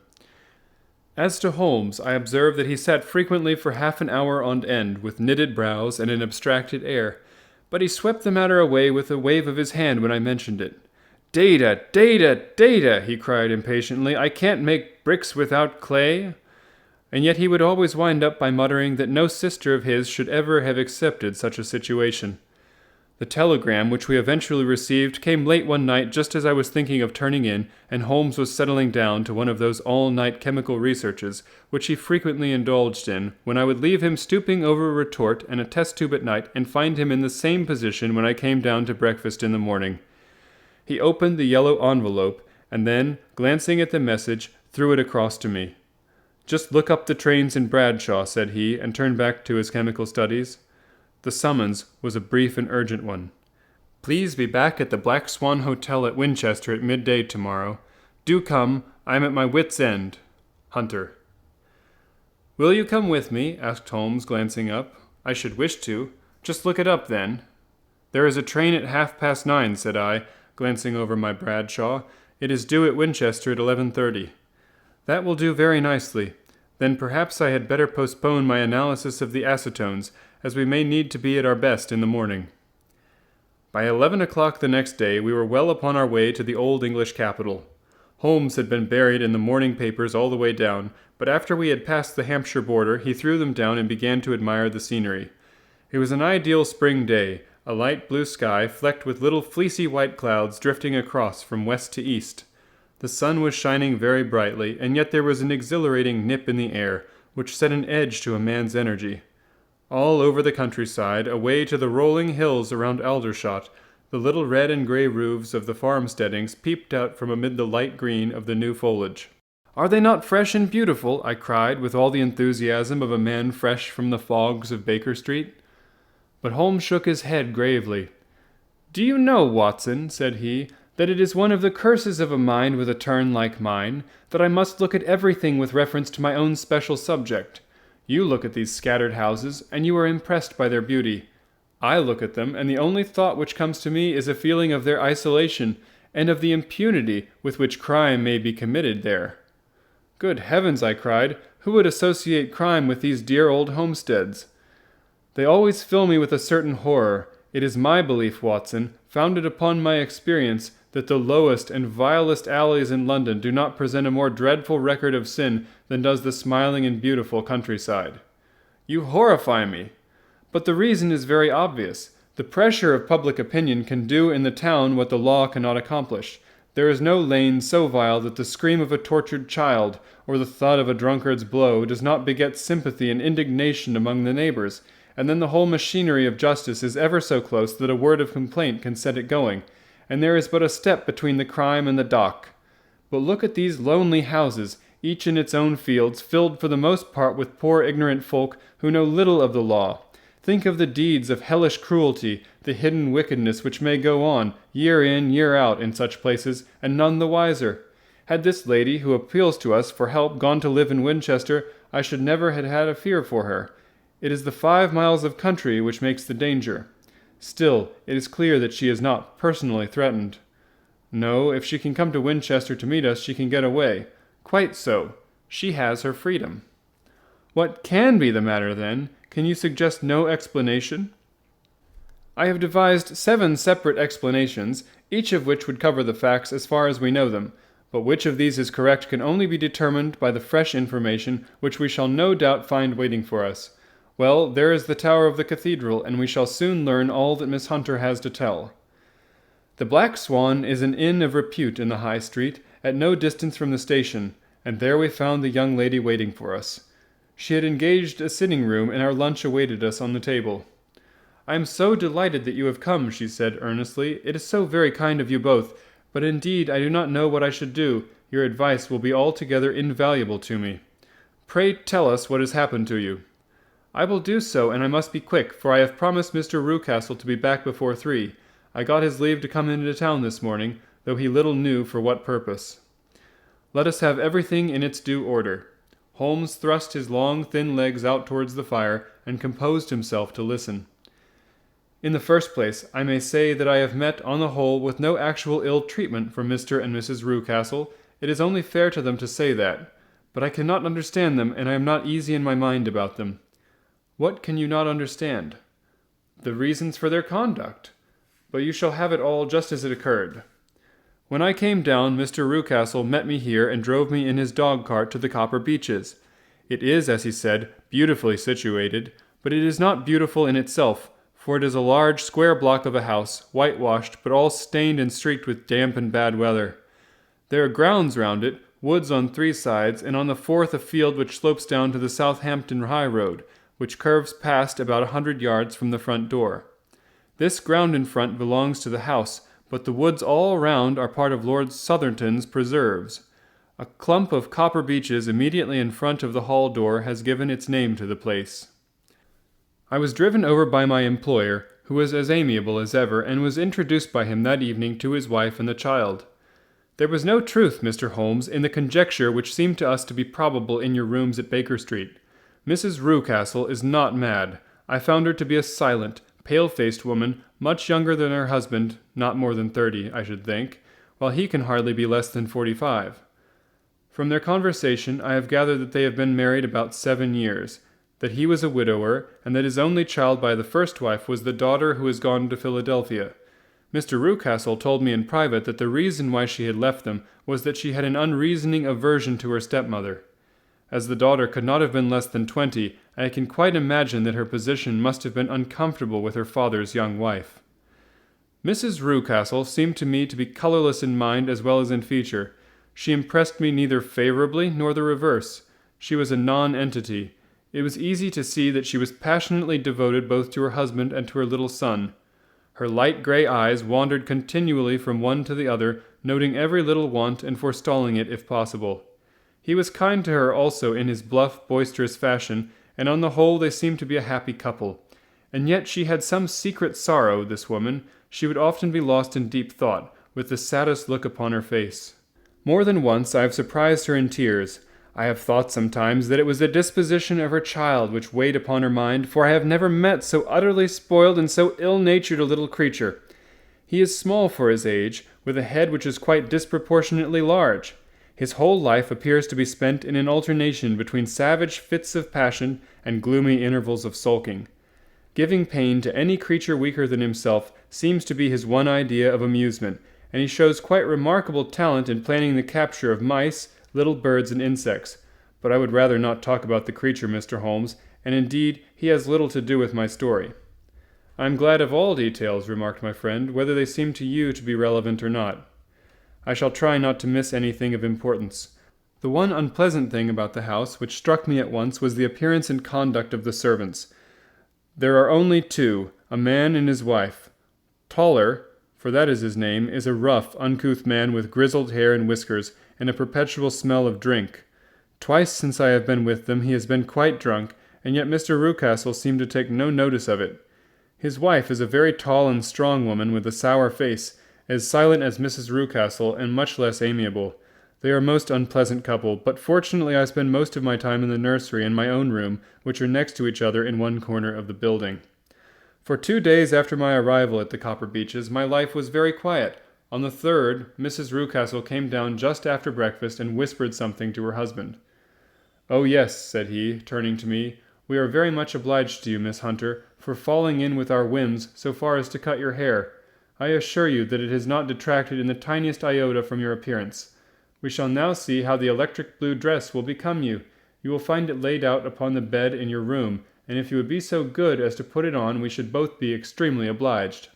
As to Holmes, I observed that he sat frequently for half an hour on end, with knitted brows and an abstracted air. But he swept the matter away with a wave of his hand when I mentioned it. "Data, data, data!" he cried impatiently. "I can't make bricks without clay." And yet he would always wind up by muttering that no sister of his should ever have accepted such a situation. The telegram which we eventually received came late one night just as I was thinking of turning in, and Holmes was settling down to one of those all-night chemical researches which he frequently indulged in, when I would leave him stooping over a retort and a test tube at night and find him in the same position when I came down to breakfast in the morning. He opened the yellow envelope, and then, glancing at the message, threw it across to me. "Just look up the trains in Bradshaw," said he, and turned back to his chemical studies. The summons was a brief and urgent one. "Please be back at the Black Swan Hotel at Winchester at midday tomorrow. Do come. I am at my wit's end. Hunter." "Will you come with me?" asked Holmes, glancing up. "I should wish to. Just look it up, then." "There is a train at 9:30, said I, glancing over my Bradshaw. "It is due at Winchester at 11:30. "That will do very nicely. Then perhaps I had better postpone my analysis of the acetones, as we may need to be at our best in the morning." By 11 o'clock the next day we were well upon our way to the old English capital. Holmes had been buried in the morning papers all the way down, but after we had passed the Hampshire border he threw them down and began to admire the scenery. It was an ideal spring day, a light blue sky flecked with little fleecy white clouds drifting across from west to east. The sun was shining very brightly, and yet there was an exhilarating nip in the air, which set an edge to a man's energy. All over the countryside, away to the rolling hills around Aldershot, the little red and grey roofs of the farmsteadings peeped out from amid the light green of the new foliage. "Are they not fresh and beautiful?" I cried, with all the enthusiasm of a man fresh from the fogs of Baker Street. But Holmes shook his head gravely. "Do you know, Watson," said he, "that it is one of the curses of a mind with a turn like mine, that I must look at everything with reference to my own special subject. You look at these scattered houses, and you are impressed by their beauty. I look at them, and the only thought which comes to me is a feeling of their isolation, and of the impunity with which crime may be committed there. Good heavens, I cried, who would associate crime with these dear old homesteads? They always fill me with a certain horror. It is my belief, Watson, founded upon my experience, that the lowest and vilest alleys in London do not present a more dreadful record of sin than does the smiling and beautiful countryside. You horrify me. But the reason is very obvious. The pressure of public opinion can do in the town what the law cannot accomplish. There is no lane so vile that the scream of a tortured child, or the thud of a drunkard's blow, does not beget sympathy and indignation among the neighbors, and then the whole machinery of justice is ever so close that a word of complaint can set it going, and there is but a step between the crime and the dock. But look at these lonely houses, each in its own fields, filled for the most part with poor ignorant folk who know little of the law. Think of the deeds of hellish cruelty, the hidden wickedness which may go on, year in, year out, in such places, and none the wiser. Had this lady, who appeals to us for help, gone to live in Winchester, I should never have had a fear for her. It is the 5 miles of country which makes the danger. Still, it is clear that she is not personally threatened. No, if she can come to Winchester to meet us, she can get away. Quite so. She has her freedom. What can be the matter, then? Can you suggest no explanation? I have devised 7 separate explanations, each of which would cover the facts as far as we know them, but which of these is correct can only be determined by the fresh information which we shall no doubt find waiting for us. Well, there is the tower of the cathedral, and we shall soon learn all that Miss Hunter has to tell. The Black Swan is an inn of repute in the High Street, at no distance from the station, and there we found the young lady waiting for us. She had engaged a sitting room, and our lunch awaited us on the table. "I am so delighted that you have come," she said earnestly. "It is so very kind of you both, but indeed I do not know what I should do. Your advice will be altogether invaluable to me. Pray tell us what has happened to you." "I will do so, and I must be quick, for I have promised Mr. Rucastle to be back before 3. I got his leave to come into town this morning, though he little knew for what purpose. Let us have everything in its due order." Holmes thrust his long, thin legs out towards the fire, and composed himself to listen. "In the first place, I may say that I have met, on the whole, with no actual ill treatment from Mr. and Mrs. Rucastle. It is only fair to them to say that. But I cannot understand them, and I am not easy in my mind about them." "What can you not understand?" "The reasons for their conduct. But you shall have it all just as it occurred. When I came down, Mr. Rucastle met me here and drove me in his dog-cart to the Copper Beeches. It is, as he said, beautifully situated, but it is not beautiful in itself, for it is a large square block of a house, whitewashed, but all stained and streaked with damp and bad weather. There are grounds round it, woods on 3 sides, and on the 4th a field which slopes down to the Southampton High Road, which curves past about 100 yards from the front door. This ground in front belongs to the house, but the woods all round are part of Lord Sotherton's preserves. A clump of copper beeches immediately in front of the hall door has given its name to the place. I was driven over by my employer, who was as amiable as ever, and was introduced by him that evening to his wife and the child. There was no truth, Mr. Holmes, in the conjecture which seemed to us to be probable in your rooms at Baker Street. Mrs. Rucastle is not mad. I found her to be a silent, pale-faced woman, much younger than her husband, not more than 30, I should think, while he can hardly be less than 45. From their conversation I have gathered that they have been married about 7 years, that he was a widower, and that his only child by the first wife was the daughter who has gone to Philadelphia. Mr. Rucastle told me in private that the reason why she had left them was that she had an unreasoning aversion to her stepmother. As the daughter could not have been less than 20, I can quite imagine that her position must have been uncomfortable with her father's young wife. Mrs. Rucastle seemed to me to be colorless in mind as well as in feature. She impressed me neither favorably nor the reverse. She was a non-entity. It was easy to see that she was passionately devoted both to her husband and to her little son. Her light gray eyes wandered continually from one to the other, noting every little want and forestalling it if possible. He was kind to her also in his bluff, boisterous fashion, and on the whole they seemed to be a happy couple. And yet she had some secret sorrow, this woman. She would often be lost in deep thought, with the saddest look upon her face. More than once I have surprised her in tears. I have thought sometimes that it was the disposition of her child which weighed upon her mind, for I have never met so utterly spoiled and so ill-natured a little creature. He is small for his age, with a head which is quite disproportionately large. His whole life appears to be spent in an alternation between savage fits of passion and gloomy intervals of sulking. Giving pain to any creature weaker than himself seems to be his one idea of amusement, and he shows quite remarkable talent in planning the capture of mice, little birds, and insects. But I would rather not talk about the creature, Mr. Holmes, and indeed he has little to do with my story. I am glad of all details, remarked my friend, whether they seem to you to be relevant or not. I shall try not to miss anything of importance. The one unpleasant thing about the house which struck me at once was the appearance and conduct of the servants. There are only two, a man and his wife. Toller, for that is his name, is a rough, uncouth man with grizzled hair and whiskers, and a perpetual smell of drink. Twice since I have been with them he has been quite drunk, and yet Mr. Rucastle seemed to take no notice of it. His wife is a very tall and strong woman with a sour face, as silent as Mrs. Rucastle, and much less amiable. They are a most unpleasant couple, but fortunately I spend most of my time in the nursery and my own room, which are next to each other in one corner of the building. For 2 days after my arrival at the Copper Beeches, my life was very quiet. On the third, Mrs. Rucastle came down just after breakfast and whispered something to her husband. "Oh yes," said he, turning to me, "we are very much obliged to you, Miss Hunter, for falling in with our whims so far as to cut your hair. I assure you that it has not detracted in the tiniest iota from your appearance. We shall now see how the electric blue dress will become you. You will find it laid out upon the bed in your room, and if you would be so good as to put it on, we should both be extremely obliged."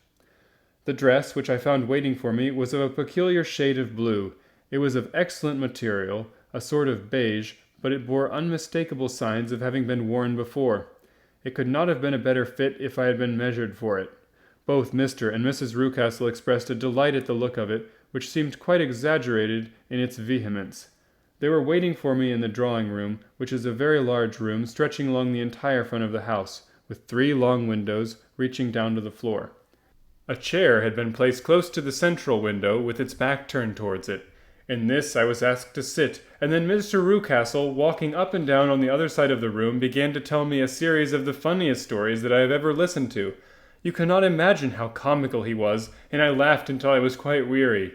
The dress, which I found waiting for me, was of a peculiar shade of blue. It was of excellent material, a sort of beige, but it bore unmistakable signs of having been worn before. It could not have been a better fit if I had been measured for it. Both Mr. and Mrs. Rucastle expressed a delight at the look of it, which seemed quite exaggerated in its vehemence. They were waiting for me in the drawing-room, which is a very large room stretching along the entire front of the house, with 3 long windows reaching down to the floor. A chair had been placed close to the central window, with its back turned towards it. In this I was asked to sit, and then Mr. Rucastle, walking up and down on the other side of the room, began to tell me a series of the funniest stories that I have ever listened to. You cannot imagine how comical he was, and I laughed until I was quite weary.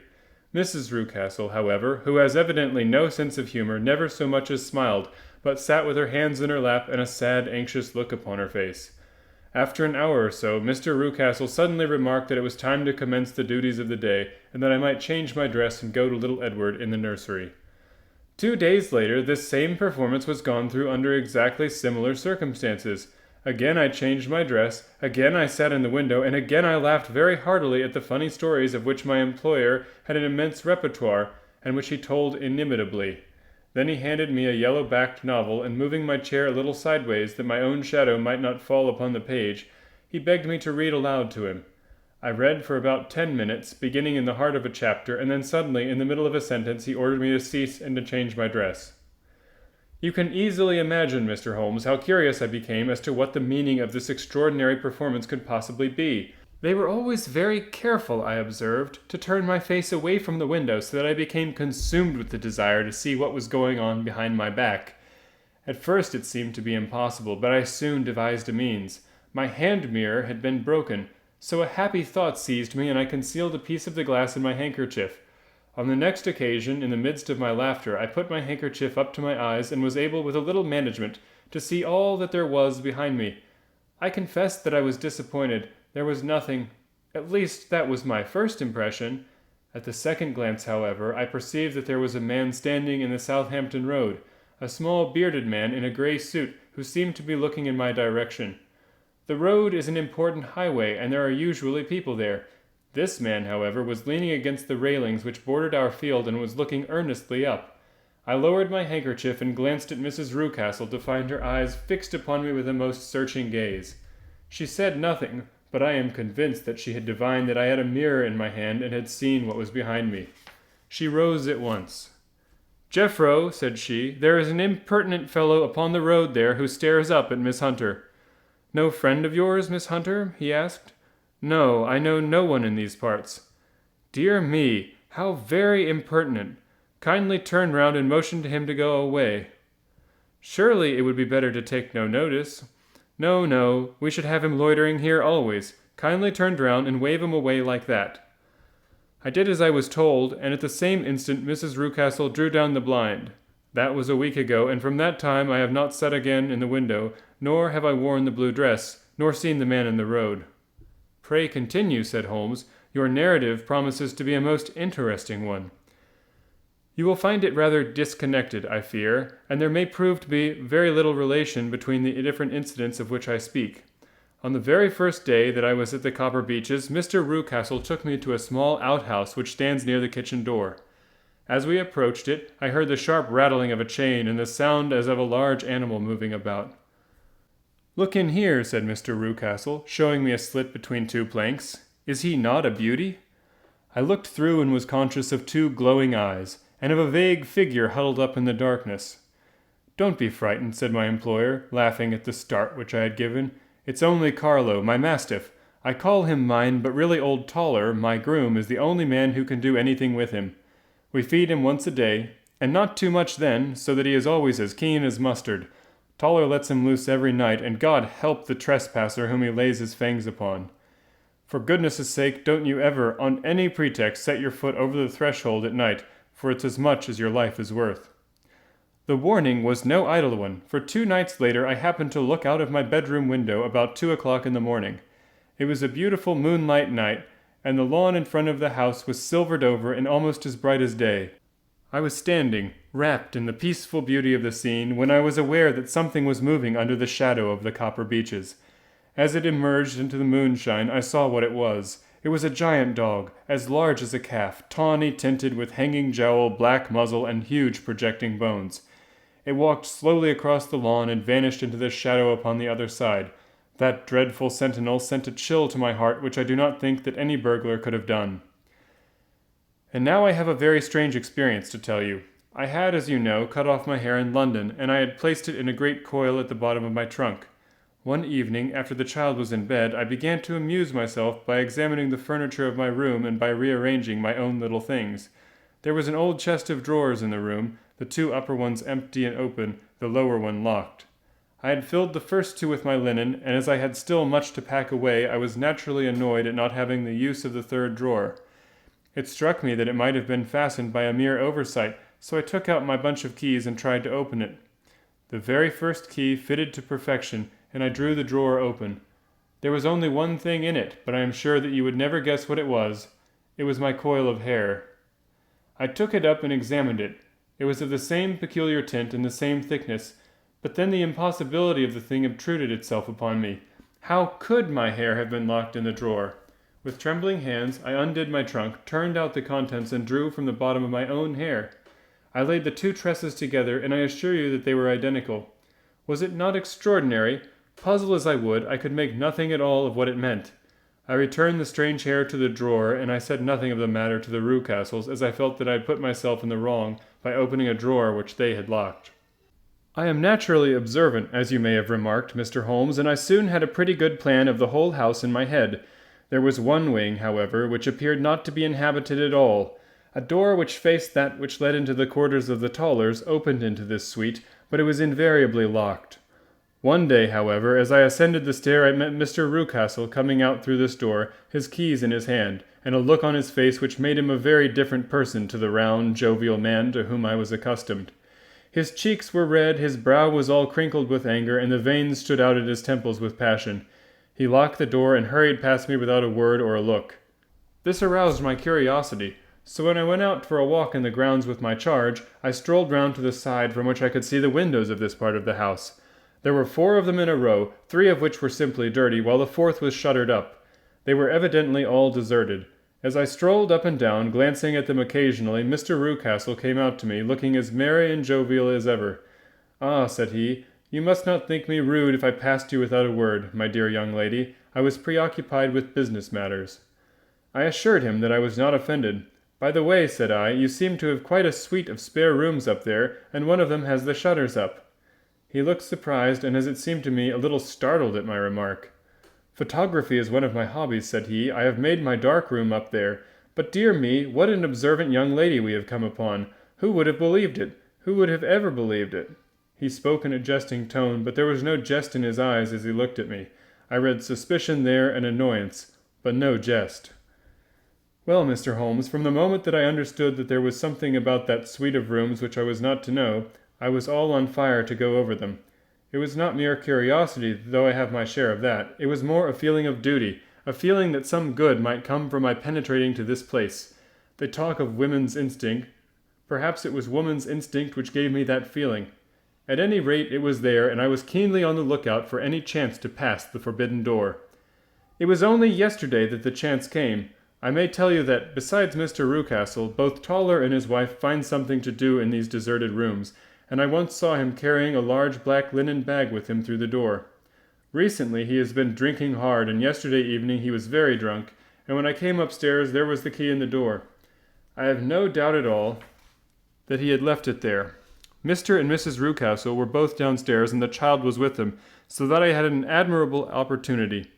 Mrs. Rucastle, however, who has evidently no sense of humor, never so much as smiled, but sat with her hands in her lap and a sad, anxious look upon her face. After an hour or so, Mr. Rucastle suddenly remarked that it was time to commence the duties of the day, and that I might change my dress and go to little Edward in the nursery. 2 days later, this same performance was gone through under exactly similar circumstances. Again I changed my dress, again I sat in the window, and again I laughed very heartily at the funny stories of which my employer had an immense repertoire, and which he told inimitably. Then he handed me a yellow-backed novel, and moving my chair a little sideways that my own shadow might not fall upon the page, he begged me to read aloud to him. I read for about 10 minutes, beginning in the heart of a chapter, and then suddenly, in the middle of a sentence, he ordered me to cease and to change my dress. You can easily imagine, Mr. Holmes, how curious I became as to what the meaning of this extraordinary performance could possibly be. They were always very careful, I observed, to turn my face away from the window so that I became consumed with the desire to see what was going on behind my back. At first it seemed to be impossible, but I soon devised a means. My hand mirror had been broken, so a happy thought seized me, and I concealed a piece of the glass in my handkerchief. On the next occasion, in the midst of my laughter, I put my handkerchief up to my eyes, and was able, with a little management, to see all that there was behind me. I confess that I was disappointed. There was nothing. At least, that was my first impression. At the second glance, however, I perceived that there was a man standing in the Southampton Road, a small bearded man in a grey suit, who seemed to be looking in my direction. The road is an important highway, and there are usually people there. This man, however, was leaning against the railings which bordered our field and was looking earnestly up. I lowered my handkerchief and glanced at Mrs. Rucastle to find her eyes fixed upon me with a most searching gaze. She said nothing, but I am convinced that she had divined that I had a mirror in my hand and had seen what was behind me. She rose at once. "Jeffro," said she, "there is an impertinent fellow upon the road there who stares up at Miss Hunter." "No friend of yours, Miss Hunter?" he asked. "No, I know no one in these parts." "Dear me, how very impertinent! kindly turned round and motioned to him to go away. Surely it would be better to take no notice. No, no, we should have him loitering here always. Kindly turned round and wave him away like that. I did as I was told, and at the same instant Mrs. Rucastle drew down the blind. That was a week ago, and from that time I have not sat again in the window, nor have I worn the blue dress, nor seen the man in the road. Pray continue, said Holmes. Your narrative promises to be a most interesting one. You will find it rather disconnected, I fear, and there may prove to be very little relation between the different incidents of which I speak. On the very first day that I was at the Copper Beeches, Mr. Rucastle took me to a small outhouse which stands near the kitchen door. As we approached it, I heard the sharp rattling of a chain and the sound as of a large animal moving about. Look in here, said Mr. Rucastle, showing me a slit between two planks. Is he not a beauty? I looked through and was conscious of two glowing eyes, and of a vague figure huddled up in the darkness. Don't be frightened, said my employer, laughing at the start which I had given. It's only Carlo, my mastiff. I call him mine, but really old Toller, my groom, is the only man who can do anything with him. We feed him once a day, and not too much then, so that he is always as keen as mustard. Toller lets him loose every night, and God help the trespasser whom he lays his fangs upon. For goodness' sake, don't you ever, on any pretext, set your foot over the threshold at night, for it's as much as your life is worth. The warning was no idle one, for 2 nights later I happened to look out of my bedroom window about 2 o'clock in the morning. It was a beautiful moonlight night, and the lawn in front of the house was silvered over and almost as bright as day. I was standing, wrapped in the peaceful beauty of the scene, when I was aware that something was moving under the shadow of the Copper Beeches. As it emerged into the moonshine, I saw what it was. It was a giant dog, as large as a calf, tawny tinted with hanging jowl, black muzzle, and huge projecting bones. It walked slowly across the lawn and vanished into the shadow upon the other side. That dreadful sentinel sent a chill to my heart which I do not think that any burglar could have done. And now I have a very strange experience to tell you. I had, as you know, cut off my hair in London, and I had placed it in a great coil at the bottom of my trunk. One evening, after the child was in bed, I began to amuse myself by examining the furniture of my room and by rearranging my own little things. There was an old chest of drawers in the room, the 2 upper ones empty and open, the lower one locked. I had filled the first 2 with my linen, and as I had still much to pack away, I was naturally annoyed at not having the use of the 3rd drawer. It struck me that it might have been fastened by a mere oversight, so I took out my bunch of keys and tried to open it. The very first key fitted to perfection, and I drew the drawer open. There was only one thing in it, but I am sure that you would never guess what it was. It was my coil of hair. I took it up and examined it. It was of the same peculiar tint and the same thickness, but then the impossibility of the thing obtruded itself upon me. How could my hair have been locked in the drawer? With trembling hands, I undid my trunk, turned out the contents, and drew from the bottom of my own hair. I laid the 2 tresses together, and I assure you that they were identical. Was it not extraordinary? Puzzle as I would, I could make nothing at all of what it meant. I returned the strange hair to the drawer, and I said nothing of the matter to the Rucastles, as I felt that I had put myself in the wrong by opening a drawer which they had locked. I am naturally observant, as you may have remarked, Mr. Holmes, and I soon had a pretty good plan of the whole house in my head. There was one wing, however, which appeared not to be inhabited at all. A door which faced that which led into the quarters of the Tollers opened into this suite, but it was invariably locked. One day, however, as I ascended the stair, I met Mr. Rucastle coming out through this door, his keys in his hand, and a look on his face which made him a very different person to the round, jovial man to whom I was accustomed. His cheeks were red, his brow was all crinkled with anger, and the veins stood out at his temples with passion. He locked the door and hurried past me without a word or a look. This aroused my curiosity, so when I went out for a walk in the grounds with my charge, I strolled round to the side from which I could see the windows of this part of the house. There were 4 of them in a row, 3 of which were simply dirty, while the 4th was shuttered up. They were evidently all deserted. As I strolled up and down, glancing at them occasionally, Mr. Rucastle came out to me, looking as merry and jovial as ever. "Ah," said he, "you must not think me rude if I passed you without a word, my dear young lady. I was preoccupied with business matters." I assured him that I was not offended. "By the way," said I, "you seem to have quite a suite of spare rooms up there, and one of them has the shutters up." He looked surprised, and as it seemed to me, a little startled at my remark. "Photography is one of my hobbies," said he. "I have made my dark room up there. But dear me, what an observant young lady we have come upon. Who would have believed it? Who would have ever believed it? He spoke in a jesting tone, but there was no jest in his eyes as he looked at me. I read suspicion there and annoyance, but no jest. Well, Mr. Holmes, from the moment that I understood that there was something about that suite of rooms which I was not to know, I was all on fire to go over them. It was not mere curiosity, though I have my share of that. It was more a feeling of duty, a feeling that some good might come from my penetrating to this place. They talk of women's instinct. Perhaps it was woman's instinct which gave me that feeling. At any rate, it was there, and I was keenly on the lookout for any chance to pass the forbidden door. It was only yesterday that the chance came. I may tell you that, besides Mr. Rucastle, both Toller and his wife find something to do in these deserted rooms, and I once saw him carrying a large black linen bag with him through the door. Recently he has been drinking hard, and yesterday evening he was very drunk, and when I came upstairs there was the key in the door. I have no doubt at all that he had left it there. Mr. and Mrs. Rucastle were both downstairs, and the child was with them, so that I had an admirable opportunity.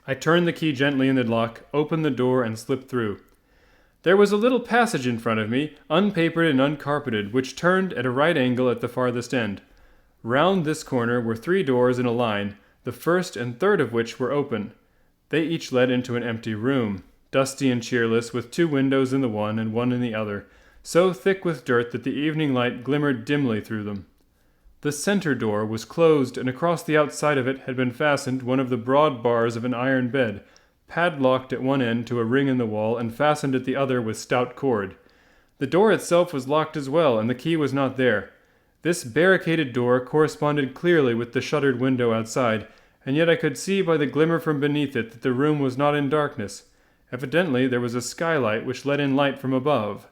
I turned the key gently in the lock, opened the door, and slipped through. There was a little passage in front of me, unpapered and uncarpeted, which turned at a right angle at the farthest end. Round this corner were 3 doors in a line, the first and third of which were open. They each led into an empty room, dusty and cheerless, with 2 windows in the one and one in the other, so thick with dirt that the evening light glimmered dimly through them. The center door was closed, and across the outside of it had been fastened one of the broad bars of an iron bed, padlocked at one end to a ring in the wall and fastened at the other with stout cord. The door itself was locked as well, and the key was not there. This barricaded door corresponded clearly with the shuttered window outside, and yet I could see by the glimmer from beneath it that the room was not in darkness. Evidently there was a skylight which let in light from above.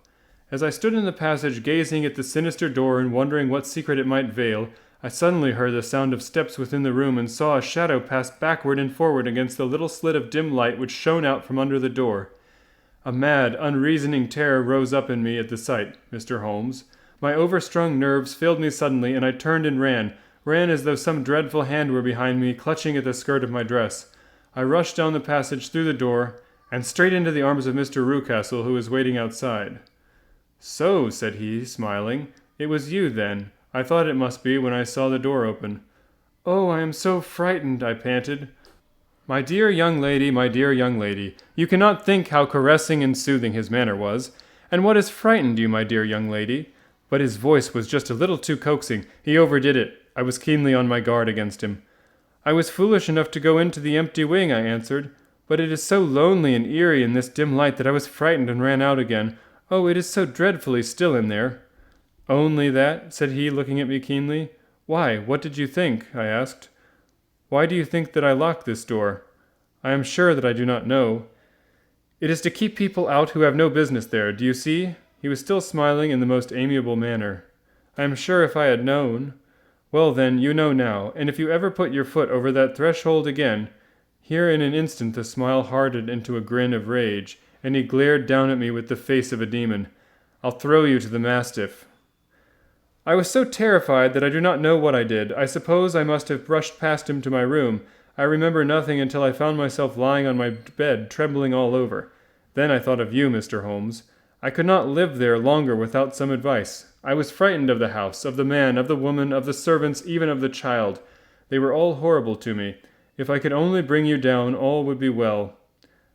As I stood in the passage gazing at the sinister door and wondering what secret it might veil, I suddenly heard the sound of steps within the room and saw a shadow pass backward and forward against the little slit of dim light which shone out from under the door. A mad, unreasoning terror rose up in me at the sight, Mr. Holmes. My overstrung nerves failed me suddenly, and I turned and ran as though some dreadful hand were behind me, clutching at the skirt of my dress. I rushed down the passage through the door, and straight into the arms of Mr. Rucastle, who was waiting outside. "So," said he, smiling, "it was you, then. I thought it must be when I saw the door open." "Oh, I am so frightened," I panted. My dear young lady, you cannot think how caressing and soothing his manner was. And what has frightened you, my dear young lady? But his voice was just a little too coaxing. He overdid it. I was keenly on my guard against him. "I was foolish enough to go into the empty wing," I answered. "But it is so lonely and eerie in this dim light that I was frightened and ran out again. Oh, it is so dreadfully still in there." "Only that?" said he, looking at me keenly. "Why, what did you think?" I asked. "Why do you think that I locked this door?" "I am sure that I do not know." "It is to keep people out who have no business there, do you see?" He was still smiling in the most amiable manner. "I am sure if I had known—" "Well then, you know now, and if you ever put your foot over that threshold again—" Here in an instant the smile hardened into a grin of rage, and he glared down at me with the face of a demon. "I'll throw you to the mastiff." I was so terrified that I do not know what I did. I suppose I must have brushed past him to my room. I remember nothing until I found myself lying on my bed, trembling all over. Then I thought of you, Mr. Holmes. I could not live there longer without some advice. I was frightened of the house, of the man, of the woman, of the servants, even of the child. They were all horrible to me. If I could only bring you down, all would be well.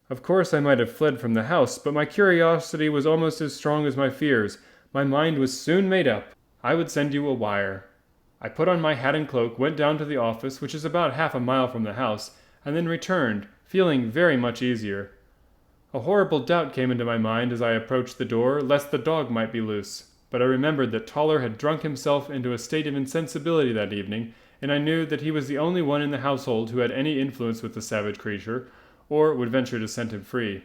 Of course I might have fled from the house, but my curiosity was almost as strong as my fears. My mind was soon made up. I would send you a wire. I put on my hat and cloak, went down to the office, which is about half a mile from the house, and then returned, feeling very much easier. A horrible doubt came into my mind as I approached the door, lest the dog might be loose. But I remembered that Toller had drunk himself into a state of insensibility that evening, and I knew that he was the only one in the household who had any influence with the savage creature, or would venture to set him free.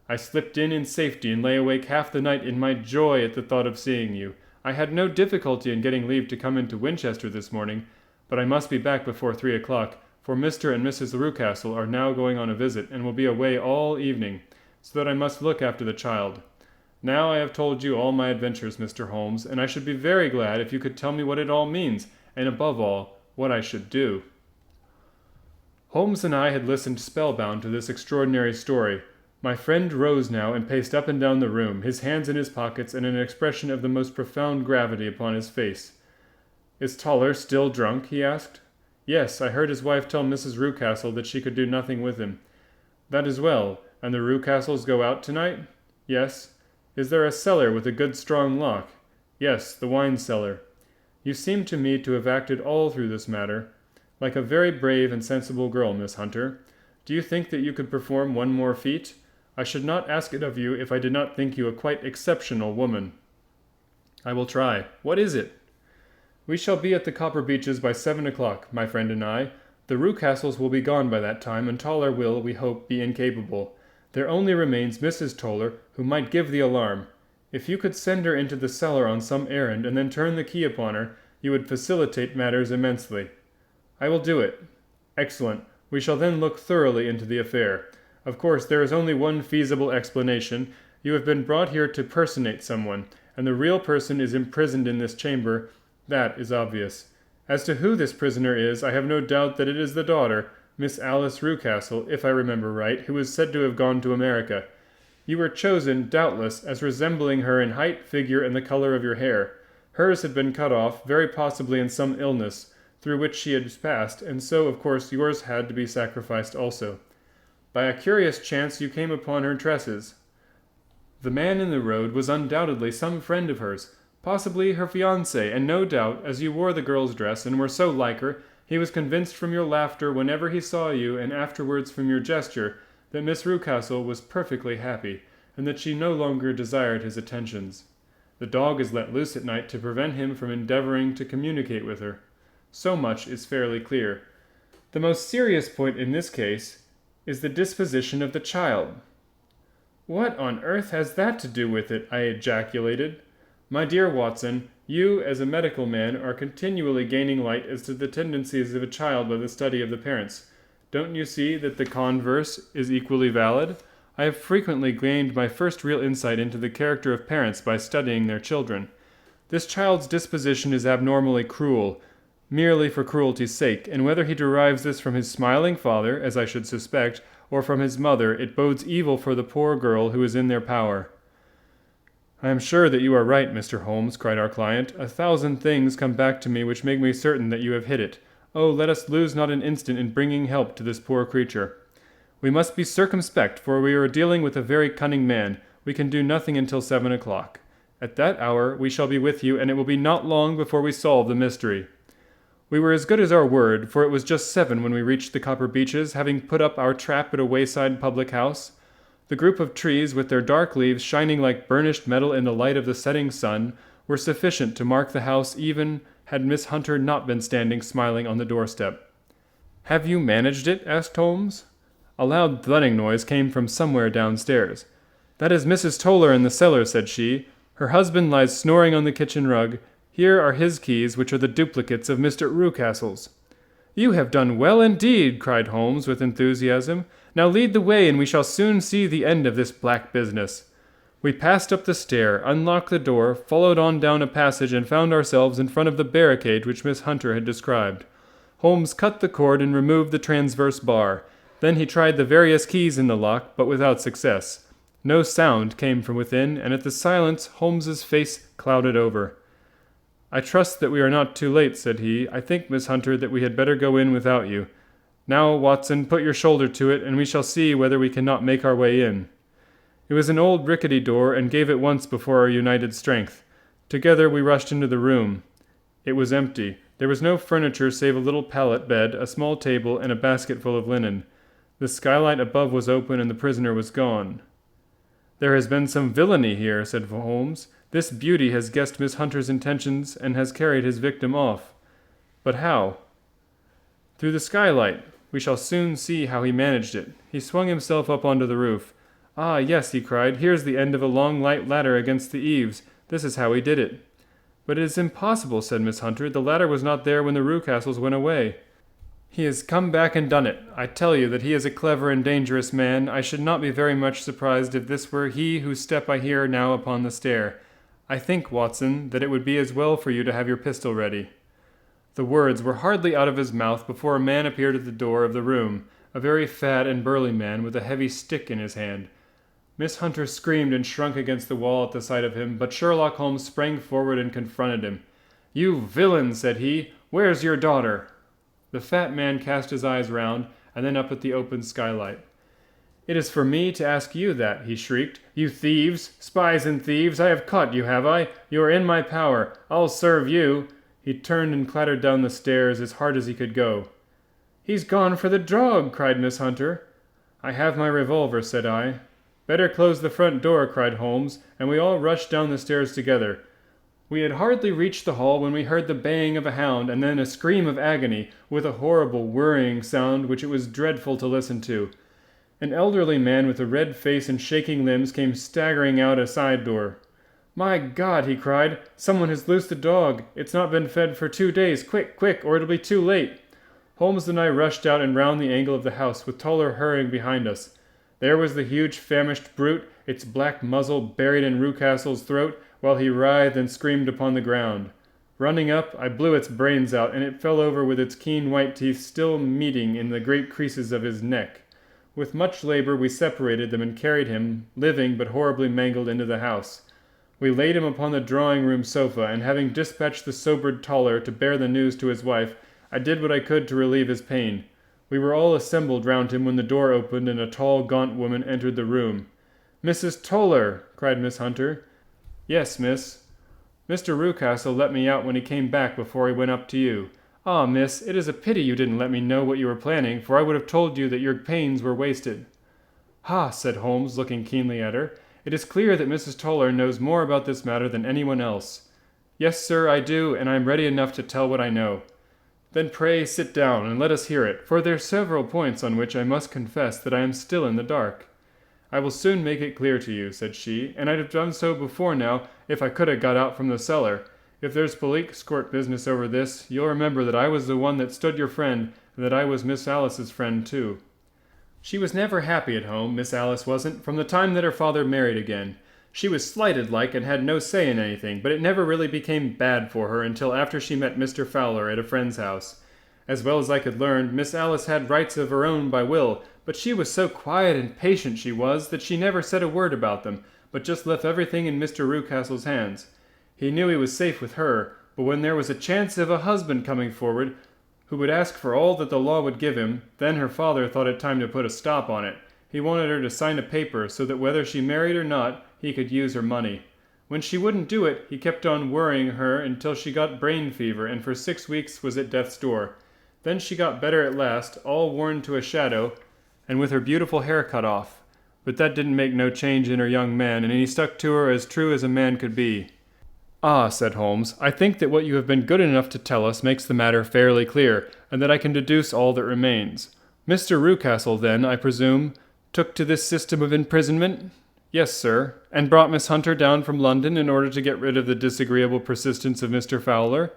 I slipped in safety and lay awake half the night in my joy at the thought of seeing you. I had no difficulty in getting leave to come into Winchester this morning, but I must be back before 3 o'clock, for Mr. and Mrs. Rucastle are now going on a visit and will be away all evening, so that I must look after the child. Now I have told you all my adventures, Mr. Holmes, and I should be very glad if you could tell me what it all means, and above all, what I should do." Holmes and I had listened spellbound to this extraordinary story. My friend rose now and paced up and down the room, his hands in his pockets and an expression of the most profound gravity upon his face. "Is Toller still drunk?" he asked. "Yes, I heard his wife tell Mrs. Rucastle that she could do nothing with him." "That is well. And the Rucastles go out tonight?" "Yes." "Is there a cellar with a good strong lock?" "Yes, the wine cellar." "You seem to me to have acted all through this matter like a very brave and sensible girl, Miss Hunter. Do you think that you could perform one more feat? I should not ask it of you if I did not think you a quite exceptional woman." "I will try. What is it?" "We shall be at the Copper Beeches by 7 o'clock, my friend and I. The Rucastles will be gone by that time, and Toller will, we hope, be incapable. There only remains Mrs. Toller, who might give the alarm. If you could send her into the cellar on some errand, and then turn the key upon her, you would facilitate matters immensely." "I will do it." "Excellent. We shall then look thoroughly into the affair. Of course, there is only one feasible explanation. You have been brought here to personate someone, and the real person is imprisoned in this chamber. That is obvious. As to who this prisoner is, I have no doubt that it is the daughter, Miss Alice Rucastle, if I remember right, who is said to have gone to America. You were chosen, doubtless, as resembling her in height, figure, and the color of your hair. Hers had been cut off, very possibly in some illness, through which she had passed, and so, of course, yours had to be sacrificed also. By a curious chance you came upon her tresses. The man in the road was undoubtedly some friend of hers, possibly her fiancé, and no doubt, as you wore the girl's dress and were so like her, he was convinced from your laughter whenever he saw you, and afterwards from your gesture, that Miss Rucastle was perfectly happy, and that she no longer desired his attentions. The dog is let loose at night to prevent him from endeavoring to communicate with her. So much is fairly clear. The most serious point in this case is the disposition of the child." "What on earth has that to do with it?" I ejaculated. "My dear Watson, you, as a medical man, are continually gaining light as to the tendencies of a child by the study of the parents. Don't you see that the converse is equally valid? I have frequently gained my first real insight into the character of parents by studying their children. This child's disposition is abnormally cruel, merely for cruelty's sake, and whether he derives this from his smiling father, as I should suspect, or from his mother, it bodes evil for the poor girl who is in their power." "I am sure that you are right, Mr. Holmes," cried our client. "A thousand things come back to me which make me certain that you have hit it. Oh, let us lose not an instant in bringing help to this poor creature. We must be circumspect, for we are dealing with a very cunning man. We can do nothing until 7 o'clock. At that hour we shall be with you, and it will be not long before we solve the mystery." We were as good as our word, for it was just 7 when we reached the Copper Beeches, having put up our trap at a wayside public house. The group of trees, with their dark leaves shining like burnished metal in the light of the setting sun, were sufficient to mark the house even had Miss Hunter not been standing smiling on the doorstep. "Have you managed it?" asked Holmes. A loud thudding noise came from somewhere downstairs. "That is Mrs. Toller in the cellar," said she. "Her husband lies snoring on the kitchen rug. Here are his keys, which are the duplicates of Mr. Rucastle's." "You have done well indeed," cried Holmes with enthusiasm. "Now lead the way, and we shall soon see the end of this black business." We passed up the stair, unlocked the door, followed on down a passage, and found ourselves in front of the barricade which Miss Hunter had described. Holmes cut the cord and removed the transverse bar. Then he tried the various keys in the lock, but without success. No sound came from within, and at the silence Holmes's face clouded over. "I trust that we are not too late," said he. "I think, Miss Hunter, that we had better go in without you. Now, Watson, put your shoulder to it, and we shall see whether we cannot make our way in." It was an old rickety door, and gave at once before our united strength. Together we rushed into the room. It was empty. There was no furniture save a little pallet bed, a small table, and a basket full of linen. The skylight above was open, and the prisoner was gone. "There has been some villainy here," said Holmes. "This beauty has guessed Miss Hunter's intentions and has carried his victim off." "But how?" "Through the skylight. We shall soon see how he managed it. He swung himself up onto the roof. 'Ah, yes,' he cried, 'here's the end of a long light ladder against the eaves. This is how he did it.'" "But it is impossible," said Miss Hunter. "The ladder was not there when the Rucastles went away." "He has come back and done it. I tell you that he is a clever and dangerous man. I should not be very much surprised if this were he whose step I hear now upon the stair. I think, Watson, that it would be as well for you to have your pistol ready." The words were hardly out of his mouth before a man appeared at the door of the room, a very fat and burly man with a heavy stick in his hand. Miss Hunter screamed and shrunk against the wall at the sight of him, but Sherlock Holmes sprang forward and confronted him. "You villain," said he, "where's your daughter?" The fat man cast his eyes round, and then up at the open skylight. "It is for me to ask you that," he shrieked. "You thieves! Spies and thieves! I have caught you, have I? You are in my power. I'll serve you!" He turned and clattered down the stairs as hard as he could go. "He's gone for the drug!" cried Miss Hunter. "I have my revolver," said I. "Better close the front door," cried Holmes, and we all rushed down the stairs together. We had hardly reached the hall when we heard the baying of a hound and then a scream of agony, with a horrible whirring sound which it was dreadful to listen to. An elderly man with a red face and shaking limbs came staggering out a side door. "My God!" he cried. "Someone has loosed the dog. It's not been fed for 2 days. Quick, quick, or it'll be too late." Holmes and I rushed out and round the angle of the house, with Toller hurrying behind us. There was the huge famished brute, its black muzzle buried in Rucastle's throat, while he writhed and screamed upon the ground. Running up, I blew its brains out, and it fell over with its keen white teeth still meeting in the great creases of his neck. With much labor we separated them and carried him, living but horribly mangled, into the house. We laid him upon the drawing-room sofa, and having dispatched the sobered Toller to bear the news to his wife, I did what I could to relieve his pain. We were all assembled round him when the door opened and a tall, gaunt woman entered the room. "Mrs. Toller!" cried Miss Hunter. "Yes, miss. Mr. Rucastle let me out when he came back before he went up to you. Ah, miss, it is a pity you didn't let me know what you were planning, for I would have told you that your pains were wasted." "Ha!" said Holmes, looking keenly at her. "It is clear that Mrs. Toller knows more about this matter than anyone else." "Yes, sir, I do, and I am ready enough to tell what I know." "Then pray sit down, and let us hear it, for there are several points on which I must confess that I am still in the dark." "I will soon make it clear to you," said she, "and I'd have done so before now if I could have got out from the cellar. If there's police court business over this, you'll remember that I was the one that stood your friend, and that I was Miss Alice's friend too." She was never happy at home, Miss Alice wasn't, from the time that her father married again. She was slighted like and had no say in anything, but it never really became bad for her until after she met Mr. Fowler at a friend's house. As well as I could learn, Miss Alice had rights of her own by will, but she was so quiet and patient she was that she never said a word about them, but just left everything in Mr. Rucastle's hands. He knew he was safe with her, but when there was a chance of a husband coming forward who would ask for all that the law would give him, then her father thought it time to put a stop on it. He wanted her to sign a paper so that whether she married or not, he could use her money. When she wouldn't do it, he kept on worrying her until she got brain fever and for 6 weeks was at death's door. Then she got better at last, all worn to a shadow, and with her beautiful hair cut off. But that didn't make no change in her young man, and he stuck to her as true as a man could be. "Ah," said Holmes, "I think that what you have been good enough to tell us makes the matter fairly clear, and that I can deduce all that remains. Mr. Rucastle, then, I presume, took to this system of imprisonment?" "Yes, sir, and brought Miss Hunter down from London in order to get rid of the disagreeable persistence of Mr. Fowler?"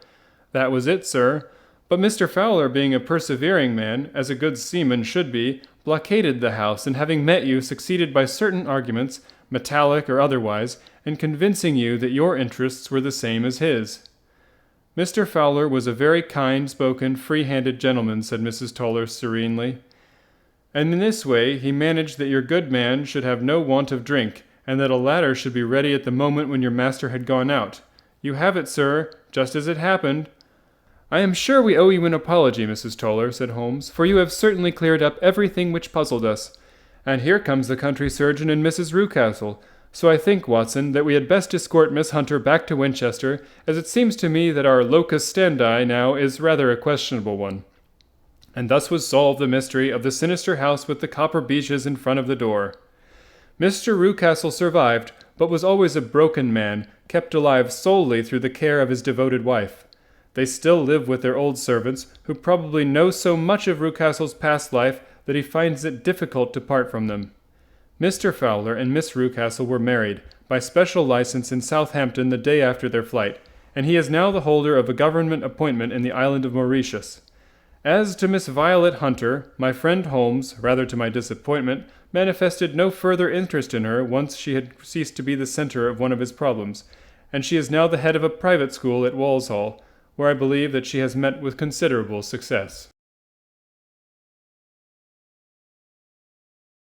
"That was it, sir. But Mr. Fowler, being a persevering man, as a good seaman should be, blockaded the house, and having met you, succeeded by certain arguments, metallic or otherwise, in convincing you that your interests were the same as his." "Mr. Fowler was a very kind-spoken, free-handed gentleman," said Mrs. Toller serenely. "And in this way he managed that your good man should have no want of drink, and that a ladder should be ready at the moment when your master had gone out. You have it, sir, just as it happened." "I am sure we owe you an apology, Mrs. Toller," said Holmes, "for you have certainly cleared up everything which puzzled us. And here comes the country surgeon and Mrs. Rucastle. So I think, Watson, that we had best escort Miss Hunter back to Winchester, as it seems to me that our locus standi now is rather a questionable one." And thus was solved the mystery of the sinister house with the copper beeches in front of the door. Mr. Rucastle survived, but was always a broken man, kept alive solely through the care of his devoted wife. They still live with their old servants, who probably know so much of Rucastle's past life that he finds it difficult to part from them. Mr. Fowler and Miss Rucastle were married, by special license in Southampton the day after their flight, and he is now the holder of a government appointment in the island of Mauritius. As to Miss Violet Hunter, my friend Holmes, rather to my disappointment, manifested no further interest in her once she had ceased to be the center of one of his problems, and she is now the head of a private school at Walsall, where I believe that she has met with considerable success.